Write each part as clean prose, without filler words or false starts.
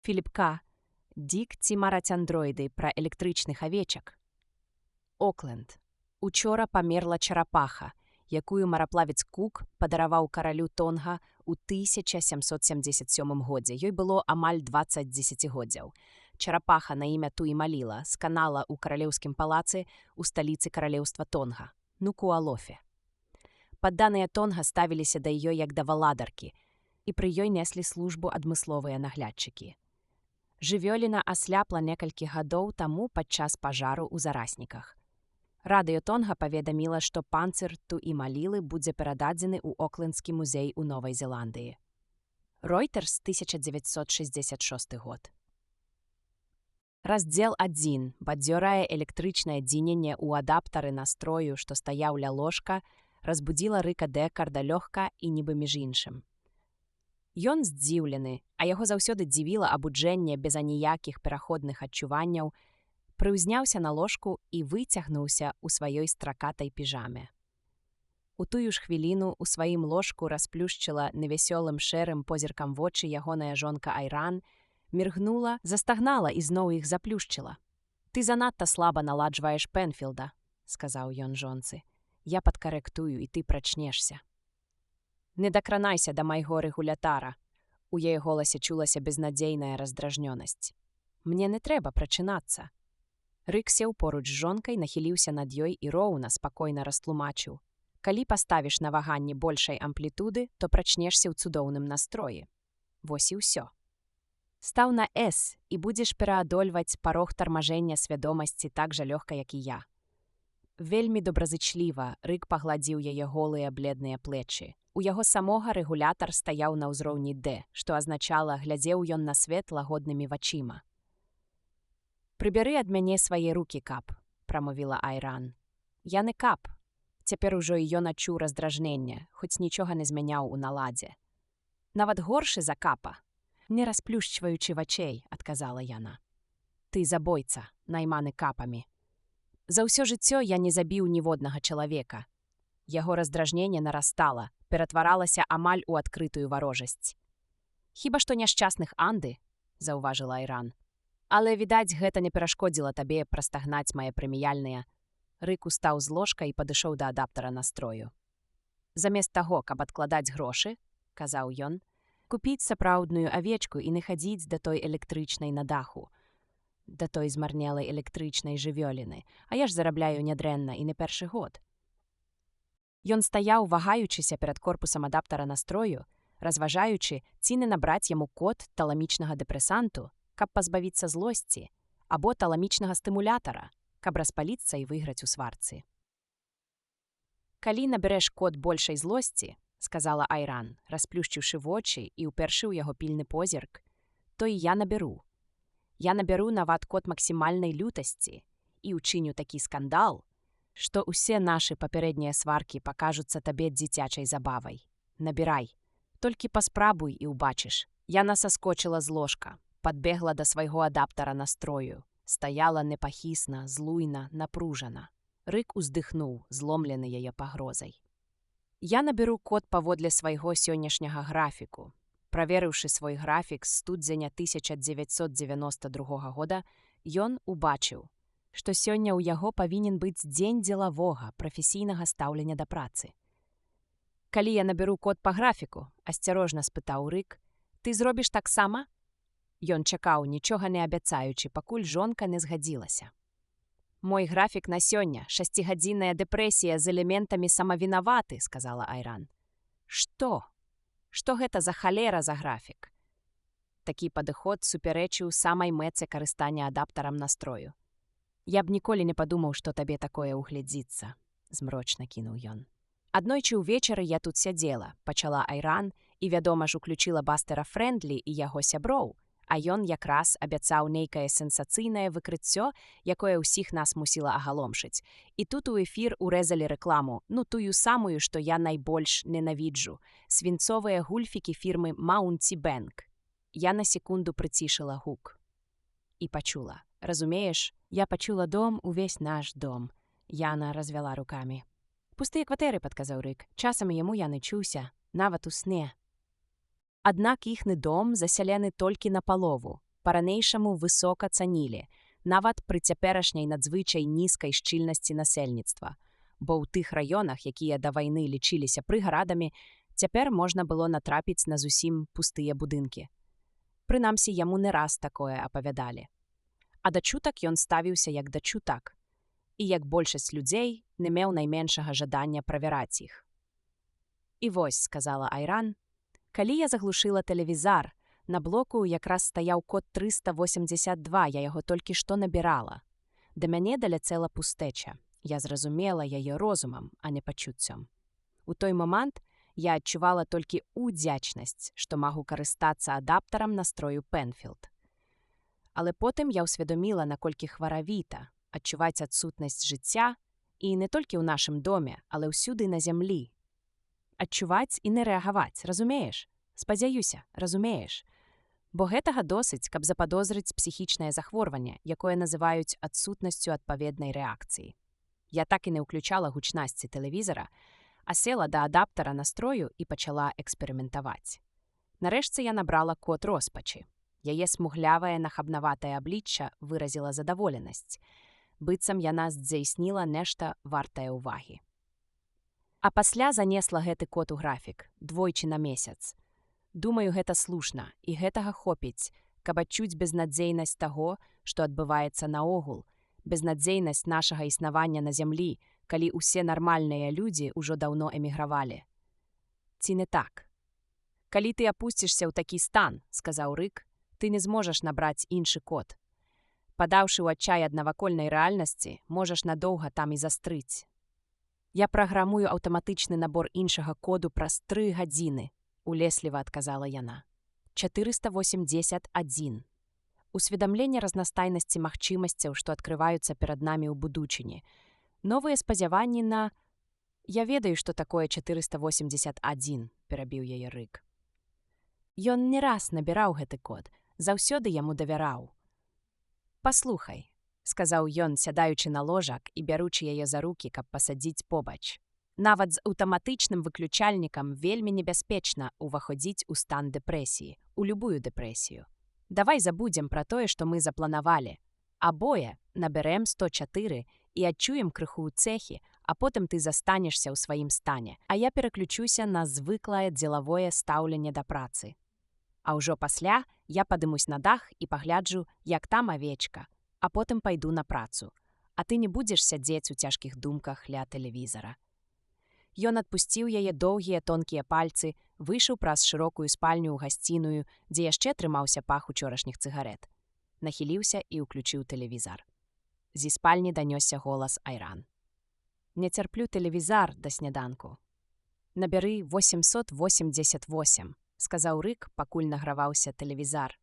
Філіпка, Дік ці мараць андроіды пра электрычных авечак. Окленд. Учора памерла чарапаха, якую мараплавец Кук падараваў каралю Тонга ў 1777 годзе. Ёй было амаль 20 дзесяцігоддзяў. Чарапаха на імя Туімаліла сканала ў каралеўскім палацы ў сталіцы каралеўства Тонга, Нукуалофе. Падданыя Тонга ставіліся да ёй як да валадаркі, і пры ёй неслі службу адмысловыя наглядчыкі. Жывёліна асляпла некалькі гадоў таму падчас пажару ў зарасніках. Радыё Тонга паведаміла, што панцыр Туімалілы будзе перададзены ў Оклендскі музей у Новай Зеландыі. Ройтерс, 1966 год. Раздзел 1. Бадзёрае электрычнае дзіненне ў адаптары настрою, што стаяў ля ложка, разбудзіла Рыка Дэкарда лёгка і нібы між іншым. Ён здзіўлены, а яго заўсёды дзівіла абуджэнне без аніякіх пераходных адчуванняў, прыўзняўся на ложку і выцягнуўся ў сваёй стракатай піжаме. У тую ж хвіліну ў сваім ложку расплюшчыла невясёлым шэрым позіркам вочы ягоная жонка Айран, міргнула, застагнала і зноў іх заплюшчыла. «Ты занадта слаба наладжваеш Пенфілда», — сказаў ён жонцы. «Я падкарэктую, і ты прачнешся». «Не дакранайся да майго рэгулятара», — у яе голасе чулася безнадзейная раздражнёнасць. «Мне не трэба прачынацца». Рык сеў поруч з жонкай, нахіліўся над ёй і роўна, спакойна растлумачыў. «Калі паставіш на ваганні большай амплітуды, то прачнешся ў цудоўным настроі. Вось і ўсё. Стаў на «С» і будзеш пераадольваць парог тармажэння свядомасці так жа лёгка, як і я». Вельмі добразычліва Рык пагладзіў яе голыя бледныя плечы. У яго самога рэгулятар стаяў на ўзроўні «Д», што азначала, глядзеў ён на свет лагоднымі вачыма. «Прыбяры ад мяне свае рукі, Кап», — прамовіла Айран. «Я не Кап». Цяпер ужо і ён адчуў раздражненне, хоць нічога не змяняў у наладзе. «Нават горшы за Капа». «Не расплюшчваючы вачэй», — адказала яна. «Ты забойца, найманы Капамі. За ўсё жыццё я не забіў ніводнага чалавека». Яго раздражненне нарастала, ператваралася амаль у адкрытую варожасць. «Хіба што няшчасных Анды», — заўважыла Айран. «Але, відаць, гэта не перашкодзіла табе прастагнаць мае прэміяльныя». Рык устаў з ложка і падышоў да адаптара настрою. «Замест таго, каб адкладаць грошы, — казаў ён, — купіць сапраўдную авечку і не хадзіць да той электрычнай на даху, да той змарнелай электрычнай жывёліны, а я ж зарабляю нядрэнна і не першы год». Ён стаяў, вагаючыся перад корпусам адаптара настрою, разважаючы, ці не набраць яму код таламічнага дэпрэсанту, каб пазбавіцца злосці, або таламічнага стымулятара, каб распаліцца і выйграць у сварцы. «Калі набярэш код большай злосці, — сказала Айран, расплюшчыўшы вочы і ўпершы ў яго пільны позірк, — то і я набяру. Я набяру нават код максімальнай лютасці і ўчыню такі скандал, што ўсе нашы папярэднія сваркі пакажуцца табе дзіцячай забавай. Набірай. Толькі паспрабуй і ўбачыш». Яна саскочыла з ложка, падбегла да свайго адаптара настрою, стаяла непахісна, злуйна, напружана. Рык уздыхнуў, зломлены яе пагрозай. «Я наберу код паводле свайго сённяшняга графіку». Праверыўшы свой графік з студзеня 1992 года, ён убачыў, што сёння ў яго павінен быць дзень дзелавога, прафесійнага стаўлення да працы. «Калі я наберу код па графіку, — асцярожна спытаў Рык, — ты зробіш таксама?» Ён чакаў, нічога не абяцаючы, пакуль жонка не згадзілася. «Мой графік на сёння — 6-гадзінная дэпрэсія з элементамі самавінаваты», — сказала Айран. «Што? Што гэта за халера за графік?» Такі падыход супярэчыў самай мэце карыстання адаптарам настрою. «Я б ніколі не падумаў, што табе такое ўглядзіцца», — змрочна кінуў ён. «Аднойчы ўвечары я тут сядзела», — пачала Айран, і, вядома ж, уключыла Бастера Фрэндлі і яго сяброў, а ён якраз абяцаў нейкае сенсацыйнае выкрыццё, якое ўсіх нас мусіла агаломшыць. І тут у эфір урэзалі рэкламу, ну тую самую, што я найбольш ненавіджу, свінцовыя гульфікі фірмы Маунці Бэнк. Я на секунду прыцішыла гук. І пачула. Разумееш, я пачула дом, увесь наш дом. Яна развяла рукамі. «Пустыя кватэры», — падказаў Рык. «Часам яму я не чуўся, нават у сне». Аднак іхны дом засялены толькі напалову. па-ранейшаму высока цанілі, нават пры цяперашняй надзвычай нізкай шчыльнасці насельніцтва, бо ў тых раёнах, якія да вайны лічыліся прыгарадамі, цяпер можна было натрапіць на зусім пустыя будынкі. Прынамсі, яму не раз такое апавядалі. А да чутак ён ставіўся як да чутак, і як большасць людзей не меў найменшага жадання правяраць іх. «І вось», – сказала Айран, – «калі я заглушыла тэлевізар, на блоку якраз стаяў код 382, я яго толькі што набірала. Да мяне даляцела пустэча. Я зразумела яе розумам, а не пачуццём. У той момант я адчувала толькі удзячнасць, што магу карыстацца адаптарам настрою Пенфілд. Але потым я ўсведоміла, наколькі хваравіта адчуваць адсутнасць жыцця і не толькі ў нашым доме, але ўсюды на зямлі. Адчуваць і не рэагаваць, разумееш? Спадзяюся, разумееш? Бо гэтага досыць, каб западозрыць псіхічнае захворванне, якое называюць адсутнасцю адпаведнай рэакцыі. Я так і не ўключала гучнасці тэлевізара, а села да адаптара настрою і пачала эксперыментаваць. Нарэшце я набрала код роспачы. Яе смуглявае нахабнаватае аблічча выразіла задаволенасць. Быццам яна здзейсніла нешта вартае ўвагі. А пасля занесла гэты код у графік, двойчы на месяц. Думаю, гэта слушна, і гэтага хопіць, каб адчуць безнадзейнасць таго, што адбываецца наогул, безнадзейнасць нашага існавання на зямлі, калі ўсе нармальныя людзі ўжо даўно эмігравалі. Ці не так? «Калі ты апусцішся ў такі стан, – сказаў Рык, – ты не зможаш набраць іншы код. Падаўшы ў адчай ад навакольнай рэальнасці, можаш надоўга там і застрыць. Я праграмую аўтаматычны набор іншага коду праз 3 гадзіны, – улесліва адказала яна. 481. Усведамленне разнастайнасці магчымасцяў, што адкрываюцца перад намі ў будучыні. Новыя спадзяванні на... Я ведаю, што такое 481, перабіў яе Рык. Ён не раз набіраў гэты код, заўсёды яму давяраў. «Паслухай», – сказаў ён, сядаючы на ложак і бяручы яе за рукі, каб пасадзіць побач. «Нават з аўтаматычным выключальнікам вельмі небяспечна ўваходзіць у стан дэпрэсіі, у любую дэпрэсію. Давай забудзем пра тое, што мы запланавалі. Абое набярэм 104 і адчуем крыху ў цэхі, а потым ты застанешся ў сваім стане, а я пераключуся на звыклае дзелавое стаўленне да працы. А ўжо пасля я падымусь на дах і пагляджу, як там авечка, а потым пайду на працу, а ты не будзеш сядзець у цяжкіх думках ля тэлевізара». Ён адпусціў яе доўгія тонкія пальцы, выйшаў праз шырокую спальню ў гасціную, дзе яшчэ трымаўся пах учорашніх цыгарэт. Нахіліўся і ўключыў тэлевізар. Зі спальні данёсся голас Айран. «Не цярплю тэлевізар да сняданку». «Набяры 888», – сказаў Рык, пакуль награваўся тэлевізар.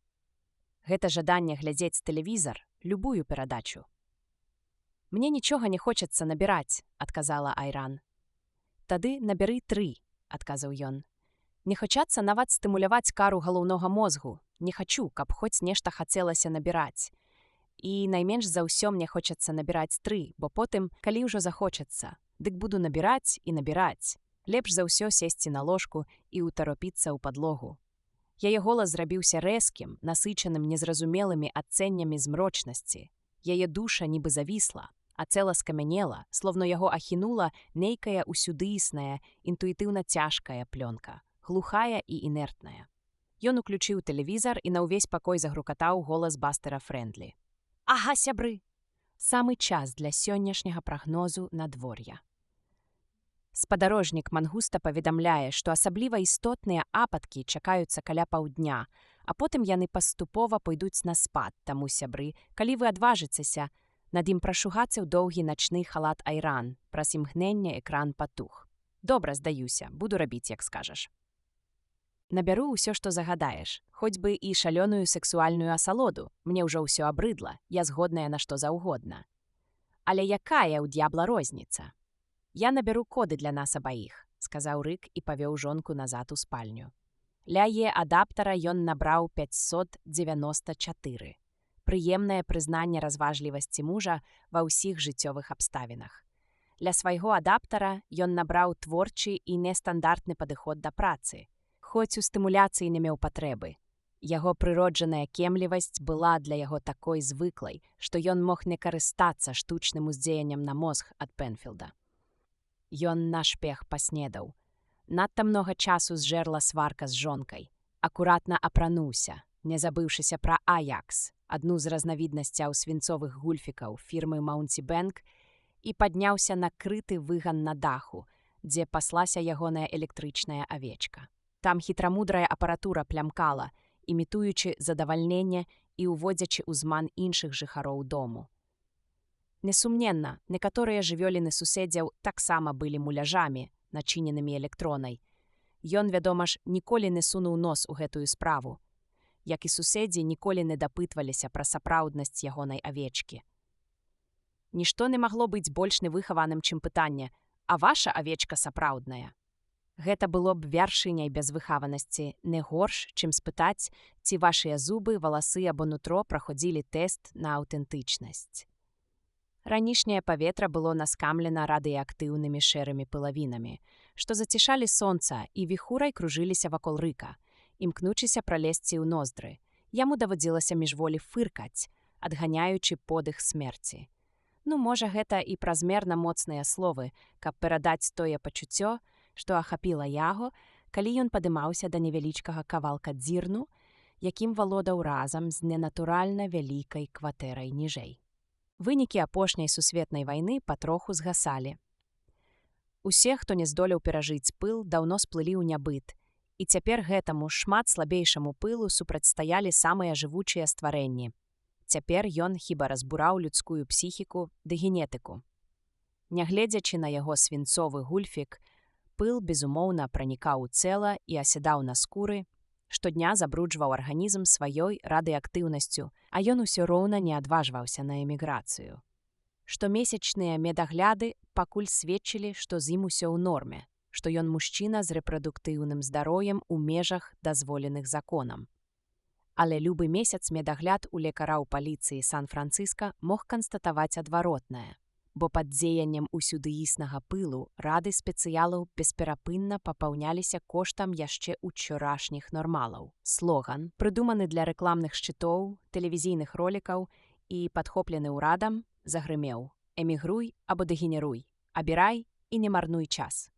«Гэта жаданне глядзець тэлевізар, любую перадачу». «Мне нічога не хочацца набіраць», – адказала Айран. «Тады набяры 3», – адказаў ён. «Не хочацца нават стымуляваць кару галаўнога мозгу. Не хачу, каб хоць нешта хацелася набіраць. І найменш за ўсё мне хочацца набіраць 3, бо потым, калі ўжо захочацца, дык буду набіраць і набіраць. Лепш за ўсё сесці на ложку і ўтаропіцца ў падлогу». Яе голас зрабіўся рэзкім, насычаным незразумелымі адценнямі змрочнасці. Яе душа нібы завісла, а цела скамянела, словно яго ахінула нейкая усюдыісная, інтуітыўна цяжкая плёнка, глухая і інертная. Ён уключыў тэлевізар і на ўвесь пакой загрукатаў голас Бастера Фрэндлі. «Ага, сябры! Самы час для сённяшняга прагнозу надвор'я». Спадарожнік Мангуста паведамляе, што асабліва істотныя ападкі чакаюцца каля паўдня, а потым яны паступова пойдуць на спад, таму, сябры, калі вы адважыцеся, над ім прашугацца ў доўгі начны халат Айран, праз імгненне экран патух. «Добра, здаюся, буду рабіць, як скажаш. Набяру ўсё, што загадаеш, хоць бы і шалёную сексуальную асалоду, мне ўжо ўсё абрыдла, я згодная на што заўгодна. Але якая ў д'ябла розніца? Я набяру коды для нас абаіх», – сказаў Рык і павёў жонку назад у спальню. Ля яе адаптара ён набраў 594. Прыемнае прызнанне разважлівасці мужа ва ўсіх жыццёвых абставінах. Ля свайго адаптара ён набраў творчы і нестандартны падыход да працы, хоць у стымуляцыі не меў патрэбы. Яго прыроджаная кемлівасць была для яго такой звыклай, што ён мог не карыстацца штучным уздзеяннем на мозг ад Пенфілда. Ён нашпег паснедаў. Надта многа часу зжэрла сварка з жонкай. Акуратна апрануўся, не забыўшыся пра Аякс, адну з разнавіднасцяў свінцовых гульфікаў фірмы Маунці Бэнк, і падняўся на крыты выган на даху, дзе паслася ягоная электрычная авечка. Там хітрамудрая апаратура плямкала, імітуючы задавальненне і ўводзячы ў зман іншых жыхароў дому. Несумненна, некаторыя жывёліны суседзяў таксама былі муляжамі, начыненымі электронай. Ён, вядома ж, ніколі не сунуў нос у гэтую справу. Як і суседзі, ніколі не дапытваліся пра сапраўднасць ягонай авечкі. Нішто не магло быць больш невыхаваным, чым пытанне: «А ваша авечка сапраўдная?» Гэта было б вяршыняй безвыхаванасці, не горш, чым спытаць, ці вашыя зубы, валасы або нутро праходзілі тэст на аўтэнтычнасць. Ранішняе паветра было наскамлена радыеактыўнымі шэрымі пылавінамі, што зацішалі сонца і віхурай кружыліся вакол рыка, імкнучыся пралезці ў ноздры. Яму даводзілася міжволі фыркаць, адганяючы подых смерці. Ну, можа, гэта і празмерна моцныя словы, каб перадаць тое пачуццё, што ахапіла яго, калі ён падымаўся да невялічкага кавалка дзірну, якім валодаў разам з ненатуральна вялікай кватэрай ніжэй. Вынікі апошняй сусветнай вайны патроху згасалі. Усе, хто не здолеў перажыць пыл, даўно сплылі ў нябыт, і цяпер гэтаму шмат слабейшаму пылу супрацьстаялі самыя жывучыя стварэнні. Цяпер ён хіба разбураў людскую псіхіку ды генетыку. Нягледзячы на яго свінцовы гульфік, пыл, безумоўна, пранікаў у цела і асядаў на скуры, штодня забруджваў арганізм сваёй радыеактыўнасцю, а ён усё роўна не адважваўся на эміграцыю. Штомесячныя медагляды пакуль сведчылі, што з ім усё ў норме, што ён мужчына з рэпрадуктыўным здароўем у межах дазволеных законам. Але любы месяц медагляд у лекара ў паліцыі Сан-Францыска мог канстатаваць адваротнае, бо пад дзеяннем усюдыіснага пылу рады спецыялаў бесперапынна папаўняліся коштам яшчэ учорашніх нормалаў. Слоган, прыдуманы для рэкламных шчытоў, тэлевізійных ролікаў і падхоплены ўрадам, загрымеў: «Эмігруй або дэгенеруй, абірай і не марнуй час».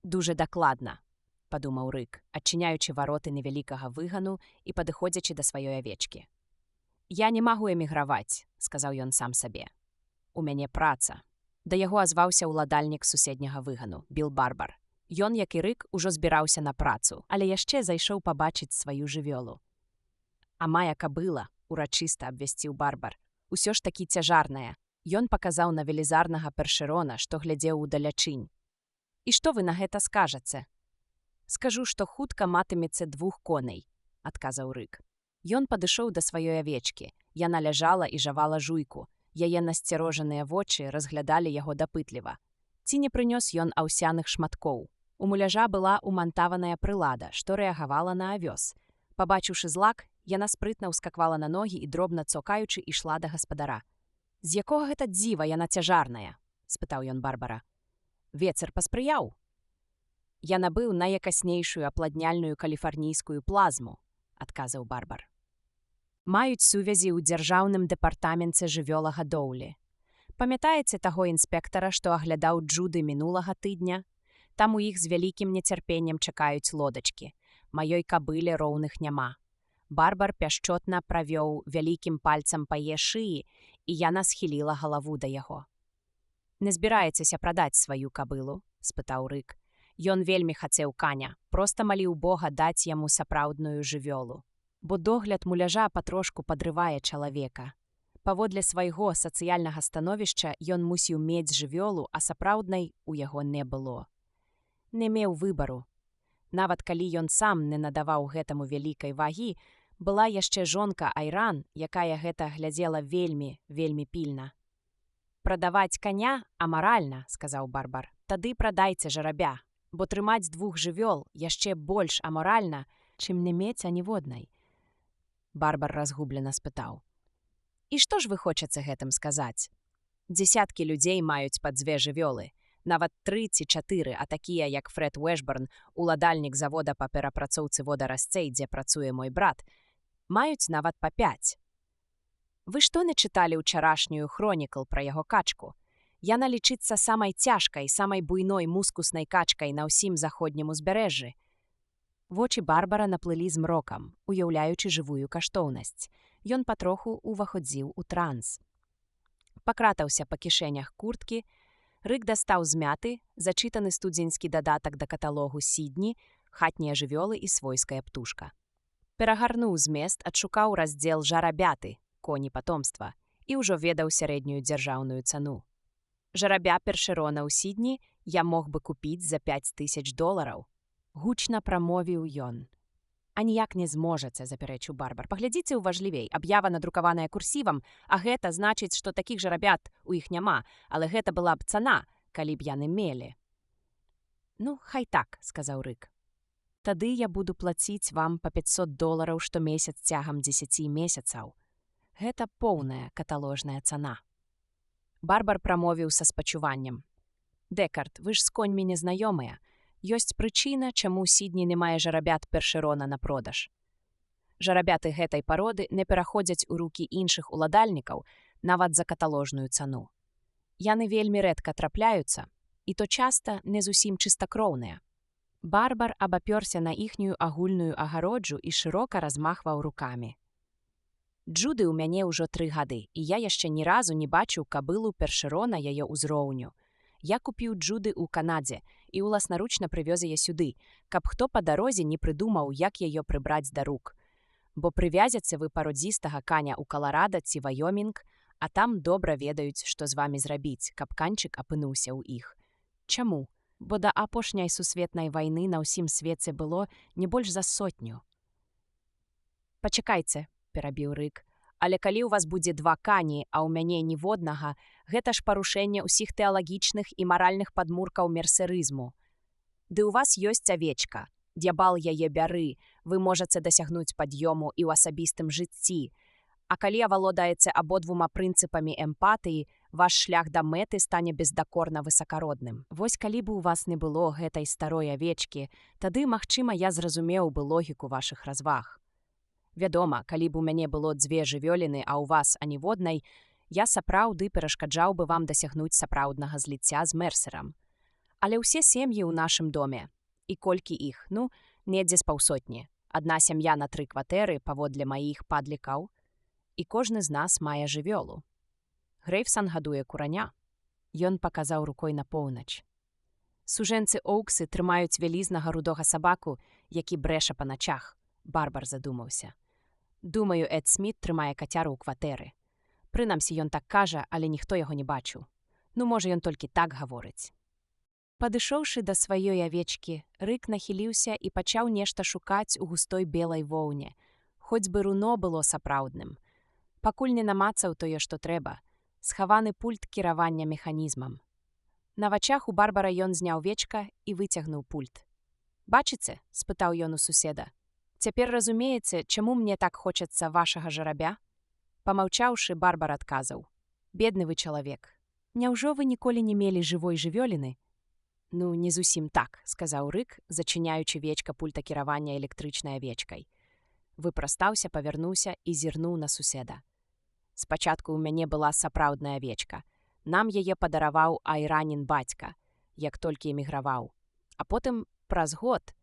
«Дужа дакладна», – падумаў Рык, адчыняючы вароты невялікага выгану і падыходзячы да сваёй авечкі. «Я не магу эміграваць», – сказаў ён сам сабе. «У мяне праца». Да яго азваўся ўладальнік суседняга выгану, Біл Барбар. Ён, як і Рык, ужо збіраўся на працу, але яшчэ зайшоў пабачыць сваю жывёлу. «А мая кабыла», – урачыста абвясціў Барбар, – «усё ж такі цяжарная». Ён паказаў на велізарнага першерона, што глядзеў удалячынь. «І што вы на гэта скажаце?» «Скажу, што хутка матымецца 2 коней», – адказаў Рык. Ён падышоў да сваёй авечкі. Яна ляжала і жавала жуйку. Яе насцярожаныя вочы разглядалі яго дапытліва. Ці не прынёс ён аўсяных шматкоў? У муляжа была ўмантаваная прылада, што рэагавала на авёс. Пабачыўшы злак, яна спрытна ўскаквала на ногі і, дробна цокаючы, ішла да гаспадара. «З якога гэта дзіва яна цяжарная?» – спытаў ён Барбара. «Вецер паспрыяў. Я набыў найякаснейшую апладняльную каліфарнійскую плазму», – адказаў Барбар. Маюць сувязі ў дзяржаўным дэпартаменце жывёлагадоўлі. Памятаеце таго інспектара, што аглядаў джуды мінулага тыдня? Там у іх з вялікім нецярпеннем чакаюць лодачкі. Маёй кабыле роўных няма. Барбар пяшчотна правёў вялікім пальцам па яе шыі, і яна схіліла галаву да яго. «Не збіраецеся прадаць сваю кабылу?» – спытаў Рык. Ён вельмі хацеў каня, проста маліў Бога даць яму сапраўдную жывёлу. Бо догляд муляжа патрошку падрывае чалавека. Паводле свайго сацыяльнага становішча ён мусіў мець жывёлу, а сапраўднай у яго не было. Не меў выбару. Нават калі ён сам не надаваў гэтаму вялікай вагі, была яшчэ жонка Айран, якая гэта глядзела вельмі, вельмі пільна. «Прадаваць каня амаральна», – сказаў Барбар. «Тады прадайце жарабя, бо трымаць 2 жывёл яшчэ больш амаральна, чым не мець аніводнай». Барбар разгублена спытаў: «І што ж вы хочаце гэтым сказаць? Дзесяткі людзей маюць па 2 жывёлы, нават 3 ці 4, а такія, як Фред Уэшборн, уладальнік завода па перапрацоўцы водарасцей, дзе працуе мой брат, Маюць нават па 5. Вы што не чыталі ўчарашнюю хронікл пра яго качку? Яна лічыцца самай цяжкай, самай буйной мускуснай качкай на ўсім заходнім узбярэжжы. Вочы Барбара наплылі змрокам, уяўляючы жывую каштоўнасць. Ён патроху ўваходзіў у транс. Пакратаўся па кішэнях курткі, Рык дастаў з мяты зачытаны студзеньскі дадатак да каталогу Сідні, хатнія жывёлы і свойская птушка. Перагарнуў змест, адшукаў раздзел жарабяты, коні патомства, і ўжо ведаў сярэднюю дзяржаўную цану. Жарабя першерона ў Сідні я мог бы купіць за $5000. Гучна прамовіў ён. А ніяк не зможаце, запярэчыў Барбар. Паглядзіце ўважлівей, аб'ява надрукаваная курсівам, а гэта значыць, што такіх жарабят у іх няма, але гэта была б цана, калі б яны мелі. Ну, хай так, сказаў Рык. Тады я буду плаціць вам па $500 штомесяц цягам 10 месяцаў. Гэта поўная каталожная цана. Барбар прамовіў са спачуваннем. Дэкард, вы ж з коньмі незнаёмыя. Ёсць прычына, чаму Сідні не мае жарабят першерона на продаж. Жарабяты гэтай пароды не пераходзяць у рукі іншых уладальнікаў нават за каталожную цану. Яны вельмі рэдка трапляюцца, і то часта не зусім чыстакроўныя. Барбар абапёрся на іхнюю агульную агароджу і шырока размахваў рукамі. Джуды ў мяне ўжо 3 гады, і я яшчэ ні разу не бачыў кабылу першерона яе ўзроўню. Я купіў Джуды ў Канадзе і ўласнаручна прывёз яе сюды, каб хто па дарозе не прыдумаў, як яе прыбраць да рук. Бо прывязяце вы пародзістага каня ў Каларада ці Вайомінг, а там добра ведаюць, што з вамі зрабіць, каб канчык апынуўся ў іх. Чаму? Бо да апошняй сусветнай вайны на ўсім свеце было не больш за 100. Пачакайце, перабіў Рык. Але калі ў вас будзе 2 кані, а ў мяне ніводнага, гэта ж парушэнне ўсіх тэалагічных і маральных падмуркаў мерсерызму. Ды ў вас ёсць авечка. Д'ябал яе бяры, вы можаце дасягнуць пад'ёму і ў асабістым жыцці. А калі авалодаеце абодвума прынцыпамі эмпатыі, ваш шлях да мэты стане бездакорна высакародным. Вось калі б у вас не было гэтай старой авечкі, тады, магчыма, я зразумеў бы логіку вашых разваг. Вядома, калі б у мяне было 2 жывёліны, а ў вас аніводнай, я сапраўды перашкаджаў бы вам дасягнуць сапраўднага зліцця з Мерсерам. Але ўсе сем'і ў нашым доме. І колькі іх? Ну, недзе з 500. Адна сям'я на 3 кватэры, паводле маіх падлікаў. І кожны з нас мае жывёлу. Грэйвсан гадуе кураня. Ён паказаў рукой на поўнач. Сужэнцы Оуксы трымаюць вялізнага рудога сабаку, які брэша па начах. Барбар задумаўся. Думаю, Эд Сміт трымае кацяру ў кватэры. Прынамсі, ён так кажа, але ніхто яго не бачыў. Ну, можа, ён толькі так гаворыць. Падышоўшы да сваёй авечкі, Рык нахіліўся і пачаў нешта шукаць у густой белай воўне. Хоць бы руно было сапраўдным. Пакуль не намацаў тое, што трэба. Схаваны пульт кіравання механізмам. На вачах у Барбара ён зняў вечка і выцягнуў пульт. «Бачыце?» – спытаў ён у суседа. «Цяпер разумееце, чаму мне так хочацца вашага жарабя?» Памаўчаўшы, Барбар адказаў. «Бедны вы чалавек. Няўжо вы ніколі не мелі жывой жывёліны?» «Ну, не зусім так», – сказаў Рык, зачыняючы вечка пульта кіравання электрычнай авечкай. Выпрастаўся, павярнуўся і зірнуў на суседа. «Спачатку ў мяне была сапраўдная авечка. Нам яе падараваў Айранін бацька, як толькі эміграваў. А потым, праз год,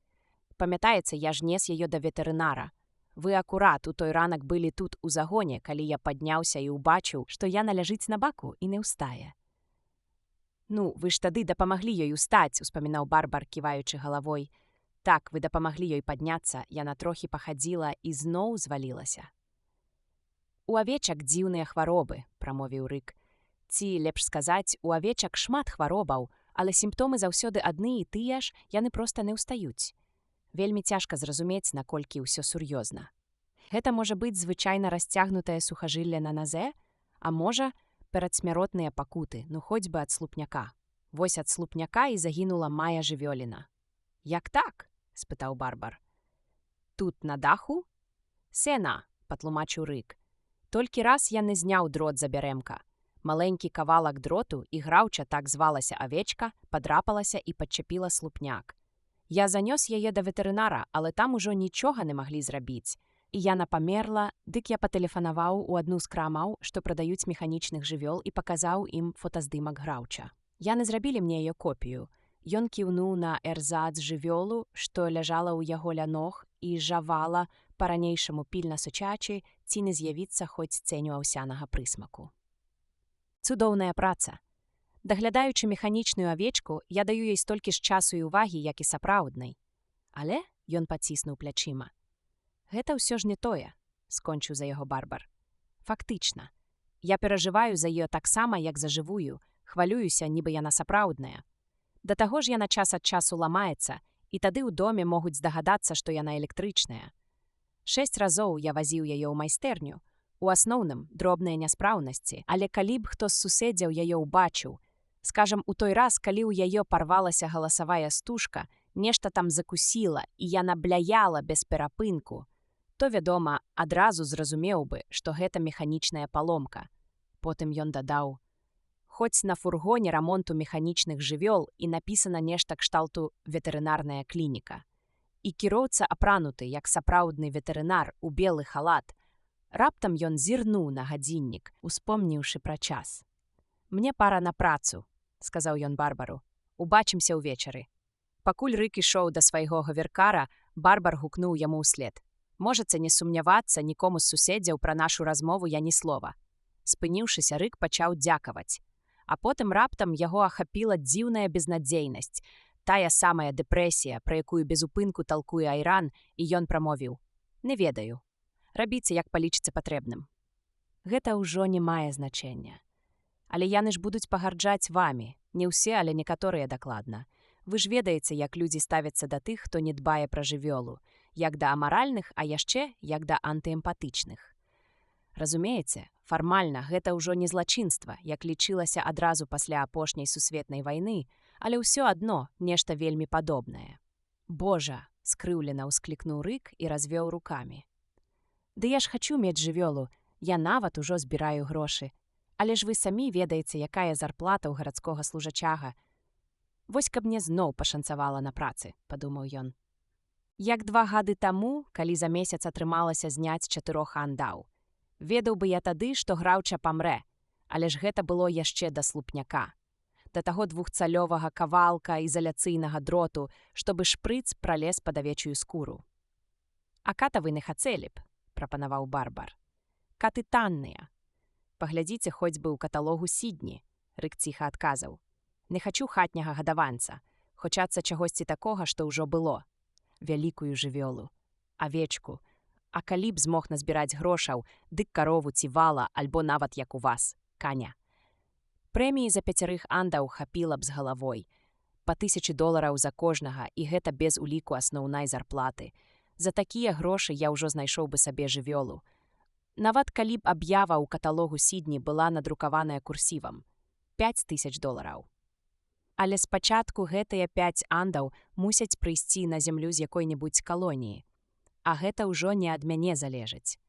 памятаеце, я ж нес яе да ветэрынара. Вы акурат у той ранак былі тут у загоне, калі я падняўся і ўбачыў, што яна ляжыць на баку і не ўстае». «Ну, вы ж тады дапамаглі ёй устаць», – успамінаў Барбар, ківаючы галавой. «Так, вы дапамаглі ёй падняцца, яна трохі пахадзіла і зноў звалілася». «У авечак дзіўныя хваробы», – прамовіў Рык. «Ці, лепш сказаць, у авечак шмат хваробаў, але сімптомы заўсёды адны і тыя ж, яны проста не ўстаюць. Вельмі цяжка зразумець, наколькі ўсё сур'ёзна. Гэта можа быць звычайна расцягнутае сухажылле на назе, а можа, перадсмяротныя пакуты, ну хоць бы ад слупняка. Вось ад слупняка і загінула мая жывёліна». «Як так?» – спытаў Барбар. «Тут на даху?» «Сена», – патлумачыў Рык. «Толькі раз я не зняў дрот за бярэмка. Маленькі кавалак дроту, іграўча так звалася авечка, падрапалася і падчапіла слупняк. Я занёс яе да ветэрынара, але там ужо нічога не маглі зрабіць. і яна памерла, дык я патэлефанаваў у адну з крамаў, што прадаюць механічных жывёл, і паказаў ім фотаздымак Граўча. Яны зрабілі мне яе копію. Ён кіўнуў на эрзац жывёлу, што ляжала ў яго ля ног і жавала, па-ранейшаму пільна сычачы, ці не з'явіцца хоць ценю аўсянага прысмаку. Цудоўная праца. Даглядаючы механічную авечку, я даю ёй столькі ж часу і ўвагі, як і сапраўднай. Але ён паціснуў плячыма. Гэта ўсё ж не тое, скончыў за яго Барбар. Фактычна. Я перажываю за яе таксама, як за жывую, хвалююся, нібы яна сапраўдная. Да таго ж яна час ад часу ламаецца, і тады ў доме могуць здагадацца, што яна электрычная. 6 разоў я вазіў яе ў майстэрню. У асноўным дробныя няспраўнасці, але калі б хто з суседзяў яе ўбачыў, скажам, у той раз, калі ў яе парвалася галасавая стужка, нешта там закусіла, і яна бляяла без перапынку, то, вядома, адразу зразумеў бы, што гэта механічная паломка. Потым ён дадаў: хоць на фургоне рамонту механічных жывёл і напісана нешта кшталту ветэрынарная клініка. І кіроўца апрануты, як сапраўдны ветэрынар у белы халат. Раптам ён зірнуў на гадзіннік, успомніўшы пра час. «Мне пара на працу», — сказаў ён Барбару. «Убачымся ўвечары». Пакуль Рык ішоў да свайго гаверкара, Барбар гукнуў яму ўслед. «Можаце не сумнявацца, нікому з суседзяў пра нашу размову я ні слова». Спыніўшыся, Рык пачаў дзякаваць. А потым раптам яго ахапіла дзіўная безнадзейнасць, тая самая дэпрэсія, пра якую без упынку талкуе Айран, і ён прамовіў: «Не ведаю. Рабіце, як палічыце патрэбным. Гэта ўжо не мае значэння. Але яны ж будуць пагарджаць вамі, не ўсе, але некаторыя дакладна. Вы ж ведаеце, як людзі ставяцца да тых, хто не дбае пра жывёлу, як да амаральных, а яшчэ як да антыэмпатычных. Разумееце, фармальна гэта ўжо не злачынства, як лічылася адразу пасля апошняй сусветнай вайны, але ўсё адно нешта вельмі падобнае». «Божа!» — скрыўлена ўсклікнуў Рык і развёў рукамі. «Ды я ж хачу мець жывёлу, я нават ужо збіраю грошы. Але ж вы самі ведаеце, якая зарплата ў гарадскога служачага. Вось каб мне зноў пашанцавала на працы», — падумаў ён. Як 2 гады таму, калі за месяц атрымалася зняць 4 андаў. Ведаў бы я тады, што Граўча памрэ, але ж гэта было яшчэ да слупняка. Да таго 2-цалёвага кавалка ізаляцыйнага дроту, чтобы шпрыц пралез пад авечую скуру. «А ката вы не хацелі б», — прапанаваў Барбар. «Каты танныя. Паглядзіце хоць бы ў каталогу Сідні», — Рык ціха адказаў. «Не хачу хатняга гадаванца, хочацца чагосьці такога, што ўжо было. Вялікую жывёлу, авечку. А калі б змог назбіраць грошаў, дык карову ці вала, альбо нават як у вас, каня. Прэміі за 5 андаў хапіла б з галавой. Па $1000 за кожнага, і гэта без уліку асноўнай зарплаты. За такія грошы я ўжо знайшоў бы сабе жывёлу. Нават калі б аб'ява ў каталогу Сідні была надрукаваная курсівам. $5000. Але спачатку гэтыя 5 андаў мусяць прыйсці на зямлю з якой-небудзь калоніі. А гэта ўжо не ад мяне залежыць.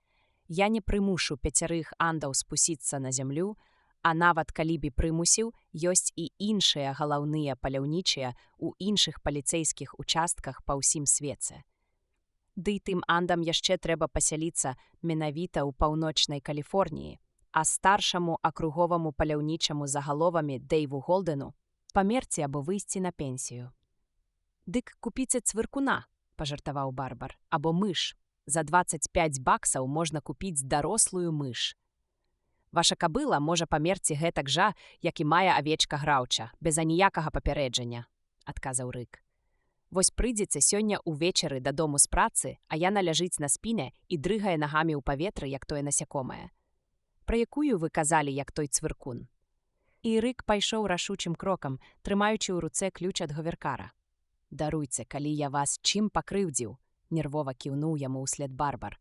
Я не прымушу 5 андаў спусіцца на зямлю, а нават калі б і прымусіў, ёсць і іншыя галаўныя паляўнічыя ў іншых паліцэйскіх участках па ўсім свеце. Ды тым андам яшчэ трэба пасяліцца менавіта ў паўночнай Каліфорніі, а старшаму акруговаму паляўнічаму за галовамі Дэйву Голдену памерці або выйсці на пенсію. «Дык купіце цвыркуна», — пажартаваў Барбар, «або мыш. За $25 можна купіць дарослую мыш. Ваша кабыла можа памерці гэтак жа, як і мае авечка Граўча, без аніякага папярэджання», — адказаў Рык. «Вось прыйдзеце сёння ўвечары дадому з працы, а яна ляжыць на спіне і дрыгае нагамі ў паветры, як тое насякомае. Пра якую вы казалі, як той цвыркун?» І Рык пайшоў рашучым крокам, трымаючы ў руцэ ключ ад гаверкара. «Даруйце, калі я вас чым пакрыўдзіў», — нервова кіўнуў яму ўслед Барбар.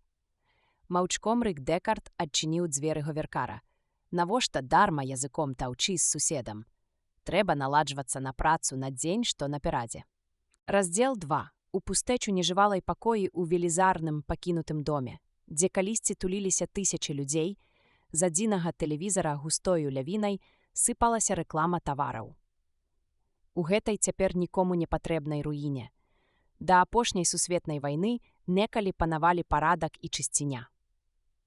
Маўчком Рык Дэкард адчыніў дзверы гаверкара. Навошта дарма языком таўчы з суседам? Трэба наладжвацца на працу на дзень, што наперадзе. Раздзел 2. У пустэчу нежывалай пакоі ў велізарным пакінутым доме, дзе калісьці туліліся тысячы людзей, з адзінага тэлевізара густою лявінай сыпалася рэклама тавараў. У гэтай цяпер нікому не патрэбнай руіне. Да апошняй сусветнай вайны некалі панавалі парадак і чысціня.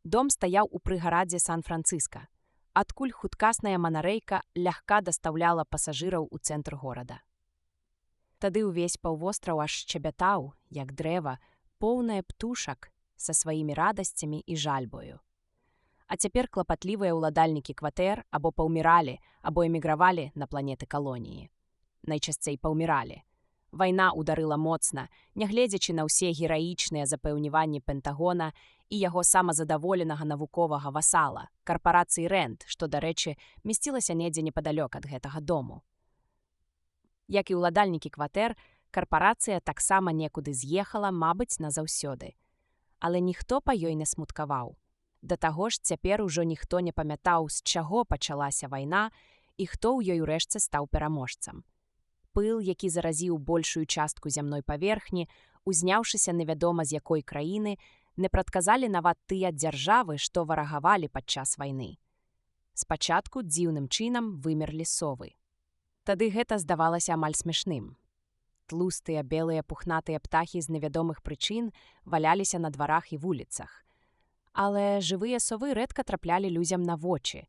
Дом стаяў у прыгарадзе Сан-Францыска, адкуль хуткасная манарэйка лягка дастаўляла пасажыраў у цэнтр горада. Тады ўвесь паўвостраў аж шчабятаў, як дрэва, поўнае птушак са сваімі радасцямі і жальбою. А цяпер клапатлівыя ўладальнікі кватэр або паўміралі, або эмігравалі на планеты калоніі. Найчасцей паўміралі. Вайна ударыла моцна, нягледзячы на ўсе гераічныя запэўніванні Пентагона і яго самазадаволенага навуковага васала, карпорацыі Рэнд, што, дарэчы, месцілася недзе непадалёк ад гэтага дому. Як і ўладальнікі кватэр, карпорацыя таксама некуды з'ехала, мабыць, назаўсёды. Але ніхто па ёй не смуткаваў. Да таго ж цяпер ужо ніхто не памятаў, з чаго пачалася вайна і хто ў ёй урэшце стаў пераможцам. Пыл, які заразіў большую частку зямной паверхні, узняўшыся невядома з якой краіны, не прадказалі нават тыя дзяржавы, што варагавалі падчас вайны. Спачатку дзіўным чынам вымерлі совы. Тады гэта здавалася амаль смешным. Тлустыя, белыя, пухнатыя птахі з невядомых прычын валяліся на дварах і вуліцах. Але жывыя совы рэдка траплялі людзям на вочы.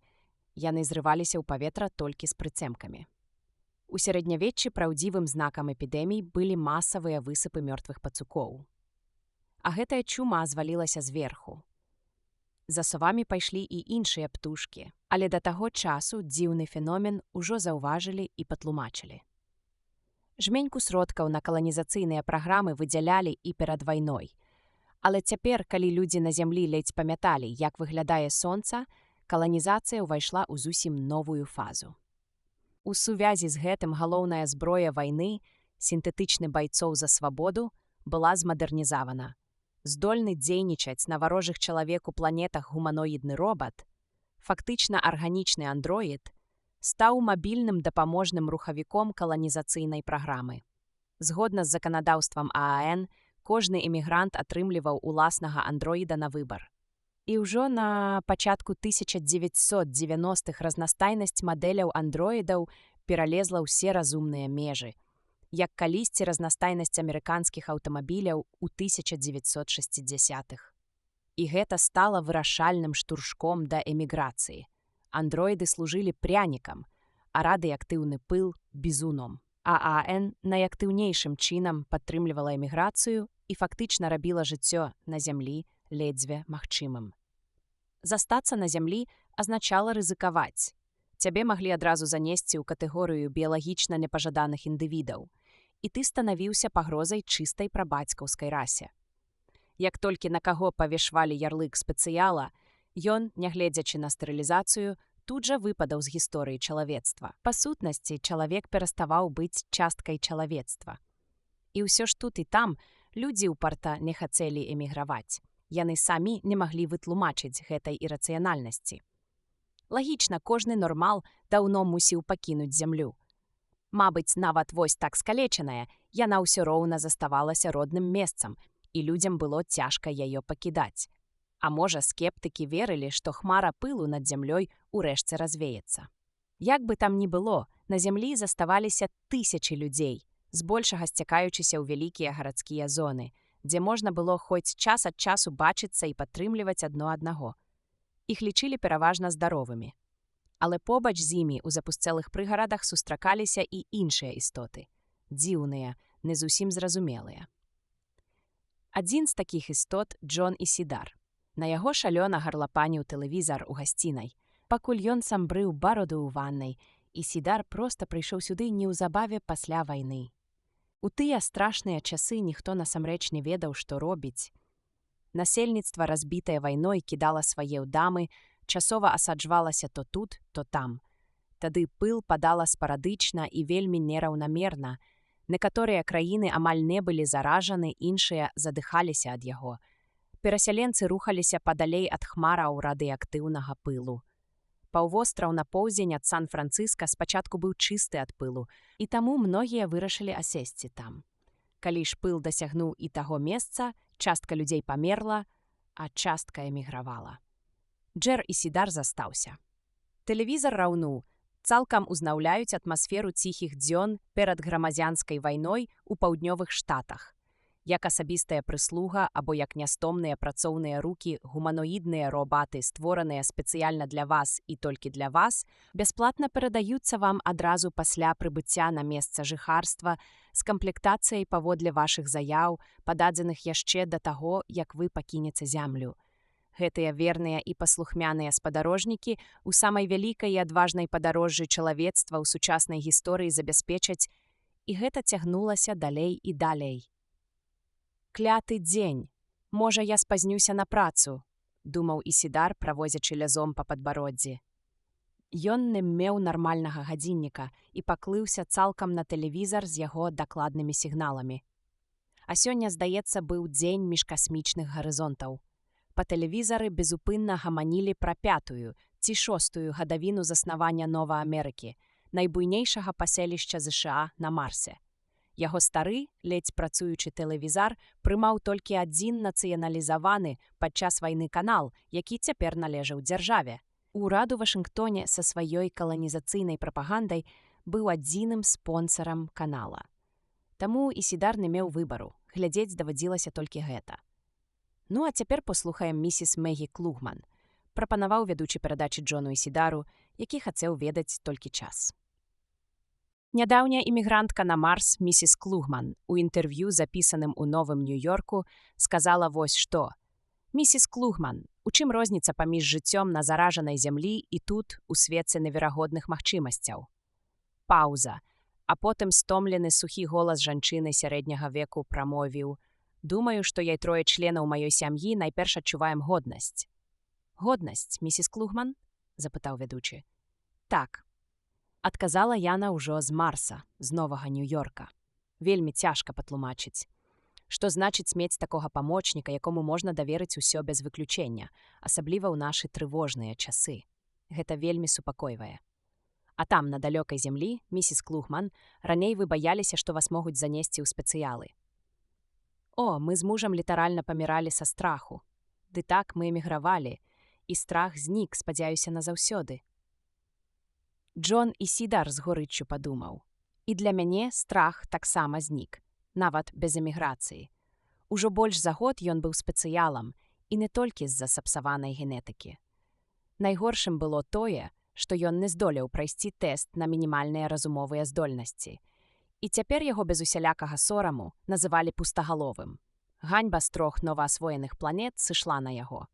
Яны зрываліся ў паветра толькі з прыцэмкамі. У сярэднявеччы праўдзівым знакам эпідэмій былі масавыя высыпы мёртвых пацукоў. А гэтая чума звалілася зверху. За совамі пайшлі і іншыя птушкі, але да таго часу дзіўны феномен ужо заўважылі і патлумачылі. Жменьку сродкаў на каланізацыйныя праграмы выдзялялі і перад вайной. Але цяпер, калі людзі на зямлі ледзь памяталі, як выглядае сонца, каланізацыя ўвайшла ў зусім новую фазу. У сувязі з гэтым галоўная зброя вайны, сінтэтычны байцоў за свабоду, была змадэрнізавана. Здольны дзейнічаць на варожых чалавеку планетах гуманоідны робат, фактычна арганічны андроід, стаў мабільным дапаможным рухавіком каланізацыйнай праграмы. Згодна з заканадаўствам ААН, кожны эмігрант атрымліваў уласнага андроіда на выбар. І ўжо на пачатку 1990-х разнастайнасць мадэляў андроідаў пералезла ўсе разумныя межы, як калісьці разнастайнасць амерыканскіх аўтамабіляў у 1960-х. І гэта стала вырашальным штуршком да эміграцыі. Андроіды служылі прянікам, а радыеактыўны пыл – бізуном. ААН найактыўнейшым чынам падтрымлівала эміграцыю і фактычна рабіла жыццё на зямлі ледзьве магчымым. Застацца на зямлі азначала рызыкаваць. Цябе маглі адразу занесці ў катэгорыю біялагічна непажаданых індывідаў, і ты станавіўся пагрозай чыстай прабацькаўскай расе. Як толькі на каго павешвалі ярлык спецыяла, ён, нягледзячы на стэрылізацыю, тут жа выпадаў з гісторыі чалавецтва. Па сутнасці, чалавек пераставаў быць часткай чалавецтва. І ўсё ж тут і там людзі ўпарта не хацелі эміграваць. Яны самі не маглі вытлумачыць гэтай ірацыянальнасці. Лагічна, кожны нормал даўно мусіў пакінуць зямлю. Мабыць, нават вось так скалечаная, яна ўсё роўна заставалася родным месцам, і людзям было цяжка яе пакідаць. А можа, скептыкі верылі, што хмара пылу над зямлёй урэшце развеецца. Як бы там ні было, на зямлі заставаліся тысячы людзей, збольшага сцякаючыся ў вялікія гарадскія зоны, дзе можна было хоць час ад часу бачыцца і падтрымліваць адно аднаго. Іх лічылі пераважна здаровымі. Але побач з імі ў запусцэлых прыгарадах сустракаліся і іншыя істоты. Дзіўныя, не зусім зразумелыя. Адзін з такіх істот – Джон Ісідар. На яго шалёна гарлапаніў тэлевізар у гасцінай. Пакуль ён сам брыў бароду ў ваннай, Ісідар проста прыйшоў сюды неўзабаве пасля вайны. У тыя страшныя часы ніхто насамрэч не ведаў, што робіць. Насельніцтва, разбітае вайной, кідала свае ў дамы, часова асаджвалася то тут, то там. Тады пыл падала спарадычна і вельмі нераўнамерна. Некаторыя краіны амаль не былі заражаны, іншыя задыхаліся ад яго. Перасяленцы рухаліся падалей ад хмараў радыеактыўнага пылу. Паўвостраў на поўдзень ад Сан-Францыска спачатку быў чысты ад пылу, і таму многія вырашылі асесці там. Калі ж пыл дасягнуў і таго месца, частка людзей памерла, а частка эмігравала. Джер Ісідар застаўся. Тэлевізар раўнуў, цалкам узнаўляюць атмасферу ціхіх дзён перад грамадзянскай вайной у паўднёвых штатах. як асабістая прыслуга або як нястомныя працоўныя рукі, гуманоідныя робаты, створаныя спецыяльна для вас і толькі для вас, бясплатна перадаюцца вам адразу пасля прыбыцця на месца жыхарства з камплектацыяй паводле вашых заяў, пададзеных яшчэ да таго, як вы пакінеце зямлю. Гэтыя верныя і паслухмяныя спадарожнікі ў самай вялікай і адважнай падарожжы чалавецтва ў сучаснай гісторыі забяспечаць, і гэта цягнулася далей і далей. «Кляты дзень! Можа, я спазнюся на працу», – думаў Ісідар, правозячы лязом па падбароддзі. Ён не меў нармальнага гадзінніка і паклыўся цалкам на тэлевізар з яго дакладнымі сігналамі. А сёння, здаецца, быў дзень міжкасмічных гарызонтаў. Па тэлевізары безупынна гаманілі пра 5-ю ці 6-ю гадавіну заснавання Нова Амерыкі, найбуйнейшага паселішча ЗША на Марсе. Яго стары, ледзь працуючы тэлевізар, прымаў толькі адзін нацыяналізаваны падчас вайны канал, які цяпер належаў дзяржаве. Урад у Вашынгтоне са сваёй каланізацыйнай прапагандай быў адзіным спонсарам канала. Таму Ісідар не меў выбару, глядзець давадзілася толькі гэта. Ну а цяпер паслухаем місіс Мегі Клугман, прапанаваў вядучы перадачы Джону Ісідару, які хацеў ведаць толькі час. Нядаўняя імігрантка на Марс, місіс Клугман, у інтэрв'ю, запісаным у Новым Нью-Йорку, сказала вось што. «Місіс Клугман, у чым розніца паміж жыццём на заражанай зямлі і тут, у свеце неверагодных магчымасцяў?» Паўза, а потым стомлены сухі голас жанчыны сярэдняга веку прамовіў: «Думаю, што я 3 членаў маёй сям'і найперш адчуваем годнасць». «Годнасць, місіс Клугман?» – запытаў вядучы. «Так», адказала яна ўжо з Марса, з Новага Нью-Йорка. Вельмі цяжка патлумачыць. Што значыць мець такога памочніка, якому можна даверыць усё без выключення, асабліва ў нашы трывожныя часы. Гэта вельмі супакойвае. А там, на далёкай зямлі, місіс Клугман, раней вы баяліся, што вас могуць занесці ў спецыялы. О, мы з мужам літаральна паміралі са страху. Ды так мы эмігравалі, і страх знік, спадзяюся, назаўсёды. Джон Ісідар з горыччу падумаў. І для мяне страх таксама знік, нават без эміграцыі. Ужо больш за год ён быў спецыялам, і не толькі з-за сапсаванай генетыкі. Найгоршым было тое, што ён не здолеў прайсці тэст на мінімальныя разумовыя здольнасці. І цяпер яго без усялякага сораму называлі пустагаловым. Ганьба з 3 новаасвоеных планет сышла на яго.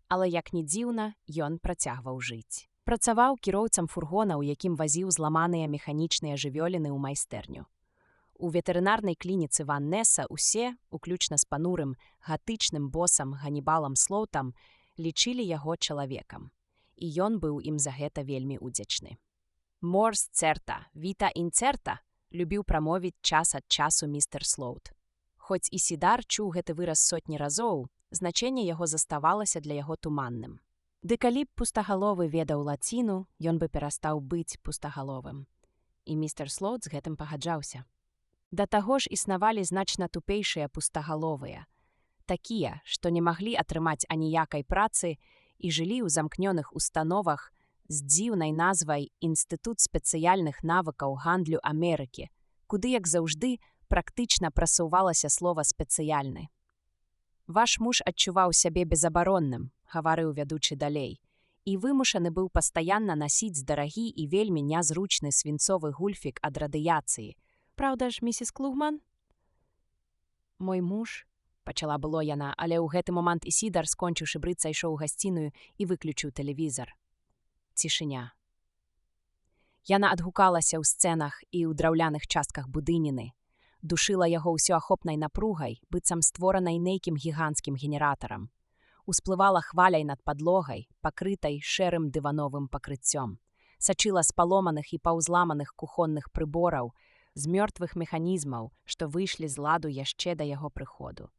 Але, як ні дзіўна, ён працягваў жыць. Працаваў кіроўцам фургона, у якім вазіў зламаныя механічныя жывёліны ў майстэрню. У ветэрынарнай клініцы Ван Несса усе, уключна з панурым, гатычным босам Ганібалам Слоутам, лічылі яго чалавекам. І ён быў ім за гэта вельмі удзячны. «Морс церта, віта інцерта», любіў прамовіць час ад часу містер Слоут. Хоць Ісідар чуў гэты выраз сотні разоў, значэнне яго заставалася для яго туманным. Ды калі б пустагаловы ведаў лаціну, ён бы перастаў быць пустагаловым. І містер Слоут з гэтым пагаджаўся. Да таго ж існавалі значна тупейшыя пустагаловыя. Такія, што не маглі атрымаць аніякай працы і жылі ў замкнёных установах з дзіўнай назвай «Інстытут спецыяльных навыкаў гандлю Амерыкі», куды, як заўжды, практычна прасоўвалася слова «спецыяльны». «Ваш муж адчуваў сябе безабаронным», – гаварыў вядучы далей, і вымушаны быў пастаянна насіць дарагі і вельмі нязручны свінцовы гульфік ад радыяцыі. Праўда ж, місіс Клугман? «Мой муж», – пачала было яна, але ў гэты момант Ісідар, скончыўшы брыцца, ішоў у гасціную і выключыў тэлевізар. Цішыня. Яна адгукалася ў сцэнах і ў драўляных частках будыніны. Душыла яго ўсёахопнай напругай, быццам створанай нейкім гіганцкім генератарам. Усплывала хваляй над падлогай, пакрытай шэрым дывановым пакрыццём. Сачыла з паломаных і паўзламаных кухонных прыбораў, з мёртвых механізмаў, што выйшлі з ладу яшчэ да яго прыходу.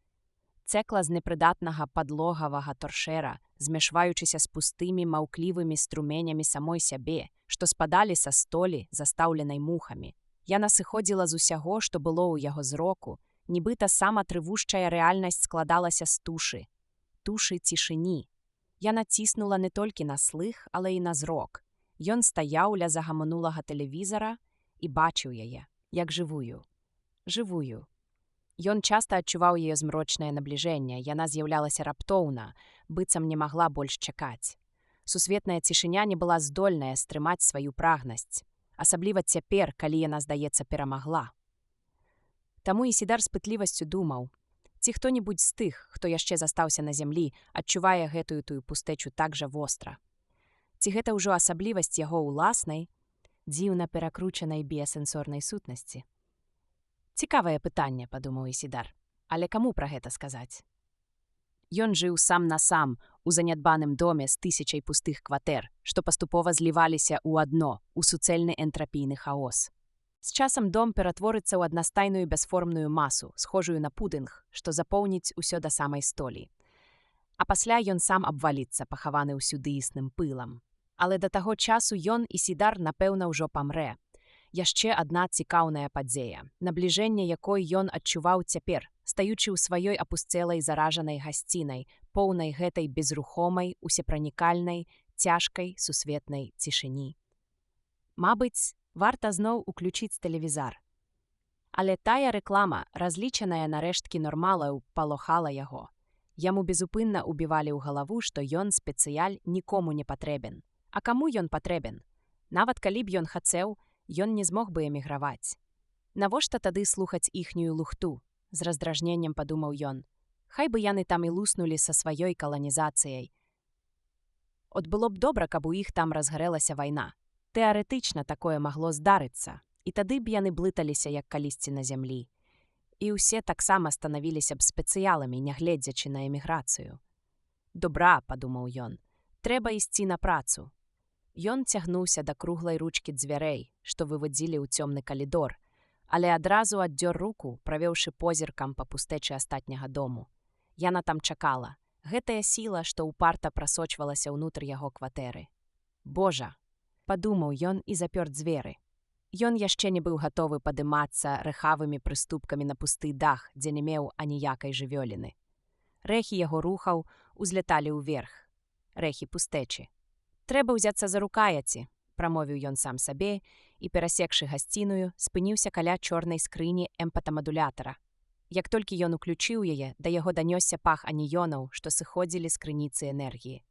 Цэкла з непрыдатнага падлогавага торшэра, змешваючыся з пустымі маўклівымі струменямі самой сябе, што спадалі са столі, застаўленай мухамі. Яна сыходзіла з усяго, што было ў яго зроку, нібыта сама трывушчая рэальнасць складалася з тушы цішыні. Яна ціснула не толькі на слых, але і на зрок. Ён стаяў ля загаманулага тэлевізара і бачыў яе, як жывую. Жывую. Ён часта адчуваў яе змрочнае набліжэнне, яна з'яўлялася раптоўна, быццам не магла больш чакаць. Сусветная цішыня не была здольная стрымаць сваю прагнасць, асабліва цяпер, калі яна, здаецца, перамагла. Таму Ісідар з пытлівасцю думаў, ці хто-небудзь з тых, хто яшчэ застаўся на зямлі, адчувае гэтую тую пустэчу так жа востра. Ці гэта ўжо асаблівасць яго ўласнай, дзіўна перакручанай біясэнсорнай сутнасці? Цікавае пытанне, падумаў Ісідар, але каму пра гэта сказаць? Ён жыў сам на сам у занядбаным доме з тысячай пустых кватэр, што паступова зліваліся ў адно, у суцэльны энтрапійны хаос. З часам дом ператворыцца ў аднастайную бясформную масу, схожую на пудынг, што запоўніць усё да самай столі. А пасля ён сам абваліцца, пахаваны ўсюды існым пылам. Але да таго часу ён, Ісідар, напэўна, ўжо памрэ. Яшчэ адна цікаўная падзея, набліжэнне якой ён адчуваў цяпер, стаючы ў сваёй апусцелай заражанай гасцінай, поўнай гэтай безрухомай, усепранікальнай, цяжкай сусветнай цішыні. Мабыць, варта зноў уключыць тэлевізар. Але тая рэклама, разлічаная на рэшткі нормалаў, палохала яго. Яму безупынна ўбівалі ў галаву, што ён спецыяль нікому не патрэбен. А каму ён патрэбен? Нават калі б ён хацеў, ён не змог бы эміграваць. Навошта тады слухаць іхнюю лухту? З раздражненнем падумаў ён. Хай бы яны там і луснулі са сваёй каланізацыяй. От было б добра, каб у іх там разгарэлася вайна. Тэарэтычна такое магло здарыцца, і тады б яны блыталіся, як калісьці на зямлі. І ўсе таксама станавіліся б спецыяламі, нягледзячы на эміграцыю. Добра, падумаў ён, трэба ісці на працу. Ён цягнуўся да круглай ручкі дзвярэй, што вывадзілі ў цёмны калідор, але адразу аддзёр руку, правёўшы позіркам па пустэчы астатняга дому. Яна там чакала. Гэтая сіла, што ўпарта прасочвалася ўнутр яго кватэры. Божа! Падумаў ён і запёр дзверы. Ён яшчэ не быў гатовы падымацца рэхавымі прыступкамі на пусты дах, дзе не меў аніякай жывёліны. Рэхі яго рухаў узляталі ўверх. Рэхі пустэчы. «Трэба ўзяцца за рукаяці», – прамовіў ён сам сабе і, перасекшы гасціную, спыніўся каля чорнай скрыні эмпатамадулятара. Як толькі ён уключыў яе, да яго данёсся пах аніёнаў, што сыходзілі з крыніцы энергіі.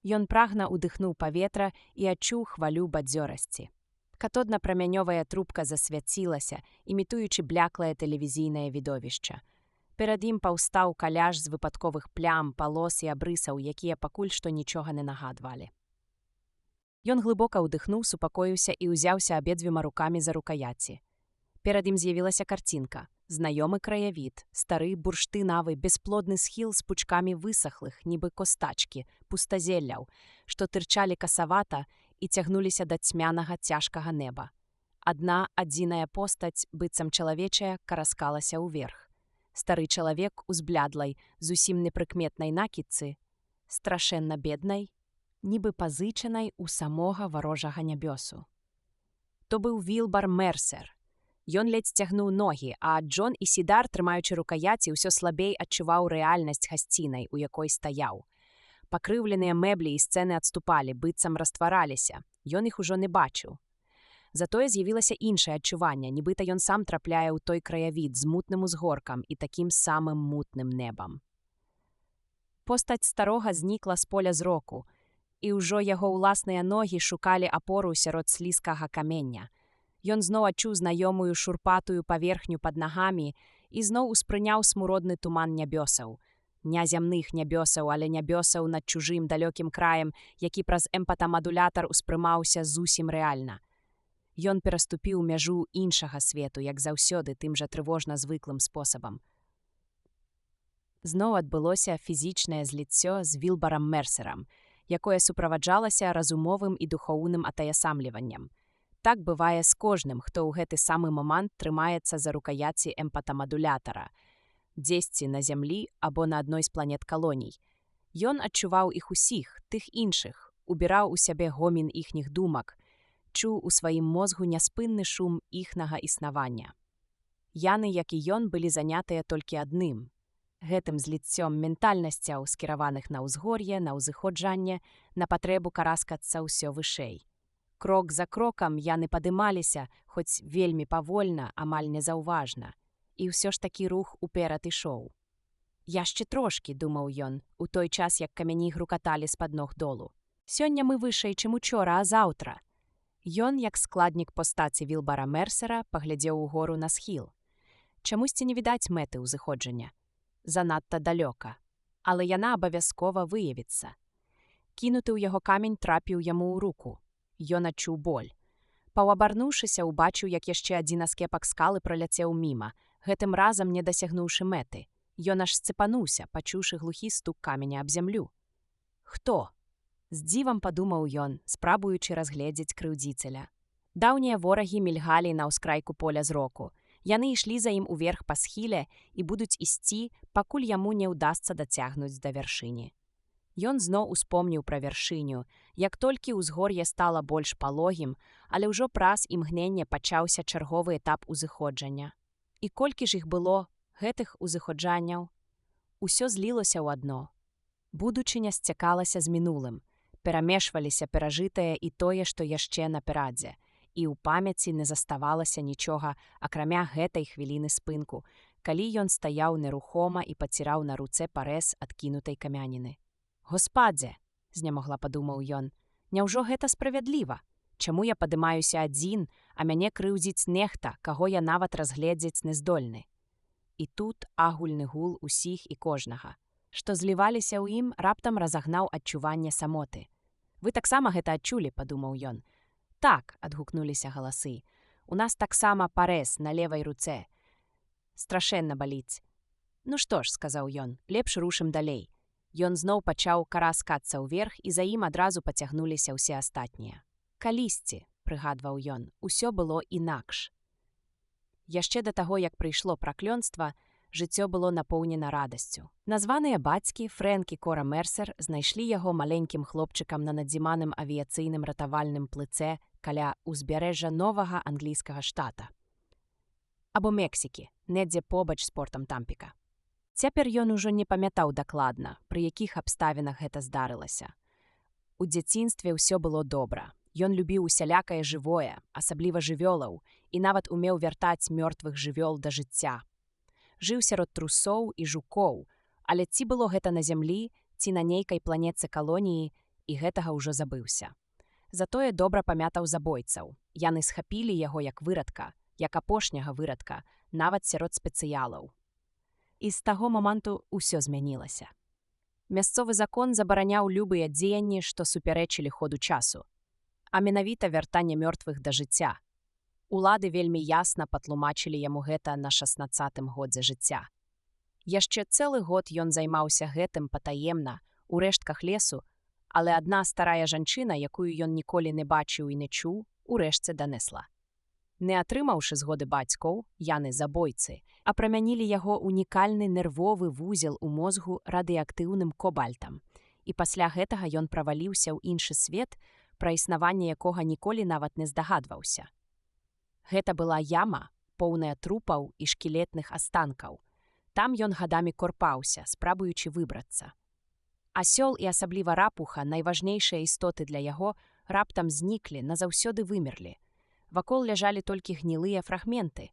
Ён прагна ўдыхнуў паветра і адчуў хвалю бадзёрасці. Катодна-прамянёвая трубка засвяцілася, імітуючы бляклае тэлевізійнае відовішча. Перад ім паўстаў каляж з выпадковых плям, палос і абрысаў, якія пакуль што нічога не нагадвалі. Ён глыбока ўдыхнуў, супакоіўся і ўзяўся абедзвюма рукамі за рукаяці. Перад ім з'явілася карцінка. Знаёмы краявід, стары бурштынавы, бесплодны схіл з пучкамі высахлых, нібы костачкі, пустазелляў, што тырчалі касавата і цягнуліся да цьмянага цяжкага неба. Адна адзіная постаць, быццам чалавечая, караскалася ўверх. Стары чалавек у зблядлай, зусім непрыкметнай накідцы, страшэнна беднай, нібы пазычанай у самога варожага нябёсу. То быў Вілбар Мерсер. Ён ледзь цягнуў ногі, а Джон Ісідар, трымаючы рукаяці, ўсё слабей адчуваў рэальнасць гасцінай, у якой стаяў. Пакрыўленыя мэблі і сцэны адступалі, быццам раствараліся. Ён іх ужо не бачыў. Затое з'явілася іншае адчуванне, нібыта ён сам трапляе ў той краявід з мутным узгоркам і такім самым мутным небам. Постаць старога знікла з поля зроку, і ўжо яго ўласныя ногі шукалі апору сярод слізкага камення. Ён зноў адчуў знаёмую шурпатую паверхню пад нагамі і зноў успрыняў смуродны туман нябёсаў. Не зямных нябёсаў, але нябёсаў над чужым далёкім краем, які праз эмпатамадулятар успрымаўся зусім рэальна. Ён пераступіў мяжу іншага свету, як заўсёды, тым жа трывожна звыклым спосабам. Зноў адбылося фізічнае зліццё з Вілбарам Мерсерам, якое суправаджалася разумовым і духоўным атаясамліваннем. Так бывае з кожным, хто ў гэты самы момант трымаецца за рукаяці эмпатамадулятара, дзесьці на зямлі або на адной з планет-калоній. Ён адчуваў іх усіх, тых іншых, убіраў у сябе гомін іхніх думак, чуў у сваім мозгу няспынны шум іхнага існавання. Яны, як і ён, былі занятыя толькі адным – гэтым зліццём ментальнасцяў, скіраваных на ўзгор'е, на ўзыходжанне, на патрэбу караскацца ўсё вышэй. Крок за крокам яны падымаліся, хоць вельмі павольна, амаль незаўважна. і ўсё ж такі рух уперад ішоў. «Яшчэ трошкі», – думаў ён, у той час, як камяні грукаталі з-пад ног долу. «Сёння мы вышэй, чым учора, а заўтра». Ён, як складнік постаці Вілбара Мерсера, паглядзеў угору на схіл. Чамусьці не відаць мэты ўзыходжання. Занадта далёка. Але яна абавязкова выявіцца. Кінуты ў яго камень трапіў яму ў руку. Ён адчуў боль. Паўабарнуўшыся, убачыў, як яшчэ адзін аскепак скалы праляцеў міма, гэтым разам не дасягнуўшы мэты. Ён аж сцепануўся, пачуўшы глухі стук каменя аб зямлю. «Хто?» – з дзівам падумаў ён, спрабуючы разгледзець крыўдзіцеля. Даўнія ворагі мільгалі на ўскрайку поля зроку. Яны ішлі за ім уверх па схіле і будуць ісці, пакуль яму не ўдасца дацягнуць да вяршыні. Ён зноў успомніў пра вяршыню, як толькі ўзгор'е стала больш палогім, але ўжо праз імгненне пачаўся чарговы этап узыходжання. І колькі ж іх было, гэтых узыходжанняў? Усё злілася ў адно. Будучыня сцякалася з мінулым, перамешваліся перажытае і тое, што яшчэ наперадзе, і ў памяці не заставалася нічога, акрамя гэтай хвіліны спынку, калі ён стаяў нерухома і паціраў на руцэ парэз адкінутай камяніны. «Госпадзе!» – знемогла падумаў ён. «Няўжо гэта справядліва? Чаму я падымаюся адзін, а мяне крыўдзіць нехта, каго я нават разгледзець не здольны?» І тут агульны гул усіх і кожнага, што зліваліся ў ім, раптам разагнаў адчуванне самоты. «Вы таксама гэта адчулі?» – падумаў ён. «Так», – адгукнуліся галасы. «У нас таксама парэз на левай руцэ. Страшэнна баліць». «Ну што ж», – сказаў ён, – «лепш рушым далей». Ён зноў пачаў караскацца ўверх, і за ім адразу пацягнуліся ўсе астатнія. «Калісьці», – прыгадваў ён, – «усё было інакш». Яшчэ да таго, як прыйшло праклёнства, жыццё было напоўнена радасцю. Названыя бацькі Фрэнк і Кора Мерсер знайшлі яго маленькім хлопчыкам на надзіманым авіяцыйным ратавальным плыцэ каля ўзбярэжжа новага англійскага штата. Або Мексікі, недзе побач з портам Тампіка. Цяпер ён ужо не памятаў дакладна, пры якіх абставінах гэта здарылася. У дзяцінстве ўсё было добра. Ён любіў усялякае жывое, асабліва жывёлаў, і нават умеў вяртаць мёртвых жывёл да жыцця. Жыў сярод трусоў і жукоў, але ці было гэта на зямлі, ці на нейкай планетцы калоніі, і гэтага ўжо забыўся. Затое добра памятаў забойцаў. Яны схапілі яго як вырадка, як апошняга вырадка, нават сярод спецыялаў. І з таго моманту ўсё змянілася. Мясцовы закон забараняў любыя дзеянні, што супярэчылі ходу часу, а менавіта вяртанне мёртвых да жыцця. Улады вельмі ясна патлумачылі яму гэта на 16-м годзе жыцця. Яшчэ цэлы год ён займаўся гэтым патаемна, у рэштках лесу, але адна старая жанчына, якую ён ніколі не бачыў і не чуў, урэшце данесла. Не атрымаўшы згоды бацькоў, яны забойцы, апрамянілі яго унікальны нервовы вузел у мозгу радыеактыўным кобальтам, і пасля гэтага ён праваліўся ў іншы свет, пра існаванне якога ніколі нават не здагадваўся. Гэта была яма, поўная трупаў і шкілетных астанкаў. Там ён гадамі корпаўся, спрабуючы выбрацца. Асёл і асабліва рапуха, найважнейшыя істоты для яго, раптам зніклі, назаўсёды вымерлі. Вакол ляжалі толькі гнілыя фрагменты.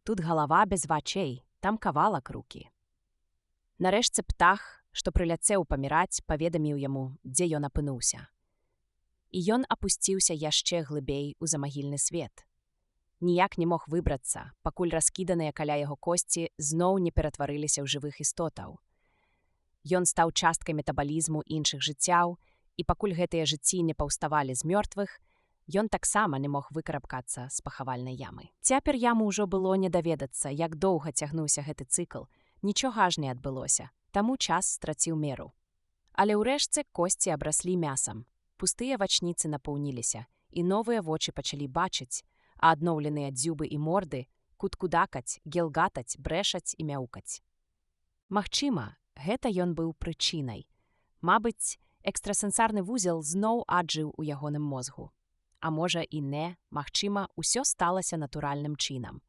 Тут галава без вачэй, там кавалак рукі. Нарэшце птах, што прыляцеў паміраць, паведаміў яму, дзе ён апынуўся. І ён апусціўся яшчэ глыбей у замагільны свет. Ніяк не мог выбрацца, пакуль раскіданыя каля яго косці зноў не ператварыліся ў жывых істотаў. Ён стаў часткай метабалізму іншых жыццяў, і пакуль гэтыя жыцці не паўставалі з мёртвых, ён таксама не мог выкарабкацца з пахавальнай ямы. Цяпер яму ўжо было не даведацца, як доўга цягнуўся гэты цыкл. Нічога ж не адбылося, таму час страціў меру. Але ўрэшце косці абраслі мясам. Пустыя вачніцы напоўніліся, і новыя вочы пачалі бачыць, а адноўленыя дзюбы і морды куткудакаць, гелгатаць, брэшаць і мяўкаць. Магчыма, гэта ён быў прычынай. Мабыць, экстрасэнсарны вузел зноў аджыў у ягоным мозгу. А можа і не, магчыма, усё сталася натуральным чынам.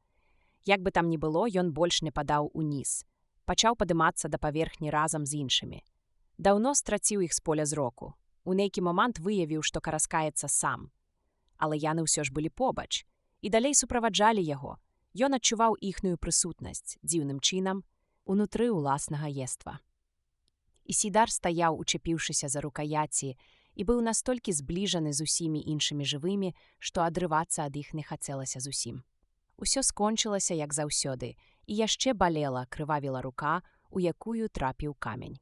Як бы там ні было, ён больш не падаў уніз. Пачаў падымацца да паверхні разам з іншымі. Даўно страціў іх з поля зроку. У нейкі момант выявіў, што караскаецца сам. Але яны ўсё ж былі побач. І далей суправаджалі яго. Ён адчуваў іхную прысутнасць дзіўным чынам унутры ўласнага єства. Ісідар стаяў, учепіўшыся за рукаяці, і быў настолькі збліжаны з усімі іншымі жывымі, што адрывацца ад іх не хацелася зусім. Усё скончылася, як заўсёды, і яшчэ балела, крывавіла рука, у якую трапіў камень.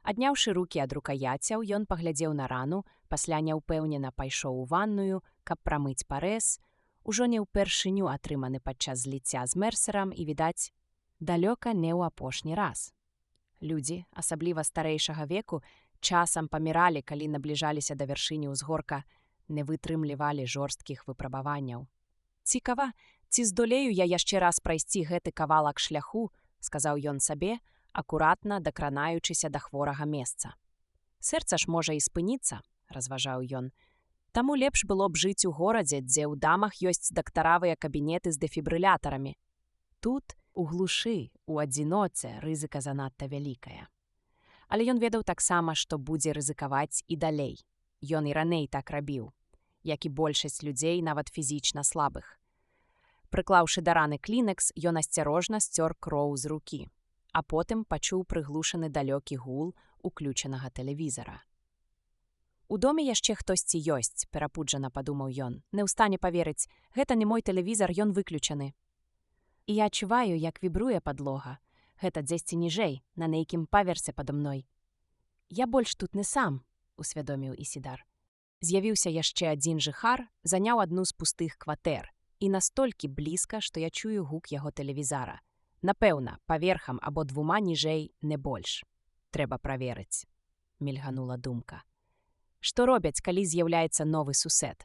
Адняўшы рукі ад рукаяцяў, ён паглядзеў на рану, пасля няўпэўнена пайшоў у ванную, каб прамыць парэз, ужо не ўпершыню атрыманы падчас зліцця з Мерсерам і, відаць, далёка не ў апошні раз. Людзі, асабліва старэйшага веку, часам паміралі, калі набліжаліся да вяршыні ўзгорка, не вытрымлівалі жорсткіх выпрабаванняў. «Цікава, ці здолею я яшчэ раз прайсці гэты кавалак шляху», сказаў ён сабе, акуратна дакранаючыся да хворага месца. «Сэрца ж можа і спыніцца», разважаў ён. «Таму лепш было б жыць у горадзе, дзе ў дамах ёсць дактаравыя кабінеты з дэфібрылятарамі. Тут, у глушы, у адзіноце, рызыка занадта вялікая». Але ён ведаў таксама, што будзе рызыкаваць і далей. Ён і раней так рабіў, як і большасць людзей, нават фізічна слабых. Прыклаўшы да раны клінекс, ён асцярожна сцёр кроў з рукі, а потым пачуў прыглушаны далёкі гул уключанага тэлевізара. «У доме яшчэ хтосьці ёсць», перапуджана падумаў ён. «Не ў стане паверыць, гэта не мой тэлевізар, ён выключаны. І я адчуваю, як вібруе падлога. Гэта дзесьці ніжэй, на нейкім паверсе падо мной. Я больш тут не сам», усвядоміў Ісідар. З'явіўся яшчэ адзін жыхар, заняў адну з пустых кватэр, і настолькі блізка, што я чую гук яго тэлевізара. Напэўна, паверхам або двума ніжэй не больш. Трэба праверыць», мільганула думка. Што робяць, калі з'яўляецца новы сусед?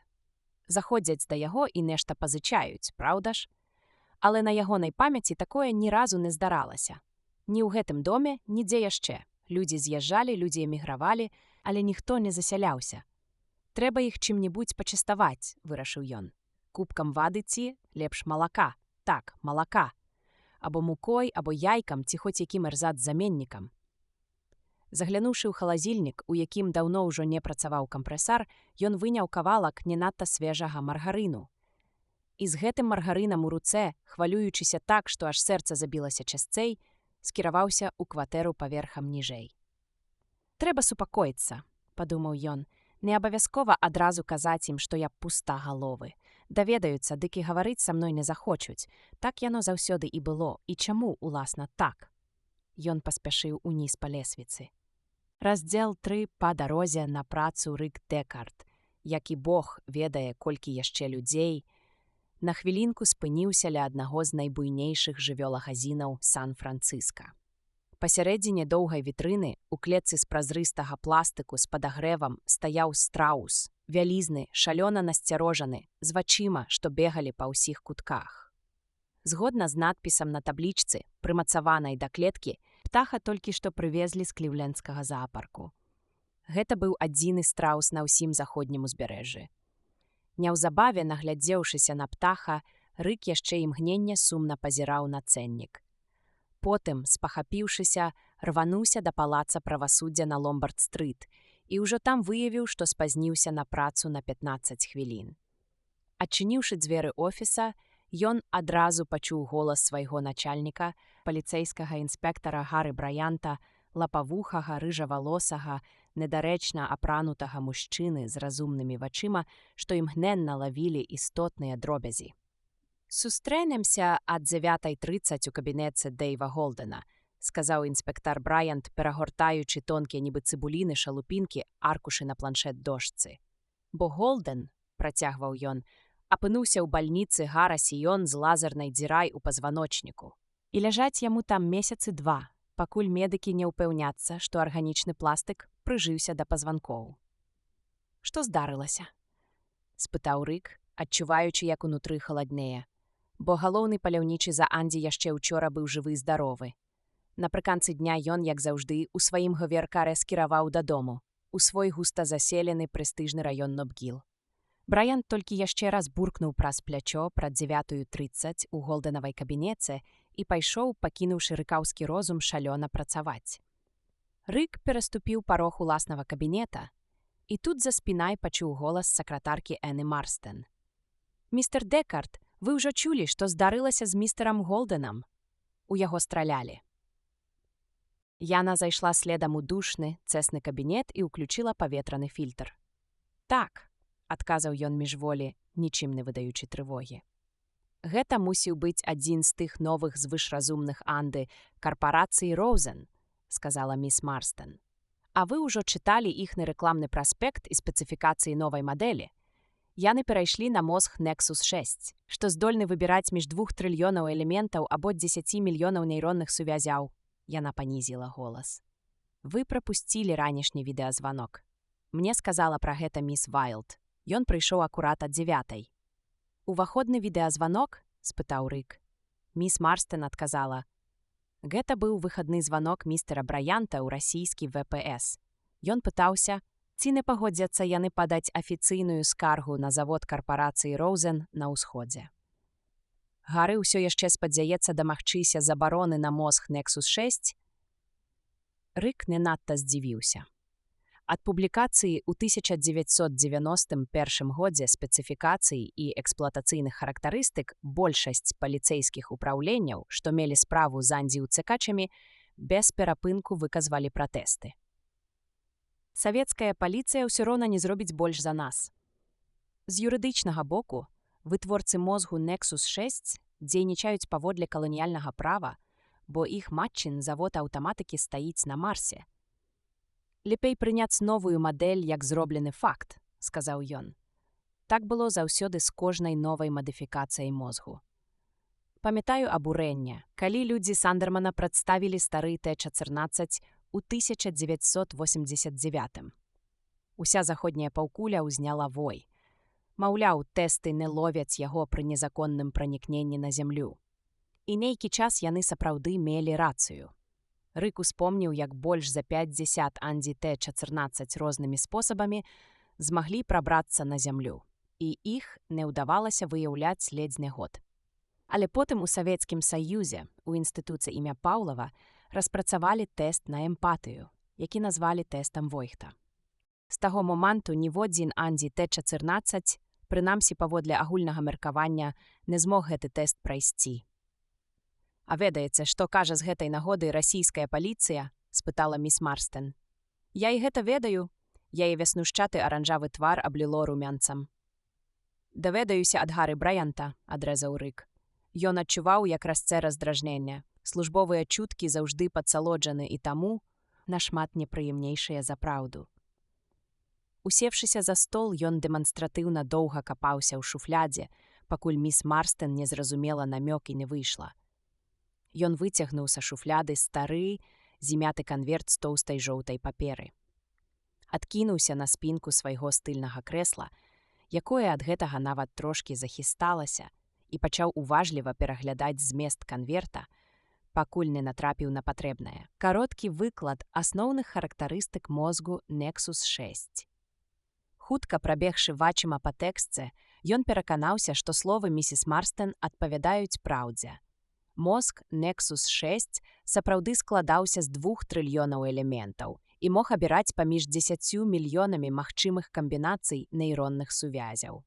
Заходзяць да яго і нешта пазычаюць, праўда ж? Але на ягонай памяці такое ні разу не здаралася. Ні ў гэтым доме, нідзе яшчэ. Людзі з'язджалі, людзі эмігравалі, але ніхто не засяляўся. «Трэба іх чым-небудзь пачаставаць», вырашыў ён. «Кубкам вады ці, лепш малака. Так, малака. Або мукой, або яйкам ці хоць якім эрзац-заменнікам». Заглянуўшы ў халадзільнік, у якім даўно ўжо не працаваў кампрэсар, ён выняў кавалак не надта свежага маргарыну. І з гэтым маргарынам у руцэ, хвалюючыся так, што аж сэрца забілася часцей, скіраваўся ў кватэру паверхам ніжэй. «Трэба супакоіцца», падумаў ён. «Не абавязкова адразу казаць ім, што я пустагаловы. Даведаюцца, дык і гаварыць са мной не захочуць. Так яно заўсёды і было. І чаму, уласна, так?» Ён паспяшыў уніз па лесвіцы. Раздзел 3 па дарозе на працу Рык Дэкард. Як і Бог ведае, колькі яшчэ людзей, на хвілінку спыніўся ля аднаго з найбуйнейшых жывёлагазінаў Сан-Францыска. Пасярэдзіне доўгай вітрыны, у клетцы з празрыстага пластыку з падагрэвам, стаяў страус, вялізны, шалёна насцярожаны, з вачыма, што бегалі па ўсіх кутках. Згодна з надпісам на таблічцы, прымацаванай да клеткі, птаха толькі што прывезлі з кліўлендскага заапарку. Гэта быў адзіны страус на ўсім заходнім узбярэжжы. Няўзабаве, наглядзеўшыся на птаха, Рык яшчэ імгненне сумна пазіраў на цэннік. Потым, спахапіўшыся, рвануўся да палаца правасуддзя на Ломбард-стрыт і ўжо там выявіў, што спазніўся на працу на 15 хвілін. Адчыніўшы дзверы офіса, ён адразу пачуў голас свайго начальніка, паліцэйскага інспектара Гары Браянта, лапавухага, рыжавалосага, недарэчна апранутага мужчыны з разумнымі вачыма, што імгненна лавілі істотныя дробязі. «Сустрэнемся ад 9:30 у кабінеце Дэйва Голдена», сказаў інспектар Брайант, перагортаючы тонкія нібы цыбуліны шалупінкі аркушы на планшет-дошцы. «Бо Голден», працягваў ён, апынуўся ў бальніцы Гара Сіён з лазернай дзірай у пазваночніку. І ляжаць яму там месяцы 2, пакуль медыкі не ўпэўняцца, што арганічны пластык прыжыўся да пазванкоў. «Што здарылася?» – спытаў Рык, адчуваючы, як унутры халаднее. Бо галоўны паляўнічы за Андзі яшчэ ўчора быў жывы-здаровы. Напрыканцы дня ён, як заўжды, у сваім говеркарэ скіраваў дадому, у свой густа заселены прэстыжны раён Нобгіл. Брайант толькі яшчэ раз буркнуў праз плячо прад 9:30 у Голденавай кабінеце і пайшоў, пакінуўшы рыкаўскі розум шалёна працаваць. Рык пераступіў парог уласнага кабінета, і тут за спінай пачуў голас сакратаркі Эны Марстен. «Містер Дэкард, Вы ўжо чулі, што здарылася з містерам Голденам? У яго стралялі. Яна зайшла следам у душны, цесны кабінет і ўключыла паветраны фільтр. Так, адказаў ён міжволі, нічым не выдаючы трывогі. Гэта мусіў быць адзін з тых новых звышразумных анды карпарацыі «Роузен», сказала міс Марстен. А вы ўжо чыталі іхны рэкламны праспект і спецыфікацыі новай мадэлі. Яны перайшлі на мозг Nexus 6, што здольны выбіраць між 2 трыльёнаў элементаў або 10 мільёнаў нейронных сувязяў. Яна панізіла голас. Вы прапусцілі ранішні відэазванок. Мне сказала пра гэта міс Вайлд. Ён прыйшоў акурат ад 9. Уваходны відэазванок? Спытаў Рык. Міс Марстен адказала. Гэта быў выхадны званок містера Брайанта ў расійскі ВПС. Ён пытаўся, ці не пагодзяцца яны падаць афіцыйную скаргу на завод карпарацыі «Роузен» на ўсходзе. Гары ўсё яшчэ спадзяецца дамагчыся забароны на мозг Nexus 6? Рык не надта здзівіўся. Ад публікацыі ў 1991 годзе спецыфікацый і эксплуатацыйных характарыстык большасць паліцэйскіх упраўленняў, што мелі справу з андзіўцыкачамі, без перапынку выказвалі пратэсты. Савецкая паліцыя ўсё роўна не зробіць больш за нас. З юрыдычнага боку, вытворцы мозгу Nexus 6 дзейнічаюць паводле каланіяльнага права, бо іх матчын завод аўтаматыкі стаіць на Марсе. «Лепей прыняць новую мадэль як зроблены факт», — сказаў ён. Так было заўсёды з кожнай новай мадыфікацыяй мозгу. Памятаю абурэнне, калі людзі Сандермана прадставілі стары Т-14 у 1989. Уся заходняя паўкуля ўзняла вой. Маўляў, тэсты не ловяць яго пры незаконным пранікненні на зямлю. І нейкі час яны сапраўды мелі рацыю. Рык успомніў, як больш за 50 анді-Т-14 рознымі спосабамі змаглі прабрацца на зямлю, і іх не ўдавалася выяўляць ледзь не год. Але потым у Савецкім Саюзе, у інстытуце імя Паўлава, распрацавалі тэст на эмпатыю, які назвалі тэстам Войхта. З таго моманту ніводзін анді-Т-14, прынамсі паводле агульнага меркавання, не змог гэты тэст прайсці. «А ведаеце, што кажа з гэтай нагоды расійская паліцыя?» – спытала міс Марстен. «Я і гэта ведаю». Яе веснушчаты аранжавы твар абліло румянцам. «Даведаюся ад Гары Брайанта», – адрэзаў Рык. Ён адчуваў, як расце раздражненне. Службовыя чуткі заўжды падсалоджаны і таму нашмат непрыемнейшыя за праўду. Усевшыся за стол, ён дэманстратыўна доўга капаўся ў шуфлядзе, пакуль міс Марстен не зразумела намёк і не выйшла. Ён выцягнуў са шуфляды стары, зімяты канверт з тоўстай жоўтай паперы. Адкінуўся на спінку свайго стыльнага крэсла, якое ад гэтага нават трошкі захісталася, і пачаў уважліва пераглядаць змест канверта, пакуль не натрапіў на патрэбнае. Кароткі выклад асноўных характарыстык мозгу Nexus 6. Хутка прабегшы вачыма па тэкстце, ён пераканаўся, што словы місіс Марстен адпавядаюць праўдзе. Мозг Nexus 6 сапраўды складаўся з 2 трыльёнаў элементаў і мог абіраць паміж 10 мільёнамі магчымых камбінацый нейронных сувязяў.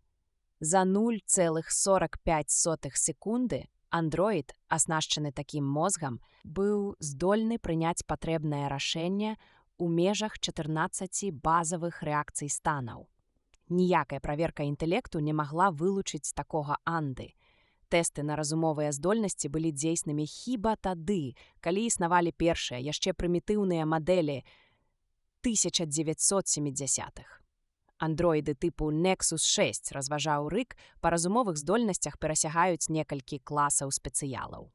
За 0,45 секунды андроід, аснашчаны такім мозгам, быў здольны прыняць патрэбнае рашэнне ў межах 14 базавых рэакцый станаў. Ніякая праверка інтэлекту не магла вылучыць такога анды. Тэсты на разумовыя здольнасці былі дзейснымі хіба тады, калі існавалі першыя, яшчэ прымітыўныя мадэлі 1970-х. Андроіды тыпу Nexus 6, разважаў Рык, па разумовых здольнасцях перасягаюць некалькі класаў спецыялаў.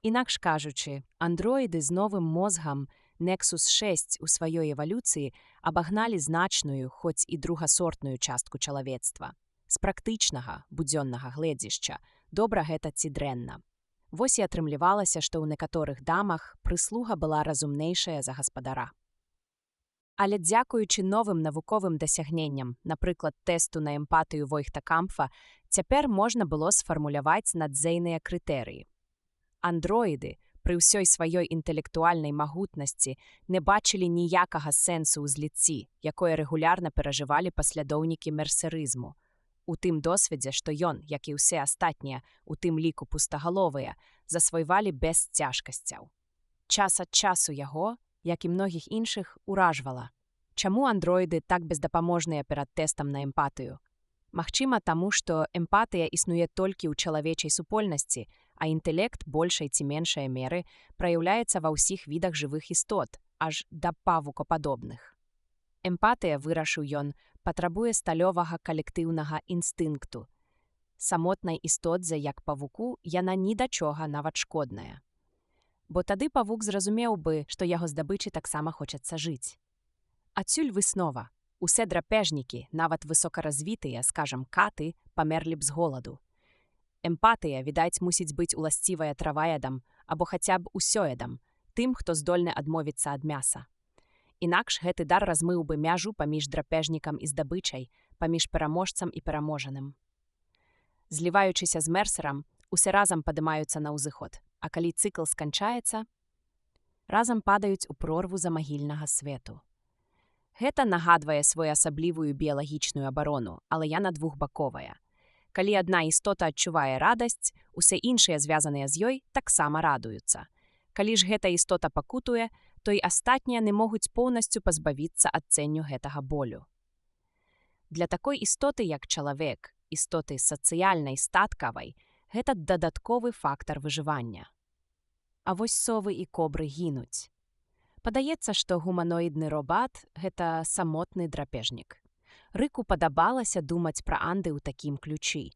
Інакш кажучы, андроіды з новым мозгам Nexus 6 у сваёй эвалюцыі абагналі значную, хоць і другасортную частку чалавецтва. З практычнага, будзённага гледзішча, добра гэта ці дрэнна. Вось і атрымлівалася, што ў некаторых дамах прыслуга была разумнейшая за гаспадара. Але дзякуючы новым навуковым дасягненням, напрыклад, тэсту на эмпатыю Войхта Кампфа, цяпер можна было сфармуляваць надзейныя крытэрыі. Андроіды, пры ўсёй сваёй інтэлектуальнай магутнасці, не бачылі ніякага сэнсу ў зліцці, якое рэгулярна перажывалі паслядоўнікі мерсерызму. У тым досведзе, што ён, як і ўсе астатнія, у тым ліку пустагаловыя, засвойвалі без цяжкасцяў. Час ад часу яго, як і многіх іншых, уражвала. Чаму андроіды так бездапаможныя перад тэстам на эмпатыю? Магчыма, таму, што эмпатыя існуе толькі ў чалавечай супольнасці, а інтэлект большай ці меншай меры праяўляецца ва ўсіх відах жывых істот, аж да павукападобных. Эмпатыя, вырашыў ён, патрабуе сталёвага калектыўнага інстынкту. Самотнай істотзе, як павуку, яна ні да чога нават шкодная. Бо тады павук зразумеў бы, што яго здабычы таксама хочацца жыць. Адсюль выснова. Усе драпежнікі, нават высокаразвітыя, скажам, каты, памерлі б з голаду. Эмпатыя, відаць, мусіць быць уласцівая траваедам або хаця б усёедам, тым, хто здольны адмовіцца ад мяса. Інакш гэты дар размыў бы мяжу паміж драпежнікам і здабычай, паміж пераможцам і пераможаным. Зліваючыся з Мерсерам, усе разам падымаюцца на ўзыход, а калі цыкл сканчаецца, разам падаюць у прорву замагільнага свету. Гэта нагадвае своеасаблівую біялагічную абарону, але яна двухбаковая. Калі адна істота адчувае радасць, усе іншыя, звязаныя з ёй, таксама радуюцца. Калі ж гэта істота пакутуе, то і астатнія не могуць поўнасцю пазбавіцца ад цэнню гэтага болю. Для такой істоты, як чалавек, істоты сацыяльнай, статкавай, гэта дадатковы фактар выжывання. А вось совы і кобры гінуць. Падаецца, што гуманоідны робат – гэта самотны драпежнік. Рыку падабалася думаць пра Анды ў такім ключы.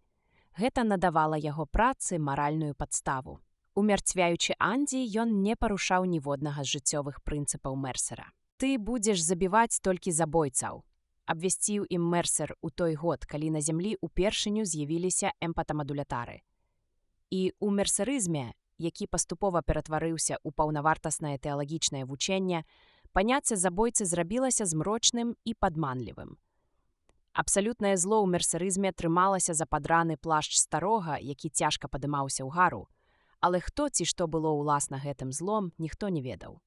Гэта надавала яго працы маральную падставу. Умерцвяючы Андзі, ён не парушаў ніводнага з жыццёвых прынцыпаў Мерсера. «Ты будзеш забіваць толькі забойцаў», абвясціў ім Мерсер у той год, калі на зямлі ўпершыню з'явіліся эмпатамадулятары. І ў мерсерызме, які паступова ператварыўся ў паўнавартаснае тэалагічнае вучэнне, паняцце забойцы зрабілася змрочным і падманлівым. Абсалютнае зло ў мерсерызме трымалася за падраны плашч старога, які цяжка падымаўся ўгару, але хто ці што было ўласна гэтым злом, ніхто не ведаў.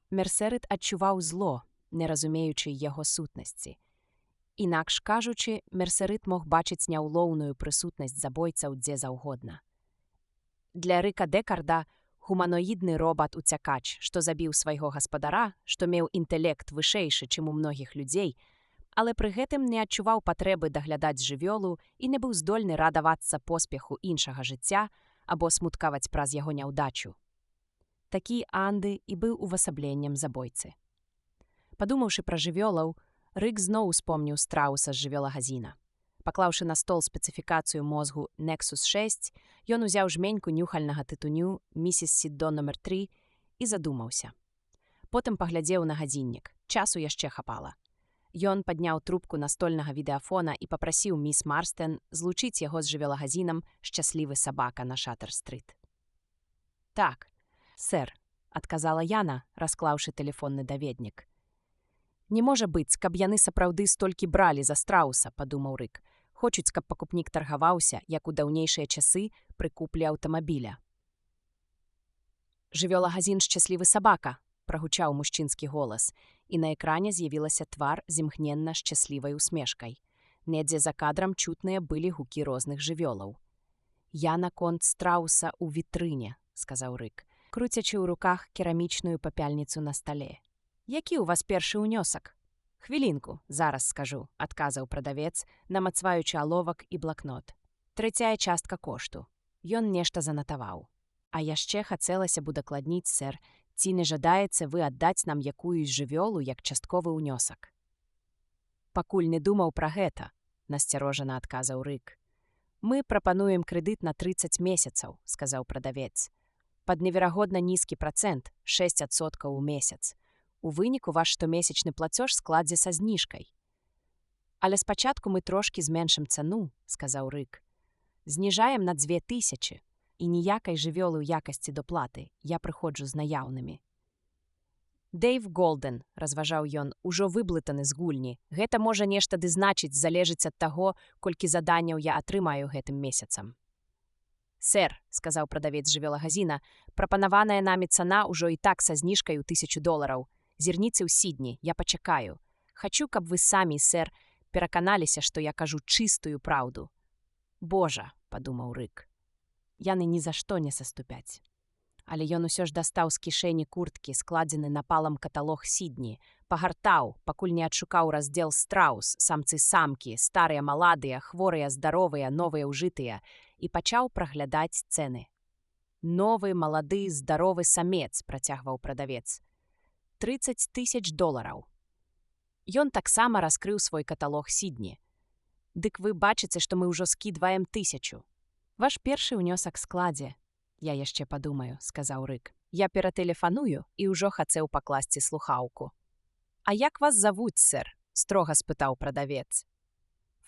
Мерсерыт адчуваў зло, не разумеючы яго сутнасці. Інакш кажучы, мерсерыт мог бачыць няўлоўную прысутнасць забойцаў дзе заўгодна. Для Рыка Дэкарда гуманоідны робат-уцякач, што забіў свайго гаспадара, што меў інтэлект вышэйшы, чым у многіх людзей, але пры гэтым не адчуваў патрэбы даглядаць жывёлу і не быў здольны радавацца поспеху іншага жыцця або смуткаваць праз яго няўдачу. Такі Анды і быў увасабленнем забойцы. Падумаўшы пра жывёлаў, Рык зноў успомніў страуса з жывёлагазіна. Паклаўшы на стол спецыфікацыю мозгу Nexus 6, ён узяў жменьку нюхальнага тытуню «Місіс Сіддо номер 3» і задумаўся. Потым паглядзеў на гадзіннік. Часу яшчэ хапала. Ён падняў трубку настольнага відэафона і папрасіў міс Марстен злучыць яго з жывёлагазінам «Шчаслівы сабака» на Шаттер-стрыт. «Так, сэр», — адказала Яна, расклаўшы тэлефонны даведнік. «Не можа быць, каб яны сапраўды столькі бралі за страуса», — падумаў Рык. «Хочуць, каб пакупнік таргаваўся, як у даўнейшыя часы пры куплі аўтамабіля». «Жывёлагазін «Шчаслівы сабака», — прагучаў мужчынскі голас, і на экране з'явілася твар з імгненна шчаслівай усмешкай. Недзе за кадрам чутныя былі гукі розных жывёлаў. «Я наконт страуса ў вітрыне», — сказаў Рык, круцячы ў руках керамічную папяльніцу на стале. «Які ў вас першы ўнёсак?» «Хвілінку, зараз скажу», — адказаў прадавец, намацваючы аловак і блакнот. «Трэцяя частка кошту». Ён нешта занатаваў. «А яшчэ хацелася б удакладніць, сэр, ці не жадаеце вы аддаць нам якуюсь жывёлу як частковы ўнёсак?» «Пакуль не думаў пра гэта», — насцярожана адказаў Рык. «Мы прапануем крэдыт на 30 месяцаў», — сказаў прадавец. «Пад неверагодна нізкі працэнт, 6% у месяц. У выніку ваш штомесячны плацёж складзе са зніжкай». «Але спачатку мы трошкі зменшым цану», — сказаў Рык. «Зніжаем на 2000, і ніякай жывёлы ў якасці доплаты, я прыходжу з наяўнымі». «Дэйв Голден», — разважаў ён, ужо выблытаны з гульні. «Гэта можа нешта ды значыць, залежыць ад таго, колькі заданняў я атрымаю гэтым месяцам». «Сэр», — сказаў прадавец жывёлагазіна, «прапанаваная намі цана ўжо і так са зніжкай у $1000. Зірніцы ў Сідні, я пачакаю. Хачу, каб вы самі, сэр, пераканаліся, што я кажу чыстую праўду. Божа, падумаў Рык, яны ні за што не саступяць. Але ён усё ж дастаў з кішэні курткі, складзены напалам каталог Сідні, пагартаў, пакуль не адшукаў раздзел страус, самцы-самкі, старыя маладыя, хворыя, здаровыя, новыя ўжытыя, і пачаў праглядаць цэны. «Новы, малады, здаровы самец», – працягваў прадавец. $30,000. Ён таксама раскрыў свой каталог Сідні. «Дык вы бачыце, што мы ўжо скідваем 1000. Ваш першы ўнёсак складзе». «Я яшчэ падумаю», – сказаў Рык. «Я ператэлефаную і ўжо хацеў пакласці слухаўку». «А як вас завуць, сэр?» – строга спытаў прадавец.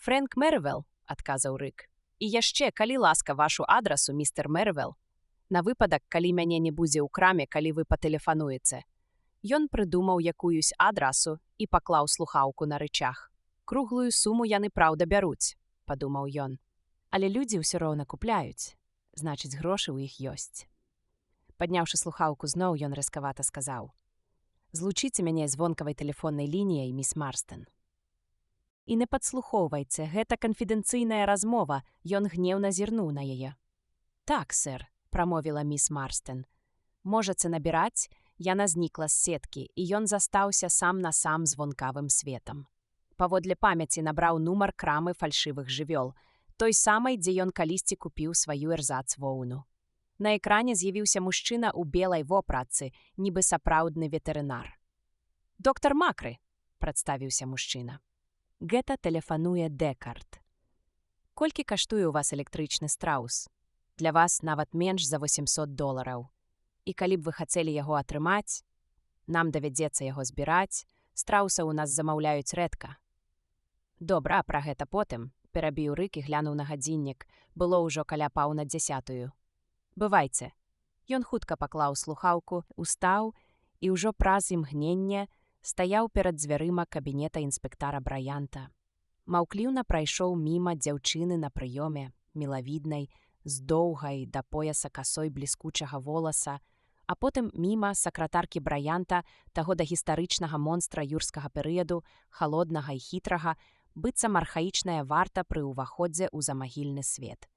«Фрэнк Мерывел», – адказаў Рык. «І яшчэ, калі ласка, вашу адрасу, містер Мерывел. На выпадак, калі мяне не будзе ў краме, калі вы патэлефануеце». Ён прыдумаў якуюсь адрасу і паклаў слухаўку на рычаг. «Круглую суму яны, праўда, бяруць», – падумаў ён. «Але людзі ўсё роўна купляюць. Значыць, грошы ў іх ёсць». Падняўшы слухаўку зноў, ён рэзкавата сказаў: «Злучыце мяне з вонкавай тэлефоннай лініяй, міс Марстэн». «І не падслухоўвайце, гэта канфідэнцыйная размова», – ён гнеўна зірнуў на яе. «Так, сэр», – прамовіла міс Марстэн. «Можаце набіраць?» Яна знікла з сеткі, і ён застаўся сам на сам з вонкавым светам. Паводле памяці набраў нумар крамы фальшывых жывёл, той самай, дзе ён калісьці купіў сваю эрзац-воўну. На экране з'явіўся мужчына ў белай вопратцы, нібы сапраўдны ветэрынар. «Доктар Макры», – прадставіўся мужчына. «Гэта тэлефануе Дэкард. Колькі каштуе ў вас электрычны страус? Для вас нават менш за $800. І калі б вы хацелі яго атрымаць, нам давядзецца яго збіраць, страуса ў нас замаўляюць рэдка». «Добра, пра гэта потым», – перабіў Рык і глянуў на гадзіннік. Было ўжо каля 9:45. «Бывайце». Ён хутка паклаў слухаўку, устаў і ўжо праз імгненне стаяў перад дзвярыма кабінета інспектара Брайанта. Маўкліўна прайшоў міма дзяўчыны на прыёме, мілавіднай, з доўгай да пояса касой бліскучага воласа, а потым міма сакратаркі Брайанта, таго дагістарычнага монстра юрскага перыяду, халоднага і хітрага, быццам архаічная варта пры ўваходзе ў замагільны свет.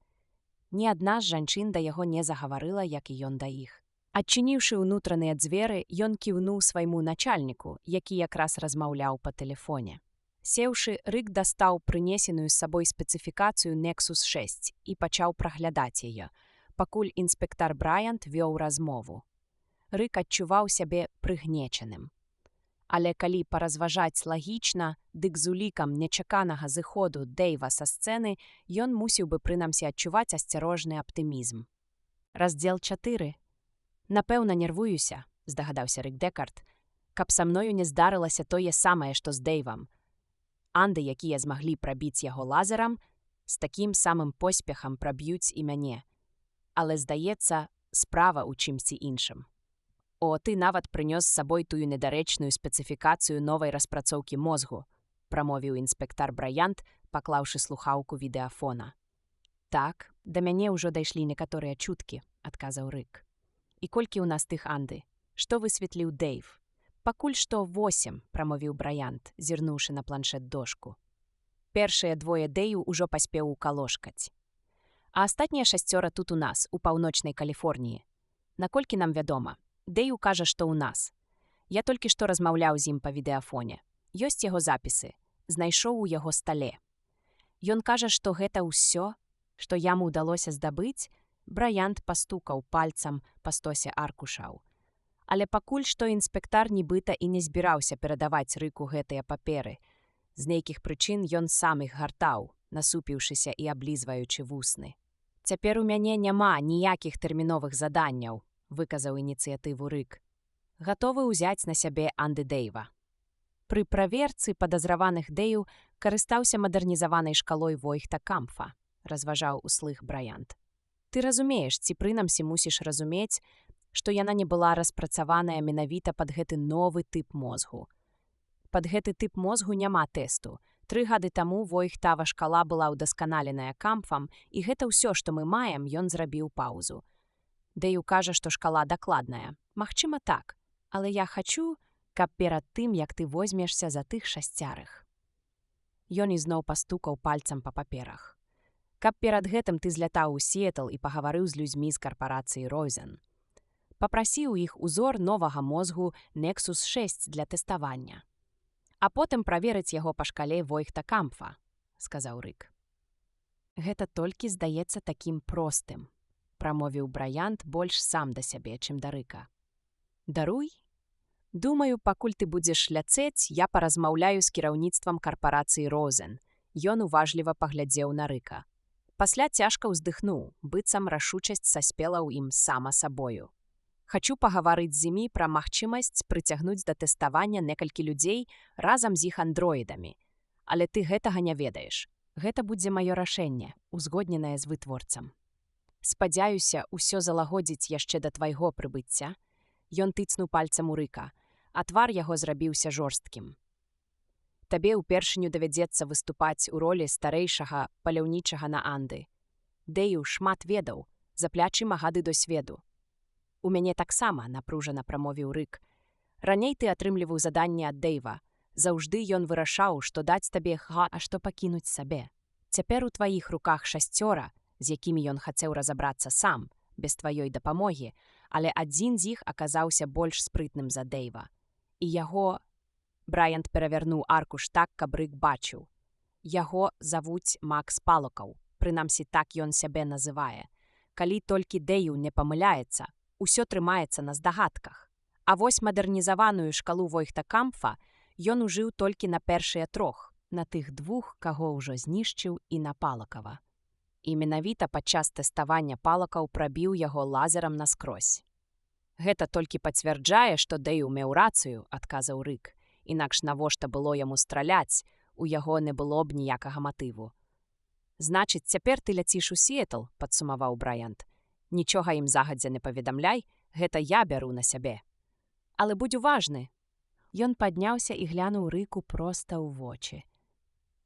Ні адна з жанчын да яго не загаварыла, як і ён да іх. Адчыніўшы ўнутраныя дзверы, ён кіўнуў свайму начальніку, які якраз размаўляў па тэлефоне. Сеўшы, Рык дастаў прынесеную з сабой спецыфікацыю Nexus 6 і пачаў праглядаць яе, пакуль інспектар Брайант вёў размову. Рык адчуваў сябе прыгнечаным. Але калі паразважаць лагічна, дык з улікам нечаканага зыходу Дэйва са сцэны, ён мусіў бы прынамсі адчуваць асцярожны аптымізм. Раздзел 4. «Напэўна, нервуюся», – здагадаўся Рык Дэкард, «каб са мною не здарылася тое самае, што з Дэйвам. Анды, якія змаглі прабіць яго лазерам, з такім самым поспехам праб'юць і мяне. Але, здаецца, справа ў чымсьці іншым». «О, ты нават прынёс з сабой тую недарэчную спецыфікацыю новай распрацоўкі мозгу», – прамовіў інспектар Брайант, паклаўшы слухаўку відэафона. «Так, да мяне ўжо дайшлі некаторыя чуткі», – адказаў Рык. «І колькі ў нас тых Анды? Што высветліў Дэйв?» «Пакуль што 8», – прамовіў Брайант, зірнуўшы на планшет-дошку. «Першыя 2 Дэйў ужо паспеў укалошкаць. А астатнія 6 тут у нас, у паўночнай Каліфорніі. Наколькі нам вядома, Дэйў кажа, што ў нас. Я толькі што размаўляў з ім па відэафоне. Ёсць яго запісы. Знайшоў у яго стале. Ён кажа, што гэта ўсё, што яму ўдалося здабыць». Брайант пастукаў пальцам па стосе аркушаў. Але пакуль што інспектар нібыта і не збіраўся перадаваць Рыку гэтыя паперы. З нейкіх прычын ён сам іх гартаў, насупіўшыся і аблізваючы вусны. «Цяпер у мяне няма ніякіх тэрміновых заданняў», – выказаў ініцыятыву Рык. «Гатовы ўзяць на сябе Анды Дэйва». Пры праверцы падазраваных Дэйў карыстаўся мадэрнізаванай шкалой Войхта-Кампфа, разважаў услых Брайант. «Ты разумееш, ці прынамсі мусіш разумець, што яна не была распрацаваная менавіта пад гэты новы тып мозгу. Пад гэты тып мозгу няма тэсту. 3 гады таму Войхтава шкала была ўдасканаленая Кампфам, і гэта ўсё, што мы маем, ён зрабіў паўзу. Дэйў кажа, што шкала дакладная. Магчыма, так, але я хачу, каб перад тым, як ты возьмешся за тых 6. Ён ізноў пастукаў пальцам па паперах. Каб перад гэтым ты злятаў у Сіэтл і пагаварыў з людзьмі з карпорацыі Розен. Папрасі ў іх узор новага мозгу Nexus 6 для тэставання. А потым праверыць яго па шкале Войхта-Кампфа, сказаў Рык. Гэта толькі здаецца такім простым, прамовіў Брайант больш сам да сябе, чым да Рыка. Даруй? Думаю, пакуль ты будзеш ляцець, я паразмаўляю з кіраўніцтвам карпорацыі Розен. Ён уважліва паглядзеў на Рыка. Пасля цяжка ўздыхнуў, быццам рашучасць саспела ў ім сама сабою. Хачу пагаварыць з імі пра магчымасць прыцягнуць да тэставання некалькі людзей разам з іх андроідамі. Але ты гэтага не ведаеш. Гэта будзе маё рашэнне, узгодненае з вытворцам. Спадзяюся, усё залагодзіць яшчэ да твайго прыбыцця. Ён тыцнуў пальцам у Рыка, а твар яго зрабіўся жорсткім. Табе ўпершыню давядзецца выступаць у ролі старэйшага паляўнічага на Анды. Дэю шмат ведаў, заплячы магады досведу. У мяне таксама, напружана прамовіў Рык. Раней ты атрымліваў заданне ад Дэйва. Заўжды ён вырашаў, што даць табе а што пакінуць сабе. Цяпер у тваіх руках 6, з якімі ён хацеў разабрацца сам, без тваёй дапамогі, але адзін з іх аказаўся больш спрытным за Дэйва. І яго... Брайант перавярнуў аркуш так, каб Рык бачыў. Яго завуць Макс Палокаў, прынамсі так ён сябе называе. Калі толькі Дэю не памыляецца, усё трымаецца на здагадках. А вось мадэрнізаваную шкалу Войхта-Кампфа ён ужыў толькі на першыя 3, на тых 2, каго ўжо знішчыў і на Палакава. І менавіта падчас тэставання Палакаў прабіў яго лазерам наскрозь. Гэта толькі пацвярджае, што Дэю меў рацыю, адказаў Рык. Інакш навошта было яму страляць, у яго не было б ніякага матыву. Значыць, цяпер ты ляціш у Сіэтл, падсумаваў Брайант. Нічога ім загадзя не паведамляй, гэта я бяру на сябе. Але будь уважны. Ён падняўся і глянуў Рыку проста ў вочы.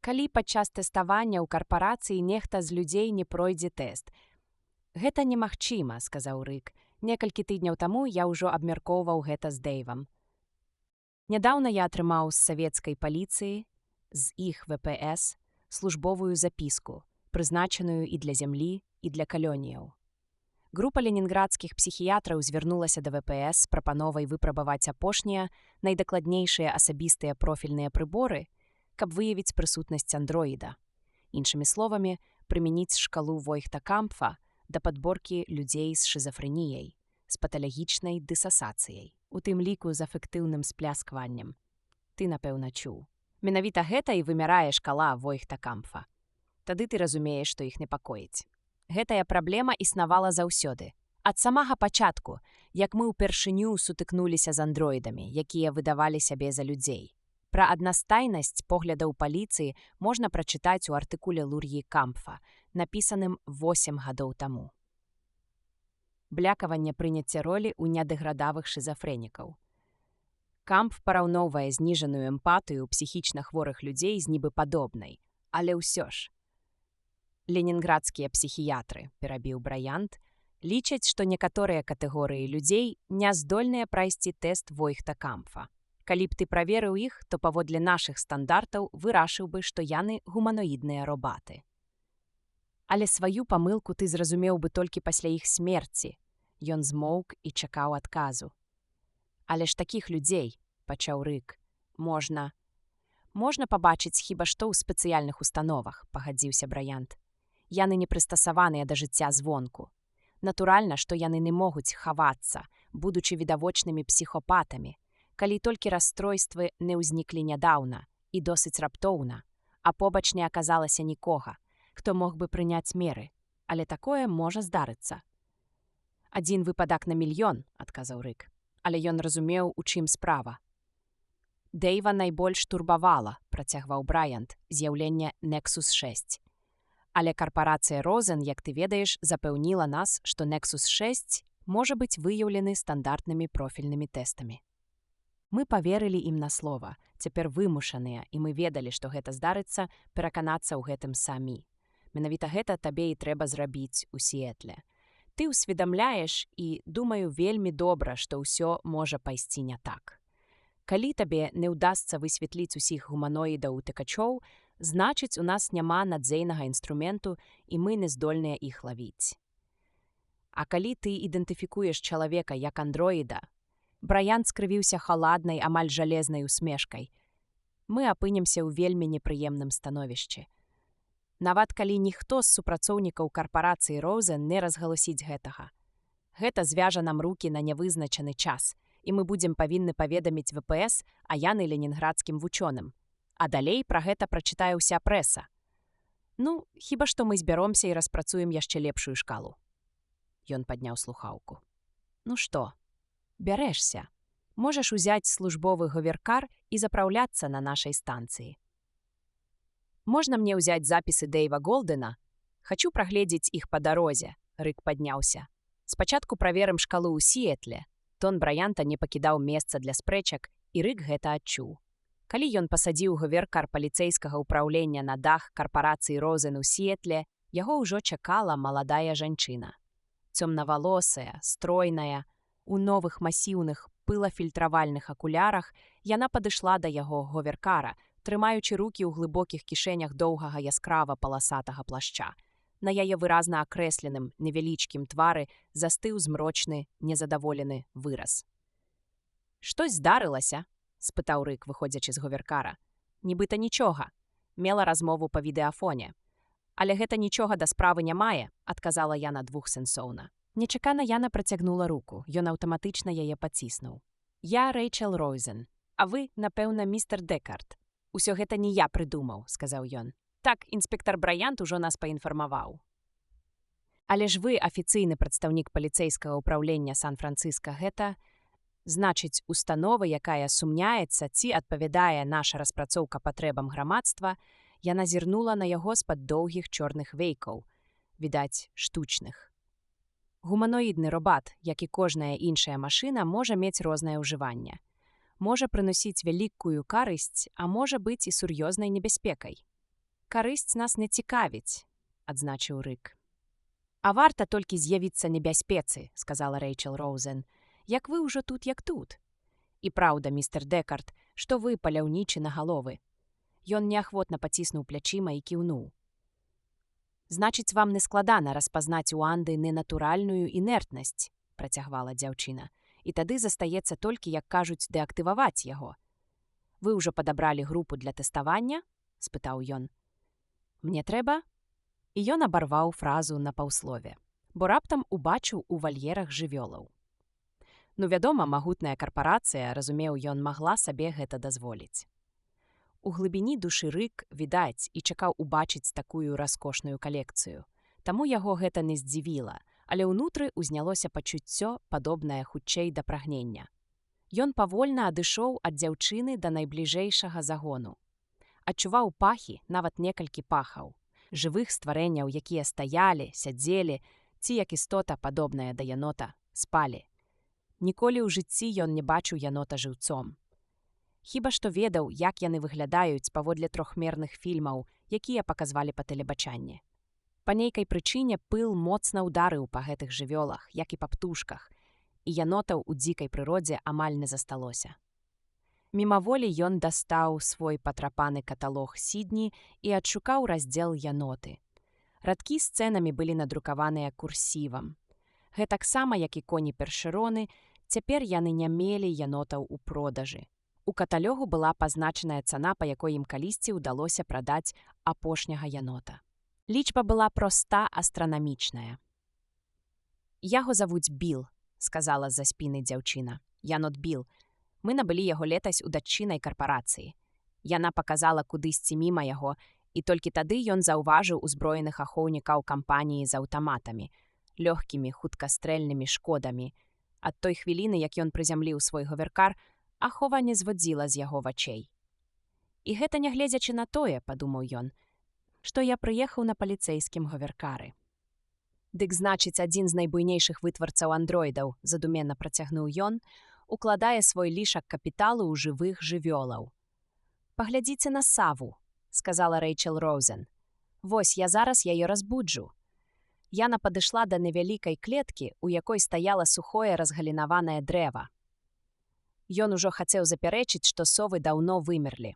Калі падчас тэставання ў карпорацыі нехта з людзей не пройдзе тэст. Гэта немагчыма, сказаў Рык. Некалькі тыдняў таму я ўжо абмяркоўваў гэта з Дэйвам. Нядаўна я атрымаў з савецкай паліцыі, з іх ВПС, службовую запіску, прызначаную і для зямлі, і для калоніяў. Група ленінградскіх псіхіятраў звярнулася да ВПС з прапановай выпрабаваць апошнія, найдакладнейшыя асабістыя профільныя прыборы, каб выявіць прысутнасць андроіда. Іншымі словамі, прымяніць шкалу Войхта-Кампфа да падборкі людзей з шызафрэніяй, з паталагічнай дысасацыяй, у тым ліку з афектыўным спляскваннем. Ты, напэўна, чуў. Менавіта гэта і вымярае шкала Войхта-Кампфа. Тады ты разумееш, што іх непакоіць. Гэтая праблема існавала заўсёды. Ад самага пачатку, як мы ўпершыню сутыкнуліся з андроідамі, якія выдавалі сябе за людзей. Пра аднастайнасць поглядаў паліцыі можна прачытаць у артыкуле Лур'і Кампфа, напісаным 8 гадоў таму. Блякаванне прыняцця ролі ў недэградавых шызафрэнікаў. Кампф параўноўвае зніжаную эмпатыю псіхічна хворых людзей з нібы падобнай, але ўсё ж. Ленінградскія псіхіятры, перабіў Брайант, лічаць, што некаторыя катэгорыі людзей не здольныя прайсці тэст Войхта-Кампфа. Калі б ты праверыў іх, то паводле нашых стандартаў вырашыў бы, што яны гуманоідныя робаты. Але сваю памылку ты зразумеў бы толькі пасля іх смерці. Ён змоўк і чакаў адказу. Але ж такіх людзей, пачаў Рык, можна пабачыць хіба што ў спецыяльных установах, пагадзіўся Брайант. Яны не прыстасаваныя да жыцця звонку. Натуральна, што яны не могуць хавацца, будучы відавочнымі псіхопатамі, калі толькі расстройствы не ўзніклі нядаўна і досыць раптоўна, а побач не аказалася нікога, хто мог бы прыняць меры, але такое можа здарыцца. Адзін выпадак на мільён, адказаў Рык, але ён разумеў, у чым справа. Дэйва найбольш турбавала, працягваў Брайант, з'яўленне Nexus 6. Але карпорацыя Розен, як ты ведаеш, запэўніла нас, што Nexus 6 можа быць выяўлены стандартнымі профільнымі тэстамі. Мы паверылі ім на слова, цяпер вымушаныя, і мы ведалі, што гэта здарыцца, пераканацца ў гэтым самі. Менавіта гэта табе і трэба зрабіць у Сіэтле. Ты ўсведамляеш і, думаю, вельмі добра, што ўсё можа пайсці не так. Калі табе не ўдасца высветліць усіх гуманоідаў-утыкачоў, Значыць, у нас няма надзейнага інструменту, і мы не здольныя іх лавіць. А калі ты ідэнтыфікуеш чалавека як андроіда, Браян скрывіўся халаднай, амаль жалезнай усмешкай. Мы апынемся ў вельмі непрыемным становішчы. Нават калі ніхто з супрацоўнікаў карпорацыі Роузен не разгаласіць гэтага. Гэта звяжа нам рукі на нявызначаны час, і мы будзем павінны паведаміць ВПС, а яны ленінградскім вучоным. А далей пра гэта прачытае ўся прэса. Ну, хіба што мы збяромся і распрацуем яшчэ лепшую шкалу. Ён падняў слухаўку. Ну што, бярэшся? Можаш узяць службовы говеркар і запраўляцца на нашай станцыі. Можна мне ўзяць запісы Дэйва Голдена? Хачу прагледзець іх па дарозе, Рык падняўся. Спачатку праверым шкалу ў Сіэтле. Тон Браянта не пакідаў месца для спрэчак, і Рык гэта адчуў. Калі ён пасадзіў говеркар паліцэйскага ўпраўлення на дах карпорацыі Розен у Сіэтле, яго ўжо чакала маладая жанчына. Цёмнавалосая, стройная, у новых масіўных пылафільтравальных акулярах, яна падышла да яго говеркара, трымаючы рукі ў глыбокіх кішэнях доўгага яскрава паласатага плашча. На яе выразна акрэсленым, невялічкім твары застыў змрочны, незадаволены выраз. «Штось здарылася?» — спытаў Рык, выходзячы з говеркара. «Нібыта нічога. Мела размову па відэафоне. Але гэта нічога да справы не мае», — адказала Яна двухсэнсоўна. Нечакана Яна працягнула руку, ён аўтаматычна яе паціснуў. «Я Рэйчел Роузен, а вы, напэўна, містер Дэкард. Усё гэта не я прыдумаў», — сказаў ён. «Так, інспектар Браянт ужо нас паінфармаваў». «Але ж вы афіцыйны прадстаўнік паліцэйскага ўпраўлення Сан-Францыска, гэта... Значыць, установа, якая сумняецца, ці адпавядае наша распрацоўка патрэбам грамадства, яна зірнула на яго з-пад доўгіх чорных вейкаў, відаць, штучных. Гуманоідны робат, як і кожная іншая машына, можа мець рознае ўжыванне. Можа прыносіць вялікую карысць, а можа быць і сур'ёзнай небяспекай. «Карысць нас не цікавіць», — адзначыў Рык. «А варта толькі з'явіцца небяспецы», — сказала Рэйчел Роузен. «Як вы ўжо тут, як тут. І праўда, містер Дэкард, што вы паляўнічы на галовы». Ён неахвотна паціснуў плячыма і кіўнуў. «Значыць, вам не складана распазнаць у Анды ненатуральную інертнасць», — працягвала дзяўчына. «І тады застаецца толькі, як кажуць, дэактываваць яго». «Вы ўжо падабралі групу для тэставання?» — спытаў ён. «Мне трэба?» І ён абарваў фразу на паўслове, бо раптам убачыў у вальерах жывёлаў. Ну, вядома, магутная карпорацыя, разумеў ён, магла сабе гэта дазволіць. У глыбіні душы Рык, відаць, і чакаў убачыць такую раскошную калекцыю. Таму яго гэта не здзівіла, але ўнутры ўзнялося пачуццё, падобнае хутчэй да прагнення. Ён павольна адышоў ад дзяўчыны да найбліжэйшага загону. Адчуваў пахі, нават некалькі пахаў, жывых стварэнняў, якія стаялі, сядзелі, ці, як істота, падобная да янота, спалі. Ніколі ў жыцці ён не бачыў янота жыўцом. Хіба што ведаў, як яны выглядаюць паводле трохмерных фільмаў, якія паказвалі па тэлебачанні. Па нейкай прычыне пыл моцна ўдарыў па гэтых жывёлах, як і па птушках, і янотаў у дзікай прыродзе амаль не засталося. Мімаволі ён дастаў свой патрапаны каталог Сідні і адшукаў раздзел яноты. Радкі з цэнамі былі надрукаваныя курсівам. Гэтаксама, як і коні першероны, цяпер яны не мелі янотаў у продажы. У каталогу была пазначаная цана, па якой ім калісьці ўдалося прадаць апошняга янота. Лічба была проста астранамічная. «Яго завуць Біл», — сказала з-за спіны дзяўчына. «Янот Біл. Мы набылі яго летась у датчынай карпорацыі». Яна паказала кудысьці міма яго, і толькі тады ён заўважыў узброеных ахоўнікаў кампаніі з аўтаматамі, лёгкімі хуткастрэльнымі шкодамі. Ад той хвіліны, як ён прызямліў свой говеркар, ахова не зводзіла з яго вачэй. «І гэта нягледзячы на тое, — падумаў ён, — што я прыехаў на паліцэйскім говеркары». «Дык значыць, адзін з найбуйнейшых вытварцаў андроідаў, — задуменна працягнуў ён, — укладае свой лішак капіталу ў жывых жывёлаў». «Паглядзіце на Саву», — сказала Рэйчел Роузен. «Вось, я зараз яе разбуджу». Яна падышла да невялікай клеткі, у якой стаяла сухое разгалінаванае дрэва. Ён ужо хацеў запярэчыць, што совы даўно вымерлі.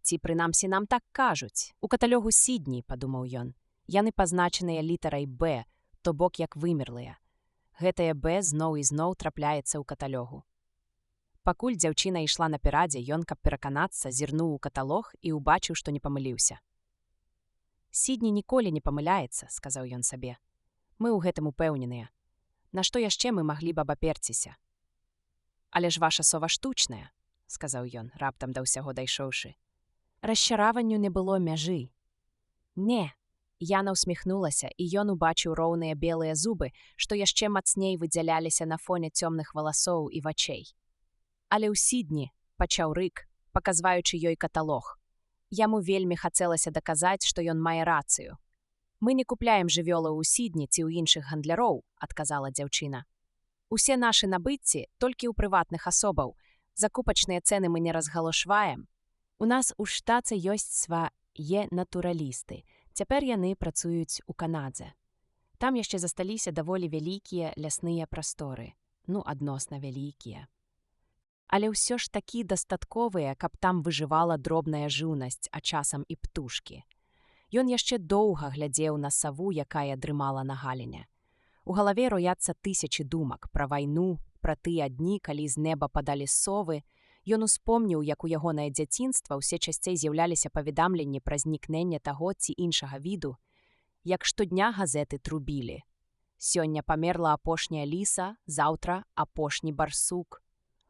Ці, прынамсі, нам так кажуць. У каталогу Сідні, падумаў ён. Яны пазначаныя літарай «Б», то бок як вымерлыя. Гэтае «Б» зноў і зноў трапляецца ў каталогу. Пакуль дзяўчына ішла наперадзе, ён, каб пераканацца, зірнуў у каталог і ўбачыў, што не памыліўся. «Сідні ніколі не памыляецца», — сказаў ён сабе. «Мы ў гэтым упэўненыя. Нашто яшчэ мы маглі б абаперціся?» «Але ж ваша сова штучная», — сказаў ён, раптам да ўсяго дайшоўшы. Расчараванню не было мяжы. «Не», — Яна ўсміхнулася, і ён убачыў роўныя белыя зубы, што яшчэ мацней выдзяляліся на фоне цёмных валасоў і вачэй. «Але ў Сідні», — пачаў Рык, паказваючы ёй каталог. Яму вельмі хацелася даказаць, што ён мае рацыю. «Мы не купляем жывёлы ў Сідні ці ў іншых гандляроў», — адказала дзяўчына. «Усе нашы набыцці толькі ў прыватных асобаў. Закупачныя цэны мы не разгалошваем. У нас у штаце ёсць свае натуралісты. Цяпер яны працуюць у Канадзе. Там яшчэ засталіся даволі вялікія лясныя прасторы. Ну, адносна вялікія. Але ўсё ж такі дастатковыя, каб там выжывала дробная жыўнасць, а часам і птушкі». Ён яшчэ доўга глядзеў на саву, якая дрымала на галіне. У галаве рояцца тысячы думак пра вайну, пра тыя дні, калі з неба падалі совы. Ён успомніў, як у ягонае дзяцінства ўсе часцей з'яўляліся паведамленні пра знікненне таго ці іншага віду, як штодня газеты трубілі. Сёння памерла апошняя ліса, заўтра апошні барсук.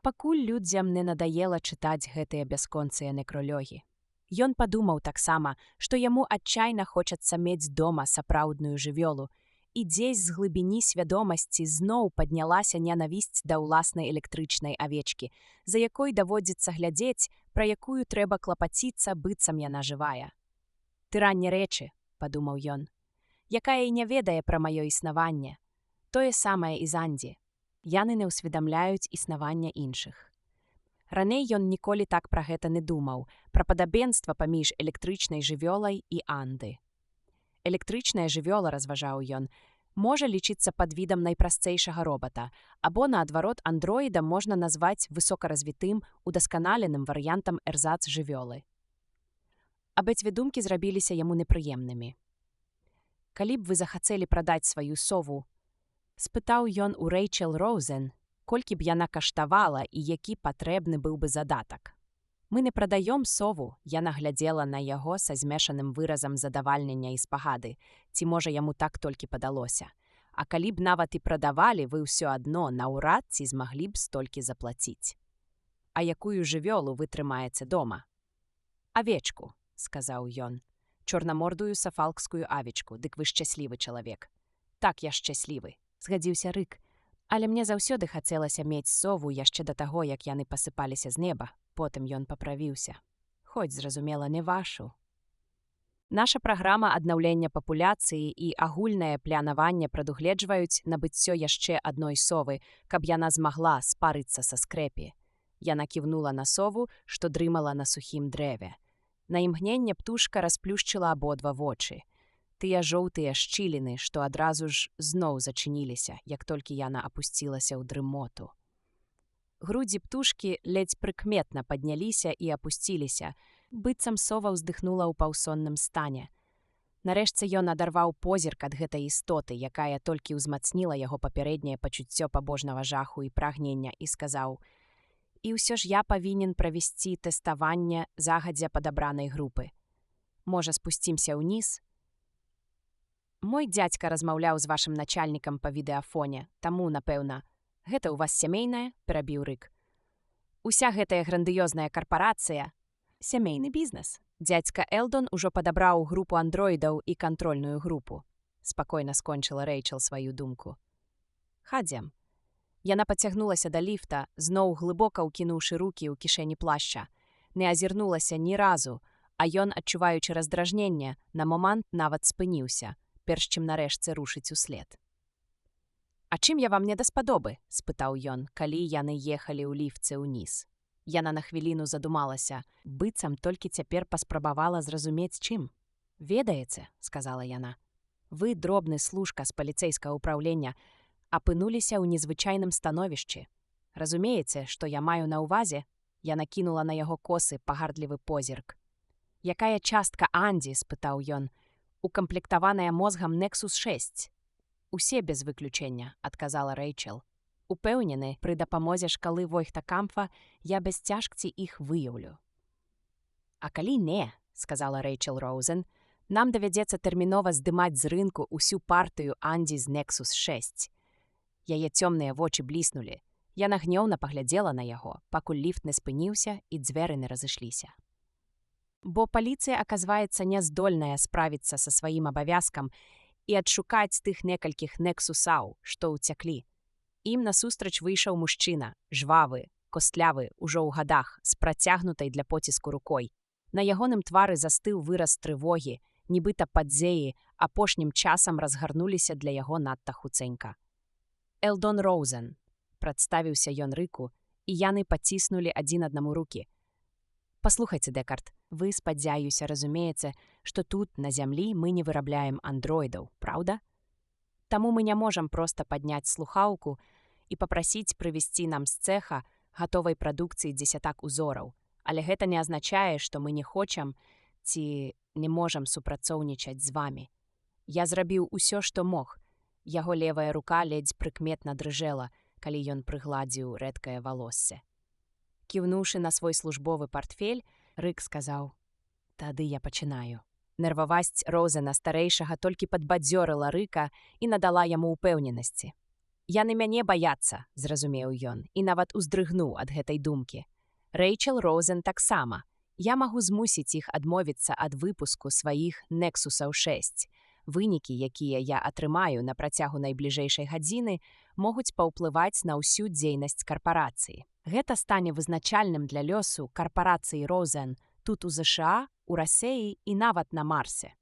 Пакуль людзям не надоела чытаць гэтыя бясконцыя некролёгі. Ён падумаў таксама, што яму адчайна хочацца мець дома сапраўдную жывёлу, і дзесь з глыбіні свядомасці зноў паднялася нянавісць да ўласнай электрычнай авечкі, за якой даводзіцца глядзець, пра якую трэба клапаціцца, быццам яна жывая. «Тыранне рэчы», — падумаў ён, «якая і не ведае пра маё існаванне. Тое самае і з Андзі. Яны не ўсведамляюць існавання іншых». Раней ён ніколі так пра гэта не думаў, пра падабенства паміж электрычнай жывёлай і Анды. Электрычная жывёла, разважаў ён, можа лічыцца падвідам найпрасцэйшага робата, або, наадварот, андроіда можна назваць высокаразвітым, удасканаленым варыянтам эрзац жывёлы. Абедзве думкі зрабіліся яму непрыемнымі. «Калі б вы захацелі прадаць сваю сову?» — спытаў ён у Рэйчел Роузен, колькі б яна каштавала і які патрэбны быў бы задатак. «Мы не прадаём сову», — яна глядзела на яго са змешаным выразам задавальнення і спагады, ці, можа, яму так толькі падалося. «А калі б нават і прадавалі, вы ўсё адно наўрад ці змаглі б столькі заплаціць. А якую жывёлу вы трымаеце дома?» «Авечку», — сказаў ён. «Чорнамордую сафалкскую авечку, дык вы шчаслівы чалавек». «Так, я шчаслівы», — згадзіўся Рык. «Але мне заўсёды хацелася мець сову яшчэ да таго, як яны пасыпаліся з неба». Потым ён паправіўся. «Хоць, зразумела, не вашу. Наша праграма аднаўлення папуляцыі і агульнае планаванне прадугледжваюць набыццё яшчэ адной совы, каб яна змагла спарыцца са скрэпі». Яна кіўнула на сову, што дрымала на сухім дрэве. На імгненне птушка расплюшчыла абодва вочы. Тыя жоўтыя шчыліны, што адразу ж зноў зачыніліся, як толькі яна апусцілася ў дрымоту. Грудзі птушкі ледзь прыкметна падняліся і апусціліся, быццам сова ўздыхнула ў паўсонным стане. Нарэшце ён адарваў позірк ад гэтай істоты, якая толькі ўзмацніла яго папярэдняе пачуццё пабожнага жаху і прагнення, і сказаў: «І ўсё ж я павінен правесці тэставанне загадзя падабранай групы. Можа, спусцімся ўніз? Мой дзядзька размаўляў з вашым начальнікам па відэафоне, таму, напэўна, гэта ў вас сямейнае?» — перабіў Рык. «Уся гэтая грандыёзная карпарацыя — сямейны бізнес. Дзядзька Элдон ужо падабраў групу андроідаў і кантрольную групу». Спакойна скончыла Рэйчел сваю думку. «Хадзем». Яна пацягнулася да ліфта, зноў глыбока ўкінуўшы рукі ў кішэні плашча. Не азірнулася ні разу, а ён, адчуваючы раздражненне, на момант нават спыніўся, перш чым нарэшце рушыць услед. «А чым я вам не даспадобы?» — спытаў ён, калі яны ехалі ў ліфце ўніз. Яна на хвіліну задумалася, быццам толькі цяпер паспрабавала зразумець, чым. «Ведаеце», — сказала яна, — «вы, дробны служка з паліцэйскага ўпраўлення, апынуліся ў незвычайным становішчы. Разумееце, што я маю на ўвазе?» Яна кінула на яго косы пагардлівы позірк. «Якая частка Анді?» – спытаў ён. «Укамплектаваная мозгам Nexus 6». «Усе без выключення», – адказала Рэйчел. «Упэўнены, пры дапамозе шкалы Войхта-Кампфа я без цяжкці іх выяўлю». «А калі не», – сказала Рэйчел Роузен, «нам давядзецца тэрмінова здымаць з рынку ўсю партыю Анді з Nexus 6». Яе цёмныя вочы бліснулі. Яна гнёўна паглядзела на яго, пакуль ліфт не спыніўся і дзверы не разышліся. Бо паліцыя, аказваецца, няздольная справіцца са сваім абавязкам і адшукаць тых некалькіх Nexusаў, што ўцяклі. Ім насустрач выйшаў мужчына, жвавы, костлявы, ужо ў гадах, з працягнутай для поціску рукой. На ягоным твары застыў выраз трывогі, нібыта падзеі апошнім часам разгарнуліся для яго надта хуценька. «Элдон Роузен», – прадставіўся ён Рыку, і яны паціснулі адзін аднаму рукі. «Паслухайце, Дэкард, вы, спадзяюся, разумееце, што тут, на зямлі, мы не вырабляем андроідаў, праўда? Таму мы не можам проста падняць слухаўку і папрасіць прывезці нам з цэха гатовай прадукцыі дзесятак узораў, але гэта не азначае, што мы не хочам ці не можам супрацоўнічаць з вамі. Я зрабіў усё, што мог». Яго левая рука ледзь прыкметна дрыжэла, калі ён прыгладзіў рэдкае валоссе. Кіўнуўшы на свой службовы партфель, Рык сказаў: «Тады я пачынаю». Нервавасць Роузена старэйшага толькі падбадзёрыла Рыка і надала яму ўпэўненасці. «Яны мяне баяцца», – зразумеў ён, і нават уздрыгнуў ад гэтай думкі. «Рэйчел Роузен таксама. Я магу змусіць іх адмовіцца ад выпуску сваіх Nexusаў 6. Вынікі, якія я атрымаю на працягу найбліжэйшай гадзіны, могуць паўплываць на ўсю дзейнасць карпарацыі. Гэта стане вызначальным для лёсу карпарацыі Роузен тут у ЗША, у Расеі і нават на Марсе».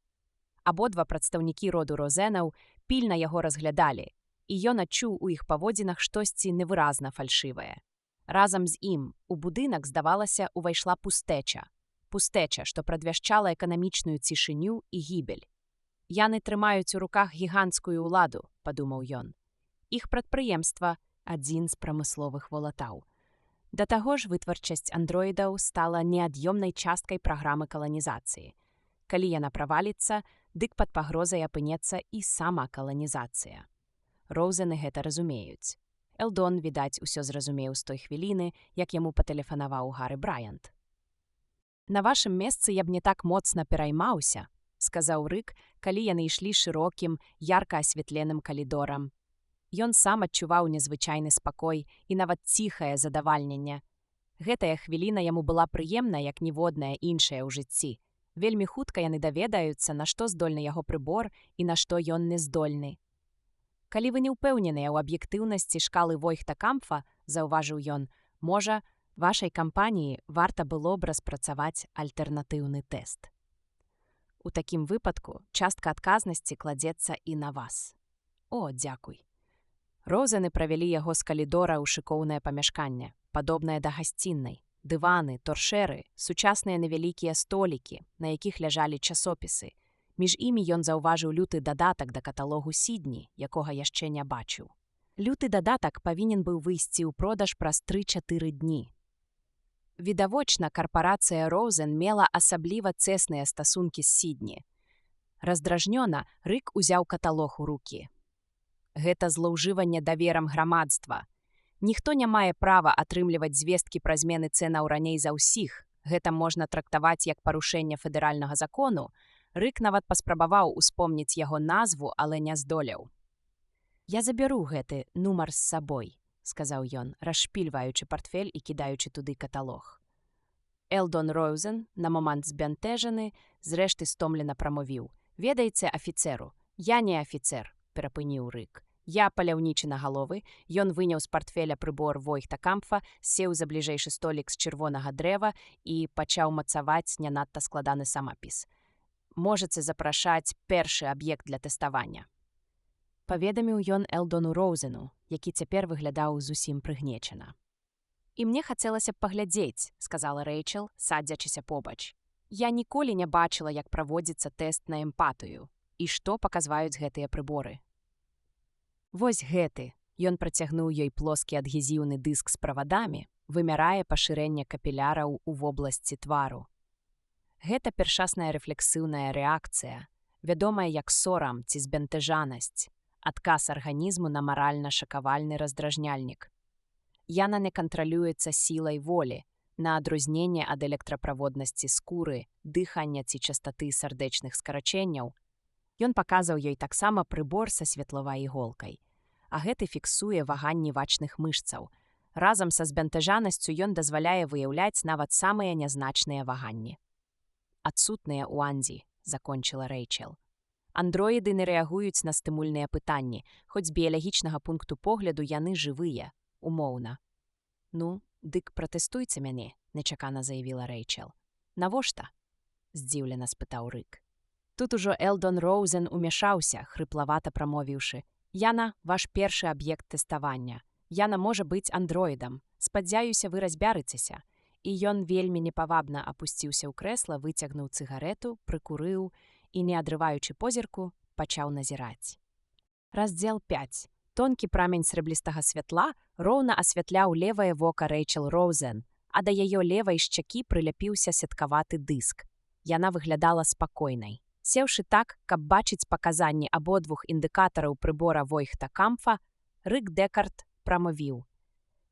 Абодва прадстаўнікі роду Розенаў пільна яго разглядалі, і ён адчуў у іх паводзінах штосьці невыразна фальшывае. Разам з ім у будынак, здавалася, увайшла пустэча. Пустэча, што прадвяшчала эканамічную цішыню і гібель. «Яны трымаюць у руках гіганцкую ўладу», – падумаў ён. «Іх прадпрыемства – адзін з прамысловых волатаў». Да таго ж вытварчасць андроідаў стала неад'ёмнай часткай праграмы каланізацыі. Калі яна праваліцца, дык пад пагрозай апынецца і сама каланізацыя. Роузены гэта разумеюць. Элдон, відаць, усё зразумеў з той хвіліны, як яму патэлефанаваў Гары Брайант. «На вашым месцы я б не так моцна пераймаўся», – сказаў Рык, калі яны ішлі шырокім, ярка асветленым калідорам. Ён сам адчуваў незвычайны спакой і нават ціхае задавальненне. Гэтая хвіліна яму была прыемна, як ніводная іншая ў жыцці. Вельмі хутка яны даведаюцца, на што здольны яго прыбор і на што ён не здольны. «Калі вы не ўпэўненыя ў аб'ектыўнасці шкалы Войхта-Кампфа, заўважыў ён, можа, вашай кампаніі варта было б распрацаваць альтэрнатыўны тэст. У такім выпадку частка адказнасці кладзецца і на вас». «О, дзякуй». Роузены правялі яго з калідора ў шыкоўнае памяшканне, падобнае да гасціннай. Дываны, торшэры, сучасныя невялікія столікі, на якіх ляжалі часопісы. Між імі ён заўважыў люты дадатак да каталогу Сідні, якога яшчэ не бачыў. Люты дадатак павінен быў выйсці ў продаж праз 3-4 дні. Відавочна, карпарацыя Роузен мела асабліва цэсныя стасункі з Сідні. Раздражнёна Рык узяў каталог у рукі. Гэта злоўжыванне даверам грамадства. Ніхто не мае права атрымліваць звесткі пра змены цэнаў раней за ўсіх. Гэта можна трактаваць як парушэнне федэральнага закону. Рык нават паспрабаваў успомніць яго назву, але не здолеў. «Я забяру гэты нумар з сабой», – сказаў ён, расшпільваючы партфель і кідаючы туды каталог. Элдон Роузен, на момант збянтэжаны, зрэшты стомлена прамовіў: «Ведаеце, афіцэру, я не афіцэр», – перапыніў Рык. «Я паляўнічы нагаловы». Ён выняў з партфеля прыбор Войхта-Кампфа, сеў за бліжэйшы столік з чырвонага дрэва і пачаў мацаваць не надта складаны самапіс. «Можаце запрашаць першы аб'ект для тэставання», – паведаміў ён Элдону Роузену, які цяпер выглядаў зусім прыгнечана. «І мне хацелася б паглядзець», – сказала Рэйчел, садзячыся побач. «Я ніколі не бачыла, як праводзіцца тэст на эмпатыю. І што паказваюць гэтыя прыборы?» «Вось гэты», – ён працягнуў ёй плоскі адгезіўны дыск з правадамі, вымярае пашырэнне капіляраў у вобласці твару. Гэта першасная рэфлексыўная рэакцыя, вядомая як сорам ці збянтэжанасць, адказ арганізму на маральна-шакавальны раздражняльнік. Яна не кантралюецца сілай волі, на адрозненне ад электраправоднасці скуры, дыхання ці частоты сардэчных скарачэнняў. Ён паказаў ёй таксама прыбор са светлавой іголкай, а гэты фіксуе ваганні вачных мышцаў. Разам са збянтэжанасцю ён дазваляе выяўляць нават самыя нязначныя ваганні. Адсутныя ў Андзі, закончыла Рэйчел. Андроіды не рэагуюць на стымульныя пытанні, хоць з біялагічнага пункту погляду яны жывыя, умоўна. Ну, дык пратэстуйце мяне, нечакана заявіла Рэйчел. Навошта? Здзіўлена спытаў Рык. Тут ужо Элдон Роузен умяшаўся, хрыплавата прамовіўшы. Яна ваш першы аб'ект тэставання. Яна можа быць андроідам. Спадзяюся, вы разбярыцеся. І ён вельмі непавабна апусціўся ў крэсла, выцягнуў цыгарету, прыкурыў і, не адрываючы позірку, пачаў назіраць. Раздзел 5. Тонкі прамень срэблістага святла роўна асвятляў левае вока Рэйчел Роузен, а да яе левай шчакі прыляпіўся сеткаваты дыск. Яна выглядала спакойнай. Сеўшы так, каб бачыць паказанні абодвух індыкатараў прыбора Войхта-Камфа, Рык Дэкард прамовіў.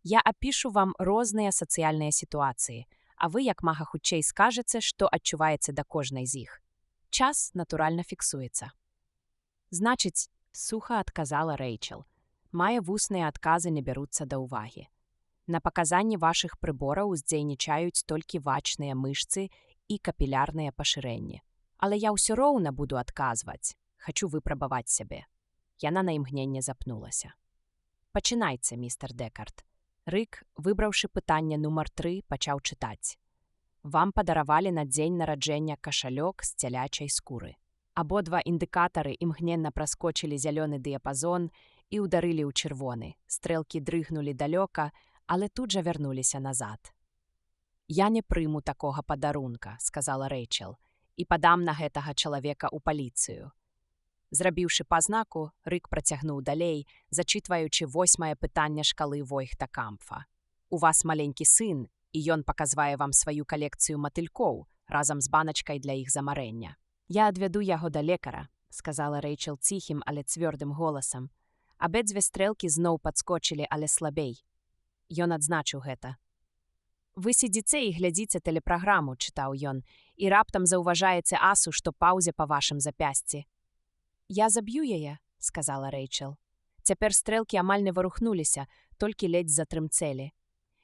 Я апішу вам розныя сацыяльныя сітуацыі, а вы як мага хутчэй скажаце, што адчуваеце да кожнай з іх. Час, натуральна, фіксуецца. Значыць, суха адказала Рэйчел. Мае вусныя адказы не бяруцца да ўвагі. На паказанні вашых прыбораў уздзейнічаюць толькі вачныя мышцы і капілярныя пашырэнні. Але я ўсё роўна буду адказваць. Хачу выпрабаваць сябе. Яна на імгненне запнулася. Пачынайце, містер Дэкард. Рык, выбраўшы пытанне нумар 3, пачаў чытаць. Вам падаравалі на дзень нараджэння кашалёк з цялячай скуры. Абодва індыкатары імгненна праскочылі зялёны дыяпазон і ўдарылі ў чырвоны. Стрэлкі дрыгнулі далёка, але тут жа вярнуліся назад. Я не прыму такога падарунка, сказала Рэйчел, і падам на гэтага чалавека ў паліцыю. Зрабіўшы пазнаку, Рык працягнуў далей, зачытваючы 8-е пытанне шкалы Войхта-Камфа. У вас маленькі сын, і ён паказвае вам сваю калекцыю матылькоў разам з баначкай для іх замарэння. Я адвяду яго да лекара, сказала Рэйчел ціхім, але цвёрдым голасам. Абедзве стрэлкі зноў падскочылі, але слабей. Ён адзначыў гэта. Вы сидзіце і глядзіце тэлепраграму, чытаў ён, і раптам заўважаеце асу, што паўзе па вашым запясці. Я заб'ю яе, сказала Рэйчел. Цяпер стрэлкі амаль не варухнуліся, толькі ледзь затрымцэлі.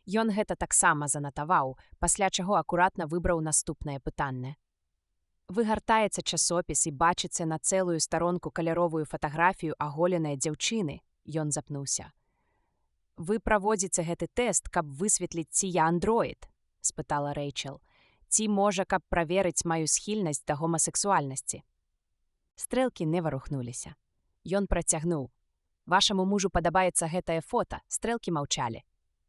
Ён гэта таксама занатаваў, пасля чаго акуратна выбраў наступнае пытанне. Вы гартаеце часопіс і бачыце на цэлую старонку каляровую фатаграфію аголенай дзяўчыны, ён запнуўся. Вы праводзіце гэты тэст, каб высветліць, ці я андроід, спытала Рэйчел. Ці можа, каб праверыць маю схільнасць да гомасексуальнасці. Стрэлкі не варухнуліся. Ён працягнуў. Вашаму мужу падабаецца гэтае фота, стрэлкі маўчалі.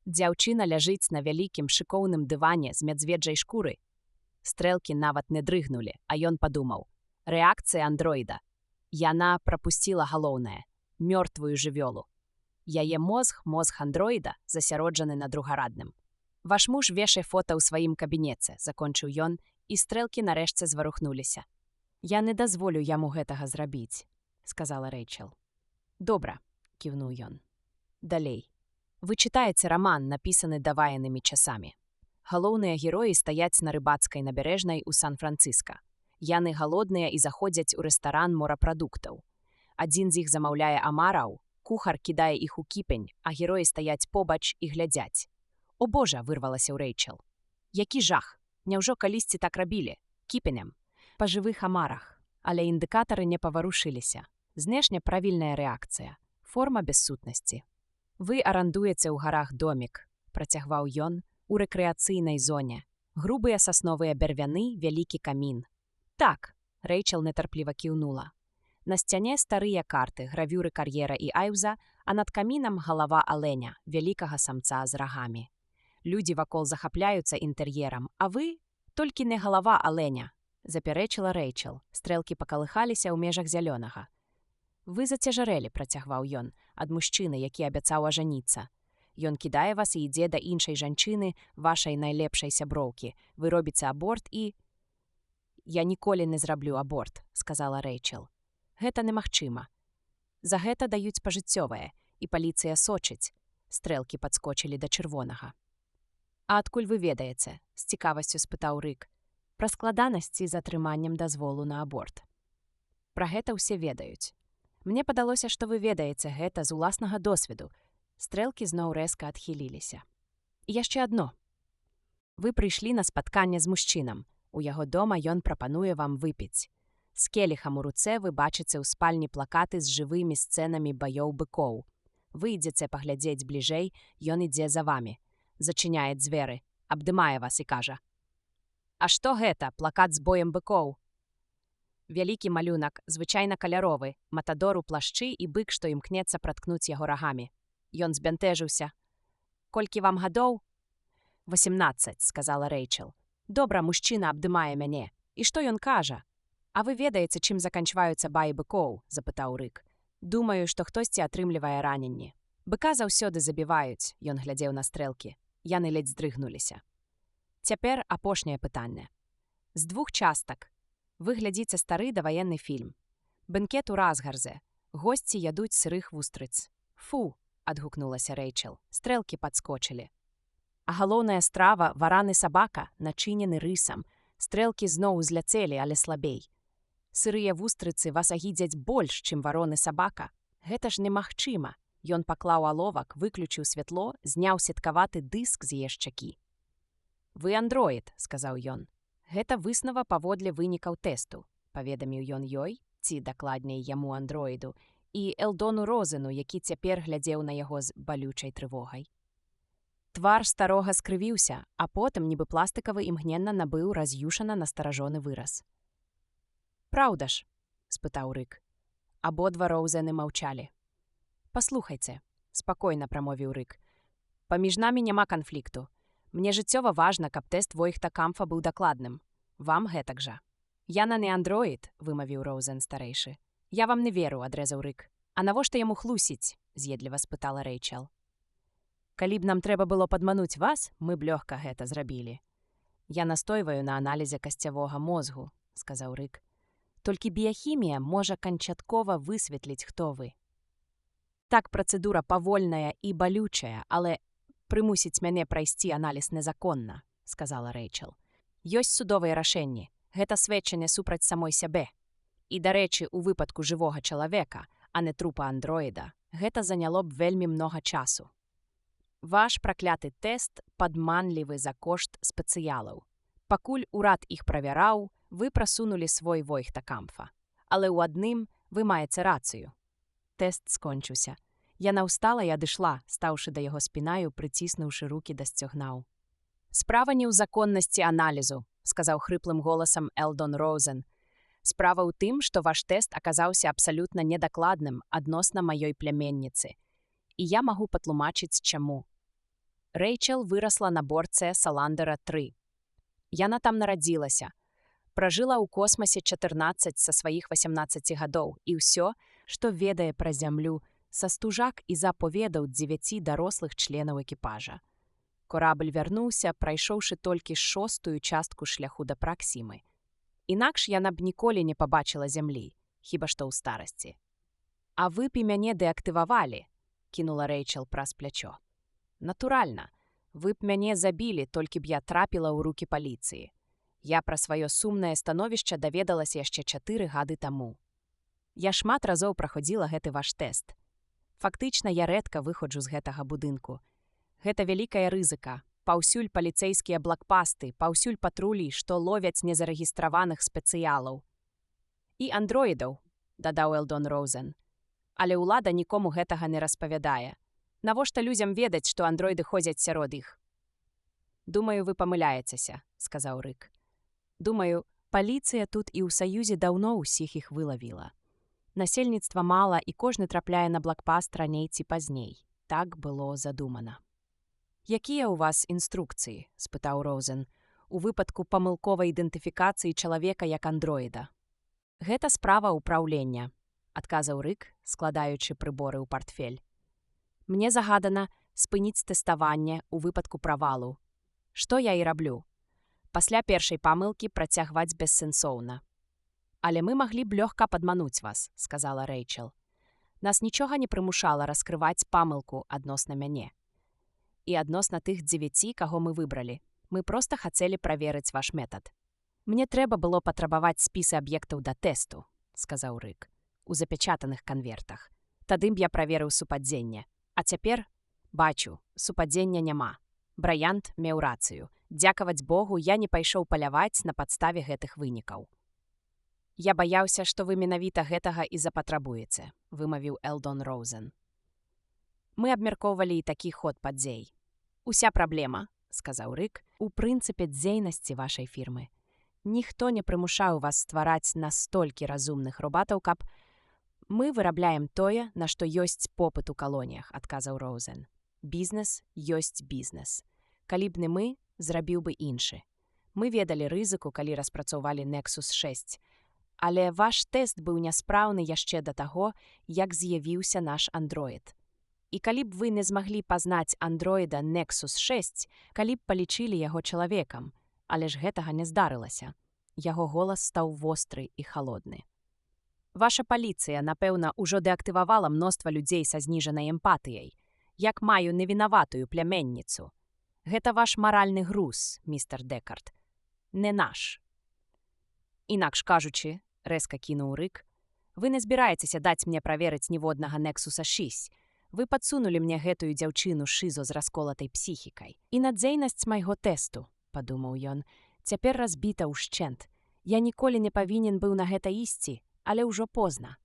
Дзяўчына ляжыць на вялікім шыкоўным дыване з мядзведжай шкуры. Стрэлкі нават не дрыгнулі, а ён падумаў. Рэакцыя андроіда. Яна прапусціла галоўнае – мёртвую жывёлу. Яе мозг андроіда, засяроджаны на другарадным. Ваш муж вешае фота ў сваім кабінеце, закончыў ён, і стрэлкі нарэшце зварухнуліся. Я не дазволю яму гэтага зрабіць, сказала Рэйчел. Добра, кіўнуў ён. Далей. Вы чытаеце раман, напісаны даваенымі часамі. Галоўныя героі стаяць на рыбацкай набярэжнай у Сан-Францыска. Яны галодныя і заходзяць у рэстаран морапрадуктаў. Адзін з іх замаўляе амараў, кухар кідае іх у кіпень, а героі стаяць побач і глядзяць. О божа, вырвалася ў Рэйчел. Які жах! Няўжо калісьці так рабілі? Кіпенем. Па жывых амарах. Але індыкатары не паварушыліся. Знешне правільная рэакцыя. Форма без сутнасці. Вы арандуеце ў гарах домік, працягваў ён, у рэкрэацыйнай зоне. Грубыя сасновыя бярвяны, вялікі камін. Так, Рэйчел нетарпліва кіўнула. На сцяне старыя карты, гравюры кар'ера і айвза, а над камінам галава аленя, вялікага самца з рагамі. Людзі вакол захапляюцца інтэр'ерам, а вы толькі не галава аленя, запярэчыла Рэйчел. Стрэлкі пакалыхаліся ў межах зялёнага. Вы зацяжарэлі, працягваў ён, ад мужчыны, які абяцаў ажаніцца. Ён кідае вас і ідзе да іншай жанчыны, вашай найлепшай сяброўкі. Вы робіце аборт і... Я ніколі не зраблю аборт, сказала Рэйчел. Гэта немагчыма. За гэта даюць пажыццёвае, і паліцыя сочыць. Стрэлкі падскочылі да чырвонага. А адкуль вы ведаеце? З цікавасцю спытаў Рык. Пра складанасці з атрыманнем дазволу на аборт. Пра гэта ўсе ведаюць. Мне падалося, што вы ведаеце гэта з уласнага досведу. Стрэлкі зноў рэзка адхіліліся. І яшчэ адно. Вы прыйшлі на спатканне з мужчынам. У яго дома ён прапануе вам выпіць. З келіхам у руцэ вы бачыце ў спальні плакаты з жывымі сцэнамі баёў быкоў. Вы ідзеце паглядзець бліжэй, ён ідзе за вамі. Зачыняе дзверы, абдымае вас і кажа. А што гэта, плакат з боем быкоў? Вялікі малюнак, звычайна каляровы, матадор у плашчы і бык, што імкнецца праткнуць яго рагамі. Ён збянтэжыўся. Колькі вам гадоў? 18, сказала Рэйчел. Добра, мужчына абдымае мяне. І што ён кажа? А вы ведаеце, чым заканчваюцца баі быкоў? Запытаў Рык. Думаю, што хтосьці атрымлівае раненні. Быка заўсёды забіваюць, ён глядзеў на стрэлкі. Яны ледзь здрыгнуліся. Цяпер апошняе пытанне. З 2 частак. Вы глядзіце стары даваенны фільм. Бэнкет у разгарзе. Госці ядуць сырых вустрыц. Фу, адгукнулася Рэйчел. Стрэлкі падскочылі. А галоўная страва вараны сабака, начынены рысам. Стрэлкі зноў узляцелі, але слабей. Сырыя вустрыцы вас агідзяць больш, чым вароны сабака. Гэта ж немагчыма. Ён паклаў аловак, выключыў святло, зняў сеткаваты дыск з яе шчакі. Вы андроід, сказаў ён. Гэта выснава паводле вынікаў тэсту, паведаміў ён ёй, ці дакладней яму андроіду, і Элдону Розену, які цяпер глядзеў на яго з балючай трывогай. Твар старога скрывіўся, а потым, нібы пластыкавы, імгненна набыў раз'юшана настаражоны выраз. «Праўда ж?» – спытаў Рык. Абодва Роузены маўчалі. «Паслухайце», – спакойна прамовіў Рык. «Паміж намі няма канфлікту. Мне жыццёва важна, каб тэст Войхта-Камфа быў дакладным. Вам гэтак жа». «Яна не андроід», – вымавіў Роузен старэйшы. «Я вам не веру», – адрэзаў Рык. «А навошта яму хлусіць?» – з'едліва спытала Рэйчел. «Калі б нам трэба было падмануць вас, мы б лёгка гэта зрабілі. Я настойваю на аналізе касцявога мозгу», – сказаў Рык. «Толькі біяхімія можа канчаткова высветліць, хто вы. Так працэдура павольная і балючая, але прымусіць мяне прайсці аналіз незаконна», – сказала Рэйчел. «Ёсць судовыя рашэнні. Гэта сведчанне супраць самой сябе. І, дарэчы, у выпадку жывога чалавека, а не трупа андроіда, гэта заняло б вельмі многа часу. Ваш пракляты тэст падманлівы за кошт спецыялаў. Пакуль урад іх правяраў, вы прасунулі свой Войхта-Камфа. Але ў адным вы маеце рацыю». Тэст скончыўся. Яна ўстала і адышла, стаўшы да яго спінаю, прыціснуўшы рукі да сцёгнаў. «Справа не ў законнасці аналізу», – сказаў хрыплым голасам Элдон Роузен. «Справа ў тым, што ваш тэст аказаўся абсалютна недакладным адносна маёй пляменніцы. І я магу патлумачыць, чаму. Рэйчел вырасла на борце Саландера-3. Яна там нарадзілася. Пражыла ў космасе 14 са сваіх 18 гадоў, і ўсё, што ведае пра зямлю, са стужак і заповедаў 9 дарослых членаў экіпажа. Корабль вярнуўся, прайшоўшы толькі 6-ую частку шляху да Праксімы. Інакш яна б ніколі не пабачыла зямлі, хіба што ў старасці. А вы б і мяне дэактывавалі», – кінула Рэйчел праз плячо. «Натуральна, вы б мяне забілі, толькі б я трапіла ў рукі паліцыі. Я пра сваё сумнае становішча даведалася яшчэ 4 гады таму. Я шмат разоў праходзіла гэты ваш тэст. Фактычна, я рэдка выходжу з гэтага будынку. Гэта вялікая рызыка. Паўсюль паліцэйскія блакпасты, паўсюль патрулі, што ловяць незарэгістраваных спецыялаў. І андроідаў», – дадаў Элдон Роузен. «Але ўлада нікому гэтага не распавядае. Навошта людзям ведаць, што андроіды ходзяць сярод іх?» «Думаю, вы памыляецеся», – сказаў Рык. «Думаю, паліцыя тут і ў Саюзе даўно ўсіх іх вылавіла. Насельніцтва мала, і кожны трапляе на блакпаст раней ці пазней. Так было задумана». «Якія ў вас інструкцыі?» – спытаў Роузен. «У выпадку памылковай ідэнтыфікацыі чалавека як андроіда». «Гэта справа ўпраўлення», – адказаў Рык, складаючы прыборы ў партфель. «Мне загадана спыніць тэставанне ў выпадку правалу. Што я і раблю. Пасля першай памылкі працягваць бессэнсоўна. Але мы маглі б лёгка падмануць вас, сказала Рэйчел. Нас нічога не прымушала раскрываць памылку адносна мяне. І адносна тых 9, каго мы выбралі. Мы проста хацелі праверыць ваш метад. Мне трэба было патрабаваць спісы аб'ектаў да тэсту, сказаў Рык, у запячатаных канвертах. Тады б я праверыў супадзенне. А цяпер, бачу, супадзення няма. Брайант меў рацыю. Дзякаваць Богу, я не пайшоў паляваць на падставе гэтых вынікаў. Я баяўся, што вы менавіта гэтага і запатрабуеце, вымавіў Элдон Роузен. Мы абмяркоўвалі і такі ход падзей. Уся праблема, сказаў Рык, у прынцыпе дзейнасці вашай фірмы. Ніхто не прымушаў вас ствараць настолькі разумных робатаў, каб... Мы вырабляем тое, на што ёсць попыт у калоніях, адказаў Роузен. Бізнес ёсць бізнес. Калі б не мы, зрабіў бы іншы. Мы ведалі рызыку, калі распрацоўвалі Nexus 6. Але ваш тэст быў няспраўны яшчэ да таго, як з'явіўся наш андроід. І калі б вы не змаглі пазнаць андроіда Nexus 6, калі б палічылі яго чалавекам, але ж гэтага не здарылася. Яго голас стаў востры і халодны. Ваша паліцыя, напэўна, ужо дэактывавала мноства людзей са зніжанай эмпатыяй. Як маю невінаватую пляменніцу. Гэта ваш маральны груз, містер Дэкард. Не наш. Інакш кажучы, рэзка кінуў Рык, вы не збіраецеся даць мне праверыць ніводнага Nexusa 6. Вы падсунулі мне гэтую дзяўчыну шызо з расколатай псіхікай. І надзейнасць майго тэсту, падумаў ён, цяпер разбіта ўшчэнт. Я ніколі не павінен быў на гэта ісці, але ўжо позна.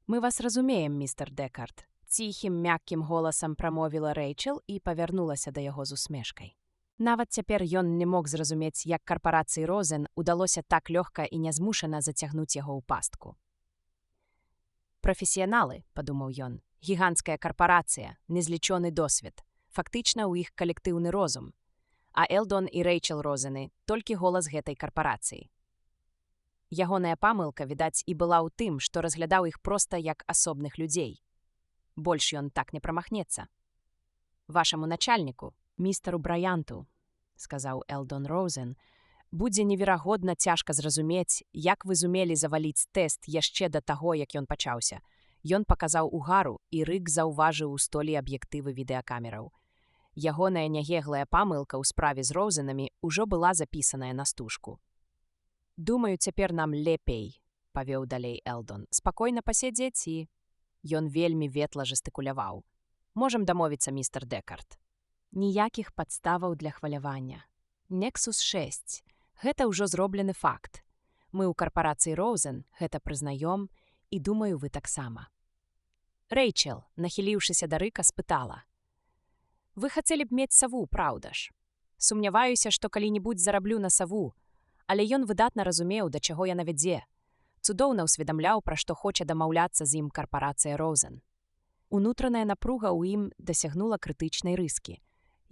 Мы вас разумеем, містер Дэкард. Ціхім, мяккім голасам прамовіла Рэйчел і павярнулася да яго з усмешкай. Нават цяпер ён не мог зразумець, як карпарацыі Розен удалося так лёгка і нязмушана зацягнуць яго ў пастку. Прафесіяналы, падумаў ён, гіганцкая карпарацыя, незлічоны досвед, фактычна ў іх калектыўны розум. А Элдон і Рэйчел Розены толькі голас гэтай карпарацыі. Ягоная памылка, відаць, і была ў тым, што разглядаў іх проста як асобных людзей. Больш ён так не прамахнецца. Вашаму начальніку, містеру Брайанту, сказаў Элдон Роузен, будзе неверагодна цяжка зразумець, як вы зумелі заваліць тэст яшчэ да таго, як ён пачаўся. Ён паказаў угару, і Рык заўважыў у столі аб'ектывы відэакамераў. Ягоная нягеглая памылка ў справе з Роузенамі ўжо была запісаная на стужку. «Думаю, цяпер нам лепей», – павёў далей Элдон. «Спакойна пасядзець і...» Ён вельмі ветла жестыкуляваў. «Можам дамовіцца, містер Дэкард». Ніякіх падставаў для хвалявання. Nexus 6. Гэта ўжо зроблены факт. Мы ў карпарацыі Роузен гэта прызнаём, і думаю, вы таксама. Рэйчел, нахіліўшыся да Рыка, спытала. «Вы хацелі б мець саву, праўда ж? Сумняваюся, што калі-небудзь зараблю на саву, але ён выдатна разумеў, да чаго яна вядзе. Цудоўна ўсведамляў, пра што хоча дамаўляцца з ім карпарацыя Роузен. Унутраная напруга ў ім дасягнула крытычнай рыскі.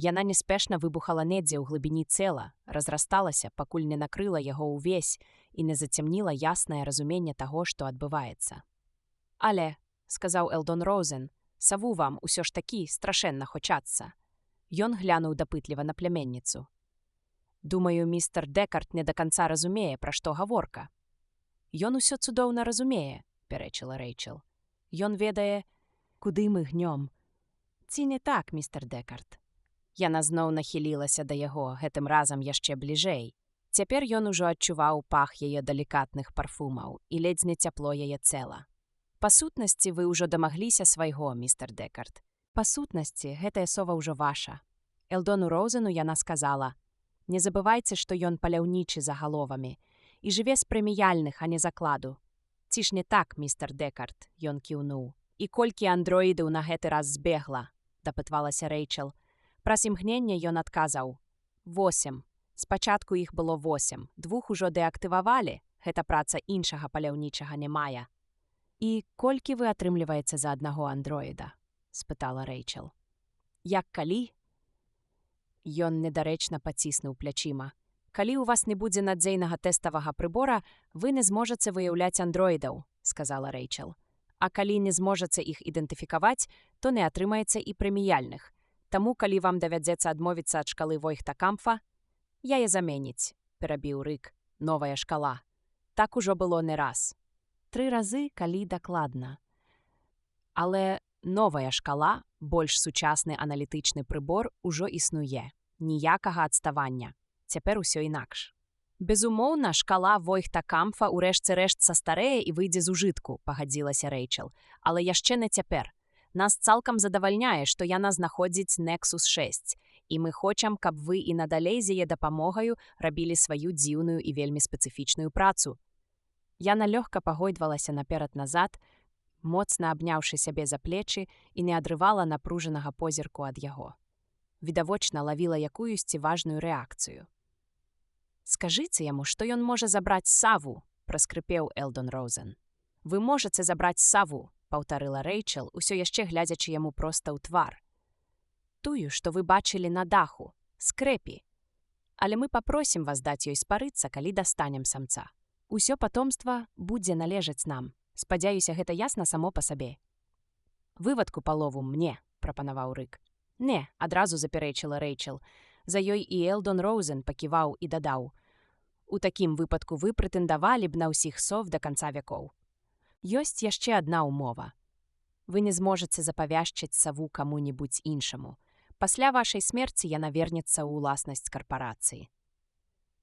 Яна неспешна выбухала недзе ў глыбіні цела, разрасталася, пакуль не накрыла яго ўвесь і не зацямніла яснае разуменне таго, што адбываецца. «Але», – сказаў Элдон Роузен, – «саву вам усё ж такі страшэнна хочацца». Ён глянуў дапытліва на пляменніцу. «Думаю, містер Дэкард не да канца разумее, пра што гаворка». «Ён усё цудоўна разумее», – пярэчыла Рэйчел. «Ён ведае, куды мы гнём». «Ці не так, містер Дэкард?» Яна зноў нахілілася да яго, гэтым разам яшчэ бліжэй. Цяпер ён ужо адчуваў пах яе далікатных парфумаў і ледзь не цяпло яе цела. «Па сутнасці вы ўжо дамагліся свайго, містер Дэкард. Па сутнасці гэтая сова ўжо ваша». Элдону Роузену яна сказала: «Не забывайце, што ён паляўнічы за галовамі і жыве з прэміяльных, а не закладу». «Ці ж не так, містер Дэкард?» – ён кіўнуў. «І колькі андроідаў на гэты раз збегла?» – дапытвалася Рэйчел. Праз імгненне ён адказаў: 8. Спачатку іх было 8. 2 ужо дэактывавалі, гэта праца іншага паляўнічага не мае. «І колькі вы атрымліваеце за аднаго андроіда?» – спытала Рэйчел. «Як калі?» Ён недарэчна паціснуў плячыма. «Калі ў вас не будзе надзейнага тэставага прыбора, вы не зможаце выяўляць андроідаў», – сказала Рэйчел. «А калі не зможаце іх ідэнтыфікаваць, то не атрымаецца і прэміяльных. Таму, калі вам давядзецца адмовіцца ад шкалы Войхта-Камфа, Яе заменіць, перабіў рык, новая шкала. Так ужо было не раз. 3 разы, калі дакладна. Але новая шкала, больш сучасны аналітычны прыбор, ужо існуе. Ніякага адставання. Цяпер усё інакш. Безумоўна, шкала Войхта-Камфа ў рэшце рэшт састарэе і выйдзе з ужытку, пагадзілася Рэйчел. Але яшчэ не цяпер. Нас цалкам задавальняе, што яна знаходзіць Nexus 6, і мы хочам, каб вы і надалей з яе дапамогаю рабілі сваю дзіўную і вельмі спецыфічную працу. Яна лёгка пагойдвалася наперад-назад, моцна абняўшы сябе за плечы і не адрывала напружанага позірку ад яго. Відавочна лавіла якуюсьці важную рэакцыю. «Скажыце яму, што ён можа забраць Саву», – праскрыпеў Элдон Роузен. «Вы можаце забраць Саву», – паўтарыла Рэйчел, усё яшчэ глядзячы яму проста ў твар. «Тую, што вы бачылі на даху, скрэпі. Але мы папросім вас даць ёй спарыцца, калі дастанем самца. Усё патомства будзе належаць нам. Спадзяюся, гэта ясна само па сабе». «Вывадку палову мне», – прапанаваў рык. «Не», – адразу запярэчыла Рэйчел. За ёй і Элдон Роузен паківаў і дадаў. «У такім выпадку вы прэтэндавалі б на ўсіх сов да канца вякоў. Ёсць яшчэ адна ўмова. Вы не зможаце запавяшчыць Саву каму-небудзь іншаму. Пасля вашай смерці яна вернецца ў уласнасць карпарацыі».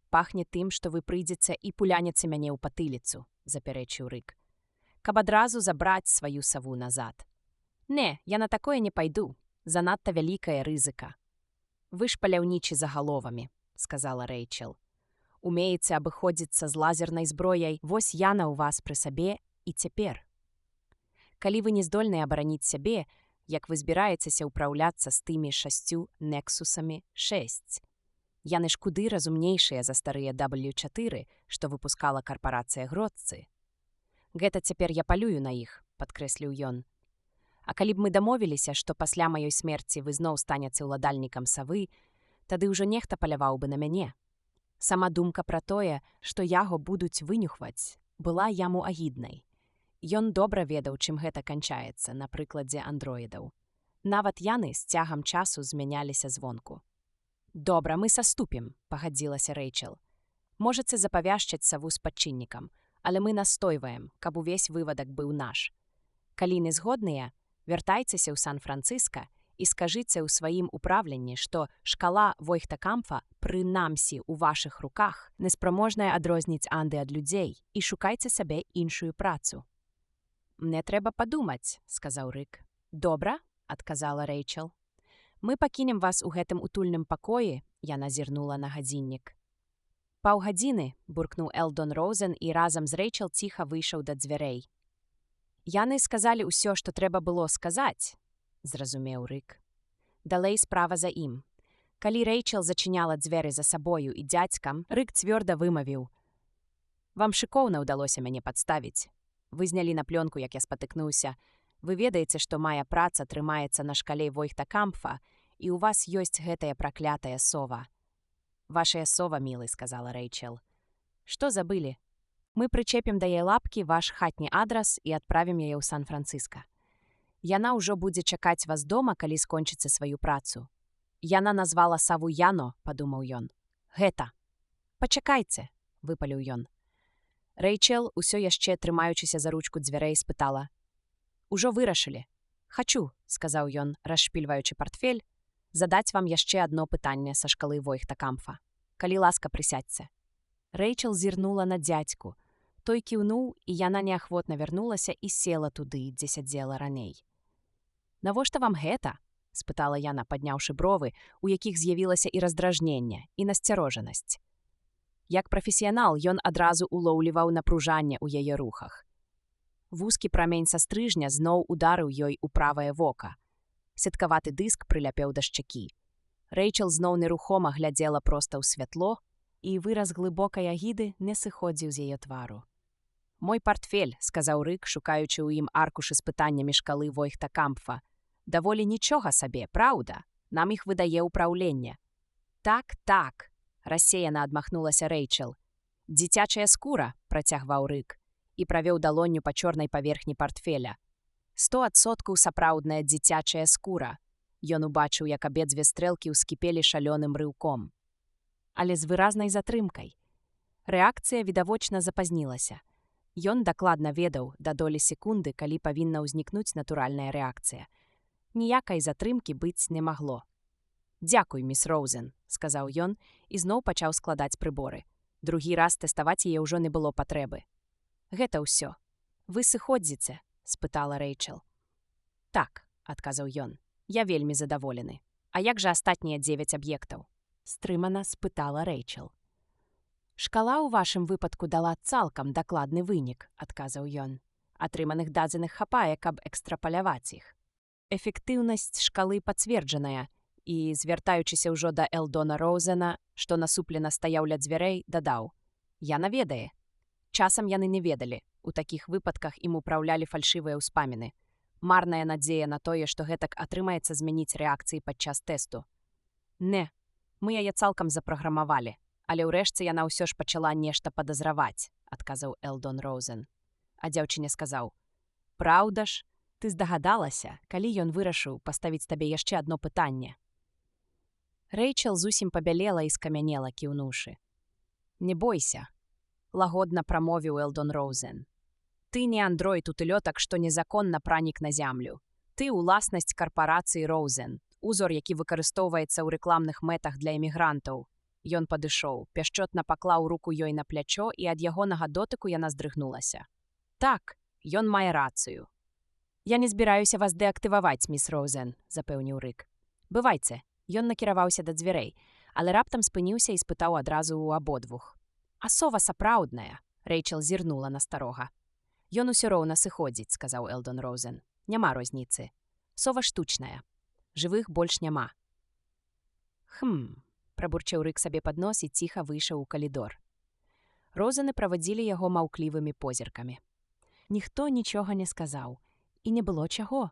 «Пахне тым, што вы прыйдзеце і пулянеце мяне ў патыліцу», – запярэчыў рык. «Каб адразу забраць сваю Саву назад. Не, я на такое не пайду. Занадта вялікая рызыка». «Вы ж паляўнічы за галовамі», – сказала Рэйчел. «Умееце абыходзіцца з лазернай зброяй, вось яна ў вас пры сабе і цяпер. Калі вы не здольны абараніць сябе, як вы збіраецеся ўпраўляцца з тымі 6 Nexusамі 6? Яны ж куды разумнейшыя за старыя W4, што выпускала карпарацыя Гродцы. Гэта цяпер я палюю на іх», – падкрэсліў ён. «А калі б мы дамовіліся, што пасля маёй смерці вы зноў станеце ўладальнікам Савы, тады ўжо нехта паляваў бы на мяне. Сама думка пра тое, што яго будуць вынюхваць, была яму агіднай. Ён добра ведаў, чым гэта канчаецца, на прыкладзе андроідаў. Нават яны з цягам часу змяняліся звонку». «Добра, мы саступім», – пагадзілася Рэйчел. «Можаце запавяшчаць Саву спадчыннікам, але мы настойваем, каб увесь вывадак быў наш. Калі не згодныя, вяртайцеся ў Сан-Францыска і скажыце ў сваім управленні, што шкала Войхта-Камфа прынамсі ў вашых руках, неспраможная адрозніць Анды ад людзей, і шукайце сабе іншую працу». «Мне трэба падумаць», – сказаў рык. «Добра», – адказала Рэйчел. «Мы пакінем вас у гэтым утульным пакоі», – яна зірнула на гадзіннік. «Паўгадзіны», – буркнуў Элдон Роузен і разам з Рэйчел ціха выйшаў да дзвярэй. «Яны сказалі ўсё, што трэба было сказаць», – зразумеў рык. Далей справа за ім. Калі Рэйчел зачыняла дзверы за сабою і дзядзькам, рык цвёрда вымавіў. «Вам шыкоўна ўдалося мяне падставіць. Вы знялі на плёнку, як я спатыкнуўся. Вы ведаеце, што мая праца трымаецца на шкале Войхта-Камфа, і ў вас ёсць гэтая праклятая сова». «Вашая сова, мілы», – сказала Рэйчел. «Што забылі? Мы прычепім да яе лапкі ваш хатні адрас і адправім яе ў Сан-Францыска. Яна ўжо будзе чакаць вас дома, калі скончыце сваю працу». «Яна назвала Саву Яно», – падумаў ён. «Гэта». «Пачакайце», – выпаліў ён. Рэйчел, усё яшчэ трымаючыся за ручку дзвярэй, спытала. «Ужо вырашылі?» «Хачу», – сказаў ён, расшпільваючы партфель, «задаць вам яшчэ адно пытанне са шкалы Войхта-Камфа. Калі ласка, прысядзьце». Рэйчел зірнула на дзядзьку. Той кіўнуў, і яна неахвотна вярнулася і села туды, дзе сядзела раней. «Навошта вам гэта?» – спытала яна, падняўшы бровы, у якіх з'явілася і раздражненне, і насцярожанасць. Як прафесіянал, ён адразу улоўліваў напружанне ў яе рухах. Вузкі прамень са стрыжня зноў ударыў ёй у правае вока. Сеткаваты дыск прыляпеў да шчакі. Рэйчел зноў нерухома глядзела проста ў святло, і выраз глыбокай агіды не сыходзіў з яе твару. «Мой партфель», – сказаў рык, шукаючы ў ім аркушы з пытаннямі шкалы Войхта-Камфа. «Даволі нічога сабе, праўда? Нам іх выдае ўпраўленне». «Так, так», – рассеяна адмахнулася Рэйчел. «Дзіцячая скура», – працягваў рык, і правёў далонню па чорнай паверхні партфеля. 100% сапраўдная дзіцячая скура. Ён убачыў, як абедзве стрэлкі ўскіпелі шалёным рыўком. але з выразнай затрымкай. Рэакцыя відавочна запазнілася. Ён дакладна ведаў да долі секунды, калі павінна ўзнікнуць натуральная рэакцыя. Ніякай затрымкі быць не магло. «Дзякуй, міс Роузен», – сказаў ён і зноў пачаў складаць прыборы. Другі раз тэставаць яе ўжо не было патрэбы. «Гэта ўсё. Вы сыходзіце?» – спытала Рэйчел. «Так», – адказаў ён, – «я вельмі задаволены. А як жа астатнія 9 аб'ектаў?» – стрымана спытала Рэйчел. «Шкала ў вашым выпадку дала цалкам дакладны вынік», – адказаў ён. «Атрыманых дадзеных хапае, каб экстрапаляваць іх. Эфектыўнасць шкалы пацверджаная», і, звяртаючыся ўжо да Элдона Роузена, што насуплена стаяў ля дзвярэй, дадаў: «Яна ведае». Часам яны не ведалі. У такіх выпадках ім упраўлялі фальшывыя ўспаміны. Марная надзея на тое, што гэтак атрымаецца змяніць рэакцыі падчас тэсту. «Не, мы яе цалкам запраграмавалі, але ўрэшце яна ўсё ж пачала нешта падазраваць», – адказаў Элдон Роузен. А дзяўчыне сказаў: «Праўда ж, ты здагадалася, калі ён вырашыў паставіць табе яшчэ адно пытанне». Рэйчел зусім пабялела і скамянела, кіўнуўшы. «Не бойся», – лагодна прамовіў Элдон Роузен. «Ты не андроід-утылётак, што незаконна пранік на зямлю. Ты ўласнасць карпарацыі Роузен, узор, які выкарыстоўваецца ў рэкламных мэтах для эмігрантаў». Ён падышоў, пяшчотна паклаў руку ёй на плячо, і ад ягонага дотыку яна здрыгнулася. «Так, ён мае рацыю». «Я не збіраюся вас дэактываваць, міс Роузен», – запэўніў Рык. «Бывайце». Ён накіраваўся да дзвярэй, але раптам спыніўся і спытаў адразу ў абодвух. «А сова сапраўдная?» – Рэйчел зірнула на старога. «Ён усё роўна сыходзіць», – сказаў Элдон Роузен. «Няма розніцы. Сова штучная. Жывых больш няма». Прабурчэў Рык сабе пад нос і ціха выйшаў у калідор. Роузены правадзілі яго маўклівымі позіркамі. Ніхто нічога не сказаў. І не было чаго.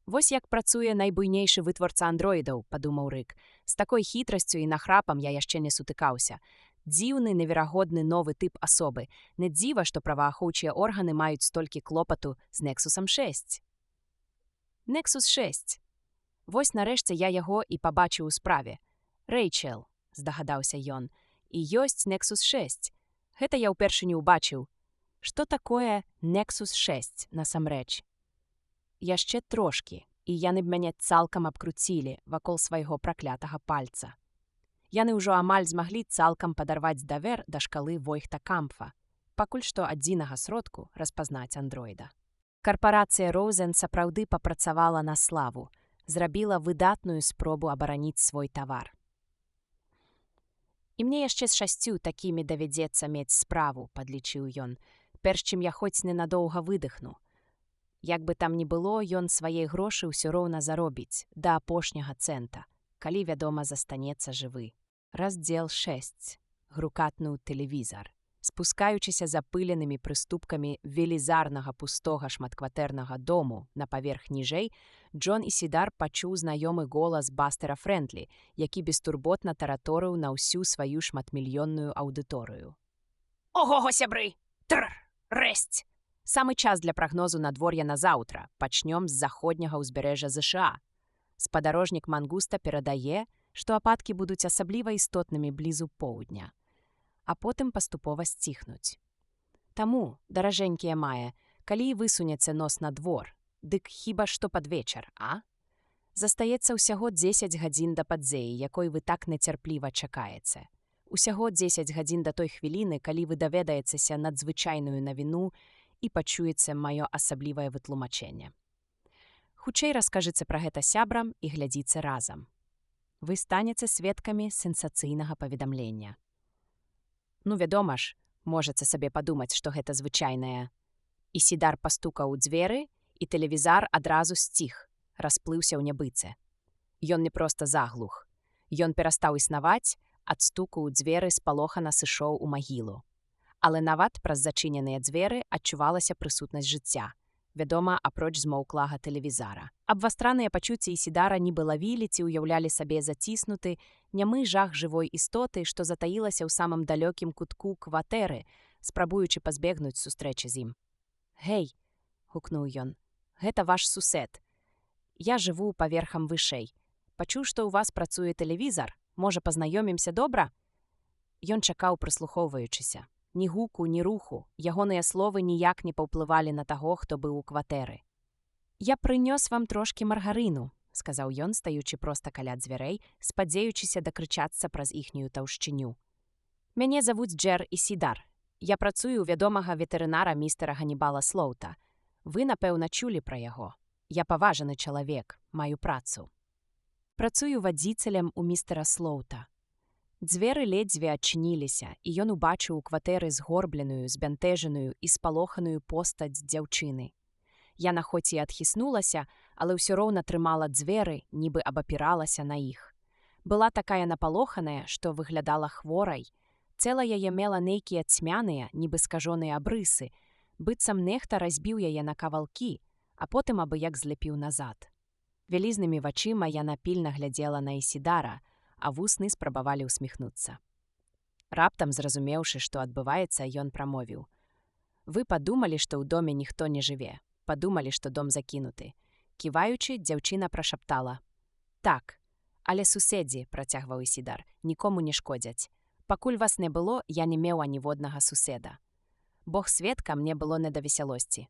«Вось як працуе найбуйнейшы вытворца андроідаў», – падумаў Рык. «З такой хітрасцю і нахрапам я яшчэ не сутыкаўся. Дзіўны, неверагодны новы тып асобы. Не дзіва, што праваахоўчыя органы маюць столькі клопату з Nexus 6. Nexus 6. Вось нарэшце я яго і пабачыў у справе. Рэйчел, здагадаўся ён, і ёсць Nexus 6. Гэта я ўпершыню ўбачыў. Што такое Nexus 6 насамрэч? Яшчэ трошкі, і яны б мяне цалкам абкруцілі вакол свайго праклятага пальца. Яны ўжо амаль змаглі цалкам падарваць давер да шкалы Войхта-Кампфа, пакуль што адзінага сродку распазнаць андроіда. Карпарацыя Роузен сапраўды папрацавала на славу, зрабіла выдатную спробу абараніць свой тавар. «І мне яшчэ з 6 такімі давядзецца мець справу», – падлічыў ён, «перш чым я хоць ненадоўга выдыхну. Як бы там ні было, ён свае грошы ўсё роўна заробіць, да апошняга цэнта, калі, вядома, застанецца жывы». Раздзел 6. Грукатны тэлевізар. Спускаючыся запыленымі прыступкамі велізарнага пустога шматкватэрнага дому на паверх ніжэй, Джон і Сідар пачуў знаёмы голас Бастера Фрэндлі, які бестурботна тараторыў на ўсю сваю шматмільённую аўдыторыю. «Ого-го, сябры! Трр! Рэсць! Самы час для прагнозу надвор'я на заўтра. Пачнём з заходняга ўзбярэжжа ЗША. Спадарожнік Мангуста перадае, што ападкі будуць асабліва істотнымі блізу поўдня, а потым паступова сціхнуць. Таму, даражэнькія мае, калі высунецца нос на двор, дык хіба што пад вечар, а? Застаецца ўсяго 10 гадзін да падзеі, якой вы так нецярпліва чакаеце. Усяго 10 гадзін да той хвіліны, калі вы даведаецеся надзвычайную навіну і пачуеце маё асаблівае вытлумачэнне. Хутчэй раскажыце пра гэта сябрам і глядзіце разам. Вы станеце сведкамі сенсацыйнага паведамлення. Ну, вядома ж, можаце сабе падумаць, што гэта звычайнае. І Сідар пастукаў у дзверы, і тэлевізар адразу сціх, расплыўся ў нябыце. Ён не проста заглух. Ён перастаў існаваць, ад стуку ў дзверы спалохана сышоў у магілу. Але нават праз зачыненыя дзверы адчувалася прысутнасць жыцця. Вядома, апроч змоўклага тэлевізара. Абвастраныя пачуцці Сідара нібы лавілі ці ўяўлялі сабе заціснуты нямы жах жывой істоты, што затаілася ў самым далёкім кутку кватэры, спрабуючы пазбегнуць сустрэчы з ім. «Гэй!» – гукнуў ён. «Гэта ваш сусед. Я жыву паверхам вышэй. Пачуў, што ў вас працуе тэлевізар. Можа, пазнаёмімся добра? Ён чакаў, прыслухоўваючыся. Ні гуку, ні руху, ягоныя словы ніяк не паўплывалі на таго, хто быў у кватэры. «Я прынёс вам трошкі маргарыну», — сказаў ён, стаючы проста каля дзвярэй, спадзеючыся дакрычацца праз іхнюю таўшчыню. «Мяне завуць Джер Ісідар. Я працую ў вядомага ветэрынара містера Ганнібала Слоута. Вы, напэўна, чулі пра яго. Я паважаны чалавек, маю працу. Працую вадзіцелем у містера Слоута». Дзверы ледзьве адчыніліся, і ён убачыў у кватэры згорбленую, збянтэжаную і спалоханую постаць дзяўчыны. Яна хоць і адхіснулася, але ўсё роўна трымала дзверы, нібы абапіралася на іх. Была такая напалоханая, што выглядала хворай. Цела яе мела нейкія цьмяныя, нібы скажоныя абрысы, быццам нехта разбіў яе на кавалкі, а потым абы як зляпіў назад. Вялізнымі вачыма яна пільна глядзела на Ісідара, а вусны спрабавалі ўсміхнуцца. Раптам, зразумеўшы, што адбываецца, ён прамовіў: «Вы падумалі, што ў доме ніхто не жыве. Падумалі, што дом закінуты». Ківаючы, дзяўчына прашаптала: «Так, але суседзі», — працягваў Ісідар, «нікому не шкодзяць. Пакуль вас не было, я не меў аніводнага суседа. Бог сведка, мне было не да весялосці».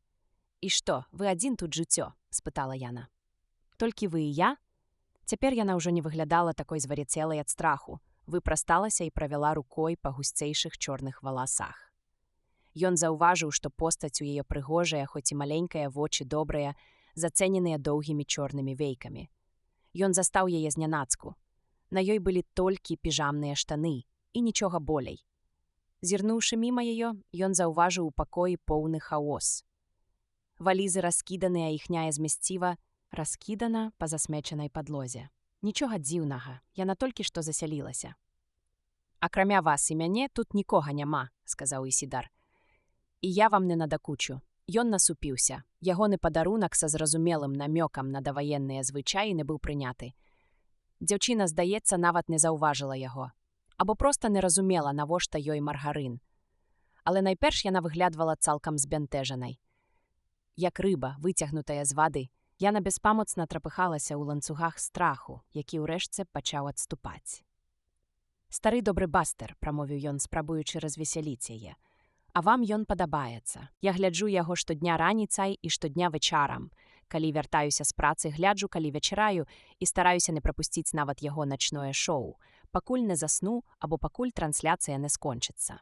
«І што, вы адзін тут жыццё?» — спытала яна. «Толькі вы і я?» Цяпер яна ўжо не выглядала такой звар'яцелай ад страху, выпрасталася і правяла рукой па гусцейшых чорных валасах. Ён заўважыў, што постаць у яе прыгожая, хоць і маленькая, вочы добрыя, зацэненыя доўгімі чорнымі вейкамі. Ён застаў яе знянацку. На ёй былі толькі піжамныя штаны і нічога болей. Зірнуўшы міма яе, ён заўважыў у пакоі поўны хаос. Валізы раскіданыя, іхняе змясціва раскідана па засмечанай падлозе. Нічога дзіўнага, яна толькі што засялілася. «Акрамя вас і мяне тут нікога няма», — сказаў Ісідар. «І я вам не надакучу». Ён насупіўся. Ягоны падарунак са зразумелым намёкам на даваенныя звычаі не быў прыняты. Дзяўчына, здаецца, нават не заўважыла яго. Або проста не разумела, навошта ёй маргарын. Але найперш яна выглядвала цалкам збянтэжанай. Як рыба, выцягнутая з вады, яна беспамоцна трапыхалася ў ланцугах страху, які ўрэшце пачаў адступаць. «Стары добры Бастер», — прамовіў ён, спрабуючы развесяліць яе. «А вам ён падабаецца. Я гляджу яго штодня раніцай і штодня вечарам. Калі вяртаюся з працы, гляджу, калі вечараю, і стараюся не прапусціць нават яго начное шоу, пакуль не засну або пакуль трансляцыя не скончыцца».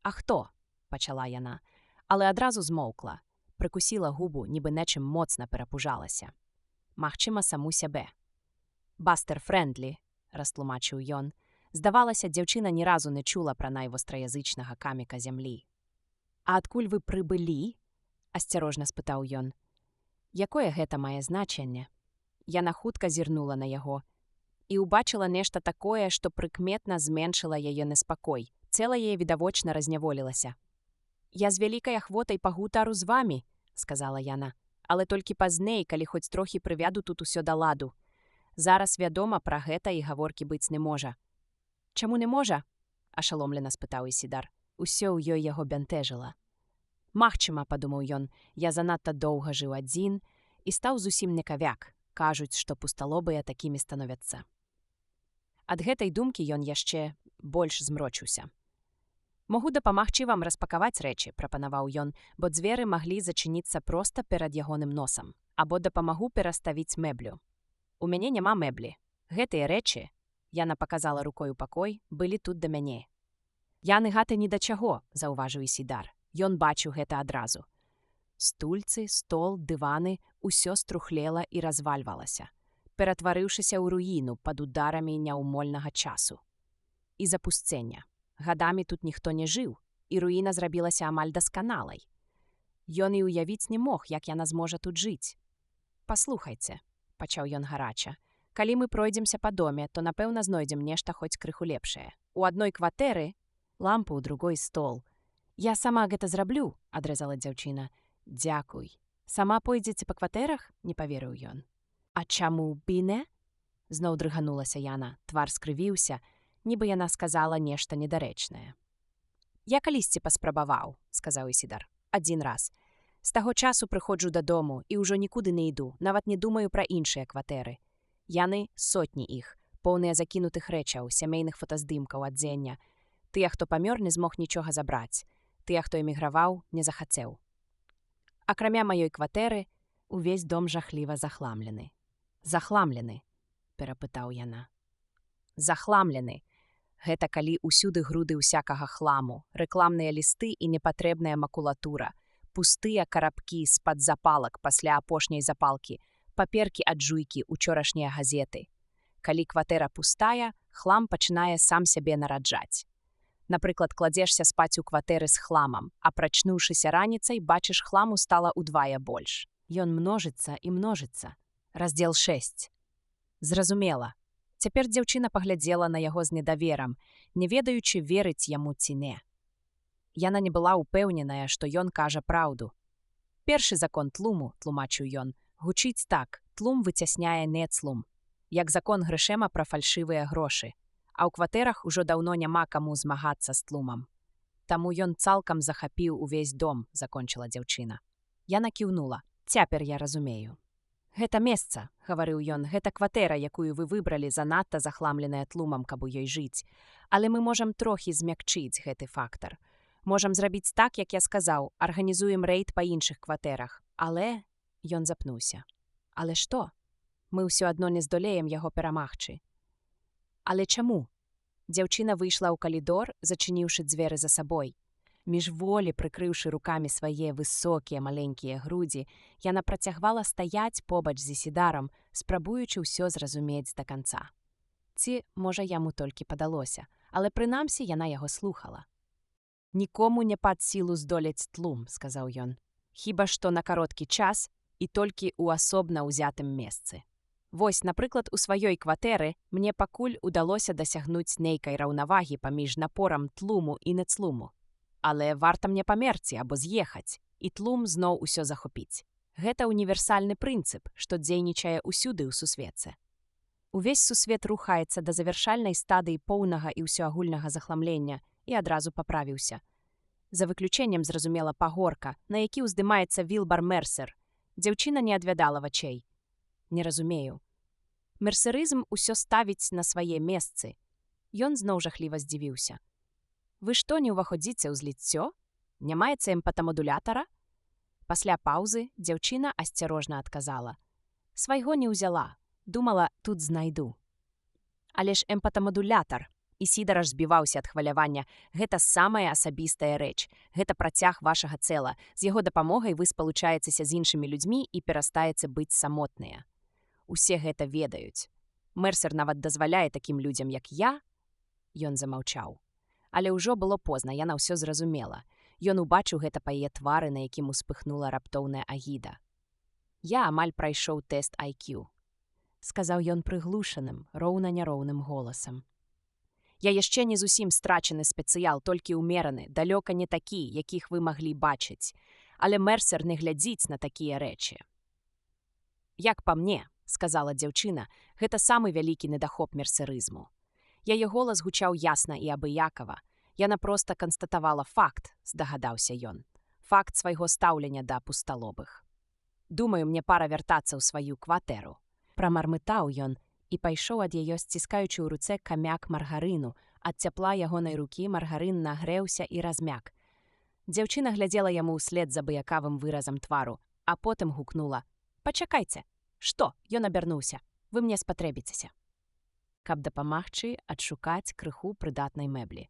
«А хто?» — пачала яна, але адразу змоўкла. Прыкусіла губу, нібы нечым моцна перапужалася. Магчыма, саму сябе. «Бастер Френдлі», — растлумачыў ён. Здавалася, дзяўчына ні разу не чула пра найвостраязычнага каміка зямлі. «А адкуль вы прыбылі?» — асцярожна спытаў ён. «Якое гэта мае значэнне?» Яна хутка зірнула на яго і ўбачыла нешта такое, што прыкметна зменшыла яе неспакой. Цела яе відавочна разняволілася. «Я з вялікай ахвотай пагутару з вамі», — сказала яна, «але толькі пазней, калі хоць трохі прывяду тут усё да ладу. Зараз, вядома, пра гэта і гаворкі быць не можа». «Чаму не можа?» — ашаломлена спытаў Ісідар. Усё ў ёй яго бянтэжыла. «Магчыма, — падумаў ён, — я занадта доўга жыў адзін і стаў зусім некавяк. Кажуць, што пусталобыя такімі становяцца». Ад гэтай думкі ён яшчэ больш змрочыўся. «Могу дапамагчы вам распакаваць рэчы», — прапанаваў ён, бо дзверы маглі зачыніцца проста перад ягоным носам. «Або дапамагу пераставіць мэблю. У мяне няма мэблі. Гэтыя рэчы», — яна паказала рукой у пакой, — «былі тут да мяне». «Яны гаты ні да чаго», — заўважыў Ісідар. Ён бачыў гэта адразу. Стульцы, стол, дываны — усё струхлела і развальвалася, ператварыўшыся ў руіну пад ударамі няўмольнага часу. І запусцення. Гадамі тут ніхто не жыў, і руіна зрабілася амаль дасканалай. Ён і ўявіць не мог, як яна зможа тут жыць. «Паслухайце», — пачаў ён гарача, «калі мы пройдземся па доме, то, напэўна, знойдзем нешта хоць крыху лепшае. У адной кватэры лампу, у другой стол». «Я сама гэта зраблю», — адрэзала дзяўчына. «Дзякуй. Сама пойдзеце па кватэрах?» — не паверыў ён. «А чаму б і не?» — зноў дрыганулася яна, твар скрывіўся, нібы яна сказала нешта недарэчнае. «Я калісьці паспрабаваў», — сказаў Ісідар. «Адзін раз. З таго часу прыходжу дадому і ўжо нікуды не іду, нават не думаю пра іншыя кватэры. Яны сотні іх, поўныя закінутых рэчаў, сямейных фотаздымкаў, адзення. Тыя, хто памёр, не змог нічога забраць. Тыя, хто эміграваў, не захацеў. Акрамя маёй кватэры, увесь дом жахліва захламлены. Захламлены, перапытаў яна. Захламлены. Гэта калі ўсюды груды ўсякага хламу, рэкламныя лісты і непатрэбная макулатура, пустыя карабкі з-пад запалак пасля апошняй запалкі, паперкі ад жуйкі, учорашнія газеты. Калі кватэра пустая, хлам пачынае сам сябе нараджаць. Напрыклад, кладзешся спаць у кватэры з хламам, а прачнуўшыся раніцай, бачыш, хламу стала ўдвая больш. Ён множыцца і множыцца. Раздзел 6. Зразумела. Цяпер дзяўчына паглядзела на яго з недаверам, не ведаючы, верыць яму ці не. Яна не была ўпэўненая, што ён кажа праўду. Першы закон тлуму, тлумачыў ён, гучыць так: тлум выцясняе нецлум, як закон Грышэма пра фальшывыя грошы. А ў кватэрах ужо даўно няма каму змагацца з тлумам. Таму ён цалкам захапіў увесь дом, закончыла дзяўчына. Яна кіўнула. Цяпер я разумею. Гэта месца, гаварыў ён, гэта кватэра, якую вы выбралі, занадта захламленая тлумам, каб у ёй жыць. Але мы можам трохі змякчыць гэты фактар. Можам зрабіць так, як я сказаў, арганізуем рэйд па іншых кватэрах. Але... Ён запнуўся. Але што? Мы ўсё адно не здолеем яго перамагчы. Але чаму? Дзяўчына выйшла ў калідор, зачыніўшы дзверы за сабой. Міжволі, прыкрыўшы рукамі свае высокія маленькія грудзі, яна працягвала стаяць побач з Ісідарам, спрабуючы ўсё зразумець да канца. Ці, можа, яму толькі падалося, але прынамсі яна яго слухала. «Нікому не пад сілу здолець тлум», — сказаў ён. «Хіба што на кароткі час і толькі ў асобна ўзятым месцы. Вось, напрыклад, у сваёй кватэры мне пакуль удалося дасягнуць нейкай раўнавагі паміж напорам тлуму і нецлуму. Але варта мне памерці або з'ехаць, і тлум зноў усё захопіць. Гэта універсальны прынцып, што дзейнічае ўсюды ў сусветце. Увесь сусвет рухаецца да завяршальнай стадыі поўнага і ўсеагульнага захламлення і адразу паправіўся. За выключэннем, зразумела, пагорка, на які ўздымаецца Вілбар Мерсер. Дзяўчына не адвядала вачэй. Не разумею. Мерсерызм усё ставіць на свае месцы. Ён зноў жахліва здзівіўся. Вы што, не ўваходзіце ў зліццё? Не маецца эмпатамадулятара? Пасля паўзы дзяўчына асцярожна адказала. Свайго не ўзяла. Думала, тут знайду. Але ж эмпатамадулятар. Ісідар аж збіваўся ад хвалявання. Гэта самая асабістая рэч. Гэта працяг вашага цэла. З яго дапамогай вы спалучаецеся з іншымі людзьмі і перастаеце быць самотныя. Усе гэта ведаюць. Мерсер нават дазваляе такім людзям, як я. Ён замаўчаў. Але ўжо было позна, яна ўсё зразумела. Ён убачыў гэта па яе твары, на якім успыхнула раптоўная агіда. Я амаль прайшоў тэст IQ. Сказаў ён прыглушаным, роўна-няроўным голасам. Я яшчэ не зусім страчаны спецыял, толькі ўмераны, далёка не такі, якіх вы маглі бачыць. Але Мерсер не глядзіць на такія рэчы. Як па мне, сказала дзяўчына, гэта самы вялікі недахоп мерсерызму. Яе голас гучаў ясна і абыякава. Яна проста канстатавала факт, здагадаўся ён. Факт свайго стаўлення да пусталобых. Думаю, мне пара вяртацца ў сваю кватэру. Прамармытаў ён і пайшоў ад яе, сціскаючы ў руцэ камяк маргарыну. Ад цяпла ягонай рукі маргарын нагрэўся і размяк. Дзяўчына глядзела яму ўслед за абыякавым выразам твару, а потым гукнула. «Пачакайце! Што?» Ён абярнуўся. «Вы мне спатрэбіцеся». Каб дапамагчы адшукаць крыху прыдатнай мэблі.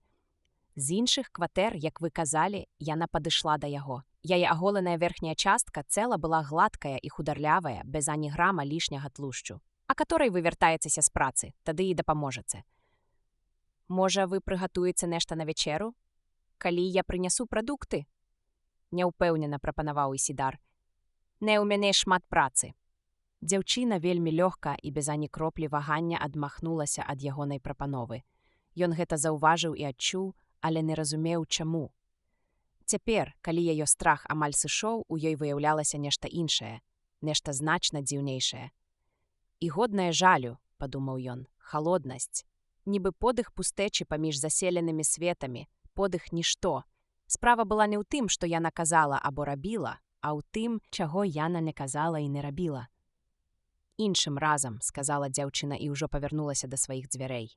З іншых кватэр, як вы казалі, яна падышла да яго. Яе аголеная верхняя частка цэла была гладкая і хударлявая, без ані грама лішняга тлушчу. А каторай вы вяртаецеся з працы, тады і дапаможаце. Можа, вы прыгатуеце нешта на вечеру? Калі я прынясу прадукты? Няўпэўнена прапанаваў Ісідар. Не ў мяне шмат працы. Дзяўчына вельмі лёгка і без ані кроплі вагання адмахнулася ад ягонай прапановы. Ён гэта заўважыў і адчуў, але не разумеў, чаму. Цяпер, калі яе страх амаль сышоў, у ёй выяўлялася нешта іншае, нешта значна дзіўнейшае. І годнае жалю, падумаў ён, халоднасць. Нібы подых пустэчы паміж заселенымі светамі, подых нішто. Справа была не ў тым, што яна казала або рабіла, а ў тым, чаго яна не казала і не рабіла. Іншым разам, сказала дзяўчына і ўжо павярнулася да сваіх дзвярэй.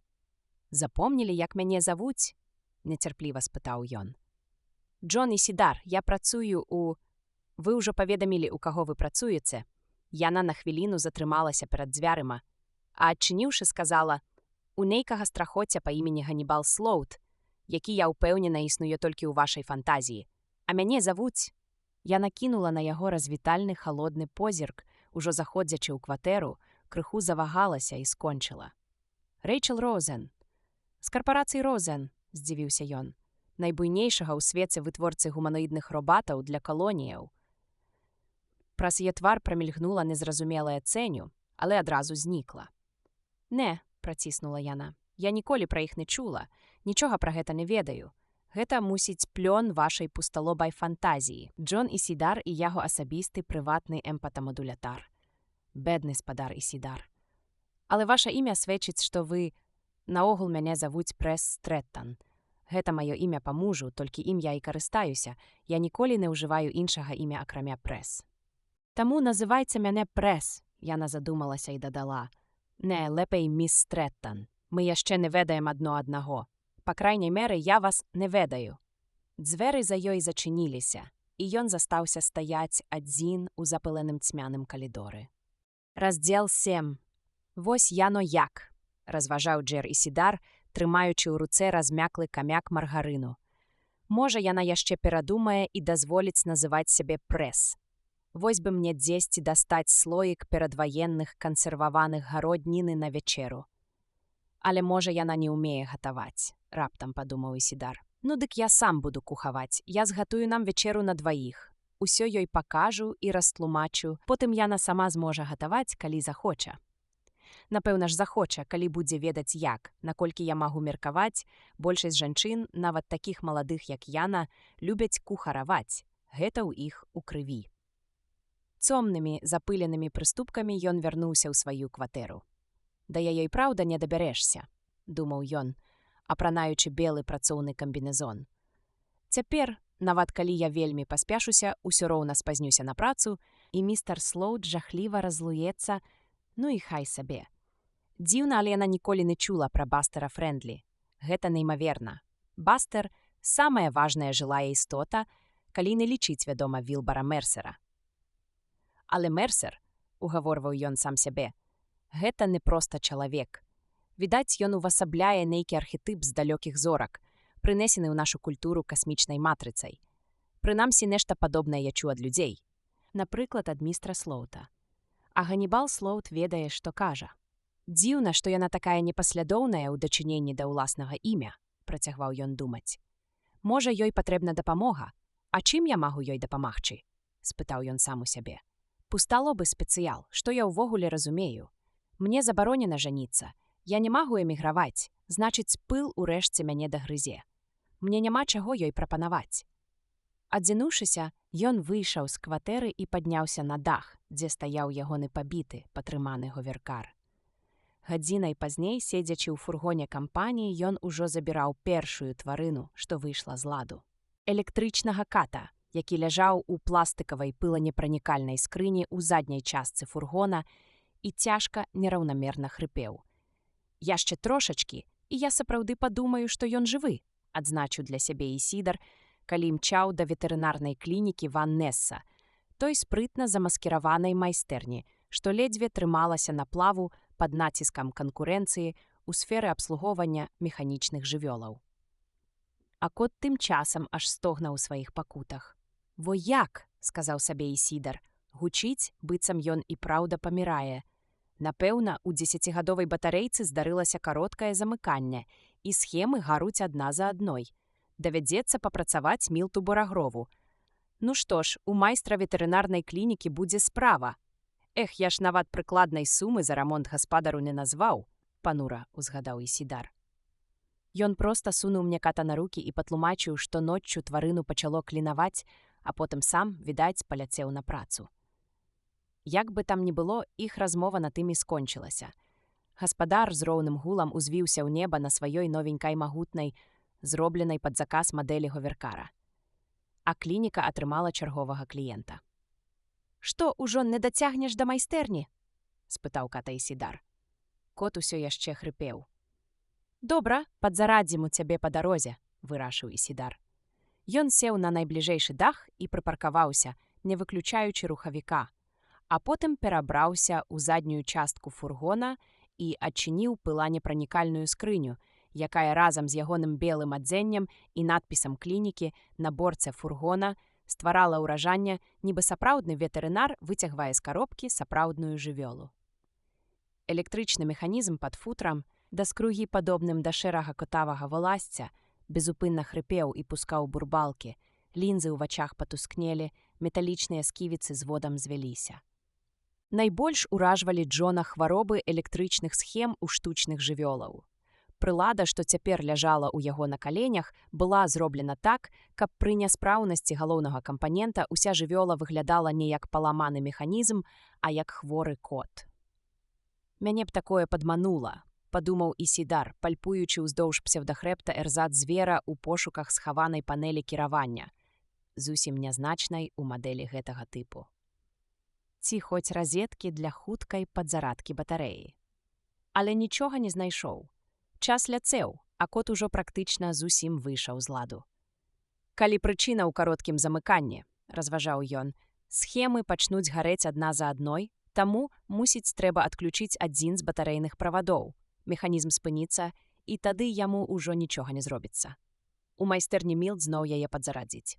Запомнілі, як мяне завуць? нецярпліва спытаў ён. Джон Ісідар, я працую у... Вы ўжо паведамілі, у каго вы працуеце? Яна на хвіліну затрымалася перад дзвярыма, а адчыніўшы сказала: у нейкага страхоцця па імені Ганібал Слоут, які, я ўпэўнена, існуе толькі ў вашай фантазіі. А мяне завуць... Яна кінула на яго развітальны халодны позірк, ужо заходзячы ў кватэру, крыху завагалася і скончыла. Рэйчел Розен. З карпорацыі Розен, здзівіўся ён, найбуйнейшага ў свеце вытворцы гуманоідных робатаў для калоніяў. Праз яе твар прамільгнула незразумелая цэню, але адразу знікла. Не, праціснула яна, я ніколі пра іх не чула, нічога пра гэта не ведаю. Гэта, мусіць, плён вашай пусталобай фантазіі. Джон Ісідар і яго асабісты прыватны эмпатамодулятар. Бедны спадар Ісідар. Але ваша імя сведчыць, што вы... Наогул мяне завуць Прэс Стрэттан. Гэта маё імя па мужу, толькі ім я і карыстаюся. Я ніколі не ўжываю іншага імя, акрамя Прэс. Таму называйце мяне Прэс, яна задумалася і дадала. Не, лепей міс Стрэттан. Мы яшчэ не ведаем адно аднаго. Па крайняй меры, я вас не ведаю. Дзверы за ёй зачыніліся, і ён застаўся стаяць адзін у запыленым цьмяным калідоры. Раздзел 7. Вось яно як, разважаў Джер Ісідар, трымаючы ў руцэ размяклы камяк маргарыну. Можа, яна яшчэ перадумае і дазволіць называць сябе Прэс. Вось бы мне дзесьці дастаць слоік перадваенных кансерваваных гародніны на вечеру. Але, можа, яна не ўмее гатаваць, раптам падумаў Ісідар. Ну, дык я сам буду кухаваць, я згатую нам вечеру на дваіх. Усё ёй пакажу і растлумачу, потым яна сама зможа гатаваць, калі захоча. Напэўна ж захоча, калі будзе ведаць як, наколькі я магу меркаваць, большасць жанчын, нават такіх маладых, як яна, любяць кухараваць. Гэта ў іх у крыві. Цомнымі, запыленымі прыступкамі ён вярнуўся ў сваю кватэру. Да яе і праўда не дабярэшся, думаў ён, апранаючы белы працоўны камбінезон. Цяпер, нават калі я вельмі паспяшуся, усё роўна спазнюся на працу, і містер Слоут жахліва разлуецца, ну і хай сабе. Дзіўна, але яна ніколі не чула пра Бастера Фрэндлі. Гэта неймаверна. Бастер – самая важная жылая істота, калі не лічыць, вядома, Вілбара Мерсера. Але Мерсер, угаворваў ён сам сябе, гэта не проста чалавек. Відаць, ён увасабляе нейкі архетып з далёкіх зорак, прынесены ў нашу культуру касмічнай матрыцай. Прынамсі, нешта падобнае я чу ад людзей. Напрыклад, ад містра Слоута. А Ганібал Слоут ведае, што кажа. Дзіўна, што яна такая непаслядоўная ў дачыненні да ўласнага імя, працягваў ён думаць. Можа, ёй патрэбна дапамога. А чым я магу ёй дапамагчы? Спытаў ён сам у сябе. Пусталобы спецыял, што я ўвогуле разумею. Мне забаронена жаніцца. Я не магу эміграваць, значыць, пыл урэшце мяне дагрызе. Мне няма чаго ёй прапанаваць. Адзінуўшыся, ён выйшаў з кватэры і падняўся на дах, дзе стаяў ягоны пабіты, патрыманы говеркар. Гадзінай пазней, седзячы ў фургоне кампаніі, ён ужо забіраў першую тварыну, што выйшла з ладу. Электрычнага ката, які ляжаў у пластыкавай пыланепранікальнай скрыні ў задняй частцы фургона і цяжка, нераўнамерна хрыпеў. Яшчэ трошачкі, і я сапраўды падумаю, што ён жывы, адзначыў для сябе Ісідар, калі імчаў да ветэрынарнай клінікі Ван Несса, той спрытна замаскіраванай майстэрні, што ледзьве трымалася на плаву пад націскам канкурэнцыі ў сферы абслугоўвання механічных жывёлаў. А кот тым часам аж стогнаў у сваіх пакутах. «Во як!» – сказаў сабе Ісідар. Гучыць, быццам ён і праўда памірае. Напэўна, у 10гадовай батарэйцы здарылася кароткае замыканне, і схемы гаруць адна за адной. Давядзецца папрацаваць Мілту Борагрову. Ну што ж, у майстра ветэрынарнай клінікі будзе справа. Эх, я ж нават прыкладнай сумы за рамонт гаспадару не назваў, панура узгадаў Ісідар. Ён проста сунуў мне ката на рукі і патлумачыў, што ноччу тварыну пачало клінаваць, а потым сам, відаць, паляцеў на працу. Як бы там ні было, іх размова на тым і скончылася. Гаспадар з роўным гулам узвіўся ў неба на сваёй новенькай магутнай, зробленай пад заказ мадэлі говеркара. А клініка атрымала чарговага кліента. «Што, ужо не дацягнеш да майстэрні?» – спытаў ката Ісідар. Кот усё яшчэ хрыпеў. «Добра, падзарадзім у цябе па дарозе», – вырашыў Ісідар. Ён сеў на найбліжэйшы дах і прыпаркаваўся, не выключаючы рухавіка, а потым перабраўся ў заднюю частку фургона і адчыніў пыланепранікальную скрыню, якая разам з ягоным белым адзеннем і надпісам клінікі на борце фургона стварала ўражанне, нібы сапраўдны ветэрынар выцягвае з каробкі сапраўдную жывёлу. Электрычны механізм пад футрам, да скругі падобным да шэрага котавага валасця, безупынна хрыпеў і пускаў бурбалкі, лінзы ў вачах патускнелі, металічныя сківіцы з водам звяліся. Найбольш уражвалі Джона хваробы электрычных схем у штучных жывёлаў. Прылада, што цяпер ляжала ў яго на каленях, была зроблена так, каб пры няспраўнасці галоўнага кампанента ўся жывёла выглядала не як паламаны механізм, а як хворы кот. «Мяне б такое падманула», – падумаў Ісідар, пальпуючы ўздоўж псевдахрэбта эрзац звера ў пошуках схаванай панелі кіравання, зусім нязначнай у мадэлі гэтага тыпу. Ці хоць разеткі для хуткай падзарадкі батарэі. Але нічога не знайшоў. Час ляцеў, а кот ужо практычна зусім выйшаў з ладу. «Калі прычына ў кароткім замыканні», – разважаў ён, – «схемы пачнуць гарэць адна за адной, таму, мусіць, трэба адключыць адзін з батарэйных правадоў, механізм спыніцца, і тады яму ўжо нічога не зробіцца. У майстэрні Мілд зноў яе падзарадзіць».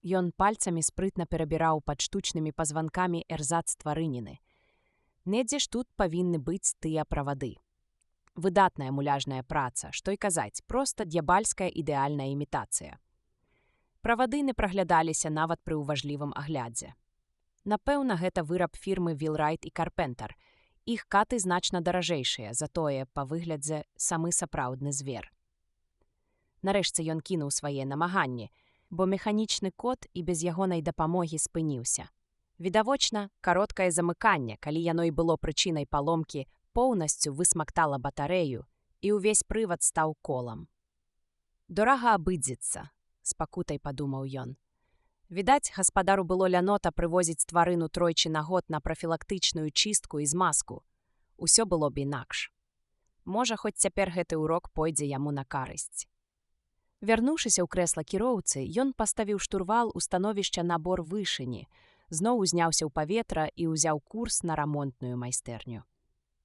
Ён пальцамі спрытна перабіраў пад штучнымі пазванкамі эрзац тварыніны. Недзе ж тут павінны быць тыя правады. Выдатная муляжная праца, што і казаць, проста д'ябальская ідэальная імітацыя. Правады не праглядаліся нават пры ўважлівым аглядзе. Напэўна, гэта выраб фірмы Вілрайт і Карпентар. Іх каты значна даражэйшыя, затое, па выглядзе, самы сапраўдны звер. Нарэшце ён кінуў свае намаганні, бо механічны кот і без ягонай дапамогі спыніўся. Відавочна, кароткае замыканне, калі яно і было прычынай паломкі, поўнасцю высмактала батарэю, і ўвесь прывад стаў колам. «Дорага абыдзецца», – з пакутай падумаў ён. Відаць, гаспадару было лянота прывозіць тварыну тройчы на год на прафілактычную чыстку і змазку. Усё было б інакш. Можа, хоць цяпер гэты ўрок пойдзе яму на карысць. Вярнуўшыся ў крэсла кіроўцы, ён паставіў штурвал у становішча на бор вышыні, зноў узняўся ў паветра і ўзяў курс на рамонтную майстэрню.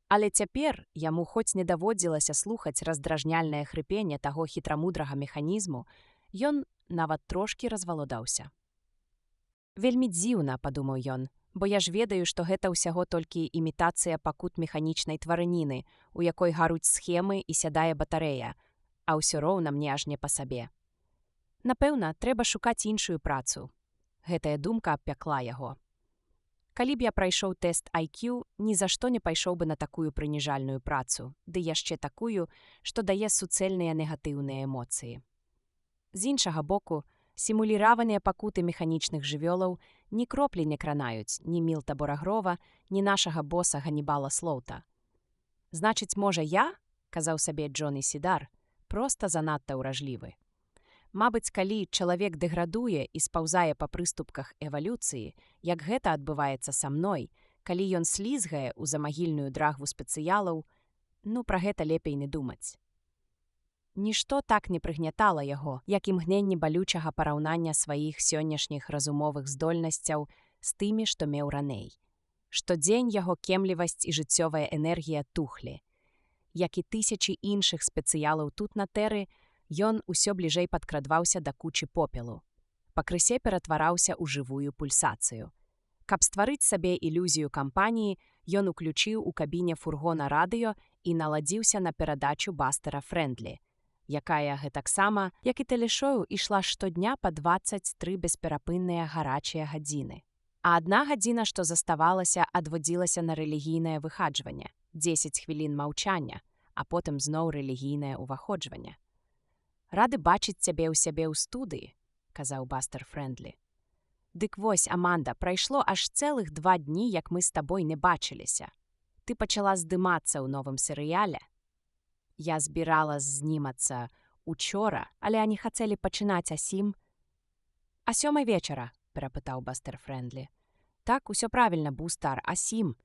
Але цяпер яму хоць не даводзілася слухаць раздражняльнае хрыпенне таго хітрамудрага механізму, ён нават трошкі развалодаўся. «Вельмі дзіўна», – падумаў ён, – «бо я ж ведаю, што гэта ўсяго толькі імітацыя пакут механічнай тварыніны, у якой гаруць схемы і сядае батарэя, а ўсё роўна мне аж не па сабе. Напэўна, трэба шукаць іншую працу». Гэтая думка абпякла яго. Калі б я прайшоў тэст IQ, ні за што не пайшоў бы на такую прыніжальную працу, ды яшчэ такую, што дае суцэльныя негатыўныя эмоцыі. З іншага боку, сімуліраваныя пакуты механічных жывёлаў ні кроплі не кранаюць ні Мілта Борагрова, ні нашага боса Ганнібала Слоута. «Значыць, можа, я, – казаў сабе Джон Ісідар, – проста занадта ўражлівы. Мабыць, калі чалавек дэградуе і спаўзае па прыступках эвалюцыі, як гэта адбываецца са мной, калі ён слізгае ў замагільную драгву спецыялаў, ну, пра гэта лепей не думаць». Нішто так не прыгнятала яго, як імгненне балючага параўнання сваіх сённяшніх разумовых здольнасцяў з тымі, што меў раней. Штодзень яго кемлівасць і жыццёвая энергія тухлі. Як і тысячы іншых спецыялаў тут на тэры, ён усё бліжэй падкрадваўся да кучы попелу. Пакрысе ператвараўся ў жывую пульсацыю. Каб стварыць сабе ілюзію кампаніі, ён уключыў у кабіне фургона радыё і наладзіўся на перадачу Бастера Фрэндлі, якая гэтаксама, як і тэлешоу, ішла штодня па 23 бесперапынныя гарачыя гадзіны. А адна гадзіна, што заставалася, адводзілася на рэлігійнае выхаджванне, 10 хвілін маўчання, а потым зноў рэлігійнае ўваходжванне. «Рады бачыць цябе ў сябе ў студыі», – казаў Бастер Фрэндлі. «Дык вось, Аманда, прайшло аж цэлых 2 дні, як мы з табой не бачыліся. Ты пачала здымацца ў новым серыяле». «Я збірала знімацца учора, але они хацелі пачынаць а 7». «А 7 вечара?» – перапытаў Бастер Фрэндлі. «Так, усё правільна, Бустар, а 7».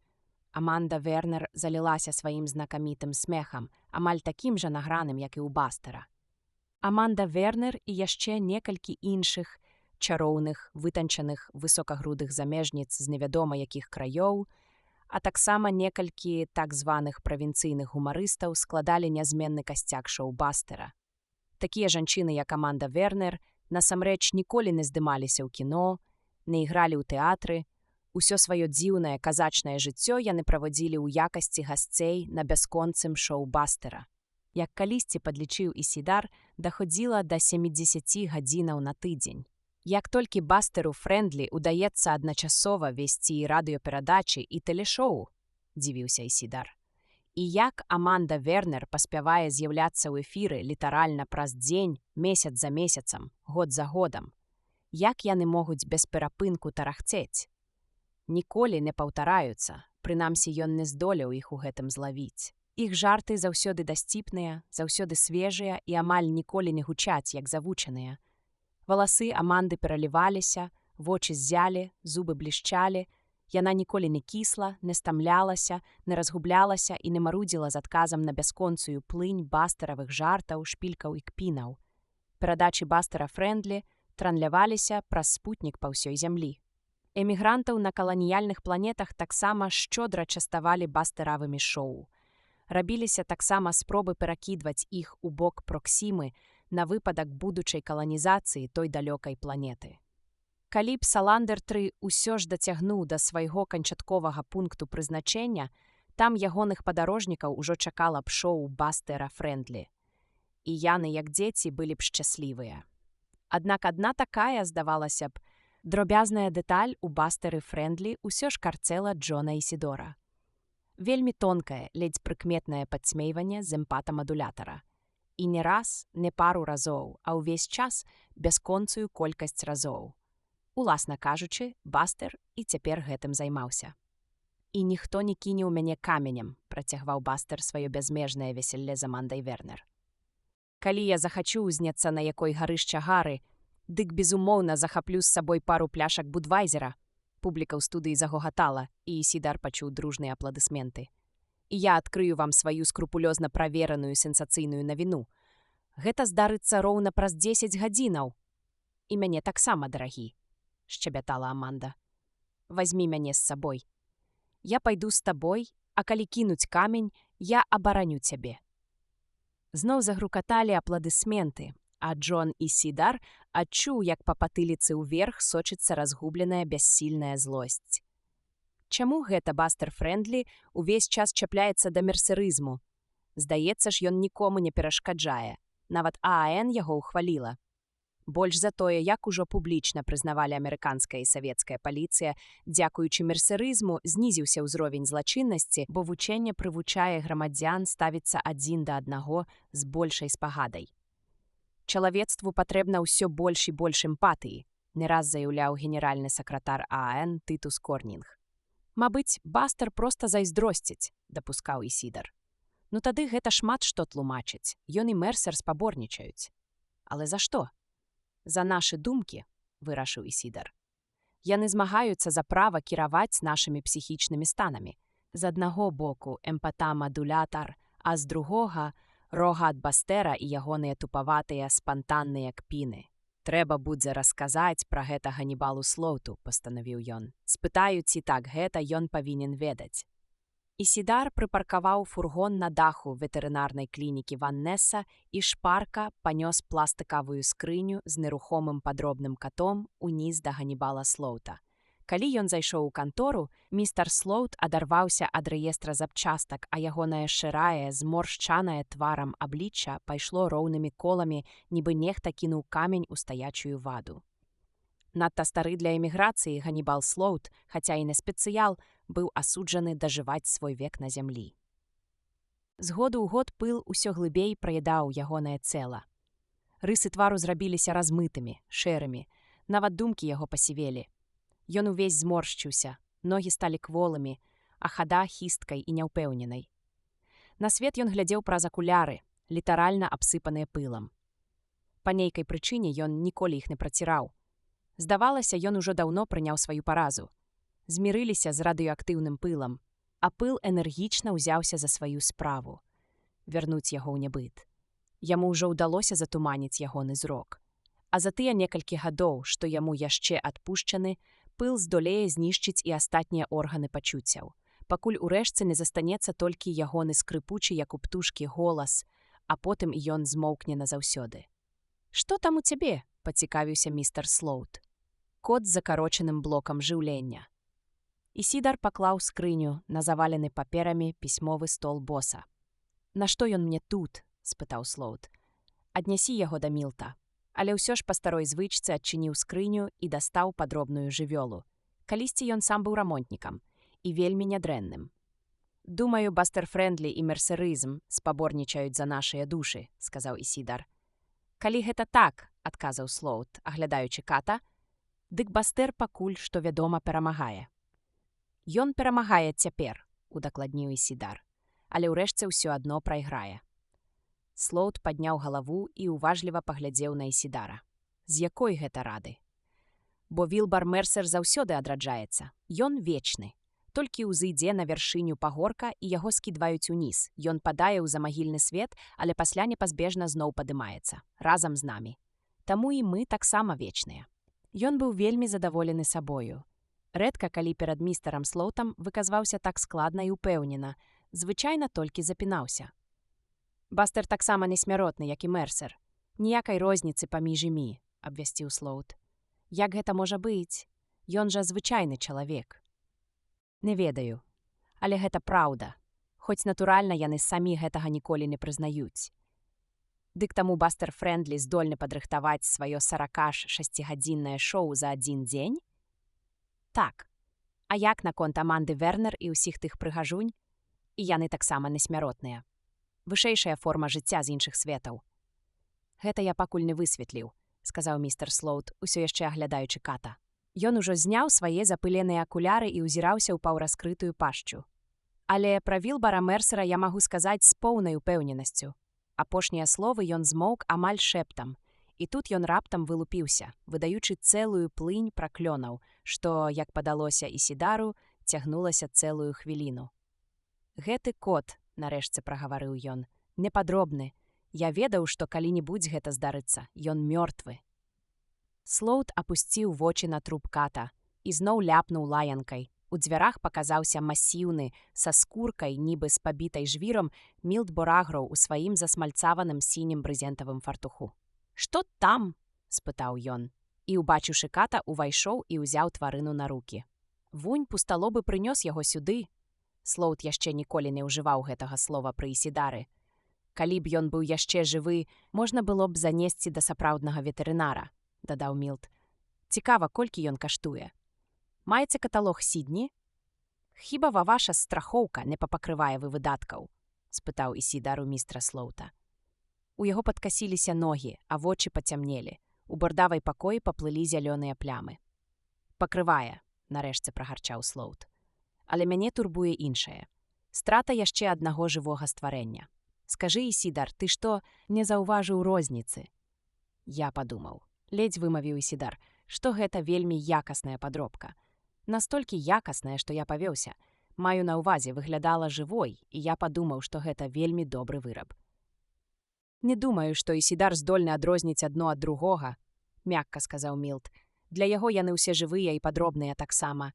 Аманда Вернер залілася сваім знакамітым смехам, амаль такім жа награным, як і ў Бастера. Аманда Вернер і яшчэ некалькі іншых чароўных, вытанчаных, высокагрудых замежніц з невядома якіх краёў, а таксама некалькі так званых правінцыйных гумарыстаў складалі нязменны касцяк шоу Бастера. Такія жанчыны, як Аманда Вернер, насамрэч ніколі не здымаліся ў кіно, не ігралі ў тэатры. Усё сваё дзіўнае казачнае жыццё яны праводзілі ў якасці гасцей на бясконцым шоу Бастера. Як калісьці падлічыў Ісідар, даходзіла да 70 гадзінаў на тыдзень. Як толькі Бастеру Фрэндлі ўдаецца адначасова весці і радыёперадачы, і тэлешоу, дзівіўся Ісідар. І як Аманда Вернер паспявае з'яўляцца ў эфіры літаральна праз дзень, месяц за месяцам, год за годам. Як яны могуць без перапынку тарахцець? Ніколі не паўтараюцца, прынамсі ён не здолеў іх у гэтым злавіць. Іх жарты заўсёды дасціпныя, заўсёды свежыя і амаль ніколі не гучаць, як завучаныя. Валасы Аманды пераліваліся, вочы ззялі, зубы блішчалі. Яна ніколі не кісла, не стамлялася, не разгублялася і не марудзіла з адказам на бясконцую плынь бастаравых жартаў, шпількаў і кпінаў. Перадачы Бастера Фрэндлі транляваліся праз спутнік па ўсёй зямлі. Эмігрантаў на каланіяльных планетах таксама шчодра частавалі бастэравымі шоу. Рабіліся таксама спробы перакідваць іх у бок Проксімы на выпадак будучай каланізацыі той далёкай планеты. Калі б Саландер-3 усё ж дацягнуў да свайго канчатковага пункту прызначэння, там ягоных падарожнікаў ужо чакала б шоу Бастера Фрэндлі. І яны, як дзеці, былі б шчаслівыя. Аднак адна такая, здавалася б, дробязная дэталь у Бастэры Фрэндлі ўсё ж карцэла Джона Ісідора. Вельмі тонкае, ледзь прыкметнае падсмейванне з эмпата-мадулятара. І не раз, не пару разоў, а ўвесь час бясконцую колькасць разоў. Уласна кажучы, Бастер і цяпер гэтым займаўся. «І ніхто не кіне ў мяне каменем», працягваў Бастер сваё бязмежнае весялле з Амандай Вернер. «Калі я захачу ўзняцца на якой гарышча гары, дык, безумоўна, захаплю з сабой пару пляшак Будвайзера». Публіка ў студыі загогатала, і Ісідар пачуў дружныя апладысменты. «І я адкрыю вам сваю скрупулёзна правераную сенсацыйную навіну. Гэта здарыцца роўна праз 10 гадзінаў. І мяне таксама, дарагі», – шчабятала Аманда. «Вазьмі мяне з сабой. Я пайду з табой, а калі кінуць камень, я абараню цябе». Зноў загрукаталі апладысменты, а Джон Ісідар адчуў, як па патыліцы ўверх сочыцца разгубленая бяссільная злосць. Чаму гэта Бастер Фрэндлі увесь час чапляецца да мерсерызму? Здаецца ж, ён нікому не перашкаджае. Нават ААН яго ўхваліла. Больш за тое, як ужо публічна прызнавалі амерыканская і савецкая паліцыя, дзякуючы мерсерызму знізіўся ўзровень злачыннасці, бо вучэнне прывучае грамадзян ставіцца адзін да аднаго з большай спагадай. «Чалавецтву патрэбна ўсё больш і больш эмпатыі», не раз заяўляў генеральны сакратар ААН Тытус Корнінг. «Мабыць, Бастер проста зайздросціць», дапускаў Ісідар. «Ну тады гэта шмат што тлумачыць, ён і Мерсер спаборнічаюць». «Але за што?» «За нашы думкі», вырашыў Ісідар. «Яны змагаюцца за права кіраваць нашымі псіхічнымі станамі. З аднаго боку эмпата-мадулятар, а з другога рогат Бастера і ягоныя тупаватыя спантанныя кпіны. Трэба будзе расказаць пра гэта Ганібалу Слоуту», пастанавіў ён. «Спытаю, ці так гэта ён павінен ведаць». Ісідар прыпаркаваў фургон на даху ветэрынарнай клінікі Ваннеса і шпарка панёс пластыкавую скрыню з нерухомым падробным катом уніз да Ганібала Слоута. Калі ён зайшоў у кантору, містер Слоут адарваўся ад рэестра запчастак, а ягонае шырае, зморшчанае тварам аблічча пайшло роўнымі коламі, нібы нехта кінуў камень у стаячую ваду. Надта стары для эміграцыі Ганібал Слоут, хаця і не спецыял, быў асуджаны дажываць свой век на зямлі. З году ў год пыл усё глыбей праядаў ягонае цела. Рысы твару зрабіліся размытымі, шэрымі, нават думкі яго пасівелі. Ён увесь зморшчыўся, ногі сталі кволымі, а хада хісткай і няўпэўненай. На свет ён глядзеў праз акуляры, літаральна абсыпаныя пылам. Па нейкай прычыне ён ніколі іх не праціраў. Здавалася, ён ужо даўно прыняў сваю паразу. Змірыліся з радыёактыўным пылам, а пыл энергічна ўзяўся за сваю справу – вярнуць яго ў нябыт. Яму ўжо ўдалося затуманіць ягоны зрок. А за тыя некалькі гадоў, што яму яшчэ адпушчаны, пыл здолее знішчыць і астатнія органы пачуццяў, пакуль урэшце не застанецца толькі ягоны скрыпучы, як у птушкі, голас, а потым ён змоўкне назаўсёды. «Што там у цябе?» – пацікавіўся містер Слоут. Кот з закарочаным блокам жыўлення. Ісідар паклаў скрыню на завалены паперамі пісьмовы стол боса. «Нашто ён мне тут?» – спытаў Слоут. «Аднясі яго да Мілта». Але ўсё ж па старой звычцы адчыніў скрыню і дастаў падробную жывёлу. Калісьці ён сам быў рамонтнікам і вельмі нядрэнным. «Думаю, бастер-фрэндлі і мерсерызм спаборнічаюць за нашыя душы», – сказаў Ісідар. «Калі гэта так», – адказаў Слоут, аглядаючы ката, «дык бастер пакуль, што вядома, перамагае». «Ён перамагае цяпер», – удакладніў Ісідар, «але ўрэшце ўсё адно прайграе». Слоут падняў галаву і уважліва паглядзеў на Ісідара. «З якой гэта рады? Бо Вілбар Мерсер заўсёды адраджаецца. Ён вечны. Толькі ўзыдзе на вяршыню пагорка і яго скідваюць уніз. Ён падае ў замагільны свет, але пасля непазбежна зноў падымаецца. Разам з намі. Таму і мы таксама вечныя». Ён быў вельмі задаволены сабою. Рэдка, калі перад містарам Слоутам выказваўся так складна і ўпэўнена, звычайна толькі запінаўся. «Бастер таксама несмяротны, як і Мерсер. Ніякай розніцы паміж імі», – абвясціў Слоут. «Як гэта можа быць? Ён жа звычайны чалавек». «Не ведаю. Але гэта праўда. Хоць, натуральна, яны самі гэтага ніколі не прызнаюць. Дык таму бастер-фрэндлі здольны падрыхтаваць сваё 46-гадзіннае шоу за адзін дзень? Так. А як наконт Аманды Вернер і ўсіх тых прыгажунь? І яны таксама несмяротныя. Вышэйшая форма жыцця з іншых светаў». «Гэта я пакуль не высветліў», – сказаў містер Слоут, усё яшчэ аглядаючы ката. Ён ужо зняў свае запыленыя акуляры і ўзіраўся ў паўраскрытую пашчу. «Але пра Вілбара Мерсера я магу сказаць з поўнай упэўненасцю». Апошнія словы ён змоўк амаль шэптам, і тут ён раптам вылупіўся, выдаючы цэлую плынь праклёнаў, што, як падалося Ісідару, цягнулася цэлую хвіліну. «Гэты кот», – нарэшце прагаварыў ён, – «непадробны. Я ведаў, што калі-небудзь гэта здарыцца. Ён мёртвы». Слоут апусціў вочы на труп ката і зноў ляпнуў лаянкай. У дзвярах паказаўся масіўны, са скуркай, нібы з пабітай жвіром, Мілт Борагроў у сваім засмальцаваным сінім брызентавым фартуху. «Што там?» – спытаў ён. І, убачыўшы ката, увайшоў і ўзяў тварыну на рукі. Вунь пусталобы прынёс яго сюды. Слоут яшчэ ніколі не ўжываў гэтага слова пры Ісідары. «Калі б ён быў яшчэ жывы, можна было б занесці да сапраўднага ветэрынара», – дадаў Мілт. «Цікава, колькі ён каштуе. Маеце каталог Сідні? Хіба ваша страхоўка не папакрывае вы выдаткаў?» – спытаў Ісідар у містра Слоута. У яго падкасіліся ногі, а вочы пацямнелі. У бардавай пакоі паплылі зялёныя плямы. «Пакрывае», – нарэшце прагарчаў Слоут. «Але мяне турбуе іншае. Страта яшчэ аднаго жывога стварэння. Скажы, Ісідар, ты што, не заўважыў розніцы?» Я падумаў. Ледзь вымавіў Ісідар, што гэта вельмі якасная падробка. Настолькі якасная, што я павёўся. Маю на ўвазе, выглядала жывой, і я падумаў, што гэта вельмі добры выраб. «Не думаю, што Ісідар здольны адрозніць адно ад другога», – мякка сказаў Мілт. «Для яго яны ўсе жывыя і падробныя таксама».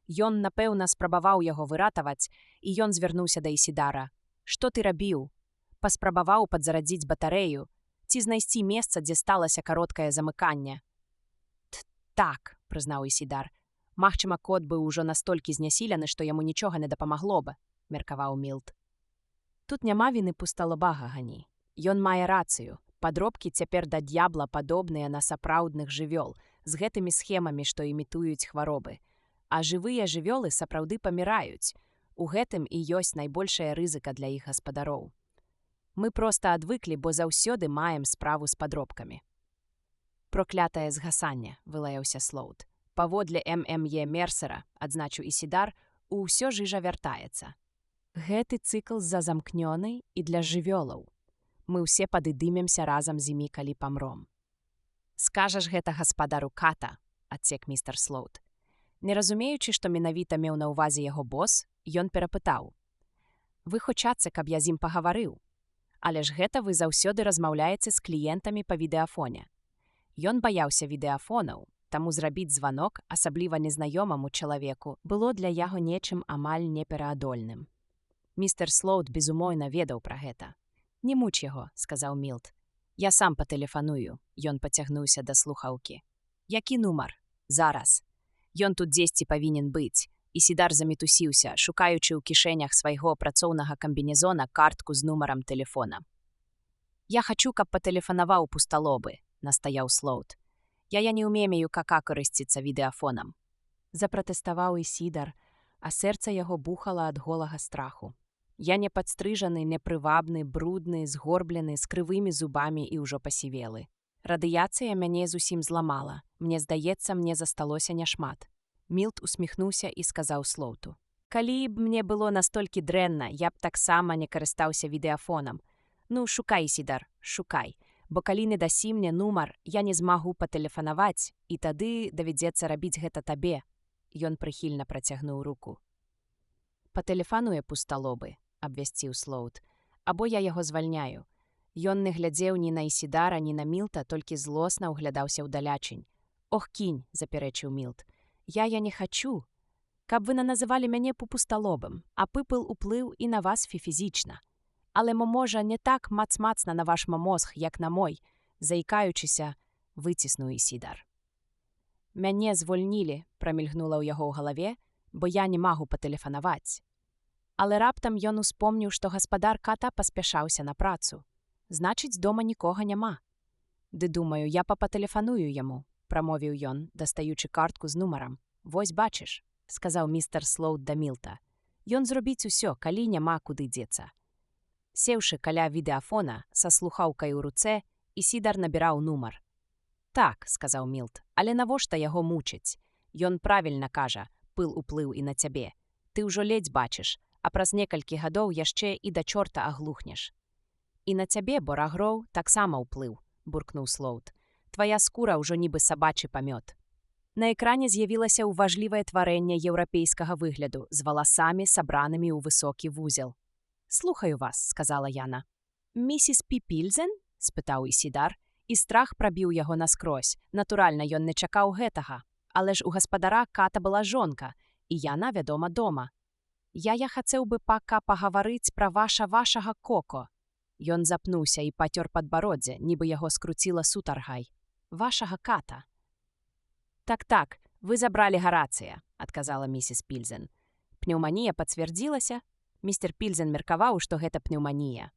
Ён, напэўна, спрабаваў яго выратаваць, і ён звярнуўся да Ісідара. «Што ты рабіў? Паспрабаваў падзарадзіць батарэю? Ці знайсці месца, дзе сталася кароткае замыканне?» «Так», – прызнаў Ісідар. «Магчыма, кот быў ужо настолькі знясілены, што яму нічога не дапамагло б», – меркаваў Мілт. «Тут няма віны пусталабага, Гані. Ён мае рацыю. Падробкі цяпер да д'ябла падобныя на сапраўдных жывёл, з гэтымі схемамі, што імітуюць хваробы. А жывыя жывёлы сапраўды паміраюць. У гэтым і ёсць найбольшая рызыка для іх гаспадароў. Мы проста адвыклі, бо заўсёды маем справу з падробкамі». «Проклятае згасанне», – вылаяўся Слоут. «Паводле ММЕ Мерсера, адзначыў Ісідар, усё жыжа вяртаецца. Гэты цыкл зазамкнёны і для жывёлаў. Мы ўсе падыдымемся разам з імі, калі памром». «Скажаш гэта гаспадару ката», – адсек містер Слоут. Не разумеючы, што менавіта меў на ўвазе яго бос, ён перапытаў. «Вы хочаце, каб я з ім пагаварыў? Але ж гэта вы заўсёды размаўляеце з кліентамі па відэафоне. Ён баяўся відэафонаў, таму зрабіць званок, асабліва незнаёмаму чалавеку, было для яго нечым амаль непераадольным. Містер Слоут безумоўна ведаў пра гэта. «Не муч яго», – сказаў Мілт. «Я сам патэлефаную». Ён пацягнуўся да слухаўкі. «Які нумар? Зараз. Ён тут дзесьці павінен быць». Ісідар замітусіўся, шукаючы ў кішэнях свайго працоўнага камбінезона картку з нумарам тэлефона. «Я хачу, каб патэлефанаваў пусталобы», – настаяў Слоут. «Я не ўмею кака карысціцца відэафонам». Запратэставаў Ісідар, а сэрца яго бухала ад голага страху. «Я не падстрыжаны, непрывабны, брудны, згорблены, з крывымі зубамі і ўжо пасівелы. Радыяцыя мяне зусім зламала. Мне здаецца, мне засталося няшмат». Мілт усміхнуўся і сказаў Слоуту. «Калі б мне было настолькі дрэнна, я б таксама не карыстаўся відэафонам. Ну, шукай, Ісідар, шукай. Бо калі не дасі мне нумар, я не змагу патэлефанаваць, і тады давядзецца рабіць гэта табе». Ён прыхільна працягнуў руку. «Патэлефануе пусталобы», – абвясціў Слоут. «Або я яго звальняю». Ён не глядзеў ні на Ісідара, ні на Мілта, толькі злосна ўглядаўся ў далячынь. «Ох, кінь», – запярэчыў Мілт. Я не хачу, каб вы называлі мяне пусталобым, а пыпыл уплыў і на вас фізічна. Але можа не так мацмацна на ваш мозг, як на мой, заікаючыся, выціснуў Ісідар. «Мяне звольнілі», – прамільгнула ў яго ў галаве, «бо я не магу патэлефанаваць». Але раптам ён успомніў, што гаспадар ката паспяшаўся на працу. Значыць, дома нікога няма. «Ды думаю, я патэлефаную яму», – прамовіў ён, дастаючы картку з нумарам. «Вось бачыш», – сказаў містер Слоут да Мілта. «Ён зробіць усё, калі няма куды дзецца». Сеўшы каля відэафона, са слухаўкай у руцэ, Ісідар набіраў нумар. «Так», – сказаў Мілт, – «але навошта яго мучыць? Ён правільна кажа, пыл уплыў і на цябе. Ты ўжо ледзь бачыш, а праз некалькі гадоў яшчэ і да чорта аглухнеш». «І на цябе, Борагроў, таксама ўплыў», – буркнуў Слоут. «Твая скура ўжо нібы сабачы памёт». На экране з'явілася ўважлівае тварэнне еўрапейскага выгляду з валасамі, сабранымі ў высокі вузел. «Слухаю вас», – сказала яна. «Місіс Піпільзен?» – спытаў Ісідар, і страх прабіў яго наскрозь. Натуральна, ён не чакаў гэтага. Але ж у гаспадара ката была жонка, і яна, вядома, дома. «Я хацеў бы пака пагаварыць пра вашага коко». Ён запнуўся і пацёр падбароддзе, нібы яго скруціла сутаргай. «Вашага ката». «Так, вы забралі Гарацыя», – адказала місіс Пільзен. Пнеўманія пацвердзілася. Містер Пільзен меркаваў, што гэта пнеўманія.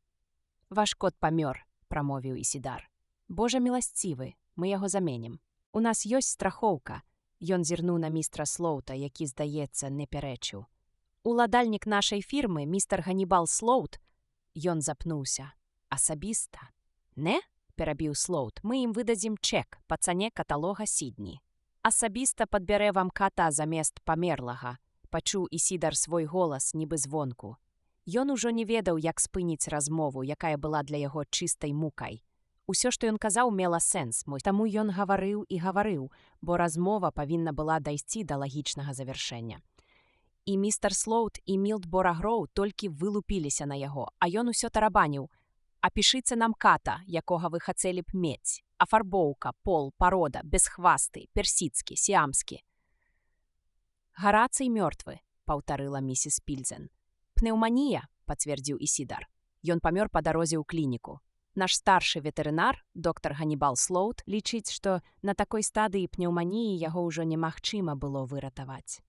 «Ваш кот памёр», – прамовіў Ісідар. «Божа міласцівы, мы яго заменім. У нас ёсць страхоўка». Ён зірнуў на містра Слоута, які, здаецца, не пярэчыў. «Уладальнік нашай фірмы, містер Ганібал Слоут». Ён запнуўся. «Асабіста?» «Не?» – перабіў Слоут. «Мы ім выдадзім чэк па цане каталога Сідні. Асабіста падбярэ вам ката замест памерлага», – пачуў Ісідар свой голас, нібы звонку. Ён ужо не ведаў, як спыніць размову, якая была для яго чыстай мукай. Усё, што ён казаў, мела сэнс, таму ён гаварыў і гаварыў, бо размова павінна была дайсці да лагічнага завяршэння. І містер Слоут і Мілт Борагроў толькі вылупіліся на яго, а ён усё тарабаніў. «Апішыце нам ката, якога вы хацелі б мець. Афарбоўка, пол, парода, бесхвасты, персідскі, сіамскі». «Гарацый мёртвы», – паўтарыла місіс Пільзен. «Пнеўманія», – пацвердзіў Ісідар. Ён памёр па дарозе ў клініку. Наш старшы ветэрынар, доктар Ганібал Слоут, лічыць, што на такой стадыі пнеўманіі яго ўжо немагчыма было выратаваць.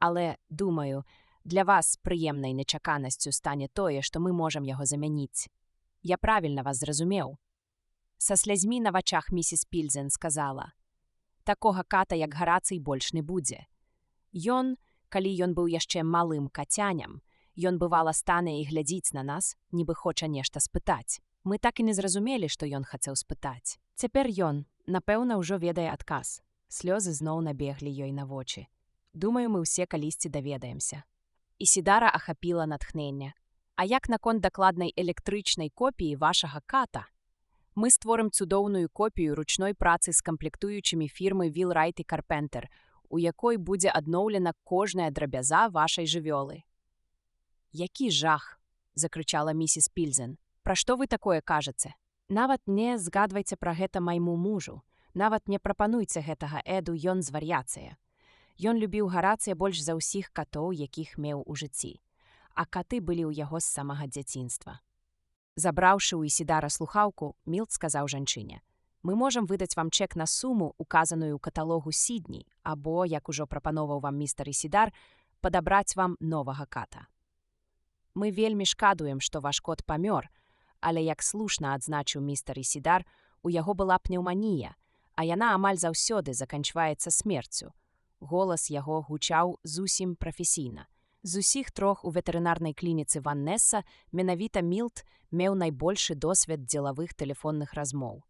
Але, думаю, для вас прыемнай нечаканасцю стане тое, што мы можам яго замяніць. Я правільна вас зразумеў». Са слязьмі на вачах місіс Пільзен сказала: «Такога ката, як Гарацый, больш не будзе. Ён, калі ён быў яшчэ малым кацяням, ён бывала стане і глядзіць на нас, нібы хоча нешта спытаць. Мы так і не зразумелі, што ён хацеў спытаць. Цяпер ён, напэўна, ўжо ведае адказ». Слёзы зноў набеглі ёй на вочы. «Думаю, мы ўсе калісьці даведаемся». Ісідара ахапіла натхнення. «А як наконт дакладнай электрычнай копіі вашага ката? Мы створым цудоўную копію ручной працы з камплектуючымі фірмы Вілрайт і Карпентер, у якой будзе адноўлена кожная драбяза вашай жывёлы». «Які жах!» – закрычала місіс Пільзен. Пра што вы такое кажаце? Нават не згадвайце пра гэта майму мужу. Нават не прапануйце гэтага Эду, ён звар'яцыя. Ён любіў Гарацыя больш за ўсіх катоў, якіх меў у жыцці. А каты былі ў яго з самага дзяцінства. Забраўшы ў Ісідара слухаўку, Мілт сказаў жанчыне: «Мы можам выдаць вам чэк на суму, указаную ў каталогу Сідні, або, як ужо прапановаў вам містер Ісідар, падабраць вам новага ката. Мы вельмі шкадуем, што ваш кот памёр, але, як слушна адзначыў містер Ісідар, у яго была пнеўманія, а яна амаль заўсёды заканчваецца смерцю. Голас яго гучаў зусім прафесійна. З усіх трох у ветэрынарнай клініцы Ваннесса менавіта Мілт меў найбольшы досвед дзелавых тэлефонных размоў.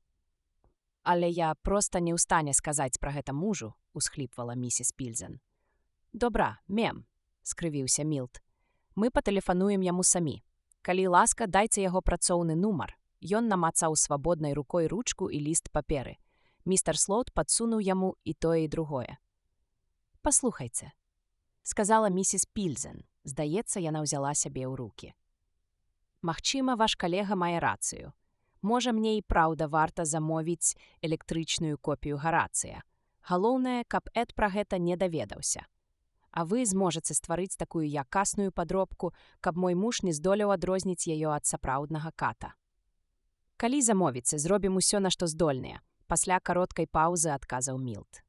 «Але я проста не ў стане сказаць пра гэта мужу», — усхліпвала місіс Пільзен. «Добра, мем», — скрывіўся Мілт. «Мы патэлефануем яму самі. Калі ласка, дайце яго працоўны нумар». Ён намацаў свабоднай рукой ручку і ліст паперы. Містер Слоут падсунуў яму і тое, і другое. «Паслухайце», — сказала місіс Пільзен. Здаецца, яна ўзяла сябе ў рукі. «Магчыма, ваш калега мае рацыю. Можа, мне і праўда варта замовіць электрычную копію Гарацыя. Галоўнае, каб Эд пра гэта не даведаўся. А вы зможаце стварыць такую якасную падробку, каб мой муж не здолеў адрозніць яе ад сапраўднага ката. Калі замовіце, зробім усё, на што здольныя», — пасля кароткай паўзы адказаў Мілт.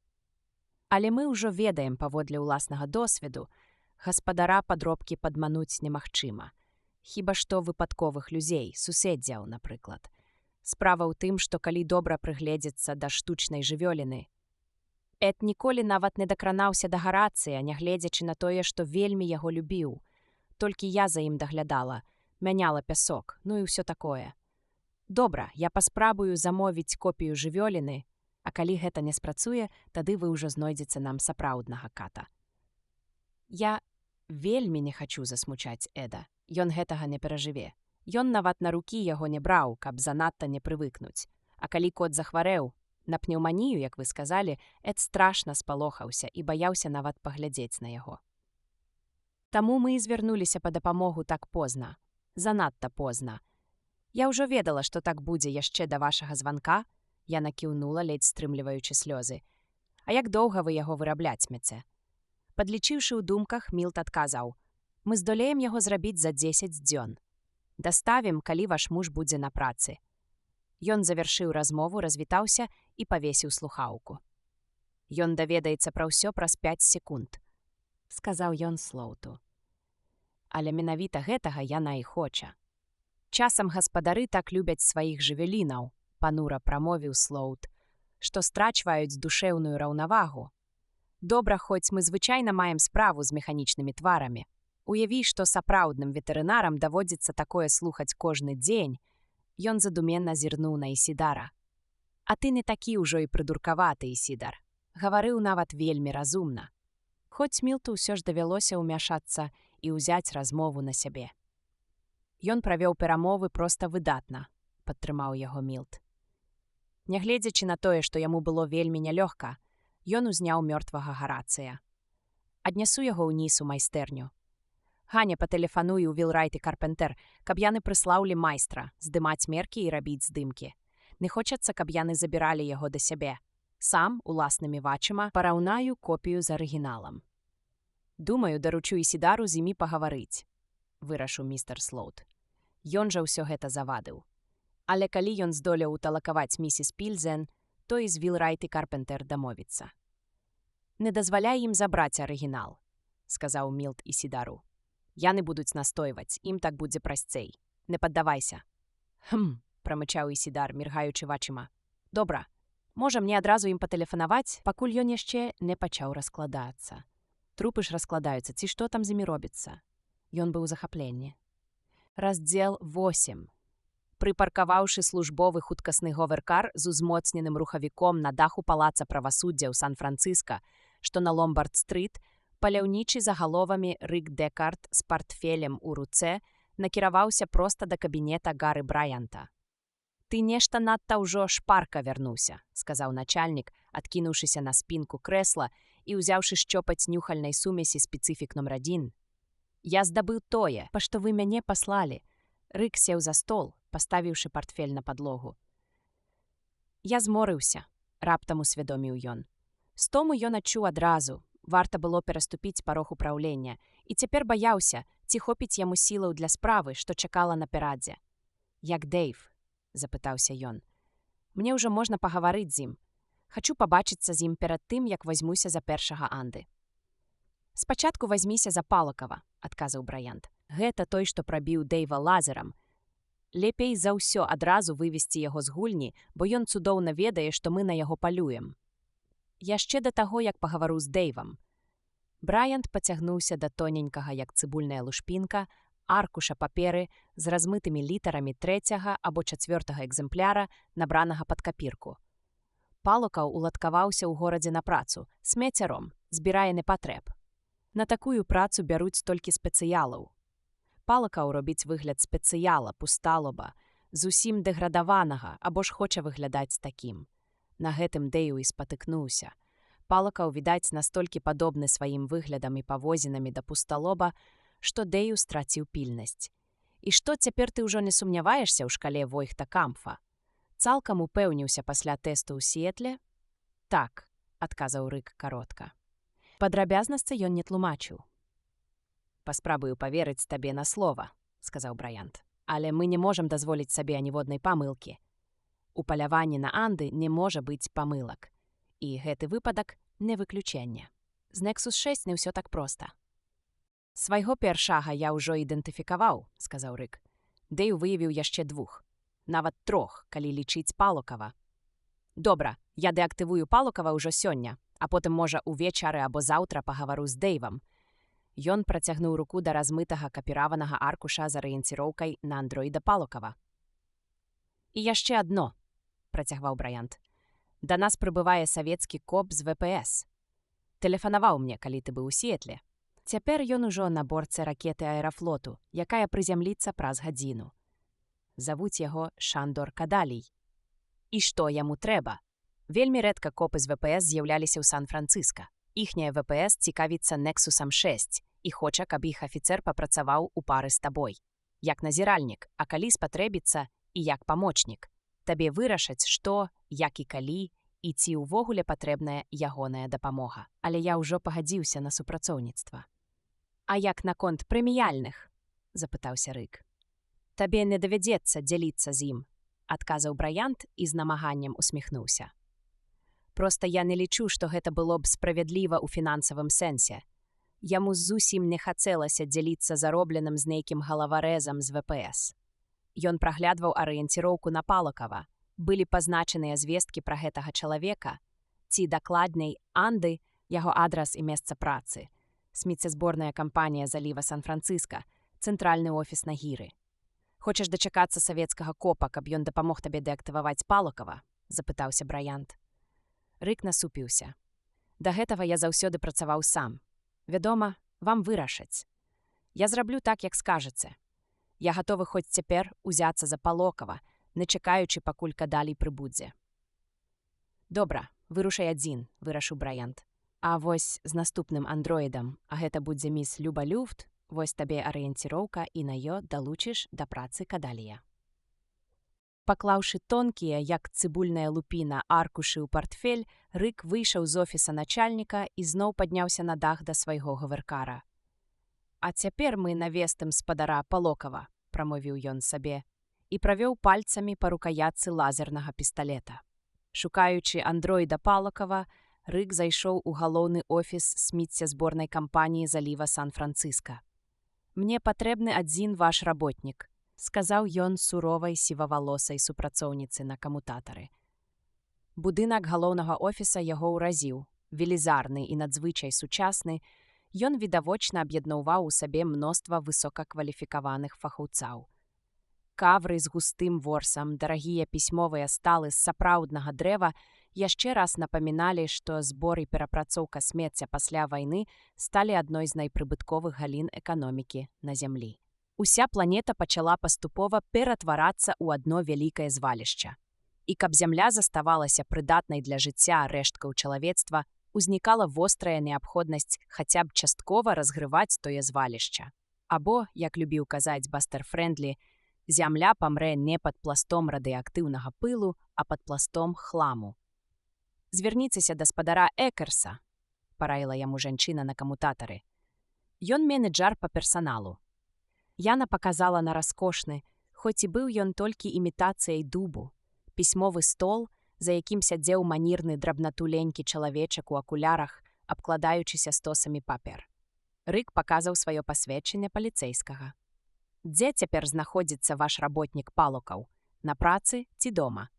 «Але мы ўжо ведаем паводле ўласнага досведу, гаспадара падробкі падмануць немагчыма. Хіба што выпадковых людзей, суседзяў, напрыклад. Справа ў тым, што калі добра прыгледзецца да штучнай жывёліны, Эд ніколі нават не дакранаўся да Гарацыя, нягледзячы на тое, што вельмі яго любіў. Толькі я за ім даглядала, мяняла пясок, ну і ўсё такое. Добра, я паспрабую замовіць копію жывёліны, а калі гэта не спрацуе, тады вы ўжо знойдзеце нам сапраўднага ката. Я вельмі не хачу засмучаць Эда. Ён гэтага не перажыве. Ён нават на рукі яго не браў, каб занадта не прывыкнуць. А калі кот захварэў на пнеўманію, як вы сказалі, Эд страшна спалохаўся і баяўся нават паглядзець на яго. Таму мы і звярнуліся па дапамогу так позна. Занадта позна. Я ўжо ведала, што так будзе яшчэ да вашага званка. Яна кіўнула, ледзь стрымліваючы слёзы. А як доўга вы яго вырабляцьмеце? Падлічыўшы ў думках, Мілт адказаў: «Мы здолеем яго зрабіць за 10 дзён. Даставім, калі ваш муж будзе на працы». Ён завяршыў размову, развітаўся і павесіў слухаўку. «Ён даведаецца пра ўсё праз 5 секунд», — сказаў ён Слоуту. «Але менавіта гэтага яна і хоча. Часам гаспадары так любяць сваіх жывёлінаў», — панура прамовіў Слоут, «што страчваюць душэўную раўнавагу. Добра, хоць мы звычайна маем справу з механічнымі тварамі. Уяві, што сапраўдным ветэрынарам даводзіцца такое слухаць кожны дзень». Ён задуменна зірнуў на Ісідара. «А ты не такі ўжо і прыдуркаваты, Ісідар. Гаварыў нават вельмі разумна». Хоць Мілту ўсё ж давялося ўмяшацца і ўзяць размову на сябе. «Ён правёў перамовы проста выдатна», — падтрымаў яго Мілт. Нягледзячы на тое, што яму было вельмі нялёгка, ён узняў мёртвага Гарацыя. «Аднясу яго ўніз у майстэрню. Ганя, патэлефануй у Вілрайт і Карпентер, каб яны прыслаўлі майстра, здымаць меркі і рабіць здымкі. Не хочацца, каб яны забіралі яго да сябе. Сам, уласнымі вачыма, параўнаю копію з арыгіналам. Думаю, даручу Ісідару з імі пагаварыць», — вырашыў містер Слоут. Ён жа ўсё гэта завадыў. Але калі ён здолеў уталакаваць місіс Пільзен, то і з Вілрайт і Карпентер дамовіцца. «Не дазваляй ім забраць арыгінал», — сказаў Мілт Ісідару. «Яны будуць настойваць, ім так будзе прасцей. Не паддавайся». Прамычаў Ісідар, міргаючы вачыма. «Добра, можа мне адразу ім патэлефанаваць, пакуль ён яшчэ не пачаў раскладацца. Трупы ж раскладаюцца, ці што там з імі робіцца?» Ён быў у захапленні. Раздзел 8. Прыпаркаваўшы службовы хуткасны говеркар з узмоцненым рухавіком на даху палаца правасуддзя ў Сан-Францыска, што на Ломбард-стрыт, паляўнічы за галовамі Рык Декард з партфелем у руцэ накіраваўся проста да кабінета Гары Брайанта. «Ты нешта надта ўжо шпарка вярнуўся», — сказаў начальнік, адкінуўшыся на спінку крэсла і ўзяўшы шчопаць нюхальнай сумесі спецыфік нумар 1. «Я здабыў тое, па што вы мяне паслалі». Рык сеў за стол, паставіўшы партфель на падлогу. Я зморыўся, раптам усвядоміў ён. Стому ён адчуў адразу, варта было пераступіць парог упраўлення, і цяпер баяўся, ці хопіць яму сілаў для справы, што чакала наперадзе. «Як Дэйв?» – запытаўся ён. «Мне ўжо можна пагаварыць з ім. Хачу пабачыцца з ім перад тым, як вазьмуся за першага Анды». «Спачатку вазьміся за Палакава», – адказаў Брайант. «Гэта той, што прабіў Дэйва лазерам. Лепей за ўсё адразу вывесці яго з гульні, бо ён цудоўна ведае, што мы на яго палюем. Яшчэ да таго, як пагавару з Дэйвам». Брайант пацягнуўся да тоненькага, як цыбульная лушпінка, аркуша паперы з размытымі літарамі 3-го або 4-го экземпляра, набранага пад капірку. Палакаў уладкаваўся ў горадзе на працу, смеццяром, збірае непатрэб. На такую працу бяруць толькі спецыялаў. Палакаў робіць выгляд спецыяла, пусталоба, зусім дэградаванага, або ж хоча выглядаць такім. На гэтым Дэйў і спатыкнуўся. Палакаў, відаць, настолькі падобны сваім выглядам і павозінамі да пусталоба, што Дэйў страціў пільнасць. «І што, цяпер ты ўжо не сумняваешся ў шкале Войхта Камфа?» Цалкам упэўніўся пасля тэсту ў Сіэтле? «Так», – адказаў Рык каротка. Падрабязнасці ён не тлумачыў. «Паспрабую паверыць табе на слова», – сказаў Брайант. «Але мы не можам дазволіць сабе аніводнай памылкі. У паляванні на Анды не можа быць памылак. І гэты выпадак не выключэнне. З Nexus 6 не ўсё так проста». «Свайго першага я ўжо ідэнтыфікаваў», – сказаў Рык. «Дэйў выявіў яшчэ 2. Нават 3, калі лічыць Палакава. Добра, я дэактывую Палакава ўжо сёння, а потым, можа, увечары або заўтра пагавару з Дэйвам». Ён працягнуў руку да размытага капіраванага аркуша з арыенціроўкай на андроіда Палакава. «І яшчэ адно», – працягваў Брайант. «Да нас прыбывае савецкі коп з ВПС. Тэлефанаваў мне, калі ты быў у Сіэтле. Цяпер ён ужо на бортцы ракеты аэрафлоту, якая прызямліцца праз гадзіну. Завуць яго Шандор Кадалій. І што яму трэба? Вельмі рэдка копы з ВПС з'яўляліся ў Сан-Францыска. Іхняя ВПС цікавіцца Nexusам 6 і хоча, каб іх афіцэр папрацаваў у пары з табой. Як назіральнік, а калі спатрэбіцца, і як памочнік. Табе вырашаць, што, як і калі, і ці ўвогуле патрэбная ягоная дапамога. Але я ўжо пагадзіўся на супрацоўніцтва». «А як наконт прэміяльных?» – запытаўся Рык. «Табе не давядзецца дзяліцца з ім», – адказаў Брайант і з намаганнем усміхнуўся. «Проста я не лічу, што гэта было б справядліва ў фінансавым сэнсе. Яму зусім не хацелася дзяліцца заробленым з нейкім галаварэзам з ВПС. Ён праглядваў арыенціроўку на Палакава. Былі пазначаныя звесткі пра гэтага чалавека, ці дакладней Анды, яго адрас і месца працы. Смеццязборная кампанія заліва Сан-Францыска, цэнтральны офіс на Гіры. Хочаш дачакацца савецкага копа, каб ён дапамог табе дэактываваць Палакава?» – запытаўся Брайант. Рык насупіўся. «Да гэтага я заўсёды працаваў сам. Вядома, вам вырашаць. Я зраблю так, як скажаце. Я гатовы хоць цяпер узяцца за Палакава, не чакаючы, пакуль Кадалій прыбудзе». «Добра, вырушай адзін», – вырашыў Брайант. «А вось з наступным андроідам, а гэта будзе міс Люба Люфт, вось табе арыенціроўка і на ё далучыш да працы Кадалія». Паклаўшы тонкія, як цыбульная лупіна, аркушы ў партфель, Рык выйшаў з офіса начальніка і зноў падняўся на дах да свайго гавэркара. «А цяпер мы навестым спадара Палакава», – прамовіў ён сабе, і правёў пальцамі па рукаяцы лазернага пісталета. Шукаючы андроіда Палакава, Рык зайшоў у галоўны офіс смеццязборнай кампаніі заліва Сан-Францыска. «Мне патрэбны адзін ваш работнік», – сказаў ён суровай сівавалосай супрацоўніцы на камутатары. Будынак галоўнага офіса яго ўразіў, велізарны і надзвычай сучасны, ён відавочна аб'ядноўваў у сабе мноства высокакваліфікаваных фахаўцаў. Кавры з густым ворсам, дарагія пісьмовыя сталы з сапраўднага дрэва яшчэ раз напаміналі, што збор і перапрацоўка смецця пасля вайны сталі адной з найпрыбытковых галін эканомікі на зямлі. Уся планета пачала паступова ператварацца ў адно вялікае звалішча. І каб зямля заставалася прыдатнай для жыцця рэшткаў чалавецтва, узнікала вострая неабходнасць хаця б часткова разгрываць тое звалішча. Або, як любіў казаць Бастер Фрэндлі, Зямля памрэ не пад пластом радыеактыўнага пылу, а пад пластом хламу. Зверніцеся да спадара Экерса, параіла яму жанчына на камутатары. Ён менеджар па персаналу. Яна паказала на раскошны, хоць і быў ён толькі імітацыяй дубу, пісьмовы стол, за якім сядзеў манірны драбнатуленькі чалавечак у акулярах, абкладаючыся стосамі папер. Рык паказаў сваё пасведчанне паліцэйскага. Дзе цяпер знаходзіцца ваш работнік Палокаў? На працы ці дома?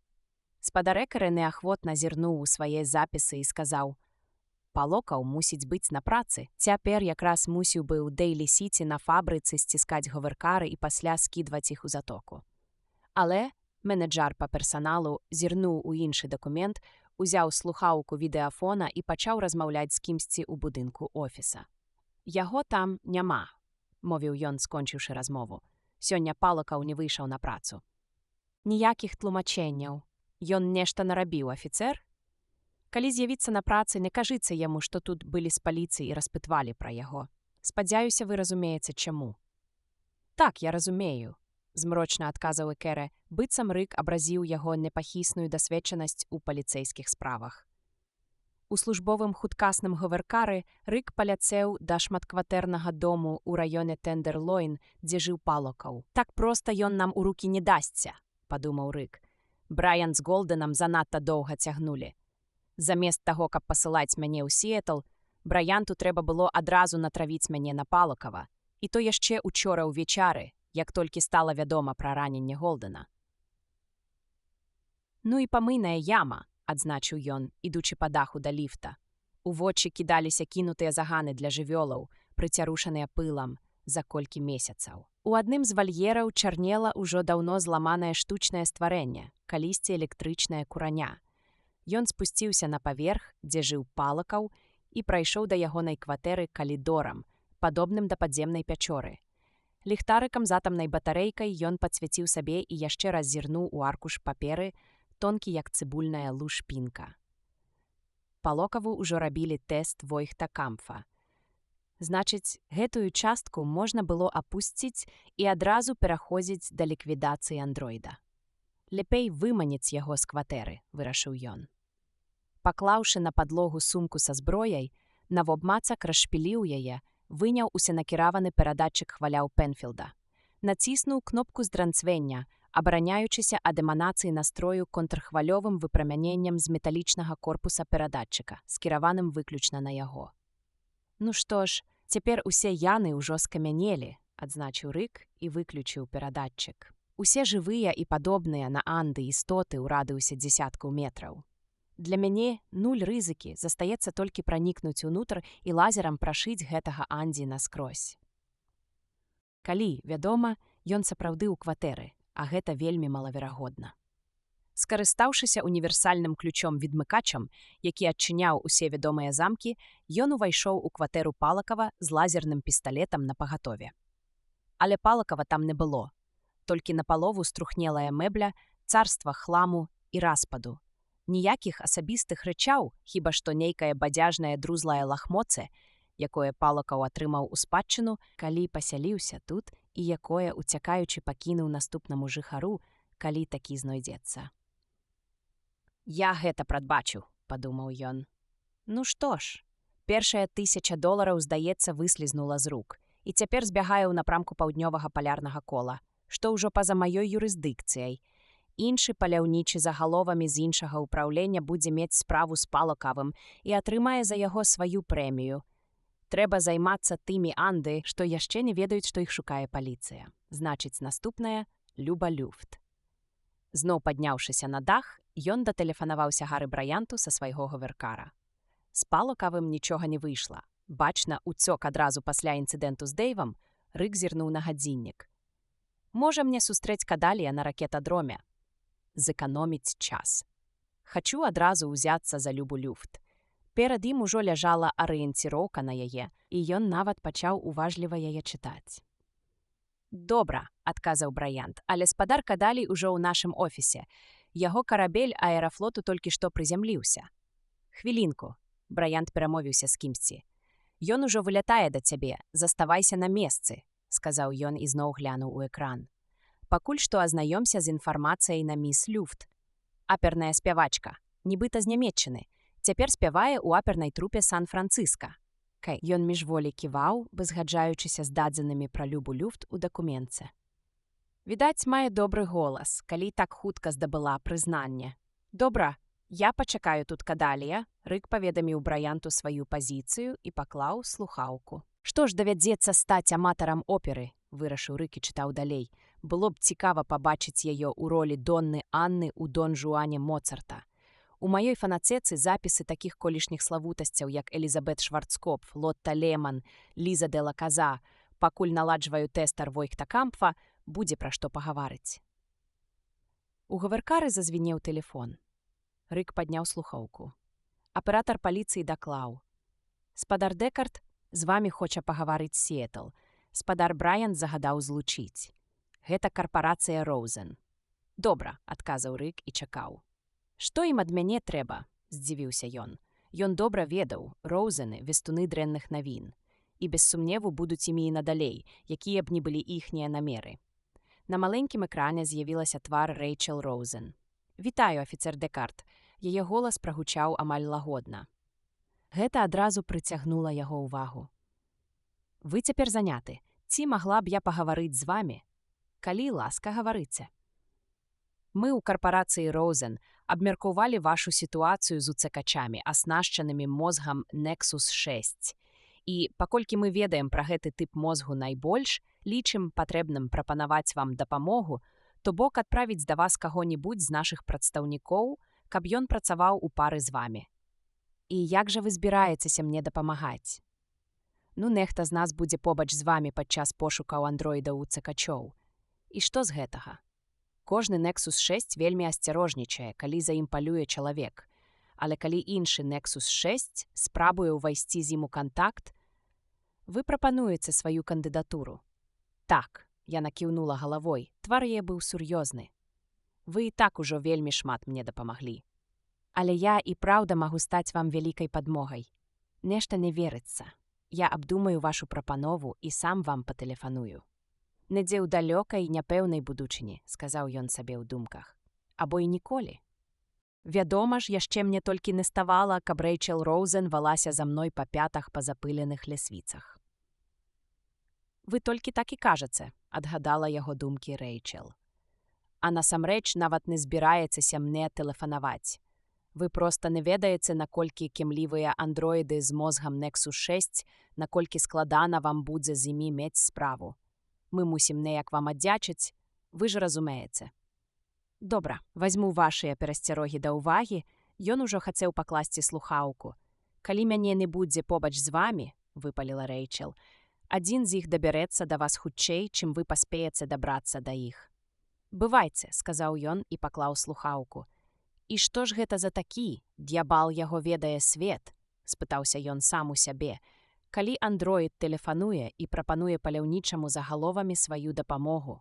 Спадар Экер неахвотна зірнуў у свае запісы і сказаў: Палокаў мусіць быць на працы. Цяпер якраз мусіў бы ў Дейлі-Сіці на фабрыцы сціскаць гавыркары і пасля скідваць іх у затоку. Але менеджар па персаналу зірнуў у іншы дакумент, узяў слухаўку відэафона і пачаў размаўляць з кімсьці ў будынку офіса. Яго там няма, мовіў ён, скончыўшы размову. Сёння Палокаў не выйшаў на працу. Ніякіх тлумачэнняў. Ён нешта нарабіў, афіцэр? Калі з'явіцца на працы, не кажыце яму, што тут былі з паліцыі і распытвалі пра яго. Спадзяюся, вы разумееце, чаму. Так, я разумею, змрочна адказаў Экере, быццам Рык абразіў яго непахісную дасведчанасць у паліцэйскіх справах. У службовым хуткасным гавыркары Рык паляцеў да шматкватэрнага дому ў раёне Тендерлойн, дзе жыў Палокаў. Так проста ён нам у рукі не дасця, падумаў Рык. Брайан з Голденам занадта доўга цягнулі. Замест таго, каб пасылаць мяне ў Сіэтл, Брайанту трэба было адразу натравіць мяне на Палокава, і то яшчэ учора ўвечары, як толькі стала вядома пра раненне Голдена. Ну і памыйная яма, адзначыў ён, ідучы па даху да ліфта. У вочы кідаліся кінутыя заганы для жывёлаў, прыцярушаныя пылам за колькі месяцаў. У адным з вальераў чарнела ўжо даўно зламанае штучнае стварэнне, калісьці электрычнае кураня. Ён спусціўся на паверх, дзе жыў Палокаў, і прайшоў да ягонай кватэры калідорам, падобным да падземнай пячоры. Ліхтарыкам з атамнай батарэйкай ён падсвяціў сабе і яшчэ раз зірнуў у аркуш паперы, тонкі як цыбульная лушпінка. Палокаву ўжо рабілі тэст Войхта-Камфа. Значыць, гэтую частку можна было апусціць і адразу пераходзіць да ліквідацыі андроіда. Лепей выманіць яго з кватэры, вырашыў ён. Паклаўшы на падлогу сумку са зброяй, навобмацак расшпіліў яе, выняў усенакіраваны перадатчык хваляў Пенфілда. Націснуў кнопку здранцвення, абараняючыся ад эманацыі настрою контрхвалёвым выпрамяненнем з металічнага корпуса перадатчыка, скіраваным выключна на яго. Ну што ж, цяпер усе яны ўжо скамянелі, адзначыў Рык і выключыў перадатчык. Усе жывыя і падобныя на Анды істоты ў радыусе дзесяткаў метраў. Для мяне нуль рызыкі, застаецца толькі пранікнуць унутр і лазерам прашыць гэтага Андзі наскрозь. Калі, вядома, ён сапраўды ў кватэры, а гэта вельмі малаверагодна. Скарыстаўшыся універсальным ключом-відмыкачам, які адчыняў усе вядомыя замкі, ён увайшоў у кватэру Палокава з лазерным пісталетам напагатове. Але Палокава там не было. Толькі напалову струхнелая мэбля, царства хламу і распаду. Ніякіх асабістых рэчаў, хіба што нейкае бадзяжнае друзлае лахмоце, якое Палокаў атрымаў у спадчыну, калі пасяліўся тут, і якое, уцякаючы, пакінуў наступнаму жыхару, калі такі знойдзецца. «Я гэта прадбачыў», – падумаў ён. Ну што ж, першая $1000, здаецца, выслізнула з рук, і цяпер збягае ў напрамку паўднёвага палярнага кола, што ўжо па-за маёй юрысдыкцыяй. Іншы паляўнічы за галовамі з іншага ўпраўлення будзе мець справу з Палокавым і атрымае за яго сваю прэмію. Трэба займацца тымі Анды, што яшчэ не ведаюць, што іх шукае паліцыя. Значыць, наступная – Люба Люфт. Зноў падняўшыся на дах, ён датэлефанаваўся Гары Брайанту са свайго гавыркара. З Палокавым нічога не выйшла. Бачна, уцёк адразу пасля інцыдэнту з Дэйвам, Рык зірнуў на гадзіннік. Можа мне сустрэць Кадалія на ракетадроме. Зэканоміць час. Хачу адразу ўзяцца за Любу Люфт. Перад ім ужо ляжала арыенціроўка на яе, і ён нават пачаў уважліва яе чытаць. «Добра», – адказаў Брайант, «але спадар Кадалій ужо ў нашым офісе. Яго карабель аэрафлоту толькі што прызямліўся». «Хвілінку», – Брайант перамовіўся з кімсьці. «Ён ужо вылятае да цябе, заставайся на месцы», – сказаў ён і зноў глянуў у экран. Пакуль што азнаёмся з інфармацыяй на міс Люфт. Аперная спявачка, нібыта з Нямецчыны, цяпер спявае ў апернай трупе Сан-Францыска. Ён міжволі ківаў, згаджаючыся з дадзенымі пра Любу Люфт у дакументце. Відаць, мае добры голас, калі так хутка здабыла прызнанне. Добра, я пачакаю тут кадалія, Рык паведаміў Брайанту сваю пазіцыю і паклаў слухаўку. Што ж давядзецца стаць аматарам оперы, вырашыў Рык і чытаў далей. Было б цікава пабачыць яе ў ролі Донны Анны ў Дон Жуане Моцарта. У маёй фанацэцы запісы такіх колішніх славутасцяў, як Элізабет Шварцкопф, Лотта Леман, Ліза де ла Каза, пакуль наладжваю тэстар Войхта Кампфа, будзе пра што пагаварыць. У гаваркары зазвінеў тэлефон. Рык падняў слухаўку. Аператар паліцыі даклаў. Спадар Дэкард з вамі хоча пагаварыць Сіэтл. Спадар Брайант загадаў злучыць. Гэта карпарацыя Роузен. Добра, адказаў Рык і чакаў. Што ім ад мяне трэба? Здзівіўся ён. Ён добра ведаў, Роузены – вестуны дрэнных навін. І без сумневу будуць імі і надалей, якія б не былі іхнія намеры. На маленькім экране з'явілася твар Рэйчел Роузен. «Вітаю, афіцер Дэкард». Яе голас прагучаў амаль лагодна. Гэта адразу прыцягнула яго ўвагу. «Вы цяпер заняты. Ці магла б я пагаварыць з вамі? Калі ласка, гаварыце. Мы ў карпарацыі Роузен абмеркавалі вашу сітуацыю з уцекачамі, аснашчанымі мозгам Nexus 6. І, паколькі мы ведаем пра гэты тып мозгу найбольш, лічым патрэбным прапанаваць вам дапамогу, то бок адправіць да вас каго-небудзь з нашых прадстаўнікоў, каб ён працаваў у пары з вамі. І як жа вы збіраецеся мне дапамагаць? Ну, нехта з нас будзе побач з вамі падчас пошукаў андроідаў уцекачоў. І што з гэтага? Кожны Nexus 6 вельмі асцярожнічае, калі за ім палюе чалавек. Але калі іншы Nexus 6 спрабуе ўвайсці з ім у кантакт, вы прапануеце сваю кандыдатуру. Так, яна кіўнула галавой, твар яе быў сур'ёзны. Вы і так ужо вельмі шмат мне дапамаглі. Але я і праўда магу стаць вам вялікай падмогай. Нешта не верыцца. Я абдумаю вашу прапанову і сам вам патэлефаную. Недзе ў далёкай і няпэўнай будучыні, сказаў ён сабе ў думках. Або і ніколі. Вядома ж, яшчэ мне толькі не ставала, каб Рэйчел Роузен валася за мной па пятах па запыленых лясвіцах. Вы толькі так і кажаце, адгадала яго думкі Рэйчел. А насамрэч нават не збіраецеся мне тэлефанаваць. Вы проста не ведаеце, наколькі кемлівыя андроіды з мозгам Nexus 6, наколькі складана вам будзе з імі мець справу. Мы мусім неяк вам аддзячыць, вы ж разумееце. Добра, вазьму вашыя перасцярогі да ўвагі, ён ужо хацеў пакласці слухаўку. Калі мяне не будзе побач з вамі, выпаліла Рэйчел, адзін з іх дабярэцца да вас хутчэй, чым вы паспееце дабрацца да іх. Бывайце, сказаў ён і паклаў слухаўку. І што ж гэта за такі, д'ябал яго ведае свет? Спытаўся ён сам у сябе. Калі андроід тэлефануе і прапануе паляўнічаму загаловамі сваю дапамогу.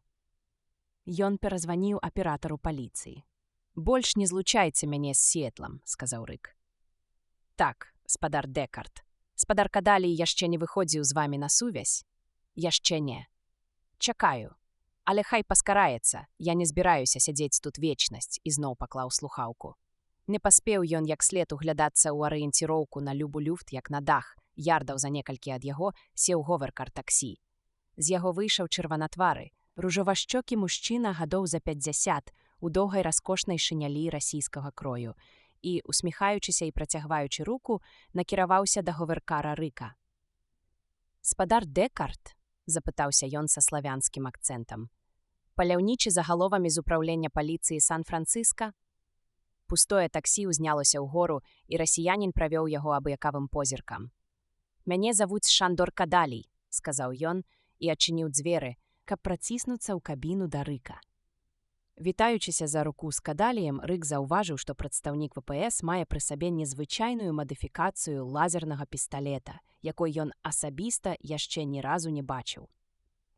Ён перазваніў аператару паліцыі. «Больш не злучайце мяне з Сіэтлам», – сказаў Рык. «Так, спадар Дэкард. Спадар Кадалій яшчэ не выходзіў з вамі на сувязь?» «Яшчэ не. Чакаю. Але хай паскараецца, я не збіраюся сядзець тут вечнасць», – ізноў паклаў слухаўку. Не паспеў ён як след углядацца ў арыенціроўку на Любу Люфт, як на дах, ярдаў за некалькі ад яго сеў говаркар таксі. З яго выйшаў чырванатвары, ружавашчокі мужчына гадоў за 50 у доўгай раскошнай шынялі расійскага крою і, усміхаючыся і працягваючы руку, накіраваўся да говаркара Рыка. «Спадар Дэкард?» – запытаўся ён са славянскім акцэнтам. «Паляўнічы загаловамі з упраўлення паліцыі Сан-Францыска?» Пустое таксі ўзнялося ўгору, і расіянін правёў яго абыякавым позіркам. «Мяне завуць Шандор Кадалій», – сказаў ён і адчыніў дзверы, каб праціснуцца ў кабіну да Рыка. Вітаючыся за руку з Кадаліем, Рык заўважыў, што прадстаўнік ВПС мае пры сабе незвычайную мадыфікацыю лазернага пісталета, якой ён асабіста яшчэ ні разу не бачыў.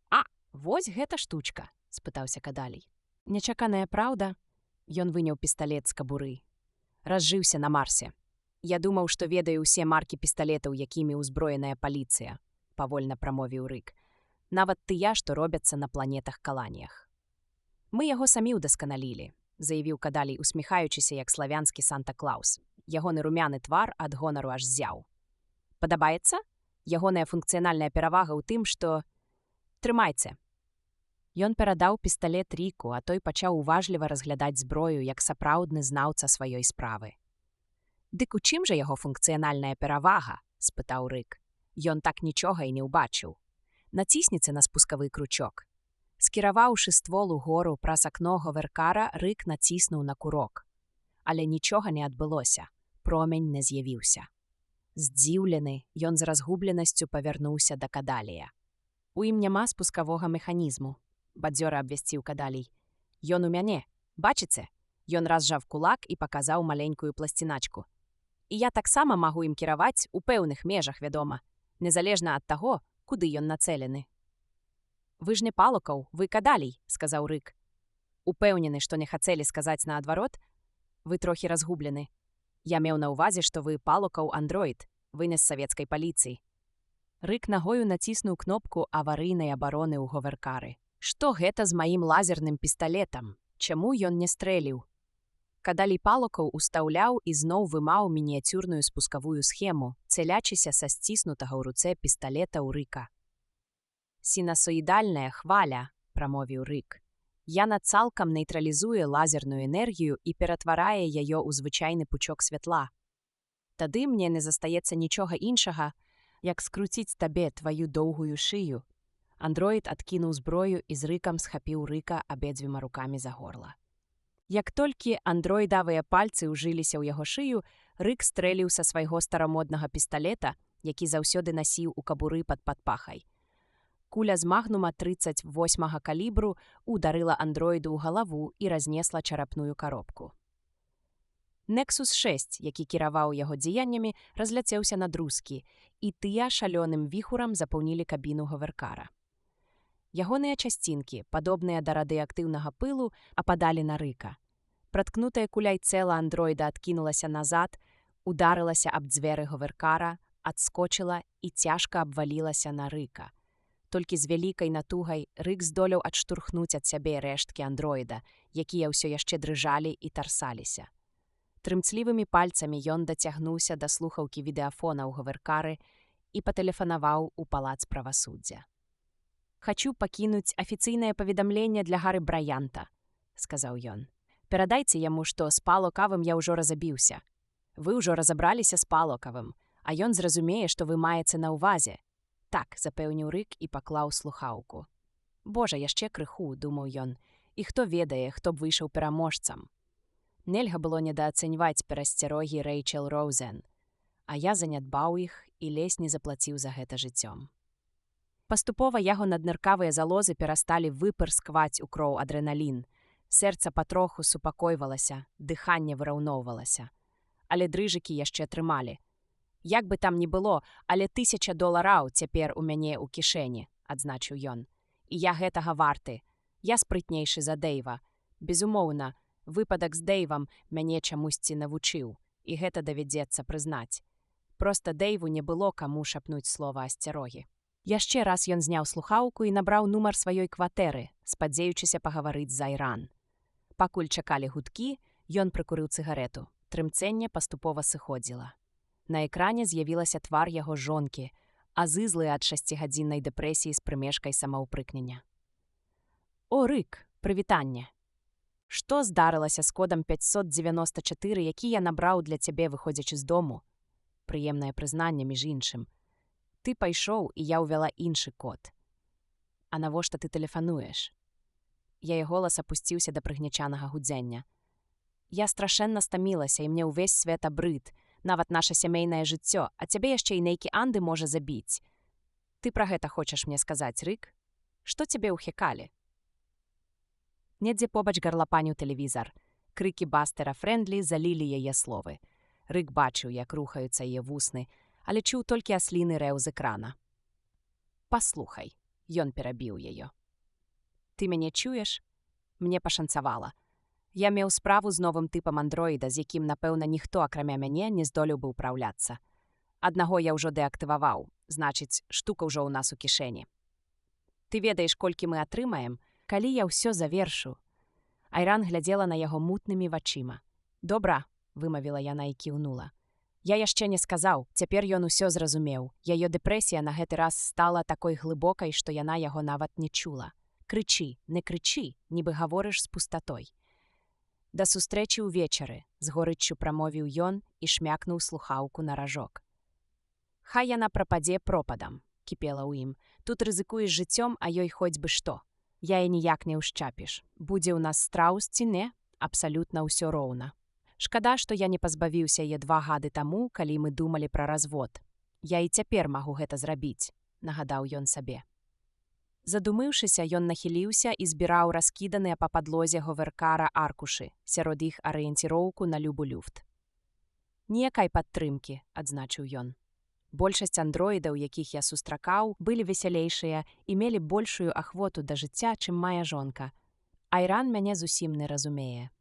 «А, вось гэта штучка», – спытаўся Кадалій. «Нечаканая праўда?» Ён выняў пісталет з кабуры. «Разжыўся на Марсе. Я думаў, што ведаю ўсе маркі пісталетаў, якімі ўзброеная паліцыя», – павольна прамовіў Рык. «Нават тыя, што робяцца на планетах-каланіях». Мы яго самі ўдасканалілі, заявіў Кадалій, усміхаючыся, як славянскі Санта-Клаус. Ягоны румяны твар ад гонару аж ззяў. Падабаецца? Ягоная функцыянальная перавага ў тым, што... Трымайце. Ён перадаў пісталет Рыку, а той пачаў уважліва разглядаць зброю як сапраўдны знаўца сваёй справы. «Дык у чым жа яго функцыянальная перавага?» – спытаў Рык. Ён так нічога і не ўбачыў. «Націсніце на спускавы кручок». Скіраваўшы ствол угору праз акно говеркара, Рык націснуў на курок. Але нічога не адбылося, промень не з'явіўся. Здзіўлены, ён з разгубленасцю павярнуўся да Кадалія. «У ім няма спускавога механізму», – бадзёра абвясціў Кадалій. «Ён у мяне, бачыце?» Ён разжаў кулак і паказаў маленькую пласціначку. «І я таксама магу ім кіраваць у пэўных межах, вядома, незалежна ад таго, куды ён нацэлены». «Вы ж не Палукаў, вы Кадалій», – сказаў Рык. «Упэўнены, што не хацелі сказаць наадварот? Вы трохі разгублены. Я меў на ўвазе, што вы Палукаў-андроід, вы не з савецкай паліцыі». Рык нагою націснуў кнопку аварыйнай абароны ў говеркары. «Што гэта з маім лазерным пісталетам? Чаму ён не стрэліў?» Кадалій Палукаў устаўляў і зноў вымаў мініяцюрную спускавую схему, цэлячыся са сціснутага ў руцэ пісталета ў Рыка. «Сінасоідальная хваля», – прамовіў Рык. «Яна цалкам нейтралізуе лазерную энергію і ператварае яе ў звычайны пучок святла. Тады мне не застаецца нічога іншага, як скруціць табе тваю доўгую шыю». Андроід адкінуў зброю і з Рыкам схапіў Рыка абедзвюма рукамі за горла. Як толькі андроідавыя пальцы ўжыліся ў яго шыю, Рык стрэліў са свайго старамоднага пісталета, які заўсёды насіў у кабуры пад падпахай. Куля з магнума 38-га калібру ударыла андроіду ў галаву і разнесла чарапную каробку. Nexus 6, які кіраваў яго дзеяннямі, разляцеўся на друзкі, і тыя шалёным віхурам запаўнілі кабіну говеркара. Ягоныя часцінкі, падобныя да радыеактыўнага пылу, ападалі на Рыка. Праткнутая куляй цела андроіда адкінулася назад, ударылася аб дзверы говеркара, адскочыла і цяжка абвалілася на Рыка. Толькі з вялікай натугай Рык здолеў адштурхнуць ад сябе рэшткі андроіда, якія ўсё яшчэ дрыжалі і тарсаліся. Трымцлівымі пальцамі ён дацягнуўся да слухаўкі відэафона ў говеркары і патэлефанаваў у палац правасуддзя. «Хачу пакінуць афіцыйнае паведамленне для Гары Браянта», – сказаў ён. «Перадайце яму, што з Палукавым я ўжо разабіўся. Вы ўжо разабраліся з Палукавым, а ён зразумее, што вы маеце на ўвазе». «Так», – запэўніў Рык і паклаў слухаўку. «Божа, яшчэ крыху», – думаў ён, – «і хто ведае, хто б выйшаў пераможцам». Нельга было недаацэньваць перасцярогі Рэйчэл Роузен, а я занядбаў іх і ледзь не заплаціў за гэта жыццём. Паступова яго надныркавыя залозы перасталі выпырскваць у кроў адрэналін. Сэрца патроху супакойвалася, дыханне выраўноўвалася. Але дрыжыкі яшчэ трымалі. «Як бы там ні было, але $1000 цяпер у мяне ў кішэні», – адзначыў ён. «І я гэтага варты. Я спрытнейшы за Дэйва. Безумоўна, выпадак з Дэйвам мяне чамусьці навучыў, і гэта давядзецца прызнаць. Проста Дэйву не было каму шапнуць слова асцярогі». Яшчэ раз ён зняў слухаўку і набраў нумар сваёй кватэры, спадзеючыся пагаварыць з Айран. Пакуль чакалі гудкі, ён прыкурыў цыгарэту. Трымцэнне паступова сыходзіла. На экране з'явілася твар яго жонкі, азызлы ад 6гадзіннай дэпрэсіі з прымешкай самаўпрыкнення. «О, Рык, прывітанне! Што здарылася з кодам 594, які я набраў для цябе, выходзячы з дому?» Прыемнае прызнанне, між іншым. «Ты пайшоў, і я ўвяла іншы код. А навошта ты тэлефануеш?» Яе голас апусціўся да прыгнячанага гудзення. «Я страшэнна стамілася, і мне ўвесь свет абрыд, нават наша сямейнае жыццё, а цябе яшчэ і нейкі Анды можа забіць. Ты пра гэта хочаш мне сказаць, Рык? Што цябе ўхекалі?» Недзе побач гарлапаніў тэлевізар. Крыкі Бастера Фрэндлі залілі яе словы. Рык бачыў, як рухаюцца яе вусны, але чуў толькі асліны рэў з экрана. «Паслухай», – ён перабіў яе. «Ты мяне чуеш? Мне пашанцавала. Я меў справу з новым тыпам андроіда, з якім, напэўна, ніхто, акрамя мяне, не здолеў бы ўпраўляцца. Аднаго я ўжо дэактываваў, значыць, штука ўжо ў нас у кішэні. Ты ведаеш, колькі мы атрымаем, калі я ўсё завершу. Айран глядзела на яго мутнымі вачыма. «Добра», — вымавіла яна і кіўнула. «Я яшчэ не сказаў, цяпер ён усё зразумеў. Яе дэпрэсія на гэты раз стала такой глыбокай, што яна яго нават не чула. Крычы, не крычы, нібы гаворыш з пустатой». «Да сустрэчы ўвечары», — з горыччу прамовіў ён і шмякнуў слухаўку на ражок. «Хай яна прападзе пропадам», — кіпела ў ім. «Тут рызыкуеш жыццём, а ёй хоць бы што. Я і ніяк не ўшчапіш. Будзе ў нас страус ці не? Абсалютна ўсё роўна. Шкада, што я не пазбавіўся яе 2 гады таму, калі мы думалі пра развод. Я і цяпер магу гэта зрабіць», — нагадаў ён сабе. Задумыўшыся, ён нахіліўся і збіраў раскіданыя па падлозе говеркара аркушы, сярод іх арыенціроўку на любу люфт. «Ніякай падтрымкі», — адзначыў ён. «Большасць андроідаў, якіх я сустракаў, былі весялейшыя і мелі большую ахвоту да жыцця, чым мая жонка. Айран мяне зусім не разумее».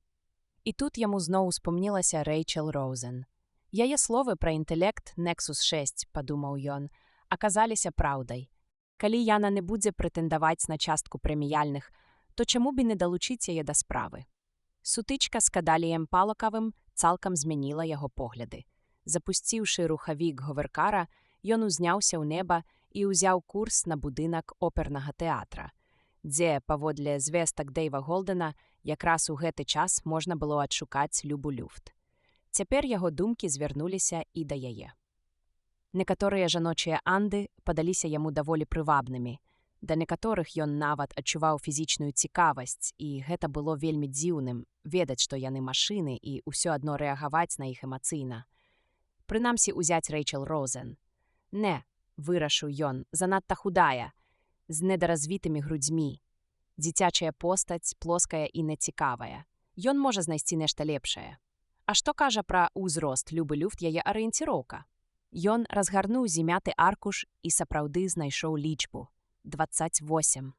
І тут яму зноў успомнілася Рэйчел Роузен. Яе словы пра інтэлект Nexus 6, падумаў ён, аказаліся праўдай. Калі яна не будзе прэтэндаваць на частку прэміяльных, то чаму б і не далучыць яе да справы? Сутычка з Кадаліем Палакавым цалкам змяніла яго погляды. Запусціўшы рухавік говеркара, ён узняўся ў неба і ўзяў курс на будынак опернага тэатра, дзе, паводле звестак Дэйва Голдена, якраз у гэты час можна было адшукаць любу люфт. Цяпер яго думкі звярнуліся і да яе. Некаторыя жаночыя анды падаліся яму даволі прывабнымі. Да некаторых ён нават адчуваў фізічную цікавасць, і гэта было вельмі дзіўным, ведаць, што яны машыны, і ўсё адно рэагаваць на іх эмацыйна. Прынамсі, узяць Рэйчел Роузен. Не, вырашыў ён, занадта худая, з недаразвітымі грудзьмі. Дзіцячая постаць, плоская і нецікавая. Ён можа знайсці нешта лепшае. А што кажа пра ўзрост любы люфт яе арыенціроўка? Ён разгарнуў зімяты аркуш і сапраўды знайшоў лічбу. 28.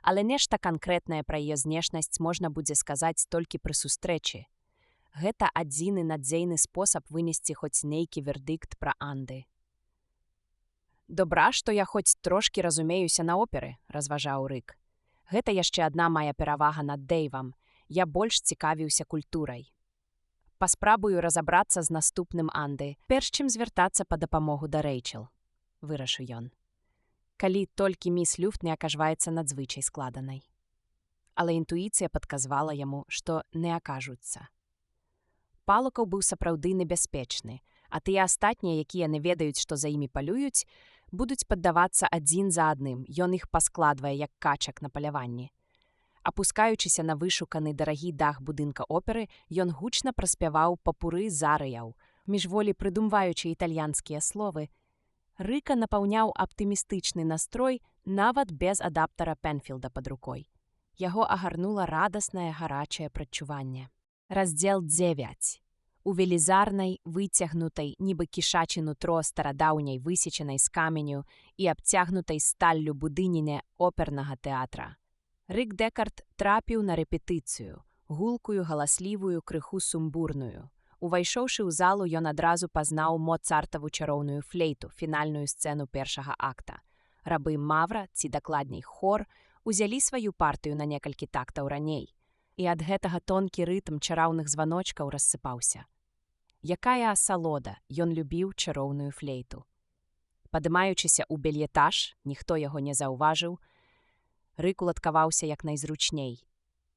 Але нешта канкрэтнае пра яе знешнасць можна будзе сказаць толькі пры сустрэчы. Гэта адзіны надзейны спосаб вынесці хоць нейкі вердыкт пра анды. «Добра, што я хоць трошкі разумеюся на оперы», — разважаў Рык. «Гэта яшчэ адна мая перавага над Дэйвам. Я больш цікавіўся культурай. Паспрабую разабрацца з наступным анды, перш чым звяртацца па дапамогу да Рэйчел», — вырашыў ён. «Калі толькі міс Люфт не акажваецца надзвычай складанай». Але інтуіцыя падказвала яму, што не акажуцца. Палакаў быў сапраўды небяспечны, а тыя астатнія, якія не ведаюць, што за імі палююць, будуць паддавацца адзін за адным, ён іх паскладвае, як качак на паляванні. Апускаючыся на вышуканы дарагі дах будынка оперы, ён гучна праспяваў папуры зарыяў, міжволі прыдумваючы італьянскія словы. Рыка напаўняў аптымістычны настрой нават без адаптара Пенфілда пад рукой. Яго агарнула радаснае гарачае прадчуванне. Раздзел 9. У велізарнай, выцягнутай, нібы кішачы нутро старадаўняй высечанай з каменю і абцягнутай сталлю будыніне опернага тэатра. Рык Дэкард трапіў на рэпетыцыю, гулкую, галаслівую, крыху сумбурную. Увайшоўшы ў залу, ён адразу пазнаў Моцартаву чароўную флейту, фінальную сцэну першага акта. Рабы Мавра, ці дакладней хор, узялі сваю партыю на некалькі тактаў раней, і ад гэтага тонкі рытм чараўных званочкаў рассыпаўся. Якая асалода, ён любіў чароўную флейту. Падымаючыся ў бельетаж, ніхто яго не заўважыў, Рык уладкаваўся як найзручней.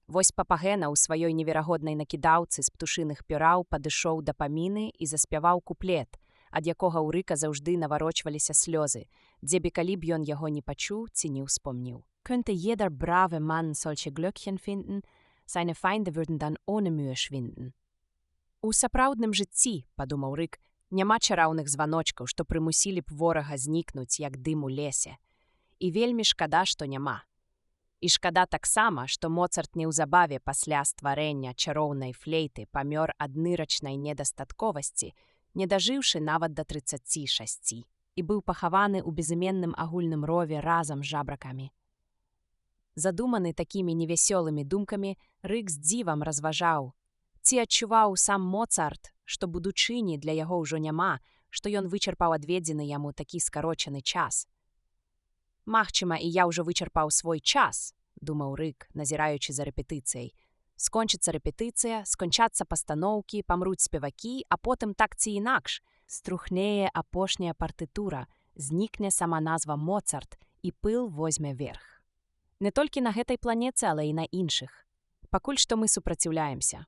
Вось Папагена ў сваёй неверагоднай накідаўцы з птушыных пёраў падышоў да паміны і заспяваў куплет, ад якога ў Рыка заўжды наварочваліся слёзы, дзе б калі б ён яго не пачуў ці не ўспомніў. Könnte jeder brave Mann solche Glöckchen finden, seine Feinde würden dann ohne Mühe schwinden. У сапраўдным жыцці, падумаў Рык, няма чараўных званочкаў, што прымусілі б ворага знікнуць, як дым у лесе. І вельмі шкада, што няма. І шкада таксама, што Моцарт неўзабаве пасля стварэння чароўнай флейты памёр ад нырачнай недастатковасці, не дажыўшы нават да 36, і быў пахаваны ў безыменным агульным рове разам з жабракамі. Задуманы такімі невясёлымі думкамі, Рык з дзівам разважаў. Ці адчуваў сам Моцарт, што будучыні для яго ўжо няма, што ён вычарпаў адведзены яму такі скарочаны час. «Магчыма, і я ўжо вычарпаў свой час», — думаў Рык, назіраючы за рэпетыцыяй. Скончыцца рэпетыцыя, скончацца пастаноўкі, памруць спевакі, а потым так ці інакш струхнее апошняя партытура, знікне сама назва Моцарт і пыл возьме верх. Не толькі на гэтай планеце, але і на іншых. Пакуль што мы супраціўляемся.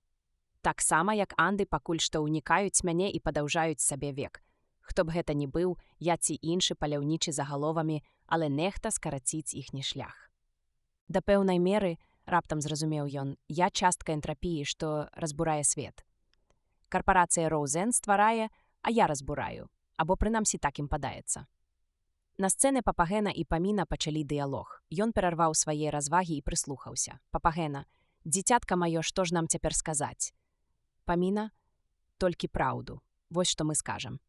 Таксама, як анды пакуль што ўнікаюць мяне і падаўжаюць сабе век. Хто б гэта ні быў, я ці іншы паляўнічы загаловамі, але нехта скараціць іхні шлях. Да пэўнай меры, раптам зразумеў ён, я частка энтрапіі, што разбурае свет. Карпарацыя Роузен стварае, а я разбураю, або прынамсі так ім падаецца. На сцэны Папагена і Паміна пачалі дыялог. Ён перарваў свае развагі і прыслухаўся. Папагена: «Дзіцятка маё, што ж нам цяпер сказаць?» Паміна: «Толькі праўду. Вось што мы скажам».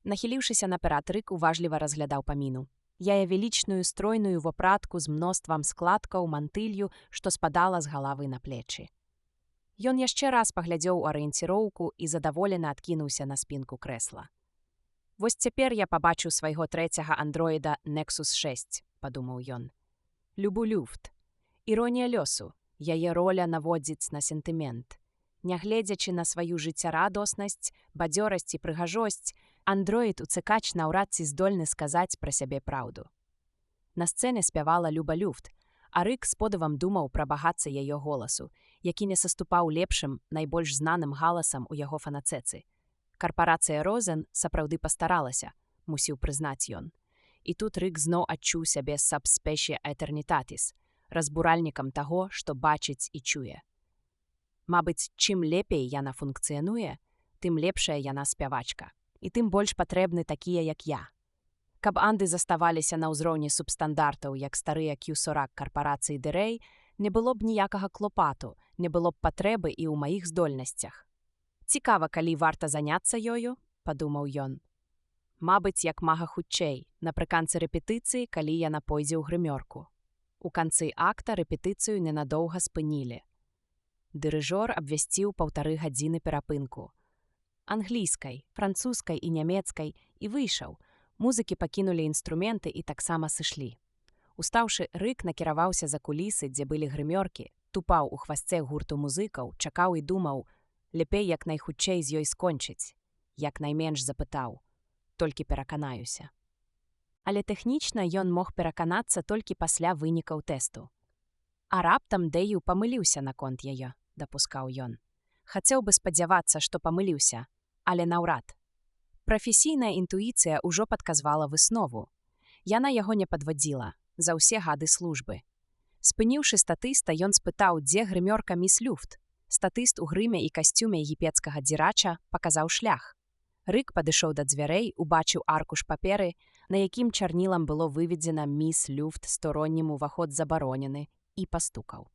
Нахіліўшыся наперад, Рык уважліва разглядаў Паміну. Яе велічную стройную вопратку з мноствам складкаў, мантылью, што спадала з галавы на плечы. Ён яшчэ раз паглядзеў у арыенціроўку і задаволена адкінуўся на спінку крэсла. «Вось цяпер я пабачыў свайго трэцяга андроіда Nexus 6», – падумаў ён. «Любу люфт. Іронія лёсу. Яе роля наводзіць на сентымент. Нягледзячы на сваю жыццярадоснасць, бадзёрасць і прыгажосць, андроід-уцыкач наўрад ці здольны сказаць пра сябе праўду». На сцэне спявала Люба Люфт, а Рык з подывам думаў пра багацце яе голасу, які не саступаў лепшым, найбольш знаным галасам у яго фанацэцы. Карпарацыя Розен сапраўды пастаралася, мусіў прызнаць ён. І тут Рык зноў адчуў сябе subspecie aeternitatis, разбуральнікам таго, што бачыць і чуе. Мабыць, чым лепей яна функцыянуе, тым лепшая яна спявачка, і тым больш патрэбны такія, як я. Каб анды заставаліся на ўзроўні субстандартаў, як старыя Q40 карпарацыі Дэрэй, не было б ніякага клопату, не было б патрэбы і ў маіх здольнасцях. «Цікава, калі варта заняцца ёю», – падумаў ён. Мабыць, як мага хутчэй, напрыканцы рэпетыцыі, калі яна пойдзе ў грымёрку. У канцы акта рэпетыцыю ненадоўга спынілі. Дырыжор абвясціў 1,5 гадзіны перапынку. Англійскай, французскай і нямецкай, і выйшаў. Музыкі пакінулі інструменты і таксама сышлі. Устаўшы, Рык накіраваўся за кулісы, дзе былі грымёркі, тупаў у хвасце гурту музыкаў, чакаў і думаў, лепей як найхутчэй з ёй скончыць. Як найменш запытаў. Толькі пераканаюся. Але тэхнічна ён мог пераканацца толькі пасля вынікаў тэсту. А раптам Дэю памыліўся наконт яе, дапускаў ён. Хацеў бы спадзявацца, што памыліўся, але наўрад. Прафесійная інтуіцыя ўжо падказвала выснову. Яна яго не падвадзіла за ўсе гады службы. Спыніўшы статыста, ён спытаў, дзе грымёрка міс Люфт. Статыст у грыме і касцюме егіпецкага дзірача паказаў шлях. Рык падышоў да дзвярэй, убачыў аркуш паперы, на якім чарнілам было выведзена міс Люфт стороннім уваход забаронены, і пастукаў.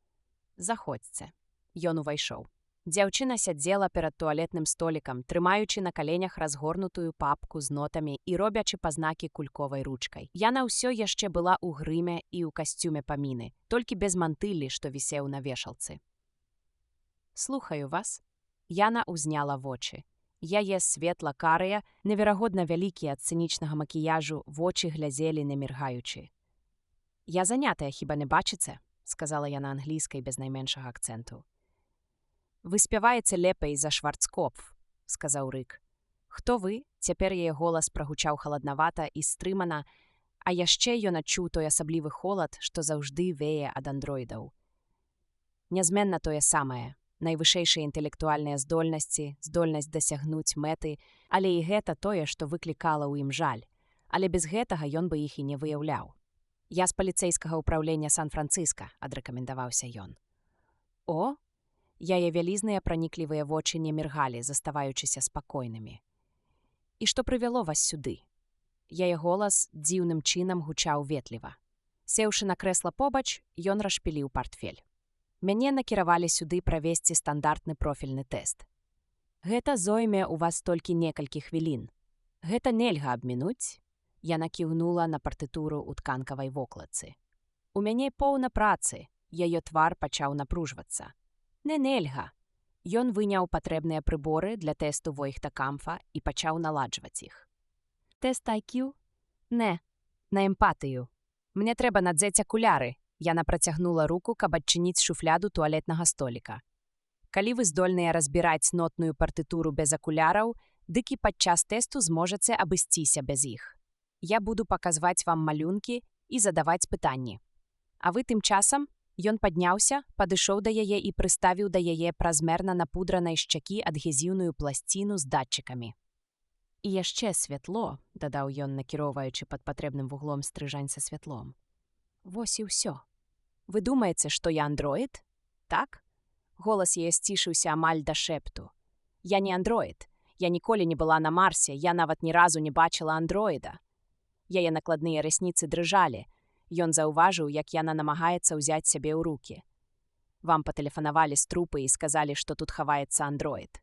«Заходзьце». Ён увайшоў. Дзяўчына сядзела перад туалетным столікам, трымаючы на каленях разгорнутую папку з нотамі і робячы пазнакі кульковай ручкай. Яна ўсё яшчэ была ў грыме і ў касцюме Паміны, толькі без мантылі, што вісеў на вешалцы. «Слухаю вас». Яна ўзняла вочы. Яе светла-карыя, неверагодна вялікія ад сцэнічнага макіяжу, вочы глядзелі не міргаючы. «Я занятая, хіба не бачыце?» – сказала яна англійскай без найменшага акцэнту. «Вы спяваеце лепей за Шварцкопф», – сказаў Рык. «Хто вы?» – цяпер яе голас прагучаў халаднавата і стрымана, а яшчэ ён адчуў той асаблівы холад, што заўжды вее ад андроідаў. Нязменна тое самае. Найвышэйшыя інтэлектуальныя здольнасці, здольнасць дасягнуць мэты, але і гэта тое, што выклікала ў ім жаль. Але без гэтага ён бы іх і не выяўляў. «Я з паліцэйскага ўпраўлення Сан-Францыска», – адракамендаваўся ён. «О?» Яе вялізныя праніклівыя вочы не міргалі, заставаючыся спакойнымі. «І што прывяло вас сюды?» Яе голас дзіўным чынам гучаў ветліва. Сеўшы на крэсла побач, ён расшпіліў партфель. «Мяне накіравалі сюды правесці стандартны профільны тэст. Гэта зойме ў вас толькі некалькі хвілін. Гэта нельга абмінуць?» Яна кіўнула на партытуру ў тканкавай вокладцы. «У мяне поўна працы», яе твар пачаў напружвацца. «Не нельга». Ён выняў патрэбныя прыборы для тэсту Войхта-Камфа і пачаў наладжваць іх. «Тэст IQ? Не, на эмпатыю. Мне трэба надзець акуляры». Яна працягнула руку, каб адчыніць шуфляду туалетнага століка. Калі вы здольныя разбіраць нотную партытуру без акуляраў, дык і падчас тэсту зможаце абысціся без іх. Я буду паказваць вам малюнкі і задаваць пытанні. А вы тым часам, ён падняўся, падышоў да яе і прыставіў да яе празмерна напудранай шчакі адгезіўную пласціну з датчыкамі. І яшчэ святло, дадаў ён, накіроўваючы пад патрэбным вуглом стрыжань са святлом. Вось і ўсё. Вы думаеце, што я андроід? Так? Голас яе сцішыўся амаль да шэпту. Я не андроід. Я ніколі не была на Марсе, я нават ні разу не бачыла андроіда. Яе накладныя рэсніцы дрыжалі. Ён заўважыў, як яна намагаецца ўзяць сябе ў рукі. Вам патэлефанавалі з трупы і сказалі, што тут хаваецца андроід.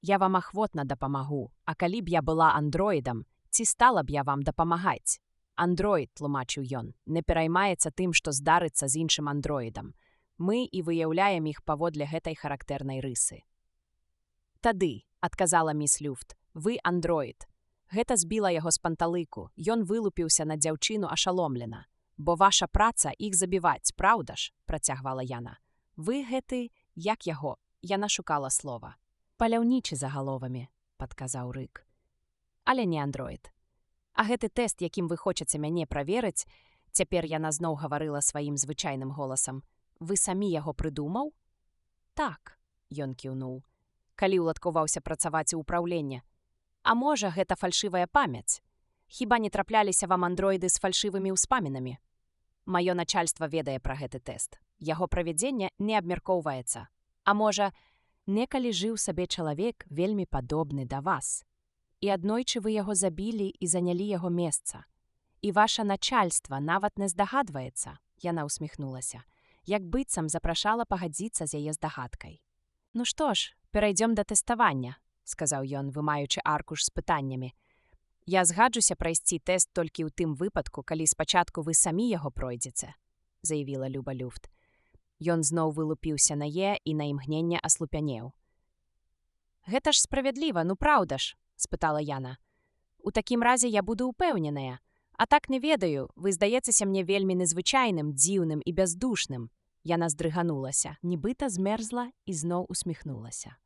Я вам ахвотна дапамагу, а калі б я была андроідам, ці стала б я вам дапамагаць? Андроід, тлумачыў ён, не пераймаецца тым, што здарыцца з іншым андроідам. Мы і выяўляем іх паводле гэтай характэрнай рысы. Тады, адказала міс Люфт, вы андроід. Гэта збіла яго з панталыку. Ён вылупіўся на дзяўчыну ашаломлена. Бо ваша праца іх забіваць, праўда ж, працягвала яна. Вы гэты, як яго, яна шукала слова. Паляўнічы за галовамі, падказаў Рык. Але не андроід. А гэты тэст, якім вы хочаце мяне праверыць, цяпер яна зноў гаварыла сваім звычайным голасам. Вы самі яго прыдумаў? Так, ён кіўнуў. Калі ўладкаваўся працаваць у ўпраўленне. А можа, гэта фальшывая памяць? Хіба не трапляліся вам андроіды з фальшывымі ўспамінамі? Маё начальства ведае пра гэты тэст. Яго правядзенне не абмяркоўваецца. А можа, некалі жыў сабе чалавек вельмі падобны да вас. І аднойчы вы яго забілі і занялі яго месца. І ваша начальства нават не здагадваецца, яна усміхнулася, як быццам запрашала пагадзіцца з яе здагадкай. Ну што ж, перайдзём да тэставання, сказаў ён, вымаючы аркуш з пытаннямі. Я згаджуся прайсці тэст толькі ў тым выпадку, калі спачатку вы самі яго пройдзеце, заявіла Люба Люфт. Ён зноў вылупіўся на яе і на імгненне аслупянеў. Гэта ж справядліва, ну праўда ж, спытала яна. У такім разе я буду ўпэўненая. А так не ведаю, вы здаецеся мне вельмі незвычайным, дзіўным і бяздушным. Яна здрыганулася, нібыта змерзла і зноў усміхнулася.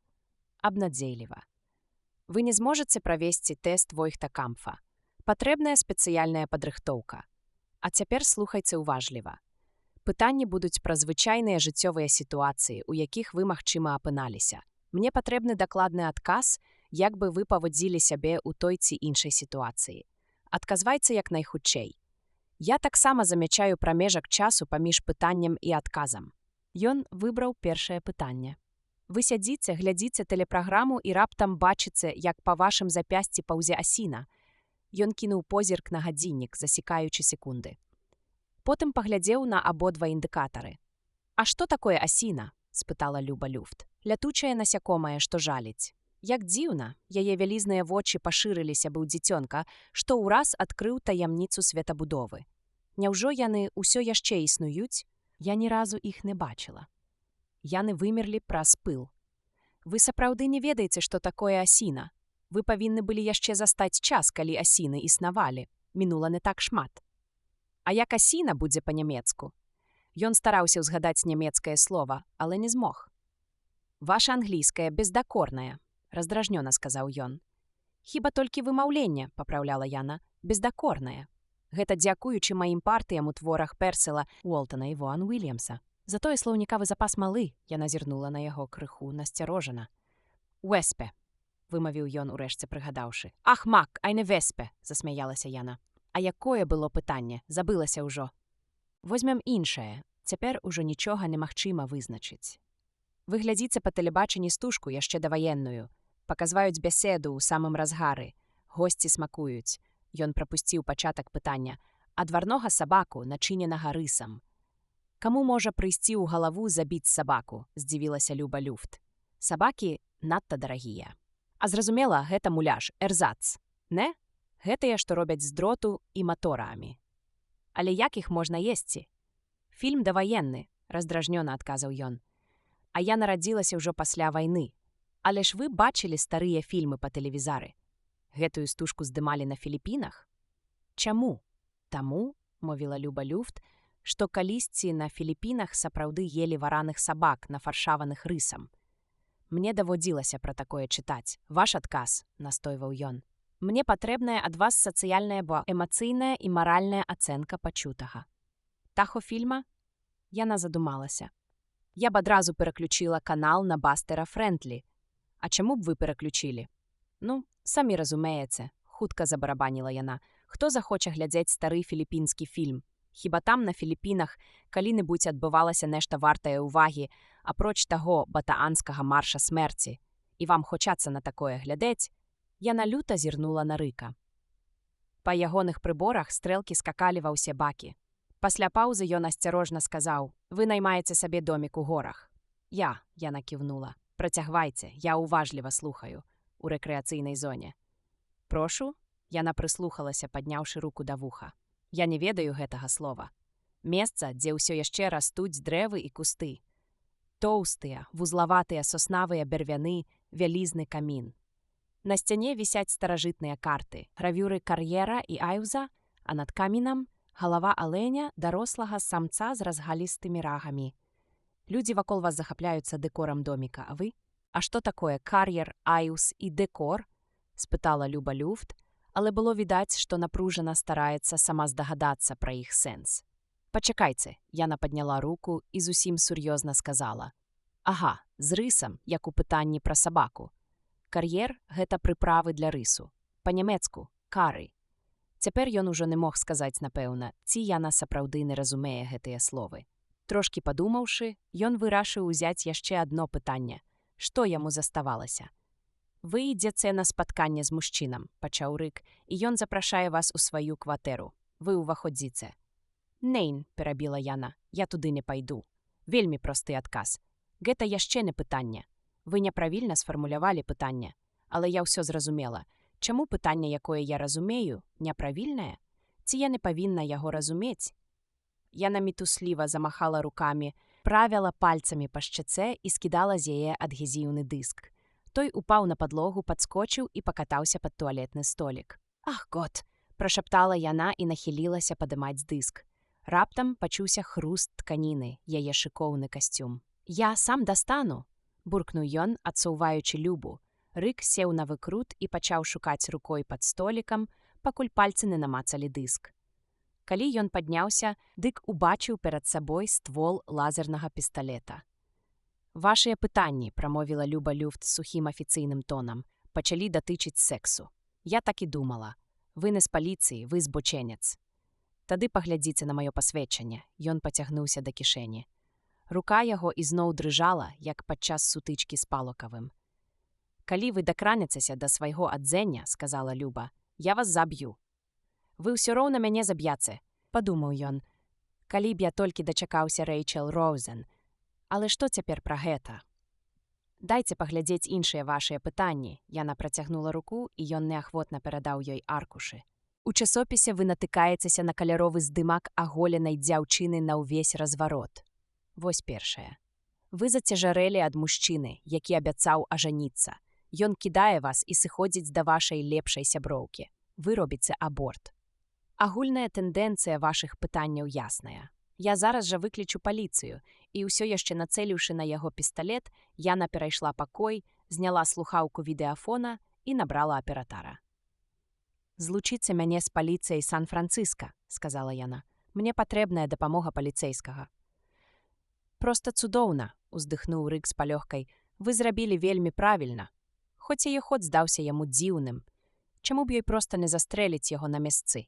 Абнадзейліва. Вы не зможаце правесці тэст Войхта-Кампфа. Патрэбная спецыяльная падрыхтоўка. А цяпер слухайце ўважліва. Пытанні будуць пра звычайныя жыццёвыя сітуацыі, у якіх вы, магчыма, апыналіся. Мне патрэбны дакладны адказ, як бы вы паводзілі сябе ў той ці іншай сітуацыі. Адказвайце як найхутчэй. Я таксама замячаю прамежак часу паміж пытаннем і адказам. Ён выбраў першае пытанне. Вы сядзіце, глядзіце тэлепраграму і раптам бачыце, як па вашым запясці паўзе асіна. Ён кінуў позірк на гадзіннік, засікаючы секунды. Потым паглядзеў на абодва індыкатары. А што такое асіна? Спытала Люба Люфт. Лятучае насякомае, што жаліць. Як дзіўна, яе вялізныя вочы пашырыліся быў дзіцёнка, што ўраз адкрыў таямніцу светабудовы. Няўжо яны ўсё яшчэ існуюць? Я ні разу іх не бачыла. Яны вымерлі праз пыл. Вы сапраўды не ведаеце, што такое асіна. Вы павінны былі яшчэ застаць час, калі асіны існавалі. Мінула не так шмат. А як асіна будзе па-нямецку? Ён стараўся ўзгадаць нямецкае слова, але не змог. Ваша англійская бездакорная, раздражнёна сказаў ён. Хіба толькі вымаўленне, папраўляла яна, бездакорная. Гэта дзякуючы маім партыям у творах Персела, Уолтона і Воан Уільямса. Затое слоўнікавы запас малы, яна зірнула на яго крыху насцярожана. Уэспе, вымавіў ён, урэшце прыгадаўшы. Ах, мак, айне веспе, засмяялася яна. А якое было пытанне? Забылася ўжо. Возьмем іншае. Цяпер ужо нічога немагчыма вызначыць. Вы глядзіце па тэлебачанні стужку яшчэ даваенную. Паказваюць бяседу ў самым разгары. Госці смакуюць. Ён прапусціў пачатак пытання. Адварнога сабаку, начыненага рысам. Каму можа прыйсці ў галаву забіць сабаку? Здзівілася Люба Люфт. Сабакі надта дарагія. А зразумела, гэта муляж, эрзац. Не? Гэтыя, што робяць з дроту і маторамі. Але як іх можна есці? Фільм даваенны, раздражнёна адказаў ён. А я нарадзілася ўжо пасля вайны. Але ж вы бачылі старыя фільмы па тэлевізары. Гэтую стужку здымалі на Філіпінах? Чаму? Таму, мовіла Люба Люфт, што калісьці на Філіпінах сапраўды елі вараных сабак, нафаршаваных рысам. Мне даводзілася пра такое чытаць. Ваш адказ, настойваў ён. Мне патрэбная ад вас сацыяльная эмацыйная і маральная ацэнка пачутага. Тахо фільма? Яна задумалася. Я б адразу пераключила канал на Бастера Френдлі. А чаму б вы пераключілі? Ну, самі разумееце, хутка забарабаніла яна. Хто захоча глядзець стары філіпінскі фільм? Хіба там, на Філіпінах, калі-небудзь адбывалася нешта вартае ўвагі, апроч таго батаанскага марша смерці, і вам хочацца на такое глядзець? Яна люта зірнула на Рыка. Па ягоных прыборах стрэлкі скакалі ва ўсе бакі. Пасля паўзы ён асцярожна сказаў: «Вы наймаеце сабе домік у горах». Яна кіўнула. «Працягвайце, я уважліва слухаю. У рэкрэацыйнай зоне». «Прошу?» Яна прыслухалася, падняўшы руку да вуха. «Я не ведаю гэтага слова. Месца, дзе ўсё яшчэ растуць дрэвы і кусты. Тоўстыя, вузлаватыя соснавыя бярвяны, вялізны камін. На сцяне вісяць старажытныя карты, гравюры кар'ера і аюза, а над камінам галава аленя, дарослага самца з разгалістымі рагамі. Людзі вакол вас захапляюцца дэкорам доміка, а вы? А што такое кар'ер, аюз і дэкор?» – спытала Люба Люфт, але было відаць, што напружана стараецца сама здагадацца пра іх сэнс. «Пачакайце», яна падняла руку і зусім сур'ёзна сказала. «Ага, з рысам, як у пытанні пра сабаку. Кар'ер – гэта прыправы для рысу. Па-нямецку – кары». Цяпер ён ужо не мог сказаць, напэўна, ці яна сапраўды не разумее гэтыя словы. Трошкі падумаўшы, ён вырашыў узяць яшчэ адно пытанне. Што яму заставалася? «Вы ідзеце на спатканне з мужчынам», – пачаў Рык, «і ён запрашае вас у сваю кватэру. Вы ўваходзіце». «Нейн», – перабіла яна, – «я туды не пайду». Вельмі просты адказ. Гэта яшчэ не пытанне. Вы няправільна сфармулявалі пытанне. Але я ўсё зразумела. Чаму пытанне, якое я разумею, няправільнае? Ці я не павінна яго разумець? Яна мітусліва замахала рукамі, правіла пальцамі па шчыцэ і скідала з яе адгезіўны дыск. Той упаў на падлогу, падскочыў і пакатаўся пад туалетны столік. «Ах, год!» – прашаптала яна і нахілілася падымаць дыск. Раптам пачуўся хруст тканіны, яе шыкоўны касцюм. «Я сам дастану!» – буркнуў ён, адсоўваючы Любу. Рык сеў на выкрут і пачаў шукаць рукой пад столікам, пакуль пальцы не намацалі дыск. Калі ён падняўся, дык убачыў перад сабой ствол лазернага пісталета. «Вашыя пытанні», – прамовіла Люба Люфт сухім афіцыйным тонам, – «пачалі датычыць сексу. Я так і думала. Вы не з паліцыі, вы збочэнец. Тады паглядзіце на маё пасведчанне». Ён пацягнуўся да кішэні. Рука яго ізноў дрыжала, як падчас сутычкі з Палокавым. «Калі вы дакранецеся да свайго адзення, – сказала Люба, – я вас заб'ю». «Вы ўсё роўна мяне заб'яце», – падумаў ён. «Калі б я толькі дачакаўся Рэйчэл Роузен. Але што цяпер пра гэта?» «Дайце паглядзець іншыя вашыя пытанні». Яна працягнула руку, і ён неахвотна перадаў ёй аркушы. «У часопісе вы натыкаецеся на каляровы здымак аголенай дзяўчыны на ўвесь разварот. Вось першае. Вы зацяжарэлі ад мужчыны, які абяцаў ажаніцца. Ён кідае вас і сыходзіць да вашай лепшай сяброўкі. Вы робіце аборт. Агульная тэндэнцыя вашых пытанняў ясная. Я зараз жа выклічу паліцыю, і ўсё яшчэ нацэліўшы на яго пісталет, яна перайшла пакой, зняла слухаўку відэафона і набрала аператара. «Злучыце мяне з паліцыяй Сан-Францыска», – сказала яна. «Мне патрэбная дапамога паліцэйскага». «Проста цудоўна», – уздыхнуў Рык з палёгкай. «Вы зрабілі вельмі правільна. Хоць яе ход здаўся яму дзіўным. Чаму б ёй проста не застрэліць яго на месцы?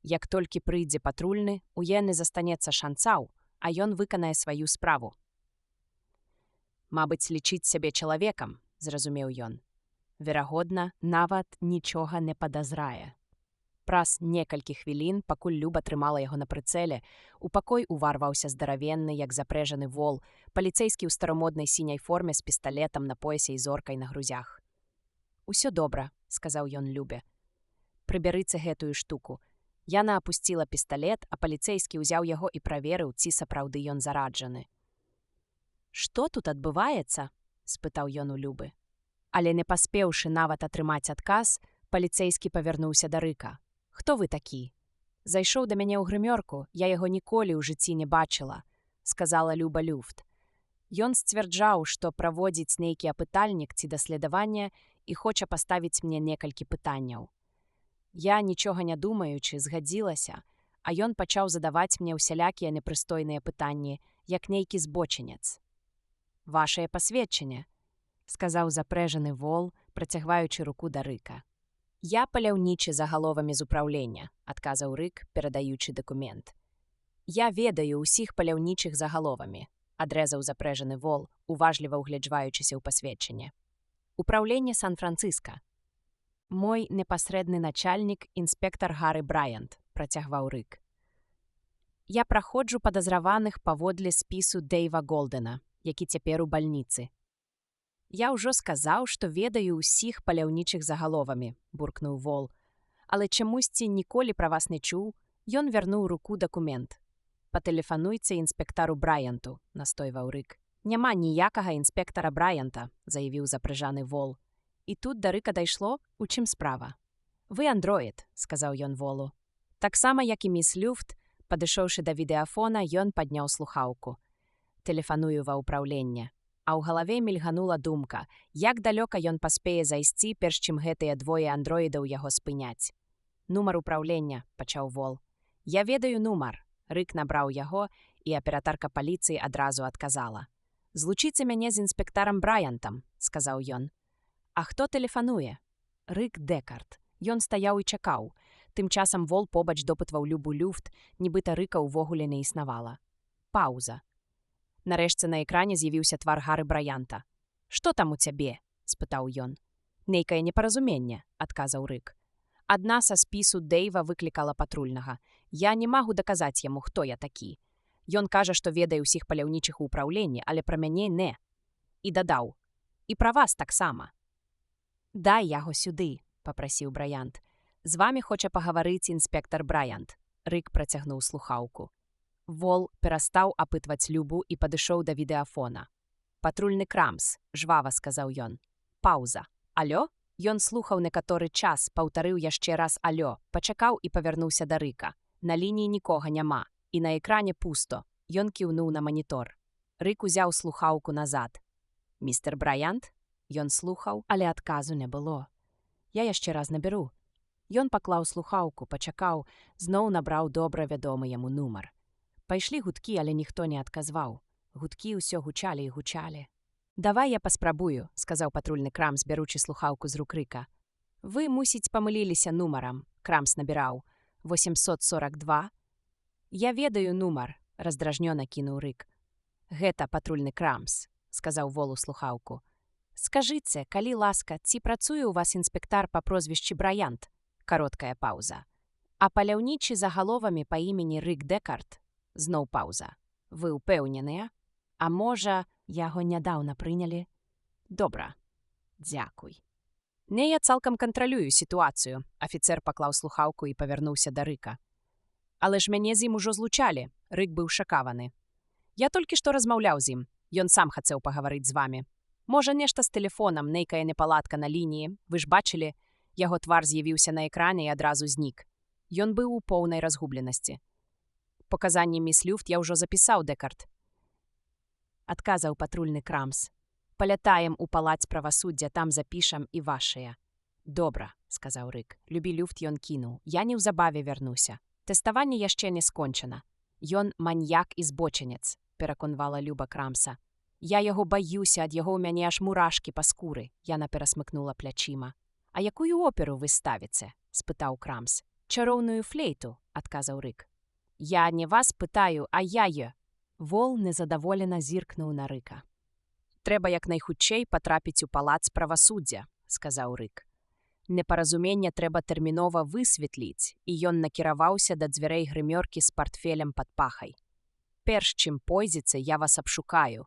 Як толькі прыйдзе патрульны, у яе застанецца шанцаў, а ён выканае сваю справу». «Мабыць, лічыць сябе чалавекам», – зразумеў ён. Верагодна, нават нічога не падазрае. Праз некалькі хвілін, пакуль Люба трымала яго на прыцэле, у пакой уварваўся здаравенны, як запрэжаны вол, паліцэйскі ў старамоднай сіняй форме з пісталетам на поясе і зоркай на грузях. «Усё добра», – сказаў ён Любе. «Прыбярыце гэтую штуку». Яна апусціла пісталет, а паліцэйскі ўзяў яго і праверыў, ці сапраўды ён зараджаны. «Што тут адбываецца?» – спытаў ён у Любы. Але не паспеўшы нават атрымаць адказ, паліцэйскі павярнуўся да Рыка. «Хто вы такі?» Зайшоў да мяне ў грымёрку, я яго ніколі ў жыцці не бачыла, сказала Люба Люфт. Ён сцвярджаў, што праводзіць нейкі апытальнік ці даследаванне і хоча паставіць мне некалькі пытанняў. Я, нічога не думаючы, згадзілася, а ён пачаў задаваць мне ўсялякія непрыстойныя пытанні, як нейкі збочынец. «Вашае пасведчанне», — сказаў запрэжаны вол, працягваючы руку да Рыка. «Я паляўнічы загаловамі з упраўлення», — адказаў Рык, перадаючы дакумент. «Я ведаю ўсіх паляўнічых загаловамі», — адрэзаў запрэжаны вол, уважліва ўгляджваючыся ў пасведчанне. «Упраўленне Сан-Францыска. Мой непасрэдны начальнік інспектар Гары Брайант», — працягваў Рык. «Я праходжу падазраваных паводле спісу Дэйва Голдена, які цяпер у бальніцы». «Я ўжо сказаў, што ведаю ўсіх паляўнічых загаловамі», — буркнуў вол. «Але чамусьці ніколі пра вас не чуў». Ён вярнуў руку дакумент. «Патэлефануйце інспектару Брайанту», — настойваў Рык. «Няма ніякага інспектара Брайанта», — заявіў запрыжаны вол. І тут да Рыка дайшло, у чым справа. «Вы андроід», — сказаў ён волу. Таксама, як і міс Люфт, падышоўшы да відэафона, ён падняў слухаўку. «Тэлефаную ва ўпраўленне». А ў галаве мільганула думка, як далёка ён паспее зайсці, перш чым гэтыя двое андроідаў яго спыняць. «Нумар управлення», — пачаў вол. «Я ведаю нумар». Рык набраў яго, і аператарка паліцыі адразу адказала. «Злучыце мяне з інспектарам Брайантам», — сказаў ён. «А хто тэлефануе?» «Рык Дэкард». Ён стаяў і чакаў. Тым часам вол побач допытваў Любу Люфт, нібыта Рыка ўвогуле не існавала. Паўза. Нарэшце на экране з'явіўся твар Гары Брайанта. «Што там у цябе?» — спытаў ён. «Нейкае непаразуменне», — адказаў Рык. «Адна са спісу Дэйва выклікала патрульнага. Я не магу даказаць яму, хто я такі. Ён кажа, што ведае ўсіх паляўнічых у ўпраўленні, але пра мяне не». І дадаў. «І пра вас таксама». «Дай яго сюды», — папрасіў Брайант. «З вамі хоча пагаварыць інспектар Брайант». Рык працягнуў слухаўку. Вол перастаў апытваць Любу і падышоў да відэафона. «Патрульны Крамс», — жвава сказаў ён. Паўза. «Алё?» Ён слухаў некаторы час, паўтарыў яшчэ раз «алё», пачакаў і павярнуўся да Рыка. На лініі нікога няма, і на экране пусто. Ён кіўнуў на манітор. Рык узяў слухаўку назад. «Містер Брайант?» Ён слухаў, але адказу не было. «Я яшчэ раз наберу». Ён паклаў слухаўку, пачакаў, зноў набраў добра вядомы яму нумар. Пайшлі гудкі, але ніхто не адказваў. Гудкі ўсё гучалі і гучалі. «Давай я паспрабую», — сказаў патрульны Крамс, бяручы слухаўку з рук Рыка. «Вы, мусіць, памыліліся нумарам», — Крамс набіраў. 842. «Я ведаю нумар», — раздражнёна кінуў Рык. «Гэта патрульны Крамс», — сказаў волу слухаўку. «Скажыце, калі ласка, ці працуе ў вас інспектар па прозвішчы Брайант?» Кароткая паўза. «А паляўнічы загаловамі па імені Рык Дэкард?» Зноў паўза. «Вы ўпэўненыя? А можа, яго нядаўна прынялі?» «Добра. Дзякуй». «Не, я цалкам кантралюю сітуацыю», — афіцэр паклаў слухаўку і павярнуўся да Рыка. «Але ж мяне з ім ужо злучалі», — Рык быў шакаваны. «Я толькі што размаўляў з ім. Ён сам хацеў пагаварыць з вамі. Можа, нешта з тэлефонам, нейкая непаладка на лініі. Вы ж бачылі?» Яго твар з'явіўся на экране і адразу знік. Ён быў у поўнай разгубленасці. «Показанні міс Люфт я ўжо запісаў, Дэкард», — адказаў патрульны Крамс. «Палятаем у палац правасуддзя, там запішам і вашыя». «Добра», — сказаў Рык. Любі Люфт ён кінуў. «Я неўзабаве вярнуся. Тэставанне яшчэ не скончана. Ён маньяк і збочынец», — пераконвала Люба Крамса. «Я яго баюся, ад яго ў мяне аж мурашкі па скуры», — яна перасмыкнула плячыма. «А якую оперу вы ставіце?» — спытаў Крамс. «Чароўную флейту», — адказаў Рык. «Я не вас пытаю, а я. Вол незадаволена зіркнуў на Рыка. «Трэба як найхутчэй патрапіць у палац правасуддзя», — сказаў Рык. «Непаразуменне трэба тэрмінова высветліць», і ён накіраваўся да дзвярэй грымёркі з партфелем пад пахай. «Перш чым пойдзеце, я вас абшукаю».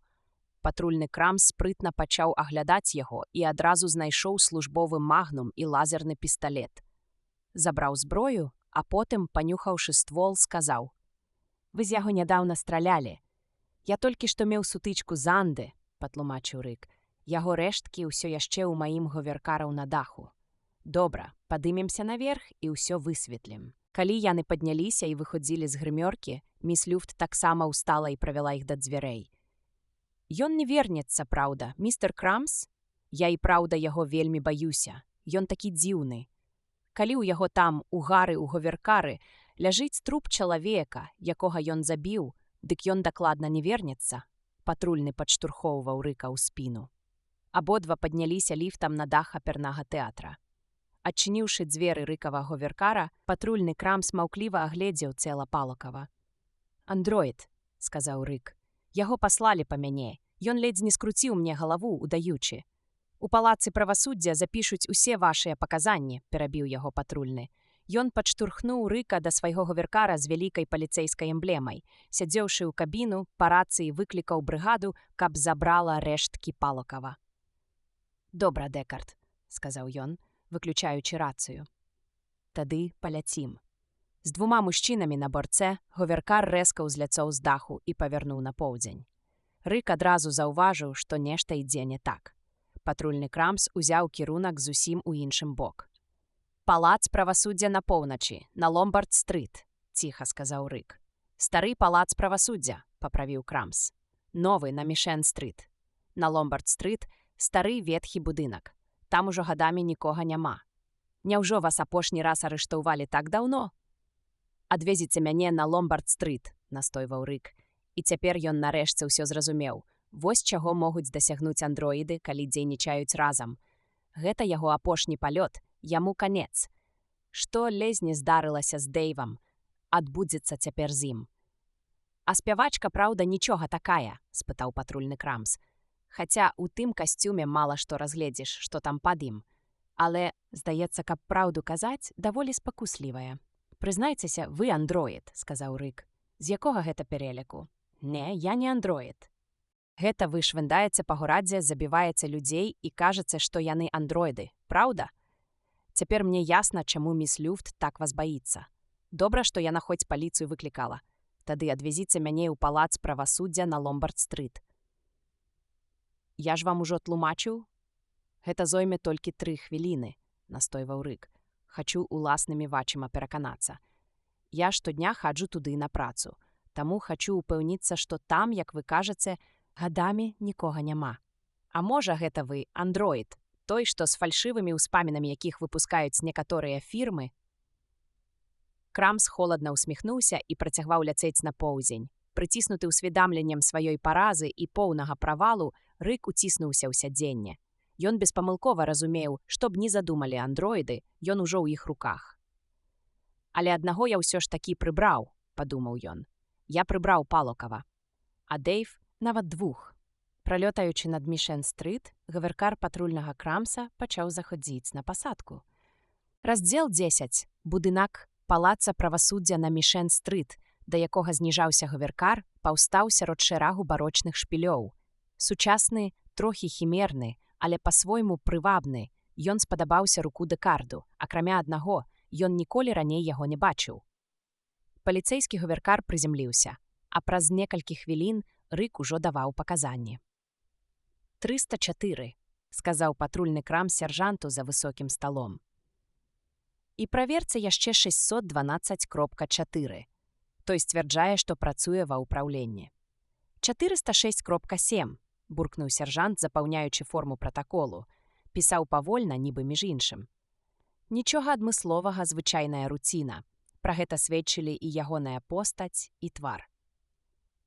Патрульны Крамс спрытна пачаў аглядаць яго і адразу знайшоў службовы магнум і лазерны пісталет. Забраў зброю, а потым, панюхаўшы ствол, сказаў: «Вы з яго нядаўна стралялі. Я толькі што меў сутычку з Анды», — патлумачыў Рык. «Яго рэшткі ўсё яшчэ ў маім говеркараў на даху. Добра, падымемся наверх і ўсё высветлім». Калі яны падняліся і выходзілі з грымёркі, міс Люфт таксама ўстала і правяла іх да дзвярэй. «Ён не вернецца, праўда, містер Крамс? Я і праўда яго вельмі баюся. Ён такі дзіўны. Калі ў яго там, у гары, у говеркары, ляжыць труп чалавека, якога ён забіў, дык ён дакладна не вернецца», патрульны падштурхоўваў Рыка ў спіну. Абодва падняліся ліфтам на дах апернага тэатра. Адчыніўшы дзверы Рыкава говеркара, патрульны Крамс маўкліва агледзеў цела Палакава. «Андроід», — сказаў Рык. «Яго паслалі па мяне. Ён ледзь не скруціў мне галаву, удаючы. У палацы правасуддзя запішуць усе вашыя паказанні», — перабіў яго патрульны. Ён падштурхнуў Рыка да свайго говеркара з вялікай паліцэйскай эмблемай. Сядзеўшы ў кабіну, па рацыі выклікаў брыгаду, каб забрала рэшткі Палакава. «Добра, Дэкард», — сказаў ён, выключаючы рацыю. «Тады паляцім». З двума мужчынамі на борце говеркар рэзка ўзляцоў з даху і павярнуў на поўдзень. Рык адразу заўважыў, што нешта ідзе не так. Патрульны Крамс узяў кірунак зусім у іншым бок. «Палац правасуддзя на поўначы, на Ломбард-стрыт», — ціха сказаў Рык. «Стары палац правасуддзя», — паправіў Крамс. «Новы на Мішэн-стрыт. На Ломбард-стрыт стары ветхі будынак. Там ужо гадамі нікога няма. Няўжо вас апошні раз арыштаўвалі так даўно?» «Адвезіце мяне на Ломбард-стрыт», — настойваў Рык. І цяпер ён нарэшце ўсё зразумеў. Вось чаго могуць дасягнуць андроіды, калі дзейнічаюць разам. Гэта яго апошні палёт, яму канец. Што ледзь не здарылася з Дэйвам, адбудзецца цяпер з ім. «А спявачка, праўда, нічога такая?» — спытаў патрульны Крамс. «Хаця ў тым касцюме мала што разгледзіш, што там пад ім. Але, здаецца, каб праўду казаць, даволі спакуслівая». «Прызнайцеся, вы андроід», — сказаў Рык. «З якога гэта переліку?» «Не, я не андроід. Гэта вы швындаеце па горадзе, забіваеце людзей і кажаце, што яны андроіды, праўда? Цяпер мне ясна, чаму міс Люфт так вас баіцца. Добра, што яна хоць паліцыю выклікала. Тады адвезіце мяне ў палац правасуддзя на Ломбард-стрыт». «Я ж вам ужо тлумачыў?» «Гэта зойме толькі 3 хвіліны», — настойваў Рык. «Хачу уласнымі вачыма пераканацца. Я штодня хаджу туды на працу. Таму хачу упэўніцца, што там, як вы кажаце, гадамі нікога няма. А можа, гэта вы андроід, той, што з фальшывымі ўспамінамі якіх выпускаюць некаторыя фірмы?» Крамс холадна ўсміхнуўся і працягваў ляцець на поўдзень. Прыціснуты ўсведамленнем сваёй паразы і поўнага правалу, Рык уціснуўся ў сядзенне. Ён беспамылкова разумеў, што б ні задумалі андроіды, ён ужо ў іх руках. «Але аднаго я ўсё ж такі прыбраў», — падумаў ён. «Я прыбраў Палакава. А Дэйв нават 2». Пралётаючы над Мішэн-стрыт, гаверкар патрульнага Крамса пачаў заходзіць на пасадку. Раздзел 10. Будынак палаца правасуддзя на Мішэн-стрыт, да якога зніжаўся гаверкар, паўстаў сярод шэрагу барочных шпілёў. Сучасны, трохі хімерны, але па-свойму прывабны, ён спадабаўся руку Дэкарду, акрамя аднаго, ён ніколі раней яго не бачыў. Паліцэйскі гаверкар прызямліўся, а праз некалькі хвілін Рык ужо даваў паказанні. «304», — сказаў патрульны Крамс сяржанту за высокім сталом. «І праверце яшчэ 612.4. Той сцвярджае, што працуе ва ўпраўленні». «406.7», — буркнуў сяржант, запаўняючы форму пратаколу. Пісаў павольна, нібы між іншым. Нічога адмысловага, звычайная руціна. Пра гэта сведчылі і ягоная постаць, і твар.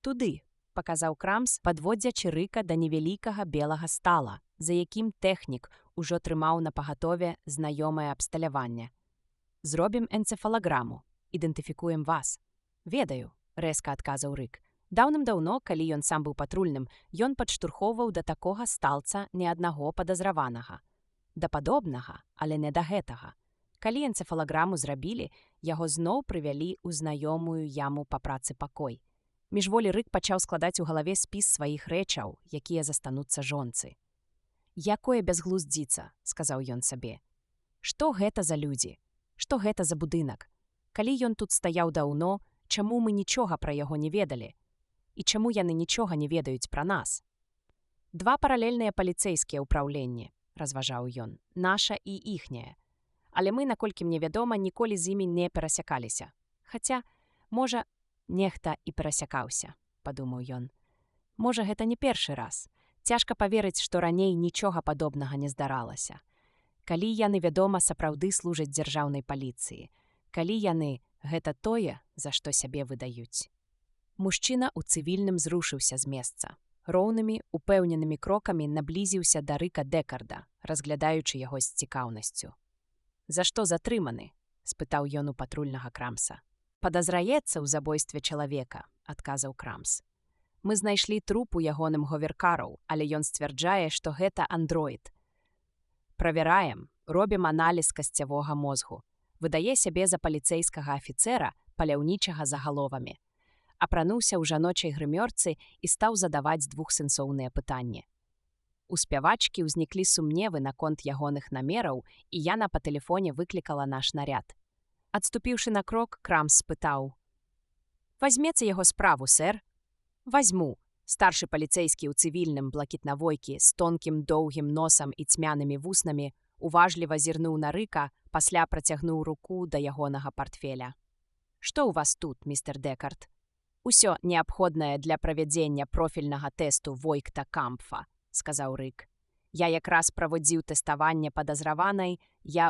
«Туды», — паказаў Крамс, падводзячы Рыка да невялікага белага стала, за якім тэхнік ужо трымаў на пагатове знаёмае абсталяванне. «Зробім энцэфалаграму. Ідэнтыфікуем вас». «Ведаю», — рэзка адказаў Рык. Даўным-даўно, калі ён сам быў патрульным, ён падштурхоўваў да такога сталца не аднаго падазраванага. Да падобнага, але не да гэтага. Калі энцэфалаграму зрабілі, яго зноў прывялі ў знаёмую яму па працы пакой. Міжволі Рык пачаў складаць у галаве спіс сваіх рэчаў, якія застануцца жонцы. «Якое бязглуздзіца», — сказаў ён сабе. «Што гэта за людзі? Што гэта за будынак? Калі ён тут стаяў даўно, чаму мы нічога пра яго не ведалі? І чаму яны нічога не ведаюць пра нас?» «Два паралельныя паліцэйскія ўпраўленні», — разважаў ён, «наша і іхняе. Але мы, наколькі мне вядома, ніколі з імі не перасякаліся. Хаця, можа, нехта і перасякаўся, падумаў ён. Можа, гэта не першы раз. Цяжка паверыць, што раней нічога падобнага не здаралася. Калі яны, вядома, сапраўды служаць дзяржаўнай паліцыі. Калі яны гэта тое, за што сябе выдаюць. Мужчына ў цывільным зрушыўся з месца. Роўнымі, упэўненымі крокамі наблізіўся да Рыка Дэкарда, разглядаючы яго з цікаўнасцю. «За што затрыманы?» – спытаў ён у патрульнага Крамса. «Падазраецца ў забойстве чалавека», – адказаў Крамс. «Мы знайшлі труп у ягоным говеркараў, але ён сцвярджае, што гэта андроід. Правяраем, робім аналіз касцявога мозгу. Выдае сябе за паліцэйскага афіцэра, паляўнічага загаловамі. Апрануўся ў жаночай грымёрцы і стаў задаваць двухсэнсоўныя пытанні. У спявачкі ўзніклі сумневы наконт ягоных намераў, і яна па тэлефоне выклікала наш наряд. Адступіўшы на крок, Крамс спытаў: «Вазьмеце яго справу, сэр?» «Вазьму». Старшы паліцэйскі ў цывільным блакітнавойкі з тонкім доўгім носам і цьмянымі вуснамі уважліва зірнуў на Рыка, пасля працягнуў руку да ягонага партфеля. «Што ў вас тут, містер Дэкард?» «Усё неабходнае для правядзення профільнага тэсту Войхта-Кампфа», – сказаў Рык. «Я якраз праводзіў тэставанне падазраванай,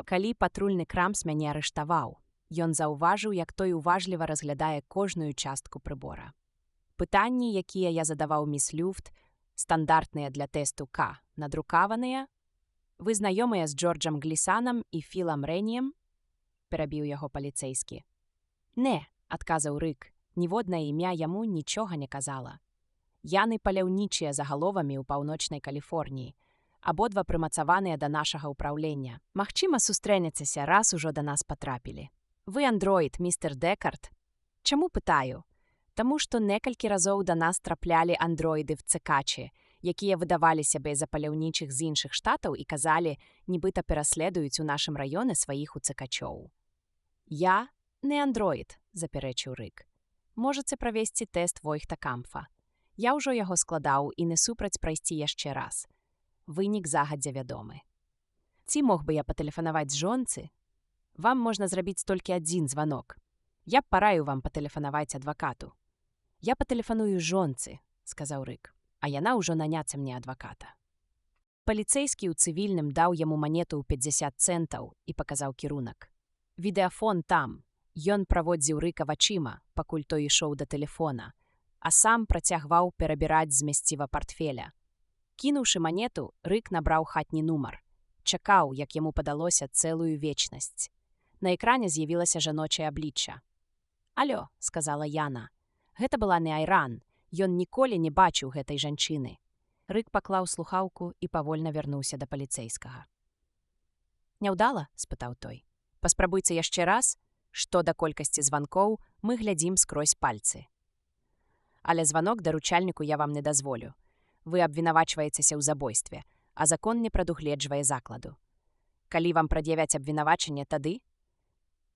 калі патрульны Крамс мяне арыштаваў». Ён заўважыў, як той уважліва разглядае кожную частку прыбора. «Пытанні, якія я задаваў міс Люфт, стандартныя для тэсту К, надрукаваныя? Вы знаёмыя з Джорджам Глісанам і Філам Рэніем?» – перабіў яго паліцэйскі. «Не», – адказаў Рык, ніводнае імя яму нічога не казала. «Яны паляўнічыя загаловамі ў паўночнай Каліфорніі. Абодва прымацаваныя да нашага ўпраўлення. Магчыма, сустрэнецеся, раз ужо да нас патрапілі. Вы андроід, містер Дэкард?» «Чаму пытаю?» «Таму што некалькі разоў да нас траплялі андроіды в Цекачы, якія выдавалі сябе за паляўнічых з іншых штатаў і казалі, нібыта пераследуюць у нашым раёне сваіх уцекачоў». «Я не андроід», – запярэчыў Рык. «Можаце правесці тэст Войхта-Кампфа. Я ўжо яго складаў і не супраць прайсці яшчэ раз. Вынік загадзя вядомы. Ці мог бы я патэлефанаваць жонцы? Вам можна зрабіць толькі адзін званок. Я б параіў вам патэлефанаваць адвакату». «Я патэлефаную жонцы», – сказаў Рык, «а яна ўжо наняце мне адваката». Паліцэйскі ў цывільным даў яму манету ў 50 цэнтаў і паказаў кірунак. «Відэафон там». Ён праводзіў Рыка вачыма, пакуль той ішоў да тэлефона, а сам працягваў перабіраць змясціва партфеля. Кінуўшы манету, Рык набраў хатні нумар. Чакаў, як яму падалося, цэлую вечнасць. На экране з'явілася жаночае аблічча. «Алё», – сказала Яна. Гэта была не Айран, ён ніколі не бачыў гэтай жанчыны. Рык паклаў слухаўку і павольна вярнуўся да паліцэйскага. «Няўдала?» – спытаў той. «Паспрабуйце яшчэ раз? Што да колькасці званкоў, мы глядзім скрозь пальцы. Але званок даручальніку я вам не дазволю. Вы абвінавачваецеся ў забойстве, а закон не прадугледжвае закладу. Калі вам прад'явяць абвінавачанне, тады?»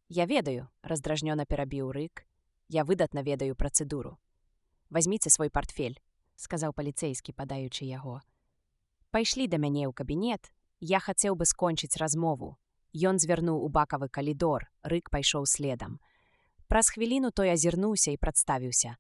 «Я ведаю», – раздражнёна перабіў Рык. «Я выдатна ведаю працэдуру. Вазьміце свой партфель», – сказаў паліцэйскі, падаючы яго. «Пайшлі да мяне ў кабінет. Я хацеў бы скончыць размову». Ён звярнуў у бакавы калідор, Рык пайшоў следам. Праз хвіліну той азірнуўся і прадставіўся.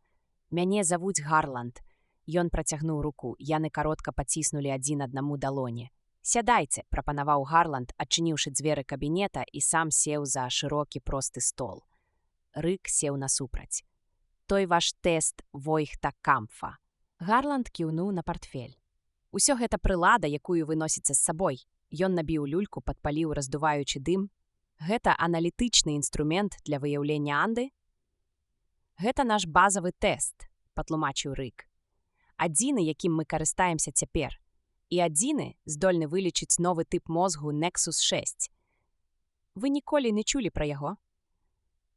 «Мяне завуць Гарланд». Ён працягнуў руку, яны каротка паціснулі адзін аднаму далоні. «Сядайце», – прапанаваў Гарланд, адчыніўшы дзверы кабінета і сам сеў за шырокі просты стол. Рык сеў насупраць. «Той ваш тэст Войхта-Кампфа». Гарланд кіўнуў на партфель. «Усё гэта прылада, якую вы носіце з сабой». Ён набіў люльку, падпаліў, раздуваючы дым. «Гэта аналітычны інструмент для выяўлення анды?» «Гэта наш базавы тэст», – патлумачыў Рык. «Адзіны, якім мы карыстаемся цяпер. І адзіны здольны вылічыць новы тып мозгу Nexus 6. Вы ніколі не чулі пра яго?»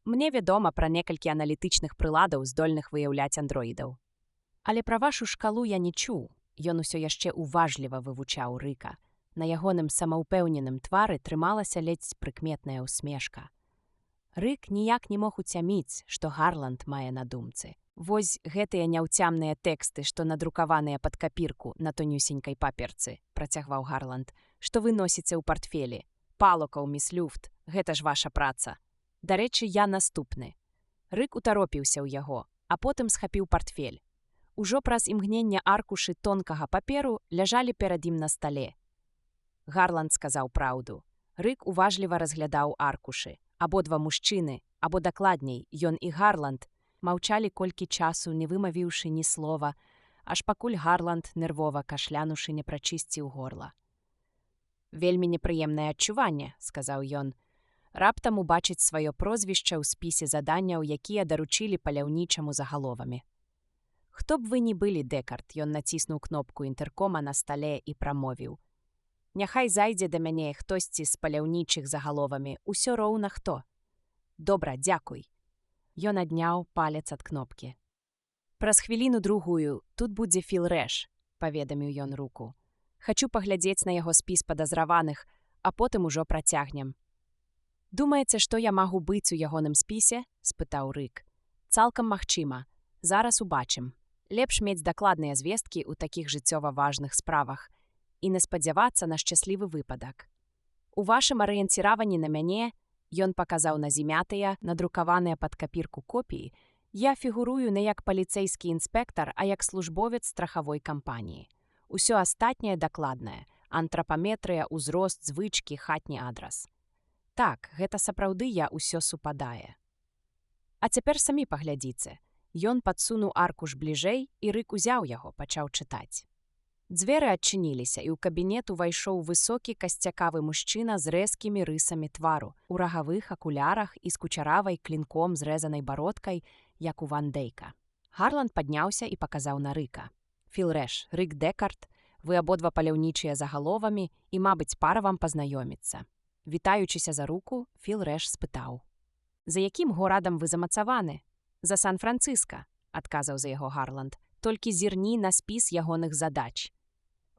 «Мне вядома пра некалькі аналітычных прыладаў, здольных выяўляць андроідаў. Але пра вашу шкалу я не чуў». Ён усё яшчэ уважліва вывучаў Рыка. На ягоным самаўпэўненым твары трымалася ледзь прыкметная ўсмешка. Рык ніяк не мог уцяміць, што Гарланд мае на думцы. «Вось гэтыя няўцямныя тэксты, што надрукаваныя пад капірку на тонюсенькай паперцы», – працягваў Гарланд, – «што вы носіце ў партфелі. Палокаў, міс Люфт, гэта ж ваша праца. Дарэчы, я наступны. Рык утаропіўся ў яго, а потым схапіў партфель. Ужо праз імгнення аркушы тонкага паперу ляжалі перад ім на стале. Гарланд сказаў праўду. Рык уважліва разглядаў аркушы. Абодва мужчыны, або дакладней, ён і Гарланд, маўчалі колькі часу, не вымавіўшы ні слова, аж пакуль Гарланд, нервова кашлянушы, не прачысціў горла. «Вельмі непрыемнае адчуванне», – сказаў ён. «Раптам убачыць сваё прозвішча ў спісе заданняў, якія даручылі паляўнічаму загаловамі». «Хто б вы ні былі, Дэкард», – ён націснуў кнопку інтэркома на стале і прамовіў. «Няхай зайдзе да мяне хтосьці з паляўнічых загаловамі, усё роўна хто». «Добра, дзякуй». Ён адняў палец ад кнопкі. «Праз хвіліну-другую тут будзе Філ Рэш», – паведаміў ён руку. «Хачу паглядзець на яго спіс падазраваных, а потым ужо працягнем». «Думаеце, што я магу быць у ягоным спісе?» – спытаў Рык. «Цалкам магчыма. Зараз убачым. Лепш мець дакладныя звесткі ў такіх жыццёва важных справах і не спадзявацца на шчаслівы выпадак. У вашым арыенціраванні на мяне, ён паказаў на зімятыя, надрукаваныя пад капірку копіі, я фігурую не як паліцэйскі інспектар, а як службовец страхавой кампаніі. Усё астатняе дакладнае – антрапаметрыя, узрост, звычкі, хатні адрас. Так, гэта сапраўды я ўсё супадае. А цяпер самі паглядзіце». Ён падсунуў аркуш бліжэй, і Рык узяў яго, пачаў чытаць. Дзверы адчыніліся, і ў кабінет увайшоў высокі касцякавы мужчына з рэзкімі рысамі твару, у рагавых акулярах і з кучаравай клінком зрэзанай бародкай, як у Ван Дейка. Гарланд падняўся і паказаў на Рыка. «Філ Рэш, Рык Дэкард, вы абодва паляўнічыя загаловамі, і, мабыць, пара вам пазнаёміцца». Вітаючыся за руку, Філ Рэш спытаў. «За якім горадам вы замацаваны?» «За Сан-Францыска», – адказаў за яго Гарланд, «толькі зірні на спіс ягоных задач.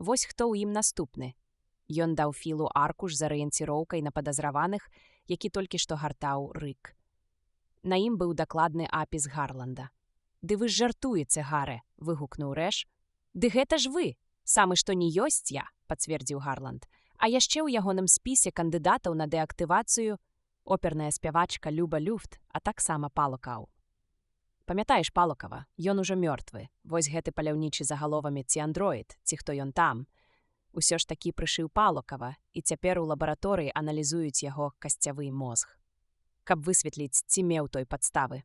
Вось хто ў ім наступны». Ён даў Філу аркуш з арыенціроўкай на падазраваных, які толькі што гартаў Рык. На ім быў дакладны апіс Гарланда. «Ды вы ж жартуеце, Гарэ», – выгукнуў Рэш. «Ды гэта ж вы, самы што не ёсць я», – пацвердзіў Гарланд. «А яшчэ ў ягоным спісе кандыдатаў на дэактывацыю оперная спявачка Люба Люфт, а таксама Палокаў. Памятаеш Палокава, ён ужо мёртвы, вось гэты паляўнічы загаловамі ці андроід, ці хто ён там. Усё ж такі прышыў Палокава, і цяпер у лабараторыі аналізуюць яго касцявы мозг. Каб высветліць, ці меў той падставы».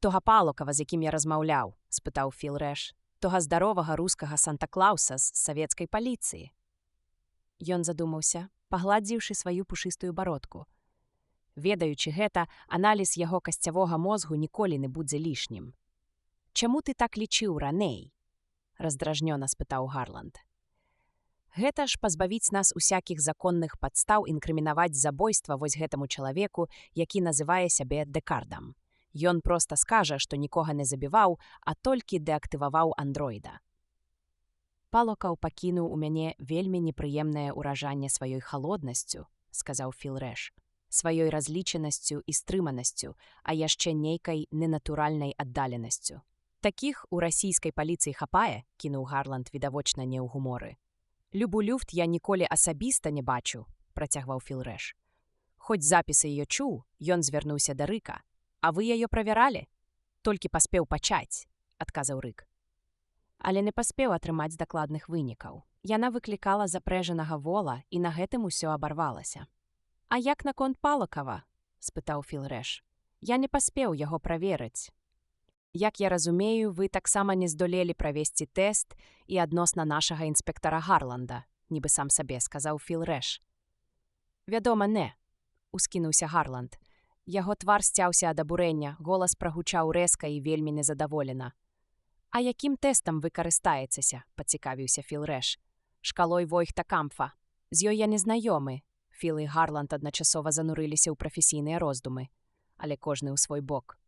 «Тога Палокава, з якім я размаўляў», – спытаў Філ Рэш, «тога здаровага рускага Санта-Клауса з савецкай паліцыі». Ён задумаўся, пагладзіўшы сваю пушыстую бародку. Ведаючы гэта, аналіз яго касцявога мозгу ніколі не будзе лішнім. «Чаму ты так лічыў раней?» – раздражнёна спытаў Гарланд. «Гэта ж пазбавіць нас усякіх законных падстаў інкрымінаваць забойства вось гэтаму чалавеку, які называе сябе Дэкардам. Ён проста скажа, што нікога не забіваў, а толькі дэактываваў андроіда». «Палокаў пакінуў у мяне вельмі непрыемнае ўражанне сваёй халоднасцю», – сказаў Філ Рэш. «Сваёй разлічанасцю і стрыманасцю, а яшчэ нейкай ненатуральнай аддаленасцю. Такіх у расійскай паліцыі хапае», – кінуў Гарланд відавочна не ў гуморы. «Любу Люфт я ніколі асабіста не бачу», – працягваў Філ Рэш. «Хоць запісы яе чуў», – ён звярнуўся да Рыка. «А вы яе правяралі?» «Толькі паспеў пачаць», – адказаў Рык. Але не паспеў атрымаць дакладных вынікаў. Яна выклікала запрэжанага вола, і на гэтым усё абарвалася. «А як наконт Палокава?» – спытаў Філ Рэш. «Я не паспеў яго праверыць». «Як я разумею, вы таксама не здолелі правесці тэст і адносна нашага інспектара Гарланда», – нібы сам сабе сказаў Філ Рэш. «Вядома, не», – ускінуўся Гарланд. Яго твар сцяўся ад абурэння, голас прагучаў рэзка і вельмі незадаволена. «А якім тэстам вы карыстаецеся?» – пацікавіўся Філ Рэш. «Шкалой Войхта-Кампфа. З ёй я не знаёмы». Філ і Гарланд адначасова занурыліся ў прафесійныя роздумы, але кожны ў свой бок.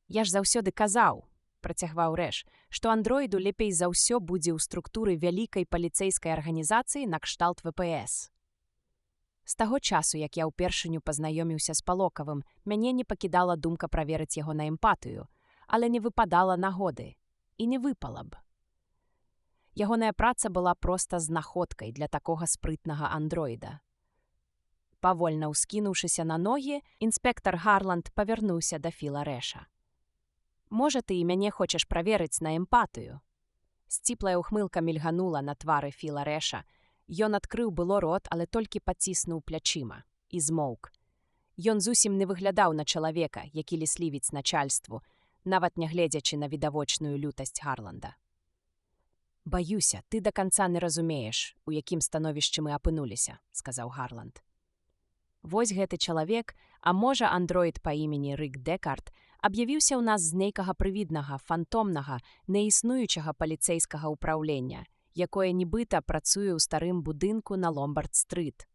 «Я ж заўсёды казаў», – працягваў Рэш, «што андроіду лепей за ўсё будзе ў структуры вялікай паліцэйскай арганізацыі накшталт ВПС. З таго часу, як я ўпершыню пазнаёміўся з Палокавым, мяне не пакідала думка праверыць яго на эмпатыю, але не выпадала нагоды. І не выпала б. Ягоная праца была проста знаходкай для такога спрытнага андроіда. Павольна ўскінуўшыся на ногі, інспектар Гарланд павярнуўся да Філа Рэша. «Можа, ты і мяне хочаш праверыць на эмпатыю?» Сціплая ўхмылка мільганула на твары Філа Рэша. Ён адкрыў было рот, але толькі паціснуў плячыма. І змоўк. Ён зусім не выглядаў на чалавека, які ліслівіць начальству, нават нягледзячы на відавочную лютасць Гарланда. «Баюся, ты да канца не разумееш, у якім становішчы мы апынуліся», — сказаў Гарланд. Вось гэты чалавек, а можа андроід па імені Рык Дэкард, аб'явіўся ў нас з нейкага прывіднага, фантомнага, неіснуючага паліцэйскага ўпраўлення, якое нібыта працуе ў старым будынку на Ломбард-стрыт.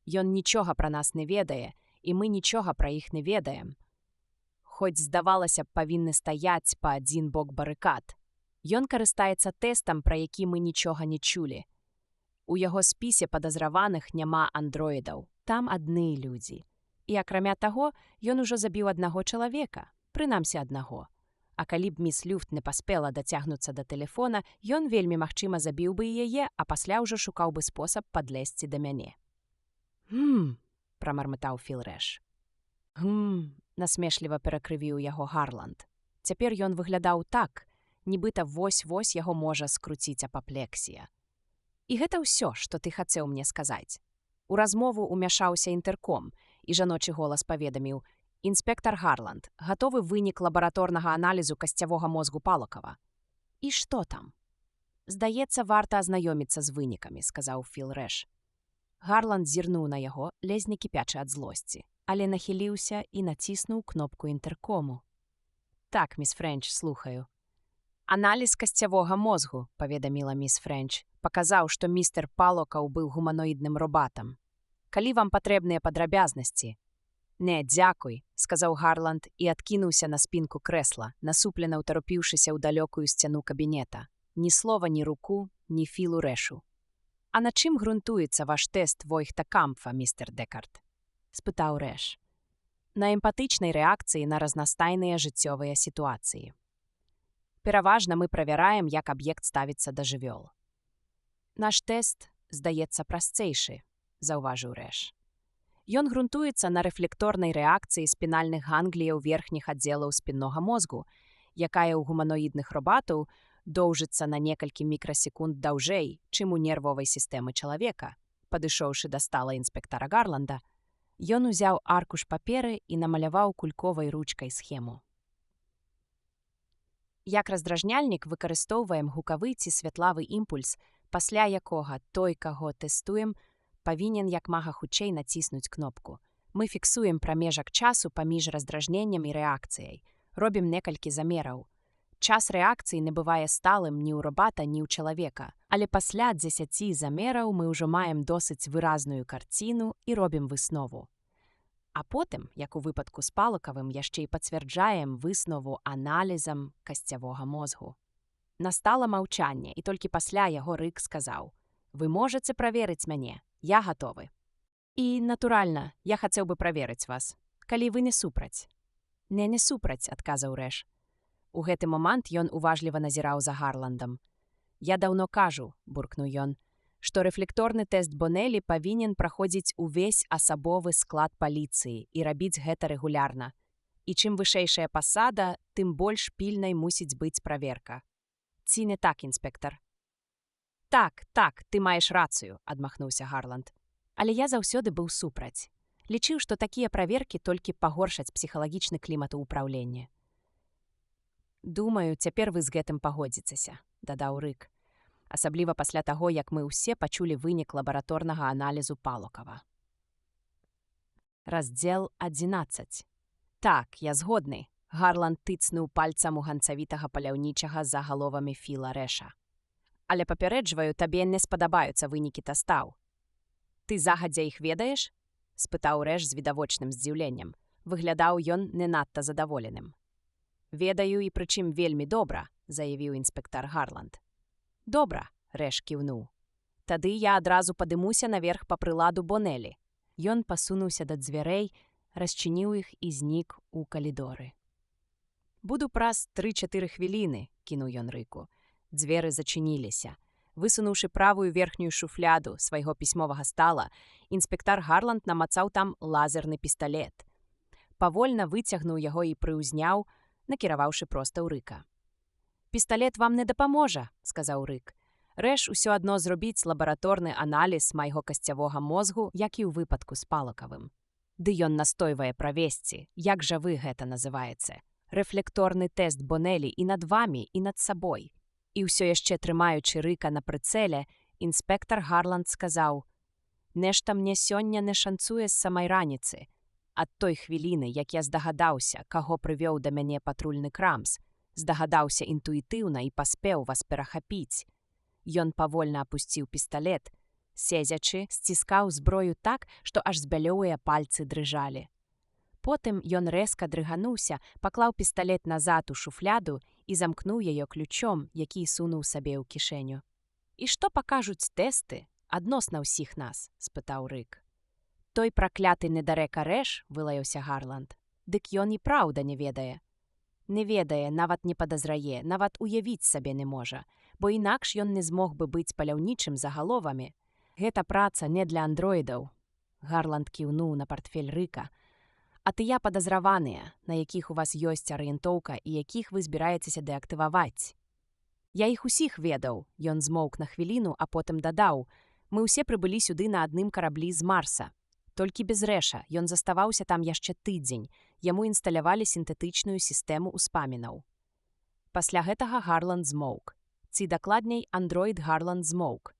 Ён нічога пра нас не ведае, і мы нічога пра іх не ведаем. Хоць, здавалася б, павінны стаяць па адзін бок барыкад. Ён карыстаецца тэстам, пра які мы нічога не чулі. У яго спісе падазраваных няма андроідаў, там адны людзі. І акрамя таго, ён ужо забіў аднаго чалавека, прынамсі аднаго. А калі б міс Люфт не паспела дацягнуцца да тэлефона, ён вельмі магчыма забіў бы і яе, а пасля ўжо шукаў бы спосаб падлезці да мяне. Прамармытаў Філ Рэш. Насмешліва перакрывіў яго Гарланд. Цяпер ён выглядаў так, нібыта вось-вось яго можа скруціць апаплексія. І гэта ўсё, што ты хацеў мне сказаць. У размову ўмяшаўся інтэрком, і жаночы голас паведаміў: «Інспектар Гарланд, гатовы вынік лабараторнага аналізу касцявога мозгу Палакава». «І што там?» «Здаецца, варта азнаёміцца з вынікамі», — сказаў Філ Рэш. Гарланд зірнуў на яго, ледзь кіпячы ад злосці, але нахіліўся і націснуў кнопку інтэркому. «Так, міс Френч, слухаю». «Аналіз касцявога мозгу», — паведаміла міс Френч, паказаў, што містер Палакаў быў гуманоідным робатам. «Калі вам патрэбныя падрабязнасці?» «Не, дзякуй», — сказаў Гарланд і адкінуўся на спінку крэсла, насуплена ўтарупіўшыся ў далёкую сцяну кабінета. Ні слова, ні руку, ні Філу Рэшу. «А на чым грунтуецца ваш тэст Войхта-Кампфа, містер Дэкард?» — спытаў Рэш. «На эмпатычнай рэакцыі на разнастайныя жыццёвыя сітуацыі. Пераважна мы правяраем, як аб'ект ставіцца да жывёл». «Наш тэст, здаецца, прасцейшы», — заўважыў Рэш. «Ён грунтуецца на рэфлекторнай рэакцыі спінальных гангліяў верхніх аддзелаў спіннога мозгу, якая ў гуманоідных робатаў доўжыцца на некалькі мікрасекунд даўжэй, чым у нервовай сістэмы чалавека». Падышоўшы да стала інспектара Гарланда, ён узяў аркуш паперы і намаляваў кульковай ручкай схему. Як раздражняльнік выкарыстоўваем гукавы ці святлавы імпульс, пасля якога той, каго тэстуем, павінен як мага хутчэй націснуць кнопку. Мы фіксуем прамежак часу паміж раздражненнем і рэакцыяй, робім некалькі замераў. Час рэакцыі не бывае сталым ні ў робата, ні ў чалавека, але пасля 10 замераў мы ўжо маем досыць выразную карціну і робім выснову. А потым, як у выпадку з Палакавым, яшчэ і пацвярджаем выснову аналізам касцявога мозгу. Настала маўчанне, і толькі пасля яго Рык сказаў: «Вы можаце праверыць мяне, я гатовы. І, натуральна, я хацеў бы праверыць вас, калі вы не супраць». Не супраць», — адказаў Рэш. У гэты момант ён уважліва назіраў за Гарландам. «Я даўно кажу», — буркнуў ён, «што рэфлекторны тэст Бонелі павінен праходзіць увесь асабовы склад паліцыі і рабіць гэта рэгулярна. І чым вышэйшая пасада, тым больш пільнай мусіць быць праверка. Ці не так, інспектар?» Так, ты маеш рацыю», — адмахнуўся Гарланд. «Але я заўсёды быў супраць. Лічыў, што такія праверкі толькі пагоршаць псіхалагічны клімат у ўпраўленні». «Думаю, цяпер вы з гэтым пагодзіцеся», — дадаў Рык. «Асабліва пасля таго, як мы ўсе пачулі вынік лабараторнага аналізу Палакава». Раздзел 11. «Так, я згодны», — Гарланд тыцнуў пальцам у ганцавітага паляўнічага за галовамі Філа Рэша. «Але папярэджваю, табе не спадабаюцца вынікі тэстаў». «Ты загадзя іх ведаеш?» — спытаў Рэш з відавочным здзіўленнем. Выглядаў ён не надта задаволеным. «Ведаю, і прычым вельмі добра», — заявіў інспектар Гарланд. «Добра», — Рэш кіўнуў. «Тады я адразу падымуся наверх па прыладу Бонелі». Ён пасунуўся да дзвярэй, расчыніў іх і знік у калідоры. «Буду праз 3-4 хвіліны», — кінуў ён Рыку. Дзверы зачыніліся. Высунуўшы правую верхнюю шуфляду свайго пісьмовага стала, інспектар Гарланд намацаў там лазерны пісталет. Павольна выцягнуў яго і прыўзняў, накіраваўшы проста ў Рыка. «Пісталет вам не дапаможа», – сказаў Рык. «Рэш усё адно зробіць лабараторны аналіз майго касцявога мозгу, як і ў выпадку з Палакавым. Ды ён настойвае правесці, як жа вы гэта называеце? Рэфлекторны тэст Бонелі і над вамі, і над сабой». І ўсё яшчэ трымаючы Рыка на прыцэле, інспектар Гарланд сказаў: «Нешта мне сёння не шанцуе з самай раніцы. Ад той хвіліны, як я здагадаўся, каго прывёў да мяне патрульны Крамс, здагадаўся інтуітыўна і паспеў вас перахапіць». Ён павольна апусціў пісталет, седзячы, сціскаў зброю так, што аж збялёвыя пальцы дрыжалі. Потым ён рэзка дрыгануўся, паклаў пісталет назад у шуфляду і замкнуў яе ключом, які сунуў сабе ў кішэню. «І што пакажуць тэсты адносна ўсіх нас?» – спытаў Рык. «Той пракляты недарэка Рэш», – вылаяўся Гарланд. «Дык ён і праўда не ведае». «Не ведае, нават не падазрае, нават уявіць сабе не можа, бо інакш ён не змог бы быць паляўнічым загаловамі. Гэта праца не для андроідаў». Гарланд кіўнуў на партфель Рыка. «А тыя падазраваныя, на якіх у вас ёсць арыентоўка і якіх вы збіраецеся дэактываваць». «Я іх усіх ведаў», – ён змоўк на хвіліну, а потым дадаў: «Мы ўсе прыбылі сюды на адным караблі з Марса. Толькі без Рэша, ён заставаўся там яшчэ тыдзень, яму інсталявалі сінтэтычную сістэму ўспамінаў». Пасля гэтага Гарланд змоўк. Ці дакладней, андроід Гарланд змоўк.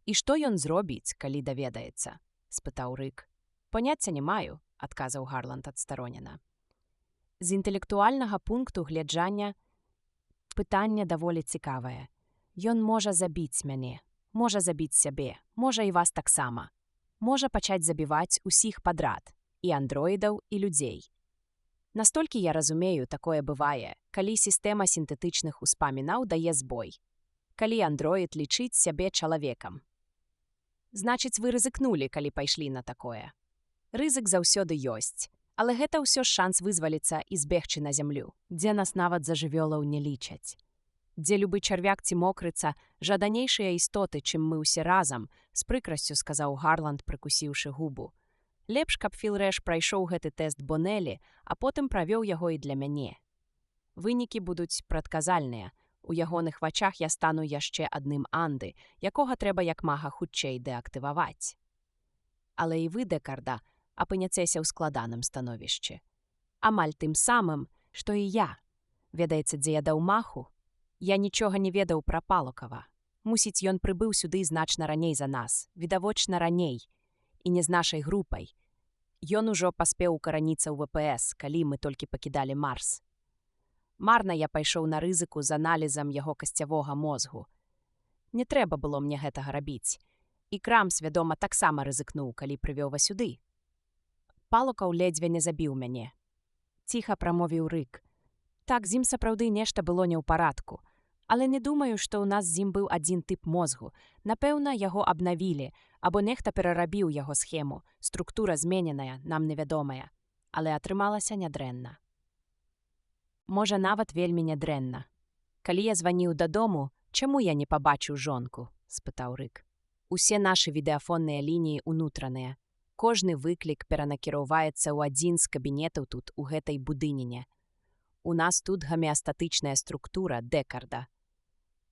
«І што ён зробіць, калі даведаецца?» – спытаў Рык. «Паняцця не маю», – адказаў Гарланд адстаронена. З інтэлектуальнага пункту гледжання пытанне даволі цікавае. Ён можа забіць мяне, можа забіць сябе, можа і вас таксама. Можа пачаць забіваць усіх падрад, і андроідаў, і людзей. Настолькі я разумею, такое бывае, калі сістэма сінтэтычных успамінаў дае збой. Калі андроід лічыць сябе чалавекам. Значыць, вы рызыкнулі, калі пайшлі на такое. Рызык заўсёды ёсць, але гэта ўсё шанс вызваліцца і збегчы на зямлю, дзе нас нават за жывёлаў не лічаць. Дзе любы чарвяк ці мокрыца жаданейшыя істоты, чым мы ўсе разам, з прыкрасцю сказаў Гарланд, прыкусіўшы губу. Лепш, каб Філ Рэш прайшоў гэты тэст Бонелі, а потым правёў яго і для мяне. Вынікі будуць прадказальныя. У ягоных вачах я стану яшчэ адным Анды, якога трэба як мага хутчэй дэактываваць. Але і вы, Дэкарда, апыняцеся ў складаным становішчы. Амаль тым самым, што і я. Ведаеце, дзе я даў маху? Я нічога не ведаў пра Палакава. Мусіць, ён прыбыў сюды значна раней за нас, відавочна раней, і не з нашай групай. Ён ужо паспеў укараніцца ў ВПС, калі мы толькі пакідалі Марс. Марна я пайшоў на рызыку з аналізам яго касцявога мозгу. Не трэба было мне гэтага рабіць. І Крамс, вядома, таксама рызыкнуў, калі прывёў вас сюды. Палакаў ледзьве не забіў мяне. Ціха прамовіў Рык. Так, з ім сапраўды нешта было не ў парадку. Але не думаю, што ў нас з ім быў адзін тып мозгу. Напэўна, яго абнавілі, або нехта перарабіў яго схему. Структура змененая, нам невядомая. Але атрымалася нядрэнна. Можа, нават вельмі нядрэнна. Калі я званіў дадому, чаму я не пабачыў жонку? Спытаў Рык. Усе нашы відэафонныя лініі ўнутраныя. Кожны выклік перанакіроўваецца ў адзін з кабінетаў тут, у гэтай будыніне. У нас тут гамеастатычная структура Дэкарда.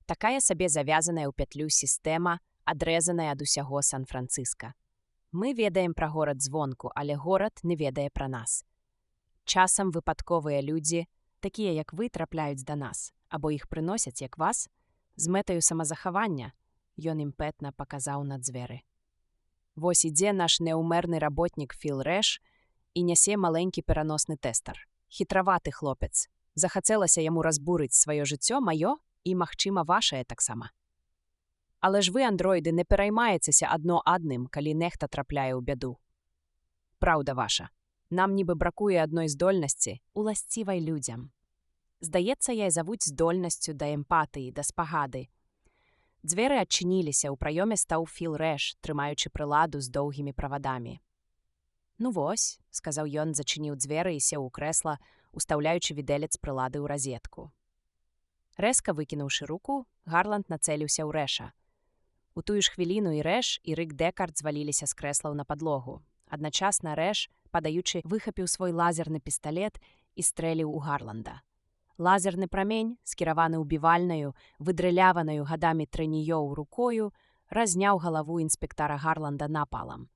Такая сабе завязаная ў пятлю сістэма, адрэзаная ад усяго Сан-Францыска. Мы ведаем пра горад звонку, але горад не ведае пра нас. Часам выпадковыя людзі, такія як вы, трапляюць да нас, або іх прыносяць, як вас, з мэтаю самазахавання. Ён імпэтна паказаў на дзверы. Вось ідзе наш неўмерны работнік Філ Рэш і нясе маленькі пераносны тэстар. Хітраваты хлопец. Захацелася яму разбурыць сваё жыццё, маё і, магчыма, вашае таксама. Але ж вы, андроіды, не пераймаецеся адно адным, калі нехта трапляе ў бяду. Праўда ваша. Нам нібы бракуе адной здольнасці, уласцівай людзям. Здаецца, яе завуць здольнасцю да эмпатыі, да спагады. Дзверы адчыніліся, у праёме стаў Філ Рэш, трымаючы прыладу з доўгімі правадамі. «Ну вось», – сказаў ён, зачыніў дзверы і сеў у крэсла, устаўляючы відэлец прылады ў разетку. Рэзка выкінуўшы руку, Гарланд нацэліўся ў Рэша. У тую ж хвіліну і Рэш, і Рык Дэкард зваліліся з крэслаў на падлогу. Адначасна Рэш, падаючы, выхапіў свой лазерны пісталет і стрэліў у Гарланда. Лазерны прамень, скіраваны ўбівальнаю, выдрыляванаю гадамі трэньёў рукою, разняў галаву інспектара Гарланда напалам.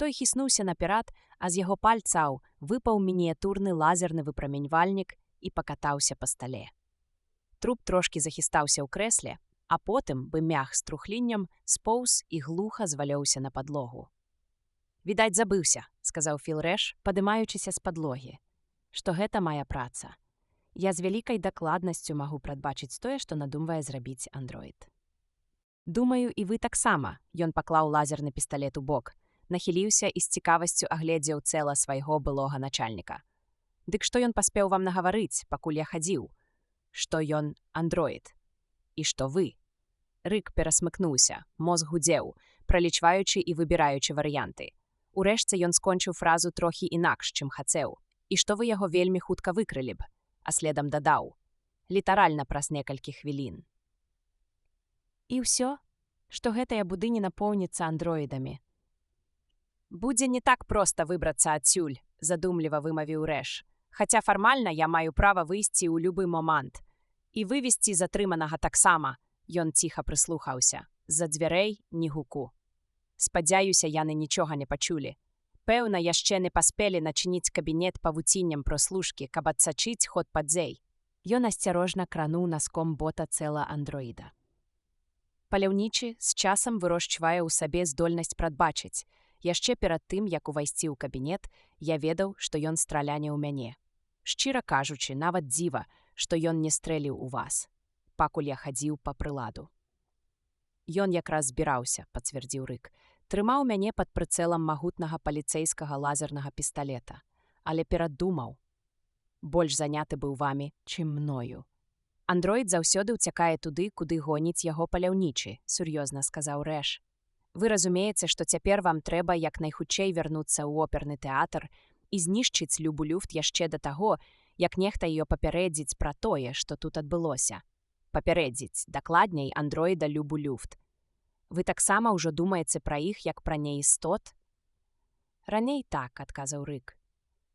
Той хіснуўся наперад, а з яго пальцаў выпаў мініятурны лазерны выпраменьвальнік і пакатаўся па стале. Труп трошкі захістаўся ў крэсле, а потым, бы мях з трухліннем, споўз і глуха звалёўся на падлогу. «Відаць, забыўся», — сказаў Філ Рэш, падымаючыся з падлогі, «што гэта мая праца. Я з вялікай дакладнасцю магу прадбачыць тое, што надумвае зрабіць андроід». «Думаю, і вы таксама», — ён паклаў лазерны пісталет у бок, нахіліўся і з цікавасцю агледзеў цела свайго былога начальніка. «Дык што ён паспеў вам нагаварыць, пакуль я хадзіў? Што ён андроід? І што вы?» Рык перасмыкнуўся, мозг гудзеў, пралічваючы і выбіраючы варыянты. Урэшце ён скончыў фразу трохі інакш, чым хацеў. «І што вы яго вельмі хутка выкрылі б?» А следам дадаў. «Літаральна праз некалькі хвілін». «І ўсё? Што гэтая будыня напоўніцца андроідамі?» «Будзе не так проста выбрацца адсюль», — задумліва вымавіў Рэш. «Хаця фармальна я маю права выйсці ў любы момант. І вывесці затрыманага таксама», — ён ціха прыслухаўся. «З-за дзвярэй ні гуку. Спадзяюся, яны нічога не пачулі. Пэўна, яшчэ не паспелі начыніць кабінет павуціннем прослушкі, каб адсачыць ход падзей». Ён асцярожна крануў наском бота цела андроіда. Паляўнічы з часам вырошчвае ў сабе здольнасць прадбачыць. Яшчэ перад тым, як увайсці ў кабінет, я ведаў, што ён страляне ў мяне. Шчыра кажучы, нават дзіва, што ён не стрэліў у вас, пакуль я хадзіў па прыладу. «Ён якраз збіраўся», — пацвердзіў Рык. «Трымаў мяне пад прыцэлам магутнага паліцэйскага лазернага пісталета. Але перадумаў. Больш заняты быў вамі, чым мною». «Андроід заўсёды ўцякае туды, куды гоніць яго паляўнічы», — сур'ёзна сказаў Рэш. «Вы разумееце, што цяпер вам трэба як найхутчэй вярнуцца ў оперны тэатр і знішчыць Любу Люфт яшчэ да таго, як нехта ее папярэдзіць пра тое, што тут адбылося. Папярэдзіць, дакладней, андроіда Любу Люфт. Вы таксама ўжо думаеце пра іх, як пра неістот?» «Раней так», — адказаў Рык.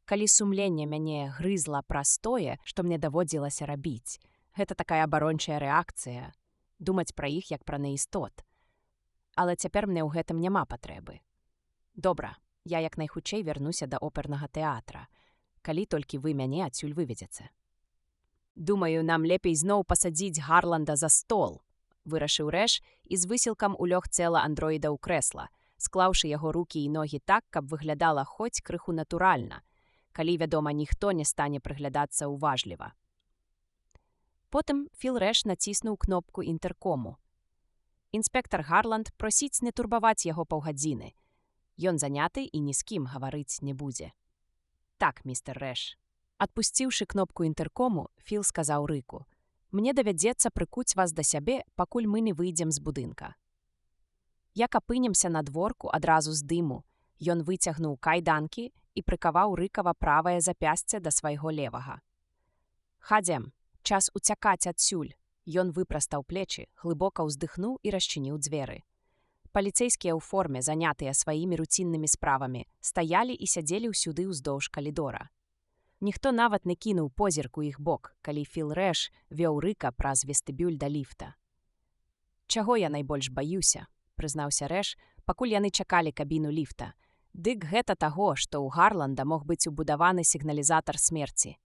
«Калі сумленне мяне грызла праз тое, што мне даводзілася рабіць. Гэта такая абарончая рэакцыя, думаць пра іх, як пра неістот. Але цяпер мне ў гэтым няма патрэбы. Добра, я як найхутчэй вярнуся да опернага тэатра, калі толькі вы мяне адсюль выведзеце». «Думаю, нам лепей зноў пасадзіць Гарланда за стол», — вырашыў Рэш і з высілкам улёг цела андроіда ў крэсла, склаўшы яго рукі і ногі так, каб выглядала хоць крыху натуральна, калі, вядома, ніхто не стане прыглядацца ўважліва. Потым Філ Рэш націснуў кнопку інтэркому. Інспектар Гарланд просіць не турбаваць яго паўгадзіны. Ён заняты і ні з кім гаварыць не будзе. «Так, містер Рэш». Адпусціўшы кнопку інтэркому, Філ сказаў Рыку. «Мне давядзецца прыкуць вас да сябе, пакуль мы не выйдзем з будынка». Як апынемся на дворку адразу з дыму, ён выцягнуў кайданкі і прыкаваў Рыкава правае запясце да свайго левага. «Хадзем, час уцякаць адсюль». Ён выпрастаў плечы, глыбока ўздыхнуў і расчыніў дзверы. Паліцэйскія ў форме, занятыя сваімі руціннымі справамі, стаялі і сядзелі ўсюды ўздоўж калідора. Ніхто нават не кінуў позірк у іх бок, калі Філ Рэш вёў Рыка праз вестыбюль да ліфта. «Чаго я найбольш баюся?» — прызнаўся Рэш, пакуль яны чакалі кабіну ліфта. «Дык гэта таго, што ў Гарланда мог быць убудаваны сігналізатар смерці.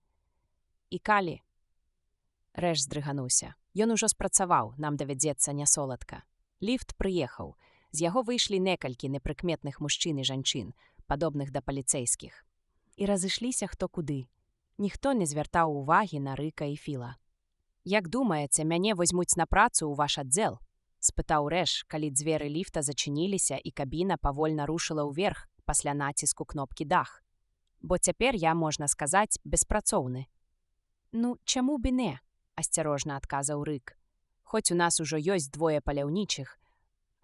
І калі...» Рэш здрыгануўся. «Ён ужо спрацаваў, нам давядзецца нясоладка». Ліфт прыехаў. З яго выйшлі некалькі непрыкметных мужчын і жанчын, падобных да паліцэйскіх. І разышліся хто куды. Ніхто не звяртаў увагі на Рыка і Філа. «Як думаеце, мяне возьмуць на працу ў ваш аддзел?» — спытаў Рэш, калі дзверы ліфта зачыніліся і кабіна павольна рушыла ўверх пасля націску кнопкі дах. «Бо цяпер я, можна сказаць, беспрацоўны». «Ну, чаму б і не?» — асцярожна адказаў Рык. «Хоць у нас ужо ёсць двое паляўнічых,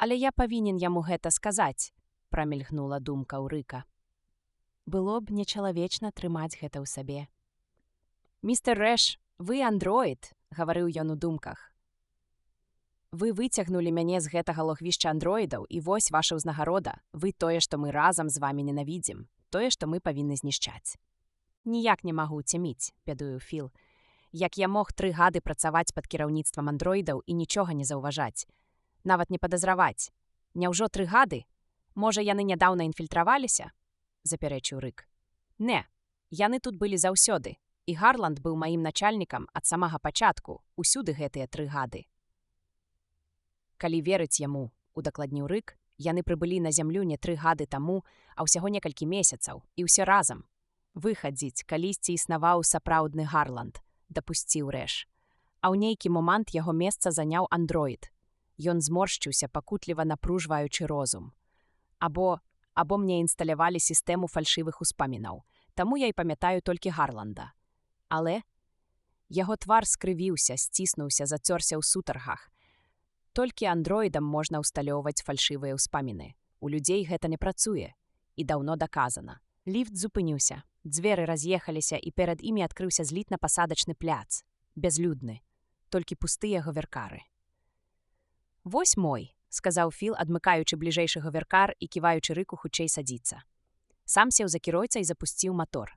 але я павінен яму гэта сказаць», — прамільгнула думка ў Рыка. Было б нечалавечна трымаць гэта ў сабе. «Містер Рэш, вы андроід, гаварыў ён у думках. Вы выцягнулі мяне з гэтага логвішча андроідаў, і вось ваша ўзнагарода. Вы тое, што мы разам з вамі ненавідзім, тое, што мы павінны знішчаць. Ніяк не магу цяміць, бядуе Філ. Як я мог 3 гады працаваць пад кіраўніцтвам андроідаў і нічога не заўважаць. Нават не падазраваць. Няўжо 3 гады? Можа, яны нядаўна інфільтраваліся? Запярэчыў Рык. Не, яны тут былі заўсёды, і Гарланд быў маім начальнікам ад самага пачатку, усюды гэтыя 3 гады. Калі верыць яму, удакладніў Рык, яны прыбылі на зямлю не 3 гады таму, а ўсяго некалькі месяцаў, і ўсе разам. Выхадзіць, калісьці існаваў сапраўдны Гарланд, дапусціў Рэш. А ў нейкі момант яго месца заняў андроід. Ён зморшчыўся, пакутліва напружваючы розум. Або мне інсталявалі сістэму фальшывых успамінаў, таму я і памятаю толькі Гарланда. Але яго твар скрывіўся, сціснуўся, зацёрся ў сутаргах. Толькі андроідам можна ўсталёўваць фальшывыя ўспаміны. У людзей гэта не працуе. І даўно даказана. Ліфт зупыніўся, дзверы раз'ехаліся, і перад імі адкрыўся злітна-пасадачны пляц. Бязлюдны. Толькі пустыя гаверкары. «Вось мой», — сказаў Філ, адмыкаючы бліжэйшы гаверкар і ківаючы Рыку хутчэй садзіцца. Сам сеў за кіройца і запусціў матор.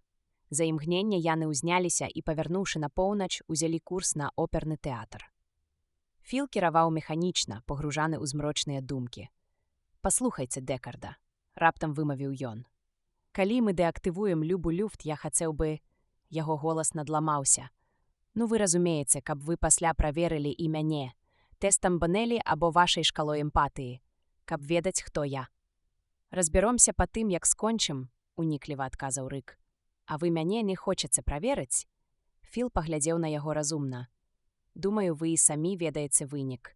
За імгненне яны ўзняліся і, павярнуўшы на поўнач, узялі курс на оперны тэатр. Філ кіраваў механічна, пагружаны ў змрочныя думкі. «Паслухайце, Дэкарда», — раптам вымавіў ён. «Калі мы дэактывуем любу люфт, я хацеў бы...» Яго голас надламаўся. «Ну вы разумееце, каб вы пасля праверылі і мяне. Тэстам Бонелі або вашай шкалой эмпатыі. Каб ведаць, хто я». «Разбяромся па тым, як скончым», — унікліва адказаў Рык. «А вы мяне не хочаце праверыць?» Філ паглядзеў на яго разумна. «Думаю, вы і самі ведаеце вынік.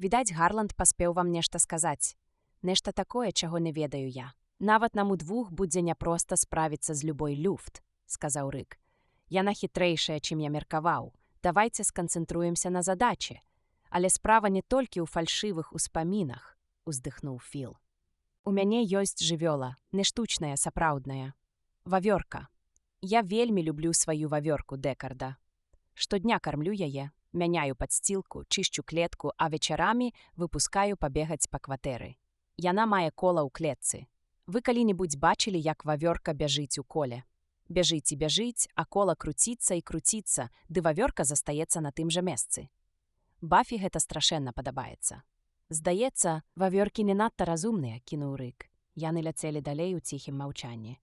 Відаць, Гарланд паспеў вам нешта сказаць. Нешта такое, чаго не ведаю я. Нават нам удвух будзе няпроста справіцца з любой люфт», — сказаў Рык. «Яна хітрэйшая, чым я меркаваў. Давайце сканцэнтруемся на задачы. Але справа не толькі ў фальшывых успамінах», — уздыхнуў Філ. «У мяне ёсць жывёла, не штучная, сапраўдная. Вавёрка. Я вельмі люблю сваю вавёрку, Дэкарда. Штодня кармлю яе, мяняю падсцілку, чышчу клетку, а вечарамі выпускаю пабегаць па кватэры. Яна мае кола ў клетцы. Вы калі-небудзь бачылі, як вавёрка бяжыць у коле? Бяжыць і бяжыць, а кола круціцца і круціцца, ды вавёрка застаецца на тым жа месцы. Бафі гэта страшэнна падабаецца. Здаецца, вавёркі не надта разумныя», — кінуў Рык. Яны ляцелі далей у ціхім маўчанні.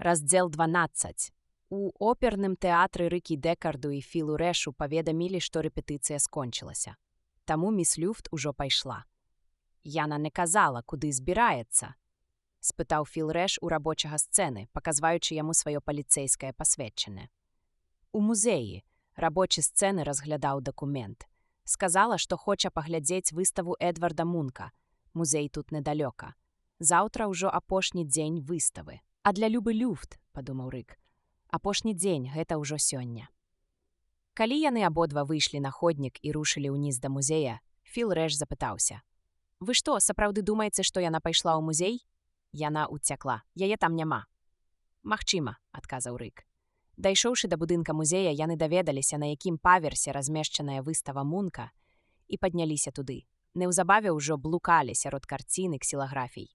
Раздзел 12. У оперным тэатры Рыкі Дэкарду і Філу Рэшу паведамілі, што рэпетыцыя скончылася. Таму міс Люфт ужо пайшла. «Яна не казала, куды збіраецца?» — спытаў Філ Рэш у рабочага сцэны, паказваючы яму сваё паліцэйскае пасведчанне. «У музеі», — рабочы сцэны разглядаў дакумент. «Сказала, што хоча паглядзець выставу Эдварда Мунка. Музей тут недалёка. Заўтра ўжо апошні дзень выставы. А для любы люфт», — падумаў Рык. «Апошні дзень, гэта ўжо сёння». Калі яны абодва выйшлі на ходнік і рушылі ўніз да музея, Філ Рэш запытаўся. «Вы што, сапраўды думаеце, што яна пайшла ў музей?» «Яна ўцякла. Яе там няма». «Магчыма», — адказаў Рык. Дайшоўшы да будынка музея, яны даведаліся, на якім паверсе размешчаная выстава Мунка, і падняліся туды. Неўзабаве ўжо блукалі сярод карцін і ксілаграфій.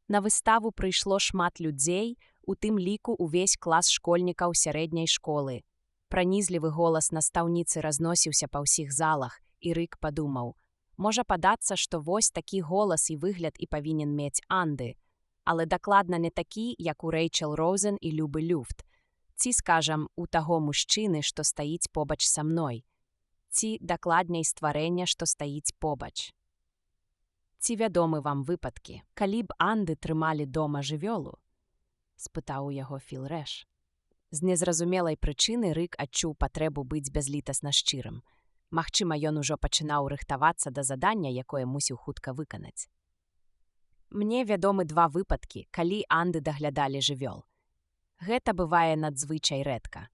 На выставу прыйшло шмат людзей, у тым ліку ўвесь клас школьнікаў сярэдняй школы. Пранізлівы голас настаўніцы разносіўся па ўсіх залах, і Рык падумаў, можа падацца, што вось такі голас і выгляд і павінен мець Анды, але дакладна не такі, як у Рэйчел Роузен і Любы Люфт, ці, скажам, у таго мужчыны, што стаіць побач са мной, ці, дакладней, стварэння, што стаіць побач. «Ці вядомы вам выпадкі, калі б Анды трымалі дома жывёлу?» — спытаў у яго Філ Рэш. З незразумелай прычыны Рык адчуў патрэбу быць бязлітасна шчырым. Магчыма, ён ужо пачынаў рыхтавацца да задання, якое мусіў хутка выканаць. «Мне вядомы 2 выпадкі, калі Анды даглядалі жывёл. Гэта бывае надзвычай рэдка.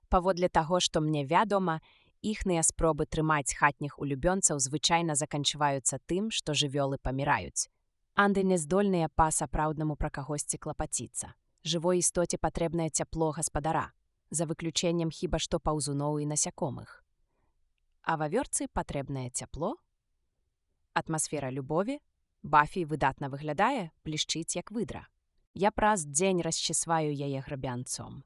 Паводле таго, што мне вядома, іхныя спробы трымаць хатніх улюбёнцаў звычайна заканчваюцца тым, што жывёлы паміраюць. Анды не здольныя па-сапраўднаму пра кагосьці клапаціцца. Жывой істоце патрэбнае цяпло гаспадара, за выключэннем хіба што паўзуноў і насякомых. а вавёрцы патрэбнае цяпло, атмасфера любові, Бафі выдатна выглядае, блішчыць як выдра. Я праз дзень расчесваю яе грабянцом.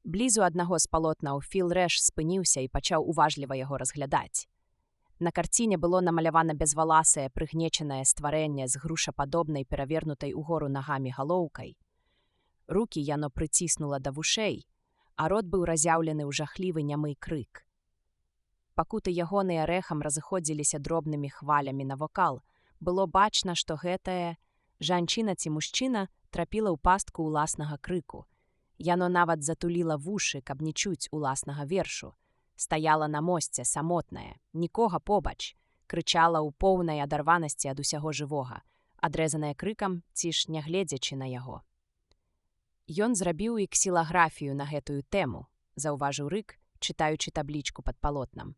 Блізу аднаго з палотнаў Філ Рэш спыніўся і пачаў уважліва яго разглядаць. На карціне было намалявана безваласае, прыгнечанае стварэнне з грушападобнай перавернутай угору нагамі галоўкай. Рукі яно прыціснула да вушэй, а рот быў разяўлены ў жахлівы нямы крык. Пакуты ягоныя рэхам разыходзіліся дробнымі хвалямі на вокал. Было бачна, што гэтая жанчына ці мужчына трапіла ў пастку ўласнага крыку. Яно нават затуліла вушы, каб не чуць уласнага вершу. Стаяла на мосце, самотная, нікога побач, крычала ў поўнай адарванасці ад усяго жывога, адрэзаная крыкам ці ж нягледзячы на яго. Ён зрабіў і ксілаграфію на гэтую тэму, заўважыў Рык, чытаючы таблічку пад палотнам.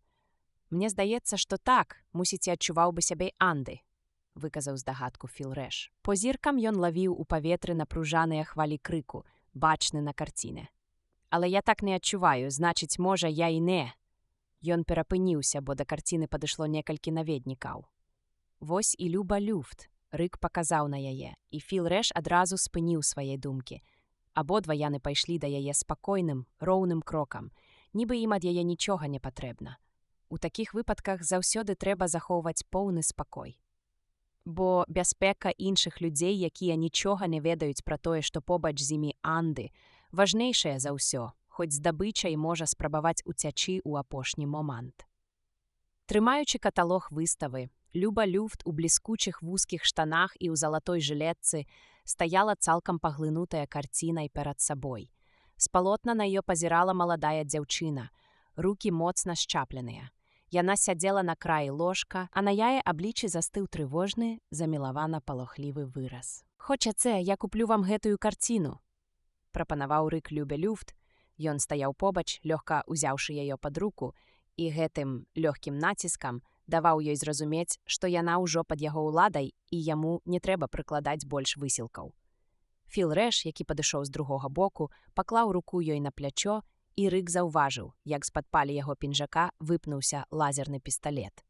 «Мне здаецца, што так, мусіце адчуваў бы сябе Анды», выказаў здагадку Філ Рэш. По зіркам ён лавіў у паветры напружаныя хвалі крыку, бачны на карціне. «Але я так не адчуваю, значыць, можа, я і не». Ён перапыніўся, бо да карціны падышло некалькі наведнікаў. Вось і Люба Люфт, Рык паказаў на яе, і Філ Рэш адразу спыніў свае думкі. Абодва яны пайшлі да яе спакойным, роўным крокам, нібы ім ад яе нічога не патрэбна. У такіх выпадках заўсёды трэба захоўваць поўны спакой. Бо бяспека іншых людзей, якія нічога не ведаюць пра тое, што побач з імі Анды, важнейшая за ўсё, хоць здабыча і можа спрабаваць уцячы ў апошні момант. Трымаючы каталог выставы, Люба Люфт у бліскучых вузкіх штанах і ў залатой жылетцы стаяла цалкам паглынутая карцінай перад сабой. З палотна на яе пазірала маладая дзяўчына, рукі моцна счапленыя. Яна сядзела на краі ложка, а на яе абліччы застыў трывожны, замілавана палохлівы выраз. «Хочаце, я куплю вам гэтую карціну», прапанаваў Рык Любе Люфт. Ён стаяў побач, лёгка узяўшы яе пад руку, і гэтым лёгкім націскам даваў ёй зразумець, што яна ўжо пад яго ўладай і яму не трэба прыкладаць больш высілкаў. Філ Рэш, які падышоў з другога боку, паклаў руку ёй на плячо, і Рык заўважыў, як з-пад палі яго пінжака выпнуўся лазерны пісталет.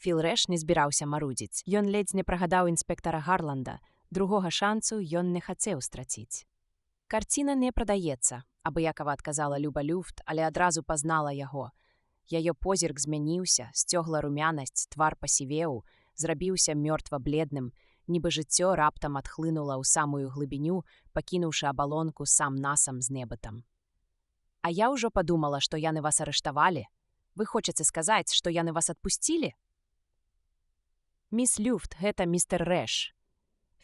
Філ Рэш не збіраўся марудзіць. Ён ледзь не прагадаў інспектара Гарланда. Другога шансу ён не хацеў страціць. «Карціна не прадаецца», абыякава адказала Люба Люфт, але адразу пазнала яго. Яе позірк змяніўся, сцёгла румянасць, твар пасівеў, зрабіўся мёртва-бледным, нібы жыццё раптам адхлынула ў самую глыбіню, пакінуўшы абалонку сам-насам з небытам. «А я ўжо падумала, што яны вас арыштавалі. Вы хочаце сказаць, што яны вас адпусцілі?» «Міс Люфт, гэта містер Рэш.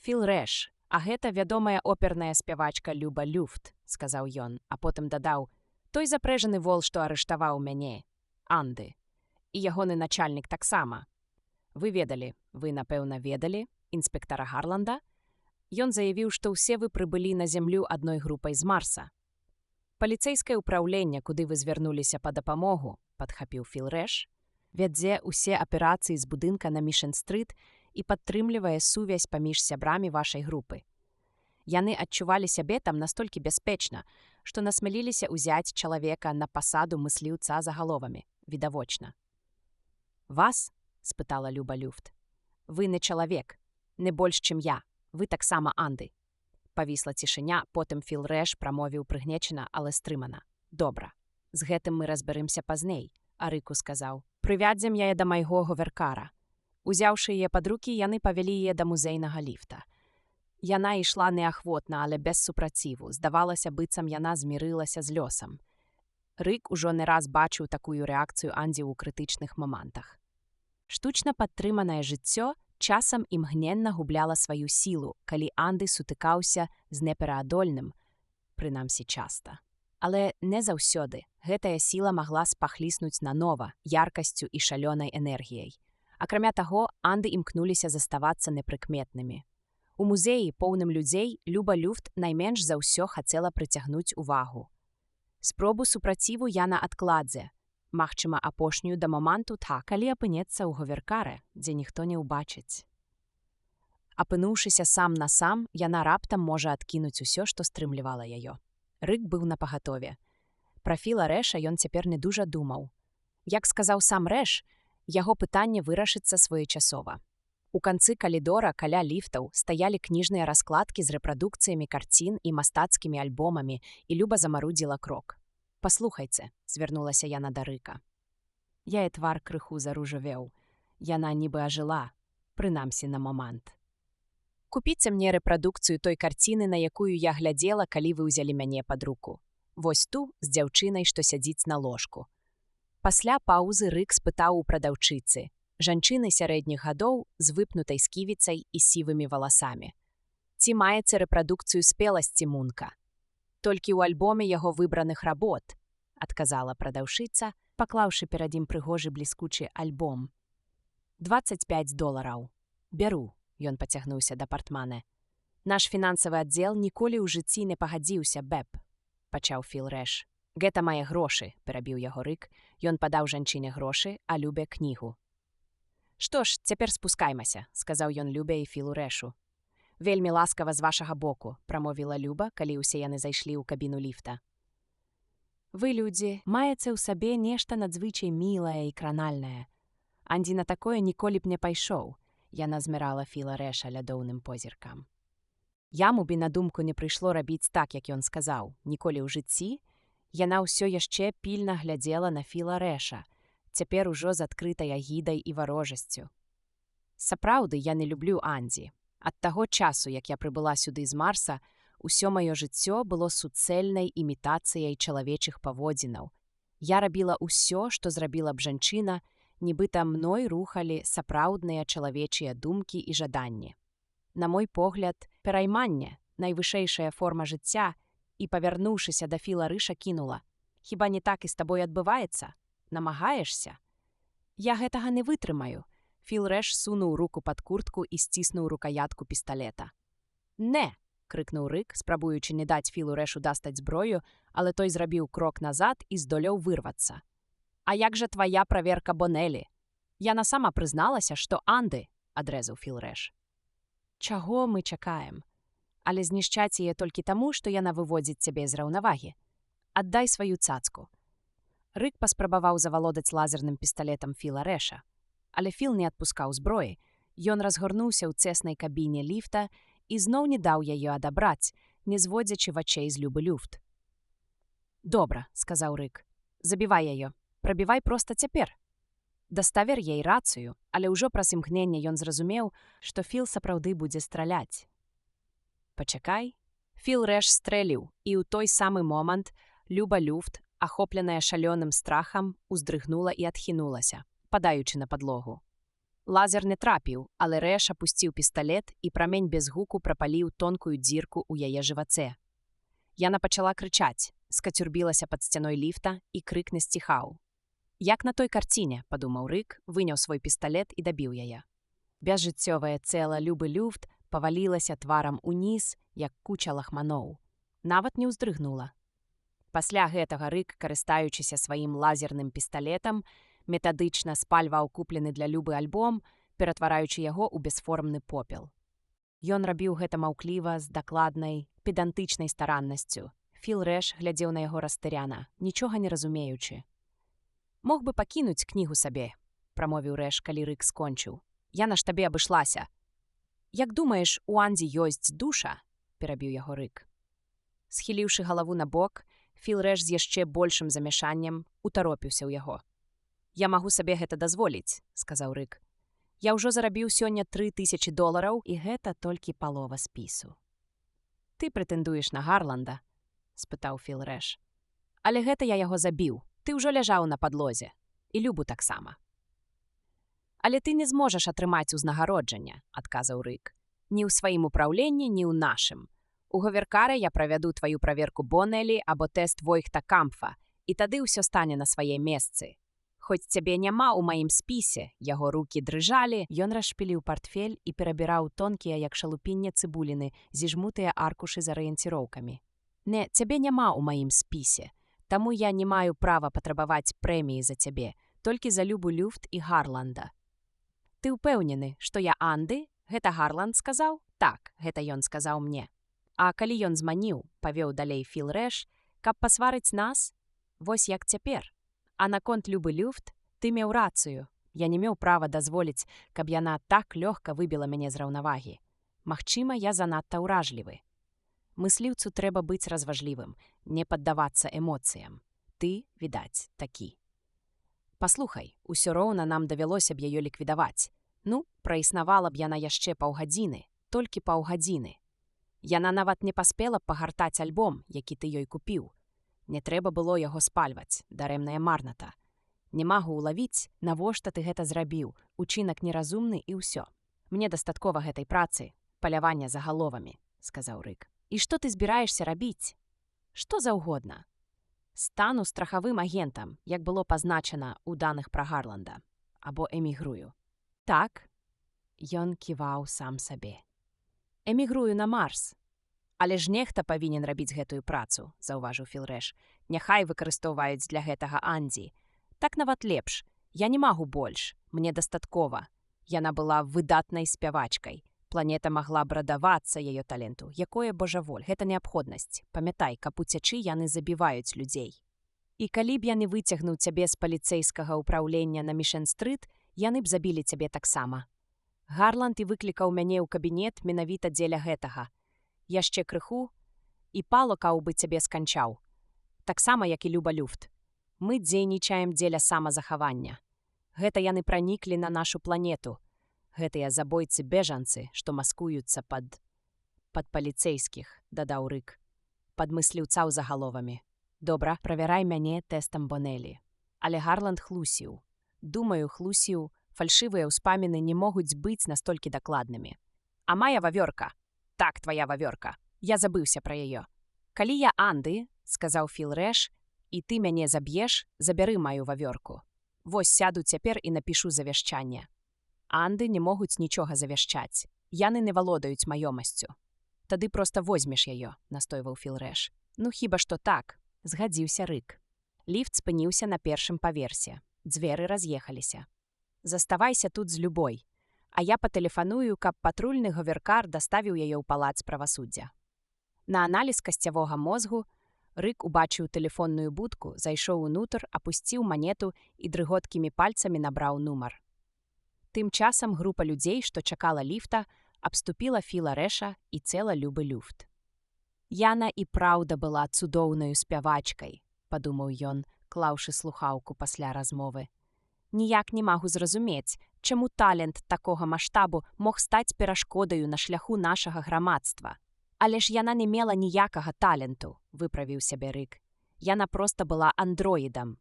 Філ Рэш, а гэта вядомая оперная спявачка Люба Люфт», сказаў ён, а потым дадаў: «Той запрэжаны вол, што арыштаваў мяне, Анды. І ягоны начальнік таксама. Вы ведалі, вы, напэўна, ведалі, інспектара Гарланда? Ён заявіў, што ўсе вы прыбылі на зямлю адной групай з Марса. Паліцэйскае ўпраўленне, куды вы звярнуліся па дапамогу», падхапіў Філ Рэш, «вядзе ўсе аперацыі з будынка на Мішэн-стрыт і падтрымлівае сувязь паміж сябрамі вашай групы. Яны адчувалі сябе там настолькі бяспечна, што насмяліліся ўзяць чалавека на пасаду мысліўца за галовамі, відавочна». «Вас?» – спытала Люба Люфт. «Вы не чалавек, не больш, чым я, вы таксама Анды». Павісла цішыня, потым Філ Рэш прамовіў прыгнечана, але стрымана. «Добра, з гэтым мы разбярымся пазней», а Рыку сказаў: «Прывядзем яе да майго говеркара». Узяўшы яе пад рукі, яны павялі яе да музейнага ліфта. Яна ішла неахвотна, але без супраціву. Здавалася, быццам яна змірылася з лёсам. Рык ужо не раз бачыў такую рэакцыю Андзі ў крытычных момантах. Штучна падтрыманае жыццё часам імгненна губляла сваю сілу, калі Анды сутыкаўся з непераадольным, прынамсі часта. Але не заўсёды гэтая сіла магла спахліснуць нанова яркасцю і шалёнай энергіяй. Акрамя таго, Анды імкнуліся заставацца непрыкметнымі. У музеі, поўным людзей, Люба Люфт найменш за ўсё хацела прыцягнуць увагу. Спробу супраціву яна адкладзе, магчыма, апошнюю да моманту калі апынецца ў говеркаре, дзе ніхто не ўбачыць. Апынуўшыся сам на сам, яна раптам можа адкінуць усё, што стрымлівала яе. Рык быў напагатове. Пра Філа Рэша ён цяпер не дужа думаў. Як сказаў сам Рэш, яго пытанне вырашыцца своечасова. У канцы калідора каля ліфтаў стаялі кніжныя раскладкі з рэпрадукцыямі карцін і мастацкімі альбомамі, і Люба замарудзіла крок. «Паслухайце», — звярнулася яна да Рыка. Я і твар крыху заружавеў. Яна нібы ажыла, прынамсі на момант. «Купіце мне рэпрадукцыю той карціны, на якую я глядзела, калі вы ўзялі мяне пад руку. Вось ту з дзяўчынай, што сядзіць на ложку». Пасля паўзы Рык спытаў у прадаўчыцы, жанчыны сярэдніх гадоў з выпнутай сківіцай і сівымі валасамі. «Ці маеце рэпрадукцыю спеласці Мунка?» «Толькі ў альбоме яго выбраных работ», — адказала прадаўшыца, паклаўшы перад ім прыгожы бліскучы альбом. $25. Бяру, ён пацягнуўся да партмана. Наш фінансавы аддзел ніколі ў жыцці не пагадзіўся, Бэб, пачаў Філ Рэш. Гэта мае грошы, перабіў яго Рык. Ён падаў жанчыне грошы, а Любе кнігу. Што ж, цяпер спускаймася, сказаў ён Любе і Філу Рэшу. Вельмі ласкава з вашага боку, прамовіла Люба, калі ўсе яны зайшлі ў кабіну ліфта. Вы, людзі, маеце ў сабе нешта надзвычай мілае і кранальнае. Анді на такое ніколі б не пайшоў, яна змірала Філа Рэша лядоўным позіркам. Яму б і на думку не прыйшло рабіць так, як ён сказаў, ніколі ў жыцці. Яна ўсё яшчэ пільна глядзела на Філа Рэша, цяпер ужо з адкрытай агідай і варожасцю. Сапраўды, я не люблю Андзі. Ад таго часу, як я прыбыла сюды з Марса, усё маё жыццё было суцэльнай імітацыяй чалавечых паводзінаў. Я рабіла ўсё, што зрабіла б жанчына, нібыта мной рухалі сапраўдныя чалавечыя думкі і жаданні. На мой погляд, перайманне, найвышэйшая форма жыцця, і, павярнуўшыся да Філа Рэша, кінула. Хіба не так і з табой адбываецца? Намагаешся? Я гэтага не вытрымаю. Філ Рэш сунуў руку пад куртку і сціснуў рукаятку пісталета. «Не!» — крыкнуў Рык, спрабуючы не даць Філу Рэшу дастаць зброю, але той зрабіў крок назад і здолеў вырвацца. «А як жа твая праверка Бонелі? Яна сама прызналася, што Анды!» — адрэзаў Філ Рэш. «Чаго мы чакаем? Але знішчаць яе толькі таму, што яна выводзіць цябе з раўнавагі. Аддай сваю цацку». Рык паспрабаваў завалодаць лазерным пісталетам Філа Рэша. Але Філ не адпускаў зброі. Ён разгорнуўся ў цеснай кабіне ліфта і зноў не даў яе адабраць, не зводзячы вачэй з Любы люфт. «Добра», — сказаў Рык. «Забівай яе. Прабівай проста цяпер». Даставер ей рацыю, але ўжо праз імгненне ён зразумеў, што Філ сапраўды будзе страляць. «Пачакай». Філ Рэш стрэліў, і ў той самы момант Люба люфт, ахопленая шалёным страхам, уздрыгнула і адхінулася, падаючы на падлогу. Лазер не трапіў, але Рэш апусціў пісталет, і прамень без гуку прапаліў тонкую дзірку ў яе жывацэ. Яна пачала крычаць, скацюрбілася пад сцяной ліфта, і крык не сціхаў. «Як на той карціне», — падумаў Рык, выняў свой пісталет і дабіў яе. Бязжыццёвае цела Любы люфт павалілася тварам уніз, як куча лахманоў. Нават не ўздрыгнула. Пасля гэтага Рык, карыстаючыся сваім лазерным пісталетам, метадычна спальваў куплены для Любы альбом, ператвараючы яго ў бясформны попел. Ён рабіў гэта маўкліва, з дакладнай, педантычнай стараннасцю. Філ Рэш глядзеў на яго расстыряна, нічога не разумеючы. «Мог бы пакінуць кнігу сабе», — прамовіў Рэш, калі Рык скончыў. «Я на штабе абышлася». «Як думаеш, у Андзі ёсць душа?» — перабіў яго Рык. Схіліўшы галаву на бок, Філ Рэш з яшчэ большым замяшаннем утаропіўся ў яго. «Я магу сабе гэта дазволіць», — сказаў Рык. «Я ўжо зарабіў сёння $3000, і гэта толькі палова спісу». «Ты прэтэндуеш на Гарланда?» — спытаў Філ Рэш. «Але гэта я яго забіў. Ты ўжо ляжаў на падлозе. І Любу таксама». «Але ты не зможаш атрымаць узнагароджання», — адказаў Рык. «Ні ў сваім упраўленні, ні ў нашым. У Гаверкаре я правяду тваю праверку Бонелі або тэст Войхта Кампфа, і тады ўсё стане на свае месцы. Хоць цябе няма ў маім спісе», яго рукі дрыжалі, ён расшпіліў партфель і перабіраў тонкія, як шалупінне цыбуліны, зіжмутыя аркушы з арыенціроўкамі. «Не, цябе няма ў маім спісе. Таму я не маю права патрабаваць прэміі за цябе, толькі за Любу люфт і Гарланда». «Ты ўпэўнены, што я Анды? Гэта Гарланд сказаў?» «Так, гэта ён сказаў мне». «А калі ён зманіў», — павёў далей Філ Рэш, «каб пасварыць нас? Вось як цяпер. А наконт Любы люфт, Ты меў рацыю. Я не меў права дазволіць, каб яна так лёгка выбіла мяне з раўнавагі. Магчыма, я занадта ўражлівы. Мысліўцу трэба быць разважлівым, не паддавацца эмоцыям. Ты, відаць, такі. Паслухай, усё роўна нам давялося б яе ліквідаваць. Ну, праіснавала б яна яшчэ паўгадзіны, толькі паўгадзіны. Яна нават не паспела пагартаць альбом, які ты ёй купіў. Не трэба было яго спальваць, дарэмная марната. Не магу ўлавіць, навошта ты гэта зрабіў, учынак неразумны і ўсё. Мне дастаткова гэтай працы, палявання за галовамі, сказаў Рык. І што ты збіраешся рабіць? Што заўгодна. Стану страхавым агентам, як было пазначана ў даных пра Гарланда. Або эмігрую. Так, ён ківаў сам сабе. Эмігрую на Марс. Але ж нехта павінен рабіць гэтую працу, заўважыў Філрэш. Няхай выкарыстоўваюць для гэтага Андзі. Так нават лепш. Я не магу больш. Мне дастаткова. Яна была выдатнай спявачкай. Планета магла б радавацца яе таленту. Якое божаволь, гэта неабходнасць. Памятай, каб уцячы яны забіваюць людзей. І калі б яны выцягнуў цябе з паліцэйскага ўпраўлення на Мішэн-стрыт, яны б забілі цябе таксама. Гарланд і выклікаў мяне ў кабінет менавіта дзеля гэтага. Яшчэ крыху, і палакаў бы цябе сканчаў. Таксама, як і Люба Люфт. Мы дзейнічаем дзеля самазахавання. Гэта яны праніклі на нашу планету. Гэтыя забойцы-бежанцы, што маскуюцца пад паліцэйскіх, дадаў Рык. Пад мысліўцаў за галовамі. Добра, правярай мяне тэстам Бонелі. Але Гарланд хлусіў. Думаю, хлусіў, фальшывыя ўспаміны не могуць быць настолькі дакладнымі. А мая вавёрка. Так, твая вавёрка. Я забыўся пра яе. Калі я Анды, сказаў Філрэш, і ты мяне заб'еш, забяры маю вавёрку. Вось сяду цяпер і напішу завяшчанне. Анды не могуць нічога завяшчаць. Яны не валодаюць маёмасцю. Тады проста возьмеш яе, настойваў Філрэш. Ну хіба што так, згадзіўся Рык. Ліфт спыніўся на першым паверсе. Дзверы раз'ехаліся. Заставайся тут з любой. А я патэлефаную, каб патрульны гаверкар даставіў яе ў палац правасуддзя. На аналіз касцявога мозгу Рык убачыў тэлефонную будку, зайшоў унутр, апусціў манету і дрыготкімі пальцамі набраў нумар. Тым часам група людзей, што чакала ліфта, абступіла Філрэша і цела Любы Люфт. Яна і праўда была цудоўнаю спявачкай, падумаў ён, клаўшы слухаўку пасля размовы. Ніяк не магу зразумець, чаму талент такога маштабу мог стаць перашкодаю на шляху нашага грамадства. Але ж яна не мела ніякага таленту, выправіў сябе Рык. Яна проста была андроідам.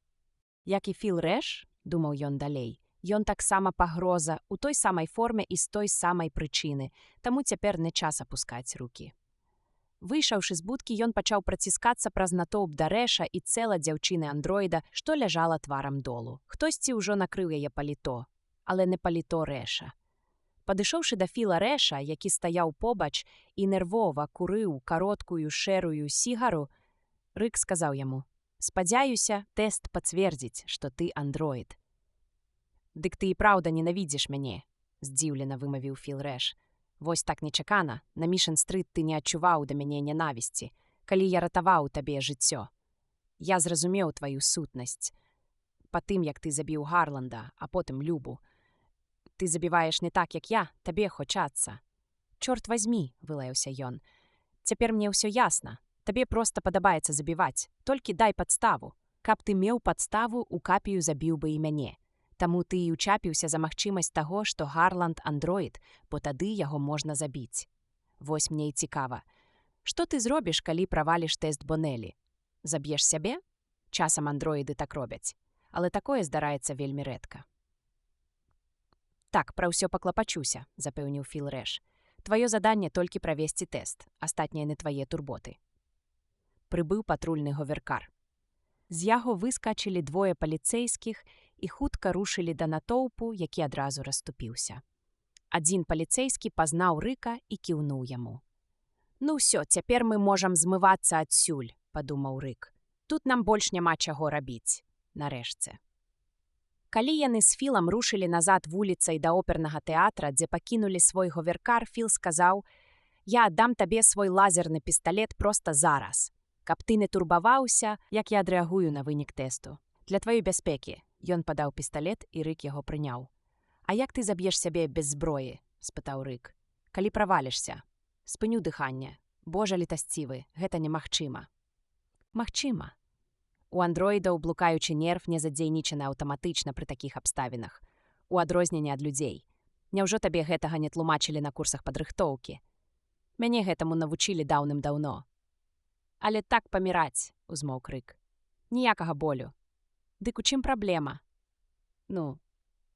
Як і Філрэш, думаў ён далей, ён таксама пагроза ў той самай форме і з той самай прычыны, таму цяпер не час апускаць рукі. Выйшаўшы з будкі, ён пачаў праціскацца праз натоўп да Рэша і цела дзяўчыны-андроіда, што ляжала тварам долу. Хтосьці ўжо накрыў яе паліто, але не паліто Рэша. Падышоўшы да Філрэша, які стаяў побач і нервова курыў кароткую шэрую сігару, Рык сказаў яму: «Спадзяюся, тэст пацвердзіць, што ты андроід». «Дык ты і праўда ненавідзіш мяне», – здзіўлена вымавіў Філрэш. «Вось так нечакана, на Мішэн-стрыт ты не адчуваў да мяне ненавісці, калі я ратаваў табе жыццё. Я зразумеў тваю сутнасць. Па тым, як ты забіў Гарланда, а потым Любу. Ты забіваеш не так, як я, табе хочацца». «Чорт вазьмі», – вылаяўся ён. «Цяпер мне ўсё ясна. Табе проста падабаецца забіваць. Толькі дай падставу. Каб ты меў падставу, у капію забіў бы і мяне. Таму ты і ўчапіўся за магчымасць таго, што Гарланд андроід, бо тады яго можна забіць. Вось мне і цікава. Што ты зробіш, калі праваліш тэст Бонелі? Заб'еш сябе? Часам андроіды так робяць. Але такое здараецца вельмі рэдка». «Так, пра ўсё паклапачуся», – запэўніў Філрэш. «Тваё заданне толькі правесці тэст, астатнія не твае турботы». Прыбыў патрульны гаверкар. З яго выскачылі двое паліцэйскіх і хутка рушылі да натоўпу, які адразу расступіўся. Адзін паліцэйскі пазнаў Рыка і кіўнуў яму. «Ну ўсё, цяпер мы можам змывацца адсюль», – падумаў Рык. «Тут нам больш няма чаго рабіць, нарэшце». Калі яны з Філам рушылі назад вуліцай да опернага тэатра, дзе пакінулі свой гаверкар, Філ сказаў: «Я аддам табе свой лазерны пісталет проста зараз, каб ты не турбаваўся, як я адрэагую на вынік тэсту. Для тваёй бяспекі Ён падаў пісталет, і Рык яго прыняў. «А як ты заб'еш сябе без зброі?» – спытаў Рык. «Калі правалішся? Спыню дыханне. Божа літасцівы, гэта немагчыма». «Магчыма». У андроідаў блукаючы нерв не задзейнічаны аўтаматычна пры такіх абставінах, у адрозненне ад людзей. Няўжо табе гэтага не тлумачылі на курсах падрыхтоўкі? Мяне гэтаму навучылі даўным-даўно. «Але так паміраць», – узмоўк Рык. «Ніякага болю». «Дык у чым праблема?» «Ну...»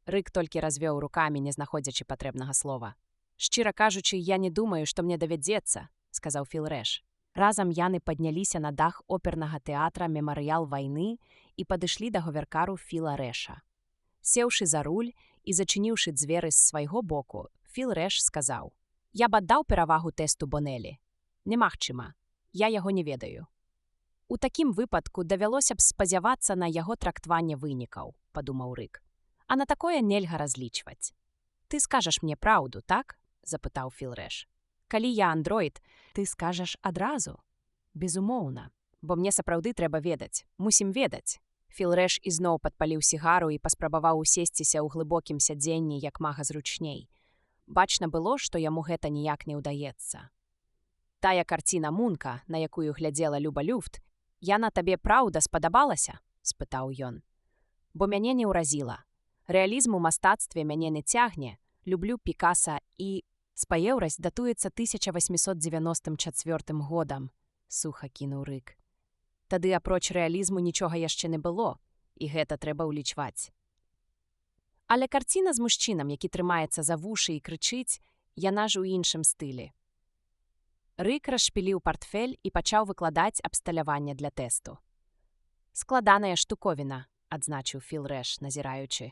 Рык толькі развёў рукамі, не знаходзячы патрэбнага слова. «Шчыра кажучы, я не думаю, што мне давядзецца», – сказаў Філ Рэш. Разам яны падняліся на дах опернага тэатра «Мемарыял вайны» і падышлі да говяркару Філа Рэша. Сеўшы за руль і зачыніўшы дзверы з свайго боку, Філ Рэш сказаў: «Я б аддаў перавагу тэсту Бонелі. Немагчыма. Я яго не ведаю». «У такім выпадку давялося б спадзявацца на яго трактаванне вынікаў», – падумаў Рык. «А на такое нельга разлічваць». «Ты скажаш мне праўду, так?» – запытаў Філ Рэш. «Калі я андроід, ты скажаш адразу?» «Безумоўна, бо мне сапраўды трэба ведаць. Мусім ведаць». Філ Рэш ізноў падпаліў сігару і паспрабаваў усесціся ў глыбокім сядзенні як мага зручней. Бачна было, што яму гэта ніяк не ўдаецца. «Тая карціна Мунка, на якую глядзела Люба Люфт, яна табе праўда спадабалася?» – спытаў ён. «Бо мяне не ўразіла. Рэалізм у мастацтве мяне не цягне. Люблю Пікаса і...» «Спаеўрась датуецца 1894 годам», – суха кінуў Рык. «Тады апроч рэалізму нічога яшчэ не было, і гэта трэба ўлічваць». Але карціна з мужчынам, які трымаецца за вушы і крычыць, яна ж у іншым стылі. Рык расшпіліў партфель і пачаў выкладаць абсталяванне для тэсту. «Складаная штуковіна», – адзначыў Філ Рэш, назіраючы.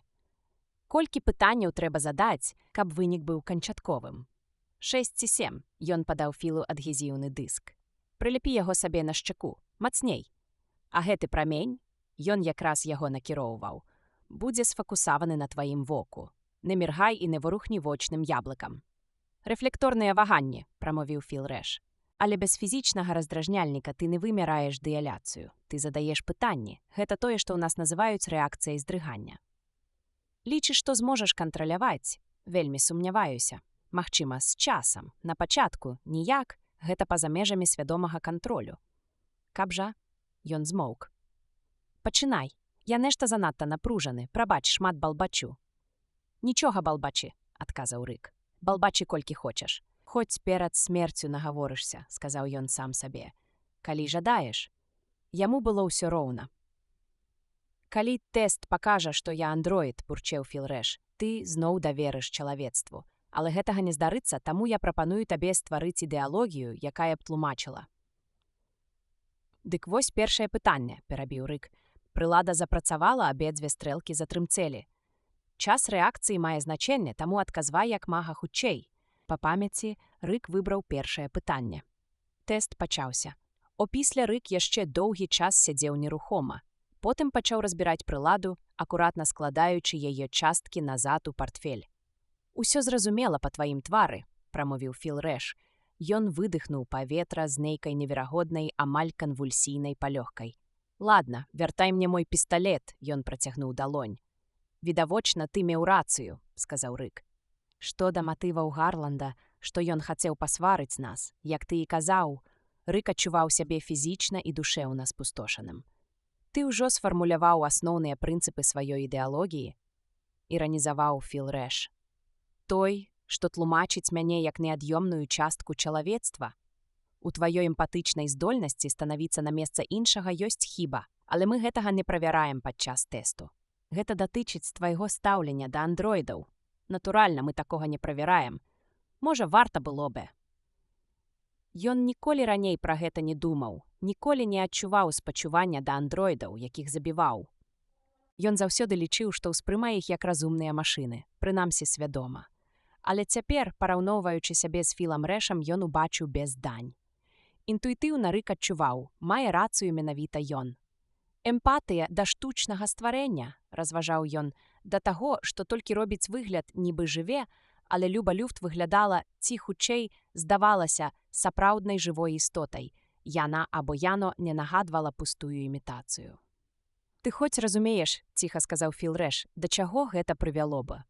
«Колькі пытанняў трэба задаць, каб вынік быў канчатковым?» 6 ці 7, ён падаў Філу адгезіўны дыск. «Прылепі яго сабе на шчаку, мацней. А гэты прамень, ён якраз яго накіроўваў, будзе сфокусаваны на тваім воку. Не міргай і не варухні вочным яблыкам». «Рэфлекторныя ваганні», – прамовіў Філ Рэш. «Але без фізічнага раздражняльніка ты не вымяраеш дыяляцыю. Ты задаеш пытанні. Гэта тое, што ў нас называюць рэакцыяй здрыгання. Лічыш, што зможаш кантраляваць? Вельмі сумняваюся. Магчыма, з часам. На пачатку ніяк, гэта па-за межамі свядомага кантролю». «Каб жа?» – ён змоўк. «Пачынай. Я нешта занадта напружаны. Прабач, шмат балбачу». «Нічога балбачы», – адказаў Рык. «Балбачы колькі хочаш. Хоць перад смерцю нагаворышся», – сказаў ён сам сабе. «Калі жадаеш». Яму было ўсё роўна. «Калі тэст пакажа, што я андроід», – бурчэў Філ Рэш, – «ты зноў даверыш чалавецтву. Але гэтага не здарыцца, таму я прапаную табе стварыць ідэалогію, якая б тлумачыла». «Дык вось першае пытанне», – перабіў Рык. «Прылада запрацавала, абедзве стрэлкі затрымцэлі. Час рэакцыі мае значэнне, таму адказвай як мага хутчэй». Па памяці Рык выбраў першае пытанне. Тэст пачаўся. Опісля Рык яшчэ доўгі час сядзеў нерухома. Потым пачаў разбіраць прыладу, акуратна складаючы яе часткі назад у партфель. «Усё зразумела па тваім твары», – прамовіў Філ Рэш. Ён выдыхнуў паветра з нейкай неверагоднай, амаль канвульсійнай палёгкай. «Ладна, вяртай мне мой пісталет», – ён працягнуў далонь. «Відавочна, ты меў рацыю», – сказаў Рык. Што да матываў Гарланда, што ён хацеў пасварыць нас, як ты і казаў, Рык адчуваў сябе фізічна і душэўна спустошаным. «Ты ўжо сфармуляваў асноўныя прынцыпы сваёй ідэалогіі», – іранізаваў Філ Рэш. «Той, што тлумачыць мяне як неад'ёмную частку чалавецтва. У тваёй эмпатычнай здольнасці станавіцца на месца іншага ёсць хіба, але мы гэтага не правяраем падчас тэсту. Гэта датычыць твайго стаўлення да андроідаў. Натуральна, мы такога не правяраем. Можа, варта было бы». Ён ніколі раней пра гэта не думаў, ніколі не адчуваў спачування да андроідаў, якіх забіваў. Ён заўсёды лічыў, што ўспрымае іх як разумныя машыны, прынамсі свядома. Але цяпер, параўноўваючы сябе з Філам Рэшам, ён убачыў без дань. Інтуітыўна Рык адчуваў, мае рацыю менавіта ён. «Эмпатыя да штучнага стварэння», – разважаў ён, да таго, што толькі робіць выгляд, нібы жыве, але Люба Люфт выглядала, ці хутчэй здавалася, сапраўднай жывой істотай. Яна або яно не нагадвала пустую імітацыю. Ты хоць разумееш, ціха сказаў Філ Рэш, да чаго гэта прывяло бы?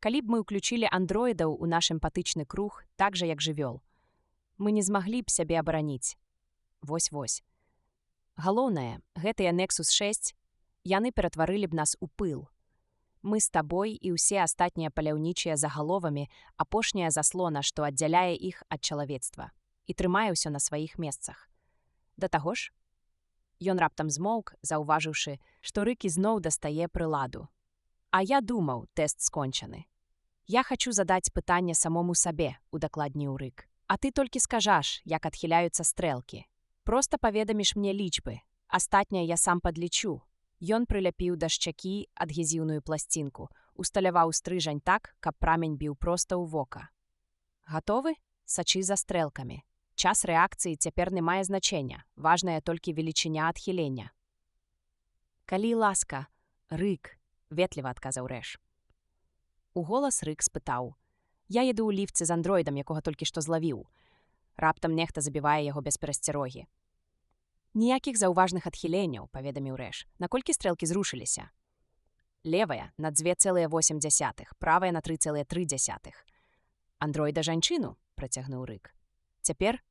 Калі б мы ўключілі андроідаў у наш эмпатычны круг, так жа, як жывёл, мы не змаглі б сябе абараніць. Вось-вось. Галоўнае, гэтыя Nexus 6, яны ператварылі б нас у пыл. Мы з табой і ўсе астатнія паляўнічыя загаловамі апошняя заслона, што аддзяляе іх ад чалавецтва і трымае ўсё на сваіх месцах. Да таго ж, ён раптам змоўк, заўважыўшы, што Рык ізноў дастае прыладу. А я думаў, тэст скончаны. Я хачу задаць пытанне самому сабе, удакладніў Рык. А ты толькі скажаш, як адхіляюцца стрэлкі. Проста паведаміш мне лічбы. Астатняе я сам падлічу. Ён прыляпіў да шчакі адгезіўную пласцінку, усталяваў стрыжань так, каб прамень біў проста ў вока. Гатовы? Сачы за стрэлкамі. Час рэакцыі цяпер не мае значэння. Важная толькі велічыня адхілення. Калі ласка, Рык, ветліва адказаў Рэш. У голас Рык спытаў. Я еду ў ліфце з андроідам, якога толькі што злавіў. Раптам нехта забівае яго без перасцярогі. Ніякіх заўважных адхіленняў, паведаміў Рэш. Наколькі стрэлкі зрушыліся? Левая на 2,8, правая на 3,3. Андроіда жанчыну, працягнуў Рык. Цяпер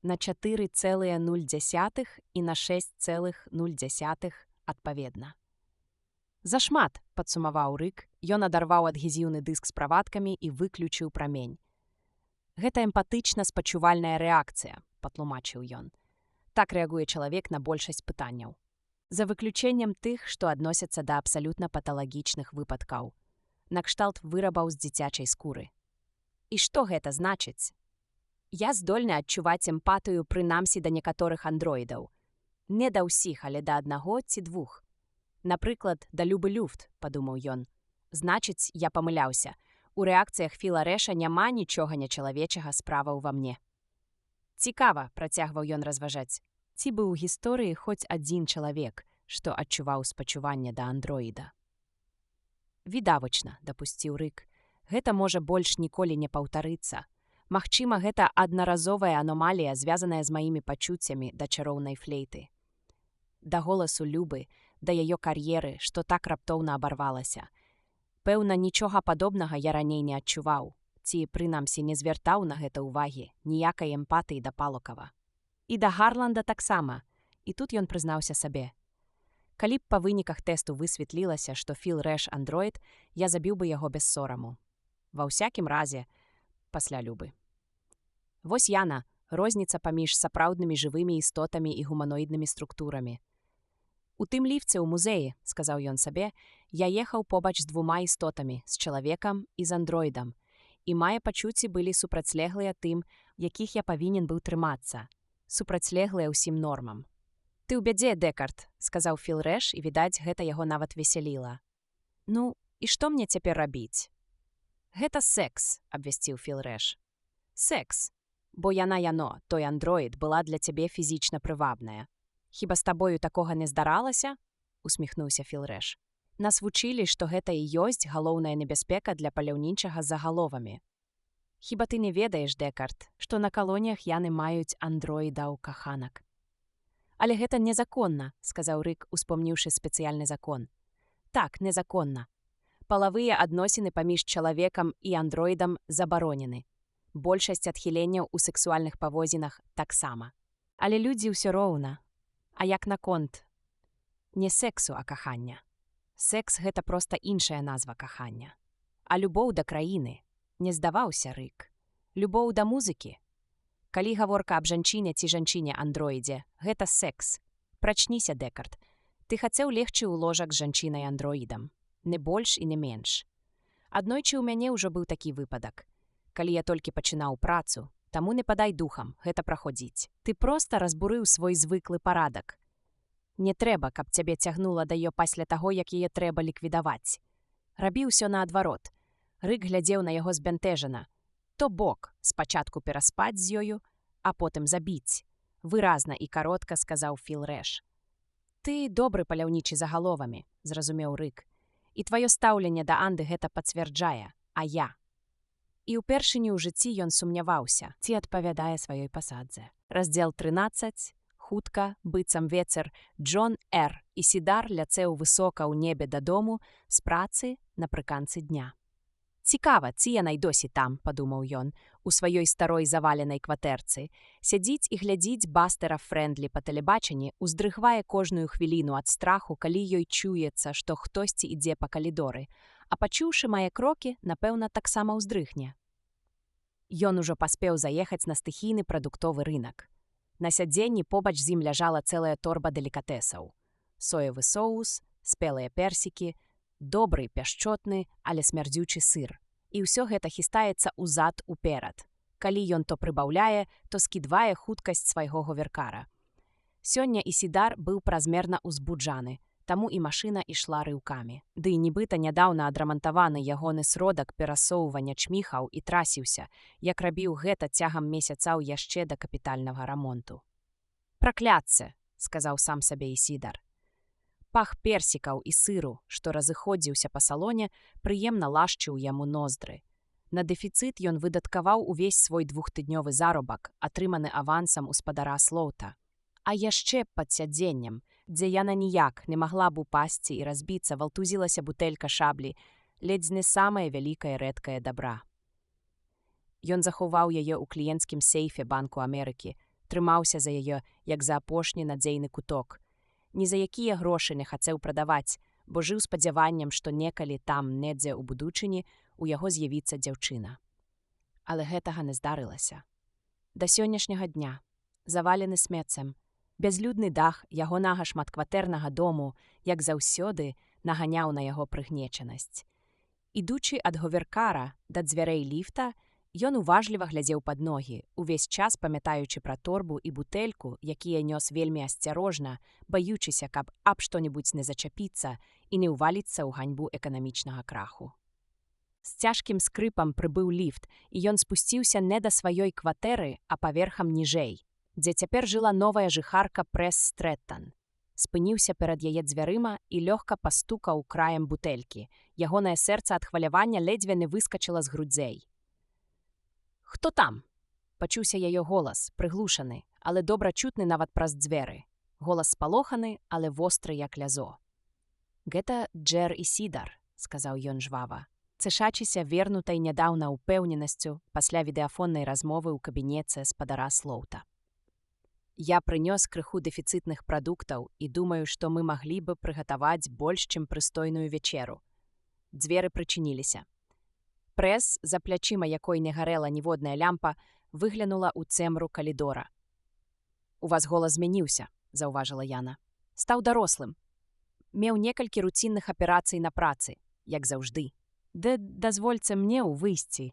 на 4,0 і на 6,0 адпаведна. Зашмат, падсумаваў Рык, ён адарваў адгезіўны дыск з правадкамі і выключыў прамень. Гэта эмпатычна-спачувальная рэакцыя, патлумачыў ён. Так рэагуе чалавек на большасць пытанняў. За выключэннем тых, што адносяцца да абсалютна паталагічных выпадкаў. Накшталт вырабаў з дзіцячай скуры. І што гэта значыць? Я здольны адчуваць эмпатыю прынамсі да некаторых андроідаў. Не да ўсіх, але да аднаго ці двух. Напрыклад, да Любы Люфт, падумаў ён. Значыць, я памыляўся. У рэакцыях Філа Рэша няма нічога нечалавечага справа ўва мне. Цікава, працягваў ён разважаць, ці быў у гісторыі хоць адзін чалавек, што адчуваў спачуванне да андроіда. Відавочна, дапусціў Рык, гэта можа больш ніколі не паўтарыцца. Магчыма, гэта аднаразовая аномалія, звязаная з маімі пачуццямі да чароўнай флейты. Да голасу Любы, да яе кар'еры, што так раптоўна абарвалася. Пэўна, нічога падобнага я раней не адчуваў, ці, прынамсі, не звяртаў на гэта ўвагі, ніякай эмпатыі да Палокава. І да Гарланда таксама, і тут ён прызнаўся сабе. Калі б па выніках тэсту высветлілася, што Філ Рэш андроід, я забіў бы яго без сораму. Ва ўсякім разе, пасля Любы. Вось яна, розніца паміж сапраўднымі жывымі істотамі і гуманоіднымі структурамі. У тым ліфце ў музеі, сказаў ён сабе, я ехаў побач з двума істотамі, з чалавекам і з андроідам, і мае пачуцці былі супрацьлеглыя тым, якіх я павінен быў трымацца, супрацьлеглыя ўсім нормам. Ты ў бядзе, Дэкард, сказаў Філ Рэш, і, відаць, гэта яго нават весяліла. Ну, і што мне цяпер рабіць? Гэта секс, абвясціў Філ Рэш. Секс, бо яно, той андроід, была для цябе фізічна прывабная. Хіба з табою такога не здаралася? Усміхнуўся Філ Рэш. Нас вучылі, што гэта і ёсць галоўная небяспека для паляўнічага з загаловамі. Хіба ты не ведаеш, Дэкард, што на калоніях яны маюць андроідаў-каханак? Але гэта незаконна, сказаў Рык, успомніўшы спецыяльны закон. Так, незаконна. Палавыя адносіны паміж чалавекам і андроідам забаронены. Большасць адхіленняў у сексуальных паводзінах таксама. Але людзі ўсё роўна. А як наконт? Не сексу, а кахання. Секс – гэта проста іншая назва кахання. А любоў да краіны. Не здаваўся Рык. Любоў да музыкі. Калі гаворка аб жанчыне ці жанчыне-андроідзе, гэта секс. Прачніся, Дэкард. Ты хацеў легчы ў ложак з жанчынай-андроідам. Не больш і не менш. Аднойчы ў мяне ўжо быў такі выпадак. Калі я толькі пачынаў працу, таму не падай духам, гэта праходзіць. Ты проста разбурыў свой звыклы парадак. Не трэба, каб цябе цягнула да ёй пасля таго, як яе трэба ліквідаваць. Рабі ўсё наадварот. Рык глядзеў на яго збянтэжана. То бок, спачатку пераспаць з ёю, а потым забіць. Выразна і каротка сказаў Філ Рэш. Ты добры паляўнічы загаловамі, зразумеў Рык. І тваё стаўленне да Анды гэта пацвярджае, а я. І ўпершыню ў жыцці ён сумняваўся, ці адпавядае сваёй пасадзе. Раздзел 13. Хутка, быццам вецер, Джон Р. Ісідар ляцеў высока ў небе дадому з працы напрыканцы дня. «Цікава, ці яна й досі там», – падумаў ён, у сваёй старой заваленай кватэрцы. Сядзіць і глядзіць Бастера Фрэндлі па тэлебачанні, уздрыгвае кожную хвіліну ад страху, калі ёй чуецца, што хтосьці ідзе па калідоры, а пачуўшы мае крокі, напэўна, таксама ўздрыгне. Ён ужо паспеў заехаць на стыхійны прадуктовы рынак. На сядзенні побач з ім ляжала цэлая торба делікатэсаў. Соевы соус, спелыя персікі, добры, пяшчотны, але смярдзючы сыр. І ўсё гэта хістаецца ўзад уперад. Калі ён то прыбаўляе, то скідвае хуткасць свайго говеркара. Сёння Ісідар быў празмерна ўзбуджаны, таму і машына ішла рыўкамі. Ды і нібыта нядаўна адрамантаваны ягоны сродак перасоўвання чміхаў і трасіўся, як рабіў гэта цягам месяцаў яшчэ да капітальнага рамонту. «Пракляцца», – сказаў сам сабе Ісідар. Пах персікаў і сыру, што разыходзіўся па салоне, прыемна лашчыў яму ноздры. На дэфіцыт ён выдаткаваў увесь свой 2-тыднёвы заробак, атрыманы авансам у спадара Слоута. А яшчэ пад сядзеннем, дзе яна ніяк не магла б упасці і разбіцца, валтузілася бутэлька шаблі, ледзь не самае вялікае рэдкае дабра. Ён заховаў яе ў кліенцкім сейфе Банку Амерыкі, трымаўся за яе, як за апошні надзейны куток. Ні за якія грошы не хацеў прадаваць, бо жыў спадзяваннем, што некалі там, недзе ў будучыні, у яго з'явіцца дзяўчына. Але гэтага не здарылася. Да сённяшняга дня, завалены смеццем, бязлюдны дах ягонага шматкватэрнага дому, як заўсёды, наганяў на яго прыгнечанасць. Ідучы ад говеркара да дзвярэй ліфта, ён уважліва глядзеў пад ногі, увесь час памятаючы пра торбу і бутэльку, якія нёс вельмі асцярожна, баючыся, каб аб што-небудзь не зачапіцца і не ўваліцца ў ганьбу эканамічнага краху. З цяжкім скрыпам прыбыў ліфт, і ён спусціўся не да сваёй кватэры, а паверхам ніжэй, дзе цяпер жыла новая жыхарка Прэс Стрэттан. Спыніўся перад яе дзвярыма і лёгка пастукаў краем бутэлькі. Ягонае сэрца ад хвалявання ледзьве не выскачыла з грудзей. «Хто там?» – пачуўся яе голас, прыглушаны, але добра чутны нават праз дзверы. Голас спалоханы, але востры, як лязо. «Гэта Джер Ісідар», – сказаў ён жвава, цышачыся вернутай нядаўна ўпэўненасцю пасля відэафоннай размовы ў кабінеце спадара Слоута. «Я прынёс крыху дэфіцытных прадуктаў і думаю, што мы маглі бы прыгатаваць больш, чым прыстойную вечеру». Дзверы прычыніліся. Прэс, за плячыма якой не гарэла ніводная лямпа, выглянула ў цемру калідора. «У вас голас змяніўся», – заўважыла Яна. «Стаў дарослым. Меў некалькі руцінных аперацый на працы, як заўжды. Дазвольце мне ў выйсці.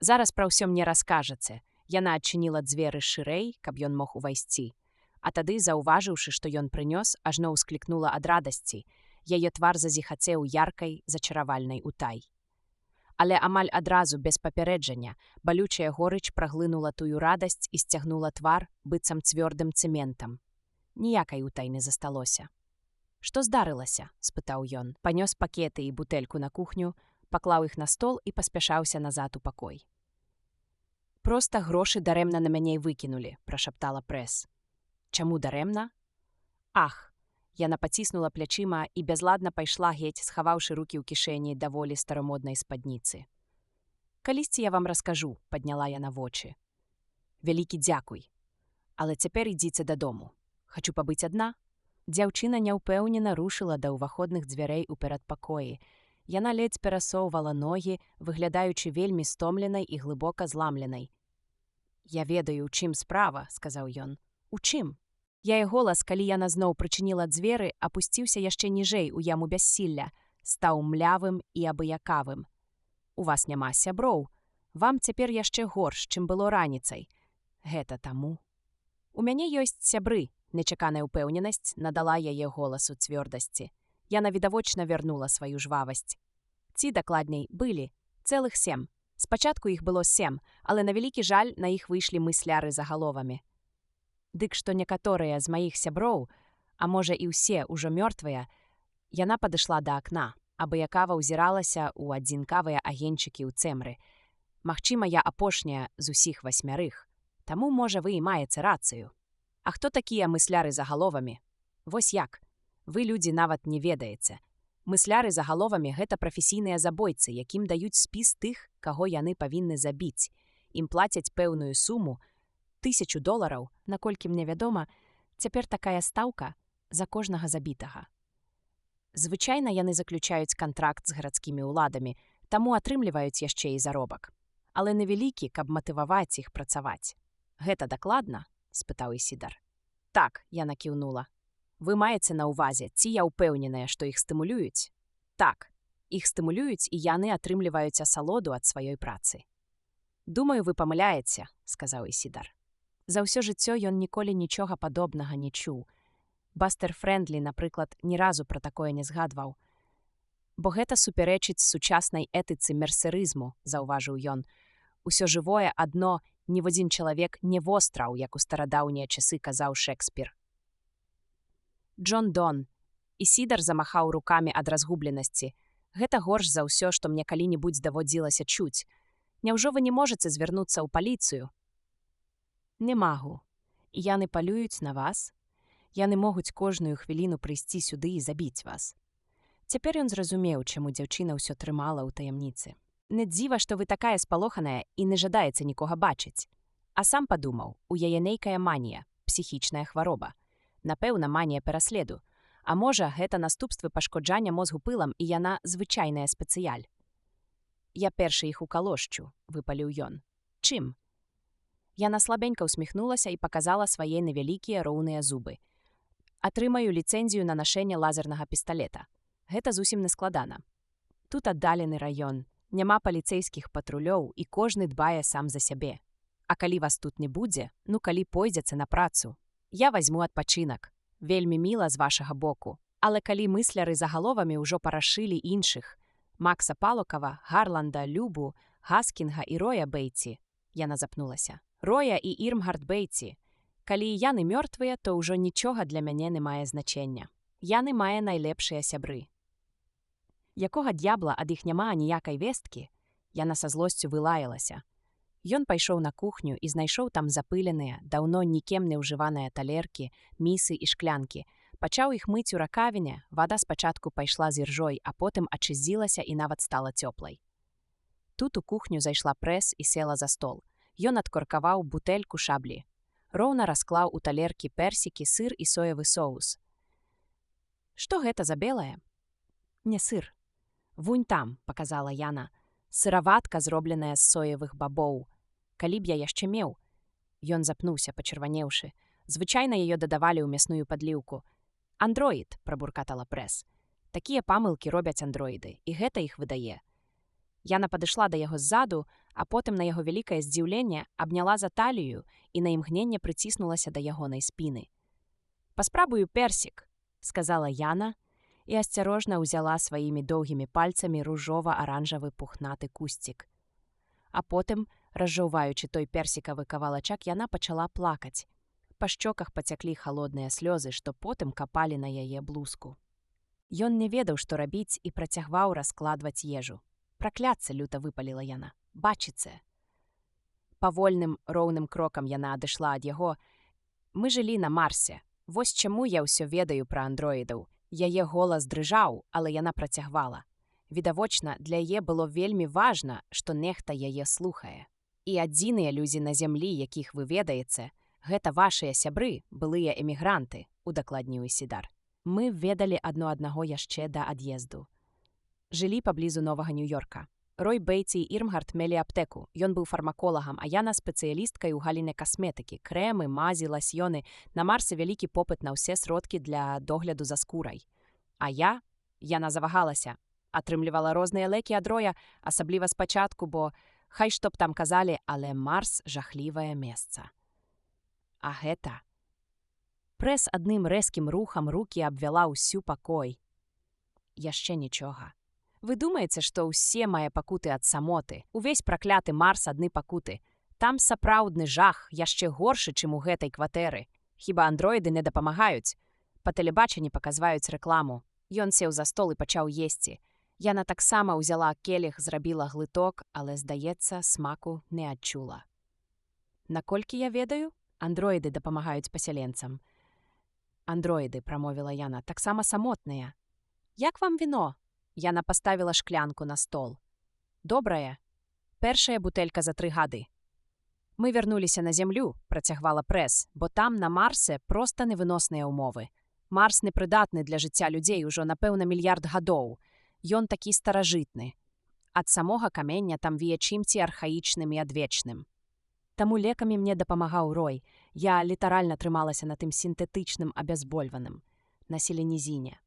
Зараз пра ўсё мне раскажаце». Яна адчыніла дзверы шырэй, каб ён мог увайсці. А тады, заўважыўшы, што ён прынёс, ажно ўсклікнула ад радасці. Яе твар зазіхацеў яркай, зачаравальнай утай. Але амаль адразу, без папярэджання, балючая горыч праглынула тую радасць і сцягнула твар, быццам цвёрдым цэментам. Ніякай утай не засталося. «Што здарылася?» – спытаў ён. Панёс пакеты і бутэльку на кухню, паклаў іх на стол і паспяшаўся назад у пакой. «Проста грошы дарэмна на мяне выкінулі», – прашаптала Прэс. «Чаму дарэмна?» «Ах!» Яна паціснула плячыма і бязладна пайшла геть, схаваўшы рукі ў кішэні даволі старамоднай спадніцы. «Калісьці я вам раскажу», – падняла яна вочы. «Вялікі дзякуй. Але цяпер ідзіце дадому. Хачу пабыць адна». Дзяўчына няўпэўнена рушыла да ўваходных дзвярэй у перадпакоі. Яна ледзь перасоўвала ногі, выглядаючы вельмі стомленай і глыбока зламленай. «Я ведаю, у чым справа», – сказаў ён. «У чым?» Яе голас, калі яна зноў прычыніла дзверы, апусціўся яшчэ ніжэй у яму бяссілля, стаў млявым і абыякавым. «У вас няма сяброў. Вам цяпер яшчэ горш, чым было раніцай. Гэта таму». «У мяне ёсць сябры», – нечаканая ўпэўненасць надала яе голасу цвёрдасці. Яна відавочна вярнула сваю жвавасць. Ці, дакладней, былі. Цэлых 7. Спачатку іх было 7, але на вялікі жаль на іх выйшлі мысляры загаловамі. Дык што некаторыя з маіх сяброў, а можа і ўсе ўжо мёртвыя, яна падышла да акна, абыякава ўзіралася ў адзінкавыя агеньчыкі ў цемры. Магчыма, я апошняя з усіх 8, таму, можа, вы і маеце рацыю. А хто такія мысляры за галовамі? Вось як. Вы, людзі, нават не ведаеце. Мысляры за галовамі – гэта прафесійныя забойцы, якім даюць спіс тых, каго яны павінны забіць. Ім плацяць пэўную суму, $1000, наколькі мне вядома, цяпер такая стаўка за кожнага забітага. Звычайна яны заключаюць кантракт з гарадскімі ўладамі, таму атрымліваюць яшчэ і заробак. Але невялікі, каб матываваць іх працаваць. Гэта дакладна? Спытаў Ісідар. Так, яна кіўнула. Вы маеце на ўвазе, ці я ўпэўненая, што іх стымулююць? Так, іх стымулююць і яны атрымліваюць асалоду ад сваёй працы. Думаю, вы памыляеце, сказаў Ісідар. За ўсё жыццё ён ніколі нічога падобнага не чуў. Бастер Фрэндлі, напрыклад, ні разу пра такое не згадваў. Бо гэта супярэчыць сучаснай этыцы мерсерызму, заўважыў ён. Усё жывое адно, ні в адзін чалавек не востраў, як у старадаўнія часы казаў Шекспір. Джон Дон. Ісідар замахаў рукамі ад разгубленасці. Гэта горш за ўсё, што мне калі-небудзь даводзілася чуць. Няўжо вы не можаце звярнуцца ў паліцыю? Не магу. І яны палююць на вас? Яны могуць кожную хвіліну прыйсці сюды і забіць вас. Цяпер ён зразумеў, чаму дзяўчына ўсё трымала ў таямніцы. Не дзіва, што вы такая спалоханая і не жадаеце нікога бачыць. А сам падумаў, у яе нейкая манія, псіхічная хвароба. Напэўна, манія пераследу. А можа, гэта наступствы пашкоджання мозгу пылам і яна звычайная спецыяль. Я першы іх укалошчу, выпаліў ён. Чым? Яна слабенька ўсміхнулася і паказала свае невялікія роўныя зубы. Атрымаю ліцэнзію на нашэнне лазернага пісталета. Гэта зусім не складана. Тут аддалены раён. Няма паліцэйскіх патрулёў, і кожны дбае сам за сябе. А калі вас тут не будзе, ну калі пойдзеце на працу, я вазьму адпачынак. Вельмі міла з вашага боку. Але калі мысляры за галовамі ўжо парашылі іншых, Макса Палокава, Гарланда, Любу, Гаскінга і Роя Бэйці, яна запнулася. Роя і Ірмгард Бэйці. Калі яны мёртвыя, то ўжо нічога для мяне не мае значення. Яны мае найлепшыя сябры. Якога д'ябла ад іх няма аніякай весткі? Яна са злосцю вылаялася. Ён пайшоў на кухню і знайшоў там запыленыя, даўно нікем не ўжываныя талеркі, місы і шклянкі. Пачаў іх мыць у ракавіне, вада спачатку пайшла з іржой, а потым ачысцілася і нават стала цёплай. Тут у кухню зайшла Прэс і села за стол. Ён адкоркаваў бутэльку шаблі. Роўна расклаў у талеркі персікі, сыр і соевы соус. Што гэта за белае? Не сыр. Вунь там, паказала яна, сыраватка, зробленая з соевых бабоў. Калі б я яшчэ меў? Ён запнуўся, пачырванеўшы. Звычайна яе дадавалі ў мясную падліўку. Андроід, прабуркатала Прэс. Такія памылкі робяць андроіды, і гэта іх выдае. Яна падышла да яго ззаду, а потым на яго вялікае здзіўленне абняла за талію і на імгненне прыціснулася да ягонай спіны. «Паспрабую персік», сказала яна, і асцярожна ўзяла сваімі доўгімі пальцамі ружова-аранжавы пухнаты кусцік. А потым, разжаўваючы той персікавы кавалачак, яна пачала плакаць. Па шчоках пацяклі халодныя слёзы, што потым капалі на яе блузку. Ён не ведаў, што рабіць, і працягваў раскладваць ежу. «Пракляцца!» — люта выпаліла яна. «Бачыце!» Павольным, роўным крокам яна адышла ад яго. «Мы жылі на Марсе. Вось чаму я ўсё ведаю пра андроідаў». Яе голас дрыжаў, але яна працягвала. Відавочна, для яе было вельмі важна, што нехта яе слухае. І адзіныя людзі на зямлі, якіх вы ведаеце, гэта вашыя сябры, былыя эмігранты, удакладніў Ісідар. Мы ведалі адно аднаго яшчэ да ад'езду. Жылі паблізу Новага Нью-Йорка. Рой Бэйці і Ірмгард мелі аптэку. Ён быў фармаколагам, а яна спецыялісткай у галіне касметыкі, крэмы, мазі, ласьёны. На Марсе вялікі попыт на ўсе сродкі для догляду за скурай. А яна завагалася, атрымлівала розныя лекі ад Роя, асабліва спачатку, бо, хай што б там казалі, але Марс жахлівае месца. А гэта... Прэс адным рэзкім рухам рукі абвяла ўсю пакой. Яшчэ нічога. Вы думаеце, што ўсе мае пакуты ад самоты? Увесь пракляты Марс адны пакуты. Там сапраўдны жах, яшчэ горшы, чым у гэтай кватэры. Хіба андроіды не дапамагаюць? Па тэлебачанні паказваюць рэкламу. Ён сеў за стол і пачаў есці. Яна таксама ўзяла келіх, зрабіла глыток, але, здаецца, смаку не адчула. Наколькі я ведаю? Андроіды дапамагаюць пасяленцам. Андроіды, прамовіла яна, таксама самотныя. Як вам віно? Яна паставіла шклянку на стол. Добрае. Першая бутэлька за 3 гады. Мы вярнуліся на зямлю, працягвала прэс, бо там, на Марсе, проста невыносныя ўмовы. Марс непрыдатны для жыцця людзей ужо, напэўна, мільярд гадоў. Ён такі старажытны. Ад самога камення там вее чымсьці архаічным і адвечным. Таму лекамі мне дапамагаў Рой. Я літаральна трымалася на тым сінтэтычным абязбольваным, на селенізіне.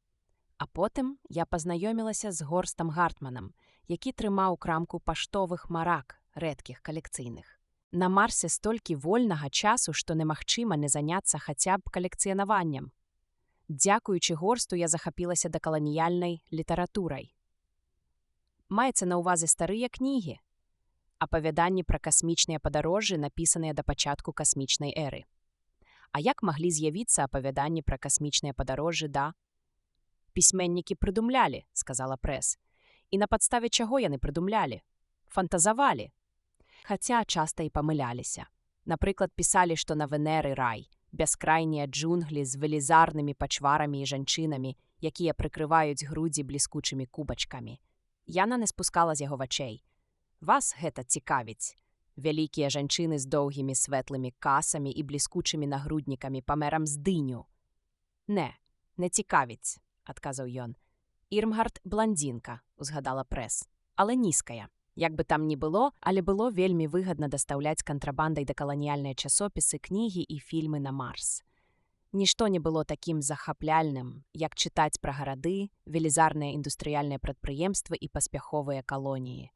А потым я пазнаёмілася з Горстам Гартманам, які трымаў крамку паштовых марак, рэдкіх калекцыйных. На Марсе столькі вольнага часу, што немагчыма не заняцца хаця б калекцыянаваннем. Дзякуючы Горсту я захапілася дакаланіяльнай літаратурай. Маецца на ўвазе старыя кнігі, апавяданні пра касмічныя падарожжы, напісаныя да пачатку касмічнай эры. А як маглі з'явіцца апавяданні пра касмічныя падарожжы да? Пісьменнікі прыдумлялі, сказала прэс. І на падставе чаго яны прыдумлялі? Фантазавалі. Хаця часта і памыляліся. Напрыклад, пісалі, што на Венеры рай, бяскрайнія джунглі з велізарнымі пачварамі і жанчынамі, якія прыкрываюць грудзі бліскучымі кубачкамі. Яна не спускала з яго вачэй. Вас гэта цікавіць. Вялікія жанчыны з доўгімі светлымі касамі і бліскучымі нагруднікамі памерам з дыню. Не цікавіць, адказаў ён. Ірмгард бландзінка, узгадала прэс, але нізкая. Як бы там ні было, але было вельмі выгадна дастаўляць кантрабандай дакаланіяльныя часопісы, кнігі і фільмы на Марс. Нішто не было такім захапляльным, як чытаць пра гарады, велізарныя індустрыяльныя прадпрыемствы і паспяховыя калоніі.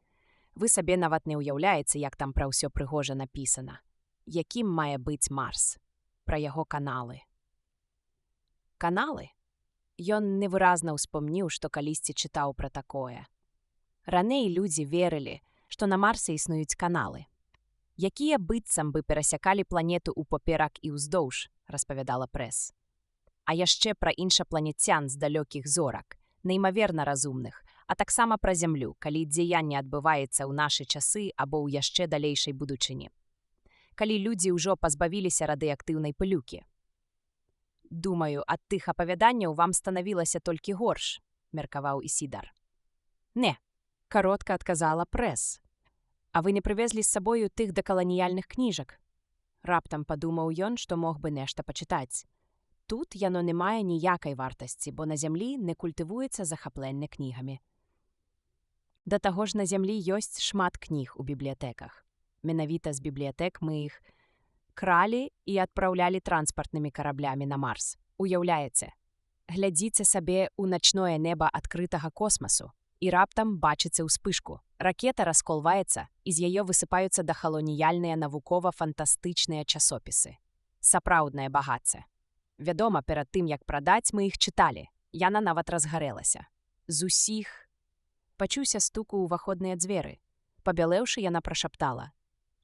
Вы сабе нават не ўяўляеце, як там пра ўсё прыгожа напісана. Якім мае быць Марс? Пра яго каналы. Каналы? Ён невыразна ўспомніў, што калісьці чытаў пра такое. Раней людзі верылі, што на Марсе існуюць каналы, якія быццам бы перасякалі планету ўпоперак і ўздоўж, распавядала прэс. А яшчэ пра іншапланецян з далёкіх зорак, неймаверна разумных, а таксама пра зямлю, калі дзеянне адбываецца ў нашы часы або ў яшчэ далейшай будучыні. Калі людзі ўжо пазбавіліся радыеактыўнай пылюкі. Думаю, ад тых апавяданняў вам станавілася толькі горш, меркаваў Ісідар. Не, каротка адказала прэс. А вы не прывезлі з сабою тых дакаланіяльных кніжак? Раптам падумаў ён, што мог бы нешта пачытаць. Тут яно не мае ніякай вартасці, бо на зямлі не культывуецца захапленне кнігамі. Да таго ж на зямлі ёсць шмат кніг у бібліятэках. Менавіта з бібліятэк мы іх кралі і адпраўлялі транспартнымі караблямі на Марс. Уяўляеце, глядзіце сабе ў начное неба адкрытага космасу і раптам бачыце ўспышку. Ракета расколваецца, і з яе высыпаюцца дахалоніяльныя навукова-фантастычныя часопісы. Сапраўднае багацце. Вядома, перад тым, як прадаць, мы іх чыталі. Яна нават разгарэлася. З усіх... Пачуўся стук у ўваходныя дзверы. Пабялеўшы, яна прашаптала.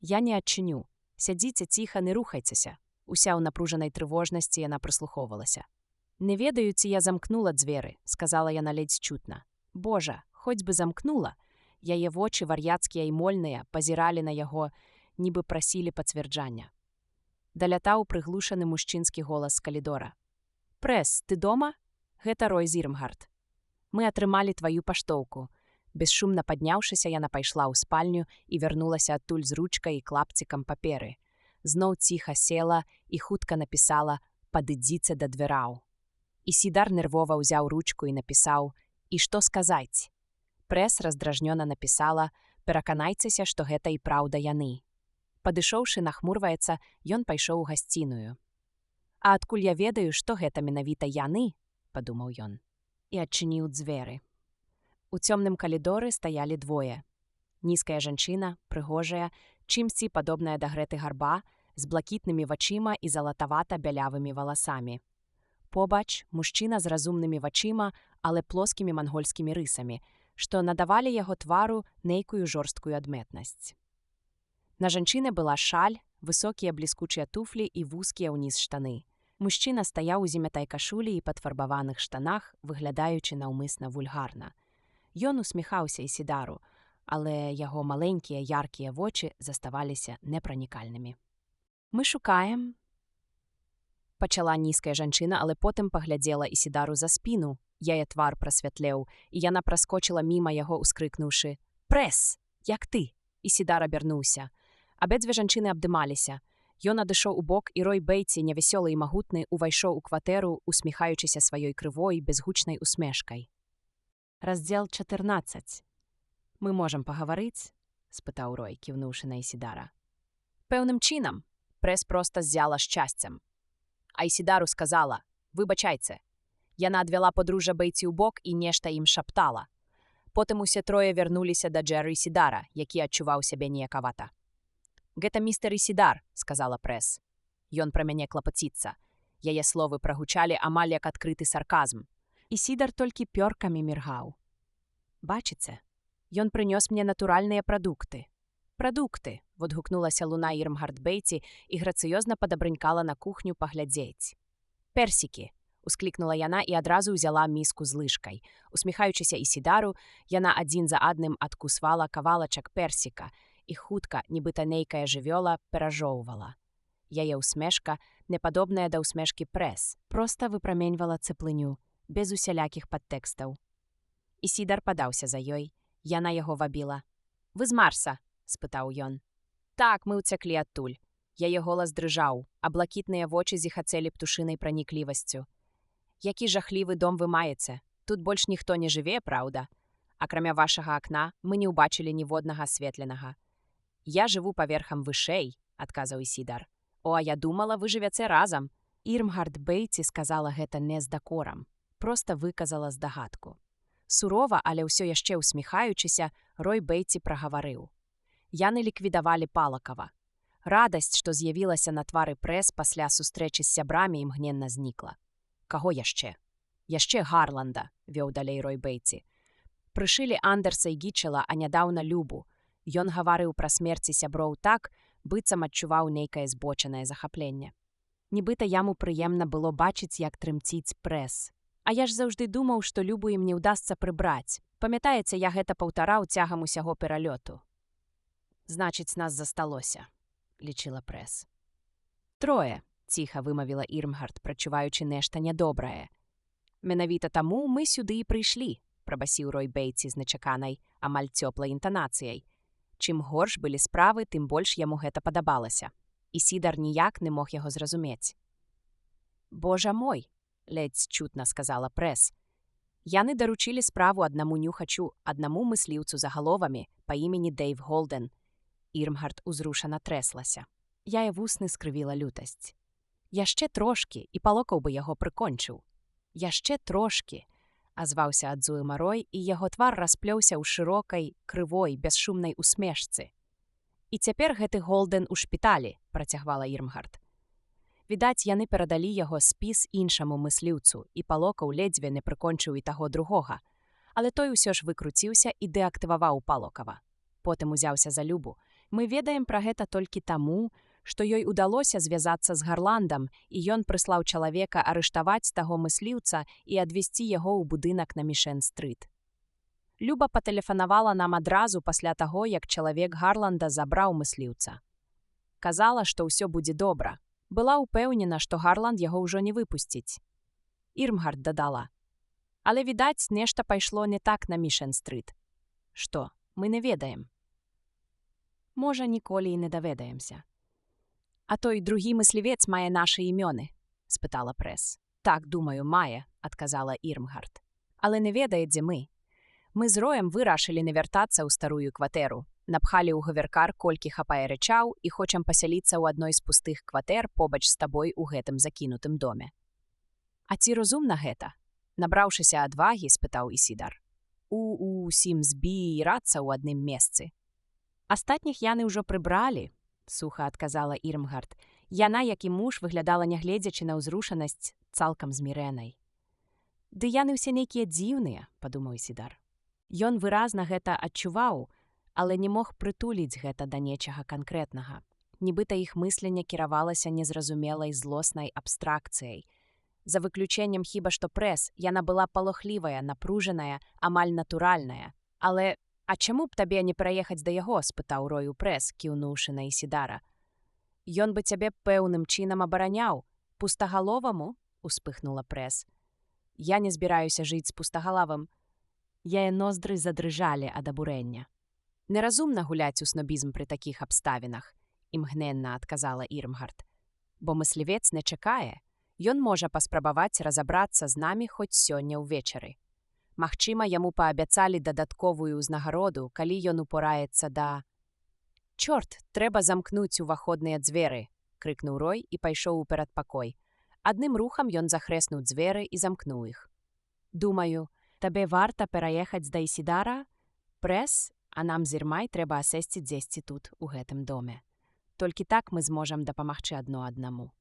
Я не адчыню. Сядзіце ціха, не рухайцеся. Уся ў напружанай трывожнасці яна прыслухоўвалася. Не ведаю, ці я замкнула дзверы, сказала яна ледзь чутна. Божа, хоць бы замкнула. Яе вочы, вар'яцкія і мольныя, пазіралі на яго, нібы прасілі пацвярджання. Далятаў прыглушаны мужчынскі голас з калідора. «Прэс, ты дома? Гэта Рой з Ірмгард. Мы атрымалі тваю паштоўку». Бесшумна падняўшыся, яна пайшла ў спальню і вярнулася адтуль з ручкай і клапцікам паперы. Зноў ціха села і хутка напісала «Падыдзіце да дзвяраў». Ісідар нервова ўзяў ручку і напісаў «І што сказаць?». Прэс раздражнёна напісала «Пераканайцеся, што гэта і праўда яны». Падышоўшы, нахмурваецца, ён пайшоў у гасціную. «А адкуль я ведаю, што гэта менавіта яны?» – падумаў ён. І адчыніў дзверы. У цёмным калідоры стаялі двое. Нізкая жанчына, прыгожая, чымсьці падобная да Грэты Гарба, з блакітнымі вачыма і залатавата-бялявымі валасамі. Побач мужчына з разумнымі вачыма, але плоскімі мангольскімі рысамі, што надавалі яго твару нейкую жорсткую адметнасць. На жанчыны была шаль, высокія бліскучыя туфлі і вузкія ўніз штаны. Мужчына стаяў у зімятай кашулі і падфарбаваных штанах, выглядаючы наўмысна вульгарна. Ён усміхаўся Ісідару, але яго маленькія яркія вочы заставаліся непранікальнымі. Мы шукаем. Пачала нізкая жанчына, але потым паглядзела Ісідару за спіну. Яе твар прасвятлеў, і яна праскочыла міма яго, ускрыкнуўшы: «Прэс! Як ты!» Ісідар абярнуўся. Абедзве жанчыны абдымаліся. Ён адышоў у бок, і Рой Бэйці, невясёлы і магутны, увайшоў у кватэру, усміхаючыся сваёй крывой, безгучнай усмешкай. Раздзел 14. «Мы можам пагаварыць?» – спытаў Рой, кіўнуўшы на Ісідара. «Пэўным чынам!» – Прэс проста ззяла шчасцем. А Ісідару сказала: «Выбачайце». Яна адвяла подружжа Бэйці ў бок і нешта ім шаптала. Потым усе трое вярнуліся да Джэры Ісідара, які адчуваў сябе неякавата. «Гэта містер Ісідар», – сказала Прэс. «Ён пра мяне клапаціцца». Яе словы прагучалі амаль як адкрыты сарказм. Ісідар толькі пёркамі міргаў. «Бачыце, ён прынёс мне натуральныя прадукты». «Прадукты», – водгукнулася Луна Ірмгард Бэйці і грацыёзна падабрынькала на кухню паглядзець. «Персікі», – усклікнула яна і адразу ўзяла міску з лыжкай. Усміхаючыся Ісідару, яна адзін за адным адкусвала кавалачак персіка і хутка, нібыта нейкая жывёла, перажоўвала. Яе ўсмешка, непадобная да ўсмешкі Прэс, проста выпраменьвала цеплыню, без усялякіх падтэкстаў. Ісідар падаўся за ёй. Яна яго вабіла. «Вы з Марса?» – спытаў ён. «Так, мы ўцяклі адтуль». Яе голас дрыжаў, а блакітныя вочы зіхацелі птушынай праніклівасцю. «Які жахлівы дом вы маеце? Тут больш ніхто не жыве, праўда? Акрамя вашага акна мы не ўбачылі ніводнага асветленага». «Я жыву паверхам вышэй», – адказаў Ісідар. «О, а я думала, вы жывяце разам». Ірмгард Бэйці сказала гэта не з дакорам, проста выказала здагадку. Сурова, але ўсё яшчэ усміхаючыся, Рой Бэйці прагаварыў. «Яны ліквідавалі Палакава». Радасць, што з'явілася на твары Прэс пасля сустрэчы з сябрамі, імгненна знікла. «Каго яшчэ?» «Яшчэ Гарланда», – вёў далей Рой Бэйці. «Прышылі Андерса і Гічэла, а нядаўна Любу. Ён гаварыў пра смерці сяброў так, быццам адчуваў нейкае збочанае захапленне. Нібыта яму прыемна было бачыць, як трымціць Прэс. А я ж заўжды думаў, што Любу ім не ўдасца прыбраць. Памятаеце, я гэта паўтараў цягам усяго пералёту». «Значыць, нас засталося», – лічыла Прэс. «Трое», – ціха вымавіла Ірмгард, прачуваючы нешта нядобрае. «Менавіта таму мы сюды і прыйшлі», – прабасіў Рой Бэйці з нечаканай, амаль цёплай інтанацыяй. Чым горш былі справы, тым больш яму гэта падабалася. Ісідар ніяк не мог яго зразумець. «Божа мой», – ледзь чутна сказала Прэс. «Яны даручылі справу аднаму нюхачу, аднаму мысліўцу за галовамі па імені Дэйв Голден». Ірмгард узрушана трэслася. Яе вусны скрывіла лютасць. «Яшчэ трошкі, і Палокаў бы яго прыкончыў». «Яшчэ трошкі», – азваўся ад Зуэма Рой, і яго твар расплёўся ў шырокай, крывой, бесшумнай усмешцы. «І цяпер гэты Голден у шпіталі», – працягвала Ірмгард. Відаць, яны перадалі яго спіс іншаму мысліўцу, і Палокаў ледзьве не прыкончыў і таго другога. Але той усё ж выкруціўся і дэактываваў Палокава. Потым узяўся за Любу. Мы ведаем пра гэта толькі таму, што ёй удалося звязацца з Гарландам, і ён прыслаў чалавека арыштаваць таго мысліўца і адвесці яго ў будынак на Мішэн-стрыт. Люба патэлефанавала нам адразу пасля таго, як чалавек Гарланда забраў мысліўца. Казала, што ўсё будзе добра. Была ўпэўнена, што Гарланд яго ўжо не выпусціць. Ірмгард дадала. Але, відаць, нешта пайшло не так на Мішэн-стрыт. Што, мы не ведаем. Можа, ніколі і не даведаемся. «А той другі мыслівец мае нашы імёны?» – спытала Прэс. «Так, думаю, мае», – адказала Ірмгард. «Але не ведае, дзе мы. Мы з Роем вырашылі не вяртацца ў старую кватэру, напхалі ў гавяркар колькі хапае рэчаў і хочам пасяліцца ў адной з пустых кватэр побач з табой у гэтым закінутым доме». «А ці розумна гэта?» – набраўшыся адвагі, спытаў Ісідар. «Усім збірацца ў адным месцы». «Астатніх яны ўжо прыбралі», – суха адказала Ірмгард. Яна, як і муж, выглядала, нягледзячы на ўзрушанасць, цалкам змірэнай. «Ды яны ўсе нейкія дзіўныя», – падумаў Ісідар. Ён выразна гэта адчуваў, але не мог прытуліць гэта да нечага канкрэтнага. Нібыта іх мысленне кіравалася незразумелай злоснай абстракцыяй. За выключэннем хіба што Прэс, яна была палохлівая, напружаная, амаль натуральная. Але «А чаму б табе не пераехаць да яго?» – спытаў Рой у Прэс, кіўнуўшы на Ісідара. Ён бы цябе пэўным чынам абараняў. Пустагаловаму? Успыхнула Прэс. Я не збіраюся жыць з пустагалавым. Яе ноздры задрыжалі ад абурэння. Неразумна гуляць у снобізм пры такіх абставінах, імгненна адказала Ірмгард. Бо мыслівец не чакае. Ён можа паспрабаваць разабрацца з намі хоць сёння ўвечары. Магчыма, яму паабяцалі дадатковую ўзнагароду, калі ён упораецца да... «Чорт, трэба замкнуць уваходныя дзверы!» — крыкнуў Рой і пайшоў у перадпакой. Адным рухам ён захрэснуў дзверы і замкнуў іх. «Думаю, табе варта пераехаць да Ісідара? Прэс, а нам з Ірмай трэба асесці дзесьці тут, у гэтым доме. Толькі так мы зможам дапамагчы адно аднаму.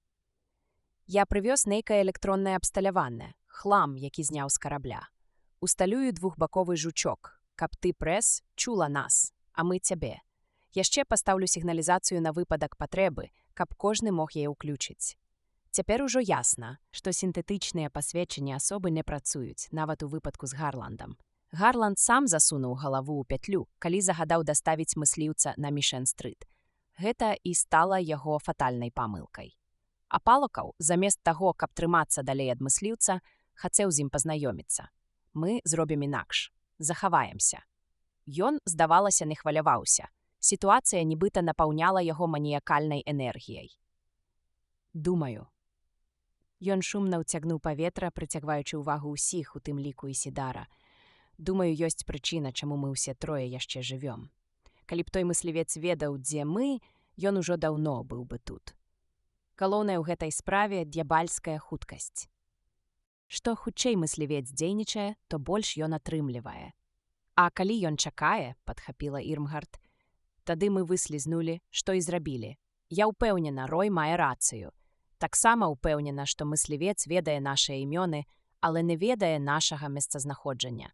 Я прывёз нейкае электроннае абсталяванне, хлам, які зняў з карабля. Усталюю двухбаковы жучок, каб ты, Прэс, чула нас, а мы цябе. Яшчэ пастаўлю сігналізацыю на выпадак патрэбы, каб кожны мог яе ўключыць. Цяпер ужо ясна, што сінтэтычныя пасведчанні асобы не працуюць, нават у выпадку з Гарландам. Гарланд сам засунуў галаву ў пятлю, калі загадаў даставіць мысліўца на Мішэн-стрыт. Гэта і стала яго фатальнай памылкай. А Палакаў, замест таго, каб трымацца далей ад мысліўца, хацеў з ім пазнаёміцца. Мы зробім інакш. Захаваемся. Ён, здавалася, не хваляваўся. Сітуацыя нібыта напаўняла яго маніякальнай энергіяй. Думаю. Ён шумна ўцягнуў паветра, прыцягваючы ўвагу ўсіх, у тым ліку Ісідара. Думаю, ёсць прычына, чаму мы ўсе трое яшчэ жывём. Калі б той мыслівец ведаў, дзе мы, ён ужо даўно быў бы тут. Галоўнае ў гэтай справе д'ябальская хуткасць. Што хутчэй мыслівец дзейнічае, то больш ён атрымлівае. А калі ён чакае, падхапіла Ірмгард, тады мы выслізнулі, што і зрабілі. Я ўпэўнена, Рой мае рацыю. Таксама ўпэўнена, што мыслівец ведае нашыя імёны, але не ведае нашага месцазнаходжання.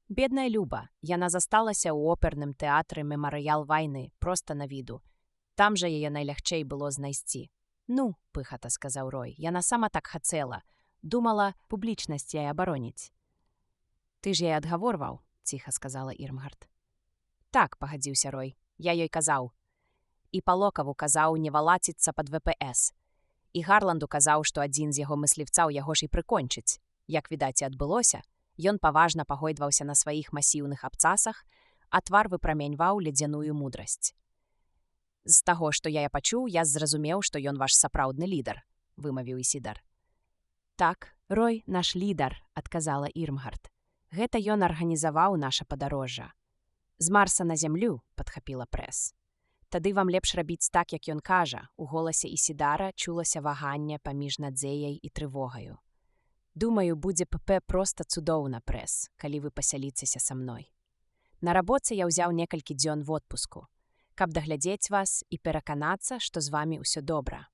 Бедная Люба, яна засталася ў оперным тэатры «Мемарыял вайны», проста на віду. Там жа яе найлягчэй было знайсці. «Ну», — пыхата сказаў Рой, — «яна сама так хацела. Думала, публічнасць яе абароніць». «Ты ж яе адгаворваў», — ціха сказала Ірмгард. «Так», — пагадзіўся Рой, — «я ёй казаў. І Палокаву казаў не валаціцца пад ВПС. І Гарланду казаў, што адзін з яго мыслівцаў яго ж і прыкончыць. Як відаць, і адбылося, ён паважна пагойдваўся на сваіх масіўных абцасах, а твар выпраменьваў ледзяную мудрасць. «З таго, што я пачуў, я зразумеў, што ён ваш сапраўдны лідар», — вымавіў Ісідар. «Так, Рой наш лідар», — адказала Ірмгард. «Гэта ён арганізаваў наша падарожжа». «З Марса на зямлю», — падхапіла Прэс. «Тады вам лепш рабіць так, як ён кажа», — у голасе Ісідара чулася ваганне паміж надзеяй і трывогаю. «Думаю, будзе ПП проста цудоўна, Прэс, калі вы пасяліцеся са мной. На рабоце я ўзяў некалькі дзён водпуску, каб даглядзець вас і пераканацца, што з вамі ўсё добра.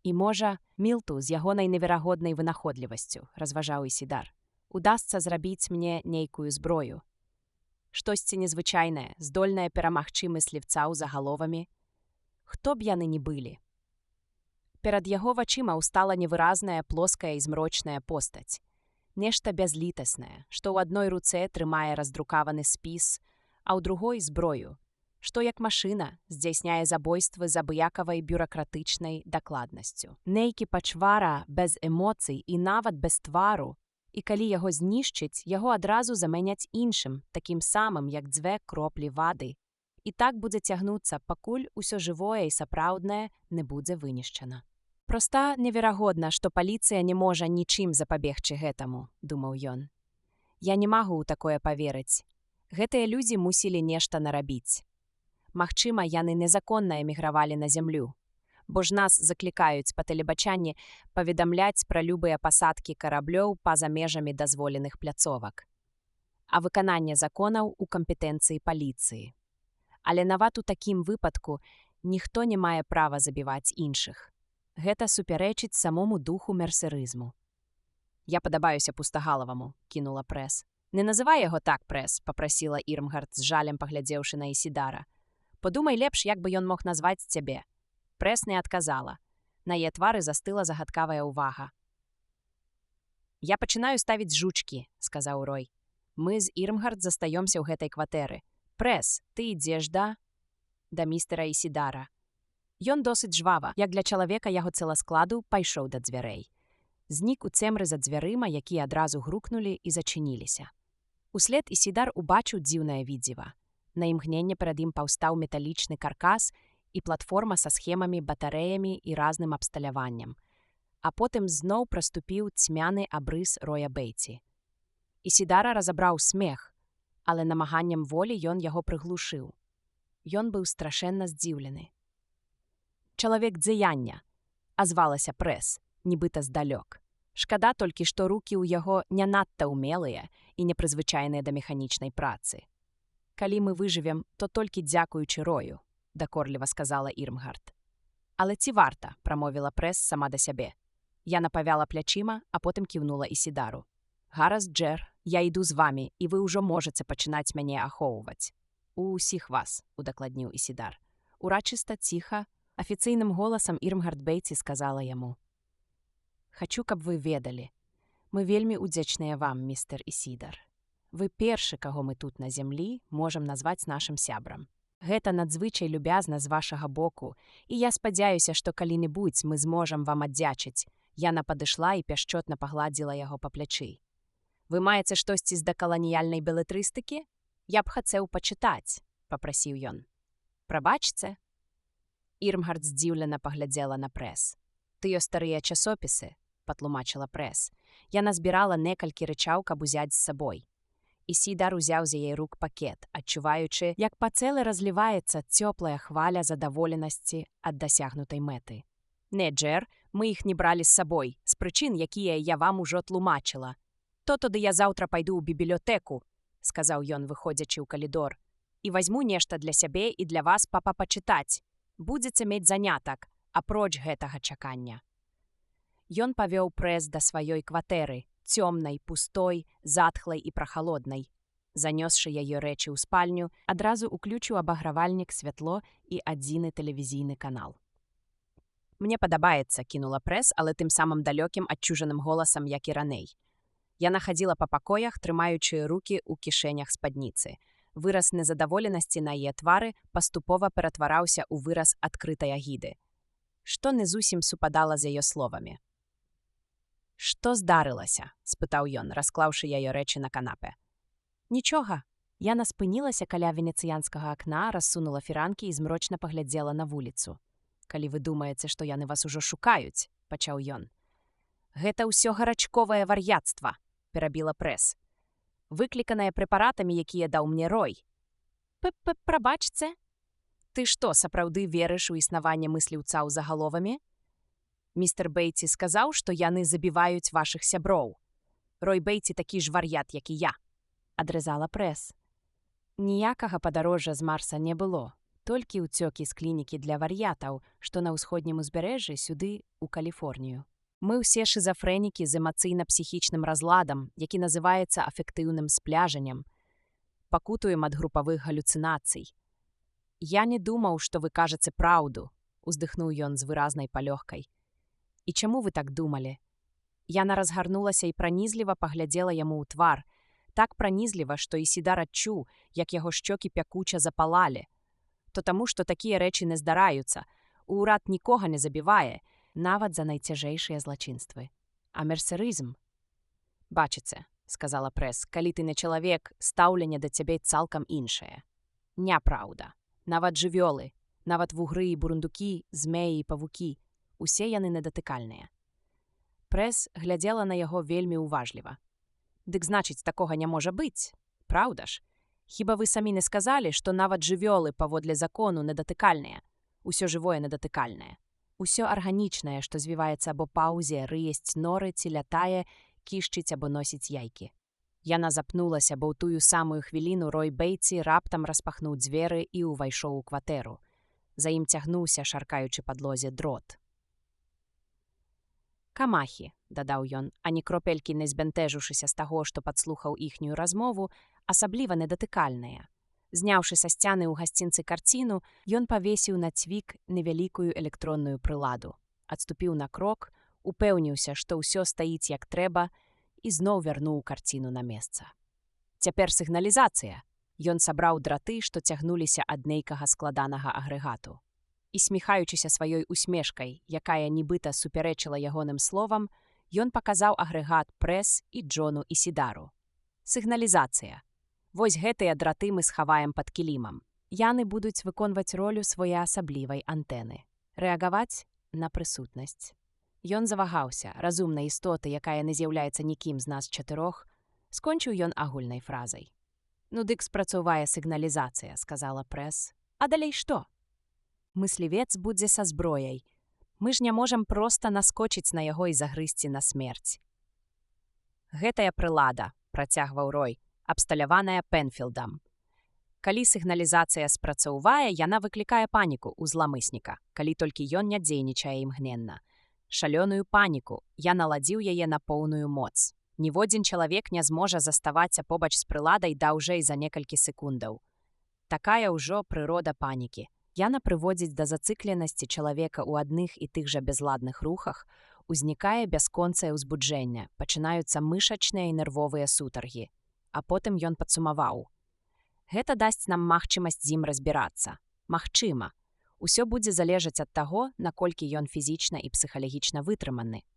І, можа, Мілту з ягонай неверагоднай вынаходлівасцю», — разважаў Ісідар, — «удасца зрабіць мне нейкую зброю. Штосьці незвычайнае, здольнае перамагчы мыслівцаў за галовамі. Хто б яны ні былі». Перад яго вачыма ўстала невыразная, плоская і змрочная постаць. Нешта бязлітаснае, што ў адной руцэ трымае раздрукаваны спіс, а ў другой зброю, што як машына здзяйсняе забойствы з абыякавай бюракратычнай дакладнасцю. Нейкі пачвара без эмоцый і нават без твару, і калі яго знішчыць, яго адразу заменяць іншым, такім самым, як дзве кроплі вады. І так будзе цягнуцца, пакуль усё жывое і сапраўднае не будзе вынішчана. «Проста неверагодна, што паліцыя не можа нічым запабегчы гэтаму», — думаў ён. «Я не магу ў такое паверыць. Гэтыя людзі мусілі нешта нарабіць. Магчыма, яны незаконна эмігравалі на зямлю, бо ж нас заклікаюць па тэлебачанні паведамляць пра любыя пасадкі караблёў па-за межамі дазволеных пляцовак. А выкананне законаў у кампетэнцыі паліцыі. Але нават у такім выпадку ніхто не мае права забіваць іншых. Гэта супярэчыць самому духу мерсерызму». «Я падабаюся пустагалаваму», — кінула Прэс. «Не называй яго так, Прэс», — папрасіла Ірмгард з жалем паглядзеўшы на Ісідара. «Подумай лепш, як бы ён мог назваць цябе». Прэс не адказала. На яе твары застыла загадкавая ўвага. «Я пачынаю ставіць жучкі», — сказаў Рой. «Мы з Ірмгард застаёмся ў гэтай кватэры. Прэс, ты ідзеш да містера Ісідара». Ён досыць жвава, як для чалавека яго цэласкладу, пайшоў да дзвярэй. Знік у цемры за дзвярыма, якія адразу грукнулі і зачыніліся. Услед Ісідар убачыў дзіўнае відзіва. На імгненне перад ім паўстаў металічны каркас і платформа са схемамі, батарэямі і разным абсталяваннем. А потым зноў праступіў цьмяны абрыс Роя Бэйці. Ісідара разабраў смех, але намаганнем волі ён яго прыглушыў. Ён быў страшэнна здзіўлены. «Чалавек дзеяння», азвалася Прэс, нібыта здалёк. Шкада толькі, што рукі ў яго не надта ўмелыя і непрызвычайныя да механічнай працы. «Калі мы выжывем, то толькі дзякуючы Рою», дакорліва сказала Ірмгард. «Але ці варта», прамовіла Прэс сама да сябе. Яна павяла плячыма, а потым кіўнула Ісідару. «Гаразд, Джер, я іду з вамі, і вы ўжо можаце пачынаць мяне ахоўваць». «У ўсіх вас», удакладніў Ісідар. Урачыста, ціха, афіцыйным голасам Ірмгард Бэйці сказала яму. «Хачу, каб вы ведалі. Мы вельмі ўдзячныя вам, містер Ісідар. Вы першы, каго мы тут на зямлі можам назваць нашым сябрам. Гэта надзвычай любязна з вашага боку, і я спадзяюся, што калі-небудзь мы зможам вам аддзячыць». Яна падышла і пяшчотна пагладзіла яго па плячы. «Вы маеце штосьці з дакаланіяльнай белетрыстыкі? Я б хацеў пачытаць», папрасіў ён. «Прабачце?» Ірмгард здзіўлена паглядзела на Прэс. «Тыя старыя часопісы», патлумачыла Прэс. Яна збірала некалькі рэчаў, каб узяць з сабой. Ісідар узяў з яе рук пакет, адчуваючы, як па цэлы разліваецца цёплая хваля задаволенасці ад дасягнутай мэты. «Не, Джер, мы іх не бралі з сабой, з прычын, якія я вам ужо тлумачыла. То тады я заўтра пайду ў бібліётэку», сказаў ён, выходзячы ў калідор, «і вазьму нешта для сябе і для вас пачытаць. Будзеце мець занятак, апроч гэтага чакання». Ён павёў Прэс да сваёй кватэры, цёмнай, пустой, затхлай і прахалоднай. Занёсшы яе рэчы ў спальню, адразу ўключыў абагравальнік, святло і адзіны тэлевізійны канал. «Мне падабаецца», кінула Прэс, але тым самым далёкім адчужаным голасам, як і раней. Яна хадзіла па пакоях, трымаючы рукі ў кішэнях спадніцы. Выраз незадаволенасці на яе твары паступова ператвараўся ў выраз адкрытай агіды. Што не зусім супадала з яе словамі. «Што здарылася?» – спытаў ён, расклаўшы яе рэчы на канапе. «Нічога». Яна спынілася каля венецыянскага акна, рассунула фіранкі і змрочна паглядзела на вуліцу. «Калі вы думаеце, што яны вас ужо шукаюць», – пачаў ён. «Гэта ўсё гарачковае вар'яцтва», – перабіла Прэс. «Выкліканае прэпаратамі, якія даў мне Рой». «Прабачце? Ты што, сапраўды верыш у існаванне мысліўцаў за галовамі? Містер Бэйці сказаў, што яны забіваюць вашых сяброў. Рой Бэйці такі ж вар'ят, як і я», – адрэзала Прэс. Ніякага падарожжа з Марса не было, толькі ўцёкі з клінікі для вар'ятаў, што на ўсходнім узбярэжжы сюды, у Каліфорнію. Мы ўсе шызафрэнікі з эмацыйна-псіхічным разладам, які называецца афектыўным спляжаннем. Пакутуем ад групавых галюцынацый. «Я не думаў, што вы кажаце праўду», – уздыхнуў ён з выразнай палёгкай. «І чаму вы так думалі?» Яна разгарнулася і пранізліва паглядзела яму ў твар, так пранізліва, што Ісідар адчуў, як яго шчокі пякуча запалалі. То таму, што такія рэчы не здараюцца. Урад нікога не забівае, нават за найцяжэйшыя злачынствы. А мерсерызм? «Бачыце», – сказала Прэс, «калі ты не чалавек, стаўленне да цябе цалкам іншае. Няпраўда. Нават жывёлы, нават вугры і бурундукі, змеі і павукі, усе яны недатыкальныя». Прэс глядзела на яго вельмі ўважліва. «Дык значыць, такога не можа быць, праўда ж? Хіба вы самі не сказалі, што нават жывёлы паводле закону недатыкальныя? Усё жывое недатыкальнае. Усё арганічнае, што звіваецца або паўзе, рыесць норы ці лятае, кішчыць або носіць яйкі». Яна запнулася, бо ў тую самую хвіліну Рой Бэйці раптам распахнуў дзверы і ўвайшоў у кватэру. За ім цягнуўся, шаркаючы падлозе, дрот. «Камахі», – дадаў ён, ані кропелькі не збянтэжыўшыся з таго, што падслухаў іхнюю размову, асабліва недатыкальныя. Зняўшы са сцяны ў гасцінцы карціну, ён павесіў на цвік невялікую электронную прыладу. Адступіў на крок, упэўніўся, што ўсё стаіць як трэба, і зноў вярнуў карціну на месца. «Цяпер сігналізацыя». Ён сабраў драты, што цягнуліся ад нейкага складанага агрэгату. І, сміхаючыся сваёй усмешкай, якая нібыта супярэчыла ягоным словам, ён паказаў агрэгат Прэс і Джону Ісідару. Сігналізацыя. Вось гэтыя драты мы схаваем пад кілімам. Яны будуць выконваць ролю своеасаблівай антэны. Рэагаваць на прысутнасць. Ён завагаўся, разумнай істоты, якая не з'яўляецца нікім з нас чатырох, скончыў ён агульнай фразай. «Ну дык спрацавае сігналізацыя», — сказала Прэс. «А далей што?» «Мыслівец будзе са зброяй. Мы ж не можам проста наскочыць на яго і загрызці на смерць». «Гэтая прылада», — працягваў Рой, «абсталяваная Пенфілдам. Калі сігналізацыя спрацоўвае, яна выклікае паніку ў зламысніка, калі толькі ён не дзейнічае імгненна. Шалёную паніку, я наладзіў яе на поўную моц. Ніводзін чалавек не зможа заставацца побач з прыладай даўжэй за некалькі секундаў. Такая ўжо прырода панікі. Яна прыводзіць да зацыкленасці чалавека ў адных і тых жа бязладных рухах, узнікае бясконцае ўзбуджэнне, пачынаюцца мышачныя і нервовыя сутаргі. А потым ён падсумаваў. Гэта дасць нам магчымасць з ім разбірацца. Магчыма. Усё будзе залежаць ад таго, наколькі ён фізічна і псіхалагічна вытрыманы.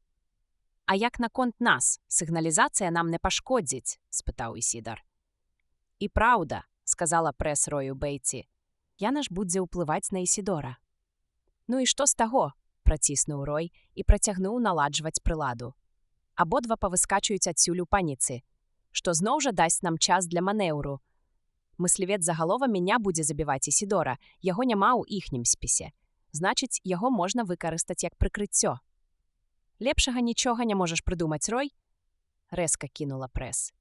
«А як наконт нас? Сігналізацыя нам не пашкодзіць?» – спытаў Ісідар. «І праўда», – сказала Прэс Рою Бэйці. «Яна ж будзе ўплываць на Ісідора». «Ну і што з таго?» – праціснуў Рой і працягнуў наладжваць прыладу. «Абодва павыскачуюць адсюль у паніцы, што зноў жа дасць нам час для манеўру. Мыслівец загаловамі не будзе забіваць Ісідора, яго няма ў іхнім спісе. Значыць, яго можна выкарыстаць як прыкрыццё». «Лепшага нічога не можаш прыдумаць, Рой?» – рэзка кінула Прэс.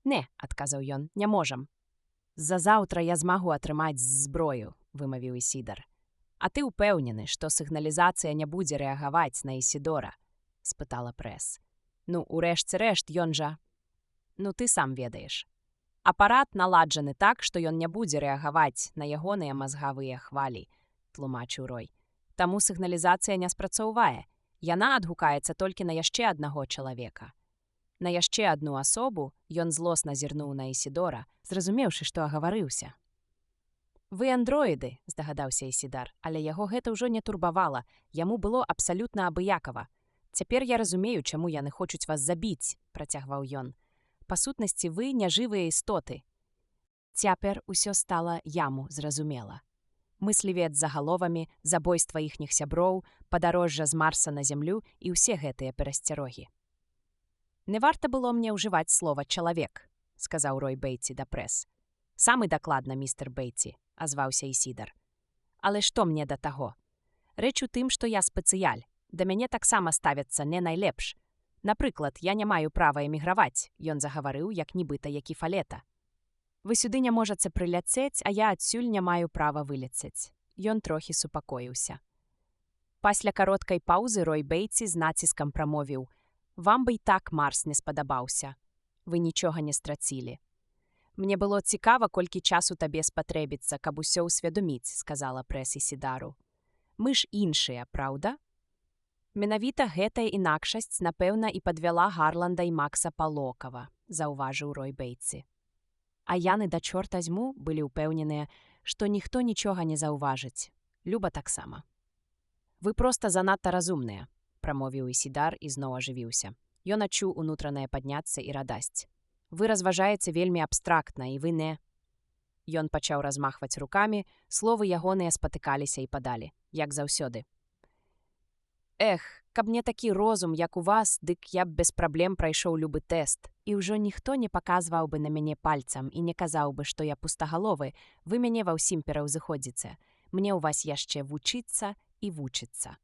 «Не», – адказаў ён, – «не можам». «За-заўтра я змагу атрымаць зброю», – вымавіў Ісідар. «А ты ўпэўнены, што сігналізацыя не будзе рэагаваць на Ісідора?» – спытала Прэс. «Ну, урэшце рэшт, ён жа...» «Ну, ты сам ведаеш. Апарат наладжаны так, што ён не будзе рэагаваць на ягоныя мазгавыя хвалі», – тлумачыў Рой. «Таму сігналізацыя не спрацоўвае. Яна адгукаецца толькі на яшчэ аднаго чалавека». На яшчэ адну асобу ён злосна зірнуў на Ісідора, зразумеўшы, што агаварыўся. «Вы андроіды», – здагадаўся Ісідар, але яго гэта ўжо не турбавала, яму было абсалютна абыякава. «Цяпер я разумею, чаму яны хочуць вас забіць», – працягваў ён. «Па сутнасці вы няжывыя істоты». Цяпер усё стала яму зразумела. Мыслівец з загаловамі, забойства іхніх сяброў, падарожжа з Марса на зямлю і ўсе гэтыя перасцярогі. «Не варта было мне ўжываць слова «чалавек», – сказаў Рой Бэйці да Прэс. «Самы дакладна, містер Бэйці», – азваўся Ісідар. «Але што мне да таго? Рэч у тым, што я спецыяль. Да мяне таксама ставяцца не найлепш. Напрыклад, я не маю права эміграваць», – ён загаварыў, як нібыта які фалета. «Вы сюды не можаце прыляцець, а я адсюль не маю права вылецець». Ён трохі супакоіўся. Пасля кароткай паўзы Рой Бэйці з націскам прамовіў: «Вам бы і так Марс не спадабаўся. Вы нічога не страцілі. Мне было цікава, колькі часу табе спатрэбіцца, каб усё ўсвядоміць», – сказала Прэс Ісідару. «Мы ж іншыя, праўда?» «Менавіта гэтая інакшасць, напэўна, і падвяла Гарланда і Макса Палокава», – заўважыў Рой Бэйці. А яны да чорта зьму былі ўпэўненыя, што ніхто нічога не заўважыць. Люба таксама. «Вы проста занадта разумныя», – прамовіў Ісідар і зноў ажывіўся. Ён адчуў унутранае падняцца і радасць. «Вы разважаеце вельмі абстрактна, і вы не...» Ён пачаў размахваць рукамі, словы ягоныя спатыкаліся і падалі, як заўсёды. «Эх, каб мне такі розум, як у вас, дык я б без праблем прайшоў любы тэст, і ўжо ніхто не паказваў бы на мяне пальцам і не казаў бы, што я пустагаловы, вы мяне ва ўсім пераўзыходзіце. Мне ў вас яшчэ вучыцца і вучыцца».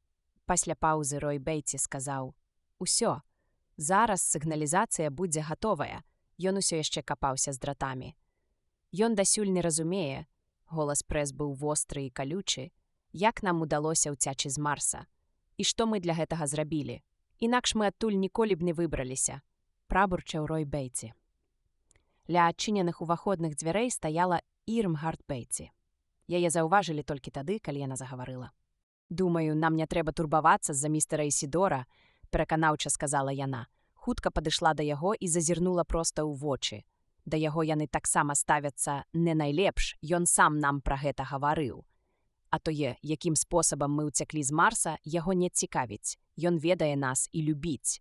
Пасля паўзы Рой Бэйці сказаў: «Усё, зараз сігналізацыя будзе гатовая». Ён усё яшчэ капаўся з дратамі. «Ён дасюль не разумее», голас Прэс быў востры і калючы, «як нам удалося ўцячы з Марса. І што мы для гэтага зрабілі? Інакш мы адтуль ніколі б не выбраліся», – прабурчаў Рой Бэйці. Ля адчыненых уваходных дзвярэй стаяла Ірмгард Бэйці. Яе заўважылі толькі тады, калі яна загаварыла. «Думаю, нам не трэба турбавацца з-за містера Ісідора», – пераканаўча сказала яна. Хутка падышла да яго і зазірнула проста ў вочы. Да яго яны таксама ставяцца не найлепш, ён сам нам пра гэта гаварыў. А тое, якім спосабам мы ўцяклі з Марса, яго не цікавіць. Ён ведае нас і любіць.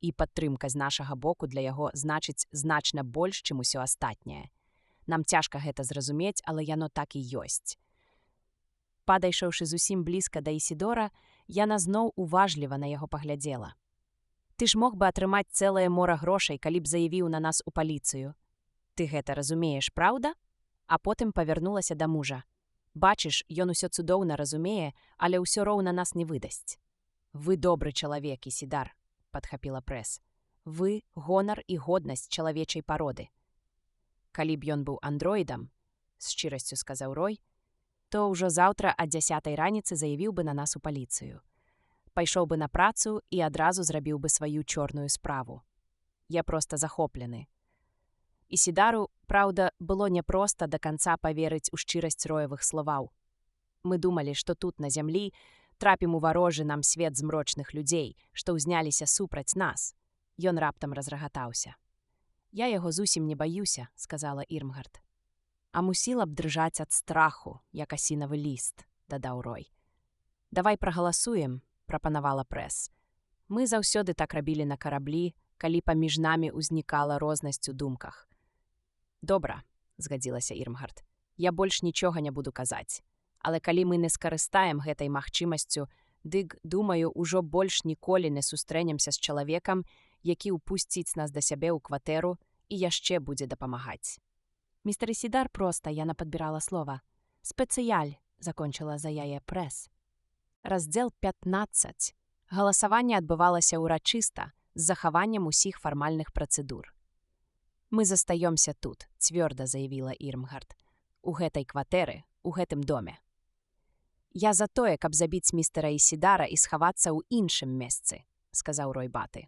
І падтрымка з нашага боку для яго значыць значна больш, чым усё астатняе. Нам цяжка гэта зразумець, але яно так і ёсць. Падайшоўшы зусім блізка да Ісідора, яна зноў уважліва на яго паглядзела. Ты ж мог бы атрымаць цэлае мора грошай, калі б заявіў на нас у паліцыю. Ты гэта разумееш, праўда? А потым павярнулася да мужа. Бачыш, ён усё цудоўна разумее, але ўсё роўна нас не выдасць. Вы добры чалавек, Ісідар, падхапіла Прэс. Вы гонар і годнасць чалавечай пароды. Калі б ён быў андроідам, з шчырасцю сказаў Рой, то ўжо заўтра а 10:00 раніцы заявіў бы на нас у паліцыю. Пайшоў бы на працу і адразу зрабіў бы сваю чорную справу. Я проста захоплены. Ісідару, праўда, было няпроста да канца паверыць у шчырасць Роевых словаў. Мы думалі, што тут, на зямлі, трапім у варожы нам свет змрочных людзей, што ўзняліся супраць нас. Ён раптам разрагатаўся. Я яго зусім не баюся, сказала Ірмгард. А мусіла б дрыжаць ад страху, як асінавы ліст, дадаў Рой. Давай прагаласуем, прапанавала Прэс. Мы заўсёды так рабілі на караблі, калі паміж намі ўзнікала рознасць у думках. Добра, згадзілася Ірмгард. Я больш нічога не буду казаць. Але калі мы не скарыстаем гэтай магчымасцю, дык, думаю, ужо больш ніколі не сустрэнемся з чалавекам, які ўпусціць нас да сябе ў кватэру і яшчэ будзе дапамагаць. Містер Ісідар проста, яна падбірала слова. Спецыяль, закончыла за яе Прэс. Раздзел 15. Галасаванне адбывалася ўрачыста, з захаваннем усіх фармальных працэдур. Мы застаёмся тут, цвёрда заявіла Ірмгард. У гэтай кватэры, у гэтым доме. Я за тое, каб забіць містера Ісідара і схавацца ў іншым месцы, сказаў Рой Баты.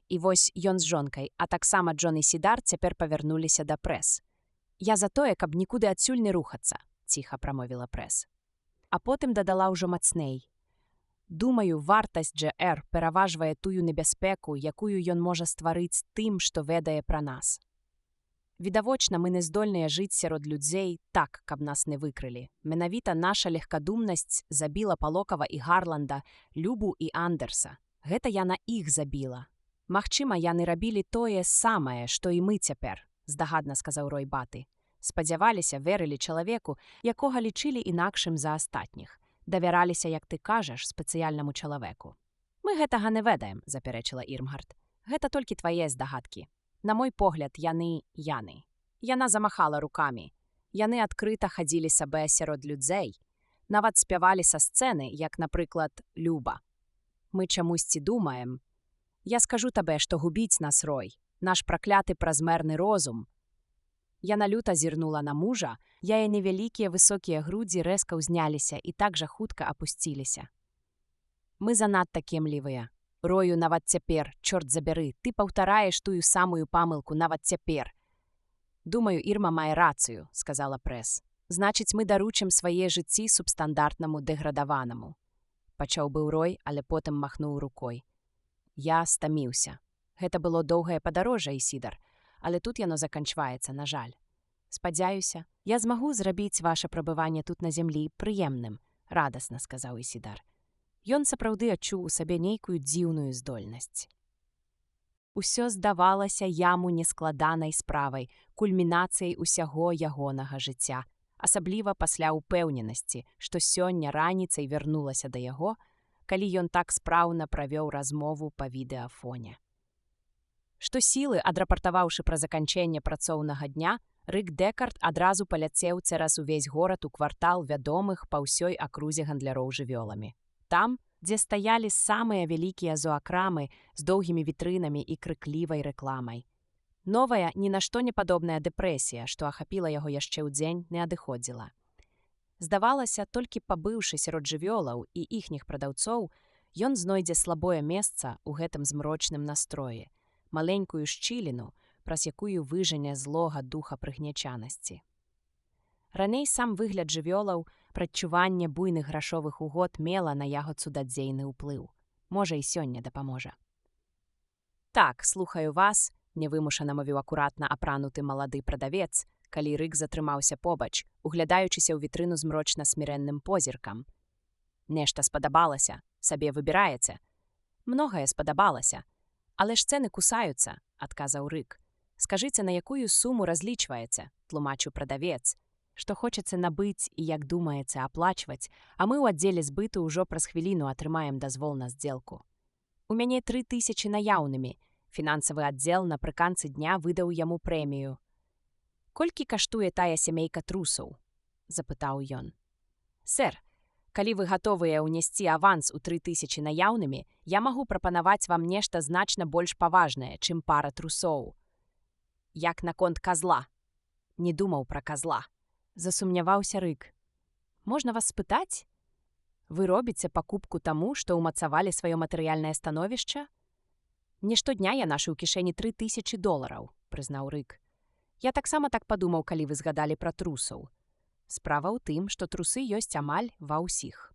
І вось ён з жонкай, а таксама Джон Ісідар цяпер павярнуліся да Прэс. Я за тое, каб нікуды адсюль не рухацца, ціха прамовіла Прэс. А потым дадала ўжо мацней. Думаю, вартасць GR пераважвае тую небяспеку, якую ён можа стварыць тым, што ведае пра нас. Відавочна, мы не здольныя жыць сярод людзей так, каб нас не выкрылі. Менавіта наша легкадумнасць забіла Палокава і Гарланда, Любу і Андерса. Гэта яна іх забіла. Магчыма, яны рабілі тое самае, што і мы цяпер, здагадна сказаў Рой Баты. Спадзяваліся, верылі чалавеку, якога лічылі інакшым за астатніх. Давяраліся, як ты кажаш, спецыяльнаму чалавеку. Мы гэтага не ведаем, запярэчыла Ірмгард. Гэта толькі твае здагадкі. На мой погляд, яны. Яна замахала рукамі. Яны адкрыта хадзілі сабе сярод людзей. Нават спявалі са сцэны, як, напрыклад, Люба. Мы чамусьці думаем. Я скажу табе, што губіць нас, Рой, наш пракляты празмерны розум. Яна люта зірнула на мужа, яе невялікія высокія грудзі рэзка ўзняліся і так жа хутка апусціліся. Мы занадта кемлівыя. Рою, нават цяпер, чорт забяры, ты паўтараеш тую самую памылку нават цяпер. Думаю, Ірма мае рацыю, сказала Прэс. Значыць, мы даручым свае жыцці субстандартнаму дэградаванаму. Пачаў быў Рой, але потым махнуў рукой. Я стаміўся. Гэта было доўгае падарожжа, Ісідар, але тут яно заканчваецца, на жаль. Спадзяюся, я змагу зрабіць ваше прабыванне тут на зямлі прыемным, радасна сказаў Ісідар. Ён сапраўды адчуў у сабе нейкую дзіўную здольнасць. Усё здавалася яму нескладанай справай, кульмінацыяй усяго ягонага жыцця, асабліва пасля ўпэўненасці, што сёння раніцай вярнулася да яго, калі ён так спраўна правёў размову па відэафоне. Што сілы, адрапартаваўшы пра заканчэнне працоўнага дня, Рык Дэкард адразу паляцеў цераз увесь горад у квартал вядомых па ўсёй акрузе гандляроў жывёламі. Там, дзе стаялі самыя вялікія зоакрамы з доўгімі вітрынамі і крыклівай рэкламай. Новая, ні на што не падобная дэпрэсія, што ахапіла яго яшчэ ў дзень, не адыходзіла. Здавалася, толькі пабыўшы сярод жывёлаў і іхніх прадаўцоў, ён знойдзе слабое месца ў гэтым змрочным настроі, маленькую шчыліну, праз якую выжане злога духа прыгнячанасці. Раней сам выгляд жывёлаў, прадчуванне буйных грашовых угод мела на яго цудадзейны ўплыў. Можа, і сёння дапаможа. Так, слухаю вас, невымушана мовіў акуратна апрануты малады прадавец, калі рык затрымаўся побач, углядаючыся ў вітрыну змрочна смірэнным позіркам. Нешта спадабалася, сабе выбіраеце. Многае спадабалася. Але ж цэны кусаюцца, адказаў рык. Скажыце, на якую суму разлічваеце, тлумачыў прадавец. Што хочаце набыць і як думаеце аплачваць, а мы ў аддзеле збыту ўжо праз хвіліну атрымаем дазвол на здзелку. У мяне 3000 наяўнымі. Фінансавы аддзел напрыканцы дня выдаў яму прэмію. «Колькі каштуе тая сямейка трусаў?» – запытаў ён. «Сэр, калі вы гатовыя ўнесці аванс у 3000 наяўнымі, я магу прапанаваць вам нешта значна больш паважнае, чым пара трусоў». «Як наконт казла?» «Не думаў пра казла», – засумняваўся рык. «Можна вас спытаць? Вы робіце пакупку таму, што ўмацавалі сваё матэрыяльнае становішча?» «Не штодня я нашу ў кішэні $3000, прызнаў рык. «Я таксама так падумаў, калі вы згадалі пра трусаў. Справа ў тым, што трусы ёсць амаль ва ўсіх.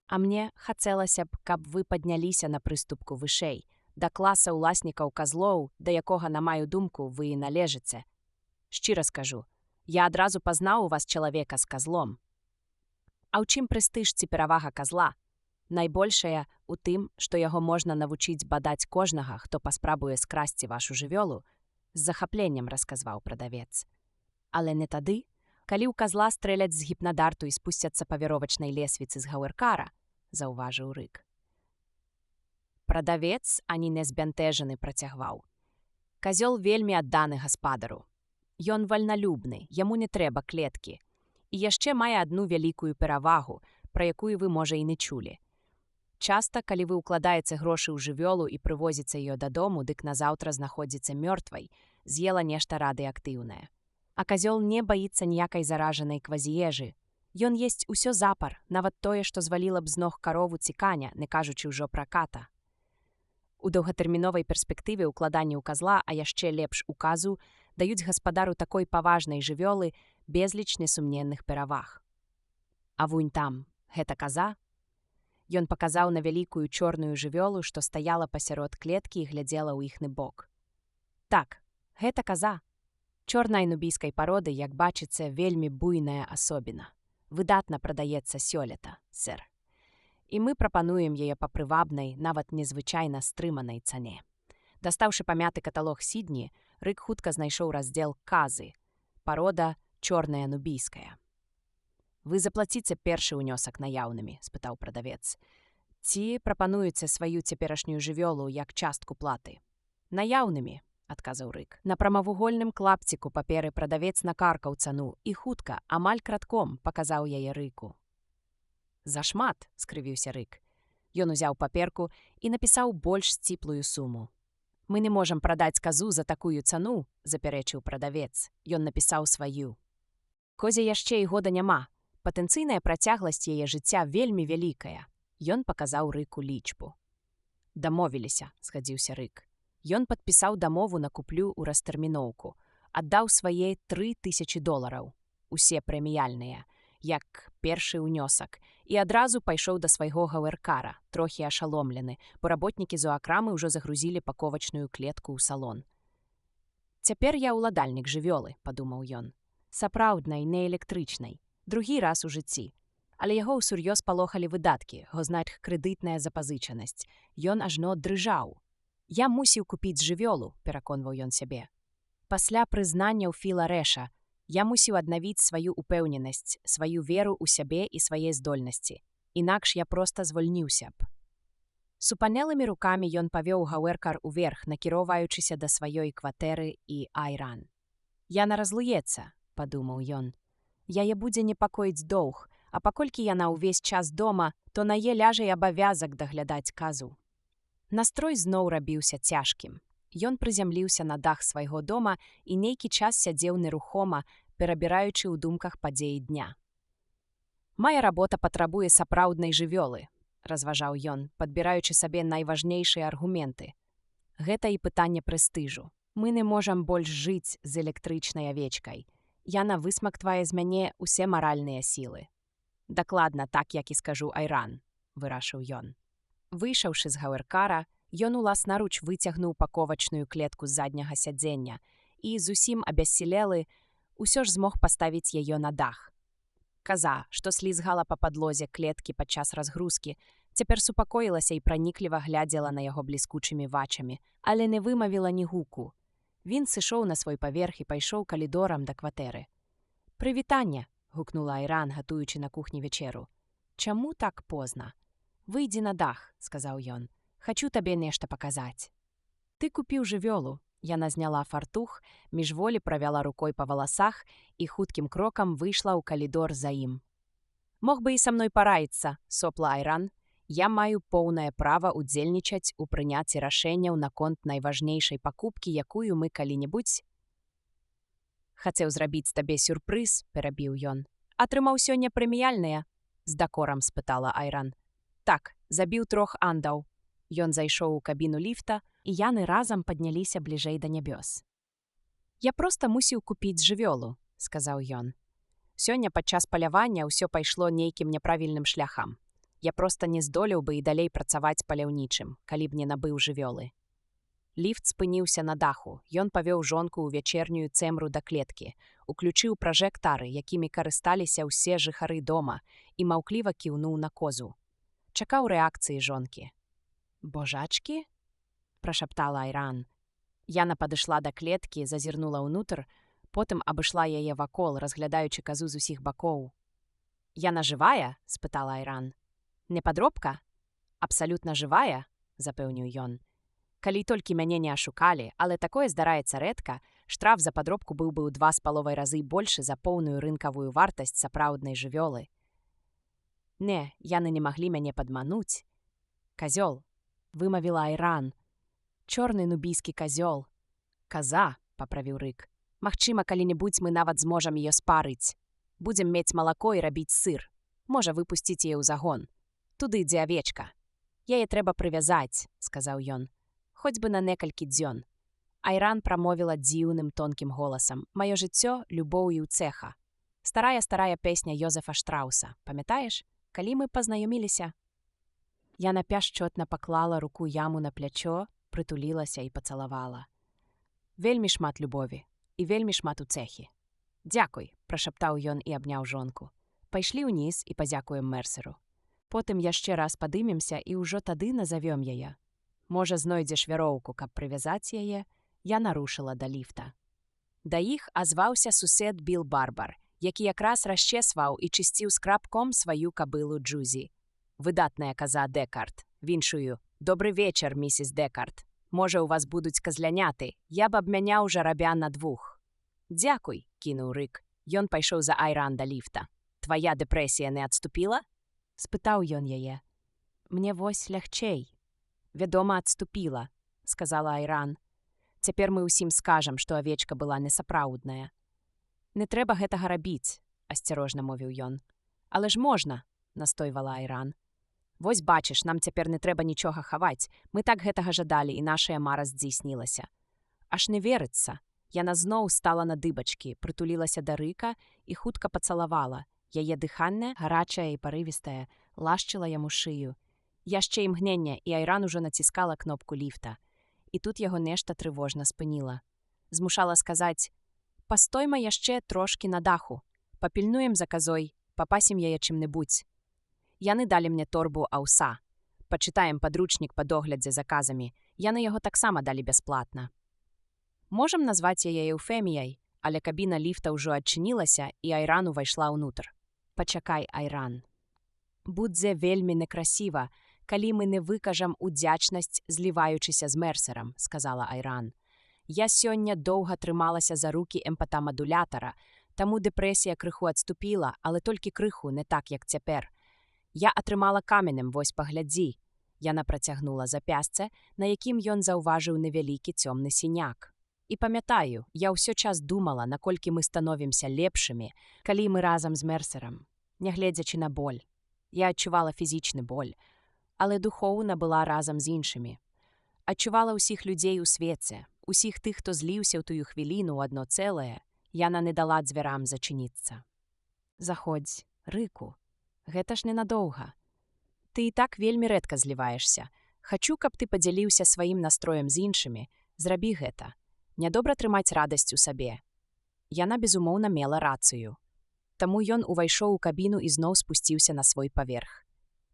А мне хацелася б, каб вы падняліся на прыступку вышэй, да класа ўласнікаў казлоў, да якога, на маю думку, вы і належыце. Шчыра скажу, я адразу пазнаў у вас чалавека з казлом. А ў чым прэстыж ці перавага казла? Найбольшая ў тым, што яго можна навучыць бадаць кожнага, хто паспрабуе скрасці вашу жывёлу, з захапленнем расказваў прадавец. Але не тады, калі ў казла стрэляць з гіпнадарту і спусцяцца па веровачнай лесвіцы з гауэркара, заўважыў рык. Прадавец, ані не збянтэжаны, працягваў. Казёл вельмі адданы гаспадару. Ён вальналюбны, яму не трэба клеткі. І яшчэ мае адну вялікую перавагу, пра якую вы, можа, і не чулі. Часта, калі вы ўкладаеце грошы ў жывёлу і прывозіце ее дадому, дык назаўтра знаходзіцца мёртвай, з'ела нешта радыеактыўнае. А казёл не баіцца ніякай заражанай квазіежы. Ён есць усё запар, нават тое, што зваліла б з ног карову ці каня, не кажучы ўжо пра ката. У доўгатэрміновай перспектыве ўкладанне ў казла, а яшчэ лепш у казу, даюць гаспадару такой паважнай жывёлы безліч несумненных пераваг. А вунь там, гэта каза? Ён паказаў на вялікую чорную жывёлу, што стаяла пасярод клеткі і глядзела ў іхны бок. Так, гэта каза. Чорнай нубійскай пароды, як бачыце, вельмі буйная асобіна. Выдатна прадаецца сёлета, сэр. І мы прапануем яе па прывабнай, нават незвычайна стрыманай цане. Дастаўшы памяты каталог Сідні, рык хутка знайшоў раздзел казы. Парода чорная нубійская. «Вы заплаціце першы ўнёсак наяўнымі?» – спытаў прадавец. «Ці прапануеце сваю цяперашнюю жывёлу як частку платы?» «Наяўнымі», – адказаў рык. На прамавугольным клапціку паперы прадавец накаркаў цану і хутка, амаль кратком, паказаў яе рыку. «Зашмат», – скрывіўся рык. Ён узяў паперку і напісаў больш сціплую суму. «Мы не можам прадаць казу за такую цану», – запярэчыў прадавец. Ён напісаў сваю. «Козе яшчэ і года няма. Патэнцыйная працягласць яе жыцця вельмі вялікая». Ён паказаў рыку лічбу. «Дамовіліся», – згадзіўся рык. Ён падпісаў дамову на куплю ў растэрміноўку. Аддаў свае $3000, усе прэміяльныя, як першы ўнёсак, і адразу пайшоў да свайго гауэркара, трохі ашаломлены, бо работнікі зоакрамы ўжо загрузілі паковачную клетку ў салон. «Цяпер я ўладальнік жывёлы», – падумаў ён. «Сапраўднай, не электрычнай. Другі раз у жыцці. Але яго ўсур'ёз палохалі выдаткі, гознаць крэдытная запазычанасць. Ён ажно дрыжаў. «Я мусіў купіць жывёлу», – пераконваў ён сябе. Пасля прызнанняў Філа Рэша я мусіў аднавіць сваю ўпэўненасць, сваю веру ў сябе і свае здольнасці. Інакш я проста звольніўся б. Супанелымі рукамі ён павёў гауэркар уверх, накіроўваючыся да сваёй кватэры і Айран. «Яна разлуецца», – падумаў ён. «Яе будзе непакоіць доўг, а паколькі яна ўвесь час дома, то на яе ляжа і абавязак даглядаць казу». Настрой зноў рабіўся цяжкім. Ён прызямліўся на дах свайго дома і нейкі час сядзеў нерухома, перабіраючы ў думках падзеі дня. «Мая работа патрабуе сапраўднай жывёлы», – разважаў ён, падбіраючы сабе найважнейшыя аргументы. «Гэта і пытанне прэстыжу. Мы не можам больш жыць з электрычнай авечкай. Яна высмактвае з мяне ўсе маральныя сілы». «Дакладна так, як і скажу Айран», – вырашыў ён. Выйшаўшы з гауэркара, ён уласнаруч выцягнуў паковачную клетку з задняга сядзення і, зусім абяссілелы, усё ж змог паставіць яе на дах. Каза, што слізгала па падлозе клеткі падчас разгрузкі, цяпер супакоілася і пранікліва глядзела на яго бліскучымі вачамі, але не вымавіла ні гуку. Він сышоў на свой паверх і пайшоў калідорам да кватэры. «Прывітанне!» – гукнула Айран, гатуючы на кухні вечеру. «Чаму так позна?» «Выйдзі на дах», – сказаў ён. «Хачу табе нешта паказаць». «Ты купіў жывёлу». Яна зняла фартух, міжволі правяла рукой па валасах і хуткім крокам выйшла ў калідор за ім. «Мог бы і са мной параіцца», – сопла Айран. «Я маю поўнае права ўдзельнічаць у прыняцці рашэнняў наконт найважнейшай пакупкі, якую мы калі-небудзь...» «Хацеў зрабіць табе сюрпрыз», – перабіў ён. «Атрымаў сёння прэміяльныя?» – з дакорам спытала Айран. «Так, забіў 3 андаў». Ён зайшоў у кабіну ліфта, і яны разам падняліся бліжэй да нябёс. «Я проста мусіў купіць жывёлу», – сказаў ён. «Сёння падчас палявання ўсё пайшло нейкім няправільным шляхам. Я проста не здолеў бы і далей працаваць паляўнічым, калі б не набыў жывёлы». Ліфт спыніўся на даху. Ён павёў жонку ў вячэрнюю цэмру да клеткі, уключыў пражэктары, якімі карысталіся ўсе жыхары дома, і маўкліва кіўнуў на козу. Чакаў рэакцыі жонкі. «Божачкі?» – прашаптала Айран. Яна падышла да клеткі, зазірнула ўнутр, потым абышла яе вакол, разглядаючы казу з усіх бакоў. «Яна жывая?» – спытала Айран. «Не падробка?» «Абсалютна жывая», – запэўніў ён. «Калі толькі мяне не ашукалі, але такое здараецца рэдка, штраф за падробку быў бы ў 2,5 разы большы за поўную рынкавую вартасць сапраўднай жывёлы. Не, яны не маглі мяне падмануць. Казёл», – вымавіла Айран. «Чорны нубійскі казёл». «Каза», – паправіў Рык. «Магчыма, калі-небудзь мы нават зможам яе спарыць. Будзем мець малако і рабіць сыр. Можа выпусціць яе ў загон. Туды ідзе авечка. Яе трэба прывязаць», – сказаў ён. «Хоць бы на некалькі дзён». Айран прамовіла дзіўным тонкім голасам. «Маё жыццё – любоўю цэха. Старая песня Йозефа Штрауса. Памятаеш, калі мы пазнаёміліся?» Яна пяшчотна паклала руку яму на плячо, прытулілася і пацалавала. «Вельмі шмат любові і вельмі шмат уцэхі». «Дзякуй», – прашаптаў ён і абняў жонку. «Пайшлі ўніз і пазякуем Мерсеру. Потым яшчэ раз падымемся і ўжо тады назавём яе. Можа, знойдзеш вяроўку, каб прывязаць яе?» Яна рушыла да ліфта. Да іх азваўся сусед Біл Барбар, які якраз расчесваў і чысціў скрабком сваю кабылу Джузі. «Выдатная каза Декард. Віншую. Добры вечар, місіс Декард. Можа, у вас будуць казляняты. Я б абмяняў жарабя на 2». «Дзякуй», – кінуў Рык. Ён пайшоў за Айран да ліфта. «Твая дэпрэсія не адступіла?» – спытаў ён яе. «Мне вось лягчэй». «Вядома, адступіла», – сказала Айран. «Цяпер мы ўсім скажам, што авечка была несапраўдная». «Не трэба гэтага рабіць», – асцярожна мовіў ён. «Але ж можна», – настойвала Айран. «Вось бачыш, нам цяпер не трэба нічога хаваць. Мы так гэтага жадалі, і нашая мара здзейснілася». Аж не верыцца. Яна зноў стала на дыбачкі, прытулілася да Рыка і хутка пацалавала. Яе дыханне, гарачае і парывістае, лашчыла яму шыю. Яшчэ імгненне, і Айран ужо націскала кнопку ліфта. І тут яго нешта трывожна спыніла. Змушала сказаць: «Пастойма яшчэ трошкі на даху. Папільнуем за казой, папасім яе чым-небудзь. Яны далі мне торбу аўса. Пачытаем падручнік па доглядзе за казамі. Яны яго таксама далі бясплатна». Можам назваць яе эўфеміяй, але кабіна ліфта ўжо адчынілася, і Айран увайшла ўнутр. «Пачакай, Айран. Будзе вельмі некрасіва, калі мы не выкажам удзячнасць, зліваючыся з Мерсерам», – сказала Айран. «Я сёння доўга трымалася за рукі эмпатамадулятара, таму дэпрэсія крыху адступіла, але толькі крыху, не так, як цяпер. Я атрымала каменем, вось паглядзі». Яна працягнула запясце, на якім ён заўважыў невялікі цёмны сіняк. «І памятаю, я ўсё час думала, наколькі мы становімся лепшымі, калі мы разам з Мерсерам, нягледзячы на боль. Я адчувала фізічны боль, але духоўна была разам з іншымі. Адчувала ўсіх людзей у свеце, усіх тых, хто зліўся ў тую хвіліну ў адно цэлае. Яна не дала дзвярам зачыніцца. Заходзь, Рыку. Гэта ж ненадоўга. Ты і так вельмі рэдка зліваешся. Хачу, каб ты падзяліўся сваім настроем з іншымі. Зрабі гэта. Нядобра трымаць радасць у сабе». Яна, безумоўна, мела рацыю. Таму ён увайшоў у кабіну і зноў спусціўся на свой паверх.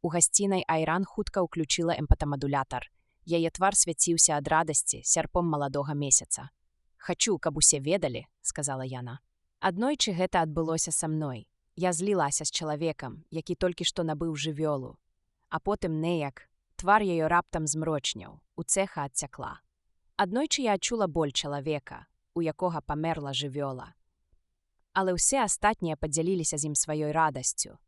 У гасцінай Айран хутка ўключыла эмпатамадулятар. Яе твар свяціўся ад радасці сярпом маладога месяца. «Хачу, каб усе ведалі», — сказала яна. «Аднойчы гэта адбылося са мной. Я злілася з чалавекам, які толькі што набыў жывёлу. А потым неяк твар яе раптам змрочняў, у цэха адцякла. Аднойчы я адчула боль чалавека, у якога памерла жывёла. Але ўсе астатнія падзяліліся з ім сваёй радасцю.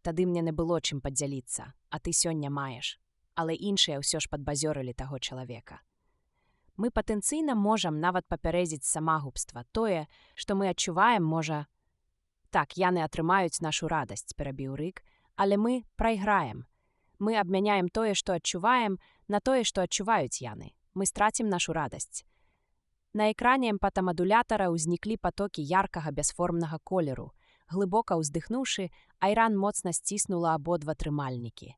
Тады мне не было чым падзяліцца, а ты сёння маеш. Але іншыя ўсё ж падбазёрылі таго чалавека. Мы патэнцыйна можам нават папярэдзіць самагубства. Тое, што мы адчуваем, можа... Так, яны атрымаюць нашу радасць, перабіў Рык, але мы прайграем. Мы абмяняем тое, што адчуваем, на тое, што адчуваюць яны. Мы страцім нашу радасць. На экране эмпатамадулятара ўзніклі патокі яркага бясформнага колеру. Глыбока ўздыхнуўшы, Айран моцна сціснула абодва трымальнікі.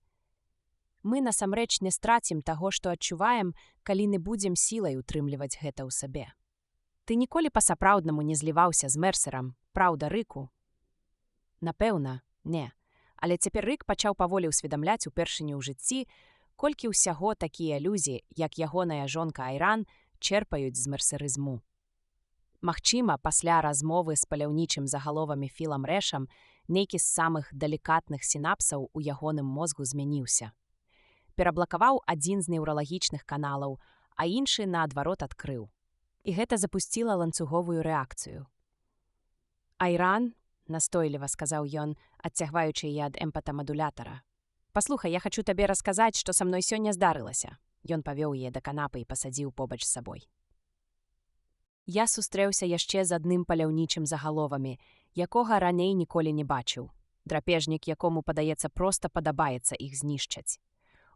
Мы насамрэч не страцім таго, што адчуваем, калі не будзем сілай утрымліваць гэта ў сабе. Ты ніколі па-сапраўднаму не зліваўся з Мерсерам, праўда, Рыку? Напэўна, не. Але цяпер Рык пачаў паволі ўсведамляць упершыню ў жыцці, колькі ўсяго такія людзі, як ягоная жонка Айран, чэрпаюць з мерсерызму. Магчыма, пасля размовы з паляўнічым загаловамі Філам Рэшам нейкі з самых далікатных сінапсаў у ягоным мозгу змяніўся. Пераблакаваў адзін з неўралагічных каналаў, а іншы, наадварот, адкрыў. І гэта запусціла ланцуговую рэакцыю. «Айран», — настойліва сказаў ён, адцягваючы яе ад эмпатамадулятара. «Паслухай, я хачу табе расказаць, што са мной сёння здарылася». Ён павёў яе да канапы і пасадзіў побач з сабой. Я сустрэўся яшчэ з адным паляўнічым загаловамі, якога раней ніколі не бачыў. Драпежнік, якому, падаецца, проста падабаецца іх знішчаць.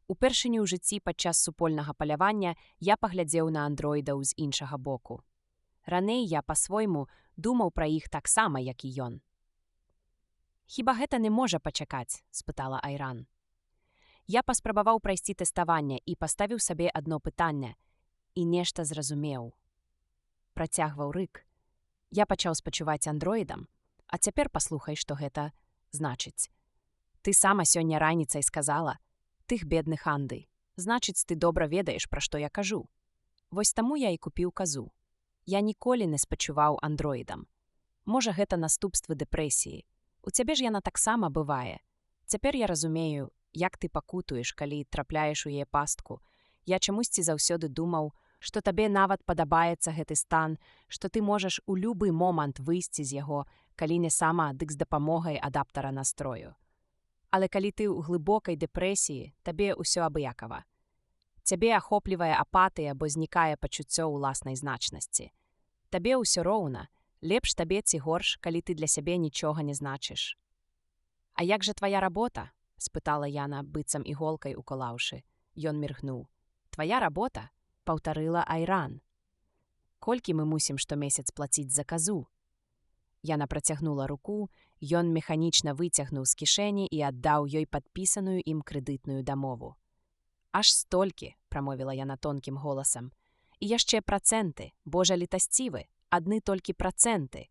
Упершыню ў жыцці падчас супольнага палявання я паглядзеў на андроідаў з іншага боку. Раней я, па-свойму, думаў пра іх таксама, як і ён. «Хіба гэта не можа пачакаць?» – спытала Айран. Я паспрабаваў прайсці тэставанне і паставіў сабе адно пытанне. І нешта зразумеў. Працягваў Рык. Я пачаў спачуваць андроідам, а цяпер паслухай, што гэта значыць. Ты сама сёння раніцай сказала, тых бедных Анды. Значыць, ты добра ведаеш, пра што я кажу. Вось таму я і купіў казу. Я ніколі не спачуваў андроідам. Можа, гэта наступствы дэпрэсіі. У цябе ж яна таксама бывае. Цяпер я разумею, як ты пакутуеш, калі трапляеш у яе пастку. Я чамусьці заўсёды думаў, што табе нават падабаецца гэты стан, што ты можаш у любы момант выйсці з яго, калі не сама, дык з дапамогай адаптара настрою. Але калі ты ў глыбокай дэпрэсіі, табе ўсё абыякава. Цябе ахоплівае апатыя, бо знікае пачуццё ўласнай значнасці. Табе ўсё роўна, лепш табе ці горш, калі ты для сябе нічога не значыш. «А як жа твая работа?» – спытала яна, быццам іголкай уколаўшы. Ён міргнуў. «Твая работа?» – паўтарыла Айран. «Колькі мы мусім штомесяц плаціць за казу?» Яна працягнула руку, ён механічна выцягнуў з кішэні і аддаў ёй падпісаную ім крэдытную дамову. «Аж столькі», – прамовіла яна тонкім голасам. «І яшчэ працэнты, божа літасцівы, адны толькі працэнты.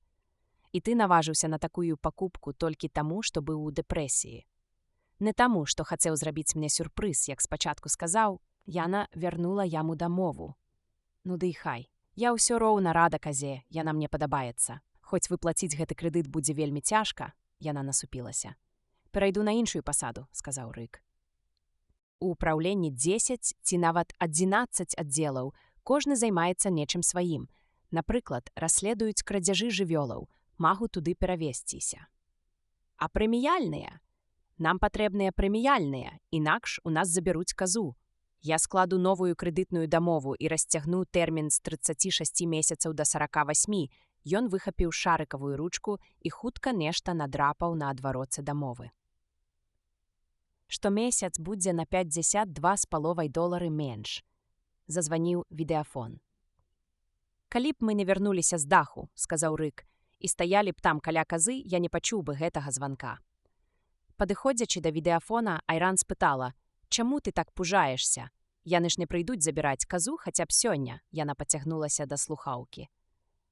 І ты наважыўся на такую пакупку толькі таму, што быў у дэпрэсіі. Не таму, што хацеў зрабіць мне сюрпрыз, як спачатку сказаў, яна вярнула яму дамову. Ну ды і хай. Я ўсё роўна рада казе, яна мне падабаецца. Хоць выплаціць гэты крэдыт будзе вельмі цяжка», – яна насупілася. «Перайду на іншую пасаду», – сказаў Рык. У ўпраўленні 10 ці нават 11 аддзелаў, кожны займаецца нечым сваім. Напрыклад, расследуюць крадзяжы жывёлаў, магу туды перавесціся. А прэміяльныя? Нам патрэбныя прэміяльныя, інакш у нас забяруць казу. Я складу новую крэдытную дамову і расцягну тэрмін з 36 месяцаў да 48. Ён выхапіў шарыкавую ручку і хутка нешта надрапаў на адвароце дамовы. «Штомесяц будзе на $52,5 менш», – зазваніў відэафон. «Калі б мы не вярнуліся з даху», – сказаў Рык, – «і стаялі б там каля казы, я не пачуў бы гэтага званка». Падыходзячы да відэафона, Айран спытала, «Чаму ты так пужаешся? Яны ж не прыйдуць забіраць казу хаця б сёння», – яна пацягнулася да слухаўкі.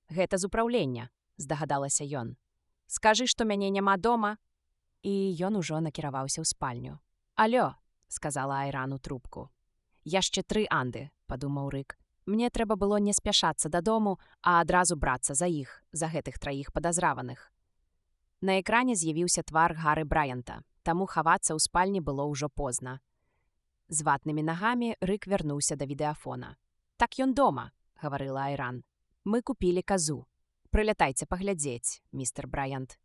«Гэта з упраўлення. здагадалася ён. «Скажы, што мяне няма дома». І ён ужо накіраваўся ў спальню. «Алё», – сказала Айран у трубку. «Яшчэ 3 Анды», – падумаў Рык. «Мне трэба было не спяшацца дадому, а адразу брацца за іх, за гэтых 3 падазраваных». На экране з'явіўся твар Гары Брайанта, таму хавацца ў спальні было ўжо позна. З ватнымі нагамі Рык вярнуўся да відэафона. «Так ён дома», – гаварыла Айран. «Мы купілі казу. Прылятайце паглядзець, містер Брайант».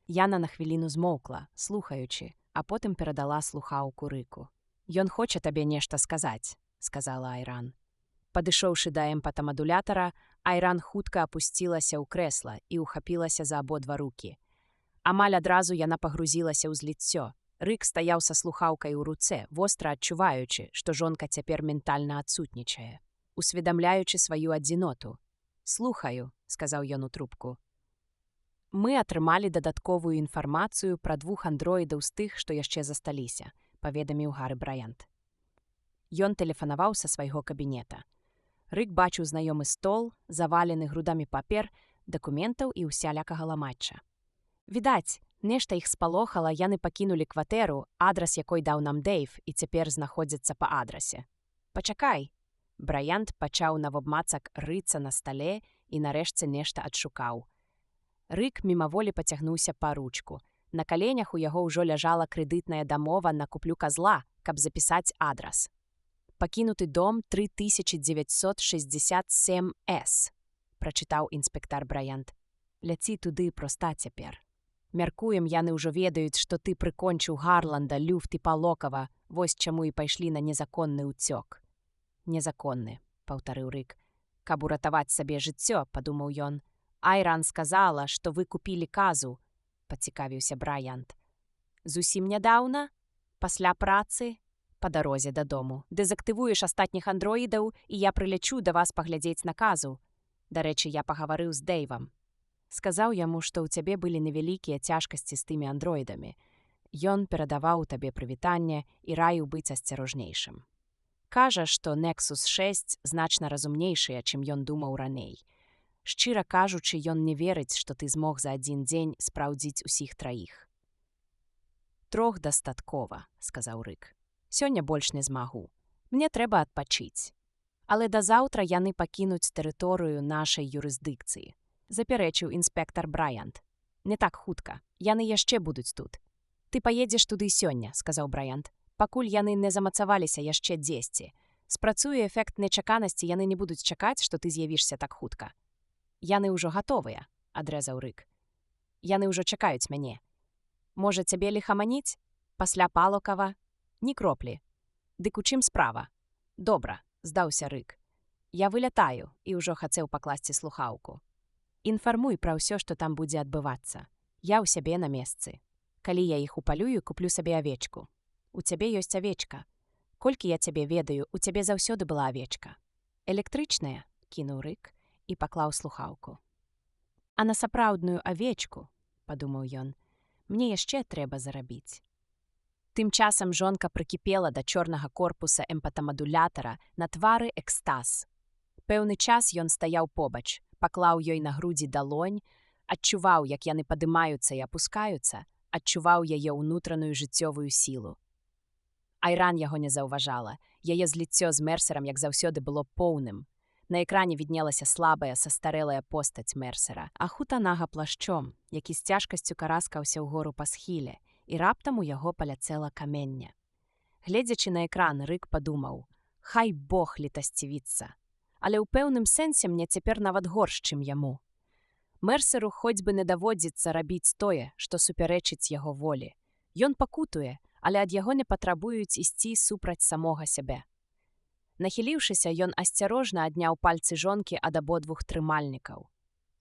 Яна на хвіліну змоўкла, слухаючы, а потым перадала слухаўку Рыку. «Ён хоча табе нешта сказаць», – сказала Айран. Падышоўшы да эмпатамадулятара, Айран хутка апусцілася ў крэсла і ўхапілася за абодва рукі. Амаль адразу яна пагрузілася ў зліццё. Рык стаяў са слухаўкай у руцэ, востра адчуваючы, што жонка цяпер ментальна адсутнічае, усведамляючы сваю адзіноту. «Слухаю», – сказаў ён у трубку. «Мы атрымалі дадатковую інфармацыю пра 2 андроідаў з тых, што яшчэ засталіся», – паведаміў Гары Брайант. Ён тэлефанаваў са свайго кабінета. Рык бачыў знаёмы стол, завалены грудамі папер, дакументаў і усялякага ламачча. «Відаць, нешта іх спалохала, яны пакінулі кватэру, адрас якой даў нам Дэйв, і цяпер знаходзяцца па адрасе». «Пачакай». Брайант пачаў навабмацак рыцца на стале і нарэшце нешта адшукаў. Рык мімаволі пацягнуўся па ручку. На каленях у яго ўжо ляжала крэдытная дамова на куплю казла, каб запісаць адрас. «Пакінуты дом 3967С», прачытаў інспектар Брайант. «Ляці туды проста цяпер. Мяркуем, яны ўжо ведаюць, што ты прыкончыў Гарланда, Люфт і Палокава, вось чаму і пайшлі на незаконны ўцёк». «Незаконны», – паўтарыў Рык. «Каб уратаваць сабе жыццё», – падумаў ён. «Айран сказала, што вы купілі казу», – пацікавіўся Брайант. «Зусім нядаўна? Пасля працы? Па дарозе дадому. Дэзактывуеш астатніх андроідаў, і я прылечу да вас паглядзець на казу. Дарэчы, я пагаварыў з Дэйвам. Сказаў яму, што ў цябе былі невялікія цяжкасці з тымі андроідамі. Ён перадаваў табе прывітанне і раіў быць асцярожнейшым. Кажа, што Nexus 6 значна разумнейшыя, чым ён думаў раней. Шчыра кажучы, ён не верыць, што ты змог за адзін дзень спраўдзіць усіх 3. «3 дастаткова», – сказаў Рык. «Сёння больш не змагу. Мне трэба адпачыць. Але да заўтра яны пакінуць тэрыторыю нашай юрысдыкцыі», – запярэчыў інспектар Брайант. «Не так хутка. Яны яшчэ будуць тут». «Ты паедзеш туды сёння», – сказаў Брайант. «Пакуль яны не замацаваліся яшчэ дзесьці. Спрацуе эфект нечаканасці, яны не будуць чакаць, што ты з'явішся так хутка». «Яны ўжо гатовыя», – адрэзаў Рык. «Яны ўжо чакаюць мяне. Можа, цябе ліхаманіць? Пасля Палокава? Ні кроплі. Дык у чым справа?» «Добра», – здаўся Рык. «Я вылятаю», і ўжо хацеў пакласці слухаўку. «Інфармуй пра ўсё, што там будзе адбывацца. Я ў сябе на месцы. Калі я іх упалюю, куплю сабе авечку. У цябе ёсць авечка. Колькі я цябе ведаю, у цябе заўсёды была авечка». «Электрычная?» – кінуў Рык і паклаў слухаўку. «А на сапраўдную авечку, – падумаў ён, – мне яшчэ трэба зарабіць». Тым часам жонка прыкіпела да чорнага корпуса эмпатамадулятара, на твары экстаз. Пэўны час ён стаяў побач, паклаў ёй на грудзі далонь, адчуваў, як яны падымаюцца і апускаюцца, адчуваў яе ўнутраную жыццёвую сілу. Айран яго не заўважала. Яе зліццё з Мерсерам, як заўсёды, было поўным. На экране віднелася слабая, састарэлая постаць Мерсера, ахутанага плашчом, які з цяжкасцю караскаўся ўгору па схіле, і раптам у яго паляцела каменне. Гледзячы на экран, Рык падумаў: «Хай Бог літасцівіцца. Але ў пэўным сэнсе мне цяпер нават горш, чым яму. Мерсеру хоць бы не даводзіцца рабіць тое, што супярэчыць яго волі. Ён пакутуе, але ад яго не патрабуюць ісці супраць самога сябе». Нахіліўшыся, ён асцярожна адняў пальцы жонкі ад абодвух трымальнікаў.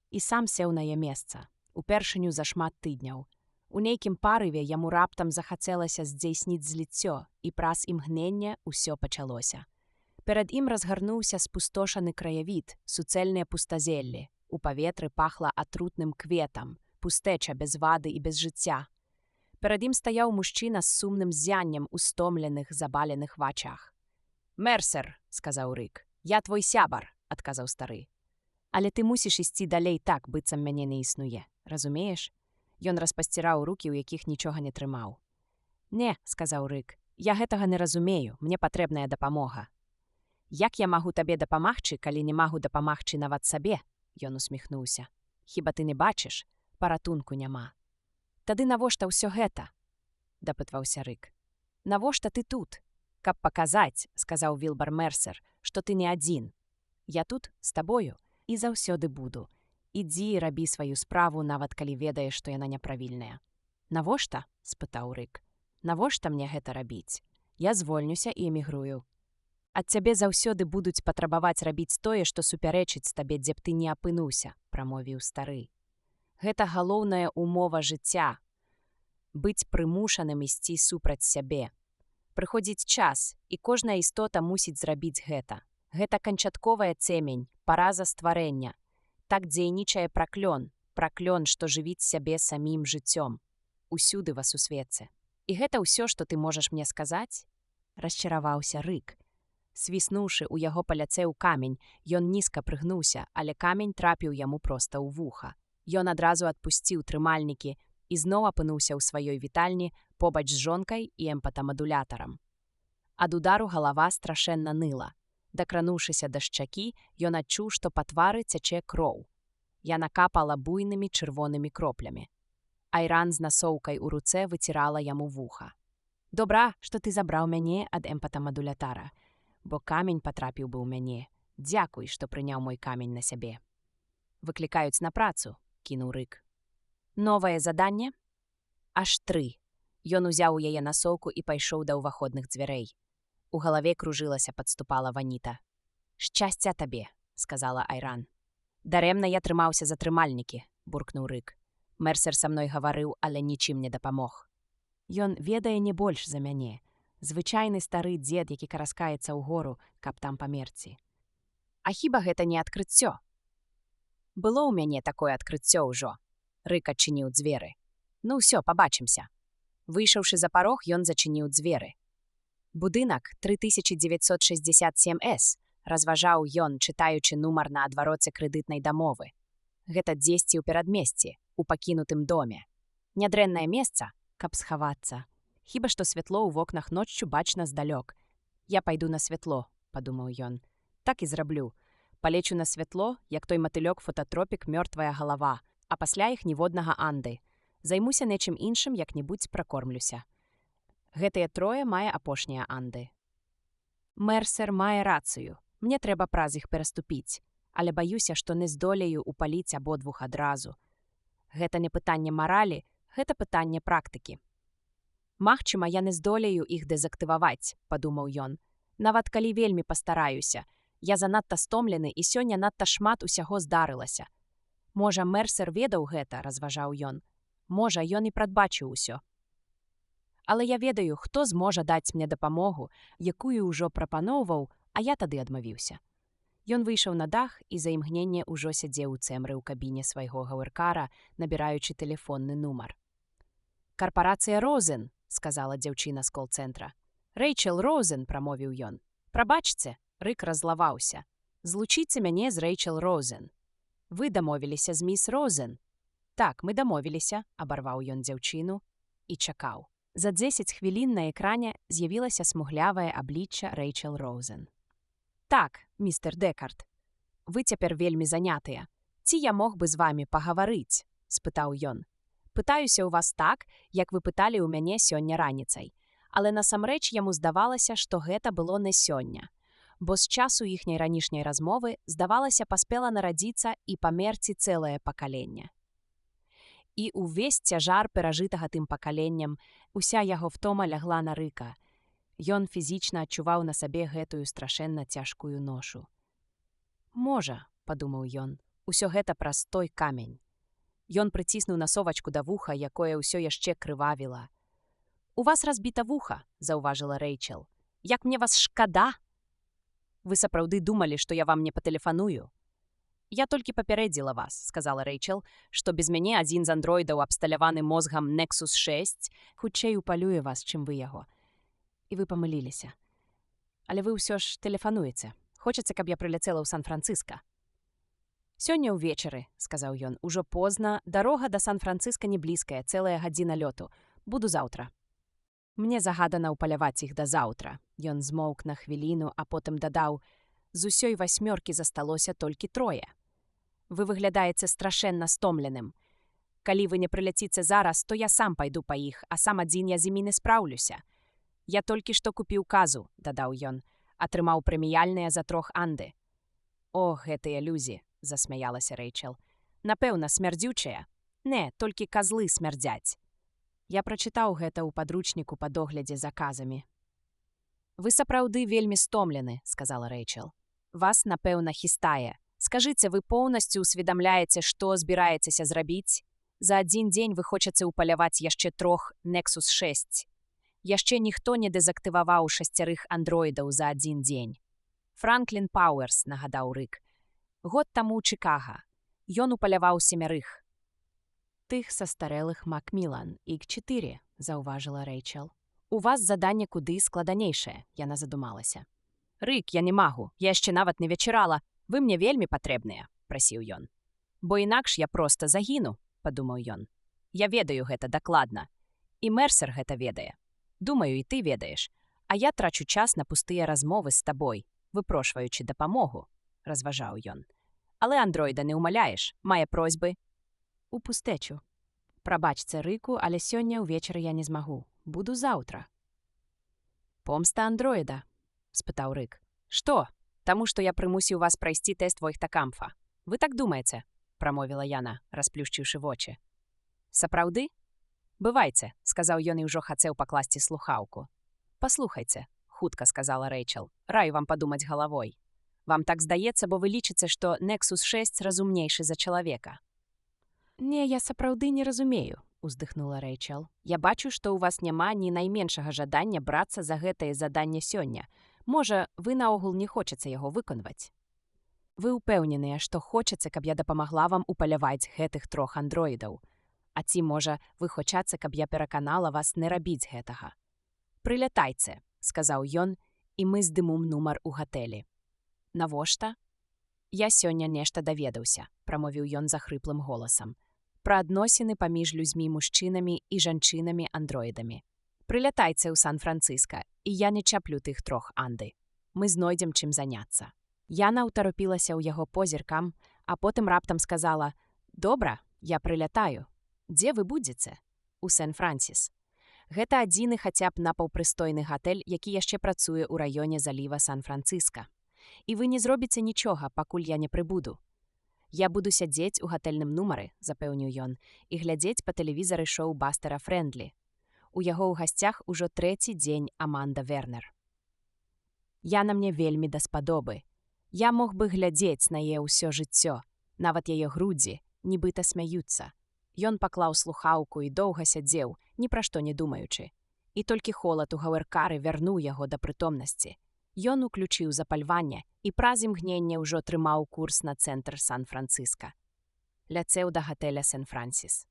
І сам сеў на яе месца, упершыню за шмат тыдняў. У нейкім парыве яму раптам захацелася здзейсніць зліццё, і праз імгненне ўсё пачалося. Перад ім разгарнуўся спустошаны краявід, суцэльныя пустазеллі. У паветры пахла атрутным кветам, пустэча без вады і без жыцця. Перад ім стаяў мужчына з сумным ззяннем у стомленых, забаленых вачах. «Мерсер», – сказаў Рык. «Я твой сябар», – адказаў стары. Але ты мусіш ісці далей так, быццам мяне не існуе. Разумееш? Ён распасціраў рукі, у якіх нічога не трымаў. «Не», – сказаў Рык, – «я гэтага не разумею, мне патрэбная дапамога». «Як я магу табе дапамагчы, калі не магу дапамагчы нават сабе?» Ён усміхнуўся. «Хіба ты не бачыш? Паратунку няма». «Тады навошта ўсё гэта?» – дапытваўся Рык. «Навошта ты тут?» «Каб паказаць», – сказаў Вілбар Мерсер, – «што ты не адзін. Я тут, з табою, і заўсёды буду. Ідзі і рабі сваю справу, нават калі ведаеш, што яна няправільная». «Навошта?» – спытаў Рык. «Навошта мне гэта рабіць? Я звольнюся і эмігрую. Ад цябе заўсёды будуць патрабаваць рабіць тое, што супярэчыць табе, дзе б ты не апынуўся», – прамовіў стары. «Гэта галоўная умова жыцця – быць прымушаным ісці супраць сябе. Прыходзіць час, і кожная істота мусіць зрабіць гэта. Гэта канчатковая цемень, параза стварэння. Так дзейнічае праклён, праклён, што жывіць сябе самім жыццём. Усюды вас у светце. І гэта ўсё, што ты можаш мне сказаць?» Расчараваўся Рык. Свіснуўшы, у яго паляцеў камень, ён нізка прыгнуўся, але камень трапіў яму проста ў вуха. Ён адразу адпусціў трымальнікі і зноў апынуўся ў сваёй вітальні побач з жонкай і эмпатамадулятарам. Ад удару галава страшэнна ныла. Дакрануўшыся да шчакі, ён адчуў, што па твары цячэ кроў. Яна капала буйнымі чырвонымі кроплямі. Айран з насоўкай у руцэ выцірала яму вуха. «Добра, што ты забраў мяне ад эмпатамадулятара, бо камень патрапіў бы ў мяне. Дзякуй, што прыняў мой камень на сябе». «Выклікаюць на працу», – кінуў Рык. «Новае заданне?» «Аж 3». Ён узяў у яе насоўку і пайшоў да ўваходных дзвярэй. У галаве кружылася, падступала ваніта. «Шчасця табе», – сказала Айран. «Дарэмна я трымаўся за трымальнікі», – буркнуў Рык. «Мерсер са мной гаварыў, але нічым не дапамог. Ён ведае не больш за мяне. Звычайны стары дзед, які караскаецца ў гору, каб там памерці. А хіба гэта не адкрыццё?» «Было ў мяне такое адкрыццё ўжо». Рык адчыніў дзверы. «Ну ўсё, пабачымся». Выйшаўшы за парог, ён зачыніў дзверы. «Будынак 3967С», разважаў ён, чытаючы нумар на адвароце крэдытнай дамовы. «Гэта дзесьці ў перадмесці, у пакінутым доме. Нядрэннае месца, каб схавацца. Хіба што святло ў вокнах ноччу бачна здалёк. Я пайду на святло», – падумаў ён. «Так і зраблю. Палечу на святло, як той матылёк-фотатропік «Мёртвая галава», а пасля іх ніводнага Анды. Займуся нечым іншым, як-небудзь пракормлюся. Гэтыя трое мае апошнія Анды. Мерсер мае рацыю. Мне трэба праз іх пераступіць, але баюся, што не здолею упаліць абодвух адразу. Гэта не пытанне маралі, гэта пытанне практыкі. Магчыма, я не здолею іх дэзактываваць», – падумаў ён. «Нават калі вельмі пастараюся. Я занадта стомлены, і сёння надта шмат усяго здарылася. Можа, Мерсер ведаў гэта», – разважаў ён. «Можа, ён і прадбачыў усё. Але я ведаю, хто зможа даць мне дапамогу, якую ўжо прапаноўваў, а я тады адмавіўся». Ён выйшаў на дах і за імгненне ўжо сядзеў у цэмры ў кабіне свайго гаўркара, набіраючы тэлефонны нумар. «Карпарацыя Розен», – сказала дзяўчына з кол-цэнтра. «Рэйчел Розен», – прамовіў ён. «Прабачце», – Рык разлаваўся. «Злучіце мяне з Рэйчел Розен». «Вы дамовіліся з міс Розен?» «Так, мы дамовіліся», – абарваў ён дзяўчыну і чакаў. За 10 хвілін на экране з'явілася смуглявае аблічча Рэйчел Розен. «Так, містер Дэкард, вы цяпер вельмі занятыя. Ці я мог бы з вамі пагаварыць?» – спытаў ён. «Пытаюся ў вас так, як вы пыталі ў мяне сёння раніцай. Але насамрэч яму здавалася, што гэта было не сёння. Бо з часу іхняй ранішняй размовы, здавалася, паспела нарадзіцца і памерці цэлае пакаленне. І ўвесь цяжар перажытага тым пакаленнем, уся яго втома лягла на Рыка. Ён фізічна адчуваў на сабе гэтую страшэнна цяжкую ношу. «Можа», – падумаў ён, – «усё гэта праз той камень». Ён прыціснуў насовачку да вуха, якое ўсё яшчэ крывавіла. «У вас разбіта вуха», – заўважыла Рэйчел. «Як мне вас шкада! Вы сапраўды думалі, што я вам не патэлефаную?» «Я толькі папярэдзіла вас», – сказала Рэйчел, «што без мяне адзін з андроідаў, абсталяваны мозгам Nexus 6, хутчэй упалюе вас, чым вы яго. І вы памыліліся. Але вы ўсё ж тэлефануеце. Хочаце, каб я прыляцела ў Сан-Францыска?» «Сёння ўвечары», – сказаў ён, – «ужо позна, дарога да Сан-Францыска не блізкая, цэлая гадзіна лёту. Буду заўтра». Мне загадана ўпаляваць іх да заўтра. Ён змоўк на хвіліну, а потым дадаў: «З усёй 8 засталося толькі 3. Вы выглядаеце страшэнна стомленым. Калі вы не прыляціце зараз, то я сам пайду па іх, а сам адзін я з імі не спраўлюся. Я толькі што купіў казу», – дадаў ён, – «атрымаў прэміяльныя за 3 анды». «О, гэтыя людзі», – засмяялася Рэйчел. «Напэўна, смярдзючыя? Не, толькі казлы смярдзяць». Я прачытаў гэта ў падручніку па доглядзе за казамі. «Вы сапраўды вельмі стомлены», – сказала Рэйчел. «Вас, напэўна, хістае. Скажыце, вы поўнасцю ўсведамляеце, што збіраецеся зрабіць? За адзін дзень вы хочаце ўпаляваць яшчэ 3 Nexus 6. Яшчэ ніхто не дэзактываваў 6 андроідаў за адзін дзень». «Франклін Пауэрс», – нагадаў Рык. «Год таму ў Чыкага. Ён упаляваў 7. «Тых састарэлых Макмілан, Ік-4», – заўважыла Рэйчел. «У вас заданне куды складанейшае», – яна задумалася. «Рык, я не магу, я яшчэ нават не вечарала. Вы мне вельмі патрэбныя», – прасіў ён. «Бо інакш я проста загіну», – падумаў ён. «Я ведаю гэта дакладна. І Мерсер гэта ведае. Думаю, і ты ведаеш. А я трачу час на пустыя размовы з табой, выпрошваючы дапамогу», – разважаў ён. «Але андроіда не ўмаляеш, мае просьбы». «У пустэчу. Прабачце, Рыку, але сёння ўвечары я не змагу. Буду заўтра». «Помста андроіда?» – спытаў Рык. «Што? Таму, што я прымусіў вас прайсці тэст Войхтакамфа. Вы так думаеце?» – прамовіла яна, расплюшчыўшы вочы. «Сапраўды?» «Бывайце», – сказаў ён і ўжо хацеў пакласці слухаўку. «Паслухайце», – хутка сказала Рэйчел. «Раю вам падумаць галавой. Вам так здаецца, бо вы лічыце, што Nexus 6 разумнейшы за чалавека». «Не, я сапраўды не разумею», – уздыхнула Рэйчел. «Я бачу, што ў вас няма ні найменшага жадання брацца за гэтае заданне сёння. Можа, вы наогул не хочаце яго выконваць. Вы ўпэўненыя, што хочаце, каб я дапамагла вам упаляваць гэтых 3 андроідаў. А ці, можа, вы хочаце, каб я пераканала вас не рабіць гэтага. Прылятайце», – сказаў ён, – «і мы здымум нумар у гатэлі». «Навошта?» «Я сёння нешта даведаўся», – прамовіў ён захрыплым голасам. «Пра адносіны паміж людзьмі-мужчынамі і жанчынамі-андроідамі. Прылятайце ў Сан-Францыска, і я не чаплю тых 3 анды. Мы знойдзем чым заняцца». Яна ўтаропілася ў яго позіркам, а потым раптам сказала: «Добра, я прылятаю. Дзе вы будзеце?» «У Сен-Франсіс. Гэта адзіны хаця б напаўпрыстойны гатэль, які яшчэ працуе ў раёне заліва Сан-Францыска. І вы не зробіце нічога, пакуль я не прыбуду. Я буду сядзець у гатэльным нумары», – запэўніў ён, – «і глядзець па тэлевізары шоу Бастера Фрэндлі. У яго ў гасцях ужо 3-й дзень Аманда Вернер. Яна мне вельмі даспадобы. Я мог бы глядзець на яе ўсё жыццё, нават яе грудзі, нібыта смяюцца». Ён паклаў слухаўку і доўга сядзеў, ні пра што не думаючы. І толькі холад у гавэркары вярнуў яго да прытомнасці. Ён уключыў запальванне і праз імгненне ўжо трымаў курс на цэнтр Сан-Францыска. Ляцеў да гатэля Сен-Франсіс.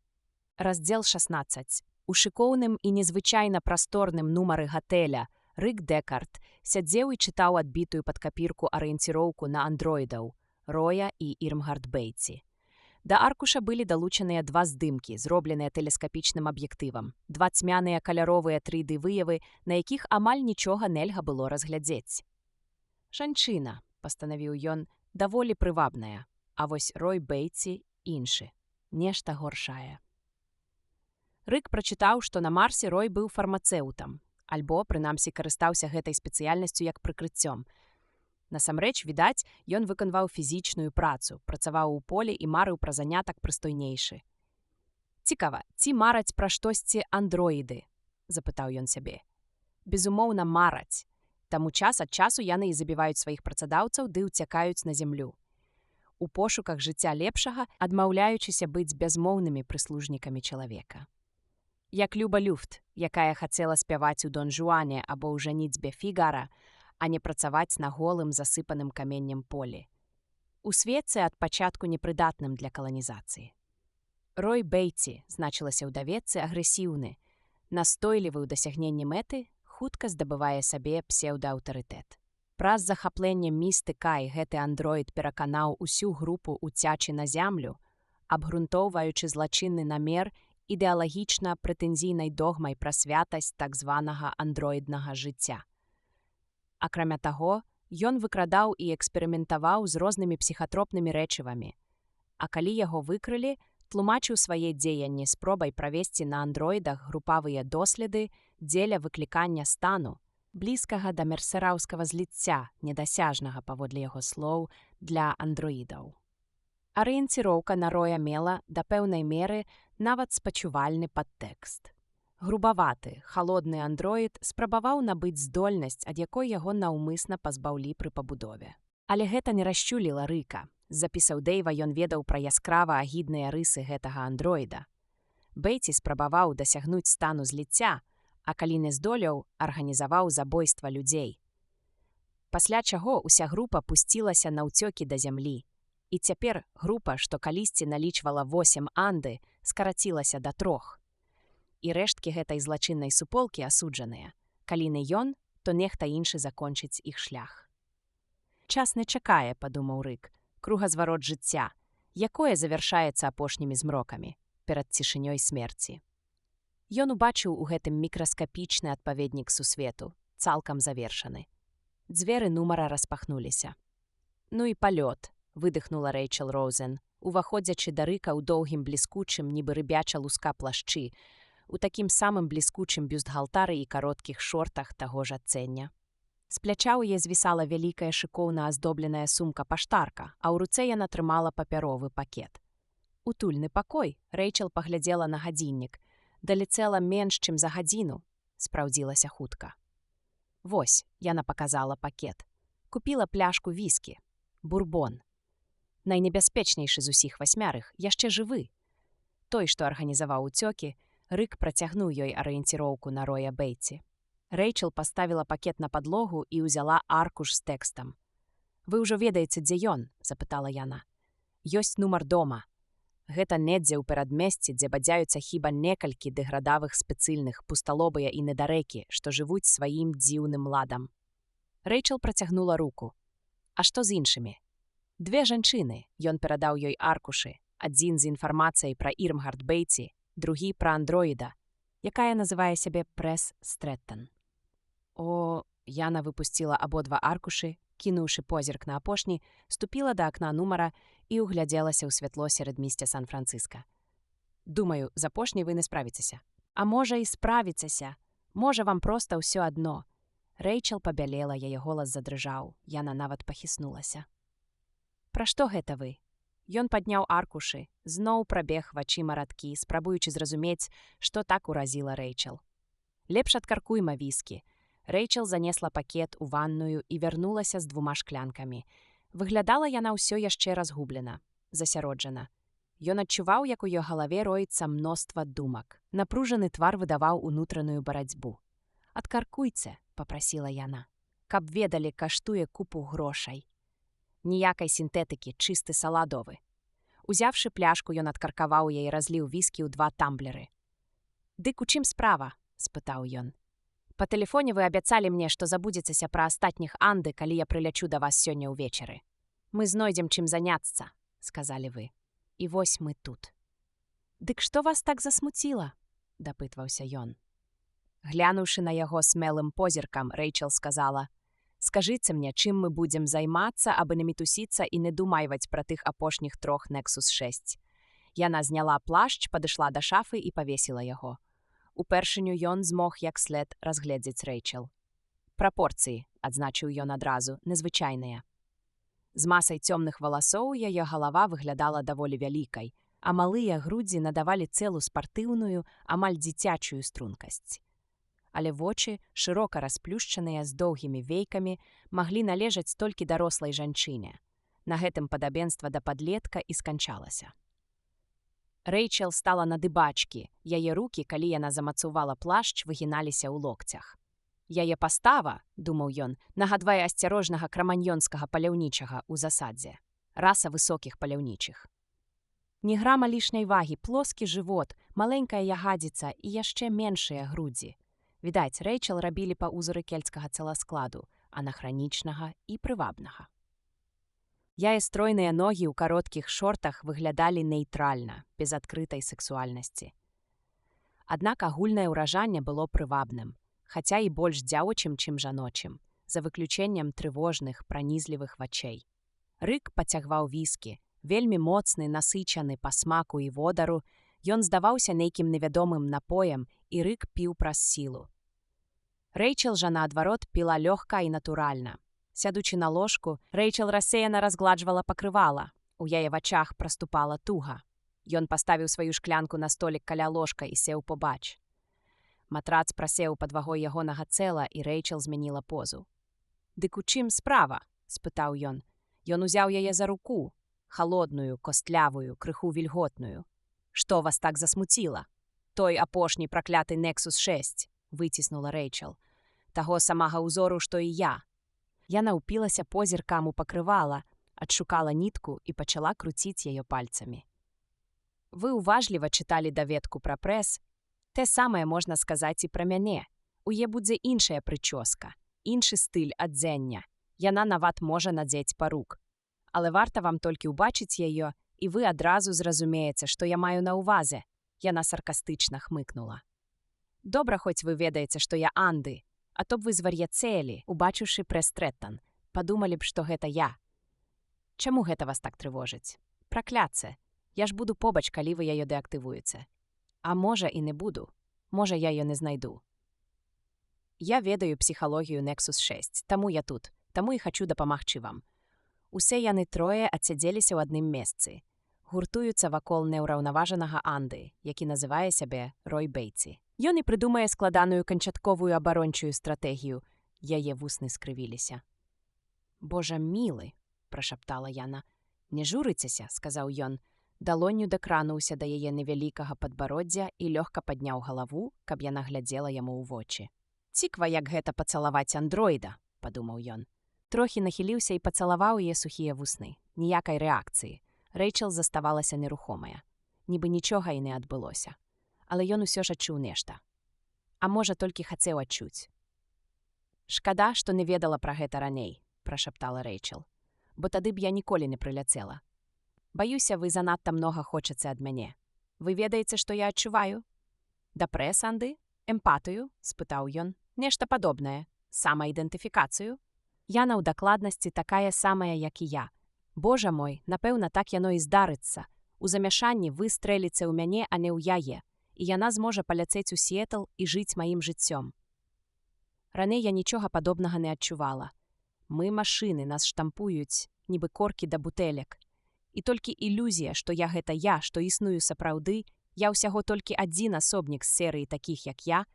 Раздзел 16. У шыкоўным і незвычайна прасторным нумары гатэля Рык Дэкард сядзеў і чытаў адбітую пад капірку арыенціроўку на андроідаў Роя і Ірмгард Бэйці. Да аркуша былі далучаныя 2 здымкі, зробленыя тэлескапічным аб'ектывам, 2 цьмяныя каляровыя 3D-выявы, на якіх амаль нічога нельга было разглядзець. «Жанчына», – пастанавіў ён, – «даволі прывабная, а вось Рой Бэйці іншы, нешта горшае». Рык прачытаў, што на Марсе Рой быў фармацэўтам, альбо, прынамсі, карыстаўся гэтай спецыяльнасцю як прыкрыццём. Насамрэч, відаць, ён выконваў фізічную працу, працаваў у полі і марыў пра занятак прыстойнейшы. «Цікава, ці мараць пра штосьці андроіды?» – запытаў ён сябе. «Безумоўна, мараць. Таму час ад часу яны і забіваюць сваіх працадаўцаў ды ўцякаюць на зямлю. У пошуках жыцця лепшага, адмаўляючыся быць бязмоўнымі прыслужнікамі чалавека. Як Люба Люфт, якая хацела спяваць у Дон Жуане або ў жаніцьбе Фігара, а не працаваць на голым засыпаным каменнем полі. У свеце ад пачатку непрыдатным для каланізацыі. Рой Бэйці значылася ў даведцы агрэсіўны, настойлівы ў дасягненні мэты, хутка здабывае сабе псеўдааўтарытэт. Праз захапленне місты Кай гэты андроід пераканаў усю групу ўцячы на зямлю, абгрунтоўваючы злачынны намер ідэалагічна прэтэнзійнай догмай пра святасць так званага андроіднага жыцця. Акрамя таго, ён выкрадаў і эксперыментаваў з рознымі псіхатропнымі рэчывамі, а калі яго выкрылі, тлумачыў свае дзеянні спробай правесці на андроідах групавыя доследы дзеля выклікання стану, блізкага да мерсераўскага зліцця, недасяжнага, паводле яго слоў, для андроідаў. Арыенціроўка на Роя мела, да пэўнай меры, нават спачувальны падтэкст. Грубаваты, халодны андроід спрабаваў набыць здольнасць, ад якой яго наўмысна пазбаўлі пры пабудове. Але гэта не расчуліла Рыка. З запісаў Дэйва ён ведаў пра яскрава агідныя рысы гэтага андроіда. Бэйці спрабаваў дасягнуць стану зліцця, а калі не здолеў, арганізаваў забойства людзей. Пасля чаго ўся група пусцілася на ўцёкі да зямлі. І цяпер група, што калісьці налічвала 8 анды, скарацілася да 3. І рэшткі гэтай злачыннай суполкі асуджаныя. Калі не ён, то нехта іншы закончыць іх шлях. Час не чакае, падумаў Рык, кругазварот жыцця, якое завяршаецца апошнімі змрокамі, перад цішынёй смерці. Ён убачыў у гэтым мікраскапічны адпаведнік сусвету, цалкам завершаны. Дзверы нумара распахнуліся. «Ну і палёт», — выдыхнула Рэйчел Роузен, уваходзячы да Рыка ў доўгім бліскучым, нібы рыбяча луска плашчы, у такім самым бліскучым бюстгалтары і кароткіх шортах таго ж адцення. З пляча ў яе звісала вялікая шыкоўна аздобленая сумка-паштарка, а ў руцэ яна трымала папяровы пакет. Утульны пакой, Рэйчел паглядзела на гадзіннік. Далецела менш, чым за гадзіну, спраўдзілася хутка. Вось, яна паказала пакет. Купіла пляшку віскі. Бурбон. Найнебяспечнейшы з усіх 8 яшчэ жывы. Той, што арганізаваў уцёкі, Рык працягнуў ёй арыенціроўку на Роя Бэйці. Рэйчел паставіла пакет на падлогу і ўзяла аркуш з тэкстам. «Вы ўжо ведаеце, дзе ён?» – запытала яна. «Ёсць нумар дома. Гэта недзе ў перадмесці, дзе бадзяюцца хіба некалькі дэградавых спецыйных, пусталобыя і недарэкі, што жывуць сваім дзіўным ладам». Рэйчел працягнула руку. «А што з іншымі?» «2 жанчыны», ён перадаў ёй аркушы, адзін з інфармацыяй пра Ірмгард Бэйці, другі пра андроіда, якая называе сябе Прэс Стрэттон. О, яна выпусціла абодва аркушы, кінуўшы позірк на апошні, ступіла да акна нумара і углядзелася ў святло сярэдмісця Сан-Францыска. «Думаю, з апошняй вы не справіцеся. А можа і справіцеся. Можа, вам проста ўсё адно». Рэйчел пабялела, яе голас задрыжаў, яна нават пахіснулася. «Пра што гэта вы?» Ён падняў аркушы, зноў прабег вачыма радкі, спрабуючы зразумець, што так уразіла Рэйчел. «Лепш адкаркуйма віскі». Рэйчел занесла пакет у ванную і вярнулася з 2 шклянкамі. Выглядала яна ўсё яшчэ разгублена, засяроджана. Ён адчуваў, як у яе галаве роіцца мноства думак. Напружаны твар выдаваў унутраную барацьбу. «Адкаркуйце», — папрасіла яна, — «каб ведалі, каштуе купу грошай. Ніякай сінтэтыкі, чысты саладовы». Узяўшы пляшку, ён адкаркаваў яе і разліў віскі ў 2 тамблеры. «Дык у чым справа?» — спытаў ён. «Па тэлефоне вы абяцалі мне, што забудзецеся пра астатніх анды, калі я прылячу да вас сёння ўвечары. Мы знойдзем чым заняцца», — сказалі вы. «І вось мы тут». «Дык што вас так засмуціла?» — дапытваўся ён. Глянуўшы на яго смелым позіркам, Рэйчел сказала: «Скажыце мне, чым мы будзем займацца, абы не мітусіцца і не думайваць пра тых апошніх 3 Nexus 6. Яна зняла плашч, падышла да шафы і павесіла яго. Упершыню ён змог як след разгледзець Рэйчел. «Прапорцыі», — адзначыў ён адразу, — «незвычайныя». З масай цёмных валасоў яе галава выглядала даволі вялікай, а малыя грудзі надавалі цэлу спартыўную, амаль дзіцячую стрункасць. Але вочы, шырока расплюшчаныя з доўгімі вейкамі, маглі належаць толькі дарослай жанчыне. На гэтым падабенства да падлетка і сканчалася. Рэйчел стала на дыбачкі, яе рукі, калі яна замацувала плашч, выгіналіся ў локцях. Яе пастава, думаў ён, нагадвае асцярожнага краманьёнскага паляўнічага ў засадзе. Раса высокіх паляўнічых. Ні грама лішняй вагі, плоскі жывот, маленькая ягадзіца і яшчэ меншыя грудзі. Відаць, Рэйчел рабілі па ўзоры кельцкага цэласкладу, анахранічнага і прывабнага. Яе стройныя ногі ў кароткіх шортах выглядалі нейтральна, без адкрытай сексуальнасці. Аднак агульнае ўражанне было прывабным, хаця і больш дзявочым, чым жаночым, за выключэннем трывожных, пранізлівых вачэй. Рык пацягваў віскі, вельмі моцны, насычаны па смаку і водару, ён здаваўся нейкім невядомым напоем, і рык піў праз сілу. Рэйчел жа, наадварот, піла лёгка і натуральна. Сядучы на ложку, Рэйчел рассеяна разгладжвала пакрывала. У яе вачах праступала туга. Ён паставіў сваю шклянку на столік каля ложка і сеў побач. Матрац прасеў пад вагой ягонага цела, і Рэйчел змяніла позу. «Дык у чым справа?» – спытаў ён. Ён узяў яе за руку, халодную, костлявую, крыху вільготную. «Што вас так засмуціла?» «Той апошні пракляты Nexus 6», – выціснула Рэйчел. «Таго самага ўзору, што і я». Яна ўпілася позіркам у пакрывала, адшукала нітку і пачала круціць яе пальцамі. «Вы уважліва чыталі даведку пра прэс. Те самае можна сказаць і пра мяне. У яе будзе іншая прычоска, іншы стыль адзення. Яна нават можа надзець парук. Але варта вам толькі ўбачыць яе, і вы адразу зразумееце, што я маю на ўвазе». Яна саркастычна хмыкнула. «Добра, хоць вы ведаеце, што я Анды, а то б вы звар'яцэлі, убачыўшы прэс-трэттан. Падумалі б, што гэта я. Чаму гэта вас так трывожыць? Пракляце. Я ж буду побач, калі вы яе дэактывуеце. А можа, і не буду. Можа, я яе не знайду. Я ведаю псіхалогію Nexus 6, таму я тут, таму і хачу дапамагчы вам. Усе яны трое адсядзеліся ў адным месцы. Гуртуюцца вакол неўраўнаважанага Анды, які называе сябе Рой Бейці. Ён і прыдумае складаную канчатковую абарончую стратэгію. Яе вусны скрывіліся. «Божа мілы», – прашаптала яна. «Не журыцеся», – сказаў ён. Далонню дакрануўся да яе невялікага падбароддзя і лёгка падняў галаву, каб яна глядзела яму ў вочы. «Ціква, як гэта пацалаваць андроіда», – падумаў ён. Трохі нахіліўся і пацалаваў яе сухія вусны. Ніякай рэакцыі. Рэйчел заставалася нерухомая. Нібы нічога і не адбылося. Але ён усё ж адчуў нешта. А можа, толькі хацеў адчуць. «Шкада, што не ведала пра гэта раней», – прашаптала Рэйчел. «Бо тады б я ніколі не прыляцела. Баюся, вы занадта многа хочаце ад мяне. Вы ведаеце, што я адчуваю?» «Дапрэс, Анды? Эмпатыю?» – спытаў ён. «Нешта падобнае. Самаідэнтыфікацыю?» «Яна ў дакладнасці такая самая, як і я. Божа мой, напэўна, так яно і здарыцца. У замяшанні вы стрэліце ў мяне, а не ў яе, і яна зможа паляцець у Сіэтл і жыць маім жыццём. Раней я нічога падобнага не адчувала. Мы машыны, нас штампуюць, нібы коркі да бутэлек. І толькі ілюзія, што я гэта я, што існую сапраўды, я ўсяго толькі адзін асобнік з серыі такіх, як я».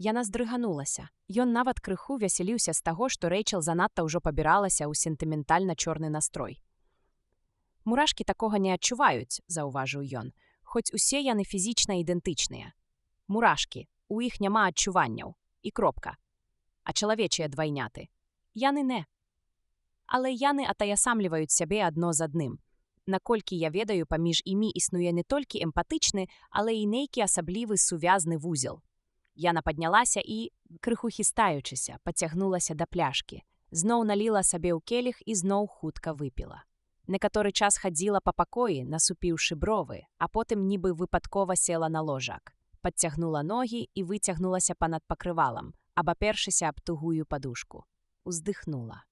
Яна здрыганулася. Ён нават крыху весяліўся з таго, што Рэйчел занадта ўжо пабіралася ў сентыментальна-чорны настрой. «Мурашкі такога не адчуваюць», – заўважыў ён, «хоць усе яны фізічна ідэнтычныя. Мурашкі, у іх няма адчуванняў. І кропка. А чалавечыя двайняты. Яны не. Але яны атаясамліваюць сябе адно з адным. Наколькі я ведаю, паміж імі існуе не толькі эмпатычны, але і нейкі асаблівы сувязны вузел». Яна паднялася і, крыху хістаючыся, пацягнулася да пляшкі. Зноў наліла сабе ў келіх і зноў хутка выпіла. Некаторы час хадзіла па пакоі, насупіўшы бровы, а потым нібы выпадкова села на ложак. Падцягнула ногі і выцягнулася па-над пакрывалам, абапершыся аб тугую падушку. Уздыхнула.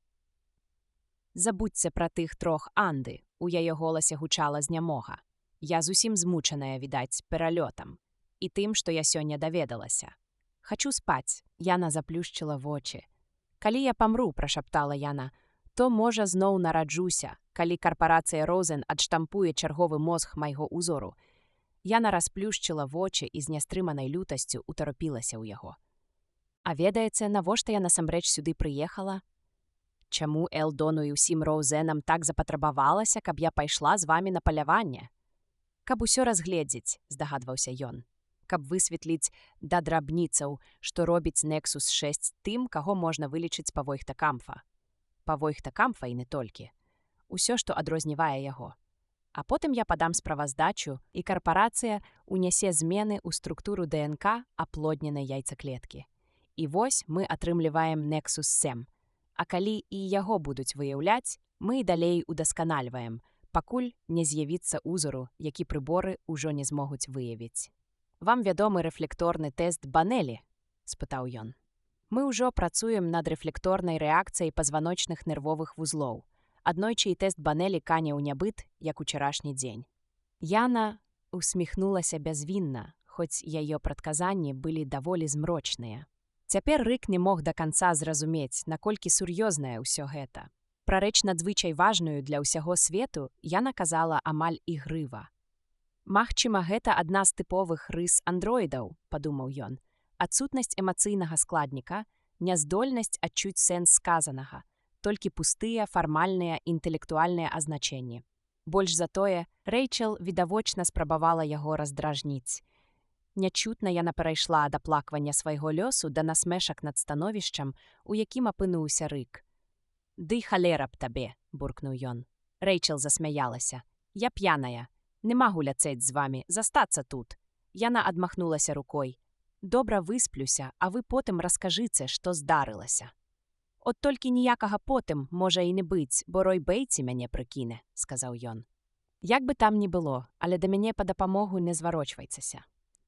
«Забудзьце пра тых трох, Анды», – у яе голасе гучала знямога. «Я зусім змучаная, відаць, пералётам. І тым, што я сёння даведалася. Хачу спаць», – яна заплюшчыла вочы. «Калі я памру», – прашаптала яна, – «то, можа, зноў нараджуся, калі карпарацыя Розен адштампуе чарговы мозг майго ўзору». Яна расплюшчыла вочы і з нястрыманай лютасцю утарапілася ў яго. «А ведаеце, навошта я насамрэч сюды прыехала? Чаму Элдону і ўсім Роузенам так запатрабавалася, каб я пайшла з вамі на паляванне?» «Каб усё разгледзець», – здагадваўся ён. «Каб высветліць да драбніцаў, што робіць Nexus 6 тым, каго можна вылічыць па Войхта-Камфа. Па Войхта-Камфа і не толькі. Усё, што адрознівае яго. А потым я падам справаздачу, і карпарацыя унясе змены ў структуру ДНК аплодненай яйцаклеткі. І вось мы атрымліваем Nexus 7. А калі і яго будуць выяўляць, мы і далей удасканальваем, пакуль не з'явіцца ўзору, які прыборы ўжо не змогуць выявіць. «Вам вядомы рэфлекторны тэст Банелі?» – спытаў ён. «Мы ўжо працуем над рэфлекторнай рэакцыяй пазваночных нервовых вузлоў. Аднойчы і тэст Банелі кане ў нябыт, як учарашні дзень». Яна усміхнулася бязвінна, хоць яе прадказанні былі даволі змрочныя. Цяпер Рык не мог да канца зразумець, наколькі сур'ёзнае ўсё гэта. Пра рэч надзвычай важную для ўсяго свету яна казала амаль ігрыва. «Магчыма, гэта адна з тыповых рыс андроідаў», – падумаў ён. «Адсутнасць эмацыйнага складніка, няздольнасць адчуць сэнс сказанага, толькі пустыя, фармальныя, інтэлектуальныя азначэнні». Больш за тое, Рэйчэл відавочна спрабавала яго раздражніць. Нячутна яна перайшла ад аплаквання свайго лёсу да насмешак над становішчам, у якім апынуўся Рык. «Ды халера б табе», – буркнуў ён. Рэйчэл засмяялася. «Я п'яная. Не магу ляцець з вамі, застацца тут». Яна адмахнулася рукой. «Добра высплюся, а вы потым раскажыце, што здарылася». «От толькі ніякага потым можа і не быць, бо Рой Бэйці мяне прыкіне», – сказаў ён. «Як бы там ні было, але да мяне па дапамогу не зварочвайцеся.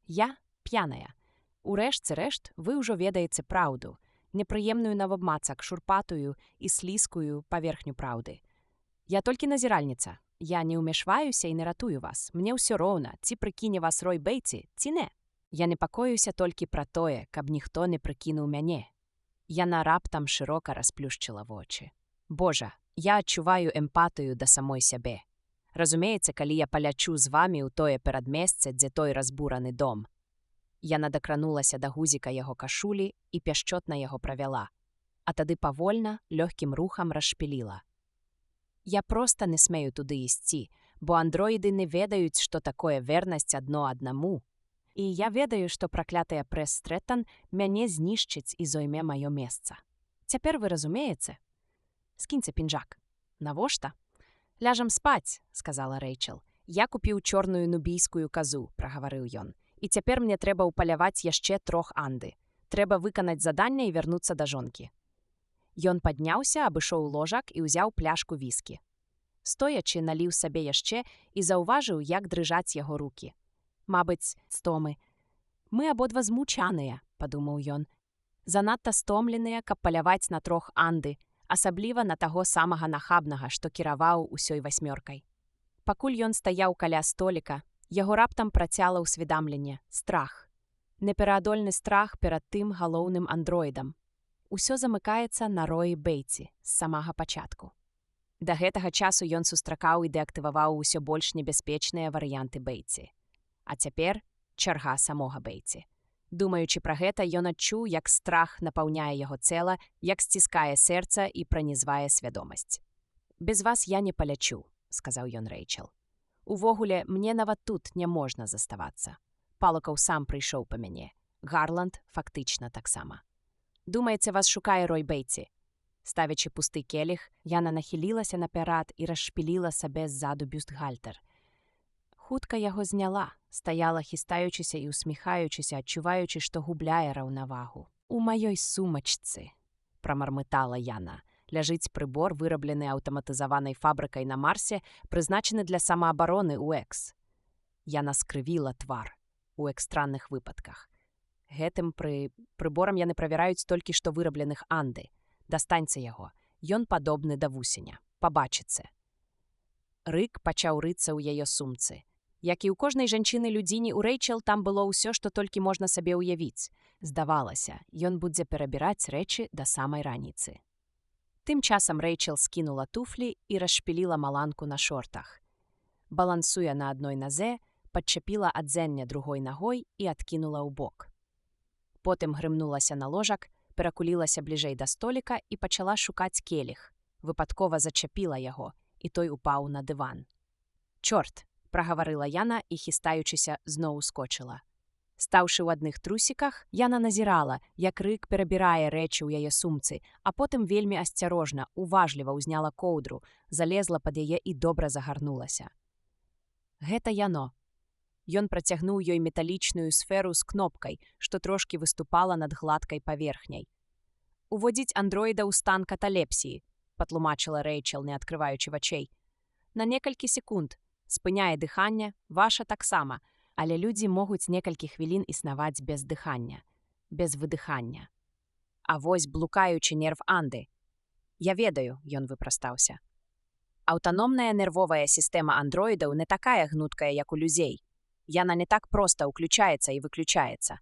Я п'яная. У рэшце рэшт вы ўжо ведаеце праўду, непрыемную навабмацак, шурпатую і слізкую паверхню праўды. Я толькі назіральніца. Я не ўмешваюся і не ратую вас. Мне ўсё роўна, ці прыкіне вас Рой Бэйці, ці не. Я непакоюся толькі пра тое, каб ніхто не прыкінуў мяне». Яна раптам шырока расплюшчыла вочы. «Божа, я адчуваю эмпатыю да самой сябе. Разумееце, калі я палячу з вамі ў тое перадмесце, дзе той разбураны дом». Яна дакранулася да гузіка яго кашулі і пяшчотна яго правяла, а тады павольна, лёгкім рухам расшпіліла. «Я проста не смею туды ісці, бо андроіды не ведаюць, што такое вернасць адно аднаму. І я ведаю, што праклятая прэс-стрэттан мяне знішчыць і зойме маё месца. Цяпер вы разумееце? Скіньце пінжак. Навошта?» «Ляжам спаць», – сказала Рэйчэл. «Я купіў чорную нубійскую казу», – прагаварыў ён. «І цяпер мне трэба ўпаляваць яшчэ 3 анды. Трэба выканаць заданне і вярнуцца да жонкі». Ён падняўся, абышоў ложак і ўзяў пляшку віскі. Стоячы наліў сабе яшчэ і заўважыў, як дрыжаць яго рукі. Мабыць, стомы. «Мы абодва змучаныя», – падумаў ён. «Занадта стомленыя, каб паляваць на 3 анды, асабліва на таго самага нахабнага, што кіраваў усёй 8. Пакуль ён стаяў каля століка, яго раптам працяла ўсведамленне – страх. Непераадольны страх перад тым галоўным андроідам. Усё замыкаецца на Роі Бэйці з самага пачатку. Да гэтага часу ён сустракаў і дэактываваў усё больш небяспечныя варыянты Бэйці. А цяпер чарга самога Бэйці. Думаючы пра гэта, ён адчуў, як страх напаўняе яго цела, як сціскае сэрца і пранізвае свядомасць. «Без вас я не палячу», – сказаў ён Рэйчэл. «Увогуле, мне нават тут не можна заставацца. Палакаў сам прыйшоў па мяне. Гарланд фактычна таксама. Думаеце, вас шукае Рой Бэйці?» Ставячы пусты келіх, яна нахілілася наперад і расшпіліла сабе ззаду бюстгальтер. Хутка яго зняла, стаяла хістаючыся і усміхаючыся, адчуваючы, што губляе раўнавагу. «У маёй сумачцы», – прамармытала яна, – ляжыць прыбор, выраблены аўтаматызаванай фабрыкай на Марсе, прызначаны для самаабароны УЭКС. Яна скрывіла твар у экстранных выпадках. Гэтым прыборам яны правяраюць толькі што вырабленых анды. Дастаньце яго, ён падобны да вусеня, пабачыце. Рык пачаў рыцца ў яе сумцы. Як і ў кожнай жанчыны-людзіні, у Рэйчэл там было ўсё, што толькі можна сабе ўявіць. Здавалася, ён будзе перабіраць рэчы да самай раніцы. Тым часам Рэйчэл скінула туфлі і расшпіліла маланку на шортах. Балансуя на адной назе, падчапіла адзення другой нагой і адкінула ў бок. Потым грымнулася на ложак, перакулілася бліжэй да століка і пачала шукаць келіх. Выпадкова зачапіла яго, і той упаў на дыван. «Чорт!» – прагаварыла яна і, хістаючыся, зноў ускочыла. Стаўшы ў адных трусіках, яна назірала, як Рык перабірае рэчы ў яе сумцы, а потым вельмі асцярожна, уважліва ўзняла коўдру, залезла пад яе і добра загарнулася. Гэта яно. Ён працягнуў ёй металічную сферу з кнопкай, што трошкі выступала над гладкай паверхняй. Уводіть андроїда у стан каталепсії, потлумачила Рейчел, не відкриваючи очей. На некалькі секунд спиняє дихання, ваша так само, але люди можуть некалькі хвилин існувати без дихання, без видихання. А вось блукаючий нерв Анды. Я ведаю, ён выпрастаўся. Аўтаномная нервовая сістэма андроідаў не такая гнуткая, як у людзей. Яна не так проста ўключаецца і выключаецца.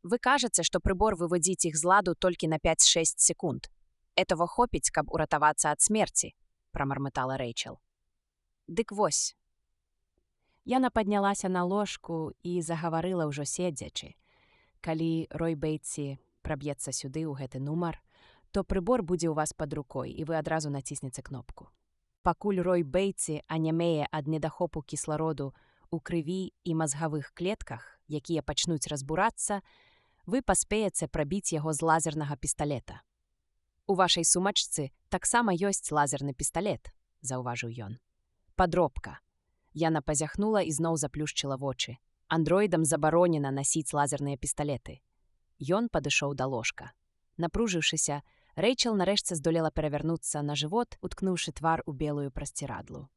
Вы кажаце, што прыбор выводзіць іх з ладу толькі на 5-6 секунд. Этого хопіць, каб уратавацца ад смерці, прамармытала Рэйчел. Дык вось. Яна паднялася на ложку і загаварыла ўжо седзячы. Калі Рой Бейтсі праб'ецца сюды ў гэты нумар, то прыбор будзе ў вас пад рукой, і вы адразу націснеце кнопку. Пакуль Рой Бейтсі анямее ад недахопу кіслароду ў крыві і мазгавых клетках, якія пачнуць разбурацца, вы паспееце прабіць яго з лазернага пісталета. У вашай сумачцы таксама ёсць лазерны пісталет, заўважыў ён. Падробка. Яна пазяхнула і зноў заплюшчыла вочы. Андроідам забаронена насіць лазерныя пісталеты. Ён падышоў да ложка. Напружыўшыся, Рэйчел нарэшце здолела перавярнуцца на жывот, уткнуўшы твар у белую прасцірадлу.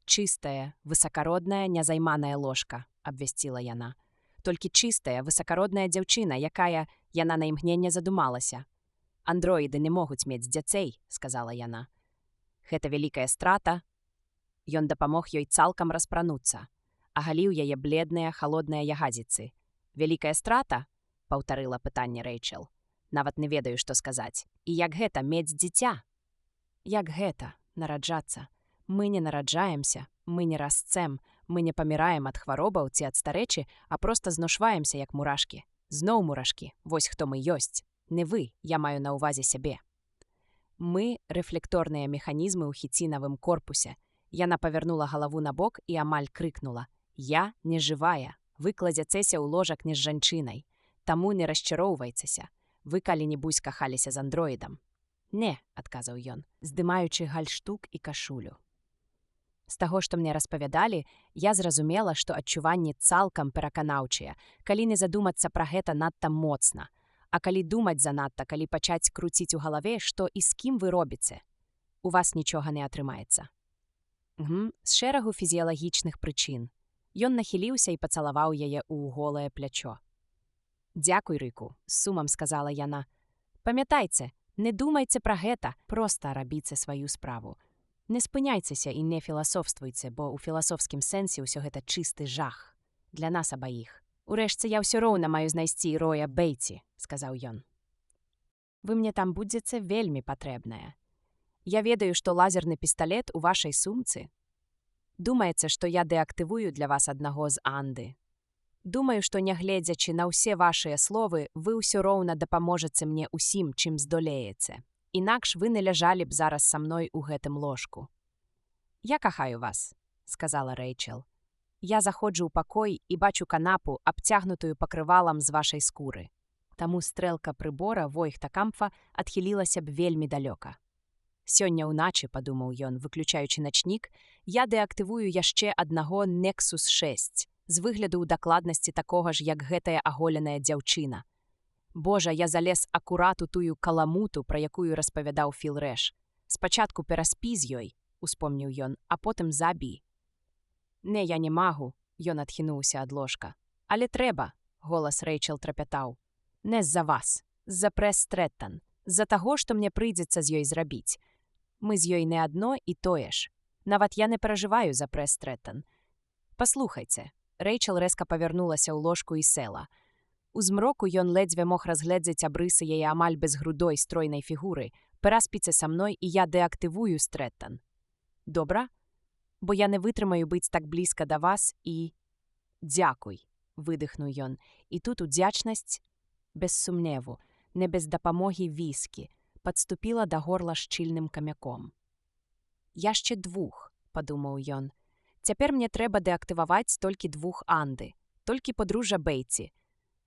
«Чыстая, высакародная, нязайманая ложка», — абвясціла яна. «Толькі чыстая, высакародная дзяўчына, якая...» Яна на імгненне задумалася. «Андроіды не могуць мець дзяцей», — сказала яна. «Гэта вялікая страта». Ён дапамог ёй цалкам распрануцца. Агаліў яе бледныя, халодныя ягадзіцы. «Вялікая страта?» — паўтарыла пытанне Рэйчел. «Нават не ведаю, што сказаць. І як гэта мець дзіця?» «Як гэта нараджацца? Мы не нараджаемся, мы не расцэм, мы не паміраем ад хваробаў ці ад старэчы, а проста зношваемся, як мурашкі. Зноў мурашкі, вось хто мы ёсць. Не вы, я маю на ўвазе сябе. Мы — рэфлекторныя механізмы ў хіцінавым корпусе». Яна павярнула галаву на бок і амаль крыкнула. «Я не жывая, вы кладзяцеся ў ложак не з жанчынай. Таму не расчароўвайцеся. Вы калі-небудзь кахаліся з андроідам?» «Не», — адказаў ён, здымаючы гальштук і кашулю. З таго, што мне распавядалі, я зразумела, што адчуванні цалкам пераканаўчыя, калі не задумацца пра гэта надта моцна. А калі думаць занадта, калі пачаць круціць у галаве, што і з кім вы робіце, у вас нічога не атрымаецца. З шэрагу фізіялагічных прычын. Ён нахіліўся і пацалаваў яе ў голае плячо. «Дзякуй, Рыку», — з сумам сказала яна. «Памятайце, не думайце пра гэта, проста рабіце сваю справу. Не спыняйцеся і не філасофствуйце, бо ў філасофскім сэнсе ўсё гэта чысты жах. Для нас абаіх. Урэшце я ўсё роўна маю знайсці Роя Бейтсі», — сказаў ён. «Вы мне там будзеце вельмі патрэбная. Я ведаю, што лазерны пісталет у вашай сумцы. Думаеце, што я дэактывую для вас аднаго з Анды. Думаю, што, нягледзячы на ўсе вашыя словы, вы ўсё роўна дапаможаце мне ўсім, чым здолееце. Інакш вы не ляжалі б зараз са мной у гэтым ложку». «Я кахаю вас», — сказала Рэйчел. «Я заходжу ў пакой і бачу канапу, абцягнутую пакрывалам з вашай скуры». Таму стрэлка прыбора Войхта-Кампфа адхілілася б вельмі далёка. «Сёння ўначы», — падумаў ён, выключаючы начнік, «я дэактывую яшчэ аднаго Nexus-6, з выгляду ў дакладнасці такога ж, як гэтая аголеная дзяўчына. Божа, я залез акурат у тую каламуту, пра якую распавядаў Філ Рэш. Спачатку пераспі з ёй», — успомніў ён, «а потым забі». «Не, я не магу», — ён адхінуўся ад ложка. «Але трэба», — голас Рэйчел трапятаў. «Не з-за вас, з-за Прэс Стрэттан, з-за таго, што мне прыйдзецца з ёй зрабіць. Мы з ёй не адно і тое ж. Нават я не перажываю за Прэс Стрэттан. Паслухайце». Рэйчел рэзка павярнулася ў ложку і села. У змроку ён ледзьве мог разгледзець абрысы яе амаль безгрудой стройнай фігуры. «Пераспіце са мной, і я дэактывую Стрэттан. Добра? Бо я не вытрымаю быць так блізка да вас і...» «Дзякуй», — выдыхнуў ён. І тут удзячнасць, без сумневу, не без дапамогі віскі, падступіла да горла шчыльным камяком. «Яшчэ двух», — падумаў ён. «Цяпер мне трэба дэактываваць толькі двух Анды, толькі подружжа Бейтсі.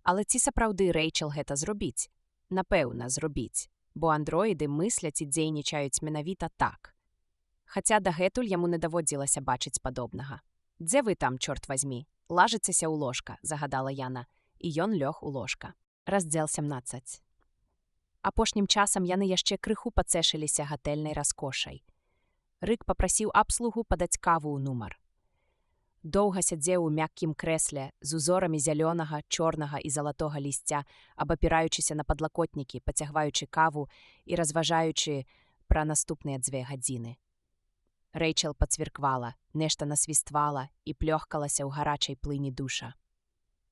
Але ці сапраўды Рэйчел гэта зробіць? Напэўна, зробіць, бо андроіды мысляць і дзейнічаюць менавіта так. Хаця дагэтуль яму не даводзілася бачыць падобнага. «Дзе вы там, чорт вазьмі? Лажыцеся ў ложка», — загадала яна, і ён лёг у ложка. Раздзел 17. Апошнім часам яны яшчэ крыху пацэшыліся гатэльнай раскошай. Рык папрасіў абслугу падаць каву ў нумар. Доўга сядзеў у мяккім крэсле з узорамі зялёнага, чорнага і залатога лісця, абапіраючыся на падлакотнікі, пацягваючы каву і разважаючы пра наступныя 2 гадзіны. Рэйчел пацвірквала, нешта насвіствала і плёхкалася ў гарачай плыні душа.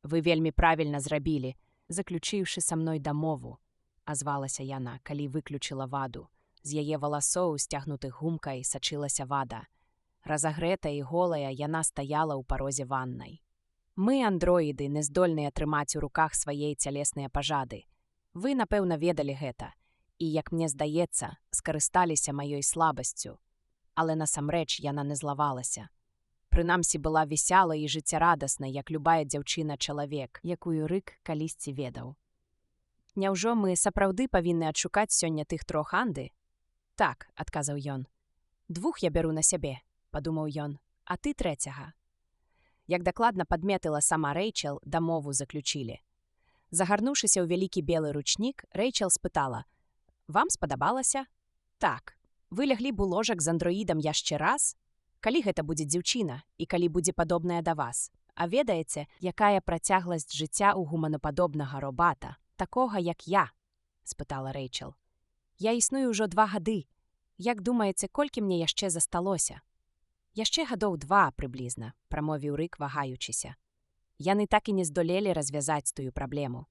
«Вы вельмі правільна зрабілі, заключыўшы са мной дамову», азвалася яна, калі выключыла ваду. З яе валасоў, сцягнутых гумкай, сачылася вада. Разагрэтая і голая, яна стаяла ў парозе ваннай. «Мы, андроіды, не здольныя трымаць у руках свае цялесныя пажады. Вы, напэўна, ведалі гэта. І, як мне здаецца, скарысталіся маёй слабасцю. Але насамрэч яна не злавалася. Прынамсі была весялай і жыццярадаснай, як любая дзяўчына-чалавек, якую Рык калісьці ведаў. Няўжо мы сапраўды павінны адшукаць сёння тых 3 анды?» «Так», — адказаў ён. «2 я бяру на сябе», — падумаў ён, «а ты 3». Як дакладна падметыла сама Рэйчел, дамову заключілі. Загарнуўшыся ў вялікі белы ручнік, Рэйчел спытала: «Вам спадабалася?» «Так. Вы ляглі б у ложак з андроідам яшчэ раз? Калі гэта будзе дзяўчына і калі будзе падобная да вас? А ведаеце, якая працягласць жыцця ў гуманападобнага робата, такога, як я?» — спытала Рэйчел. «Я існую ўжо 2 гады. Як думаеце, колькі мне яшчэ засталося?» «Яшчэ гадоў 2 прыблізна», — прамовіў Рык, вагаючыся. «Яны так і не здолелі развязаць тую праблему.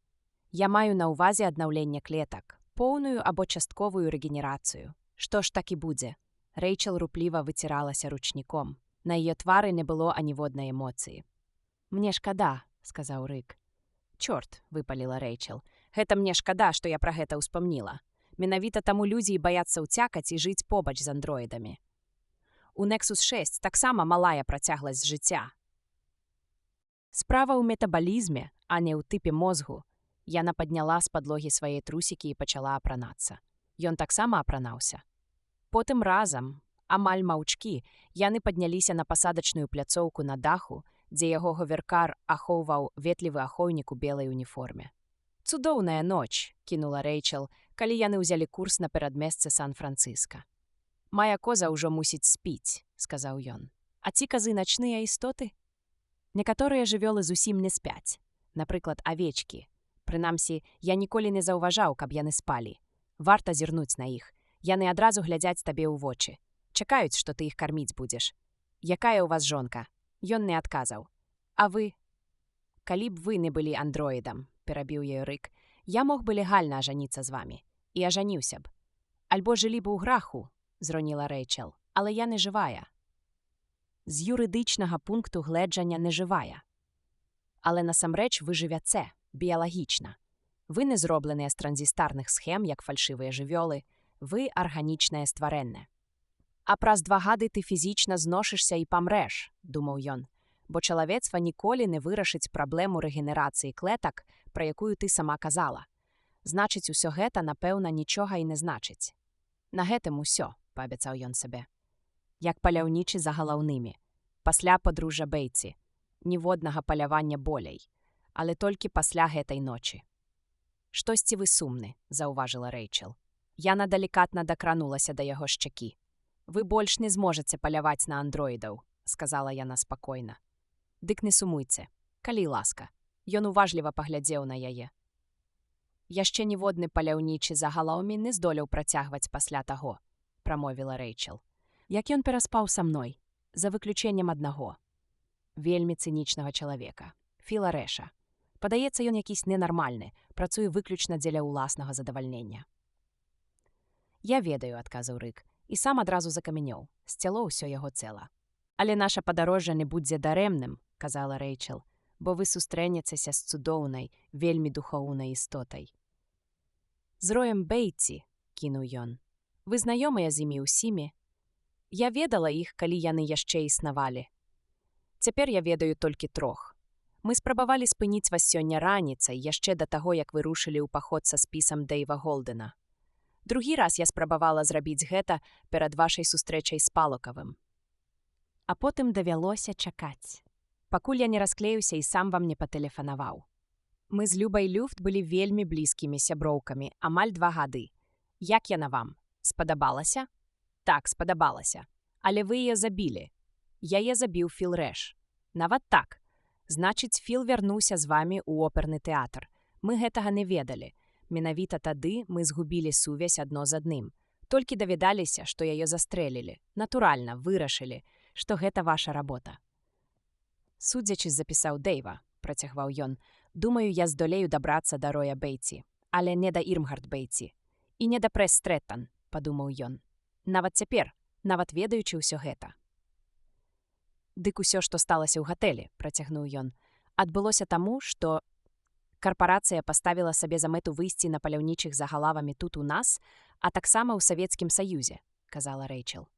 Я маю на ўвазе аднаўленне клетак, поўную або частковую рэгенерацыю. Што ж так і будзе?» Рэйчел рупліва выціралася ручніком. На яе твары не было аніводнай эмоцыі. «Мне шкада», — сказаў Рык. «Чорт», — выпаліла Рэйчел, «гэта мне шкада, што я пра гэта ўспамніла. Менавіта таму людзі і баяцца ўцякаць і жыць побач з андроідамі. У Nexus 6 таксама малая працягласць жыцця. Справа ў метабалізме, а не ў тыпе мозгу». Яна падняла з падлогі свае трусікі і пачала апранацца. Ён таксама апранаўся. Потым разам, амаль маўчкі, яны падняліся на пасадачную пляцоўку на даху, дзе яго говеркар ахоўваў ветлівы ахоўнік у белай уніформе. «Цудоўная ноч», — кінула Рэйчел, калі яны ўзялі курс на перадмесце Сан-Францыска. «Мая коза ўжо мусіць спіць», — сказаў ён. «А ці казы начныя істоты?» «Некаторыя жывёлы зусім не спяць. Напрыклад, авечкі. Прынамсі, я ніколі не заўважаў, каб яны спалі. Варта зірнуць на іх. Яны адразу глядзяць табе ў вочы. Чакаюць, што ты іх карміць будзеш. Якая ў вас жонка?» Ён не адказаў. «А вы?» «Калі б вы не былі андроідам», — перабіў ёй Рык, «я мог бы легальна ажаніцца з вамі. І ажаніўся б. Альбо жылі б у граху», — зроніла Рэйчел, «але я не жывая». «З юрыдычнага пункту гледжання не жывая. Але насамрэч вы жывяце, біялагічна. Вы не зробленыя з транзістарных схем, як фальшывыя жывёлы. Вы арганічнае стварэнне. А праз 2 гады ты фізічна зношышся і памрэш», — думаў ён, «бо чалавецтва ніколі не вырашыць праблему рэгенерацыі клетак, пра якую ты сама казала. Значыць, усё гэта, напэўна, нічога і не значыць». «На гэтым усё», — паабяцаў ён сабе. Як паляўнічы за галаўнымі. Пасля падружжа Бэйці. Ніводнага палявання болей. Але толькі пасля гэтай ночы. «Штосьці вы сумны», — заўважыла Рэйчел. Яна далікатна дакранулася да яго шчакі. «Вы больш не зможаце паляваць на андроідаў», — сказала яна спакойна. «Дык не сумуйце. Калі ласка». Ён уважліва паглядзеў на яе. «Яшчэ ніводны паляўнічы за галаўмі не здолеў працягваць пасля таго», — прамовіла Рэйчел. «Як ён пераспаў са мной, за выключэннем аднаго. Вельмі цынічнага чалавека. Філа Рэша. Падаецца, ён якісь ненармальны, працуе выключна дзеля ўласнага задавальнення». «Я ведаю», — адказаў Рык, і сам адразу закамянеў, сцяло ўсё яго цела. «Але наша падарожжа не будзе дарэмным», — казала Рэйчел, «бо вы сустрэнецеся з цудоўнай, вельмі духоўнай істотай». «З роем Бэйці», — кінуў ён. «Вы знаёмыя з імі ўсімі?» «Я ведала іх, калі яны яшчэ існавалі. Цяпер я ведаю толькі 3. Мы спрабавалі спыніць вас сёння раніцай, яшчэ да таго, як вы рушылі ў паход са спісам Дэйва Голдена. Другі раз я спрабавала зрабіць гэта перад вашай сустрэчай з Палокавым. А потым давялося чакаць, пакуль я не расклеюся і сам вам не патэлефанаваў. Мы з Любай Люфт былі вельмі блізкімі сяброўкамі, амаль 2 гады. Як яна вам? Спадабалася? Так, спадабалася. Але вы яе забілі. Яе забіў Філ Рэш. Нават так. Значыць, Філ вярнуўся з вамі ў оперны тэатр. Мы гэтага не ведалі. Менавіта тады мы згубілі сувязь адно з адным. Толькі даведаліся, што яе застрэлілі. Натуральна, вырашылі, што гэта ваша работа. Судзячы запісаў Дэйва, працягваў ён, думаю, я здолею дабрацца да Роя Бэйці, але не да Ірмгард Бэйці. І не да Прэс Стрэттан, падумаў ён. Нават цяпер, нават ведаючы ўсё гэта. Дык усё, што сталася ў гатэлі, працягнуў ён, адбылося таму, што карпарацыя паставіла сабе за мэту выйсці на паляўнічых за галавамі тут у нас, а таксама ў Савецкім Саюзе, казала Рэйчел.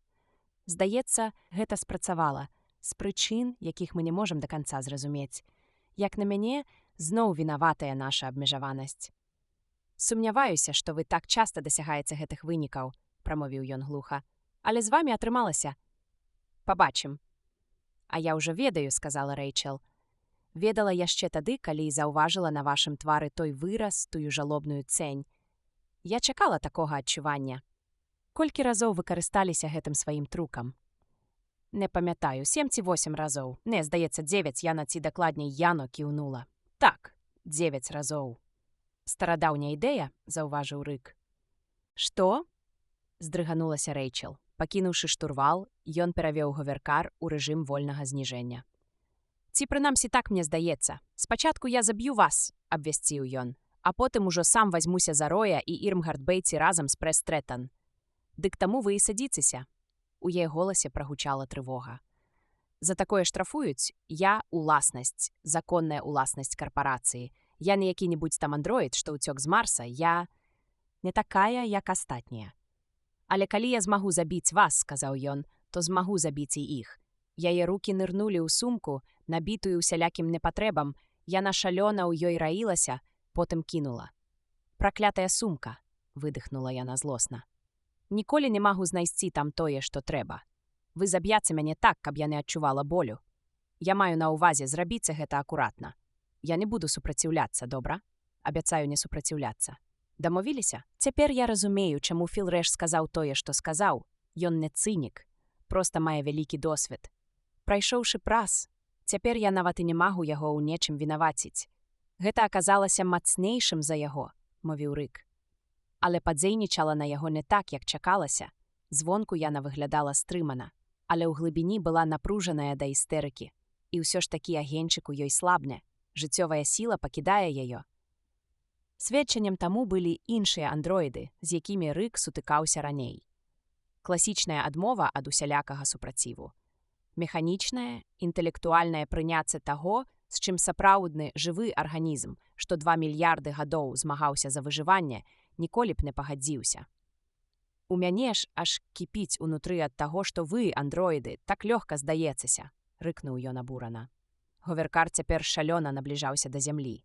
Здаецца, гэта спрацавала, з прычын, якіх мы не можам да канца зразумець. Як на мяне, зноў вінаватая наша абмежаванасць. Сумняваюся, што вы так часта дасягаеце гэтых вынікаў, прамовіў ён глуха, але з вамі атрымалася. Пабачым. А я ўжо ведаю, сказала Рэйчел. Ведала яшчэ тады, калі заўважыла на вашым твары той выраз, тую жалобную цень. Я чакала такога адчування. Колькі разоў вы карысталіся гэтым сваім трукам? Не памятаю, 7 ці 8 разоў. Не, здаецца, 9, яна ці дакладней Яно кіўнула. Так, 9 разоў. Старадаўняя ідэя, заўважыў Рык. Што? Здрыганулася Рэйчел. Пакінуўшы штурвал, ён перавёў говеркар у рэжым вольнага зніжэння. Ці прынамсі так мне здаецца. Спачатку я заб'ю вас, абвясціў ён, а потым ужо сам вазьмуся за Роя і Ірмгард Бэйці разам з Прэс Стрэттан. Дык таму вы і садзіцеся. У яе голасе прагучала трывога. За такое штрафуюць, я уласнасць, законная уласнасць карпарацыі. Я не які-небудзь там андроід, што ўцёк з Марса, я не такая, як астатнія. Але калі я змагу забіць вас, сказаў ён, то змагу забіць і іх. Яе рукі нырнулі ў сумку, набітую усялякім непатрэбам, яна шалёна ў ёй раілася, потым кінула. Праклятая сумка, выдыхнула яна злосна. Ніколі не магу знайсці там тое, што трэба. Вы заб'яце мяне так, каб я не адчувала болю. Я маю на ўвазе, зрабіце гэта акуратна. Я не буду супраціўляцца, добра? Абяцаю не супраціўляцца. Дамовіліся? Цяпер я разумею, чаму Філ Рэш сказаў тое, што сказаў. Ён не цынік, проста мае вялікі досвед. Прайшоўшы праз, цяпер я нават і не магу яго ў нечым вінаваціць. Гэта аказалася мацнейшым за яго, мовіў Рык. Але падзейнічала на яго не так, як чакалася. Звонку яна выглядала стрымана, але ў глыбіні была напружаная да істэрыкі. І ўсё ж такі агеньчык у ёй слабне. Жыццёвая сіла пакідае яе. Сведчаннем таму былі іншыя андроіды, з якімі Рык сутыкаўся раней. Класічная адмова ад усялякага супраціву. Механічнае, інтэлектуальнае прыняцце таго, з чым сапраўдны жывы арганізм, што 2 мільярды гадоў змагаўся за выжыванне, ніколі б не пагадзіўся. У мяне ж аж кіпіць унутры ад таго, што вы, андроіды, так лёгка здаецеся, рыкнуў ён абурана. Говеркар цяпер шалёна набліжаўся да зямлі.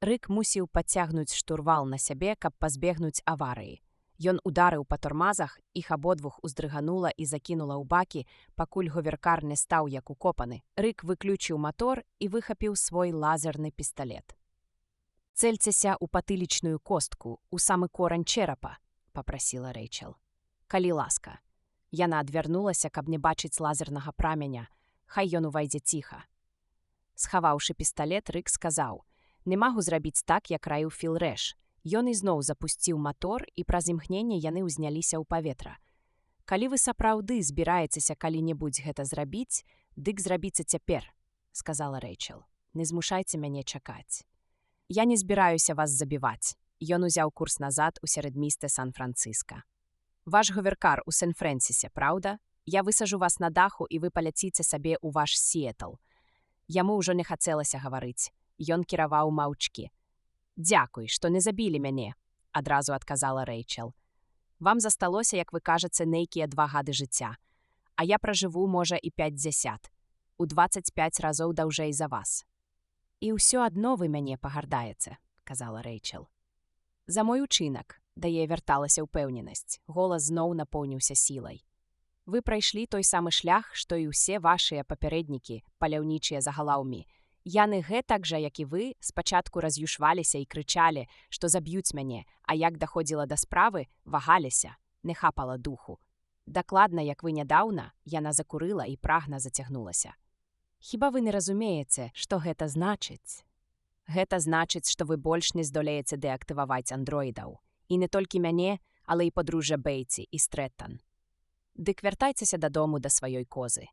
Рык мусіў падцягнуць штурвал на сябе, каб пазбегнуць аварыі. Ён ударыў па тормазах, іх абодвух уздрыганула і закінула ў бакі, пакуль говеркар не стаў як укопаны. Рык выключыў матор і выхапіў свой лазерны пісталет. «Цельцеся ў патылічную костку, у самы корань чэрапа», — папрасіла Рэйчел. «Калі ласка». Яна адвярнулася, каб не бачыць лазернага праменя. Хай ён увайдзе ціха. Схаваўшы пісталет, Рык сказаў: «Не магу зрабіць так, як раіў Філ Рэш». Ён ізноў запусціў матор, і праз імгненне яны ўзняліся ў паветра. «Калі вы сапраўды збіраецеся калі-небудзь гэта зрабіць, дык зрабіце цяпер», — сказала Рэйчел. «Не змушайце мяне чакаць. Я не збіраюся вас забіваць». Ён узяў курс назад у сярэдмісты Сан-Францыска. «Ваш говеркар у Сен-Фрэнсісе, праўда? Я высажу вас на даху, і вы паляціце сабе ў ваш Сіэтл». Яму ўжо не хацелася гаварыць. Ён кіраваў маўчкі. «Дзякуй, што не забілі мяне», — адразу адказала Рэйчел. «Вам засталося, як вы кажаце, нейкія 2 гады жыцця. А я пражыву, можа, і 50. У 25 разоў даўжэй за вас». «І ўсё адно вы мяне пагардаеце», — казала Рэйчел. «За мой учынак», — да яе вярталася ўпэўненасць. Голас зноў напоўніўся сілай. «Вы прайшлі той самы шлях, што і ўсе вашыя папярэднікі, паляўнічыя за галаўмі. Яны гэтак жа, як і вы, спачатку раз'юшваліся і крычалі, што заб'юць мяне, а як даходзіла да справы, вагаліся, не хапала духу. Дакладна, як вы нядаўна, яна закурыла і прагна зацягнулася. Хіба вы не разумееце, што гэта значыць? Гэта значыць, што вы больш не здолееце дэактываваць андроідаў. І не толькі мяне, але і подружжя Бейці і Стрэттан. Дык вяртайцеся дадому да сваёй козы.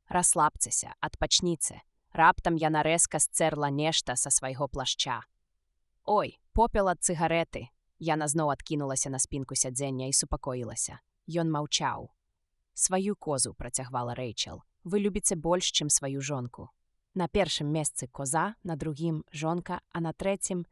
Расслабцеся, адпачніце. Раптам яна рэзка сцерла нешта са свайго плашча. Ой, попел ад цыгарэты. Яна зноў адкінулася на спінку сядзення і супакоілася. Ён маўчаў. Сваю козу, працягвала Рэйчел. Вы любіце больш, чым сваю жонку. На першым месцы коза, на другім жонка, а на трэцім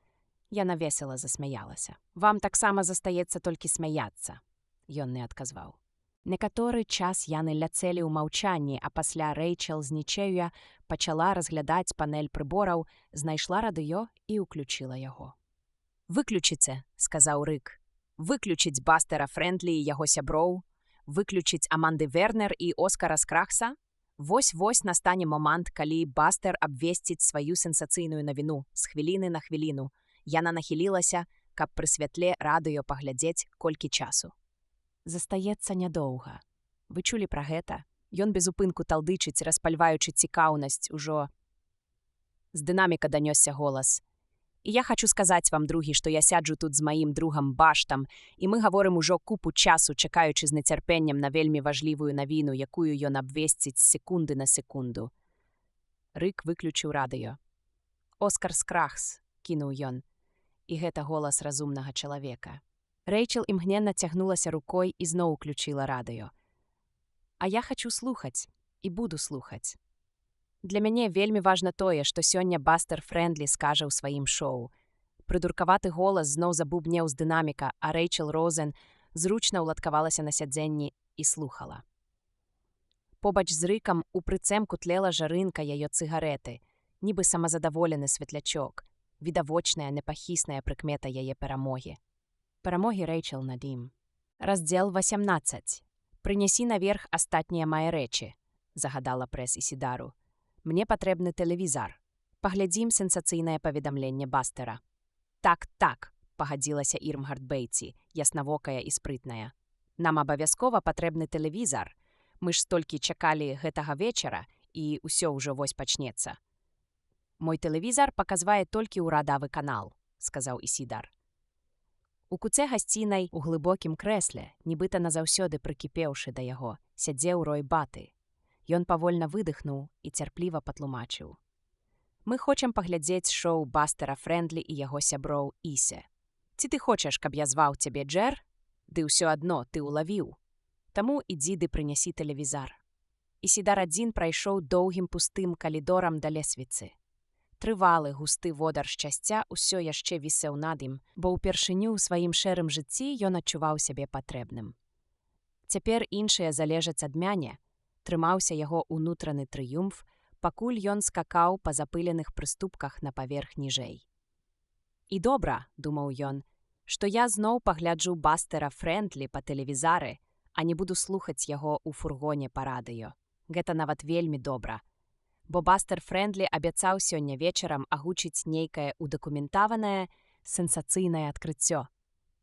яна весела засмяялася. Вам таксама застаецца толькі смяяцца. Ён не адказваў. Некаторы час яны ляцелі ў маўчанні, а пасля Рэйчел з нічэюя пачала разглядаць панель прыбораў, знайшла радыё і ўключыла яго. «Выключыце», — сказаў Рык. «Выключыць Бастера Фрэндлі і яго сяброў, выключыць Аманды Вернер і Оскара Скрахса. Вось-вось настане момант, калі Бастер абвесціць сваю сенсацыйную навіну з хвіліны на хвіліну. Яна нахілілася, каб пры святле радыё паглядзець, колькі часу. Застаецца нядоўга. Вы чулі пра гэта? Ён без упынку талдычыць, распальваючы цікаўнасць ужо. З дынаміка данёсся голас. І я хачу сказаць вам, другі, што я сяджу тут з маім другам Баштам, і мы гаворым ужо купу часу, чакаючы з нецярпеннем на вельмі важлівую навіну, якую ён абвесціць з секунды на секунду. Рык выключыў радыё. «Оскар Скрахс», — кінуў ён. І гэта голас разумнага чалавека. Рэйчел імгненна цягнулася рукой і зноў уключыла радыё. «А я хачу слухаць, і буду слухаць. Для мяне вельмі важна тое, што сёння Бастер Фрэндлі скажа ў сваім шоу». Прыдуркаваты голас зноў забубнеў з дынаміка, а Рэйчел Розен зручна ўладкавалася на сядзенні і слухала. Побач з Рыкам у прыцэмку тлела жарынка яе цыгарэты, нібы самазадаволены светлячок, відавочная непахісная прыкмета яе перамогі. Перамогі Рэйчел над ім. Раздзел 18. «Прынясі наверх астатнія мае рэчы», — загадала прэс Ісідару. «Мне патрэбны тэлевізар. Паглядзім сенсацыйнае паведамленне Бастера». «Так», — пагадзілася Ірмгард Бейці, яснавокая і спрытная. «Нам абавязкова патрэбны тэлевізар. Мы ж столькі чакалі гэтага вечара, і ўсё ўжо вось пачнецца». «Мой тэлевізар паказвае толькі ўрадавы канал», — сказаў Ісідар. У куце гасцінай, у глыбокім крэсле, нібыта назаўсёды прыкіпеўшы да яго, сядзеў Рой Баты. Ён павольна выдыхнуў і цярпліва патлумачыў. «Мы хочам паглядзець шоу Бастера Фрэндлі і яго сяброў Ісе. Ці ты хочаш, каб я зваў цябе Джер? Ды ўсё адно ты ўлавіў. Таму ідзі ды прынясі тэлевізар». Ісідар адзін прайшоў доўгім пустым калідорам да лесвіцы. Трывалы густы водар шчасця ўсё яшчэ вісеў над ім, бо ўпершыню ў сваім шэрым жыцці ён адчуваў сябе патрэбным. Цяпер іншыя залежаць ад мяне, трымаўся яго ўнутраны трыумф, пакуль ён скакаў па запыленых прыступках на паверх ніжэй. «І добра», — думаў ён, — «што я зноў пагляджу Бастера Фрэндлі па тэлевізары, а не буду слухаць яго ў фургоне па радыё. Гэта нават вельмі добра. Бо Бастер Фрэндлі абяцаў сёння вечарам агучыць нейкае ўдакументаванае, сенсацыйнае адкрыццё.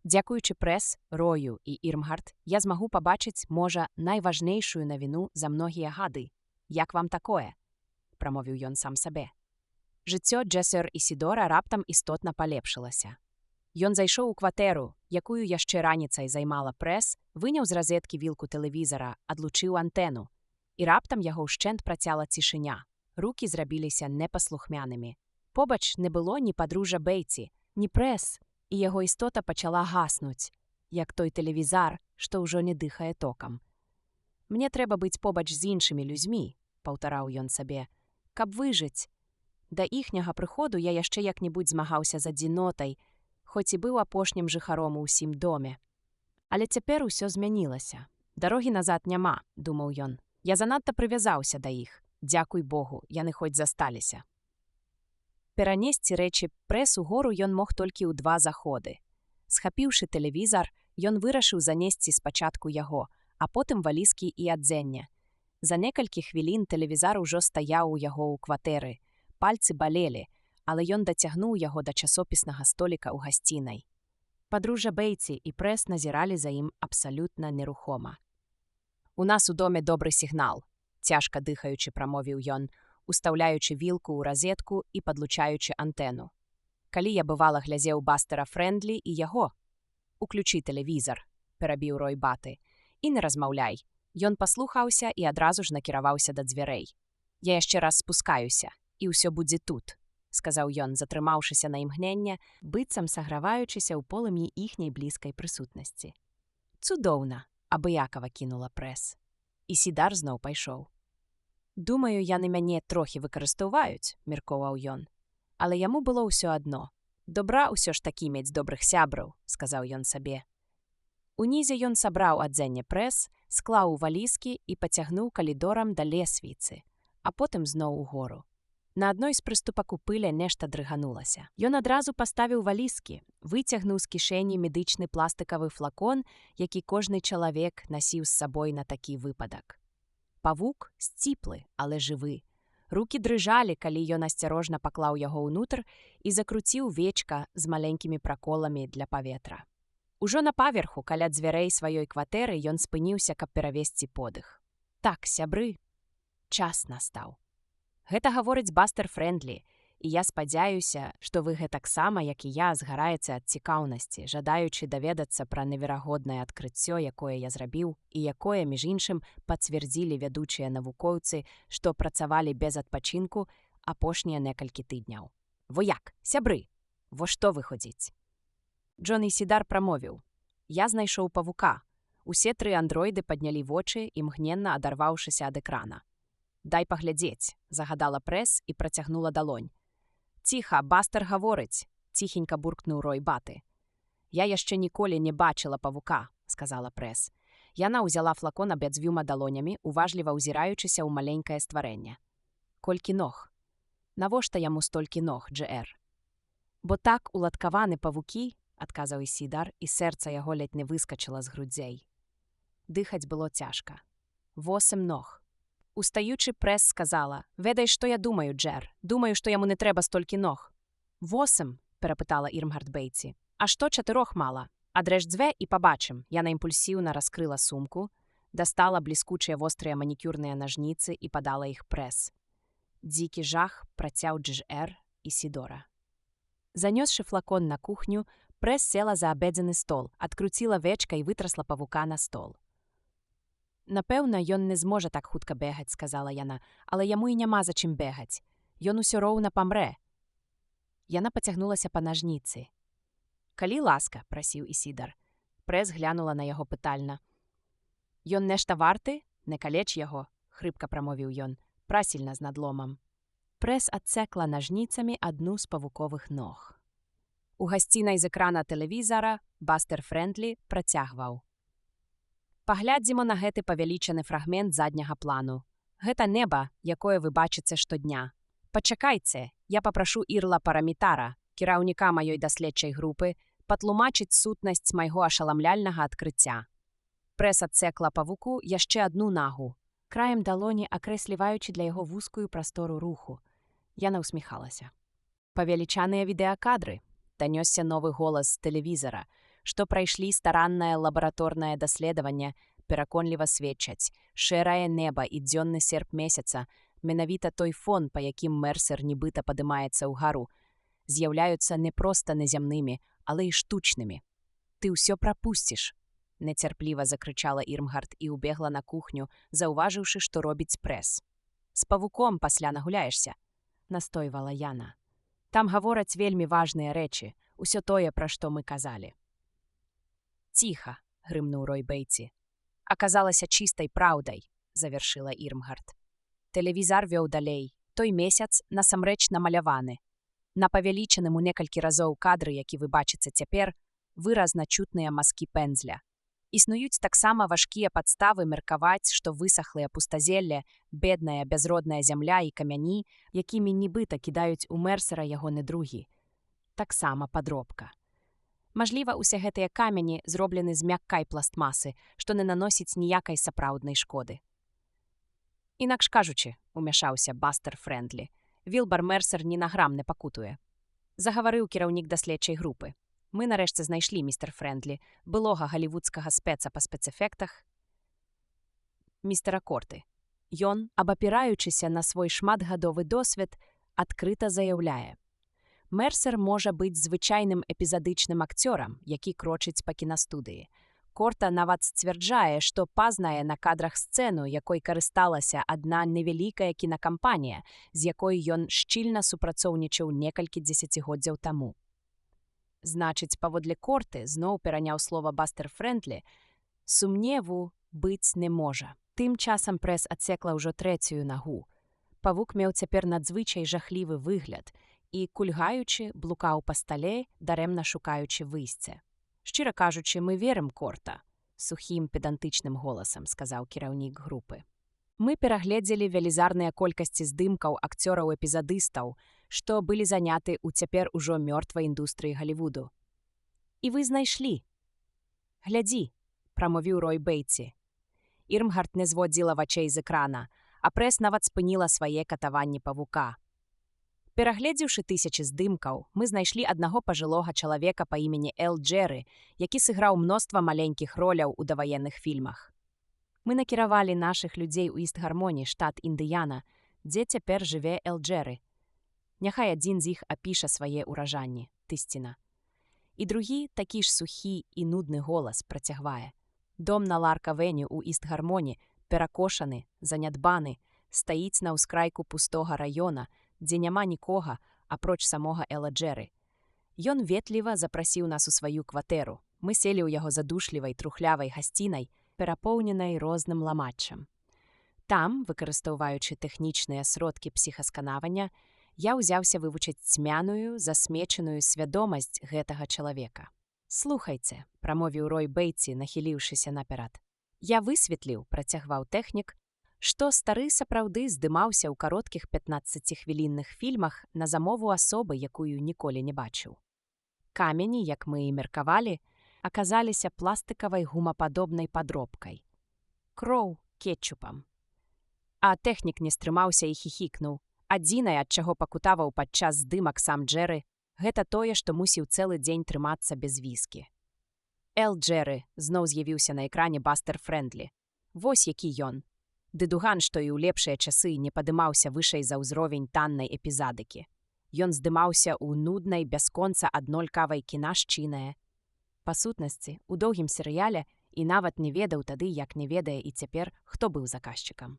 Дзякуючы прэс, Рою і Ірмгард, я змагу пабачыць, можа, найважнейшую навіну за многія гады. Як вам такое?» — прамовіў ён сам сабе. Жыццё Джесер Ісідора раптам істотна палепшылася. Ён зайшоў у кватэру, якую яшчэ раніцай займала прэс, выняў з разеткі вілку тэлевізара, адлучыў антэну. І раптам яго ўшчэнт працяла цішыня. Рукі зрабіліся непаслухмянымі. Побач не было ні падружжа Бейці, ні прэс, і яго істота пачала гаснуць, як той тэлевізар, што ўжо не дыхае токам. «Мне трэба быць побач з іншымі людзьмі», — паўтараў ён сабе, — «каб выжыць. Да іхняга прыходу я яшчэ як-небудзь змагаўся з адзінотай, хоць і быў апошнім жыхаром у ўсім доме. Але цяпер усё змянілася. Дарогі назад няма», — думаў ён. «Я занадта прывязаўся да іх. Дзякуй Богу, яны хоць засталіся». Перанесці рэчы прэс у гору ён мог толькі ў 2 заходы. Схапіўшы тэлевізар, ён вырашыў занесці спачатку яго, а потым валізкі і адзенне. За некалькі хвілін тэлевізар ужо стаяў у яго ў кватэры. пальцы балелі, але ён дацягнуў яго да часопіснага століка ў гасцінай. Падружжа Бэйці і Прэс назіралі за ім абсалютна нерухома. «У нас у доме добры сігнал», – цяжка дыхаючы прамовіў ён, устаўляючы вілку ў разетку і падлучаючы антэну. «Калі я бывала глядзеў Бастера Фрэндлі і яго». «Уключы тэлевізар», – перабіў Рой Баты, – «і не размаўляй». Ён паслухаўся і адразу ж накіраваўся да дзвярэй. «Я яшчэ раз спускаюся, і ўсё будзе тут», – сказаў ён, затрымаўшыся на імгненне, быццам саграваючыся ў полым'і іхняй блізкай прысутнасці. «Цудоўна», – абыякава кінула Прэс. І Сідар зноў пайшоў. «Думаю, яны мяне трохі выкарыстоўваюць», – меркаваў ён. Але яму было ўсё адно. «Добра ўсё ж такі мець добрых сябраў», – сказаў ён сабе. Унізе ён сабраў адзенне Прэс, склаў у валізкі і пацягнуў калідорам да лесвіцы, а потым зноў угору. На адной з прыступак у пыля нешта дрыганулася. Ён адразу паставіў валізкі, выцягнуў з кішэні медычны пластыкавы флакон, які кожны чалавек насіў з сабой на такі выпадак. Павук сціплы, але жывы. Рукі дрыжалі, калі ён асцярожна паклаў яго ўнутр і закруціў вечка з маленькімі праколамі для паветра. Ужо на паверху, каля дзвярэй сваёй кватэры, ён спыніўся, каб перавесці подых. «Так, сябры, час настаў. Гэта гаворыць Бастер Фрэндлі, і я спадзяюся, што вы гэтаксама, як і я, згараеце ад цікаўнасці, жадаючы даведацца пра неверагоднае адкрыццё, якое я зрабіў, і якое, між іншым, пацвердзілі вядучыя навукоўцы, што працавалі без адпачынку апошнія некалькі тыдняў. Во як, сябры, во што выходзіць?» Джон і Сідар прамовіў. «Я знайшоў павука». Усе тры андроіды паднялі вочы, імгненна адарваўшыся ад экрана. «Дай паглядзець», – загадала Прэс і працягнула далонь. «Ціха, Бастер гаворыць», – ціхенька буркнуў Рой Баты. «Я яшчэ ніколі не бачыла павука», – сказала Прэс. Яна ўзяла флакон абедзвюма далонямі, уважліва ўзіраючыся ў маленькае стварэнне. «Колькі ног? Навошта яму столькі ног, Дж.Р.?» «Бо так уладкаваны павукі», – адказаў Ісідар, і сэрца яго ледь не выскачыла з грудзей. Дыхаць было цяжка. 8 ног. Устаючы, Прэс сказала: «Ведай, што я думаю, Джер. Думаю, што яму не трэба столькі ног». 8, перапытала Ірмгард Бэйці. «А што 4 мала? Адрэж 2 і пабачым». Яна імпульсіўна раскрыла сумку, дастала бліскучыя вострыя манікюрныя нажніцы і падала іх Прэс. Дзікі жах працяў Дж.Р. і Сідора. Занёсшы флакон на кухню, Прэс села за абедзены стол, адкруціла вечка і вытрасла павука на стол. «Напэўна, ён не зможа так хутка бегаць», – сказала яна, «але яму і няма за чым бегаць. Ён усё роўна памрэ». Яна пацягнулася па нажніцы. «Калі ласка», – прасіў Ісідар. Прэс глянула на яго пытальна. «Ён нешта варты? Не калеч яго», – хрыпка прамовіў ён, прасільна з надломам. Прэс адсекла нажніцамі адну з павуковых ног. У гасцінай з экрана тэлевізара Бастер Фрэндлі працягваў. «Паглядзімо на гэты павялічаны фрагмент задняга плану. Гэта неба, якое вы бачыце штодня. Пачакайце, я папрашу Ірла Парамітара, кіраўніка маёй даследчай групы, патлумачыць сутнасць майго ашаламляльнага адкрыцця». Прэс адсекла павуку яшчэ адну нагу, краем далоні акрэсліваючы для яго вузкую прастору руху. Яна ўсміхалася. «Павялічаныя відэакадры», – данёсся новы голас з тэлевізара, што прайшлі стараннае лабараторнае даследаванне, пераконліва сведчаць. Шэрае неба і дзённы серп месяца, менавіта той фон, па якім Мерсер нібыта падымаецца ўгару, з'яўляюцца не проста незямнымі, але і штучнымі. «Ты ўсё прапусціш», – нецярпліва закрычала Ірмгард і ўбегла на кухню, заўважыўшы, што робіць Прэс. «З павуком пасля нагуляешся», – настойвала яна. «Там гавораць вельмі важныя рэчы, усё тое, пра што мы казалі». «Ціха», – грымнуў Рой Бэйці. «Аказалася чыстай праўдай», – завяршыла Ірмгард. Тэлевізар вёў далей. Той месяц насамрэч намаляваны. На павялічаным у некалькі разоў кадры, які вы бачыце цяпер, выразна чутныя мазкі пэндзля. Існуюць таксама важкія падставы меркаваць, што высахлыя пустазелле, бедная бязродная зямля і камяні, якімі нібыта кідаюць у Мерсера ягоны другі. Таксама падробка. Мажліва, усе гэтыя камені зроблены з мяккай пластмасы, што не наносіць ніякай сапраўднай шкоды. «Інакш кажучы», – умяшаўся Бастер Фрэндлі, Вілбар Мерсер ні на грам не пакутує. Загаварыў кіраўнік даследчай групы. Мы нарэшце знайшлі, містер Френдлі, былога галівудскага спеца па спецэфектах містера Корты. Ён, абапіраючыся на свой шматгадовы досвед, адкрыта заяўляе: Мерсер можа быць звычайным эпізадычным акцёрам, які крочыць па кінастудыі. Корта нават сцвярджае, што пазнае на кадрах сцэну, якой карысталася адна невялікая кінакампанія, з якой ён шчыльна супрацоўнічаў некалькі дзесяцігоддзяў таму. Значыць, паводле Корты, зноў пераняў слова Бастер Френдлі, сумневу быць не можа. Тым часам прэс адсекла ўжо трэцюю нагу. Павук меў цяпер надзвычай жахлівы выгляд і, кульгаючы, блукаў па стале, дарэмна шукаючы выйсце. «Шчыра кажучы, мы верым, Корта», — сухім педантычным голасам сказаў кіраўнік групы. «Мы перагледзелі велізарныя колькасці здымкаў акцёраў-эпізадыстаў, што былі заняты ў цяпер ужо мёртвай індустрыі Галівуду. І вы знайшлі. Глядзі», — прамовіў Рой Бейтсі. Ірмгард не зводзіла вачэй з экрана, а прэс нават спыніла свае катаванні павука. Перагледзеўшы тысячы здымкаў, мы знайшлі аднаго пажылога чалавека па імені Эл Джеры, які сыграў мноства маленькіх роляў у даваенных фільмах. Мы накіравалі нашых людзей у Іст-Гармоні, штат Індыяна, дзе цяпер жыве Эл Джеры. Няхай адзін з іх апіша свае ўражанні, тысціна. І другі, такі ж сухі і нудны голас працягвае. Дом на Ларк-авеню ў Іст-Гармоні, перакошаны, занядбаны, стаіць на ўскрайку пустога раёна, дзе няма нікога, апроч самога Эла Джеры. Ён ветліва запрасіў нас у сваю кватэру. Мы селі ў яго задушлівай трухлявай гасцінай, перапоўненай розным ламаччам. Там, выкарыстоўваючы тэхнічныя сродкі псіхасканавання, я ўзяўся вывучыць цьмяную, засмечаную свядомасць гэтага чалавека. «Слухайце», — прамовіў Рой Бейтсі, нахіліўшыся наперад. «Я высветліў», — працягваў тэхнік, што стары сапраўды здымаўся ў кароткіх 15-хвілінных фільмах на замову асобы, якую ніколі не бачыў. Камені, як мы і меркавалі, аказаліся пластыкавай гумападобнай падробкай. Кроў кетчупам. А тэхнік не стрымаўся і хіхікнуў. Адзінае, ад чаго пакутаваў падчас здымак сам Джеры, гэта тое, што мусіў цэлы дзень трымацца без віскі. Эл Джеры, зноў з'явіўся на экране Бастер Френдлі. Вось які ён. Дыдуган, што і ў лепшыя часы не падымаўся вышэй за ўзровень таннай эпізадыкі. Ён здымаўся ў нуднай, бясконца аднолькавай кінашчынае. Па сутнасці, у доўгім серыяле і нават не ведаў тады, як не ведае і цяпер, хто быў заказчыкам.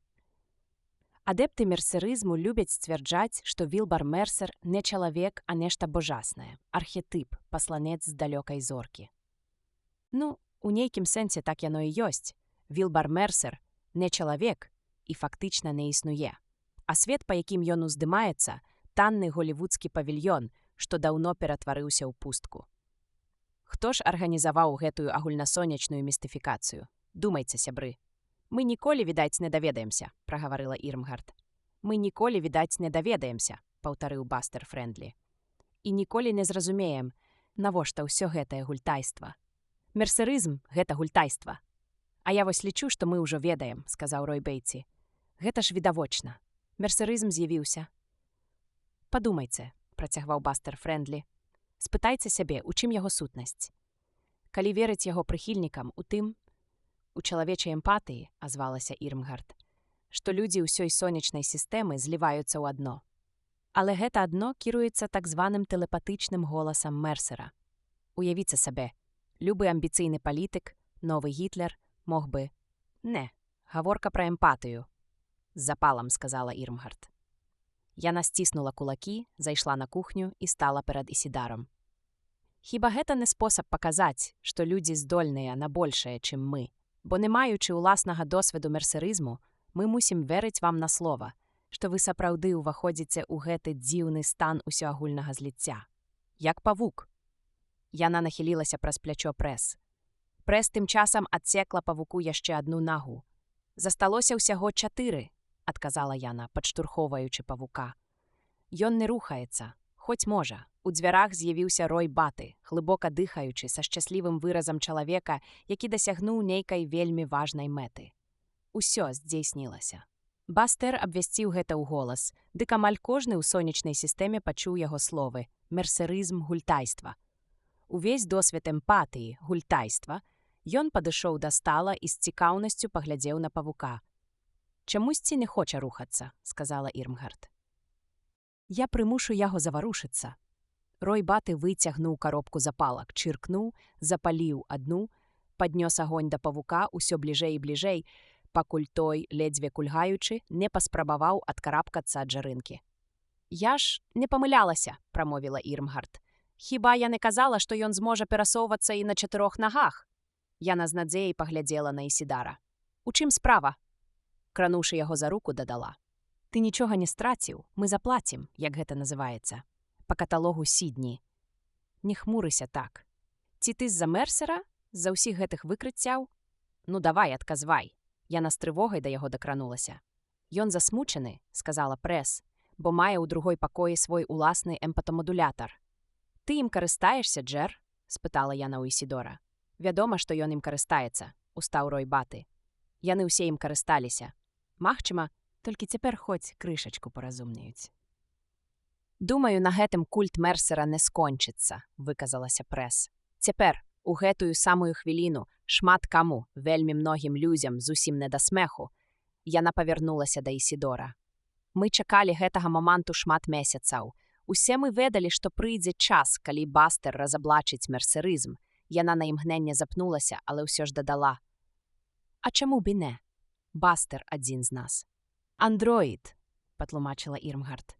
Адэпты мерсерызму любяць сцвярджаць, што Вілбар Мерсер не чалавек, а нешта божаснае, архетып, пасланец з далёкай зоркі. Ну, у нейкім сэнсе так яно і ёсць. Вілбар Мерсер не чалавек і фактычна не існуе. А свет, па якім ён уздымаецца, танны голівудскі павільён, што даўно ператварыўся ў пустку. Хто ж арганізаваў гэтую агульнасонечную містыфікацыю? Думайце, сябры. «Мы ніколі, відаць, не даведаемся», — прагаварыла Ірмгард. «Мы ніколі, відаць, не даведаемся», — паўтарыў Бастер Френдлі. «І ніколі не зразумеем, навошта ўсё гэтае гультайства. Мерсерызм — гэта гультайства. А я вось лічу, што мы ўжо ведаем», — сказаў Рой Бейтсі. «Гэта ж відавочна. Мерсерызм з'явіўся». «Падумайце», — працягваў Бастер Френдлі. «Спытайце сябе, у чым яго сутнасць. Калі верыць яго прыхільнікам, у тым, у чалавечай эмпатыі, — азвалася Ірмгард, — што людзі ўсёй сонечнай сістэмы зліваюцца ў адно. Але гэта адно кіруецца так званым тэлепатычным голасам Мерсера. Уявіце сабе, любы амбіцыйны палітык, новы Гітлер, мог бы... Не, гаворка пра эмпатыю, — з запалам сказала Ірмгард. Яна сціснула кулакі, зайшла на кухню і стала перад Ісідаром. Хіба гэта не спосаб паказаць, што людзі здольныя на большае, чым мы? Бо не маючы ўласнага досведу мерсерызму, мы мусім верыць вам на слова, што вы сапраўды ўваходзіце ў гэты дзіўны стан усеагульнага зліцця. Як павук. Яна нахілілася праз плячо прэс. Прэс тым часам адсекла павуку яшчэ адну нагу. «Засталося ўсяго 4», — адказала яна, падштурхоўваючы павука. «Ён не рухаецца, хоць можа». У дзвярах з'явіўся Рой Баты, глыбока дыхаючы, са шчаслівым выразам чалавека, які дасягнуў нейкай вельмі важнай мэты. Усё здзейснілася. Бастер абвясціў гэта ў голас, дык амаль кожны ў сонечнай сістэме пачуў яго словы «мерсерызм гультайства». Увесь досвед эмпатыі, гультайства, ён падышоў да стала і з цікаўнасцю паглядзеў на павука. «Чамусьці не хоча рухацца», — сказала Ірмгард. «Я прымушу яго заварушыцца». Рой Баты выцягнуў каробку запалак, чыркнуў, запаліў адну, паднёс агонь да павука ўсё бліжэй і бліжэй, пакуль той, ледзьве кульгаючы, не паспрабаваў адкарабкацца ад жарынкі. «Я ж не памылялася», — прамовіла Ірмгард. «Хіба я не казала, што ён зможа перасоўвацца і на 4 нагах?» Яна з надзеяй паглядзела на Ісідара. «У чым справа?» Крануўшы яго за руку, дадала. «Ты нічога не страціў, мы заплацім, як гэта называецца. Па каталогу Сідні. Не хмурыся так. Ці ты з-за Мерсера? З-за ўсіх гэтых выкрыццяў? Ну давай, адказвай». Яна з трывогай да яго дакранулася. «Ён засмучаны», — сказала Прэс, «бо мае ў другой пакоі свой уласны эмпатамодулятар». «Ты ім карыстаешся, Джер?» — спытала яна ў Ісідора. «Вядома, што ён ім карыстаецца», — устаў Рой Баты. «Яны ўсе ім карысталіся. Магчыма, толькі цяпер хоць крышачку паразумнеюць». «Думаю, на гэтым культ Мерсера не скончыцца», — выказалася Прэс. «Цяпер, у гэтую самую хвіліну, шмат каму, вельмі многім людзям зусім не да смеху». Яна павярнулася да Ісідора. «Мы чакалі гэтага моманту шмат месяцаў. Усе мы ведалі, што прыйдзе час, калі Бастер разаблачыць мерсерызм». Яна на імгненне запнулася, але ўсё ж дадала. «А чаму б і не? Бастер адзін з нас». «Андроід», — патлумачыла Ірмгард.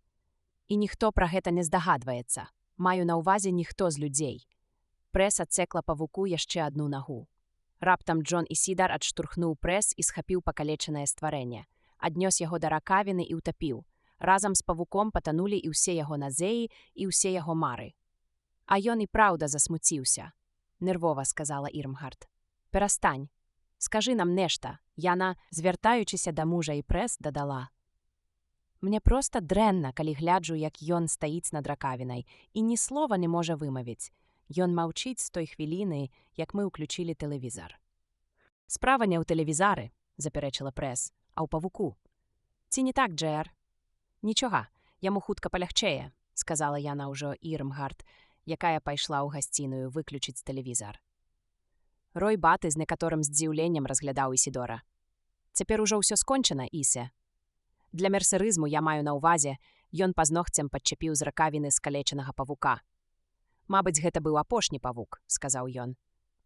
«І ніхто пра гэта не здагадваецца. Маю на ўвазе ніхто з людзей». Прэс адсекла павуку яшчэ адну нагу. Раптам Джон Ісідар адштурхнуў Прэс і схапіў пакалечанае стварэнне. Аднёс яго да ракавіны і ўтапіў. Разам з павуком патанулі і ўсе яго надзеі, і ўсе яго мары. «А ён і праўда засмуціўся», — нервова сказала Ірмгард. «Перастань. Скажы нам нешта». Яна, звяртаючыся да мужа і Прэс, дадала. «Мне проста дрэнна, калі гляджу, як ён стаіць над ракавінай і ні слова не можа вымавіць. Ён маўчыць з той хвіліны, як мы ўключілі тэлевізар». «Справа не ў тэлевізары», — запярэчыла Прэс, «а ў павуку». «Ці не так, Джэр?» «Нічога, яму хутка палягчэе», — сказала яна ўжо Ірмгард, якая пайшла ў гасціную выключыць тэлевізар. Рой Баты з некаторым здзіўленнем разглядаў Ісідора. «Цяпер ужо ўсё скончана, Ісе. Для мерсерызму я маю на ўвазе, ён пазногцем падчапіў з ракавіны скалечанага павука». «Мабыць, гэта быў апошні павук», — сказаў ён.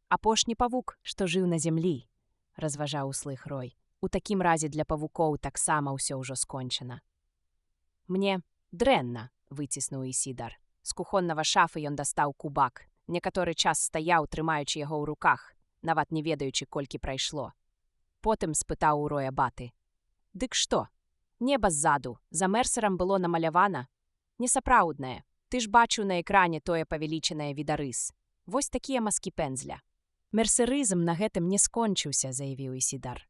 «Апошні павук, што жыў на зямлі», — разважаў услых Рой. «У такім разе для павукоў таксама ўсё ўжо скончана». «Мне дрэнна», — выціснуў Ісідар. З кухоннага шафы ён дастаў кубак. Некаторы час стаяў, трымаючы яго ў руках, нават не ведаючы, колькі прайшло. Потым спытаў у Роя Баты. «Дык што? Неба ззаду, за Мерсерам было намалявана. Несапраўднае. Ты ж бачыў на экране тое павялічанае відарыс. Вось такія маскі пензля». «Мерсерызм на гэтым не скончыўся», — заявіў Ісідар.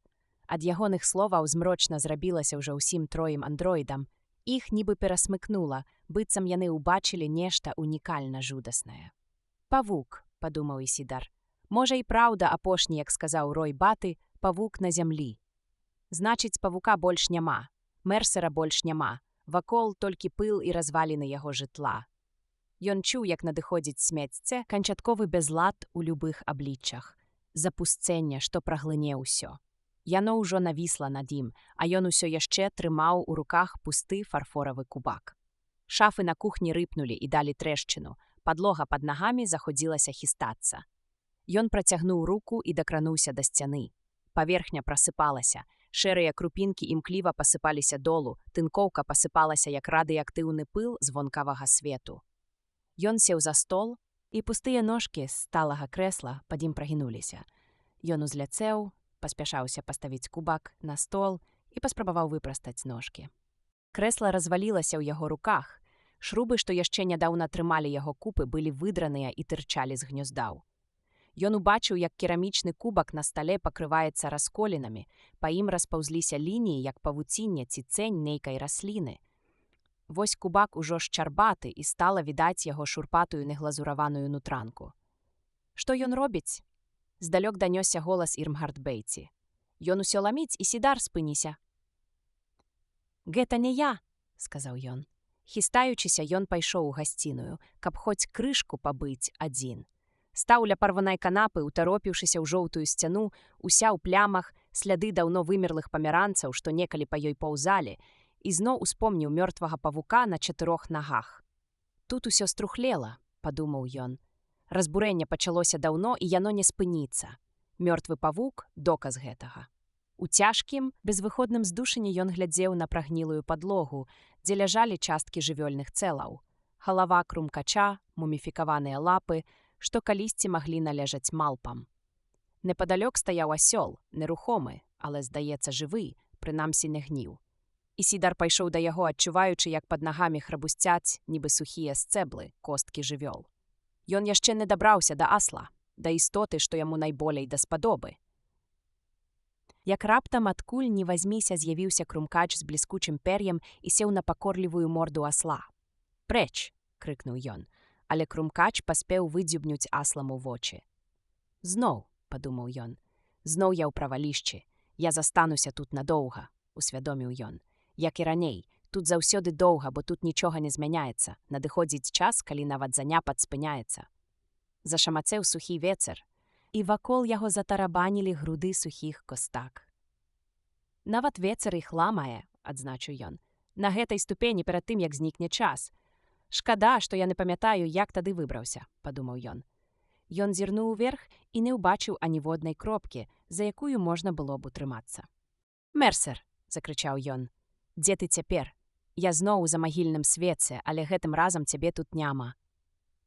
Ад ягоных словаў змрочна зрабілася ўжо ўсім троім андроідам. Іх нібы перасмыкнула, быццам яны ўбачылі нешта унікальна жудаснае. «Павук», — падумаў Ісідар. «Можа і праўда апошні, як сказаў Рой Баты, павук на зямлі. Значыць, павука больш няма. Мерсера больш няма, вакол толькі пыл і разваліны яго жытла». Ён чуў, як надыходзіць смецце, канчатковы безлад у любых абліччах, запусцэнне, што праглыне ўсё. Яно ўжо навісла над ім, а ён усё яшчэ трымаў у руках пусты фарфоравы кубак. Шафы на кухні рыпнулі і далі трэшчыну, падлога пад нагамі заходзілася хістацца. Ён працягнуў руку і дакрануўся да сцяны. Паверхня прасыпалася, шэрыя крупінкі імкліва пасыпаліся долу, тынкоўка пасыпалася як радыеактыўны пыл з вонкавага свету. Ён сеў за стол, і пустыя ножкі з сталага крэсла пад ім прагінуліся. Ён узляцеў, паспяшаўся паставіць кубак на стол і паспрабаваў выпрастаць ножкі. Крэсла развалілася ў яго руках. Шрубы, што яшчэ нядаўна трымалі яго купы, былі выдраныя і тырчалі з гнёздаў. Ён убачыў, як керамічны кубак на стале пакрываецца расколінамі, па ім распаўзліся лініі, як павуцінне ці цень нейкай расліны. Вось кубак ужо шчарбаты, і стала відаць яго шурпатую неглазураваную нутранку. «Што ён робіць?» Здалёк данёсся голас Ірмгард Бэйці. «Ён усё ламіць, Ісідар, спыніся». Гэта не я, сказаў ён. Хістаючыся, ён пайшоў у гасціную, каб хоць крышку пабыць адзін. Стаў ля парванай канапы, утаропіўшыся ў жоўтую сцяну, уся ў плямах, сляды даўно вымерлых памеранцаў, што некалі па ёй паўзалі, і зноў успомніў мёртвага павука на 4 нагах. Тут усё струхлела, падумаў ён. Разбурэнне пачалося даўно, і яно не спыніцца. Мёртвы павук – доказ гэтага. У цяжкім, безвыходным здушыні ён глядзеў на прагнілую падлогу, дзе ляжалі часткі жывёльных цэлаў. Галава крумкача, муміфікаваныя лапы, што калісьці маглі належаць малпам. Непадалёк стаяў асёл, нерухомы, але, здаецца, жывы, прынамсі не гніў. Ісідар пайшоў да яго, адчуваючы, як пад нагамі храбусцяць, нібы сухія сцэблы, косткі жывёл. Ён яшчэ не дабраўся да асла, да істоты, што яму найболей даспадобы. Як раптам адкуль ні вазьміся з'явіўся крумкач з бліскучым пер'ем і сеў на пакорлівую морду асла. «Прэч!» – крыкнуў ён, але крумкач паспеў выдзюбнуць асламу вочы. «Зноў!» – падумаў ён. «Зноў я ў правалішчы. Я застануся тут надоўга», – усвядоміў ён. «Як і раней, тут заўсёды доўга, бо тут нічога не змяняецца. Надыходзіць час, калі нават заняпад спыняецца». Зашамацеў сухі вецер, і вакол яго затарабанілі груды сухіх костак. «Нават вецер іх ламае», – адзначыў ён. «На гэтай ступені перад тым, як знікне час. Шкада, што я не памятаю, як тады выбраўся», – падумаў ён. Ён зірнуў уверх і не ўбачыў аніводнай кропкі, за якую можна было б утрымацца. «Мерсер!» – закрычаў ён. «Дзе ты цяпер? Я зноў у замагільным свеце, але гэтым разам цябе тут няма».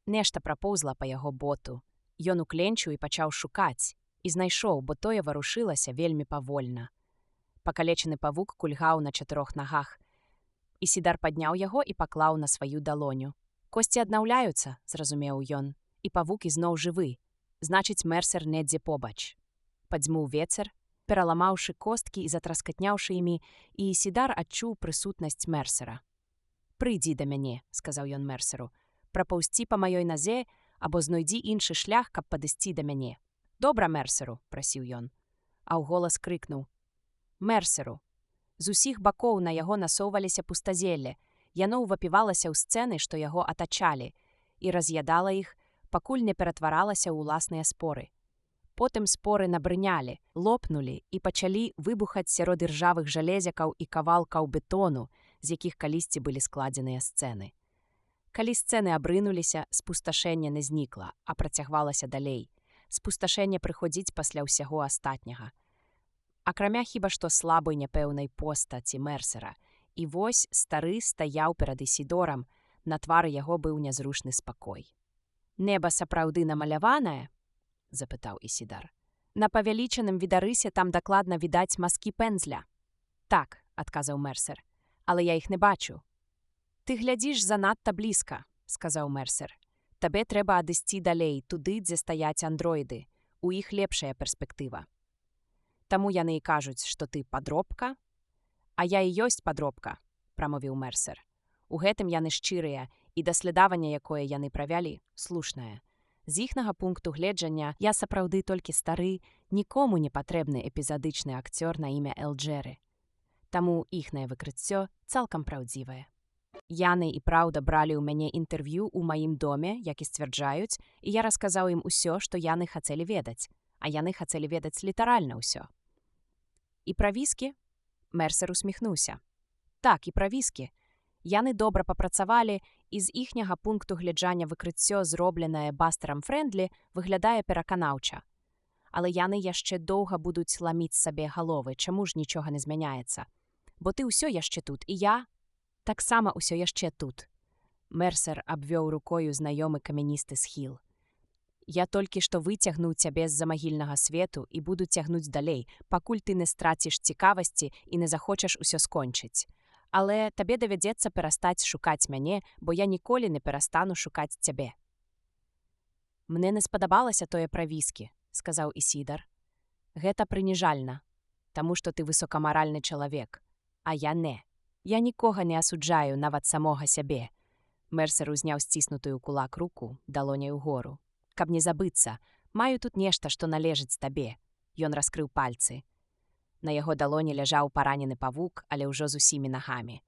Нешта прапоўзла па яго боту. Ён укленчыў і пачаў шукаць. І знайшоў, бо тое варушылася вельмі павольна. Пакалечаны павук кульгаў на 4 нагах. Ісідар падняў яго і паклаў на сваю далоню. «Косці аднаўляюцца», – зразумеў ён. «І павук ізноў жывы. Значыць, Мерсер недзе побач». Падзьмуў вецер, пераламаўшы косткі і затраскатняўшы імі, і Ісідар адчуў прысутнасць Мерсера. «Прыйдзі да мяне», – сказаў ён Мерсеру. «Прапаўзці па маёй назе, або знойдзі іншы шлях, каб падысці да мяне». «Добра, Мерсеру», – прасіў ён. А ўголас крыкнуў. «Мерсеру». З усіх бакоў на яго насоўваліся пустазелле. Яно ўвапівалася ў сцэны, што яго атачалі, і раз'ядала іх, пакуль не ператваралася ў уласныя споры. Потым споры набрынялі, лопнулі і пачалі выбухаць сярод іржавых жалезякаў і кавалкаў бетону, з якіх калісьці былі складзеныя сцэны. Калі сцэны абрынуліся, спусташэнне не знікла, а працягвалася далей. Спусташэнне прыходзіць пасля ўсяго астатняга. Акрамя хіба што слабай няпэўнай постаці Мерсера. І вось стары стаяў перад Ісідорам, на твары яго быў нязрушны спакой. «Неба сапраўды намаляванае?» – запытаў Ісідар. «На павялічаным відарысе там дакладна відаць маскі пэндзля». «Так», – адказаў Мерсер, – «але я іх не бачу». «Ты глядзіш занадта блізка», – сказаў Мерсер. «Табе трэба адысці далей, туды, дзе стаяць андроіды. У іх лепшая перспектыва». «Таму яны і кажуць, што ты падробка?» «А я і ёсць падробка», – прамовіў Мерсер. «У гэтым яны шчырыя, і даследаванне, якое яны правялі, слушнае. З іхнага пункту гледжання я сапраўды толькі стары, нікому не патрэбны эпізадычны акцёр на імя Элджеры. Таму іхнае выкрыццё цалкам праўдзівае. Яны і праўда бралі ў мяне інтэрв'ю ў маім доме, як і сцвярджаюць, і я расказаў ім усё, што яны хацелі ведаць, а яны хацелі ведаць літаральна ўсё». «І пра віскі?» Мерсер усміхнуўся. «Так, і пра віскі. Яны добра папрацавалі, і з іхняга пункту гледжання выкрыццё, зробленае Бастерам Фрэндлі, выглядае пераканаўча. Але яны яшчэ доўга будуць ламіць сабе галовы, чаму ж нічога не змяняецца. Бо ты ўсё яшчэ тут, і я таксама ўсё яшчэ тут». Мерсер абвёў рукою знаёмы камяністы схіл. «Я толькі што выцягнуў цябе з замагільнага свету і буду цягнуць далей, пакуль ты не страціш цікавасці і не захочаш усё скончыць. Але табе давядзецца перастаць шукаць мяне, бо я ніколі не перастану шукаць цябе». «Мне не спадабалася тое пра віскі», – сказаў Ісідар. «Гэта прыніжальна, таму што ты высокамаральны чалавек, а я не. Я нікога не асуджаю, нават самога сябе». Мерсер узняў сціснутую ў кулак руку, далоняй угору. «Каб не забыцца, маю тут нешта, што належыць табе». Ён раскрыў пальцы. На яго далоні ляжаў паранены павук, але ўжо з усімі нагамі.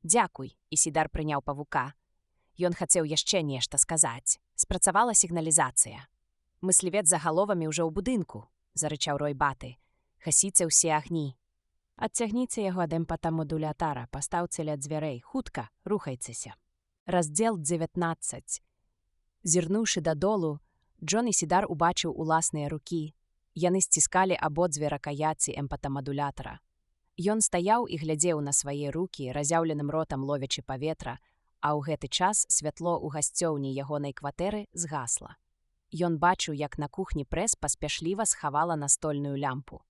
«Дзякуй», Ісідар прыняў павука. Ён хацеў яшчэ нешта сказаць. Спрацавала сігналізацыя. «Мыслівец за галовамі ўжо ў будынку», – зарычаў Ройбаты. «Хасіце ўсе агні. Адцягніце яго ад эмпатамодулятара, пастаўце ля дзвярэй. Хутка, рухайцеся». Раздзел 19. Зірнуўшы дадолу, Джон Ісідар убачыў уласныя рукі. Яны сціскалі абодзве ракаяці эмпатамадулятара. Ён стаяў і глядзеў на свае рукі, разяўленым ротам ловячы паветра, а ў гэты час святло ў гасцёўні ягонай кватэры згасла. Ён бачыў, як на кухні Прэс паспяшліва схавала настольную лямпу.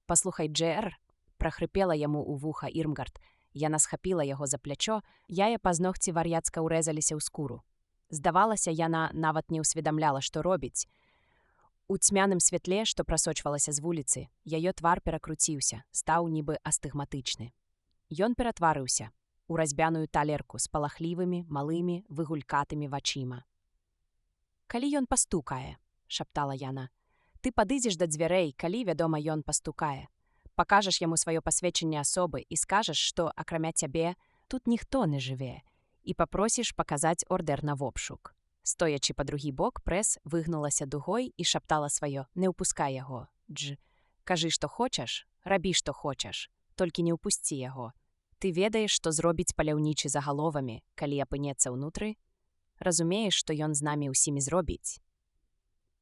«Паслухай, Джэр», – прахрыпела яму ў вуха Ірмгард. Яна схапіла яго за плячо, яе пазногці вар'яцка ўрэзаліся ў скуру. Здавалася, яна нават не ўсведамляла, што робіць. У цьмяным святле, што прасочвалася з вуліцы, яе твар перакруціўся, стаў нібы астыгматычны. Ён ператварыўся у разьбяную талерку з палахлівымі, малымі, выгулькатымі вачыма. «Калі ён пастукае», – шаптала яна. «Ты падыдзеш да дзвярэй, калі, вядома, ён пастукае. Пакажаш яму сваё пасведчанне асобы і скажаш, што, акрамя цябе, тут ніхто не жыве, і папросіш паказаць ордэр на вобшук». Стоячы па другі бок, Прэс выгнулася дугой і шаптала сваё: «Не ўпускай яго, Дж. Кажы, што хочаш, рабі, што хочаш, толькі не ўпусці яго. Ты ведаеш, што зробіць паляўнічы за галовамі, калі апынецца ўнутры? Разумееш, што ён з намі ўсімі зробіць?»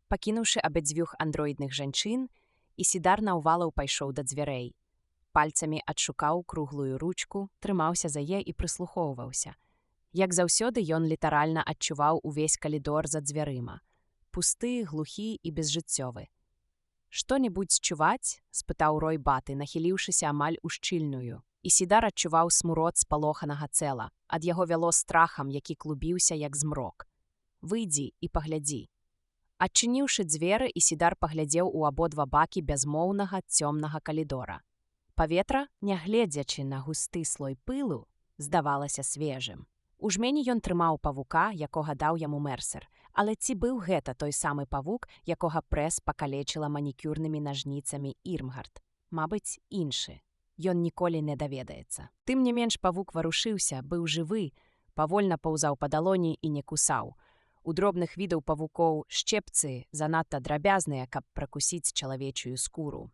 Пакінуўшы абедзвюх андроідных жанчын, Ісідар наўвалаў пайшоў да дзвярэй. Пальцамі адшукаў круглую ручку, трымаўся за яе і прыслухоўваўся. Як заўсёды, ён літаральна адчуваў увесь калідор за дзвярыма. Пусты, глухі і безжыццёвы. «Што-небудзь чуваць?» – спытаў Ройбаты, нахіліўшыся амаль у шчыльную. Ісідар адчуваў смурод спалоханага цела. Ад яго вяло страхам, які клубіўся, як змрок. «Выйдзі і паглядзі». Адчыніўшы дзверы, Ісідар паглядзеў у абодва бакі бязмоўнага цёмнага калідора. Паветра, нягледзячы на густы слой пылу, здавалася свежым. У жмені ён трымаў павука, якога даў яму Мерсер. Але ці быў гэта той самы павук, якога Прэс пакалечыла манікюрнымі нажніцамі Ірмгард? Мабыць, іншы. Ён ніколі не даведаецца. Тым не менш, павук варушыўся, быў жывы, павольна паўзаў па далоні і не кусаў. У дробных відаў павукоў шчэпцы занадта драбязныя, каб пракусіць чалавечую скуру.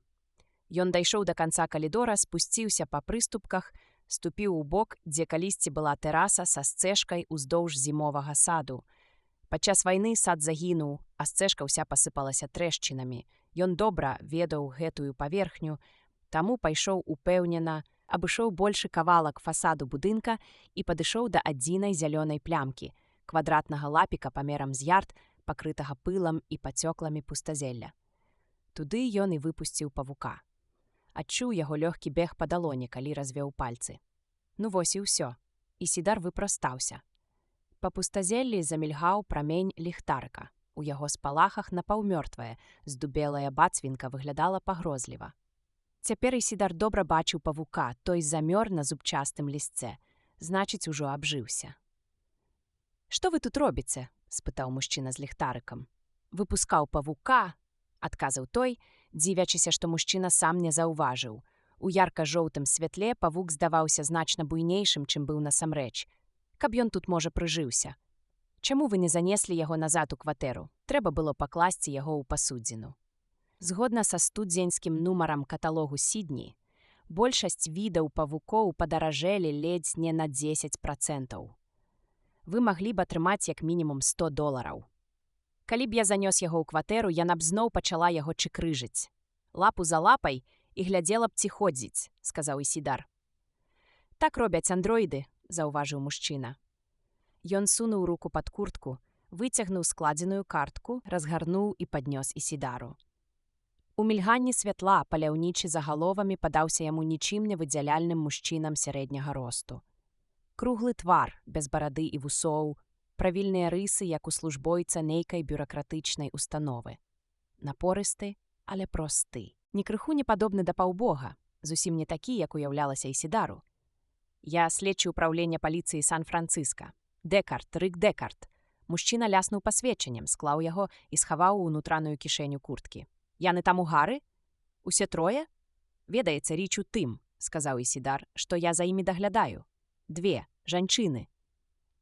Ён дайшоў да канца калідора, спусціўся па прыступках, ступіў у бок, дзе калісьці была тэраса са сцэжкай уздоўж зімовага саду. Падчас вайны сад загінуў, а сцэжка ўся пасыпалася трэшчынамі. Ён добра ведаў гэтую паверхню, таму пайшоў упэўнена, абышоў большы кавалак фасаду будынка і падышоў да адзінай зялёнай плямкі, квадратнага лапіка памерам з ярд, пакрытага пылам і пацёкламі пустазелля. Туды ён і выпусціў павука. Адчуў яго лёгкі бег па далоні, калі развёў пальцы. Ну вось і ўсё. Ісідар выпрастаўся. Па пустазеллі замільгаў прамень ліхтарыка. У яго спалахах напаўмёртвая, здубелая бацвінка выглядала пагрозліва. Цяпер Ісідар добра бачыў павука, той замёр на зубчастым лістце. Значыць, ужо абжыўся. «Што вы тут робіце?» – спытаў мужчына з ліхтарыкам. «Выпускаў павука», – адказаў той, дзівячыся, што мужчына сам не заўважыў. У ярка-жоўтым святле павук здаваўся значна буйнейшым, чым быў насамрэч. Каб ён тут, можа, прыжыўся. Чаму вы не занеслі яго назад у кватэру? Трэба было пакласці яго ў пасудзіну. Згодна са студзеньскім нумарам каталогу Сідні, большасць відаў павукоў падаражэлі ледзь не на 10%. Вы маглі б атрымаць як мінімум $100. Калі б я занёс яго ў кватэру, яна б зноў пачала яго чыкрыжыць. Лапу за лапай і глядзела б ці ходзіць, сказаў Ісідар. Так робяць андроіды, заўважыў мужчына. Ён сунуў руку пад куртку, выцягнуў складзеную картку, разгарнуў і паднёс Ісідару. У мільганні святла паляўнічы за галовамі падаўся яму нічым не выдзяляльным мужчынам сярэдняга росту. Круглы твар, без барады і вусоў, правільныя рысы, як у службойца нейкай бюракратычнай установы. Напорысты, але просты. Ні крыху не падобны да паўбога, зусім не такі, як уяўлялася Ісідару. Я следчы ўпраўлення паліцыі Сан-Францыска. Дэкард, Рык Дэкард. Мужчына ляснуў пасведчаннем, склаў яго і схаваў у ўнутраную кішэню курткі. Яны там у гары? Усе трое? Ведаецца, річ у тым, сказаў Ісідар, што я за імі даглядаю. 2 жанчыны.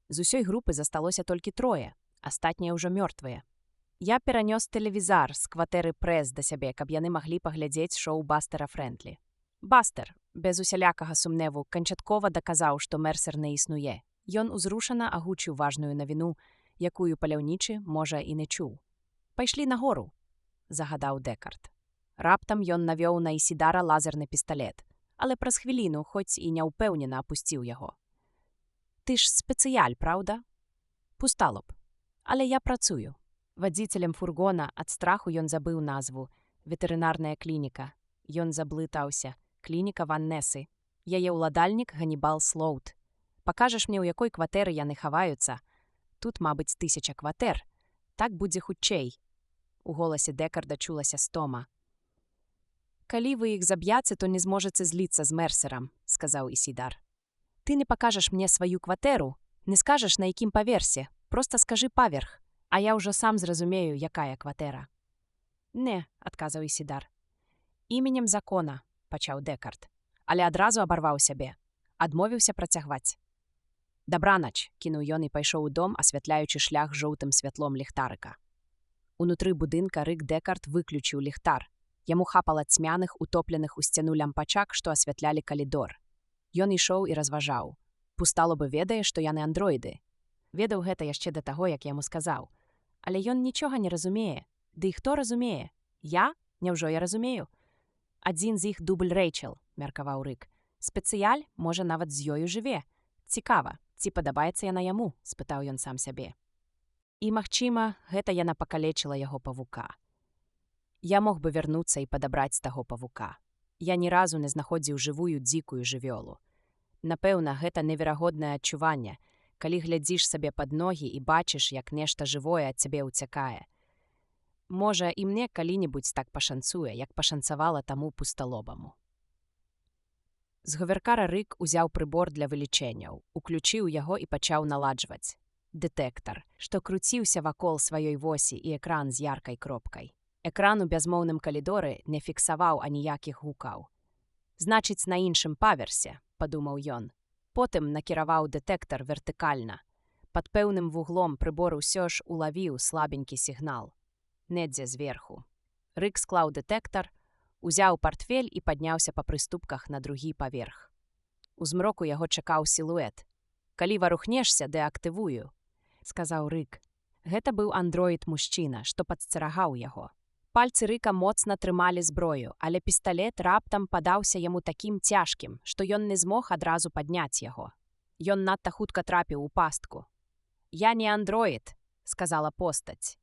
З усёй групы засталося толькі 3, астатнія ўжо мёртвыя. Я перанёс тэлевізар з кватэры Прэс да сябе, каб яны маглі паглядзець шоу Бастера Фрэндлі. Бастер, без усялякага сумневу, канчаткова даказаў, што Мерсер не існуе. Ён узрушана агучыў важную навіну, якую паляўнічы, можа, і не чуў. «Пайшлі нагору», – загадаў Дэкард. Раптам ён навёў на Ісідара лазерны пісталет, але праз хвіліну, хоць і няўпэўнена, апусціў яго. «Ты ж спецыяль, праўда?» «Пусталоб. Але я працую». Вадзіцелем фургона ад страху ён забыў назву «Ветэрынарная клініка». Ён заблытаўся. «Клініка Ваннесы». Яе ўладальнік Ганібал Слоут. «Пакажаш мне, у якой кватэры яны хаваюцца? Тут, мабыць, 1000 кватэр. Так будзе хутчэй». У голасе Дэкарда чулася стома. «Калі вы іх заб'яце, то не зможаце зліцца з Мерсерам», – сказаў Ісідар. «Ты не пакажаш мне сваю кватэру, не скажаш, на якім паверсе, проста скажы паверх, а я ўжо сам зразумею, якая кватэра». «Не», – адказаў Ісідар. «Іменем закона», – пачаў Дэкард, але адразу абарваў сябе. Адмовіўся працягваць. «Дабранач», – кінуў ён і пайшоў у дом, асвятляючы шлях жоўтым святлом ліхтарыка. Унутры будынка Рык Дэкард выключыў ліхтар. Яму хапала цьмяных, утопленых у сцяну лямпачак, што асвятлялі калідор. Ён ішоў і разважаў. Пусталоба ведае, што яны андроіды. Ведаў гэта яшчэ да таго, як яму сказаў. Але ён нічога не разумее. Ды і хто разумее? Я? Няўжо я разумею? Адзін з іх дубль Рэйчел, меркаваў Рык. Спецыяль, можа, нават з ёю жыве. Цікава, ці падабаецца яна яму, спытаў ён сам сябе. І, магчыма, гэта яна пакалечыла яго павука. Я мог бы вярнуцца і падабраць таго павука. Я ні разу не знаходзіў жывую дзікую жывёлу. Напэўна, гэта неверагоднае адчуванне, калі глядзіш сабе пад ногі і бачыш, як нешта жывое ад цябе ўцякае. Можа, і мне калі-небудзь так пашанцуе, як пашанцавала таму пусталобаму. З гавяркара Рык узяў прыбор для вылічэнняў, уключыў яго і пачаў наладжваць. Дэтэктар, што круціўся вакол сваёй восі і экран з яркай кропкай. Экран у бязмоўным калідоры не фіксаваў аніякіх гукаў. «Значыць, на іншым паверсе», – падумаў ён. Потым накіраваў дэтэктар вертыкальна. Пад пэўным вуглом прыбор усё ж улавіў слабенькі сігнал. Недзе зверху. Рык склаў дэтэктар, узяў партфель і падняўся па прыступках на другі паверх. У змроку яго чакаў сілуэт. «Калі варухнешся, дэактывую», – сказаў Рык. Гэта быў андроід-мужчына, што падсцерагаў яго. Пальцы Рыка моцна трымалі зброю, але пісталет раптам падаўся яму такім цяжкім, што ён не змог адразу падняць яго. Ён надта хутка трапіў у пастку. «Я не андроід», – сказала постаць.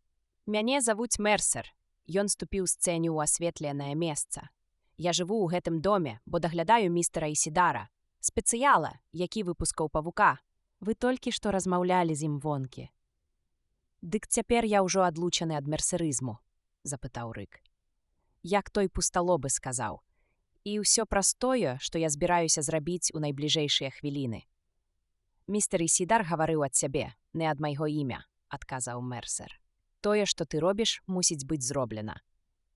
«Мяне завуць Мерсер». Ён ступіў сцэне ў асветленае месца. «Я жыву ў гэтым доме, бо даглядаю містера Ісідара, спецыяла, які выпускаў павука. Вы толькі што размаўлялі з ім вонкі». «Дык цяпер я ўжо адлучаны ад мерсерызму», – запытаў Рык. «Як той пусталобы сказаў. І ўсё праз тое, што я збіраюся зрабіць у найбліжэйшыя хвіліны». «Містер Ісідар гаварыў ад сябе, не ад майго імя», – адказаў Мерсер. «Тое, што ты робіш, мусіць быць зроблена.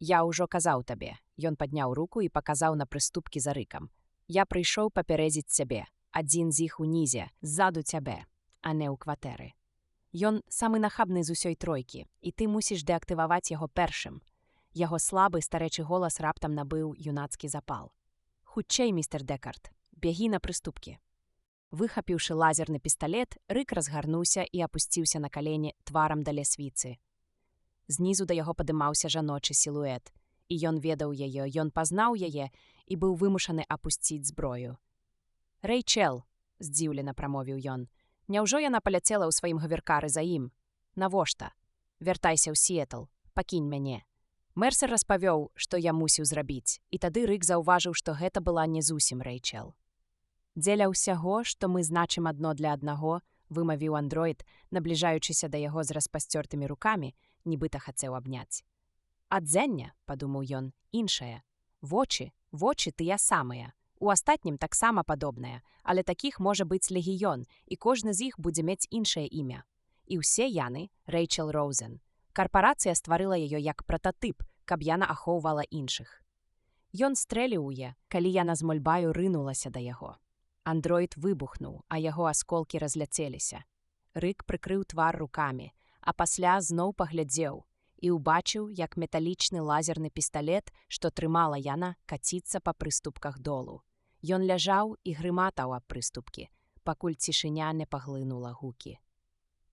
Я ўжо казаў табе». Ён падняў руку і паказаў на прыступкі за Рыкам. «Я прыйшоў папярэдзіць цябе. Адзін з іх унізе, ззаду цябе, а не ў кватэры. Ён самы нахабны з усёй тройкі, і ты мусіш дэактываваць яго першым». Яго слабы старэчы голас раптам набыў юнацкі запал. «Хутчэй, містер Дэкард, бягі на прыступкі». Выхапіўшы лазерны пісталет, Рык разгарнуўся і апусціўся на калені тварам да лясвіцы. Знізу да яго падымаўся жаночы сілуэт, і ён ведаў яе, ён пазнаў яе і быў вымушаны апусціць зброю. «Рэйчел», – здзіўлена прамовіў ён, – «няўжо яна паляцела ў сваім гавяркары за ім? Навошта? Вяртайся ў Сіэтл, пакінь мяне». Мерсер распавёў, што я мусіў зрабіць, і тады Рык заўважыў, што гэта была не зусім Рэйчел. «Дзеля ўсяго, што мы значым адно для аднаго», – вымавіў андроід, набліжаючыся да яго з распасцёртымі рукамі, нібыта хацеў абняць. «Адзення», – падумаў ён, – «іншае. Вочы тыя самыя. У астатнім таксама падобныя, але такіх можа быць легіён, і кожны з іх будзе мець іншае імя. І ўсе яны Рэйчел Роузен. Карпарацыя стварыла яе як прататып, каб яна ахоўвала іншых». Ён стрэліў яе, калі яна з мольбаю рынулася да яго. Андроід выбухнуў, а яго асколкі разляцеліся. Рык прыкрыў твар рукамі, а пасля зноў паглядзеў і ўбачыў, як металічны лазерны пісталет, што трымала яна, каціцца па прыступках долу. Ён ляжаў і грыматаў аб прыступкі, пакуль цішыня не паглынула гукі.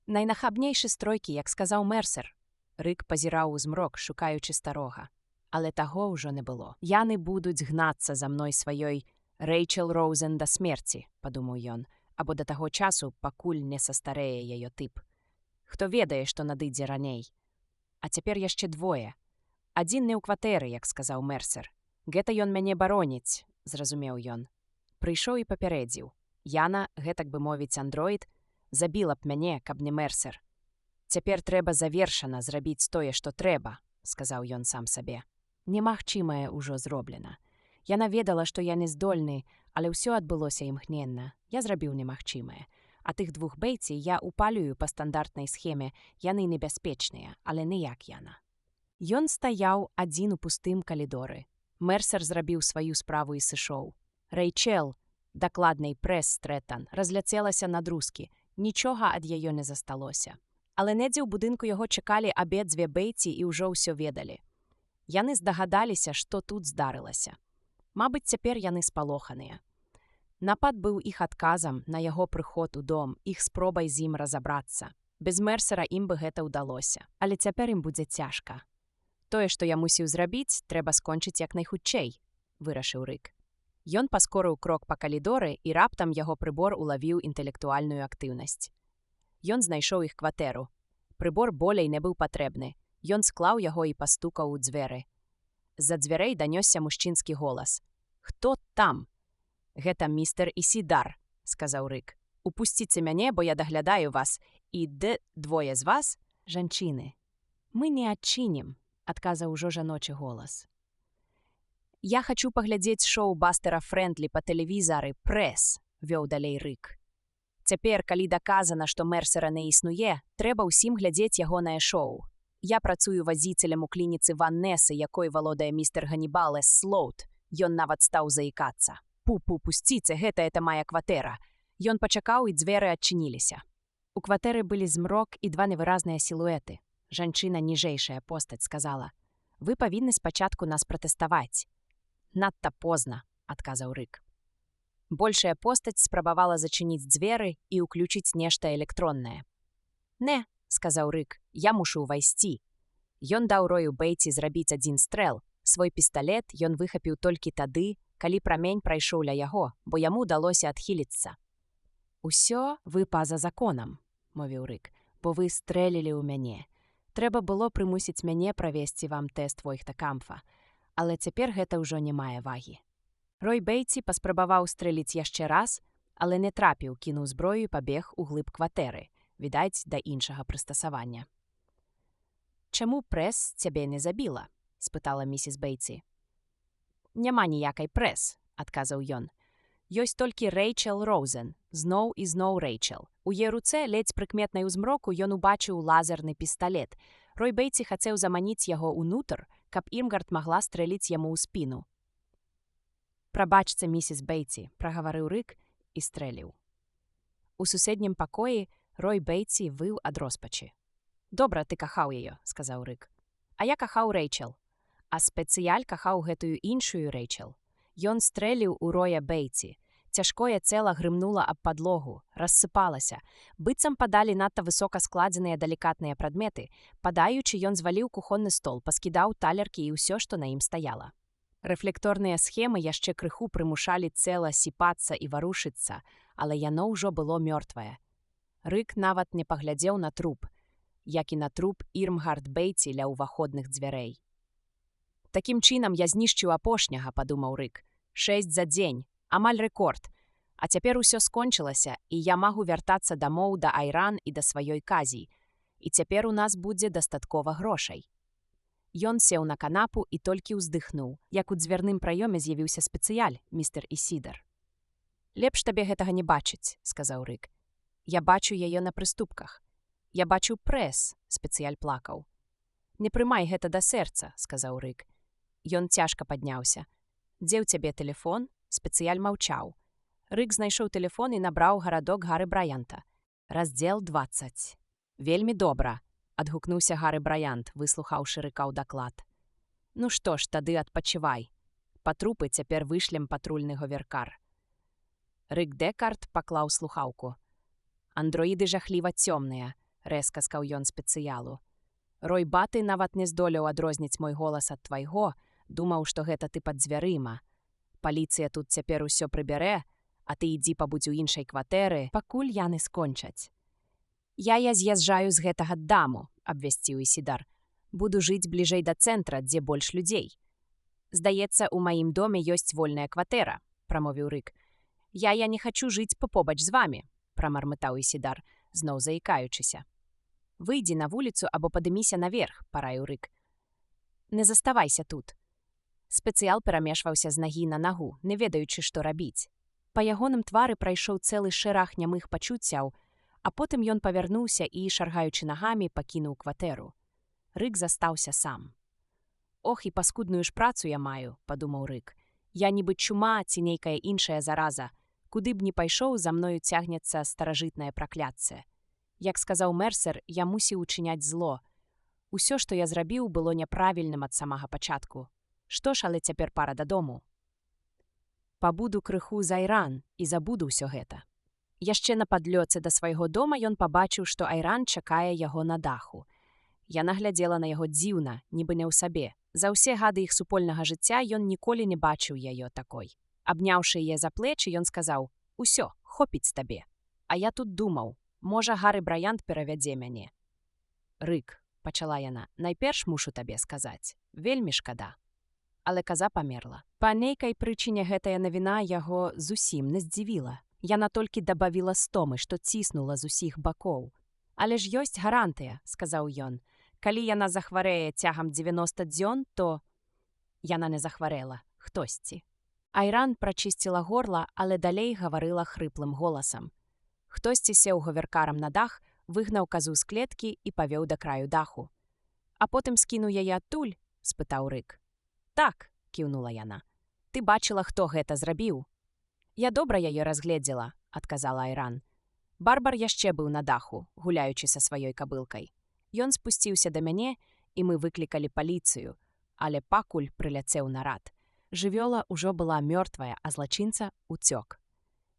Найнахабнейшы стройкі, як сказаў Мерсер. Рык пазіраў у змрок, шукаючы старога. Але таго ўжо не было. Яны будуць гнацца за мной сваёй Рэйчел Роузен да смерці, падумаў ён, або да таго часу, пакуль не састарэе яе тып. Хто ведае, што надыдзе раней. А цяпер яшчэ двое. Адзін не ў кватэры, як сказаў Мерсер. Гэта ён мяне бароніць, зразумеў ён. Прыйшоў і папярэдзіў. Яна, гэтак бы мовіць андроід, забіла б мяне, каб не Мерсер. Цяпер трэба завершана зрабіць тое, што трэба, сказаў ён сам сабе. Немагчымае ўжо зроблена. Яна ведала, што я не здольны, але ўсё адбылося імгненна. Я зрабіў немагчымае. А тых двух бэйці я упалюю па стандартнай схеме, яны небяспечныя, але не як яна. Ён стаяў адзін у пустым калідоры. Мерсер зрабіў сваю справу і сышоў. Рэйчел, дакладней Прэс Стрэтан, разляцелася на друзкі. Нічога ад яе не засталося. Але недзе ў будынку яго чакалі абедзве бэйці і ўжо ўсё ведалі. Яны здагадаліся, што тут здарылася. Мабыць, цяпер яны спалоханыя. Напад быў іх адказам на яго прыход у дом, іх спробай з ім разабрацца. Без Мерсера ім бы гэта ўдалося. Але цяпер ім будзе цяжка. Тое, што я мусіў зрабіць, трэба скончыць як найхутчэй, вырашыў Рык. Ён паскорыў крок па калідоры, і раптам яго прыбор улавіў інтэлектуальную актыўнасць. Ён знайшоў іх кватэру. Прыбор болей не быў патрэбны. Ён склаў яго і пастукаў у дзверы. З-за дзвярэй данёсся мужчынскі голас. «Хто там?» «Гэта містер Ісідар», — сказаў Рык. «Упусціце мяне, бо я даглядаю вас. І двое з вас — жанчыны». «Мы не адчынім», — адказаў ужо жаночы голас. «Я хачу паглядзець шоу Бастера Фрэндлі па тэлевізары «Прэс», — вёў далей Рык. «Цяпер, калі даказана, што Мерсера не існуе, трэба ўсім глядзець ягонае шоу. Я працую вазіцелем у клініцы Ваннесы, якой валодае містер Ганнібал С. Слоут. Ён нават стаў заікацца. Пу-пу, пусціце, гэта мая кватэра». Ён пачакаў, і дзверы адчыніліся. У кватэры былі змрок і два невыразныя сілуэты. Жанчына, ніжэйшая постаць, сказала: «Вы павінны спачатку нас пратэставаць». «Надта позна», — адказаў Рык. Большая постаць спрабавала зачыніць дзверы і ўключыць нешта электроннае. «Не», — сказаў Рык, — «я мушу ўвайсці». Ён даў Рою Бэйці зрабіць адзін стрэл. Свой пісталет ён выхапіў толькі тады, калі прамень прайшоў ля яго, бо яму ўдалося адхіліцца. «Усё вы па-за законам», — мовіў Рык, — «бо вы стрэлілі ў мяне. Трэба было прымусіць мяне правесці вам тэст Войхта-Камфа, але цяпер гэта ўжо не мае вагі». Рой Бэйці паспрабаваў стрэліць яшчэ раз, але не трапіў, кінуў зброю і пабег у глыб кватэры, відаць, да іншага прыстасавання. «Чаму Прэс цябе не забіла?» — спытала місіс Бэйці. «Няма ніякай Прэс», — адказаў ён. «Ёсць толькі Рэйчел Роузен, зноў і зноў Рэйчел. У яе руцэ, ледзь прыкметнай у змроку, ён убачыў лазерны пісталет. Рой Бэйці хацеў заманіць яго ўнутр, каб Ірмгард магла стрэліць яму ў спіну». «Прабачце, місіс Бэйці», — прагаварыў Рык і стрэліў. У суседнім пакоі Рой Бэйці выў ад роспачы. «Добра, ты кахаў яе», — сказаў Рык. «А я кахаў Рэйчел. А спецыяль кахаў гэтую іншую Рэйчел. Ён стрэліў у Роя Бэйці. Цяжкое цела грымнула аб падлогу, рассыпалася. Быццам падалі надта высока складзеныя далікатныя прадметы. Падаючы, ён зваліў кухонны стол, паскідаў талеркі і ўсё, што на ім стаяла. Рэфлекторныя схемы яшчэ крыху прымушалі цела сіпацца і варушыцца, але яно ўжо было мёртвае. Рык нават не паглядзеў на труп, як і на труп Ірмгард Бэйці ля ўваходных дзвярэй. «Такім чынам я знішчыў апошняга», — падумаў Рык. 6 за дзень, амаль рэкорд. А цяпер усё скончылася, і я магу вяртацца дамоў да Айран і да сваёй казі. І цяпер у нас будзе дастаткова грошай». Ён сеў на канапу і толькі ўздыхнуў, як у дзвярным праёме з'явіўся спецыяль, містер Ісідар. «Лепш табе гэтага не бачыць», — сказаў Рык. «Я бачу яе на прыступках. Я бачу Прэс», — спецыяль плакаў. «Не прымай гэта да сэрца», — сказаў Рык. Ён цяжка падняўся. Дзе ў цябе тэлефон? Спецыяль маўчаў. Рык знайшоў тэлефон і набраў гарадок Гары Браянта. Раздзел 20. Вельмі добра, адгукнуўся Гары Браянт, выслухаўшы рыка ў даклад. Ну што ж, тады адпачывай. Па трупы цяпер вышлем патрульны говеркар. Рык Дэкард паклаў слухаўку. Андроіды жахліва цёмныя, рэзка сказаў ён спецыялу. Рой Баты нават не здолеў адрозніць мой голас ад твайго, думаў, што гэта ты пад дзвярыма. Паліцыя тут цяпер усё прыбярэ, а ты ідзі пабудзь у іншай кватэры, пакуль яны скончаць. Я з'язджаю з гэтага даму, абвясціў Ісідар. Буду жыць бліжэй да цэнтра, дзе больш людзей. Здаецца, у маім доме ёсць вольная кватэра, прамовіў Рык. Я не хачу жыць побач з вамі, прамармытаў Ісідар, зноў заікаючыся. Выйдзі на вуліцу або падыміся наверх, параіў Рык. Не заставайся тут. Спецыял перамешваўся з нагі на нагу, не ведаючы, што рабіць. Па ягоным твары прайшоў цэлы шэраг нямых пачуццяў, а потым ён павярнуўся і, шаргаючы нагамі, пакінуў кватэру. Рык застаўся сам. Ох, і паскудную ж працу я маю, падумаў Рык. Я нібы чума ці нейкая іншая зараза. Куды б ні пайшоў, за мною цягнецца старажытнае пракляцце. Як сказаў Мерсер, я мусіў учыняць зло. Усё, што я зрабіў, было няправільным ад самага пачатку. Што ж, але цяпер пара дадому. Пабуду крыху за Айран і забуду ўсё гэта. Яшчэ на падлёце да свайго дома ён пабачыў, што Айран чакае яго на даху. Яна глядзела на яго дзіўна, нібы не ў сабе. За ўсе гады іх супольнага жыцця ён ніколі не бачыў яе такой. Абняўшы яе за плечы, ён сказаў: «Усё, хопіць табе. А я тут думаў, можа, Гары Браянт перавядзе мяне». «Рык», – пачала яна, – «найперш мушу табе сказаць. Вельмі шкада». Але каза памерла. Па нейкай прычыне гэтая навіна яго зусім не здзівіла. Яна толькі дабавіла стомы, што ціснула з усіх бакоў. «Але ж ёсць гарантыя», – сказаў ён. «Калі яна захварэе цягам 90 дзён, то…» Яна не захварэла, хтосьці. Айран прачысціла горла, але далей гаварыла хрыплым голасам. Хтосьці сеў говеркарам на дах, выгнаў казу з клеткі і павёў да краю даху. «А потым скінуў яе адтуль?» – спытаў Рык. «Так», – кіўнула яна. «Ты бачыла, хто гэта зрабіў?» «Я добра яе разгледзела», – адказала Айран. Барбар яшчэ быў на даху, гуляючы са сваёй кабылкай. Ён спусціўся да мяне, і мы выклікалі паліцыю, але пакуль прыляцеў нарад. Жывёла ўжо была мёртвая, а злачынца ўцёк.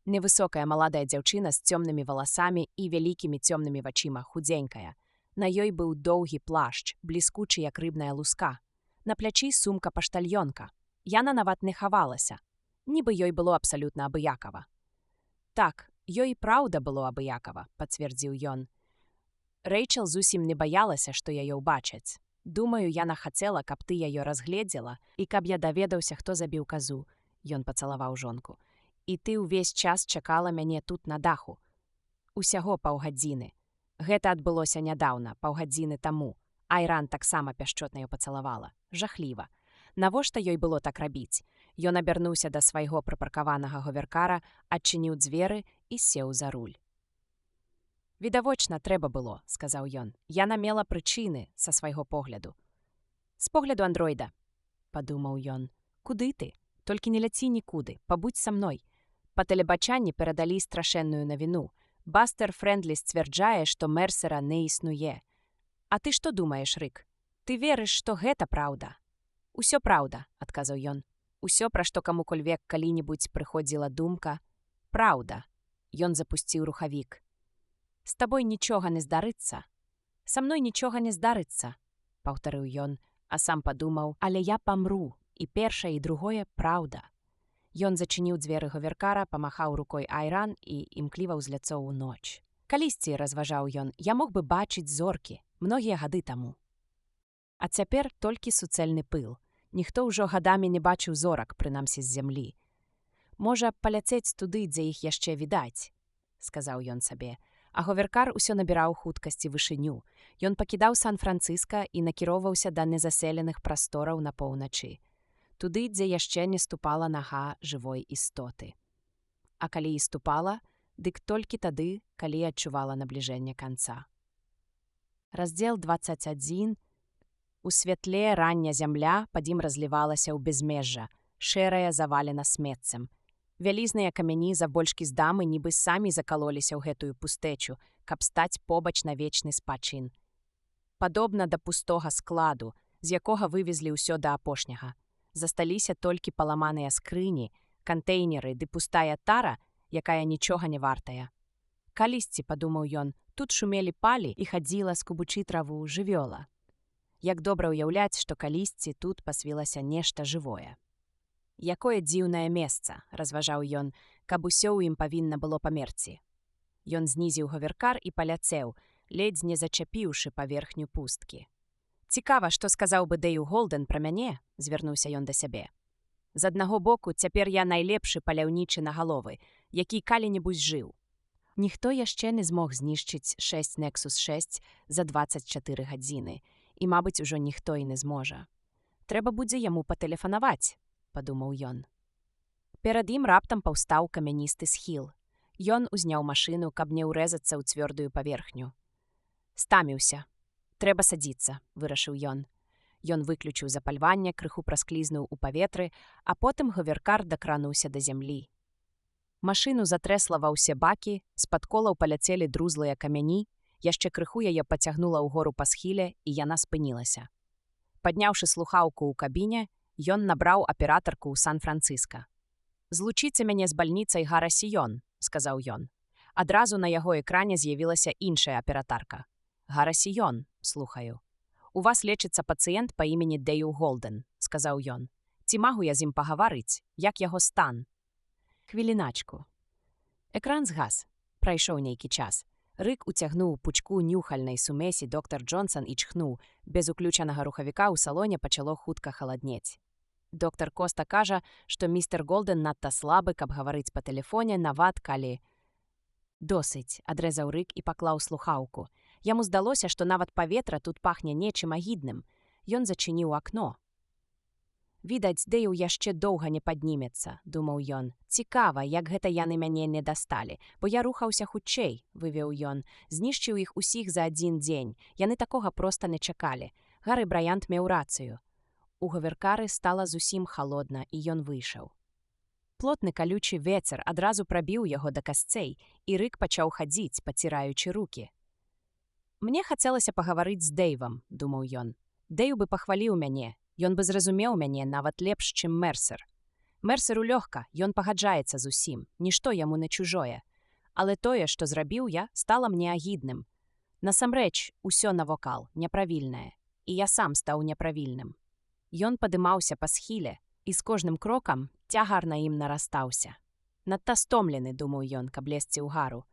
Невысокая маладая дзяўчына з цёмнымі валасамі і вялікімі цёмнымі вачыма, худзенькая. На ёй быў доўгі плашч, бліскучы як рыбная луска. На плячы сумка паштальёнка. Яна нават не хавалася. Нібы ёй было абсалютна абыякава. «Так, ёй праўда было абыякава», – пацвердзіў ён. Рэйчел зусім не баялася, што яе ўбачаць. Думаю, яна хацела, каб ты яе разгледзела і каб я даведаўся, хто забіў казу. Ён пацалаваў жонку. І ты ўвесь час чакала мяне тут на даху. Усяго паўгадзіны. Гэта адбылося нядаўна, паўгадзіны таму. Айран таксама пяшчотна ёй пацалавала. Жахліва. Навошта ёй было так рабіць? Ён абярнуўся да свайго прыпаркаванага говеркара, адчыніў дзверы і сеў за руль. «Відавочна, трэба было», – сказаў ён. «Яна мела прычыны са свайго погляду». «З погляду андроіда», – падумаў ён. «Куды ты? Толькі не ляці нікуды, пабудзь са мной». Па тэлебачанні перадалі страшэнную навіну. Бастер Фрэндлі сцвярджае, што Мерсера не існуе. «А ты што думаеш, Рык? Ты верыш, што гэта праўда?» «Усё праўда», – адказаў ён. «Усё, пра што каму-кольвек калі-небудзь прыходзіла думка. Праўда». Ён запусціў рухавік. «З табой нічога не здарыцца». «Са мной нічога не здарыцца», – паўтарыў ён, а сам падумаў, «але я памру, і першае, і другое праўда». Ён зачыніў дзверы говеркара, памахаў рукой Айран і імкліва ўзляцоў у ноч. «Калісьці», – разважаў ён, – «я мог бы бачыць зоркі многія гады таму. А цяпер толькі суцэльны пыл. Ніхто ўжо гадамі не бачыў зорак, прынамсі з зямлі. Можа, паляцець туды, дзе іх яшчэ відаць», – сказаў ён сабе. А говеркар усё набіраў хуткасці вышыню. Ён пакідаў Сан-Францыска і накіроўваўся да незаселеных прастораў на поўначы. Туды, дзе яшчэ не ступала нага жывой істоты. А калі і ступала, дык толькі тады, калі адчувала набліжэнне канца. Раздзел 21. У святле рання зямля пад ім разлівалася ў безмежжа. шэрая завалена смеццем. Вялізныя камяні завбольшкі з дамы нібы самі закалоліся ў гэтую пустэчу, каб стаць побач на вечны спачын. Падобна да пустога складу, з якога вывезлі ўсё да апошняга. Засталіся толькі паламаныя скрыні, кантэйнеры ды пустая тара, якая нічога не вартая. Калісьці, падумаў ён, тут шумелі палі і хадзіла скубучы траву жывёла. Як добра ўяўляць, што калісьці тут пасвілася нешта жывое. Якое дзіўнае месца, разважаў ён, каб усё ў ім павінна было памерці. Ён знізіў гаверкар і паляцеў, ледзь не зачапіўшы паверхню пусткі. Цікава, што сказаў бы Дэйв Голден пра мяне, звярнуўся ён да сябе. З аднаго боку, цяпер я найлепшы паляўнічы на галовы, які калі-небудзь жыў. Ніхто яшчэ не змог знішчыць 6 Nexus 6 за 24 гадзіны, і, мабыць, ужо ніхто і не зможа. Трэба будзе яму патэлефанаваць, падумаў ён. Перад ім раптам паўстаў камяністы схіл. Ён узняў машыну, каб не ўрэзацца ў цвёрдую паверхню. Стаміўся. Трэба садзіцца, вырашыў ён. Ён выключыў запальванне, крыху прасклізнуў у паветры, а потым гаверкар дакрануўся да зямлі. Машыну затрэсла ва ўсе бакі, з-пад колаў паляцелі друзлыя камяні, яшчэ крыху яе пацягнула ўгору па схіле, і яна спынілася. Падняўшы слухаўку ў кабіне, ён набраў аператарку ў Сан-Францыска. «Злучіце мяне з бальніцай Гарасіён», — сказаў ён. Адразу на яго экране з'явілася іншая аператарка. «Гарасіён, слухаю. У вас лечыцца пацыент па імені Дэйв Голден», — сказаў ён. «Ці магу я з ім пагаварыць? Як яго стан?» Хвіліначку. Экран згас. Прайшоў нейкі час. Рык уцягнуў пучку нюхальнай сумесі доктар Джонсон і чхнуў. Без уключанага рухавіка ў салоне пачало хутка халаднець. Доктар Коста кажа, што містер Голден надта слабы, каб гаварыць па тэлефоне, нават калі... «Досыць», — адрэзаў Рык і паклаў слухаўку. Яму здалося, што нават паветра тут пахне нечым агідным. Ён зачыніў акно. «Відаць, Дэйв яшчэ доўга не паднімецца», — думаў ён. «Цікава, як гэта яны мяне не дасталі, бо я рухаўся хутчэй», — вывеў ён. «Знішчыў іх усіх за адзін дзень. Яны такога проста не чакалі. Гары Брайант меў рацыю». У гаверкары стала зусім халодна, і ён выйшаў. Плотны калючы вецер адразу прабіў яго да касцей, і Рык пачаў хадзіць, паціраючы рукі. «Мне хацелася пагаварыць з Дэйвам», — думаў ён. «Дэйв бы пахваліў мяне, ён бы зразумеў мяне нават лепш, чым Мерсер. Мерсеру лёгка, ён пагаджаецца з усім, нішто яму не чужое. Але тое, што зрабіў я, стала мне агідным. Насамрэч, усё навокал, няправільнае, і я сам стаў няправільным». Ён падымаўся па схіле, і з кожным крокам цягар на ім нарастаўся. Надта стомлены, думаў ён, каб лезці ў гару.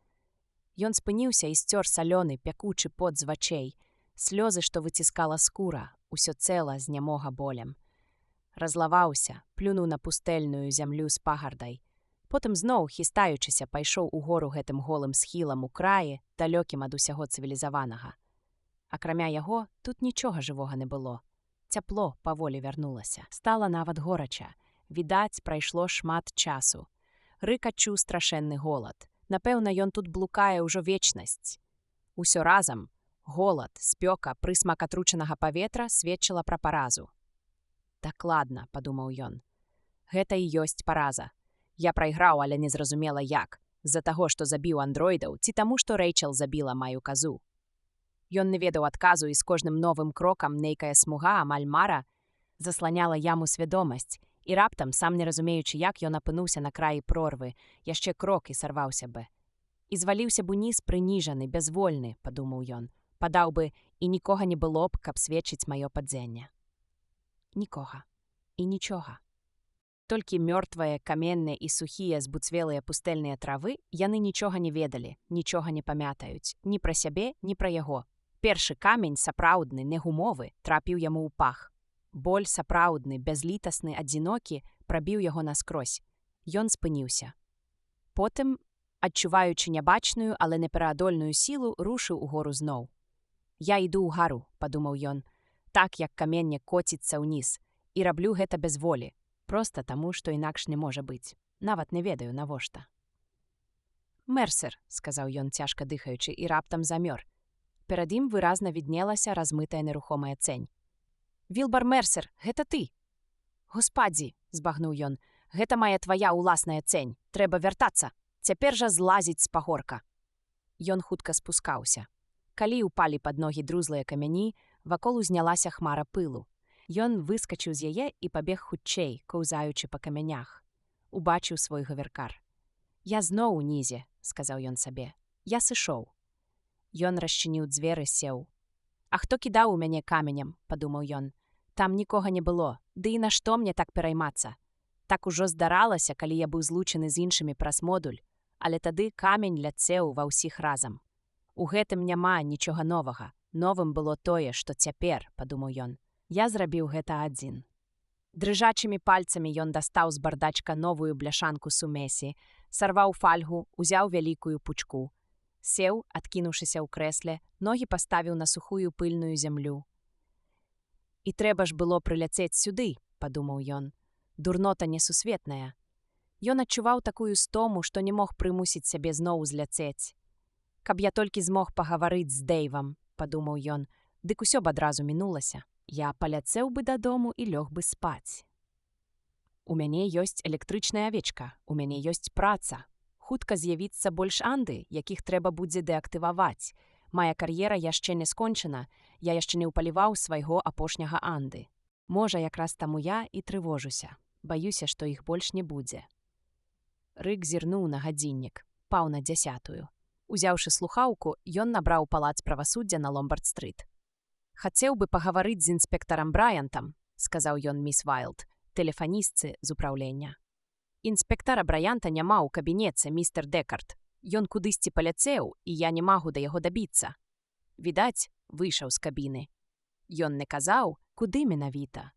Ён спыніўся і сцёр салёны, пякучы пот з вачэй, слёзы, што выціскала скура, усё цела з нямога болем. Разлаваўся, плюнуў на пустэльную зямлю з пагардай. Потым зноў, хістаючыся, пайшоў угору гэтым голым схілам у краі, далёкім ад усяго цывілізаванага. Акрамя яго, тут нічога жывога не было. Цяпло паволі вярнулася. Стала нават горача. Відаць, прайшло шмат часу. Рык адчуў страшэнны голад. Напэўна, ён тут блукае ўжо вечнасць. Усё разам — голад, спёка, прысмак атручанага паветра — сведчыла пра паразу. «Так ладна», — падумаў ён. «Гэта і ёсць параза. Я прайграў, але не зразумела як. З-за таго, што забіў андроідаў, ці таму, што Рэйчел забіла маю казу». Ён не ведаў адказу, і з кожным новым крокам нейкая смуга, амаль мара, засланяла яму свядомасць, і раптам, сам не разумеючы як, ён апынуўся на краі прорвы, яшчэ крок і сарваўся бы. І зваліўся б уніз прыніжаны, бязвольны, падумаў ён. Падаў бы, і нікога не было б, каб сведчыць маё падзенне. Нікога. І нічога. Толькі мёртвыя, каменныя і сухія збуцвелыя пустэльныя травы, яны нічога не ведалі, нічога не памятаюць, ні пра сябе, ні пра яго. Першы камень, сапраўдны, негумовы, трапіў яму ў пах. Боль сапраўдны, бязлітасны, адзінокі, прабіў яго наскрозь. Ён спыніўся. Потым, адчуваючы нябачную, але непераадольную сілу, рушыў угору зноў. «Я іду ў гару», — падумаў ён, «так, як каменне коціцца ўніз, і раблю гэта без волі, проста таму, што інакш не можа быць. Нават не ведаю, навошта». «Мерсер», — сказаў ён, цяжка дыхаючы, і раптам замёр. Перад ім выразна віднелася размытая нерухомая цень. «Вілбар Мерсер, гэта ты!» «Господзі!» — збагнуў ён. Гэта мая твая ўласная цень. Трэба вяртацца. Цяпер жа злазіць з пагорка. Ён хутка спускаўся. Калі ўпалі пад ногі друзлыя камяні, вакол узнялася хмара пылу. Ён выскачыў з яе і пабег хутчэй, каўзаючы па камянях. Убачыў свой гавяркар. «Я зноў унізе», — сказаў ён сабе. «Я сышоў». Ён расчыніў дзверы, сеў. «А хто кідаў у мяне каменем?» — падумаў ён. «Там нікога не было, ды і нашто мне так пераймацца? Так ужо здаралася, калі я быў злучаны з іншымі праз модуль, але тады камень ляцеў ва ўсіх разам. У гэтым няма нічога новага. Новым было тое, што цяпер, падумаў ён. Я зрабіў гэта адзін». Дрыжачымі пальцамі ён дастаў з бардачка новую бляшанку сумесі, сарваў фальгу, узяў вялікую пучку. Сеў, адкінуўшыся ў крэсле, ногі паставіў на сухую пыльную зямлю. «І трэба ж было прыляцець сюды», — падумаў ён. «Дурнота несусветная». Ён адчуваў такую стому, што не мог прымусіць сябе зноў узляцець. «Каб я толькі змог пагаварыць з Дэйвам», — падумаў ён, «дык усё б адразу мінулася. Я паляцеў бы дадому і лёг бы спаць. У мяне ёсць электрычная авечка, у мяне ёсць праца. Хутка з'явіцца больш анды, якіх трэба будзе дэактываваць. Мая кар'ера яшчэ не скончана, я яшчэ не ўпаліваў свайго апошняга анды. Можа, якраз таму я і трывожуся. Баюся, што іх больш не будзе». Рык зірнуў на гадзіннік. Паўна 10. Узяўшы слухаўку, ён набраў палац правасуддзя на Ломбард-стрыт. «Хацеў бы пагаварыць з інспектарам Брайантам», — сказаў ён міс Вайлд, тэлефаністцы з упраўлення. «Інспектара Брайанта няма ў кабінеце, містер Дэкард. Ён кудысьці паляцеў, і я не магу да яго дабіцца. Відаць, выйшаў з кабіны. Ён не казаў, куды менавіта.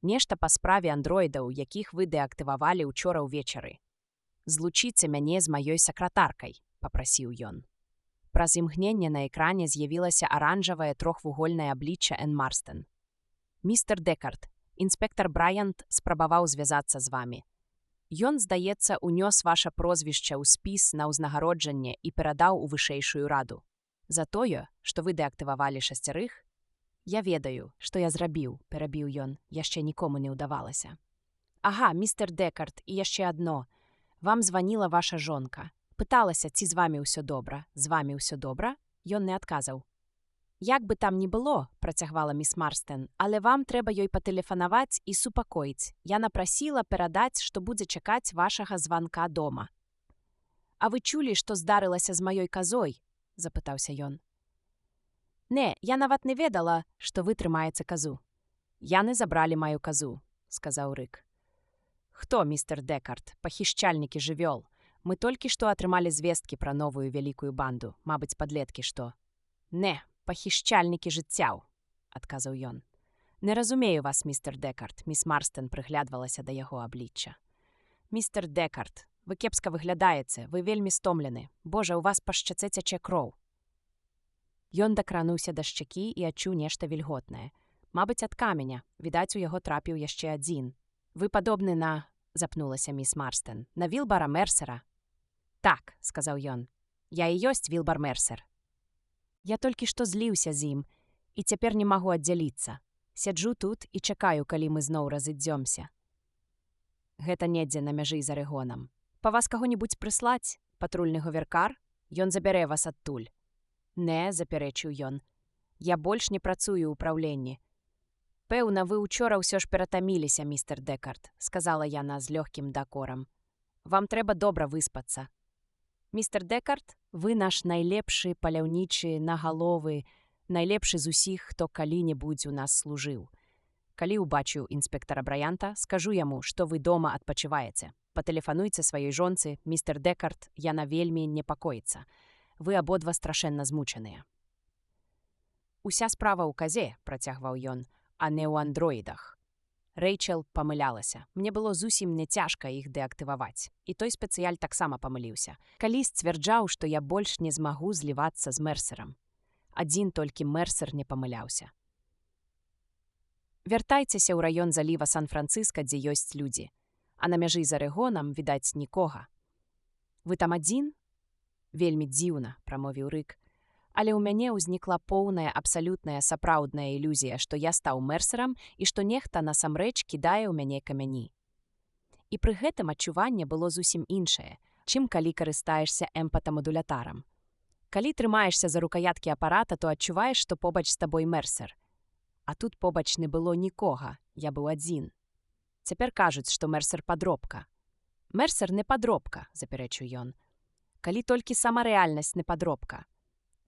Нешта па справе андроідаў, якіх вы дэактывавалі ўчора ўвечары. Злучіце мяне з маёй сакратаркай», — папрасіў ён. Праз імгненне на экране з'явілася аранжавае трохвугольнае аблічча Эн Марстен. «Містер Дэкард, інспектар Брайант спрабаваў звязацца з вамі. Ён, здаецца, унёс ваша прозвішча ў спіс на ўзнагароджанне і перадаў у вышэйшую раду. За тое, што вы дэактывавалі 6. Я ведаю, што я зрабіў», — перабіў ён, яшчэ нікому не ўдавалася. «Ага, містер Дэкард, і яшчэ адно. Вам званіла ваша жонка. Пыталася, ці з вамі ўсё добра. З вамі ўсё добра?» Ён не адказаў. «Як бы там ні было», — працягвала міс Марстен, «але вам трэба ёй патэлефанаваць і супакоіць. Яна прасіла перадаць, што будзе чакаць вашага званка дома». «А вы чулі, што здарылася з маёй казой?» — запытаўся ён. «Не, я нават не ведала, што вы трымаеце казу». «Яны забралі маю казу», — сказаў Рык. «Хто, містер Дэкард, пахішчальнікі жывёл? Мы толькі што атрымалі звесткі пра новую вялікую банду, мабыць, падлеткі што». «Не, пахішчальнікі жыццяў», — адказаў ён. «Не разумею вас, містер Дэкард», — міс Марстен прыглядвалася да яго аблічча. «Містер Дэкард, вы кепска выглядаеце, вы вельмі стомлены. Божа, у вас па шчацэ цячэ кроў». Ён дакрануўся да шчакі і адчуў нешта вільготнае. Мабыць, ад каменя, відаць, у яго трапіў яшчэ адзін. «Вы падобны на...» — запнулася міс Марстен. «На Вілбара Мерсера». «Так», — сказаў ён, — «я і ёсць Вілбар Мерсер. Я толькі што зліўся з ім, і цяпер не магу аддзяліцца. Сяджу тут і чакаю, калі мы зноў разыдзёмся. Гэта недзе на мяжы з Арэгонам. Па вас каго-небудзь прыслаць? Патрульны гавяркар? Ён забярэ вас адтуль». «Не», — запярэчыў ён, — «я больш не працую ў ўпраўленні». «Пэўна, вы ўчора ўсё ж ператаміліся, містер Дэкард», — сказала яна з лёгкім дакорам. «Вам трэба добра выспацца. Містер Дэкард, вы наш найлепшы паляўнічы нагаловы, найлепшы з усіх, хто калі-небудзь у нас служыў. Калі ўбачу інспектара Брайанта, скажу яму, што вы дома адпачываеце. Патэлефануйце сваёй жонцы, містер Дэкард, яна вельмі непакоіцца. Вы абодва страшэнна змучаныя». «Уся справа ў казе», — працягваў ён, — «а не ў андроідах. Рэйчел памылялася. Мне было зусім не цяжка іх дэактываваць. І той спецыяль таксама памыліўся. Калі сцвярджаў, што я больш не змагу злівацца з Мерсерам. Адзін толькі Мерсер не памыляўся. Вяртайцеся ў раён заліва Сан-Францыска, дзе ёсць людзі. А на мяжы з Арэгонам, відаць, нікога». «Вы там адзін?» «Вельмі дзіўна», — прамовіў Рык. «Але ў мяне ўзнікла поўная, абсалютная, сапраўдная ілюзія, што я стаў Мерсерам і што нехта насамрэч кідае ў мяне камяні. І пры гэтым адчуванне было зусім іншае, чым калі карыстаешся эмпатамадулятарам. Калі трымаешся за рукояткі апарата, то адчуваеш, што побач з табой Мерсер. А тут побач не было нікога, я быў адзін. Цяпер кажуць, што Мерсер падробка. Мерсер не падробка, запярэчыў ён. Калі толькі сама рэальнасць не падробка.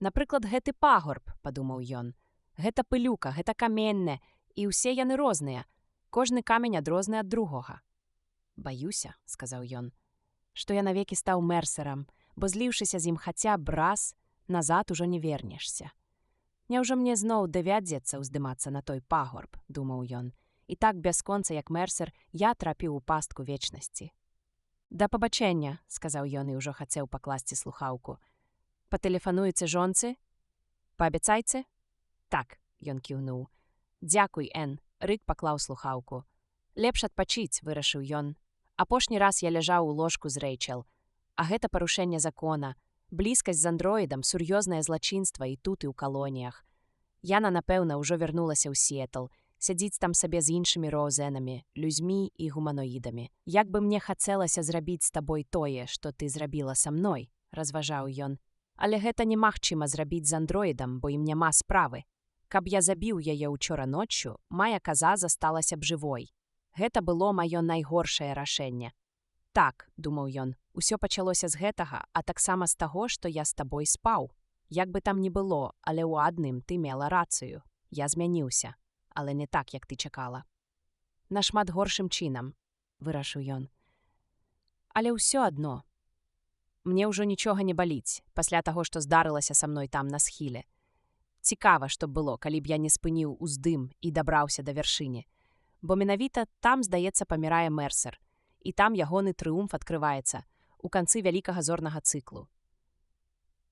Напрыклад, гэты пагорб, падумаў ён. Гэта пылюка, гэта каменне, і ўсе яны розныя. Кожны камень адрозны ад другога. Баюся, сказаў ён, што я навекі стаў Мерсерам, бо зліўшыся з ім хаця б раз, назад ужо не вернешся. Няўжо мне зноў давядзецца ўздымацца на той пагорб, думаў ён, і так бясконца, як Мерсер, я трапіў у пастку вечнасці. Да пабачэння, сказаў ён і ўжо хацеў пакласці слухаўку. Патэлефануеце жонцы? Паабяцайце? Так, ён кіўнуў. Дзякуй, Эн, Рык паклаў слухаўку. Лепш адпачыць, вырашыў ён. Апошні раз я ляжаў у ложку з Рэйчел. А гэта парушэнне закона. Блізкасць з андроідам, сур'ёзнае злачынства і тут, і ў калоніях. Яна, напэўна, ўжо вярнулася ў Сіэтл, сядзіць там сабе з іншымі роўзэнамі, людзьмі і гуманоідамі. Як бы мне хацелася зрабіць з табой тое, што ты зрабіла са мной, разважаў ён. Але гэта немагчыма зрабіць з андроідам, бо ім няма справы. Каб я забіў яе ўчора ноччу, мая каза засталася б жывой. Гэта было маё найгоршае рашэнне. Так, думаў ён, усё пачалося з гэтага, а таксама з таго, што я з табой спаў. Як бы там ні было, але ў адным ты мела рацыю. Я змяніўся, але не так, як ты чакала. Нашмат горшым чынам, вырашыў ён. Але ўсё адно. Мне ўжо нічога не баліць, пасля таго, што здарылася са мной там на схіле. Цікава, што было, калі б я не спыніў уздым і дабраўся да вяршыні. Бо менавіта там, здаецца, памірае Мерсер. І там ягоны трыумф адкрываецца, у канцы вялікага зорнага цыклу.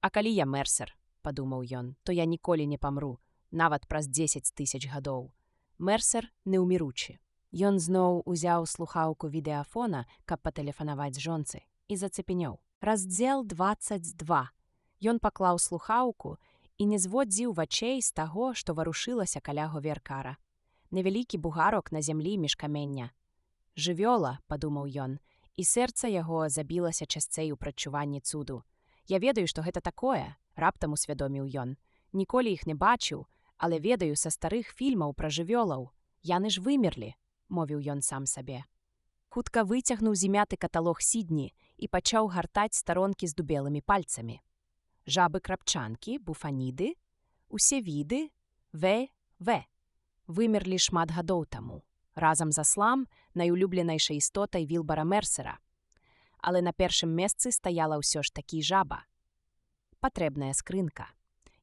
А калі я Мерсер, падумаў ён, то я ніколі не памру, нават праз 10 000 гадоў. Мерсер неўміручы. Ён зноў узяў слухаўку відэафона, каб патэлефанаваць жонцы, і зацепенеў. Раздзел 22. Ён паклаў слухаўку і не зводзіў вачэй з таго, што варушылася каля говеркара. Невялікі бугарок на зямлі між камення. Жывёла, падумаў ён, і сэрца яго забілася часцей у прадчуванні цуду. Я ведаю, што гэта такое, раптам усвядоміў ён. Ніколі іх не бачыў, але ведаю са старых фільмаў пра жывёлаў. Яны ж вымерлі, мовіў ён сам сабе. Хутка выцягнуў зімяты каталог Сідні і пачаў гартаць старонкі з дубелымі пальцамі. Жабы-крапчанкі, буфаніды, усе віды, В. Вымерлі шмат гадоў таму. Разам з аслам, найулюбленайшай істотай Вілбара Мерсера. Але на першым месцы стаяла ўсё ж такі жаба. Патрэбная скрынка.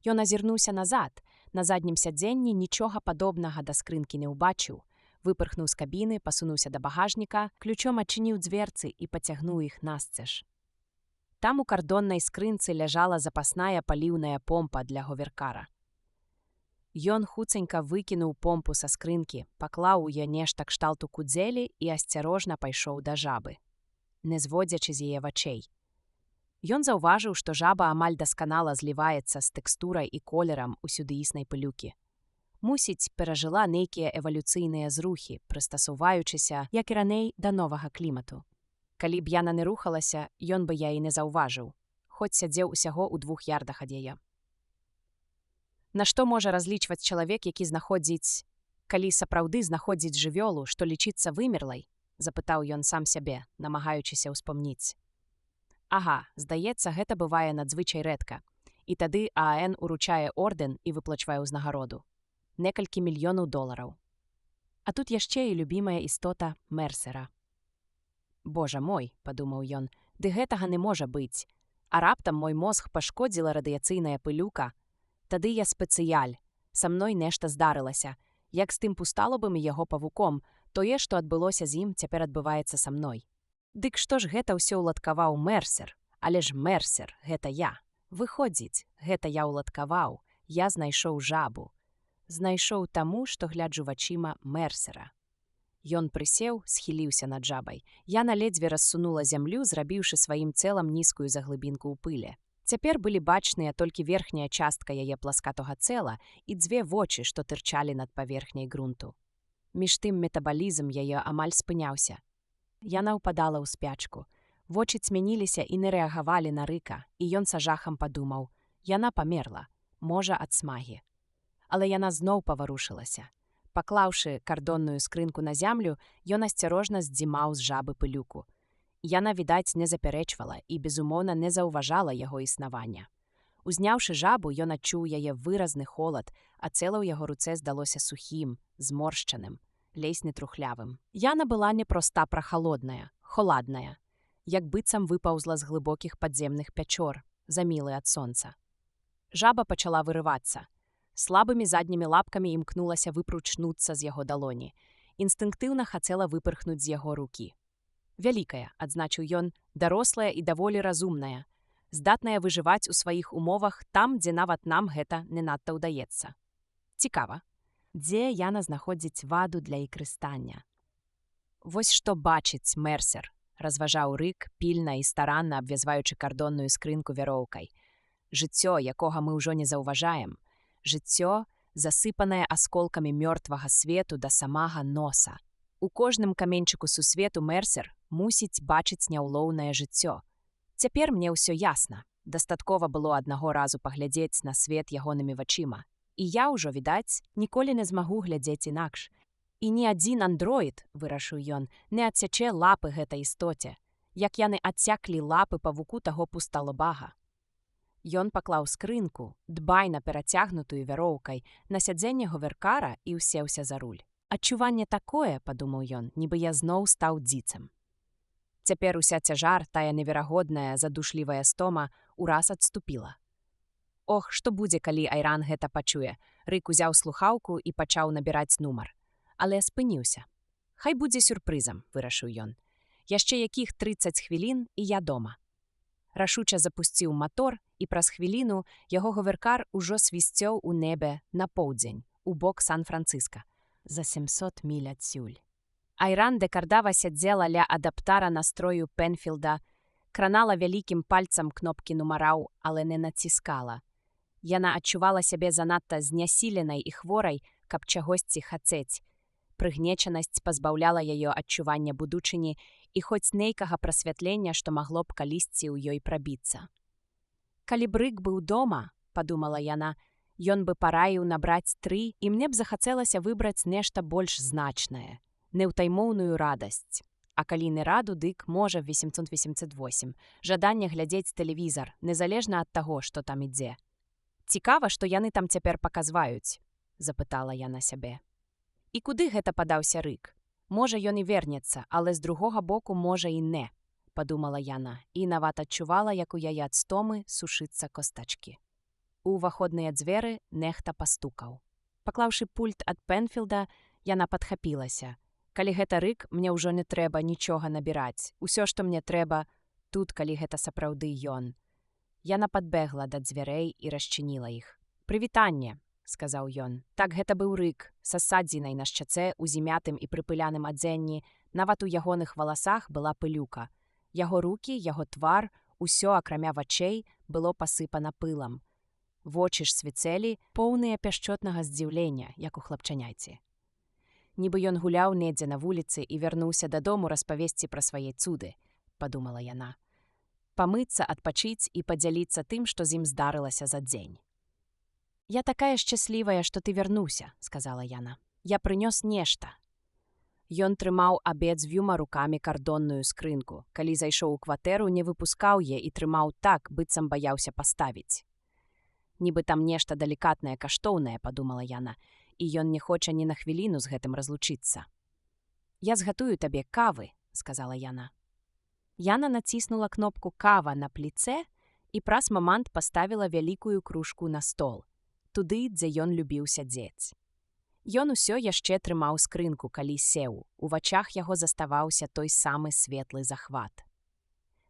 Ён азірнуўся назад, на заднім сядзенні нічога падобнага да скрынкі не ўбачыў. Выпырхнуў з кабіны, пасунуўся да багажніка, ключом адчыніў дзверцы і пацягнуў іх насцеж. Там у кардоннай скрынцы ляжала запасная паліўная помпа для говеркара. Ён хуценька выкінуў помпу са скрынкі, паклаў у яе нешта кшталту кудзелі і асцярожна пайшоў да жабы, не зводзячы з яе вачэй. Ён заўважыў, што жаба амаль дасканала зліваецца з тэкстурай і колерам усюдыіснай пылюкі. Мусіць, перажыла нейкія эвалюцыйныя зрухі, прыстасуваючыся, як і раней, да новага клімату. Калі б яна не рухалася, ён бы я і не заўважыў, хоць сядзеў усяго ў 2 ярдах ад яе. На што можа разлічваць чалавек, які знаходзіць, калі сапраўды знаходзіць жывёлу, што лічыцца вымерлай? Запытаў ён сам сябе, намагаючыся ўспомніць. Ага, здаецца, гэта бывае надзвычай рэдка. І тады ААН уручае ордэн і выплачвае ўзнагароду. Некалькі мільёнаў долараў. А тут яшчэ і любімая істота Мерсера. Божа мой, падумаў ён, ды гэтага не можа быць. А раптам мой мозг пашкодзіла радыяцыйная пылюка. Тады я спецыяль. Са мной нешта здарылася. Як з тым пусталобам і яго павуком, тое, што адбылося з ім, цяпер адбываецца са мной. Дык што ж гэта ўсё ўладкаваў Мерсер? Але ж Мерсер, гэта я. Выходзіць, гэта я ўладкаваў. Я знайшоў жабу. Знайшоў таму, што гляджу вачыма Мерсера. Ён прысеў, схіліўся над жабай. Яна ледзьве рассунула зямлю, зрабіўшы сваім цэлам нізкую заглыбінку ў пыле. Цяпер былі бачныя толькі верхняя частка яе пласкатога цела і 2 вочы, што тырчалі над паверхняй грунту. Між тым метабалізм яе амаль спыняўся. Яна ўпадала ў спячку. Вочы цмяніліся і не рэагавалі на рыка, і ён са жахам падумаў: яна памерла, можа, ад смагі. Але яна зноў паварушылася. Паклаўшы кардонную скрынку на зямлю, ён асцярожна здзімаў з жабы пылюку. Яна, відаць, не запярэчвала і, безумоўна, не заўважала яго існавання. Узняўшы жабу, ён адчуў яе выразны холад, а цела ў яго руцэ здалося сухім, зморшчаным, ледзь не трухлявым. Яна была не проста прахалодная, холадная, як быццам выпаўзла з глыбокіх падземных пячор, замілы ад сонца. Жаба пачала вырывацца. Слабымі заднімі лапкамі імкнулася выпручнуцца з яго далоні. Інстынктыўна хацела выпырхнуць з яго рукі. Вялікая, адзначыў ён, дарослая і даволі разумная, здатная выжываць у сваіх умовах там, дзе нават нам гэта не надта ўдаецца. Цікава, дзе яна знаходзіць ваду для ікрыстання? Вось што бачыць Мерсер, разважаў рык, пільна і старанна абвязваючы кардонную скрынку вяроўкай. Жыццё, якога мы ўжо не заўважаем. Жыццё, засыпанае асколкамі мёртвага свету да самага носа. У кожным каменьчыку сусвету Мерсер мусіць бачыць няўлоўнае жыццё. Цяпер мне ўсё ясна. Дастаткова было аднаго разу паглядзець на свет ягонымі вачыма. І я ўжо, відаць, ніколі не змагу глядзець інакш. І ні адзін андроід, вырашыў ён, не адсячэ лапы гэтай істоце, як яны адсяклі лапы павуку таго пусталобага. Ён паклаў скрынку, дбайна перацягнутую вяроўкай, на сядзенне говеркара і ўсеўся за руль. Адчуванне такое, падумаў ён, нібы я зноў стаў дзіцем. Цяпер уся цяжар, тая неверагодная, задушлівая стома, ураз адступіла. Ох, што будзе, калі Айран гэта пачуе? Рык узяў слухаўку і пачаў набіраць нумар. Але спыніўся. Хай будзе сюрпрызам, вырашыў ён. Яшчэ якіх 30 хвілін, і я дома. Рашуча запусціў матор, і праз хвіліну яго говеркар ужо свісцеў у небе на поўдзень, у бок Сан-Францыска, за 700 міль адсюль. Айран де Кардава сядзела ля адаптара настрою Пенфілда, кранала вялікім пальцам кнопкі нумараў, але не націскала. Яна адчувала сябе занадта знясіленай і хворай, каб чагосьці хацець. Прыгнечанасць пазбаўляла яе адчування будучыні і хоць нейкага прасвятлення, што магло б калісьці ў ёй прабіцца. Калі б рык быў дома, падумала яна, ён бы параіў набраць 3, і мне б захацелася выбраць нешта больш значнае, неўтаймоўную радасць. А калі не раду, дык, можа, 888. Жаданне глядзець тэлевізар, незалежна ад таго, што там ідзе. Цікава, што яны там цяпер паказваюць, запытала яна сябе. І куды гэта падаўся рык? Можа, ён і вернецца, але з другога боку, можа, і не, падумала яна, і нават адчувала, як у яе ад стомы сушыцца костачкі. У ўваходныя дзверы нехта пастукаў. Паклаўшы пульт ад Пенфілда, яна падхапілася. Калі гэта рык, мне ўжо не трэба нічога набіраць. Усё, што мне трэба, тут, калі гэта сапраўды ён. Яна падбегла да дзвярэй і расчыніла іх. «Прывітанне», сказаў ён. Так гэта быў рык, са ссадзінай на шчацэ, у зімятым і прыпыляным адзенні, нават у ягоных валасах была пылюка. Яго рукі, яго твар, усё, акрамя вачэй, было пасыпана пылам. Вочы ж свіцэлі, поўныя пяшчотнага здзіўлення, як у хлапчаняйцы. Нібы ён гуляў недзе на вуліцы і вярнуўся дадому распавесці пра свае цуды, падумала яна. Памыцца, адпачыць і падзяліцца тым, што з ім здарылася за дзень. «Я такая шчаслівая, што ты вярнуўся», сказала яна. «Я прынёс нешта». Ён трымаў абедзвюма рукамі кардонную скрынку. Калі зайшоў у кватэру, не выпускаў яе і трымаў так, быццам баяўся паставіць. Нібы там нешта далікатнае, каштоўнае, падумала яна, і ён не хоча ні на хвіліну з гэтым разлучыцца. «Я згатую табе кавы», сказала яна. Яна націснула кнопку «Кава» на пліцэ і праз момант паставіла вялікую кружку на стол, туды, дзе ён любіў сядзець. Ён усё яшчэ трымаў скрынку, калі сеў. У вачах яго заставаўся той самы светлы захват.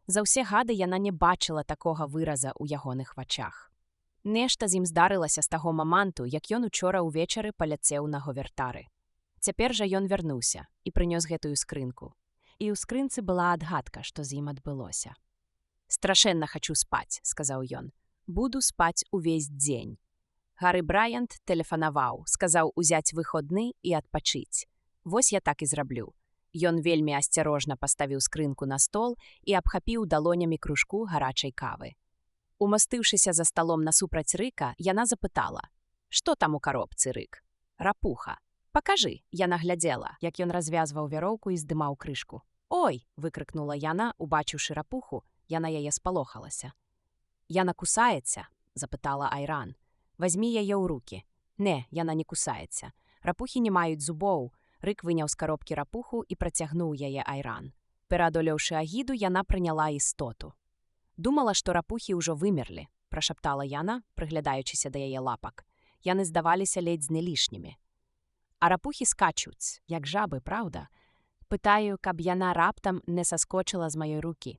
За ўсе гады яна не бачыла такога выраза ў ягоных вачах. Нешта з ім здарылася з таго моманту, як ён учора ўвечары паляцеў на говертары. Цяпер жа ён вярнуўся і прынёс гэтую скрынку. І ў скрынцы была адгадка, што з ім адбылося. «Страшэнна хачу спаць», сказаў ён. «Буду спаць увесь дзень». Гары Брайант тэлефанаваў, сказаў узяць выходны і адпачыць. Вось я так і зраблю. Ён вельмі асцярожна паставіў скрынку на стол і абхапіў далонямі кружку гарачай кавы. Умастыўшыся за сталом насупраць Рыка, яна запытала: «Што там у каробцы, Рык?» «Рапуха. Пакажы», яна глядзела, як ён развязваў вяроўку і здымаў крышку. «Ой!» – выкрыкнула яна, убачыўшы рапуху, яна яе спалохалася. «Яна кусаецца?» – запытала Айран. «Вазьмі яе ў рукі». «Не, яна не кусаецца. Рапухі не маюць зубоў». Рык выняў з каробкі рапуху і працягнуў яе Айран. Пераадолеўшы агіду, яна прыняла істоту. «Думала, што рапухі ўжо вымерлі», – прашаптала яна, прыглядаючыся да яе лапак. Яны здаваліся ледзь не лішнімі. «А рапухі скачуць, як жабы, праўда? Пытаю, каб яна раптам не саскочыла з маёй рукі».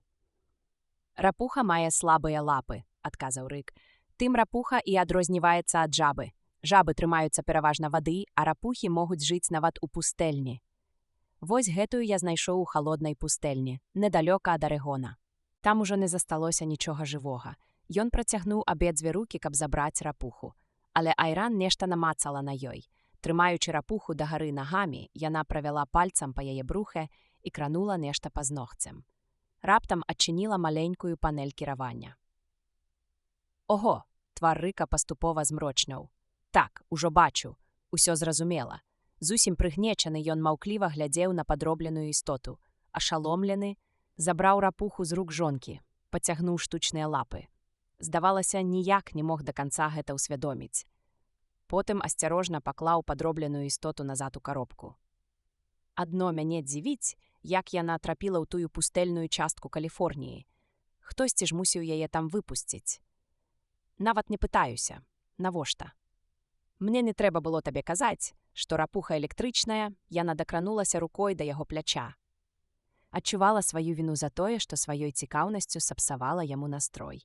«Рапуха мае слабыя лапы», – адказаў Рык. «Тым рапуха і адрозніваецца ад жабы. Жабы трымаюцца пераважна вады, а рапухі могуць жыць нават у пустэльні. Вось гэтую я знайшоў у халоднай пустэльні, недалёка ад Арэгона. Там ужо не засталося нічога жывога. Ён працягнуў абедзве рукі, каб забраць рапуху. Але Айран нешта намацала на ёй. Трымаючы рапуху дагары нагамі, яна правяла пальцам па яе брухе і кранула нешта пазногцем. Раптам адчыніла маленькую панель кіравання. «Ого!» – твар Рыка паступова змрочнеў. «Так, ужо бачу. Усё зразумела». Зусім прыгнечаны, ён маўкліва глядзеў на падробленую істоту. Ашаломлены, забраў рапуху з рук жонкі, пацягнуў штучныя лапы. Здавалася, ніяк не мог да канца гэта ўсвядоміць. Потым асцярожна паклаў падробленую істоту назад у каробку. «Адно мяне дзівіць, як яна трапіла ў тую пустэльную частку Каліфорніі. Хтосьці ж мусіў яе там выпусціць. Нават не пытаюся, навошта? Мне не трэба было табе казаць, што рапуха электрычная», яна дакранулася рукой да яго пляча. Адчувала сваю віну за тое, што сваёй цікаўнасцю сапсавала яму настрой.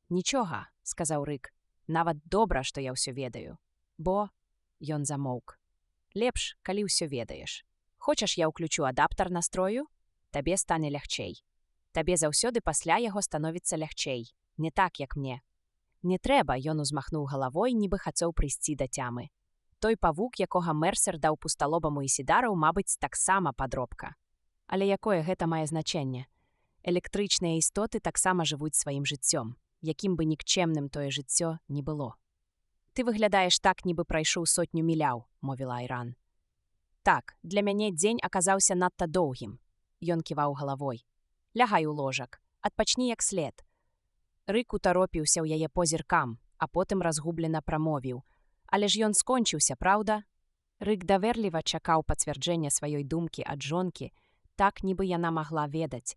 «Нічога», – сказаў Рык, – «нават добра, што я ўсё ведаю. Бо…» Ён замоўк. «Лепш, калі ўсё ведаеш. Хочаш, я ўключу адаптар настрою? Табе стане лягчэй. Табе заўсёды пасля яго становіцца лягчэй. Не так, як мне». «Не трэба», – ён узмахнуў галавой, нібы хацеў прыйсці да цямы. «Той павук, якога Мерсер даў пусталобаму Ісідару, мабыць, таксама падробка. Але якое гэта мае значэнне? Электрычныя істоты таксама жывуць сваім жыццём, якім бы нікчемным тое жыццё не было». «Ты выглядаеш так, нібы прайшоў 100 міляў», – мовіла Айран. «Так, для мяне дзень аказаўся надта доўгім». Ён ківаў галавой. «Лягай у ложак, адпачні як след». Рык утаропіўся ў яе позіркам, а потым разгублена прамовіў. «Але ж ён скончыўся, праўда?» Рык даверліва чакаў пацвярджэння сваёй думкі ад жонкі, так, нібы яна магла ведаць.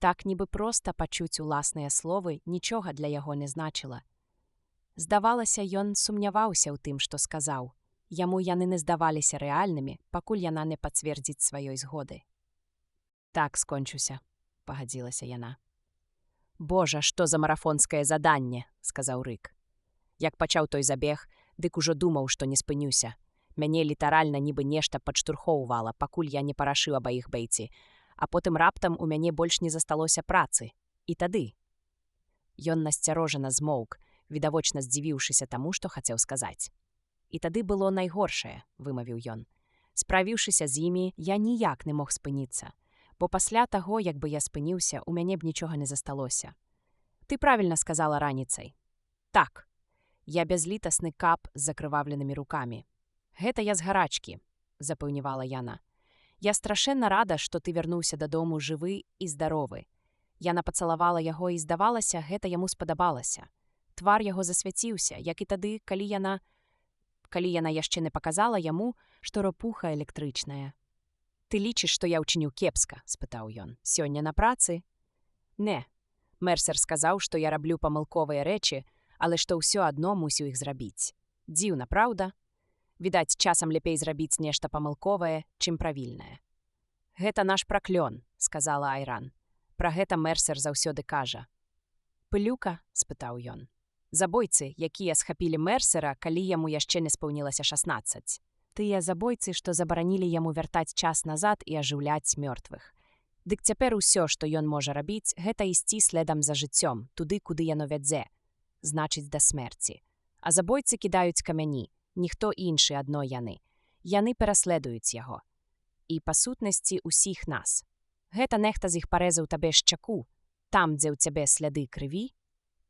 Так, нібы проста пачуць уласныя словы нічога для яго не значыла. Здавалася, ён сумняваўся ў тым, што сказаў. Яму яны не здаваліся рэальнымі, пакуль яна не пацвердзіць сваёй згоды. «Так, скончуся», – пагадзілася яна. «Божа, што за марафонскае заданне», – сказаў Рык. «Як пачаў той забег, дык ужо думаў, што не спынюся. Мяне літаральна нібы нешта падштурхоўвала, пакуль я не парашыў абаіх бэйці, а потым раптам у мяне больш не засталося працы. І тады…» Ён насцярожана змоўк, відавочна здзівіўшыся таму, што хацеў сказаць. «І тады было найгоршае», – вымавіў ён. «Справіўшыся з імі, я ніяк не мог спыніцца. Бо пасля таго, як бы я спыніўся, у мяне б нічога не засталося. Ты правільна сказала раніцай. Так, я бязлітасны кап з закрываўленымі рукамі. Гэта я з гарачкі», – запэўнівала яна. «Я страшэнна рада, што ты вярнуўся дадому жывы і здаровы». Яна пацалавала яго і, здавалася, гэта яму спадабалася. Твар яго засвяціўся, як і тады, калі яна яшчэ не паказала яму, што рапуха электрычная. «Ты лічыш, што я ўчыню кепска?» – спытаў ён. «Сёння на працы?» «Не. Мерсер сказаў, што я раблю памылковыя рэчы, але што ўсё адно мусіў іх зрабіць. Дзіўна, праўда? Відаць, часам лепей зрабіць нешта памылковае, чым правільнае». «Гэта наш праклён», – сказала Айран. «Пра гэта Мерсер заўсёды кажа». «Пылюка?» – спытаў ён. «Забойцы, якія схапілі Мерсера, калі яму яшчэ не спаўнілася 16. Тыя забойцы, што забаранілі яму вяртаць час назад і ажыўляць мёртвых. Дык цяпер усё, што ён можа рабіць, гэта ісці следам за жыццём, туды, куды яно вядзе, значыць, да смерці. А забойцы кідаюць камяні, ніхто іншы, адно яны. Яны пераследуюць яго. і, па сутнасці, усіх нас. Гэта нехта з іх парэзаў табе шчаку, там, дзе ў цябе сляды крыві?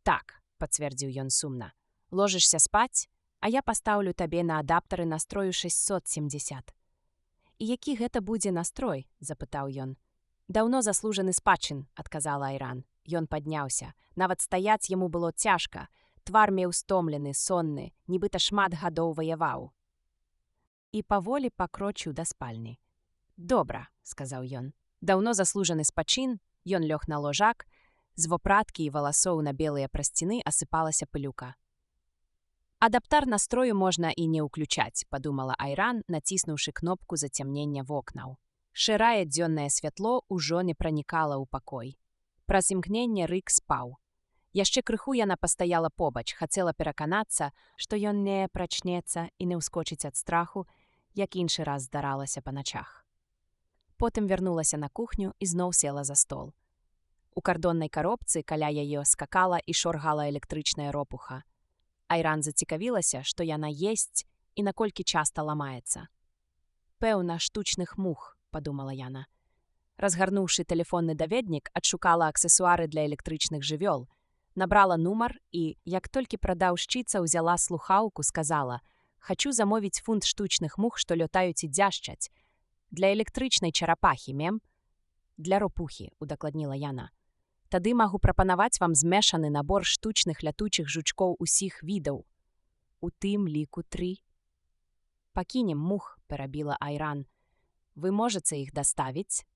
Так, пацвердзіў ён сумна. Ложишся спаць, а я пастаўлю табе на адаптары настрою 670. І які гэта будзе настрой? Запытаў ён. Даўно заслужаны спадчын, адказала Айран. Ён падняўся. Нават стаяць яму было цяжка. Твар меў стомлены, сонны, нібыта шмат гадоў ваяваў. І паволі пакрочыў да спальні. Добра, сказаў ён. Даўно заслужаны спачын, ён лёг на ложак, з вопраткі і валасоў на белыя прасціны асыпалася пылюка. Адаптар настрою можна і не ўключаць, падумала Айран, націснуўшы кнопку зацямнення вокнаў. Шэрае дзённае святло ўжо не пранікала ў пакой. Праз імкненне Рык спаў. Яшчэ крыху яна пастаяла побач, хацела пераканацца, што ён не прачнецца і не ўскочыць ад страху, як іншы раз здаралася па начах. Потым вярнулася на кухню і зноў села за стол. У кардоннай каробцы каля яе скакала і шоргала электрычная ропуха. Айран зацікавілася, што яна есць і наколькі часта ламаецца. «Пэўна, штучных мух», – падумала яна. Разгарнуўшы тэлефонны даведнік, адшукала аксесуары для электрычных жывёл, набрала нумар і, як толькі прадаўшчыца ўзяла слухаўку, сказала: «Хачу замовіць фунт штучных мух, што лётаюць і дзяшчаць. Для электрычнай чарапахі, мем?» «Для ропухі», – удакладніла яна. «Тады магу прапанаваць вам змешаны набор штучных лятучых жучкоў усіх відаў. У тым ліку 3. «Пакінем мух», – перабіла Айран. «Вы можаце іх даставіць?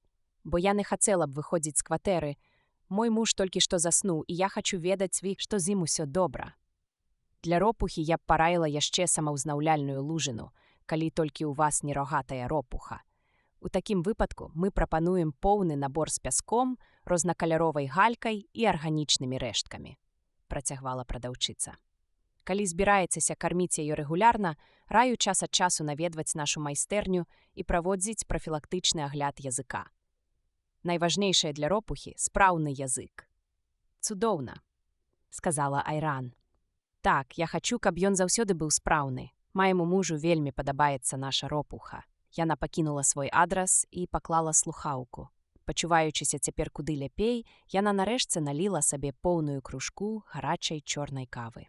Бо я не хацела б выходзіць з кватэры. Мой муж толькі што заснуў, і я хачу ведаць, што з ім усё добра. Для ропухі я б параіла яшчэ самаўзнаўляльную лужыну, калі толькі ў вас не рогатая ропуха. У такім выпадку мы прапануем поўны набор з пяском, рознакаляровай галькай і арганічнымі рэшткамі», – працягвала прадаўчыца. «Калі збіраецеся карміць яе рэгулярна, раю час ад часу наведваць нашу майстэрню і праводзіць прафілактычны агляд языка. Найважнейшае для ропухі – спраўны язык». «Цудоўна», – сказала Айран. «Так, я хачу, каб ён заўсёды быў спраўны. Майму мужу вельмі падабаецца наша ропуха». Яна пакінула свой адрас і паклала слухаўку. Пачуваючыся цяпер куды лепей, яна нарэшце наліла сабе поўную кружку гарачай чорнай кавы.